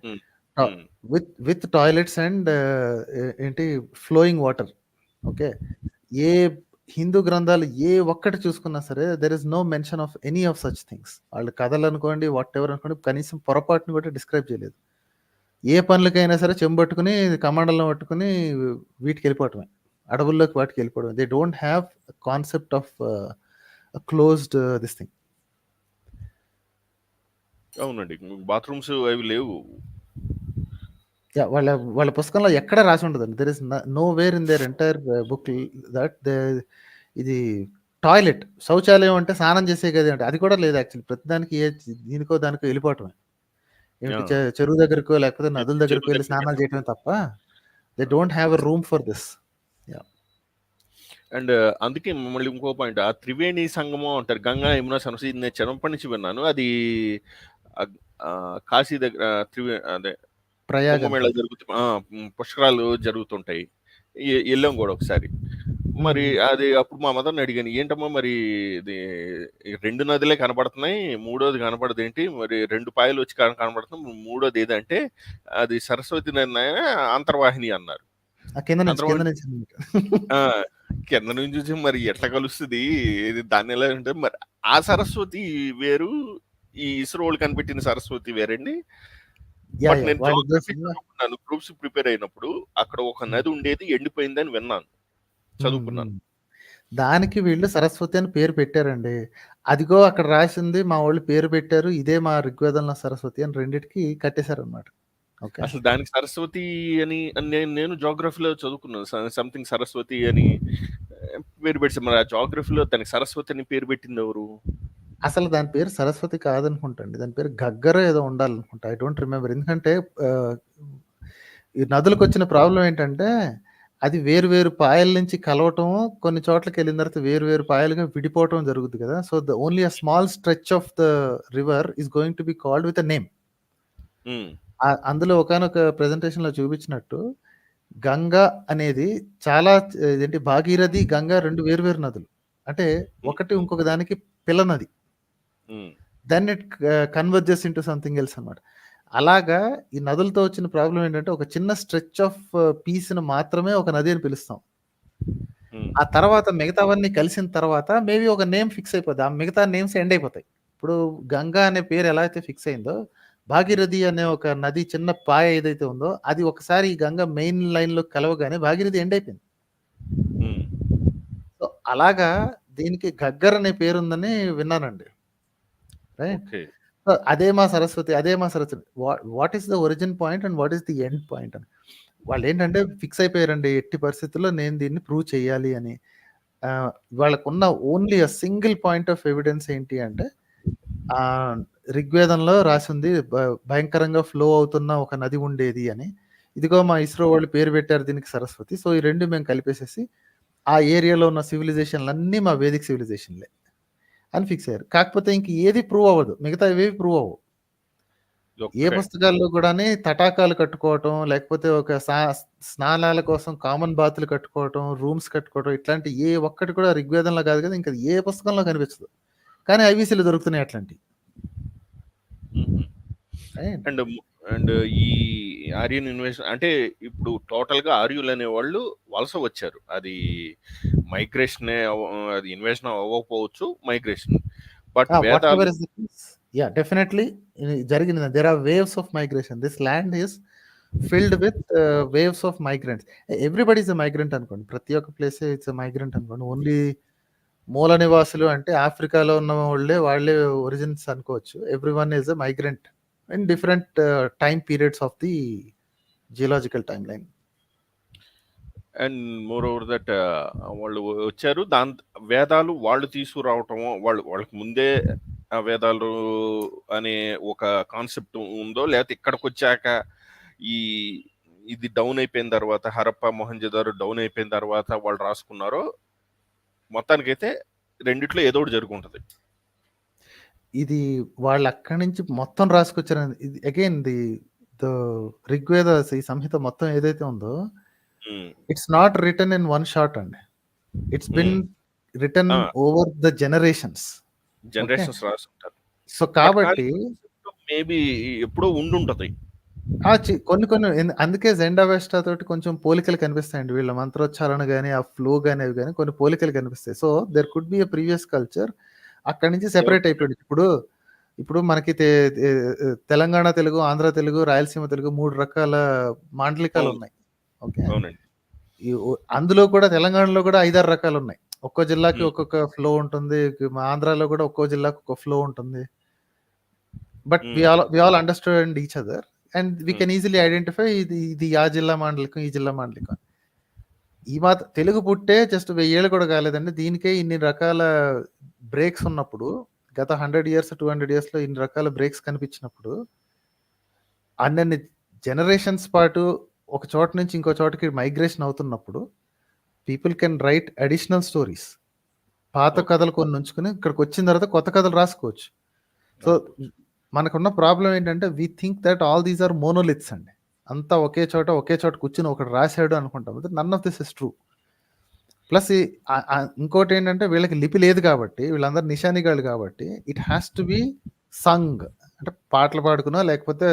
With toilets and flowing water. Okay. Ye Hindu గ్రంథాలు ఏ ఒక్కటి చూసుకున్నా సరే there is no mention of any of such things. వాళ్ళు కథలు అనుకోండి, whatever అనుకోండి, కనీసం పొరపాటును కూడా డిస్క్రైబ్ చేయలేదు. ఏ పనులకైనా సరే చెంబట్టుకుని కమాండల్లో పట్టుకుని వీటికి వెళ్ళిపోవటమే, అడవుల్లోకి వాటికి వెళ్ళిపోవడం. They don't have concept of closed this thing. అవునండి, బాత్రూమ్స్ అవి లేవు. వాళ్ళ పుస్తకంలో ఎక్కడ రాసి ఉండదండి. There is know where in their entire book that ఇది టాయిలెట్, శౌచాలయం అంటే స్నానం చేసే గది అంటే అది కూడా లేదు యాక్చువల్లీ. ప్రతిదానికి దీనికో దానికో వెళ్ళిపోవటమే. చెరువు దగ్గరకో లేకపోతే నదుల దగ్గరకు వెళ్ళి స్నానాలు చేయటమే తప్ప they don't have a room for this. And అందుకే మళ్ళీ ఇంకో పాయింట్, ఆ త్రివేణి సంగమం అంటారు, గంగా యమున సరస్వతి. నేను చిన్నప్పటి నుంచి విన్నాను, అది కాశీ దగ్గర అదే కుంభమేళ జరుగుతుంది, పుష్కరాలు జరుగుతుంటాయి. వెళ్ళాం కూడా ఒకసారి. మరి అది అప్పుడు మా మదర్ని అడిగాను, ఏంటమ్మా మరి ఇది 2 నదులే కనపడుతున్నాయి, మూడోది కనపడదు ఏంటి, మరి 2 పాయలు వచ్చి కనపడుతున్నాయి, మూడోది ఏదంటే అది సరస్వతి నది అంతర్వాహిని అన్నారు. కింద నుంచి చూసి మరి ఎట్లా కలుస్తుంది ఇది, దాన్ని ఎలా అంటే మరి ఆ సరస్వతి వేరు, ఈ ఇస్రోలు కనిపెట్టిన సరస్వతి వేరండి. బట్ నేను చదువుకున్నాను, గ్రూప్స్ ప్రిపేర్ అయినప్పుడు అక్కడ ఒక నది ఉండేది, ఎండిపోయిందని విన్నాను, చదువుకున్నాను. దానికి వీళ్ళు సరస్వతి అని పేరు పెట్టారండి. అదిగో అక్కడ రాసింది, మా వాళ్ళు పేరు పెట్టారు, ఇదే మా ఋగ్వేదంలో సరస్వతి అని రెండింటికి కట్టేశారు అనమాట. అసలు దానికి సరస్వతి అని నేను జోగ్రఫీలో చదువుకున్నాను, సంథింగ్ సరస్వతి అని పేరు పెట్టారు. మరి ఆ జోగ్రఫీలో దానికి సరస్వతి అని పేరు పెట్టింది ఎవరు? అసలు దాని పేరు సరస్వతి కాదనుకుంటండి, దాని పేరు గగ్గర ఏదో ఉండాలనుకుంటా. I don't remember. ఎందుకంటే ఈ నదులకొచ్చిన ప్రాబ్లమ్ ఏంటంటే, అది వేరు వేరు పాయల నుంచి కలవటం, కొన్ని చోట్లకెళ్ళిన తర్వాత వేరు వేరు పాయలుగా విడిపోవటం జరుగుద్ది కదా! So, only a small stretch of the river is going to be called with a name. హ్మ్. అందులో ఒకానొక ప్రెజెంటేషన్‌లో చూపించినట్టు, గంగా అనేది చాలా ఇదేంటి భాగీరథి, గంగా 2 వేరు వేరు నదులు. అంటే ఒకటి ఇంకొక దానికి పిల్ల నది. Hmm. Then it converges into something else అన్నమాట. అలాగా ఈ నదులతో వచ్చిన ప్రాబ్లమ్ ఏంటంటే, ఒక చిన్న స్ట్రెచ్ ఆఫ్ పీస్‌ని మాత్రమే ఒక నది అని పిలుస్తాం. హ్మ్. ఆ తర్వాత మిగతావన్నీ కలిసిన తర్వాత మేబీ ఒక నేమ్ ఫిక్స్ అయిపోద్ది. ఆ మిగతా నేమ్స్ ఎండ్ అయిపోతాయి. ఇప్పుడు గంగా అనే పేరు ఎలా అయితే ఫిక్స్ అయిందో, భాగీరథి అనే ఒక నది చిన్న పాయ ఏదైతే ఉందో, అది ఒకసారి ఈ గంగా మెయిన్ లైన్‌లో కలవగానే భాగీరథి ఎండ్ అయిపోయింది. హ్మ్. సో, అలాగా దీనికి గగ్గర్ అనే పేరుందని విన్నానండి. రైట్? ఓకే. సో, అదే మా Saraswati. What is the origin point and what is the end point అని. వాళ్ళేంటంటే ఫిక్స్ అయిపోయారండి. ఎట్టి పరిస్థితుల్లో నేను దీన్ని ప్రూవ్ చేయాలి అని. వాళ్ళకున్న only a single point of evidence ఏంటి అంటే, ఋగ్వేదంలో రాసుంది భయంకరంగా ఫ్లో అవుతున్న ఒక నది ఉండేది అని. ఇదిగో మా ఇస్రో వాళ్ళు పేరు పెట్టారు దీనికి సరస్వతి. సో, ఈ 2 మేము కలిపేసేసి, ఆ ఏరియాలో ఉన్న సివిలైజేషన్‌లన్నీ మా వేదిక్ సివిలైజేషన్‌లే అని ఫిక్స్ అయ్యారు. కాకపోతే ఇంక ఏది ప్రూవ్ అవ్వదు. మిగతావేవి ప్రూవ్ అవ్వవు. ఏ ఓకే. పుస్తకాల్లో కూడాని తటాకాలు కట్టుకోవటం, లేకపోతే ఒక స్నానాల కోసం కామన్ బాతులు కట్టుకోవటం, రూమ్స్ కట్టుకోవటం, ఇట్లాంటి ఏ ఒక్కటి కూడా ఋగ్వేదంలో కాదు కదా! ఇంకా ఏ పుస్తకంలో కనిపించదు. కానీ ఐవీసీలో దొరుకుతున్నాయి అట్లాంటివి. హుహు. రైట్? అండ్ అండ్ ఈ ఆర్యన్ ఇన్వేషన్ అంటే ఇప్పుడు టోటల్‌గా ఆర్యులనేవాళ్ళు వలస వచ్చారు. అది మైగ్రేషనే అది ఇన్వేషన్ అవ్వకపోవచ్చు. మైగ్రేషన్. బట్ వాట్ వేదాలు ever is the case. Yeah! Definitely జరిగింది. There are waves of migration. This land is filled with waves of migrants. Everybody is a migrant అనుకోండి. ప్రతి ఒక్క ప్లేసే ఇట్స్ ఎ మైగ్రెంట్ అనుకోండి. ఓన్లీ మూల నివాసులు అంటే ఆఫ్రికాలో ఉన్న వాళ్ళే ఒరిజిన్స్ అనుకోవచ్చు. Everyone is a migrant in different time periods of the geological timeline. And moreover that వాళ్ళు వచ్చారు. వేదాలు వాళ్ళు తీసుకురావటము వాళ్ళకి ముందే ఆ వేదాలు అనే ఒక కాన్సెప్ట్ ఉందో, లేకపోతే ఇక్కడికొచ్చాక ఈ ఇది డౌన్ అయిపోయిన తర్వాత హరప్ప మొహంజదారో డౌన్ అయిపోయిన తర్వాత వాళ్ళు రాసుకున్నారో, మొత్తానికైతే రెండిట్లో ఏదో ఒకటి జరుగుంటది. ఇది వాళ్ళు అక్కడి నుంచి మొత్తం రాసుకొచ్చారు. ఇది అగైన్ ద ఋగ్వేద ఈ సంహిత మొత్తం ఏదైతే ఉందో, it's not written in one shot అండి. It's been written over the generations. Generations రాసుంటారు. సో, కాబట్టి మేబీ ఎప్పుడో ఉండుంటది. కొన్ని అందుకే జెండావెస్టా తోటి కొంచెం పోలికలు కనిపిస్తాయండి. వీళ్ళ మంత్రోచ్చారణ గాని, ఆ ఫ్లో గాని అవి గాని కొన్ని పోలికలు కనిపిస్తాయి. So, there could be a previous culture. అక్కడి నుంచి సెపరేట్ అయిపోయింది. ఇప్పుడు మనకి తెలంగాణ తెలుగు, ఆంధ్ర తెలుగు, రాయలసీమ తెలుగు 3 రకాల మాండలికాలు ఉన్నాయి. ఓకే. అవునండి. అందులో కూడా తెలంగాణలో కూడా 5, 6 రకాలు ఉన్నాయి. ఒక్కో జిల్లాకి ఒక్కొక్క ఫ్లో ఉంటుంది. ఆంధ్రాలో కూడా ఒక్కో జిల్లాకి ఒక్కో ఫ్లో ఉంటుంది. But we all understand each other and we can easily identify ఇది ఆ జిల్లా మాండలికం, ఈ జిల్లా మాండలికం. ఈ తెలుగు పుట్టే జస్ట్ 1000 ఏళ్ళు కూడా కాలేదండి. దీనికే ఇన్ని రకాల బ్రేక్స్ ఉన్నప్పుడు, గత 100 ఇయర్స్, 200 ఇయర్స్‌లో ఇన్ని రకాల బ్రేక్స్ కనిపించినప్పుడు, అన్నన్ని జనరేషన్స్ పాటు ఒక చోట నుంచి ఇంకో చోటకి మైగ్రేషన్ అవుతున్నప్పుడు, people can write additional stories. పాత కథలు కొన్ని ఉంచుకొని ఇక్కడికి వచ్చిన తర్వాత కొత్త కథలు రాసుకోవచ్చు. సో, మనకున్న ప్రాబ్లం ఏంటంటే we think that all these are monoliths అండి. అంతా ఒకే చోట కూర్చొని ఒకడు రాశాడు అనుకుంటాం. None of this is true. Plus ఇంకోటి ఏంటంటే వీళ్ళకి లిపి లేదు కాబట్టి, వీళ్ళందరూ నిశానిగాళ్ళు కాబట్టి, it has to be sung. అంటే పాటలు పాడుకునో, లేకపోతే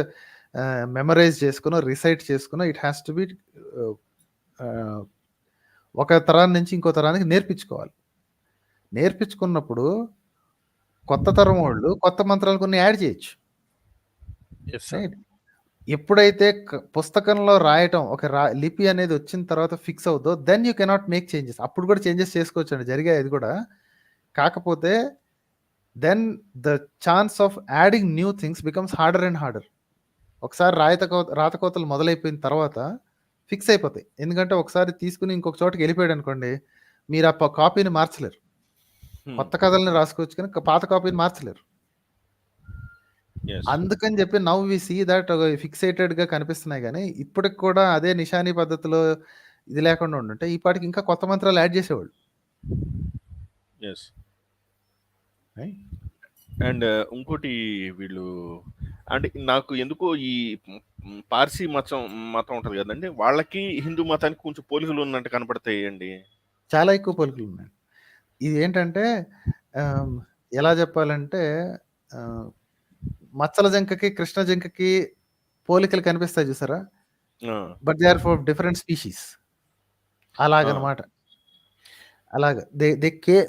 మెమరైజ్ చేసుకునో, రిసైట్ చేసుకునో, ఇట్ హ్యాస్ టు బి ఒక తరాన్ని నుంచి ఇంకో తరానికి నేర్పించుకోవాలి. నేర్పించుకున్నప్పుడు కొత్త తరం వాళ్ళు కొత్త మంత్రాలు కొన్ని యాడ్ చేయొచ్చు. రైట్? ఎప్పుడైతే పుస్తకంలో రాయటం ఒక లిపి అనేది వచ్చిన తర్వాత ఫిక్స్ అవుతుందో, then you cannot make changes. అప్పుడు కూడా చేంజెస్ చేసుకోవచ్చు అండి, జరిగాయి అది కూడా. కాకపోతే then the chance of adding new things becomes harder and harder. ఒకసారి రాతకోతలు మొదలైపోయిన తర్వాత ఫిక్స్ అయిపోతాయి. ఎందుకంటే ఒకసారి తీసుకుని ఇంకొక చోటకి వెళ్ళిపోయాడు అనుకోండి, మీరు ఆ కాపీని మార్చలేరు. కొత్త కథల్ని రాసుకోవచ్చు కానీ పాత కాపీని మార్చలేరు. Yes. అందుకని చెప్పి నౌ వి సీ దట్ ఫిక్సేటెడ్‌గా కనిపిస్తున్నాయి గానీ, ఇప్పటికి కూడా అదే నిషానీ పద్ధతిలో ఇది లేకుండా ఉండుంటే, ఈ పాటికి ఇంకా కొత్త మంత్రాలు యాడ్ చేసేవాళ్ళు. యెస్. రైట్. అండ్ ఇంకోటి వీళ్ళు అంటే నాకు ఎందుకో ఈ పార్సీ మతం ఉంటది కదండీ! వాళ్ళకి హిందూ మతానికి కొంచెం పోలికలు ఉన్నట్టు కనపడతాయండి. చాలా ఎక్కువ పోలికలున్నాయి. ఇది ఏంటంటే ఎలా చెప్పాలంటే మచ్చల జింకకి, కృష్ణ జింకకి పోలికలు కనిపిస్తాయి చూసారా? ఆ! But they are for different species. ఆ! అలాగనమాట. అలాగా.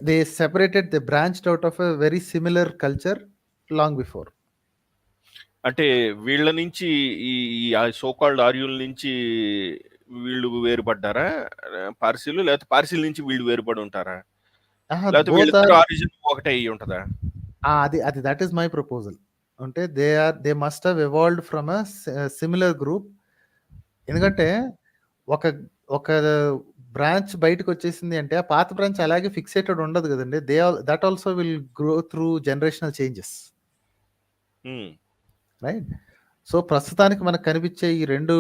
They separated, they branched out of a very similar culture long before. అంటే వీళ్ళ నుంచి ఈ సో కాల్డ్ ఆర్యుల నుంచి వీళ్ళు వేరుపడ్డారా పార్సీలు? లేకపోతే పార్సీల నుంచి వీళ్ళు వేరుపడి ఉంటారా? అహా! లేకపోతే బోత్ వీళ్ళిద్దరు ఆర్ ఆరిజిన్ ఒకటే అయ్యి ఉంటదా? అది దట్ ఈస్ మై ప్రపోజల్. అంటే they must have evolved from a similar group. ఎందుకంటే ఒక ఒక బ్రాంచ్ బయటకొచ్చేసింది అంటే, ఆ పాత బ్రాంచ్ అలాగే ఫిక్సేటెడ్ ఉండదు కదండీ. That also will grow through generational changes. హ్మ్. రైట్. సో, ప్రస్తుతానికి మనకు కనిపించే ఈ 2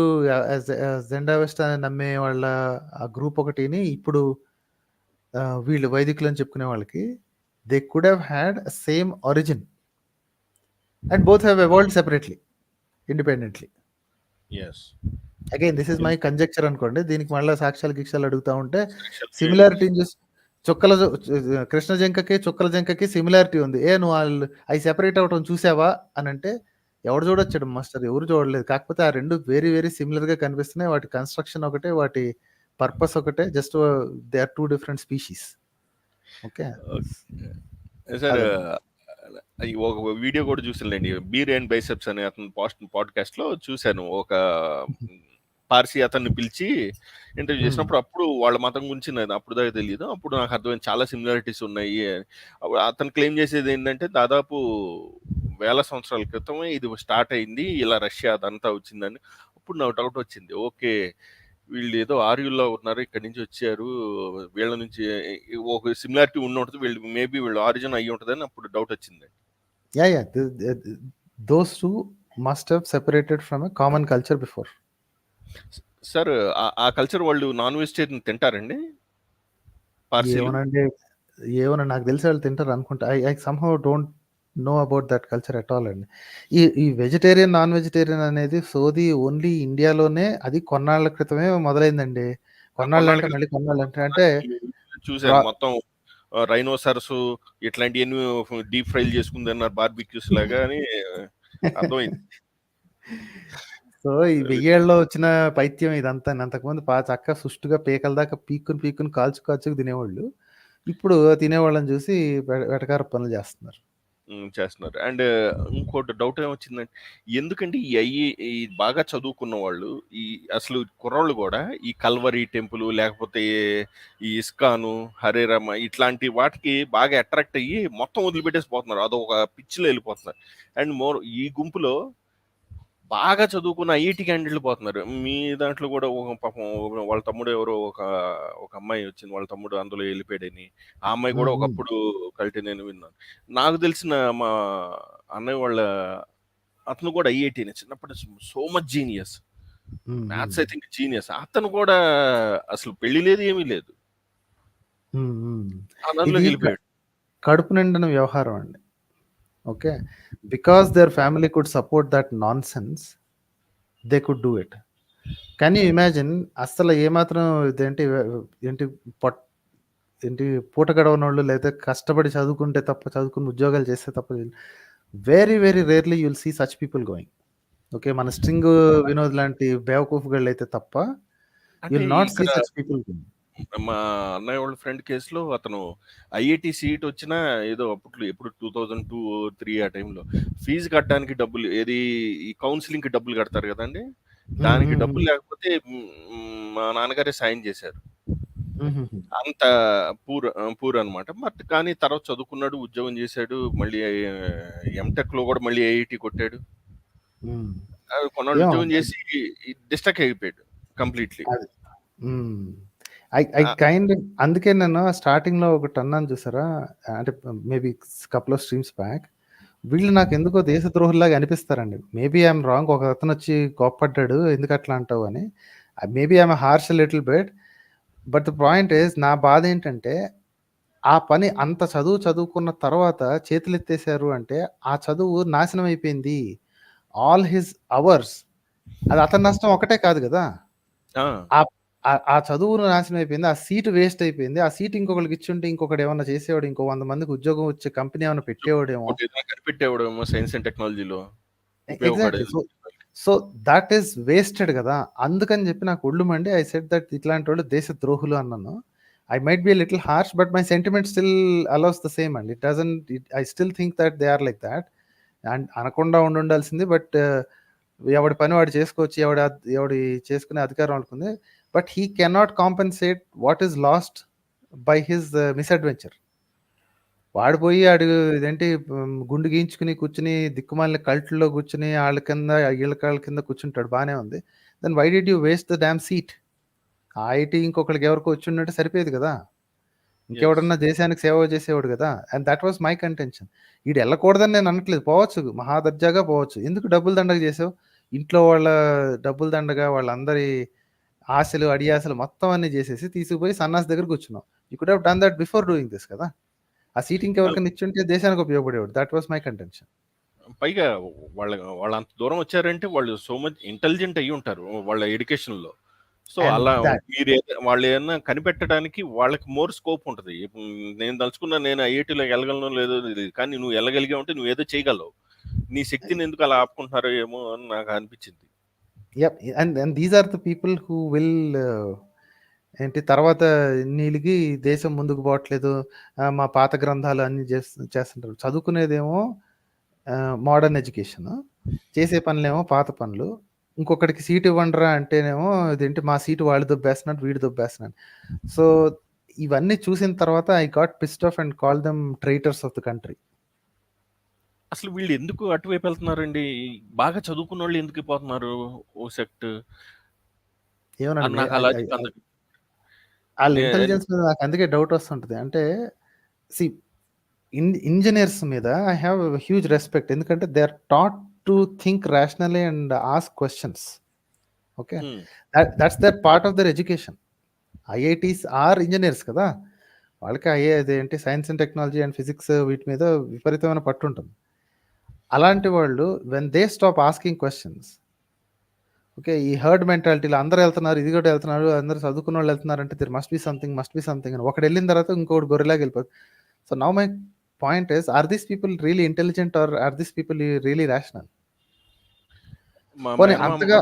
జెండా వెస్ట్ అని నమ్మే వాళ్ళ ఆ గ్రూప్ ఒకటిని, ఇప్పుడు వీళ్ళు వైదికులని చెప్పుకునే వాళ్ళకి, they could have had same origin. And both have evolved separately, independently. Yes. Again this is my conjecture అనుకోండి. దీనికి మళ్ళా సాక్ష్యాలు గిక్ష్యాలు అడుగుతా ఉంటే, సాక్ష్యాలు సిమిలారిటీని చూసి కృష్ణ జింకకి, చుక్కల జింకకి సిమిలారిటీ ఉంది. నువ్వు అయి సెపరేట్ అవ్వటం చూసావా అనంటే, ఎవడు చూడొచ్చాడు మాస్టర్? ఎవరు చూడలేదు. కాకపోతే ఆ 2 వెరీ వెరీ సిమిలర్‌గా కనిపిస్తున్నాయి. వాటి కన్‌స్ట్రక్షన్ ఒకటే, వాటి పర్పస్ ఒకటే. Just they are 2 different species. Okay. Sir అదనమాట. ఒక వీడియో కూడా చూసానులేండి. బీర్ అండ్ బైసెప్స్ అనే అతను పాడ్‌కాస్ట్‌లో చూసాను. ఒక పార్సీ అతన్ని పిలిచి ఇంటర్వ్యూ చేసినప్పుడు, అప్పుడు వాళ్ళ మతం గురించి నాకు అప్పుడు దాకా తెలియదు. అప్పుడు నాకు అర్థమైంది చాలా సిమిలారిటీస్ ఉన్నాయి. అతను క్లెయిమ్ చేసేది ఏంటంటే, దాదాపు వేల సంవత్సరాల క్రితమే ఇది స్టార్ట్ అయింది, ఇలా రష్యా అదంతా వచ్చిందని. అప్పుడు నాకు డౌట్ వచ్చింది. ఓకే, వీళ్ళు ఏదో ఆర్యుల్లో ఉన్నారు, ఇక్కడి నుంచి వచ్చారు, వీళ్ళ నుంచి ఒక సిమిలారిటీ ఉంటుంది, వీళ్ళు ఆరిజిన్ అయ్యి ఉంటుందని అప్పుడు డౌట్ వచ్చింది. Yeah. Those two must have separated from a common culture before. Sir ఆ కల్చర్ వాళ్ళు నాన్ వెజిటేరియన్ తింటారండి? పార్సీలు? ఏమోనండి, నాకు తెలిసి వాళ్ళు తింటారు అనుకుంటా. I somehow don't know about that culture at all అండి. ఈ వెజిటేరియన్, నాన్ వెజిటేరియన్ అనేది సోది ఓన్లీ ఇండియాలోనే, అది కొన్నాళ్ళ క్రితమే మొదలైందండి. కొన్నాళ్ళంటే మళ్ళీ కొన్నాళ్ళంటే అంటే చూసాను మొత్తం రైనోసరస్ ఇట్లాంటివన్నీ డీప్ ఫ్రైలు చేసుకుంది అన్నారు, బార్బిక్యూస్ లాగా అని అర్థమైంది. సో, ఈ 1000 ఏళ్ళలో వచ్చిన పైత్యం ఇదంతా. అంతకుముందు చక్కగా సుష్టుగా పీకల దాకా పీక్కుని కాల్చుకు తినేవాళ్ళు. ఇప్పుడు తినేవాళ్ళని చూసి వెటకార పనులు చేస్తున్నారు. చేస్తున్నారు. అండ్ ఇంకోటి డౌట్ ఏమొచ్చిందంటే, ఎందుకంటే ఈ బాగా చదువుకున్న వాళ్ళు, ఈ అసలు కుర్రోళ్ళు కూడా ఈ కల్వరీ టెంపుల్ లేకపోతే ఈ ఇస్కాను, హరే రామ ఇట్లాంటి వాటికి బాగా అట్రాక్ట్ అయ్యి మొత్తం వదిలిపెట్టేసి పోతున్నారు. అదొక పిచ్చిలో వెళ్ళిపోతున్నారు. అండ్ ఈ గుంపులో బాగా చదువుకున్న ఐఐటి క్యాండిడేట్లు పోతున్నారు. మీ దాంట్లో కూడా ఒక పాపం వాళ్ళ తమ్ముడు ఎవరో ఒక అమ్మాయి వచ్చింది, వాళ్ళ తమ్ముడు అందులో వెళ్ళిపోయాడని. ఆ అమ్మాయి కూడా ఒకప్పుడు కల్టీ నేను విన్నాను. నాకు తెలిసిన మా అన్నయ్య వాళ్ళ అతను కూడా ఐఐటీనే, చిన్నప్పటి so much genius, maths I think genius. అతను కూడా అసలు పెళ్లి లేదు, ఏమీ లేదు, అందులోకి వెళ్ళిపోయాడు. కడుపు నిండిన వ్యవహారం అండి. Okay, because their family could support that non sense, they could do it. Can you imagine? అసలు ఏమాత్రం ఏంటి పూట గడవనోళ్ళు, లేదా కష్టపడి చదువుకుని ఉద్యోగాలు చేస్తే తప్ప, very very rarely you'll see such people going. Okay, మన స్ట్రింగ్ వినోద్ లాంటి బేవకూఫ్‌గాళ్ళు అయితే తప్ప you'll not see such people going. మా అన్నయ్య వాళ్ళ ఫ్రెండ్ కేసులో అతను ఐఐటి సీట్ వచ్చినా ఏదో అప్పట్లో ఎప్పుడు 2002-3 ఆ టైంలో ఫీజు కట్టడానికి డబ్బులు, ఏది ఈ కౌన్సిలింగ్ కి డబ్బులు కడతారు కదండి, దానికి డబ్బులు లేకపోతే మా నాన్నగారే సాయం చేశారు. అంత పూర్ అనమాట. బట్ కానీ తర్వాత చదువుకున్నాడు, ఉద్యోగం చేశాడు, మళ్ళీ ఎంటెక్ లో కూడా మళ్ళీ ఐఐటి కొట్టాడు. కొన్నాళ్ళు ఉద్యోగం చేసి డిస్ట్రాక్ట్ అయిపోయాడు కంప్లీట్లీ. అందుకే నేను స్టార్టింగ్ లో ఒకటి అన్నాను చూసారా, అంటే maybe couple of streams back, వీళ్ళు నాకెందుకో దేశద్రోహుల్లాగా అనిపిస్తారండి. Maybe I'm wrong. ఒక అతనొచ్చి కోప్పడ్డాడు ఎందుకట్లా అంటావు అని. Maybe I'm harsh little bit. But the point is నా బాధేంటంటే, ఆ పని అంత చదువుకున్న తర్వాత చేతులెత్తేసారు అంటే, ఆ చదువు నాశనం అయిపోయింది. ఆల్ హిస్ అవర్స్ అది అతని నష్టం ఒకటే కాదు గదా! ఆ చదువు నాశనం అయిపోయింది. ఆ సీట్ వేస్ట్ అయిపోయింది. ఆ సీట్ ఇంకొకళ్ళకి ఇచ్చుంటే ఇంకొకడేమన్నా చేసేవాడు. ఇంకో 100 మందికి ఉద్యోగం వచ్చే కంపెనీ ఏమన్నా పెట్టేవాడేమో. ఏదైనా కనిపెట్టేవాడేమో సైన్స్ అండ్ టెక్నాలజీలో exactly. So that is wasted గదా! అందుకని చెప్పి నాకు ఒళ్ళు మండి ఐ సెడ్ దట్ ఇట్లాంటోళ్ళు దేశద్రోహులు అన్నాను. I might be little harsh but my sentiment still allows the same అండి. I still think that they are like that. And అనకుండా ఉండాల్సింది. బట్ ఎవడి పని వాడు చేసుకోవచ్చు. ఎవడి చేసుకునే అధికారం వాళ్ళకుంది. But he cannot compensate what is lost by his misadventure. వాడు పోయి ఇదేంటి గుండు గీయించుకుని కూర్చుని దిక్కుమాలిన కల్ట్లో కూర్చుని వాళ్ళ కింద వీళ్ళ కాళ్ళ కింద కూర్చుంటాడు, బాగానే ఉంది. Then why did you waste the damn seat? ఆ ఐటీ ఇంకొకరికి ఎవరికో వచ్చి ఉన్నట్టు సరిపోయేది కదా, ఇంకెవడన్నా దేశానికి సేవ చేసేవాడు కదా. And that was my contention. వీడు వెళ్ళకూడదని నేను అనట్లేదు, పోవచ్చు, మహాదర్జాగా పోవచ్చు. ఎందుకు డబ్బులు దండగ చేసావు? ఇంట్లో వాళ్ళ డబ్బులు దండగా వాళ్ళందరి ఆశలు అడియాసలు మొత్తం అన్ని చేసేసి తీసుకుపోయి సన్నాసి దగ్గర కూర్చున్నావు. You could have done that before doing this కదా. ఆ సీట్ ఇంకెవరికైనా ఇచ్చుంటే దేశానికి ఉపయోగపడేవాడు. That was my contention. పైగా వాళ్ళు అంత దూరం వచ్చారంటే వాళ్ళు సో మచ్ ఇంటెలిజెంట్ అయ్యి ఉంటారు వాళ్ళ ఎడ్యుకేషన్ లో. సో అలా మీరు వాళ్ళు ఏదైనా కనిపెట్టడానికి వాళ్ళకి మోర్ స్కోప్ ఉంటుంది. నేను తలుచుకున్నా నేను ఐఐటీలోకి వెళ్ళగలను లేదో తెలియదు, కానీ నువ్వు వెళ్ళగలిగా ఉంటే నువ్వు ఏదో చేయగలవు. నీ శక్తిని ఎందుకు అలా ఆపుకుంటున్నారో ఏమో అని నాకు అనిపించింది. And these are the people who will ఏంటి తర్వాత నీళ్ళకి దేశం ముందుకు పోవట్లేదు, మా పాత గ్రంథాలు అన్ని చేస్తుంటారు. చదువుకునేదేమో మోడర్న్ ఎడ్యుకేషన్, చేసే పనులేమో పాత పనులు. ఇంకొకటికి సీట్ ఇవ్వండిరా అంటేనేమో ఇదేంటి మా సీటు వాళ్ళు దొబ్బేస్తున్నాడు, వీడు దొబ్బేస్తున్నాడు. సో ఇవన్నీ చూసిన తర్వాత I got pissed off and call them traitors of the country. అసలు వీళ్ళు ఎందుకు అటువైపు వెళ్తున్నారండి? బాగా చదువుకున్న వాళ్ళు ఎందుకు పోతున్నారు ఓ సెక్ట్? వాళ్ళ ఇంటెలిజెన్స్ మీద నాకు అందుకే డౌట్ వస్తుంటుంది. అంటే సి ఇంజనీర్స్ మీద ఐ హ్యావ్ హ్యూజ్ రెస్పెక్ట్, ఎందుకంటే they are taught to think rationally and ask questions. Okay, that's their part of their education. IITs are engineers కదా, వాళ్ళకి అదేంటి science and technology and physics వీటి మీద విపరీతమైన పట్టు ఉంటుంది. అలాంటి వాళ్ళు when they stop asking questions, okay, ఈ హర్డ్ మెంటాలిటీలో అందరూ వెళ్తున్నారు, ఇది కూడా వెళ్తున్నారు, అందరూ చదువుకున్న వాళ్ళు వెళ్తున్నారు అంటే దిర్ మస్ట్ బి సంథింగ్ అని ఒకటి వెళ్ళిన తర్వాత ఇంకోటి గొర్రెలాగా వెళ్ళిపోతుంది. So now my point is, are these people really intelligent or are these people really rational? అంతగా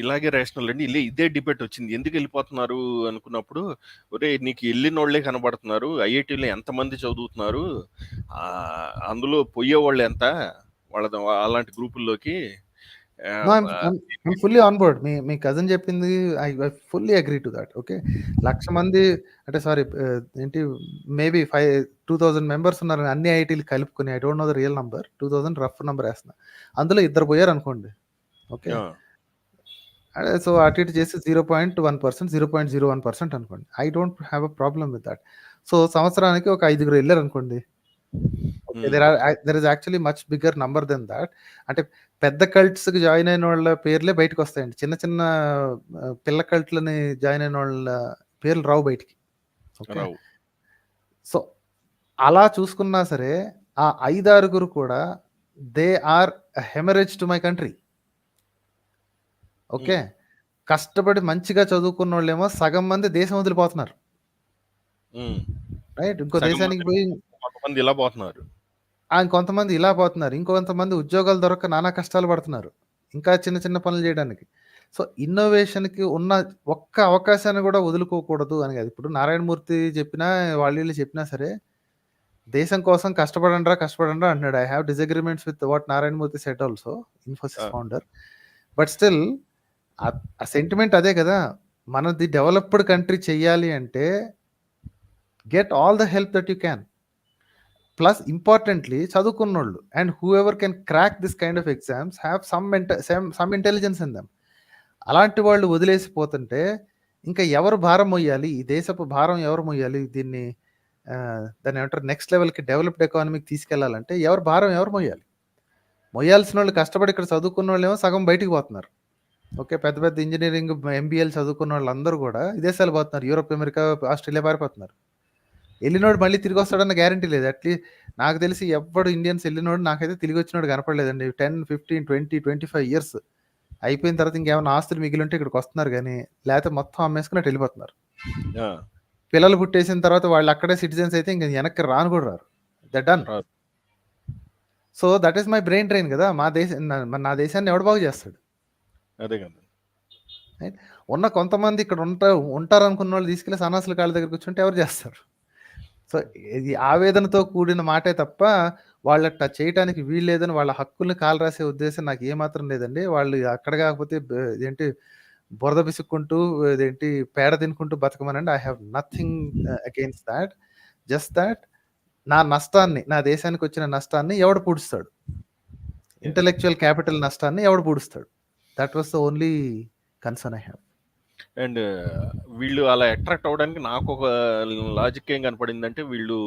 ఇలాగే రేషనల్ అండి. ఇదే డిబేట్ వచ్చింది, ఎందుకు వెళ్ళిపోతున్నారు అనుకున్నప్పుడు, ఒరే నీకు వెళ్ళిన వాళ్ళే కనబడుతున్నారు, ఐఐటీలో ఎంతమంది చదువుతున్నారు, అందులో పోయే వాళ్ళు ఎంత వాళ్ళ అలాంటి గ్రూపుల్లోకి. Fully on board. మీ కజిన్ చెప్పింది I fully agree to that. Okay, 1,00,000 మంది అంటే సారీ ఏంటి మేబీ 2,000 మెంబర్స్ ఉన్నారు అన్ని ఐఐటీలు కలుపుకొని. I don't know the real number, 2,000 rough number వేస్తున్నా. అందులో 2 పోయారు అనుకోండి. ఓకే, సో అటు ఇటు చేసి 0.1%, 0.01% అనుకోండి. I don't have a problem with that. So సంవత్సరానికి ఒక 5 వెళ్ళారు అనుకోండి. There is actually much bigger number than that. అంటే పెద్ద కల్ట్స్కి జాయిన్ అయిన వాళ్ళ పేర్లే బయటకు వస్తాయండి. చిన్న చిన్న పిల్ల కల్ట్లని జాయిన్ అయిన వాళ్ళ పేర్లు రావు బయటికి. ఓకే, సో అలా చూసుకున్నా సరే ఆ 5-6 కూడా they are haemorrhage to my country. Okay, కష్టపడి మంచిగా చదువుకున్న వాళ్ళేమో సగం మంది దేశం వదిలిపోతున్నారు. రైట్, ఇంకో దేశానికి పోయి కొంతమంది ఇలా పోతున్నారు, కొంతమంది ఇలా పోతున్నారు, ఇంకొంతమంది ఉద్యోగాలు దొరక్క నానా కష్టాలు పడుతున్నారు ఇంకా చిన్న చిన్న పనులు చేయడానికి. సో ఇన్నోవేషన్కి ఉన్న ఒక్క అవకాశాన్ని కూడా వదులుకోకూడదు అని కాదు. ఇప్పుడు నారాయణమూర్తి చెప్పినా వాళ్ళు చెప్పినా సరే దేశం కోసం కష్టపడండి అంటున్నాడు. I have disagreements with what Narayana Murthy said also, Infosys founder. But still ఆ సెంటిమెంట్ అదే కదా. మనది డెవలప్డ్ కంట్రీ చెయ్యాలి అంటే get all the help that you can. Plus importantly చదువుకున్నోళ్ళు and whoever can crack this kind of exams have some intelligence in them. అలాంటి వాళ్ళు వదిలేసిపోతుంటే ఇంకా ఎవరు భారం మొయ్యాలి? ఈ దేశపు భారం ఎవరు మొయ్యాలి? దీన్ని దాన్ని ఏమంటారు నెక్స్ట్ లెవెల్కి డెవలప్డ్ ఎకానమీకి తీసుకెళ్లాలంటే ఎవరు భారం ఎవరు మోయాలి? మొయ్యాల్సిన వాళ్ళు కష్టపడి ఇక్కడ చదువుకున్న వాళ్ళు ఏమో సగం బయటికి పోతున్నారు. ఓకే, పెద్ద పెద్ద ఇంజనీరింగ్ ఎంబీఏలు చదువుకున్న వాళ్ళందరూ కూడా విదేశాలు పోతున్నారు. యూరోప్, అమెరికా, ఆస్ట్రేలియా పారిపోతున్నారు. వెళ్ళినోడు మళ్ళీ తిరిగి వస్తాడన్న గ్యారంటీ లేదు. అట్లీస్ట్ నాకు తెలిసి ఎవడు ఇండియన్స్ వెళ్ళినోడు నాకైతే తిరిగి వచ్చినోడు కనపడలేదండి. 10, 15, 20, 25 ఇయర్స్ అయిపోయిన తర్వాత ఇంకేమైనా ఆస్తులు మిగిలి ఉంటే ఇక్కడికి వస్తున్నారు, కానీ లేకపోతే మొత్తం అమ్మేసుకున్నట్టు వెళ్ళిపోతున్నారు. పిల్లలు పుట్టేసిన తర్వాత వాళ్ళు అక్కడే సిటిజన్స్ అయితే ఇంక వెనక్కి రాను కూడా రారు. The done. So that is my brain train కదా. నా దేశాన్ని ఎవడు బాగు చేస్తాడు? అదే కదా. ఉన్న కొంతమంది ఇక్కడ ఉంటారు అనుకున్న వాళ్ళు తీసుకెళ్లి సన్నాసుల కాళ్ళ దగ్గర కూర్చుంటే ఎవరు చేస్తారు? సో ఇది ఆవేదనతో కూడిన మాటే తప్ప వాళ్ళ చేయటానికి వీలు లేదని వాళ్ళ హక్కుల్ని కాలు రాసే ఉద్దేశం నాకు ఏమాత్రం లేదండి. వాళ్ళు అక్కడ కాకపోతే ఏంటి బురద పిసుక్కుంటూ ఇదేంటి పేడ తినుకుంటూ బతకమనండి. I have nothing against that. Just that నా నష్టాన్ని, నా దేశానికి వచ్చిన నష్టాన్ని ఎవడు పూడుస్తాడు? ఇంటలెక్చువల్ క్యాపిటల్ నష్టాన్ని ఎవడు పూడుస్తాడు? That was the only concern I have. And వీళ్ళు అలా అట్రాక్ట్ అవ్వడానికి నాకు ఒక లాజిక్ ఏం కనపడిందంటే, వీళ్ళు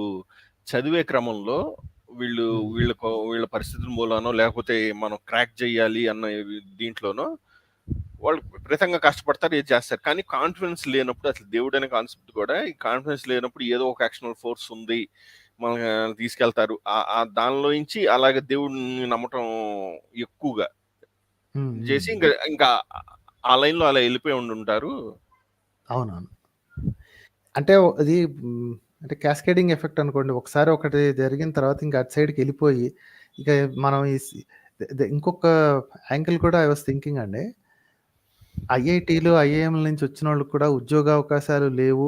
చదివే క్రమంలో వీళ్ళ పరిస్థితుల మూలానో లేకపోతే మనం క్రాక్ చేయాలి అన్న దీంట్లోనో వాళ్ళు విపరీతంగా కష్టపడతారు, ఏది చేస్తారు. కానీ కాన్ఫిడెన్స్ లేనప్పుడు, అసలు దేవుడు అనే కాన్సెప్ట్ కూడా ఈ కాన్ఫిడెన్స్ లేనప్పుడు ఏదో ఒక యాక్షనల్ ఫోర్స్ ఉంది మన తీసుకెళ్తారు. దానిలో నుంచి అలాగే దేవుడిని నమ్మటం ఎక్కువగా చేసి ఇంకా ఆ లైన్లో అలా వెళ్ళిపోయి ఉంటారు. అవునవును. అంటే అది అంటే క్యాస్కేడింగ్ ఎఫెక్ట్ అనుకోండి. ఒకసారి ఒకటి జరిగిన తర్వాత ఇంకా అటు సైడ్కి వెళ్ళిపోయి ఇక మనం ఇంకొక యాంగిల్ కూడా ఐ వాస్ థింకింగ్ అండి. ఐఐటీలు, ఐఐఎంల నుంచి వచ్చిన వాళ్ళకి కూడా ఉద్యోగ అవకాశాలు లేవు,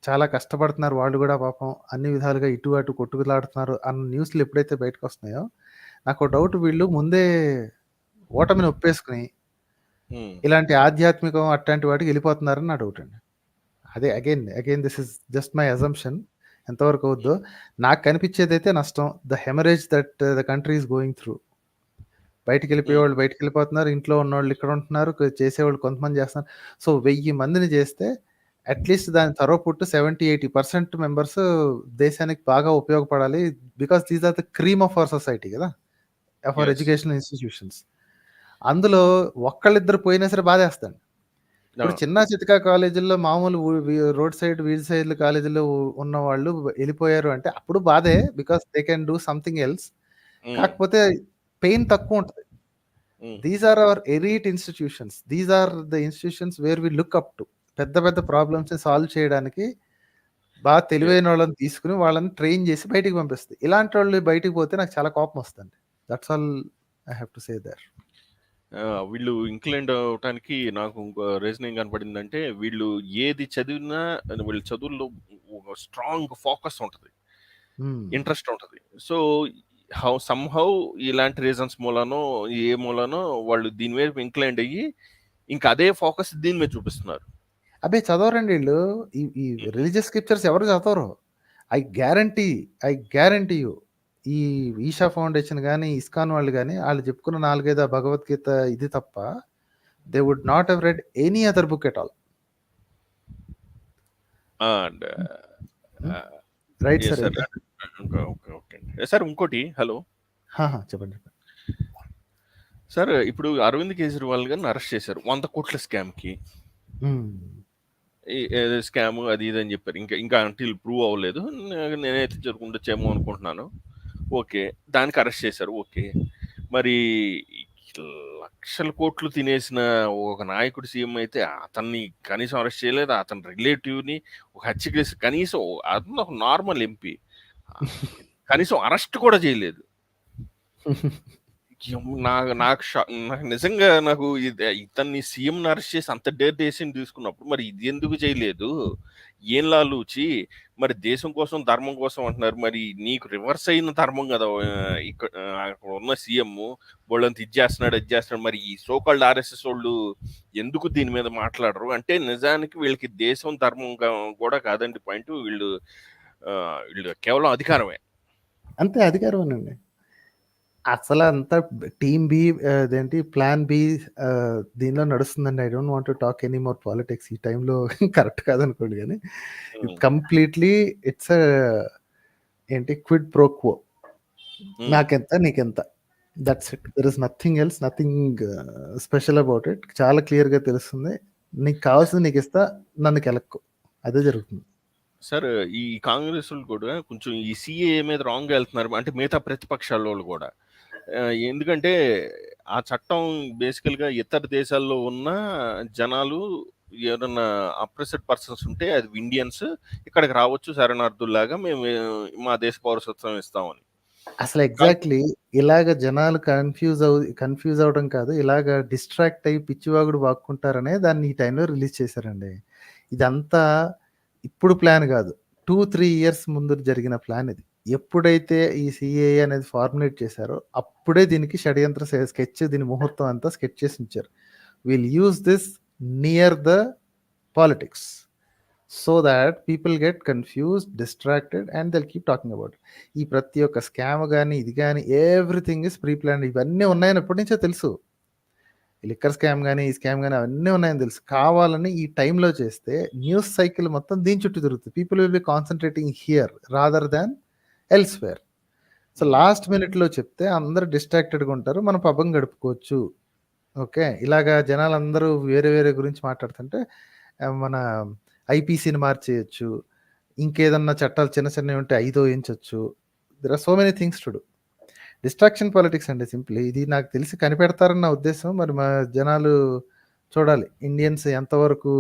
చాలా కష్టపడుతున్నారు వాళ్ళు కూడా పాపం, అన్ని విధాలుగా ఇటు అటు కొట్టుకులాడుతున్నారు అన్న న్యూస్లు ఎప్పుడైతే బయటకు వస్తున్నాయో నాకు డౌట్, వీళ్ళు ముందే ఓటమిని ఒప్పేసుకుని ఇలాంటి ఆధ్యాత్మికం అట్లాంటి వాటికి వెళ్ళిపోతున్నారని నా డౌట్ అండి. అదే again this is just my assumption. ఎంతవరకు అవుద్దో నాకు కనిపించేది అయితే నష్టం. The haemorrhage that the country is going through. బయటికి వెళ్ళిపోయేవాళ్ళు బయటికి వెళ్ళిపోతున్నారు, ఇంట్లో ఉన్నవాళ్ళు ఇక్కడ ఉంటున్నారు, చేసేవాళ్ళు కొంతమంది చేస్తున్నారు. సో 1000 మందిని చేస్తే అట్లీస్ట్ దాని తరపుట్టు 70-80% మెంబర్స్ దేశానికి బాగా ఉపయోగపడాలి. Because these are the cream of our society కదా, ఆఫ్ అవర్ ఎడ్యుకేషనల్ ఇన్స్టిట్యూషన్స్. అందులో ఒక్కళ్ళిద్దరు పోయినా సరే బాధేస్తాను. ఇప్పుడు చిన్న చితకా కాలేజీల్లో మామూలు రోడ్ సైడ్ వీధి సైడ్ కాలేజీలో ఉన్న వాళ్ళు వెళ్ళిపోయారు అంటే అప్పుడు బాధే, because they can do something else. కాకపోతే పెయిన్ తక్కువ ఉంటుంది. These are our elite institutions. These are the institutions where we look up to. పెద్ద పెద్ద ప్రాబ్లమ్స్ సాల్వ్ చేయడానికి బాగా తెలివైన వాళ్ళని తీసుకుని వాళ్ళని ట్రైన్ చేసి బయటికి పంపిస్తుంది. ఇలాంటి వాళ్ళు బయటికి పోతే నాకు చాలా కోపం వస్తుంది. That's all I have to say there. వీళ్ళు ఇంక్లైండ్ అవటానికి నాకు ఇంకో రీజన్ ఏం కనపడిందంటే, వీళ్ళు ఏది చదివినా వీళ్ళ చదువుల్లో ఒక స్ట్రాంగ్ ఫోకస్ ఉంటుంది, ఇంట్రెస్ట్ ఉంటుంది. సో సమ్హౌ ఇలాంటి రీజన్స్ మూలనో ఏ మూలనో వాళ్ళు దీని మీద ఇంక్లైండ్ అయ్యి ఇంకా అదే ఫోకస్ దీని మీద చూపిస్తున్నారు. అబ్బే చదవరండి వీళ్ళు. ఈ రిలీజియస్ స్క్రిప్చర్స్ ఎవరు చదవరు. I guarantee you. ఈ ఈషా ఫౌండేషన్ కానీ ఇస్కాన్ వాళ్ళు కానీ వాళ్ళు చెప్పుకున్న 4-5 భగవద్గీత ఇది తప్ప they would not have read any other book at all. Right sir. Sir ఇంకోటి, హలో చెప్పండి సార్. ఇప్పుడు అరవింద్ కేజ్రీవాల్ గారిని అరెస్ట్ చేశారు 100 కోట్ల స్కామ్కి. స్కామ్ అది ఇది అని చెప్పారు. ఇంకా అంటిల్ ప్రూవ్ అవ్వలేదు. నేనైతే జరుగుతుండొచ్చేమో అనుకుంటున్నాను. ఓకే, దానికి అరెస్ట్ చేశారు. ఓకే, మరి లక్షల కోట్లు తినేసిన ఒక నాయకుడు సీఎం అయితే అతన్ని కనీసం అరెస్ట్ చేయలేదు. అతని రిలేటివ్ని ఒక హత్య కేసు కనీసం, అతను ఒక నార్మల్ ఎంపీ కనీసం అరెస్ట్ కూడా చేయలేదు. నాకు నిజంగా నాకు ఇతన్ని సీఎం అరెస్ట్ చేసి అంత డేర్ దేశం తీసుకున్నప్పుడు మరి ఇది ఎందుకు చేయలేదు? ఏం లాలూచి? మరి దేశం కోసం ధర్మం కోసం అంటున్నారు, మరి నీకు రివర్స్ అయిన ధర్మం కదా ఇక్కడ ఉన్న సీఎం. వాళ్ళంతా ఇది చేస్తున్నాడు. మరి ఈ సోకాల్డ్ ఆర్ఎస్ఎస్ వాళ్ళు ఎందుకు దీని మీద మాట్లాడరు? అంటే నిజానికి వీళ్ళకి దేశం ధర్మం కూడా కాదండి పాయింట్. వీళ్ళు కేవలం అధికారమే. అంతే, అధికారం అండి. అసలు అంతా టీమ్ బి అదేంటి ప్లాన్ బి దీనిలో నడుస్తుందండి. I don't want to talk any more politics ఈ టైంలో కరెక్ట్ కాదనుకోండి కానీ కంప్లీట్లీ ఇట్స్ ఏంటి క్విడ్ ప్రో క్వో, నాకెంత నీకెంత, that's it. There is nothing else, nothing special about it. చాలా క్లియర్గా తెలుస్తుంది. నీకు కావాల్సింది నీకు ఇస్తా, నన్ను కెలక్కు, అదే జరుగుతుంది. సార్ ఈ కాంగ్రెస్ వాళ్ళు కూడా కొంచెం ఈ సిఏ మీద రాంగ్ వెళ్తున్నారు, అంటే మిగతా ప్రతిపక్షాల వాళ్ళు కూడా. ఎందుకంటే ఆ చట్టం బేసికల్గా ఇతర దేశాల్లో ఉన్న జనాలు ఎవరన్నా అప్రెస్డ్ పర్సన్స్ ఉంటే అది ఇండియన్స్ ఇక్కడికి రావచ్చు శరణార్థుల్లాగా, మేము మా దేశ పౌరసత్వం ఇస్తామని. అసలు ఎగ్జాక్ట్లీ ఇలాగ జనాలు కన్ఫ్యూజ్ అవడం కాదు, ఇలాగ డిస్ట్రాక్ట్ అయ్యి పిచ్చివాగుడు వాక్కుంటారనే దాన్ని ఈ టైంలో రిలీజ్ చేశారండి. ఇదంతా ఇప్పుడు ప్లాన్ కాదు, 2-3 years ముందు జరిగిన ప్లాన్ ఇది. ఎప్పుడైతే ఈ సిఏఏ అనేది ఫార్ములేట్ చేశారో అప్పుడే దీనికి షడ్యంత్ర స్కెచ్, దీని ముహూర్తం అంతా స్కెచ్ చేసి ఉంచారు. Will use this near the politics so that people get confused, distracted and they'll keep talking about. ఈ ప్రతి ఒక్క స్కామ్ కానీ ఇది కానీ ఎవ్రీథింగ్ ఇస్ ప్రీ ప్లాన్. ఇవన్నీ ఉన్నాయని ఎప్పటి నుంచో తెలుసు. లిక్కర్ స్కామ్ కానీ ఈ స్కామ్ కానీ అవన్నీ ఉన్నాయని తెలుసు. కావాలని ఈ టైంలో చేస్తే న్యూస్ సైకిల్ మొత్తం దీని చుట్టూ తిరుగుతుంది. People will be concentrating here rather than elsewhere. So last మినిట్లో చెప్తే అందరూ డిస్ట్రాక్టెడ్గా ఉంటారు, మనం పబ్బం గడుపుకోవచ్చు. ఓకే, ఇలాగా జనాలు అందరూ వేరే వేరే గురించి మాట్లాడుతుంటే మన ఐపీసీని మార్చేయచ్చు, ఇంకేదన్నా చట్టాలు చిన్న చిన్నవి ఉంటే 5 ఎంచచ్చు. There are so many things to do. Distraction politics అండి సింప్లీ. ఇది నాకు తెలిసి కనిపెడతారని నా ఉద్దేశం. మరి మా జనాలు చూడాలి, ఇండియన్స్ ఎంతవరకు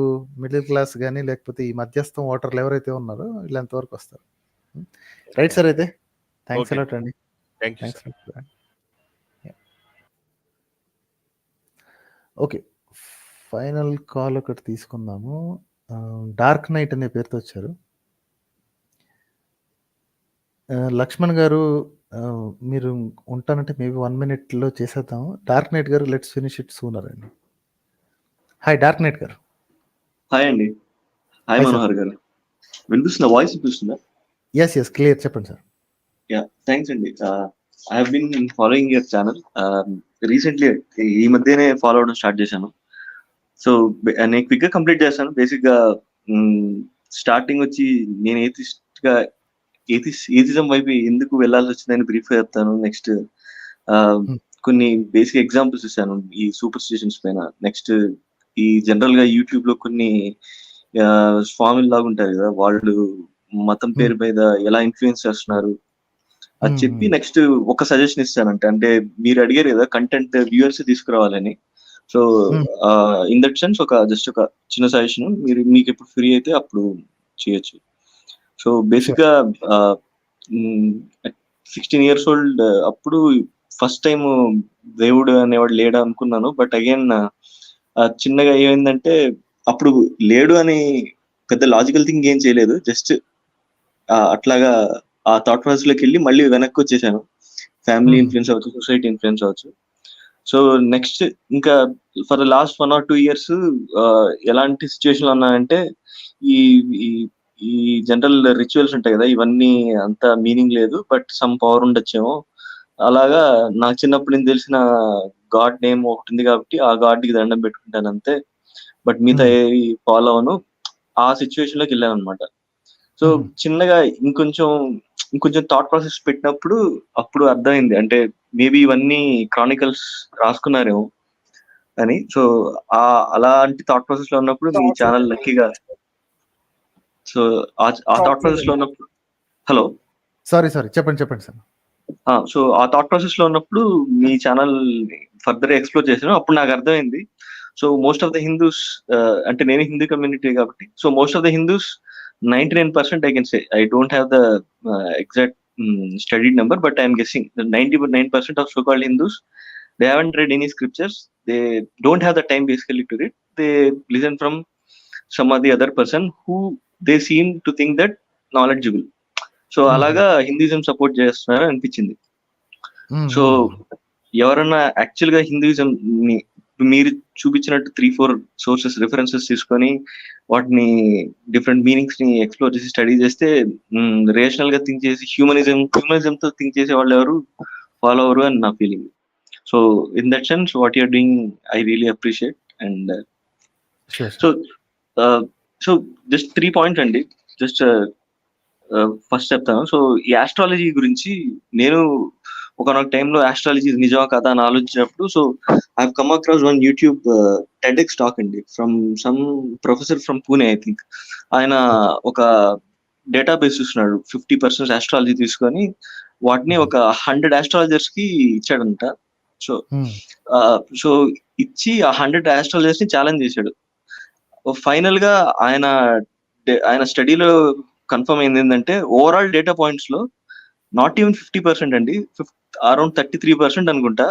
మిడిల్ క్లాస్ కానీ లేకపోతే ఈ మధ్యస్థం ఓటర్లు ఎవరైతే ఉన్నారో వీళ్ళు ఎంతవరకు వస్తారు. రైట్ సార్, అయితే థ్యాంక్స్ అలాట్ అండి. థ్యాంక్స్. ఓకే, ఫైనల్ కాల్ ఒకటి తీసుకుందాము. డార్క్ నైట్ అనే పేరుతో వచ్చారు. లక్ష్మణ్ గారు మీరు ఉంటానంటే మేబీ 1 minute చేసేద్దాం. డార్క్ నైట్ గారు లెట్స్ ఫినిష్ ఇట్ సూనర్ అండి. హాయ్ డార్క్ నైట్ గారు. హాయ్ అండి. హాయ్ మనోహర్ గారు, వినిపిస్తుందా? వాయిస్ వినిపిస్తుందా? ఎస్ క్లియర్, చెప్పండి సార్. యా, థ్యాంక్స్ అండి. I have been following your channel recently. ఈ మధ్యనే ఫాలో అవడం స్టార్ట్ చేశాను. సో నేను క్విక్ గా కంప్లీట్ చేస్తాను. బేసిక్ గా స్టార్టింగ్ వచ్చి నేను ఏథిజం వైపు ఎందుకు వెళ్లాల్సి వచ్చిందని బ్రీఫ్ గా చెప్తాను. నెక్స్ట్ కొన్ని బేసిక్ ఎగ్జాంపుల్స్ ఇస్తాను ఈ సూపర్ స్టిషన్స్ పైన. నెక్స్ట్ ఈ జనరల్ గా యూట్యూబ్ లో కొన్ని స్వామిలు లాగా ఉంటారు కదా, వాళ్ళు మతం పేరు మీద ఎలా ఇన్ఫ్లుయెన్స్ చేస్తున్నారు అది చెప్పి నెక్స్ట్ ఒక సజెషన్ ఇస్తానంటే, అంటే మీరు అడిగారు కదా కంటెంట్ వ్యూవర్స్ తీసుకురావాలని. So in that sense just ఒక చిన్న సజెషన్, మీకు ఎప్పుడు ఫ్రీ అయితే అప్పుడు చేయొచ్చు. సో బేసిక్ గా 16 years old అప్పుడు ఫస్ట్ టైం దేవుడు అనేవాడు లేడు అనుకున్నాను. బట్ అగైన్ చిన్నగా ఏమైందంటే, అప్పుడు లేడు అని పెద్ద లాజికల్ థింగ్ ఏం చేయలేదు, జస్ట్ అట్లాగా ఆ థాట్ ప్రాసెస్ లోకి వెళ్ళి మళ్ళీ వెనక్కి వచ్చేసాను. ఫ్యామిలీ ఇన్ఫ్లుయెన్స్ అవ్వచ్చు, సొసైటీ ఇన్ఫ్లుయెన్స్ అవ్వచ్చు. సో నెక్స్ట్ ఇంకా for the last 1 or 2 years ఎలాంటి సిచ్యువేషన్ ఉన్నాయంటే, ఈ జనరల్ రిచువల్స్ ఉంటాయి కదా, ఇవన్నీ అంత మీనింగ్ లేదు, బట్ సమ్ పవర్ ఉండొచ్చేమో. అలాగా నాకు చిన్నప్పుడు నేను తెలిసిన గాడ్ నేమ్ ఒకటి ఉంది కాబట్టి ఆ గాడ్ కి దండం పెట్టుకుంటాను అంతే, బట్ మిగతా ఫాలో అవను. ఆ సిచ్యువేషన్ లోకి వెళ్ళాను అనమాట. సో చిన్నగా ఇంకొంచెం థాట్ ప్రాసెస్ పెట్టినప్పుడు అప్పుడు అర్థమైంది, అంటే మేబీ ఇవన్నీ క్రానికల్స్ రాసుకున్నారేమో అని. సో అలాంటి థాట్ ప్రాసెస్ లో ఉన్నప్పుడు మీ ఛానల్ లక్కీగా, సో ఆ థాట్ ప్రాసెస్ లో ఉన్నప్పుడు హలో సారీ చెప్పండి సార్. సో ఆ థాట్ ప్రాసెస్ లో ఉన్నప్పుడు మీ ఛానల్ ఫర్దర్ ఎక్స్ప్లోర్ చేశాను. అప్పుడు నాకు అర్థమైంది, so most of the Hindus, అంటే నేను హిందూ కమ్యూనిటీ కాబట్టి, so most of the Hindus 99% I can say, I don't have the exact studied number, but I am guessing the 99% of so-called Hindus, they haven't read any scriptures. They don't have the time basically to read. They listen from some of the other person who they seem to think that knowledgeable. So అలాగా Hinduism support చేస్తున్నారు అనిపించింది. So ఎవరన్నా actual గా Hinduism ని మీరు చూపించినట్టు 3-4 sources references తీసుకొని వాటిని డిఫరెంట్ మీనింగ్స్ ని ఎక్స్ప్లోర్ చేసి స్టడీ చేస్తే రేషనల్ గా థింక్ చేసి హ్యూమనిజం తో థింక్ చేసే వాళ్ళు ఎవరు ఫాలో అవరు అని నా feeling. So in that sense what you're doing I really appreciate. And so just 3 points అండి. జస్ట్ ఫస్ట్ చెప్తాను. సో ఈ ఆస్ట్రాలజీ గురించి నేను ఒకనొక టైంలో ఆస్ట్రాలజీ నిజమా కదా అని ఆలోచించినప్పుడు, so I have come across one YouTube TEDx talk అండి from some professor from Pune I think. ఆయన ఒక డేటాబేస్ చూస్తున్నాడు, 50% ఆస్ట్రాలజీ తీసుకొని వాటిని ఒక 100 ఆస్ట్రాలజర్స్ కి ఇచ్చాడంట. సో ఇచ్చి ఆ 100 ఆస్ట్రాలజర్స్ ని ఛాలెంజ్ చేశాడు. ఫైనల్ గా ఆయన స్టడీలో కన్ఫర్మ్ అయింది ఏంటంటే, ఓవరాల్ డేటా పాయింట్స్ లో నాట్ ఈవెన్ 50% అండి, అరౌండ్ 33% అనుకుంటా,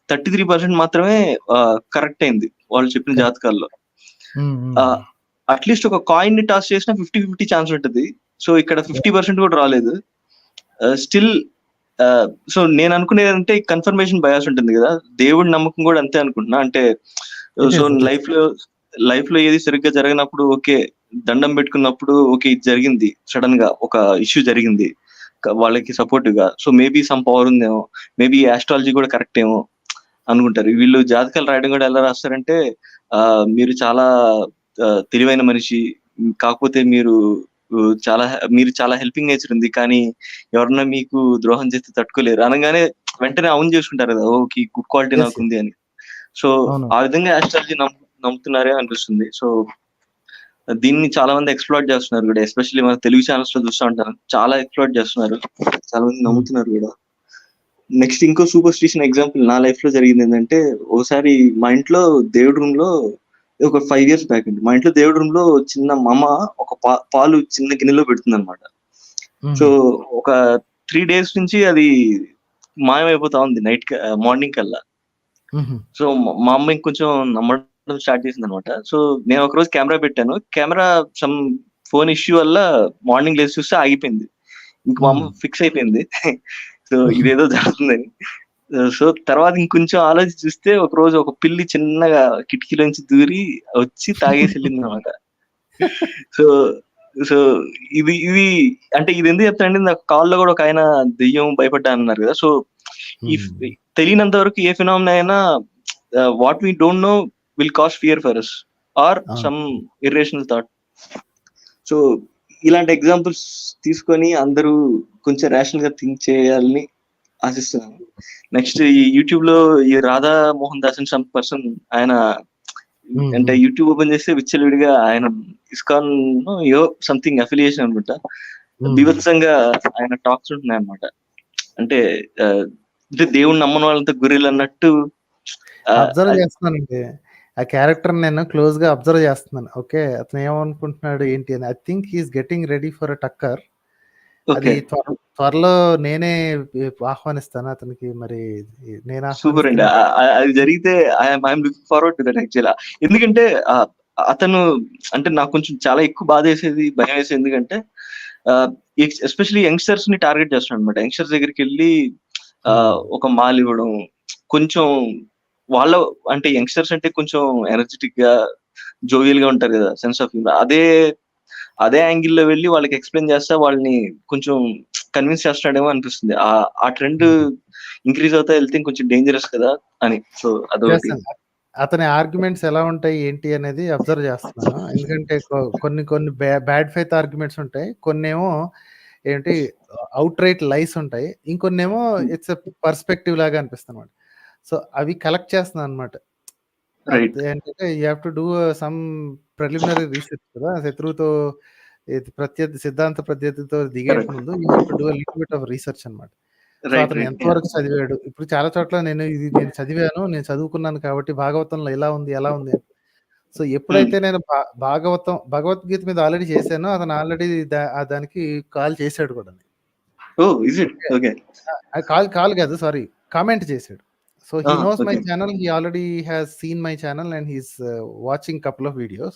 33% మాత్రమే కరెక్ట్ అయింది వాళ్ళు చెప్పిన జాతకాల్లో. అట్లీస్ట్ ఒక కాయిన్ ని టాస్ చేసినా 50-50 ఛాన్స్ ఉంటుంది. సో ఇక్కడ 50% కూడా రాలేదు స్టిల్. సో నేను అనుకునేది అంటే కన్ఫర్మేషన్ బయాస్ ఉంటుంది కదా, దేవుడి నమ్మకం కూడా అంతే అనుకుంటున్నా. అంటే సో లైఫ్ లో ఏది సరిగ్గా జరగనప్పుడు ఓకే, దండం పెట్టుకున్నప్పుడు ఓకే ఇది జరిగింది, సడన్ గా ఒక ఇష్యూ జరిగింది వాళ్ళకి సపోర్టివ్ గా, సో మేబీ సమ్ పవర్ ఉందేమో, మేబీ ఆస్ట్రాలజీ కూడా కరెక్ట్ ఏమో అనుకుంటారు. వీళ్ళు జాతకాలు రాయడం కూడా ఎలా రాస్తారంటే, మీరు చాలా తెలివైన మనిషి, కాకపోతే మీరు చాలా హెల్పింగ్ నేచర్ ఉంది, కానీ ఎవరన్నా మీకు ద్రోహం చేస్తే తట్టుకోలేరు అనగానే వెంటనే అవును చేసుకుంటారు కదా, ఓకే గుడ్ క్వాలిటీ నాకు ఉంది అని. సో ఆ విధంగా ఆస్ట్రాలజీ నమ్ముతున్నారే అనిపిస్తుంది. సో దీన్ని చాలా మంది ఎక్స్ప్లోర్ చేస్తున్నారు కూడా, ఎస్పెషల్లీ మన తెలుగు ఛానల్స్ లో చూస్తూ ఉంటారు, చాలా ఎక్స్ప్లోర్ చేస్తున్నారు, చాలా మంది నమ్ముతున్నారు కూడా. నెక్స్ట్ ఇంకో సూపర్ స్టిషన్ ఎగ్జాంపుల్ నా లైఫ్ లో జరిగింది ఏంటంటే, ఒకసారి మా ఇంట్లో దేవుడి రూమ్ లో, ఒక 5 years బ్యాక్ అండి, మా ఇంట్లో దేవుడి రూమ్ లో చిన్న మమ్మ ఒక పాలు చిన్న గిన్నెలో పెడుతుంది అనమాట. సో ఒక 3 days నుంచి అది మాయమైపోతా ఉంది మార్నింగ్ కల్లా. సో మా అమ్మ ఇంకొంచెం నమ్మడం స్టార్ట్ చేసింది అనమాట. సో నేను ఒక రోజు కెమెరా పెట్టాను, కెమెరా సమ్ ఫోన్ ఇష్యూ వల్ల మార్నింగ్ లేచి చూస్తే ఆగిపోయింది. ఇంక మా అమ్మ ఫిక్స్ అయిపోయింది సో ఇదేదో జరుగుతుందని. సో తర్వాత ఇంకొంచెం ఆలోచించి చూస్తే ఒక రోజు ఒక పిల్లి చిన్నగా కిటికీలోంచి దూరి వచ్చి తాగేసి వెళ్ళింది అనమాట. సో సో ఇది అంటే ఇది ఎందుకు చెప్తానండి, నాకు కాల్లో కూడా ఒక ఆయన దెయ్యం భయపడ్డా అన్నారు కదా. సో ఈ తెలియనంత వరకు ఏ ఫినామినా అయినా what we don't know will cause fear for us or some irrational thought. So ఇలాంటి ఎగ్జాంపుల్స్ తీసుకొని అందరూ కొంచెం రేషనల్ గా థింక్ చేయాలని ఆశిస్తున్నాను. నెక్స్ట్ ఈ యూట్యూబ్ లో ఈ రాధా మోహన్ దాస్ అని సమ్ పర్సన్, ఆయన అంటే యూట్యూబ్ ఓపెన్ చేస్తే విచ్చలవిడిగా ఆయన ఇస్కాన్ సంథింగ్ అఫిలియేషన్ అనుకుంటా, బీభత్సంగా ఆయన టాక్స్ ఉంటున్నాయి అనమాట. అంటే దేవుణ్ణి నమ్మని వాళ్ళంతా గురిలు అన్నట్టు అబ్జర్వ్ చేస్తున్నానండి ఆ క్యారెక్టర్, నేను క్లోజ్ గా అబ్జర్వ్ చేస్తున్నాను. ఓకే, అతను ఏమనుకుంటున్నాడు ఏంటి అని. I think he's getting ready for a టక్కర్. అది త్వరలో నేనే ఆహ్వానిస్తాను అతనికి. మరి నేను సూపర్ అండి, అది జరిగితే I'm looking forward to that actual. ఎందుకంటే అతను అంటే నాకు కొంచెం చాలా ఎక్కువ బాధ వేసేది, భయం వేసేది. ఎందుకంటే ఎస్పెషల్లీ యంగ్స్టర్స్ ని టార్గెట్ చేస్తున్నాడు అనమాట. యంగ్స్టర్స్ దగ్గరికి వెళ్ళి ఒక మాల్ ఇవ్వడం, కొంచెం వాళ్ళ అంటే యంగ్స్టర్స్ అంటే కొంచెం ఎనర్జెటిక్ గా జోవియల్ గా ఉంటారు కదా, సెన్స్ ఆఫ్ హ్యూమర్. అదే యాంగిల్లో వెళ్ళి వాళ్ళకి ఎక్స్ప్లెయిన్ చేస్తా వాళ్ళని కొంచెం కన్విన్స్ చేస్తున్నాడేమో అనిపిస్తుంది. ఆ ట్రెండ్ ఇంక్రీజ్ అవుతా వెళ్తే కొంచెం డేంజరస్ కదా అని. సో అదొకటి. అతని ఆర్గ్యుమెంట్స్ ఎలా ఉంటాయి ఏంటి అనేది అబ్జర్వ్ చేస్తున్నాను. ఎందుకంటే కొన్ని బ్యాడ్ ఫెయిత్ ఆర్గ్యుమెంట్స్ ఉంటాయి, కొన్నేమో ఏంటి అవుట్ రైట్ లైస్ ఉంటాయి, ఇంకొన్నేమో ఇట్స్ పర్స్పెక్టివ్ లాగా అనిపిస్తుంది. సో అవి కలెక్ట్ చేస్తున్నాను అనమాట. ఏంటంటే you have to do some preliminary research కదా, శత్రువుతో సిద్ధాంత ప్రత్యర్థితో దిగే ముందు you have to do little bit of research అనమాట. సో అతను ఎంతవరకు చదివాడు, ఇప్పుడు చాలా చోట్ల నేను చదివాను, నేను చదువుకున్నాను కాబట్టి భాగవతంలో ఇలా ఉంది ఎలా ఉంది. సో ఎప్పుడైతే నేను భగవద్గీత మీద ఆల్రెడీ చేశానో, అతను ఆల్రెడీ దానికి కాల్ చేశాడు కూడా. కాల్ కాదు, సారీ, కామెంట్ చేశాడు. So he knows my channel, he already has seen my channel and he's watching couple of videos.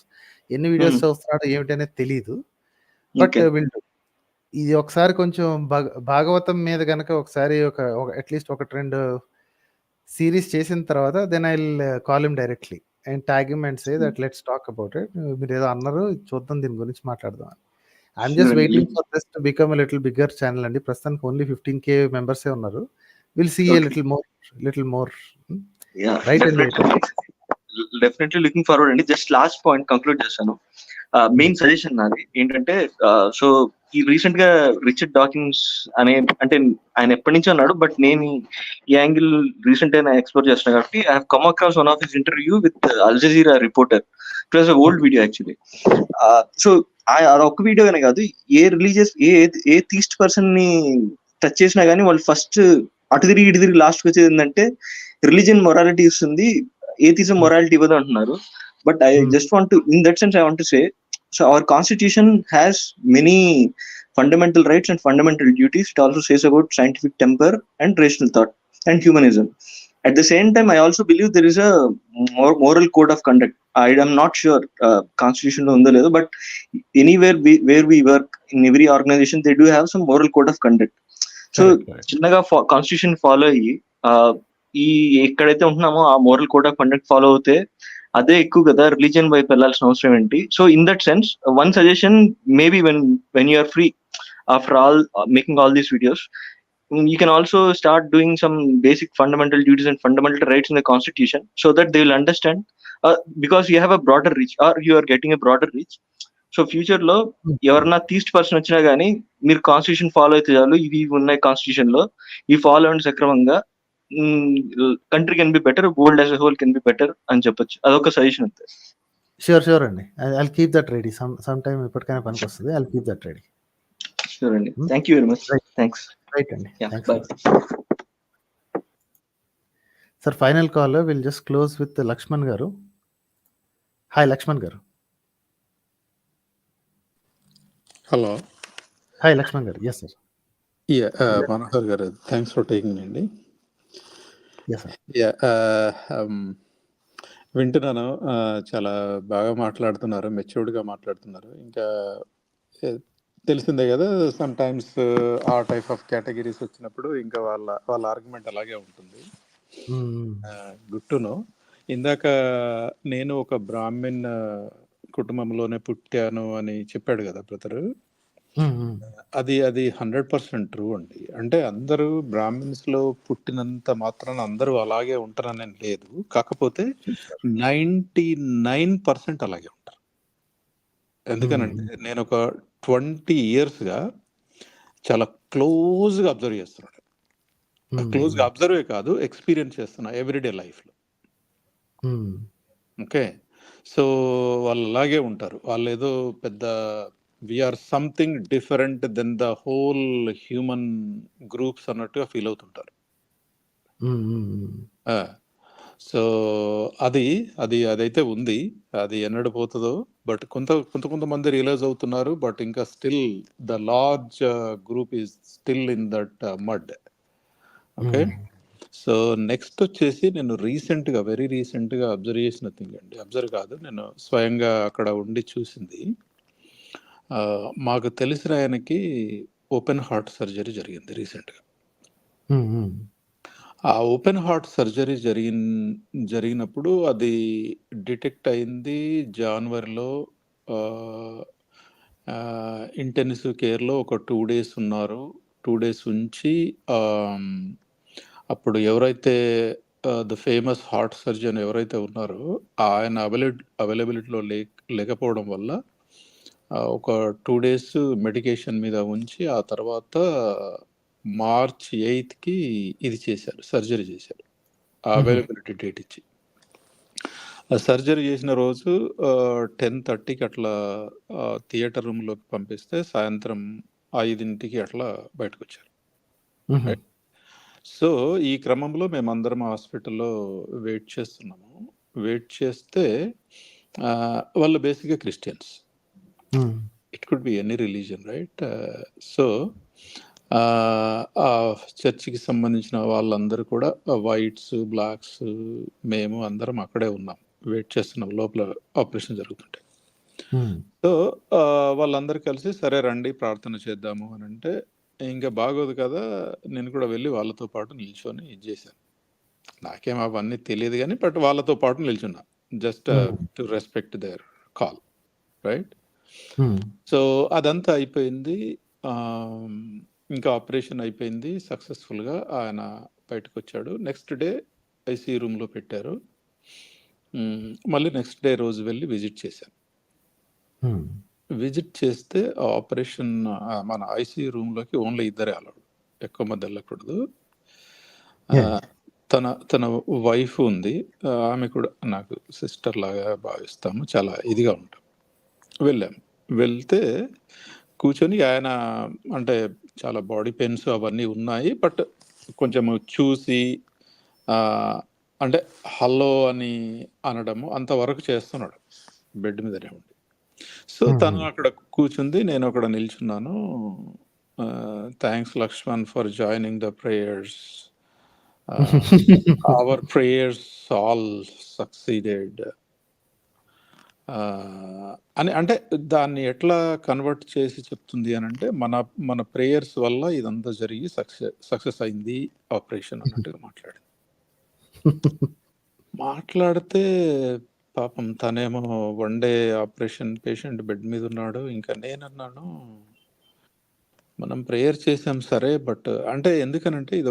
ఎన్ని వీడియోస్ చూస్తున్నాడో ఏమిటనేది తెలీదు, బట్ విల్ డూ. ఇది ఒకసారి కొంచెం భాగవతం మీద కనుక ఒకసారి అట్లీస్ట్ ఒక ట్రెండ్ సిరీస్ చేసిన తర్వాత then I will call him directly and tag him and say that let's talk about it. మీరు ఏదో అన్నారు, చూద్దాం దీని గురించి మాట్లాడదాం అని. I'm just waiting for this to become a little bigger channel అండి. ప్రస్తుతానికి ఓన్లీ 15K మెంబర్సే ఉన్నారు. Will see a Okay. Little more Yeah, right and definitely looking forward అండి. జస్ట్ లాస్ట్ పాయింట్ కంక్లూడ్ చేస్తాను. మెయిన్ సజెషన్ నాది ఏంటంటే, so ఈ recent గా రిచర్డ్ డాకిన్స్ అనే, అంటే ఆయన ఎప్పటి నుంచో అన్నాడు, బట్ నేను ఈ యాంగిల్ రీసెంట్ గా ఎక్స్ప్లోర్ చేస్తాను కాబట్టి I have come across one of his interview with Al Jazeera reporter. It was old video actually. So అదొక్క వీడియోనే కాదు, a religious a theist person ని టచ్ చేసినా కానీ వాళ్ళు ఫస్ట్ అటు తిరిగి ఇటు తిరిగి లాస్ట్ వచ్చేది ఏంటంటే రిలీజియన్ మొరాలిటీ ఇస్తుంది, ఏథిజం మొరాలిటీ ఇవ్వదు అంటున్నారు. But I just want to, in that sense I want to say, so our constitution has many fundamental rights and fundamental duties. It also says about scientific temper and rational thought and humanism. At the same time, I also believe there is a moral code of conduct. I am not sure constitution lo undo ledo, but anywhere where we work, in every organization, they do have some moral code of conduct. So చిన్నగా constitution follow అయ్యి ఈ ఎక్కడైతే ఉంటున్నామో ఆ moral code of conduct follow అవుతే అదే ఎక్కువ కదా, రిలీజియన్ వైపు వెళ్ళాల్సిన అవసరం ఏంటి? So in that sense one suggestion, maybe when you are free after all making all these videos, you can also start doing some basic fundamental duties and fundamental rights in the constitution so that they will understand, because you have a broader reach, or you are getting a broader reach. So future లో ఎవరన్నా theist person వచ్చినా గానీ మీరు constitution follow అయితే చాలు, ఇవి ఉన్నాయి constitution లో, ఈ ఫాలో అవ్వండి సక్రమంగా, country can be better, world as a whole can be better అని చెప్పొచ్చు. అదొక సజెషన్ అంతే. షూర్ అండి. I keep that ready. Some time ఎప్పటికైనా పనికి వస్తుంది. I keep that ready. Sure అండి. Thank you very much. Thanks. Right అండి. Bye. Sir final call will just close with Lakshman గారు. హాయ్ లక్ష్మణ్ గారు. హలో. హాయ్ లక్ష్మణ్ గారు. Yes sir. మనోహర్ గారు, థ్యాంక్స్ ఫర్ టేకింగ్ అండి. వింటున్నాను, చాలా బాగా మాట్లాడుతున్నారు, మెచ్యూర్డ్గా మాట్లాడుతున్నారు. ఇంకా తెలిసిందే కదా, సమ్ టైమ్స్ ఆ టైప్ ఆఫ్ కేటగిరీస్ వచ్చినప్పుడు ఇంకా వాళ్ళ ఆర్గ్యుమెంట్ అలాగే ఉంటుంది. Good to know. ఇందాక నేను ఒక బ్రాహ్మిన్ కుటుంబంలోనే పుట్టాను అని చెప్పాడు కదా బ్రదరు, అది 100% ట్రూ అండి. అంటే అందరూ బ్రాహ్మిన్స్ లో పుట్టినంత మాత్రాన అందరూ అలాగే ఉంటారని లేదు, కాకపోతే 99% అలాగే ఉంటారు. ఎందుకనంటే నేను ఒక 20 years గా చాలా క్లోజ్గా అబ్జర్వ్ చేస్తున్నాను. క్లోజ్గా అబ్జర్వే కాదు, ఎక్స్పీరియన్స్ చేస్తున్నా ఎవ్రీడే లైఫ్లో. ఓకే, సో వాళ్ళు అలాగే ఉంటారు. వాళ్ళు ఏదో పెద్ద we're something different than the whole human groups అన్నట్టుగా ఫీల్ అవుతుంటారు. సో అదైతే ఉంది, అది ఎన్నడు పోతుందో. బట్ కొంతమంది రియలైజ్ అవుతున్నారు, బట్ ఇంకా still the large group is still in that mud. Okay, so next వచ్చేసి నేను వెరీ రీసెంట్గా అబ్జర్వ్ చేసిన థింగ్ అండి, అబ్జర్వ్ కాదు, నేను స్వయంగా అక్కడ ఉండి చూసింది. మాకు తెలిసిన ఆయనకి ఓపెన్ హార్ట్ సర్జరీ జరిగింది రీసెంట్గా. ఆ ఓపెన్ హార్ట్ సర్జరీ జరిగినప్పుడు అది డిటెక్ట్ అయింది జనవరిలో. ఇంటెన్సివ్ కేర్లో ఒక 2 days ఉన్నారు. 2 days ఉంచి అప్పుడు ఎవరైతే ద ఫేమస్ హార్ట్ సర్జన్ ఎవరైతే ఉన్నారో ఆయన అవైలబిలిటీలో లేకపోవడం వల్ల ఒక 2 days మెడికేషన్ మీద ఉంచి ఆ తర్వాత March 8th ఇది చేశారు, సర్జరీ చేశారు. అవైలబిలిటీ డేట్ ఇచ్చి సర్జరీ చేసిన రోజు 10:30కి అట్లా థియేటర్ రూమ్లోకి పంపిస్తే సాయంత్రం 5ంటికి అట్లా బయటకు వచ్చారు. సో ఈ క్రమంలో మేమందరం హాస్పిటల్లో వెయిట్ చేస్తున్నాము. వెయిట్ చేస్తే వాళ్ళు బేసిక్గా Christians. It could be any religion, right? So ఆ చర్చికి సంబంధించిన వాళ్ళందరూ కూడా వైట్స్, బ్లాక్స్, మేము అందరం అక్కడే ఉన్నాం, వెయిట్ చేస్తున్నాం లోపల ఆపరేషన్ జరుగుతుంటే. సో వాళ్ళందరూ కలిసి సరే రండి ప్రార్థన చేద్దాము అని అంటే, ఇంకా బాగోదు కదా, నేను కూడా వెళ్ళి వాళ్ళతో పాటు నిల్చొని ఇది చేశాను. నాకేం అవన్నీ తెలియదు కానీ బట్ వాళ్ళతో పాటు నిల్చున్నా, just to respect their call, right? So అదంతా అయిపోయింది. ఇంకా ఆపరేషన్ అయిపోయింది సక్సెస్ఫుల్గా. ఆయన బయటకు వచ్చాడు. నెక్స్ట్ డే ఐసీయూ రూమ్లో పెట్టారు. మళ్ళీ నెక్స్ట్ డే రోజు వెళ్ళి విజిట్ చేశాను. విజిట్ చేస్తే ఆ ఆపరేషన్ మన ఐసీయూ రూమ్లోకి ఓన్లీ ఇద్దరే అలౌడ్, ఎక్కువ మంది వెళ్ళకూడదు. తన వైఫ్ ఉంది, ఆమె కూడా నాకు సిస్టర్ లాగా భావిస్తాము, చాలా ఇదిగా ఉంటాం. వెళ్ళాము. వెళ్తే కూర్చొని ఆయన అంటే చాలా బాడీ పెయిన్స్ అవన్నీ ఉన్నాయి, బట్ కొంచెం చూసి అంటే హలో అని అనడము అంతవరకు చేస్తున్నాడు బెడ్ మీదనే ఉండి. సో తను అక్కడ కూర్చుంది, నేను అక్కడ నిల్చున్నాను. Thanks Lakshman for joining the prayers, our prayers all succeeded అని. అంటే దాన్ని ఎట్లా కన్వర్ట్ చేసి చెప్తుంది అని అంటే, మన ప్రేయర్స్ వల్ల ఇదంతా జరిగి సక్సెస్ అయింది ఆపరేషన్ అన్నట్టుగా మాట్లాడితే పాపం తనేమో 1 డే ఆపరేషన్ పేషెంట్ బెడ్ మీద ఉన్నాడు. ఇంకా నేనన్నాను, మనం ప్రేయర్ చేసాం సరే, బట్ అంటే ఎందుకనంటే ఇది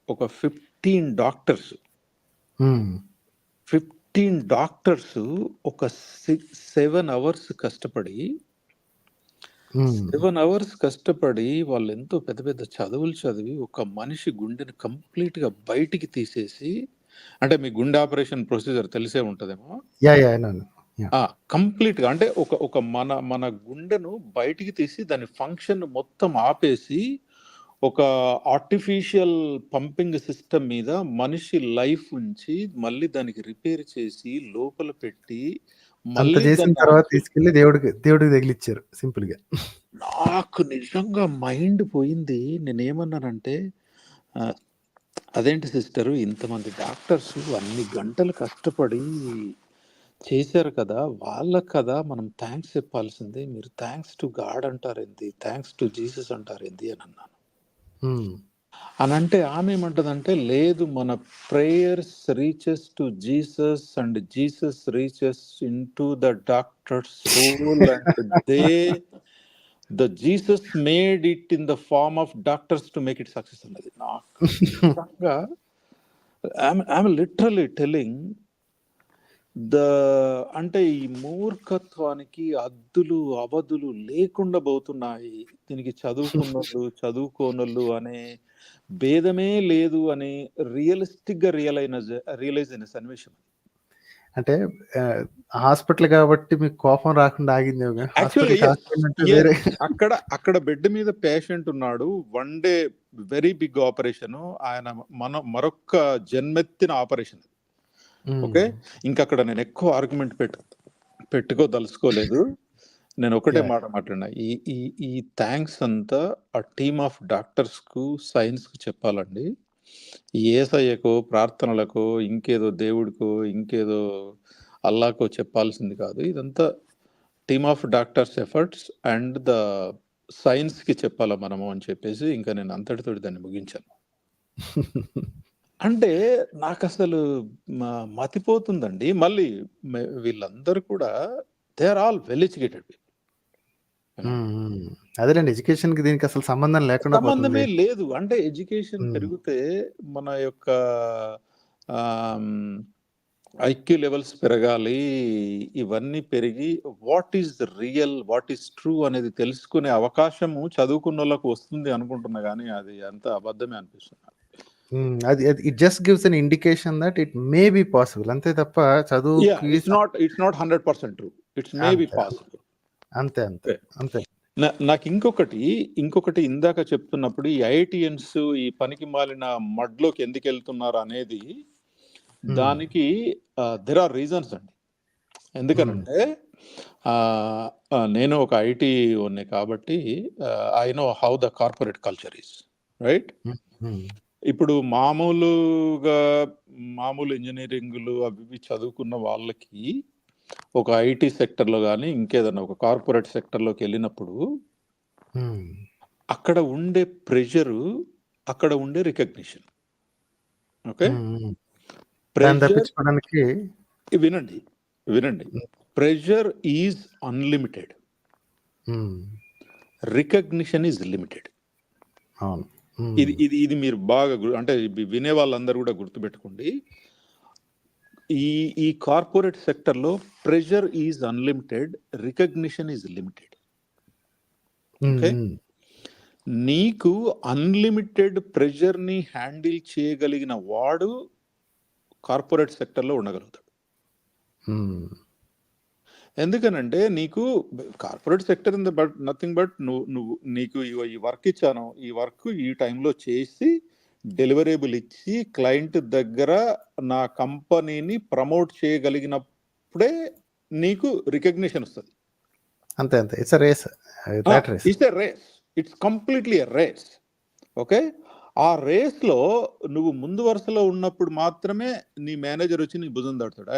ఒక 15 డాక్టర్స్ 15 డాక్టర్స్ ఒక 7 అవర్స్ కష్టపడి 7 అవర్స్ కష్టపడి వాళ్ళు ఎంతో పెద్ద పెద్ద చదువులు చదివి ఒక మనిషి గుండెని కంప్లీట్ గా బయటికి తీసేసి, అంటే మీ గుండె ఆపరేషన్ ప్రొసీజర్ తెలిసే ఉంటదేమో, కంప్లీట్ గా అంటే ఒక మన గుండెను బయటికి తీసి దాని ఫంక్షన్ మొత్తం ఆపేసి ఒక ఆర్టిఫిషియల్ పంపింగ్ సిస్టమ్ మీద మనిషి లైఫ్ ఉంచి మళ్ళీ దానికి రిపేర్ చేసి లోపల పెట్టి మళ్ళీ చేసిన తర్వాత తీసుకెళ్లి దేవుడికి తగిలిచ్చారు సింపుల్ గా. నాకు నిజంగా మైండ్ పోయింది. నేనేమన్నానంటే, అదేంటి సిస్టరు, ఇంతమంది డాక్టర్స్ అన్ని గంటలు కష్టపడి చేశారు కదా, వాళ్ళకు కదా మనం థ్యాంక్స్ చెప్పాల్సింది, మీరు థ్యాంక్స్ టు గాడ్ అంటారేంది, థ్యాంక్స్ టు జీసస్ అంటారేంది అని అన్నాను. అని అంటే ఆమె ఏమంటదంటే, లేదు మన prayers reaches to Jesus and Jesus reaches in to the doctors soul and the Jesus made it in the form of doctors to make it success అన్నది. నాకు ఐఎమ్ లిటరలీ టెల్లింగ్ అంటే ఈ మూర్ఖత్వానికి అద్దులు అవధులు లేకుండా పోతున్నాయి. దీనికి చదువుకోనోళ్ళు అనే భేదమే లేదు అని రియలిస్టిక్ గా రియలైజ్ అయిన సన్నివేశం. అంటే హాస్పిటల్ కాబట్టి మీకు కోపం రాకుండా ఆగింది. అక్కడ బెడ్ మీద పేషెంట్ ఉన్నాడు, 1 డే వెరీ బిగ్ ఆపరేషన్, ఆయన మరొక జన్మెత్తిన ఆపరేషన్. ఓకే, ఇంకా అక్కడ నేను ఎక్కువ ఆర్గ్యుమెంట్ పెట్టుకోదలుచుకోలేదు. నేను ఒకటే మాట మాట్లాడినా, ఈ థ్యాంక్స్ అంతా ఆ టీమ్ ఆఫ్ డాక్టర్స్ కు సైన్స్ కు చెప్పాలండి. యేసయ్యకో ప్రార్థనలకో ఇంకేదో దేవుడికో ఇంకేదో అల్లాకో చెప్పాల్సింది కాదు. ఇదంతా team of doctors efforts and the science కి చెప్పాలా మనము అని చెప్పేసి ఇంకా నేను అంతటితో దాన్ని ముగించాను. అంటే నాకు అసలు మతిపోతుందండి. మళ్ళీ వీళ్ళందరూ కూడా they are all well educated. అదేలేండి, ఎడ్యుకేషన్ కి దీనికి అసలు సంబంధమే లేదు. అంటే ఎడ్యుకేషన్ పెరిగితే మన యొక్క ఐక్యూ లెవెల్స్ పెరగాలి, ఇవన్నీ పెరిగి what is real what is true అనేది తెలుసుకునే అవకాశము చదువుకున్న వాళ్ళకు వస్తుంది అనుకుంటున్నా, కానీ అది అంత అబద్ధమే అనిపిస్తుంది. అది it just gives an indication that it may be possible, అంతే తప్ప చదువుకి it's not 100% true, it's may be possible. అంతే. నాకు ఇంకొకటి ఇందాక చెప్తున్నప్పుడు ఈ ఐఐటియన్స్ ఈ పనికి మాలిన మడ్లోకి ఎందుకు వెళ్తున్నారు అనేది, దానికి దెర్ ఆర్ రీజన్స్ అండి. ఎందుకనంటే నేను ఒక ఐటీ ఉన్నా కాబట్టి I know how the corporate culture is, right? ఇప్పుడు మామూలు ఇంజనీరింగ్లు అవి చదువుకున్న వాళ్ళకి ఒక ఐటీ సెక్టర్లో కానీ ఇంకేదన్నా ఒక కార్పొరేట్ సెక్టర్లోకి వెళ్ళినప్పుడు అక్కడ ఉండే ప్రెషరు, అక్కడ ఉండే రికగ్నిషన్. ఓకే, వినండి, pressure is unlimited, recognition is limited. అవును. ఇది ఇది ఇది మీరు బాగా అంటే వినే వాళ్ళందరూ కూడా గుర్తుపెట్టుకోండి. ఈ కార్పొరేట్ సెక్టర్లో pressure is unlimited, recognition is limited. Okay, నీకు అన్లిమిటెడ్ ప్రెషర్ని హ్యాండిల్ చేయగలిగిన వాడు కార్పొరేట్ సెక్టర్లో ఉండగలుగుతాడు. ఎందుకనంటే నీకు corporate sector in the but nothing but నువ్వు నీకు ఈ వర్క్ ఇచ్చాను, ఈ వర్క్ ఈ టైంలో చేసి డెలివరేబుల్ ఇచ్చి క్లయింట్ దగ్గర నా కంపెనీని ప్రమోట్ చేయగలిగినప్పుడే నీకు రికగ్నిషన్ వస్తుంది. అంతే అంతే. It's race. It's a race. It's completely a race. Okay, ఆ రేస్లో నువ్వు ముందు వరుసలో ఉన్నప్పుడు మాత్రమే నీ మేనేజర్ వచ్చి నీ భుజం దాడుతాడు,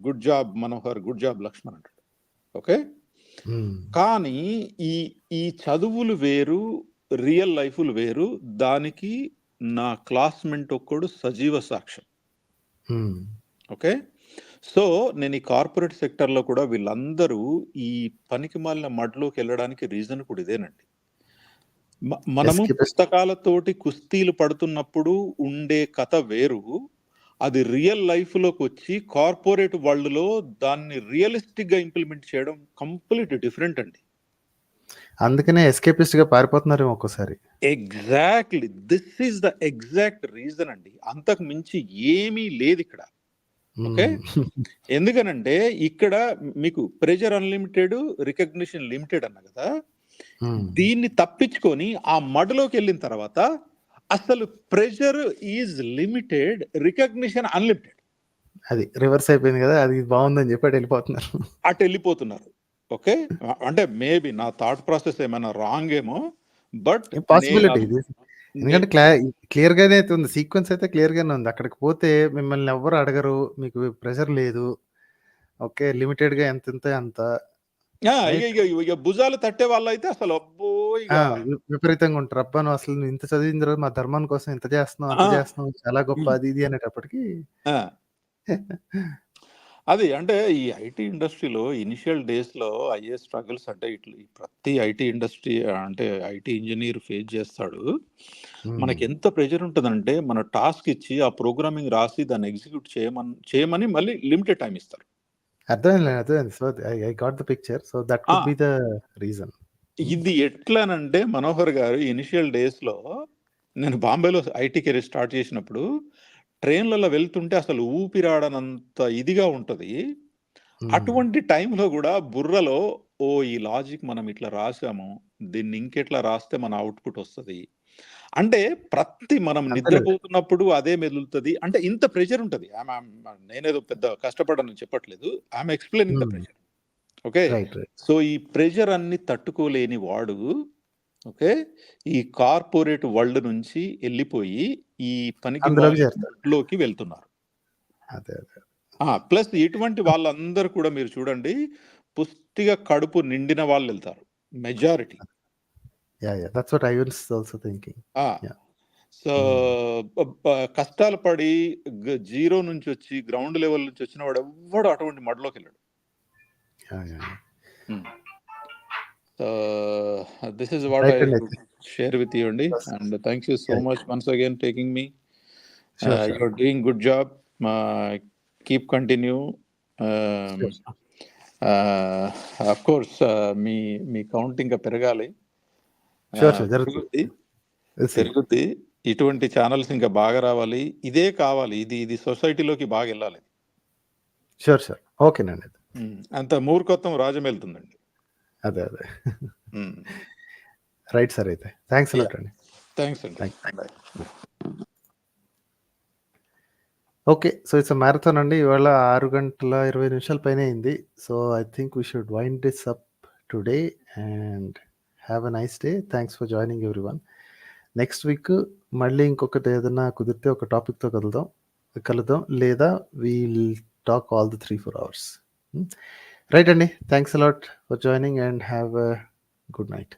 good job Manohar, good job Lakshman అంటాడు. ఓకే, కానీ ఈ చదువులు వేరు, రియల్ లైఫ్లు వేరు. దానికి నా క్లాస్మేట్ ఒక్కడు సజీవ సాక్ష్యం. ఓకే, సో నేను ఈ కార్పొరేట్ సెక్టర్లో కూడా వీళ్ళందరూ ఈ పనికి మాలిన మడ్లోకి వెళ్ళడానికి రీజన్ కూడా ఇదేనండి. మనము పుస్తకాలతోటి కుస్తీలు పడుతున్నప్పుడు ఉండే కథ వేరు, అది రియల్ లైఫ్లోకి వచ్చి కార్పొరేట్ వరల్డ్లో దాన్ని రియలిస్టిక్గా ఇంప్లిమెంట్ చేయడం కంప్లీట్ డిఫరెంట్ అండి. అందుకనే ఎస్కేపిస్ట్గా పారిపోతున్నారు ఒక్కోసారి. Exactly, this is the exact reason అండి. అంతకు మించి ఏమీ లేదు ఇక్కడ. ఓకే, ఎందుకనంటే ఇక్కడ మీకు ప్రెజర్ అన్లిమిటెడ్, రికగ్నిషన్ లిమిటెడ్ అన్న కదా. దీన్ని తప్పించుకొని ఆ మడలోకి వెళ్ళిన తర్వాత అసలు pressure is limited, recognition unlimited. అది రివర్స్ అయిపోయింది కదా. అది బాగుందని చెప్పి అటు వెళ్ళిపోతున్నారు. ఓకే, అంటే మేబీ నా థాట్ ప్రాసెస్ ఏమైనా రాంగ్ ఏమో, బట్ పాసిబిలిటీ ఇది. ఎందుకంటే క్లియర్ గానే అయితే ఉంది, సీక్వెన్స్ అయితే క్లియర్ గానే ఉంది. అక్కడికి పోతే మిమ్మల్ని ఎవ్వరు అడగరు, మీకు ప్రెషర్ లేదు. ఓకే, లిమిటెడ్ గా ఎంత అంత భుజాలు తట్టే వాళ్ళు అయితే అసలు అబ్బో విపరీతంగా ఉంటారు. అబ్బా నువ్వు అసలు నువ్వు ఇంత చదివిన తర్వాత మా ధర్మాని కోసం ఇంత చేస్తున్నావు, అంత చేస్తున్నావు, చాలా గొప్ప అది ఇది అనేటప్పటికి అది. అంటే ఈ ఐటీ ఇండస్ట్రీలో ఇనిషియల్ డేస్లో అయ్యే స్ట్రగుల్స్ అంటే ఇట్లా ప్రతి ఐటీ ఇండస్ట్రీ అంటే ఐటీ ఇంజనీర్ ఫేస్ చేస్తాడు. మనకి ఎంత ప్రెషర్ ఉంటుందంటే మన టాస్క్ ఇచ్చి ఆ ప్రోగ్రామింగ్ రాసి దాన్ని ఎగ్జిక్యూట్ చేయమని మళ్ళీ లిమిటెడ్ టైం ఇస్తారు. అర్థమైంది. So I got the picture. So that could be the reason. ఇది ఎట్లానంటే మనోహర్ గారు, ఇనిషియల్ డేస్లో నేను బాంబేలో ఐటీ కెరీర్ స్టార్ట్ చేసినప్పుడు ట్రైన్లలో వెళ్తుంటే అసలు ఊపిరాడనంత ఇదిగా ఉంటుంది. అటువంటి టైంలో కూడా బుర్రలో ఈ లాజిక్ మనం ఇట్లా రాసాము, దీన్ని ఇంకెట్లా రాస్తే మన అవుట్పుట్ వస్తుంది అంటే ప్రతి మనం నిద్రపోతున్నప్పుడు అదే మెదులుతుంది. అంటే ఇంత ప్రెషర్ ఉంటుంది. నేనేదో పెద్ద కష్టపడని చెప్పట్లేదు, I'm explaining the pressure. Okay, so ఈ ప్రెషర్ అన్ని తట్టుకోలేని వాడు ఓకే ఈ కార్పొరేట్ వరల్డ్ నుంచి వెళ్ళిపోయి ఈ పనికి వెళ్తున్నారు. ప్లస్ ఇటువంటి వాళ్ళందరూ కూడా మీరు చూడండి, పుష్టిగా కడుపు నిండిన వాళ్ళు వెళ్తారు మెజారిటీ. సో కష్టాలు పడి జీరో నుంచి వచ్చి గ్రౌండ్ లెవెల్ నుంచి వచ్చిన వాడు ఎవ్వడు అటువంటి మడలోకి వెళ్ళాడు. This is what I share with you, Andy, and thank you so much once again taking me. You're doing good job. Keep continue. Of course, me counting ఇంకా పెరగాలి, పెరుగుద్ది. ఇటువంటి ఛానల్స్ ఇంకా బాగా రావాలి, ఇదే కావాలి, ఇది సొసైటీలోకి బాగా వెళ్ళాలి. షూర్ ఓకేనండి. అంత మూర్ఖత్వం రాజ్యం వెళ్తుందండి. అదే రైట్ సార్. అయితే థ్యాంక్స్ అలాట్ అండి. థ్యాంక్స్ అండి. ఓకే, సో ఇట్స్ మ్యారథాన్ అండి. ఇవాళ 6 గంటల 20 నిమిషాల పైన అయింది. So I think we should wind this up today and have a nice day. Thanks for joining everyone. Next week మళ్ళీ ఇంకొకటి ఏదైనా కుదిరితే ఒక టాపిక్తో కలుద్దాం, లేదా we'll talk all the 3-4 hours. Right అండి, thanks a lot for joining and have a good night.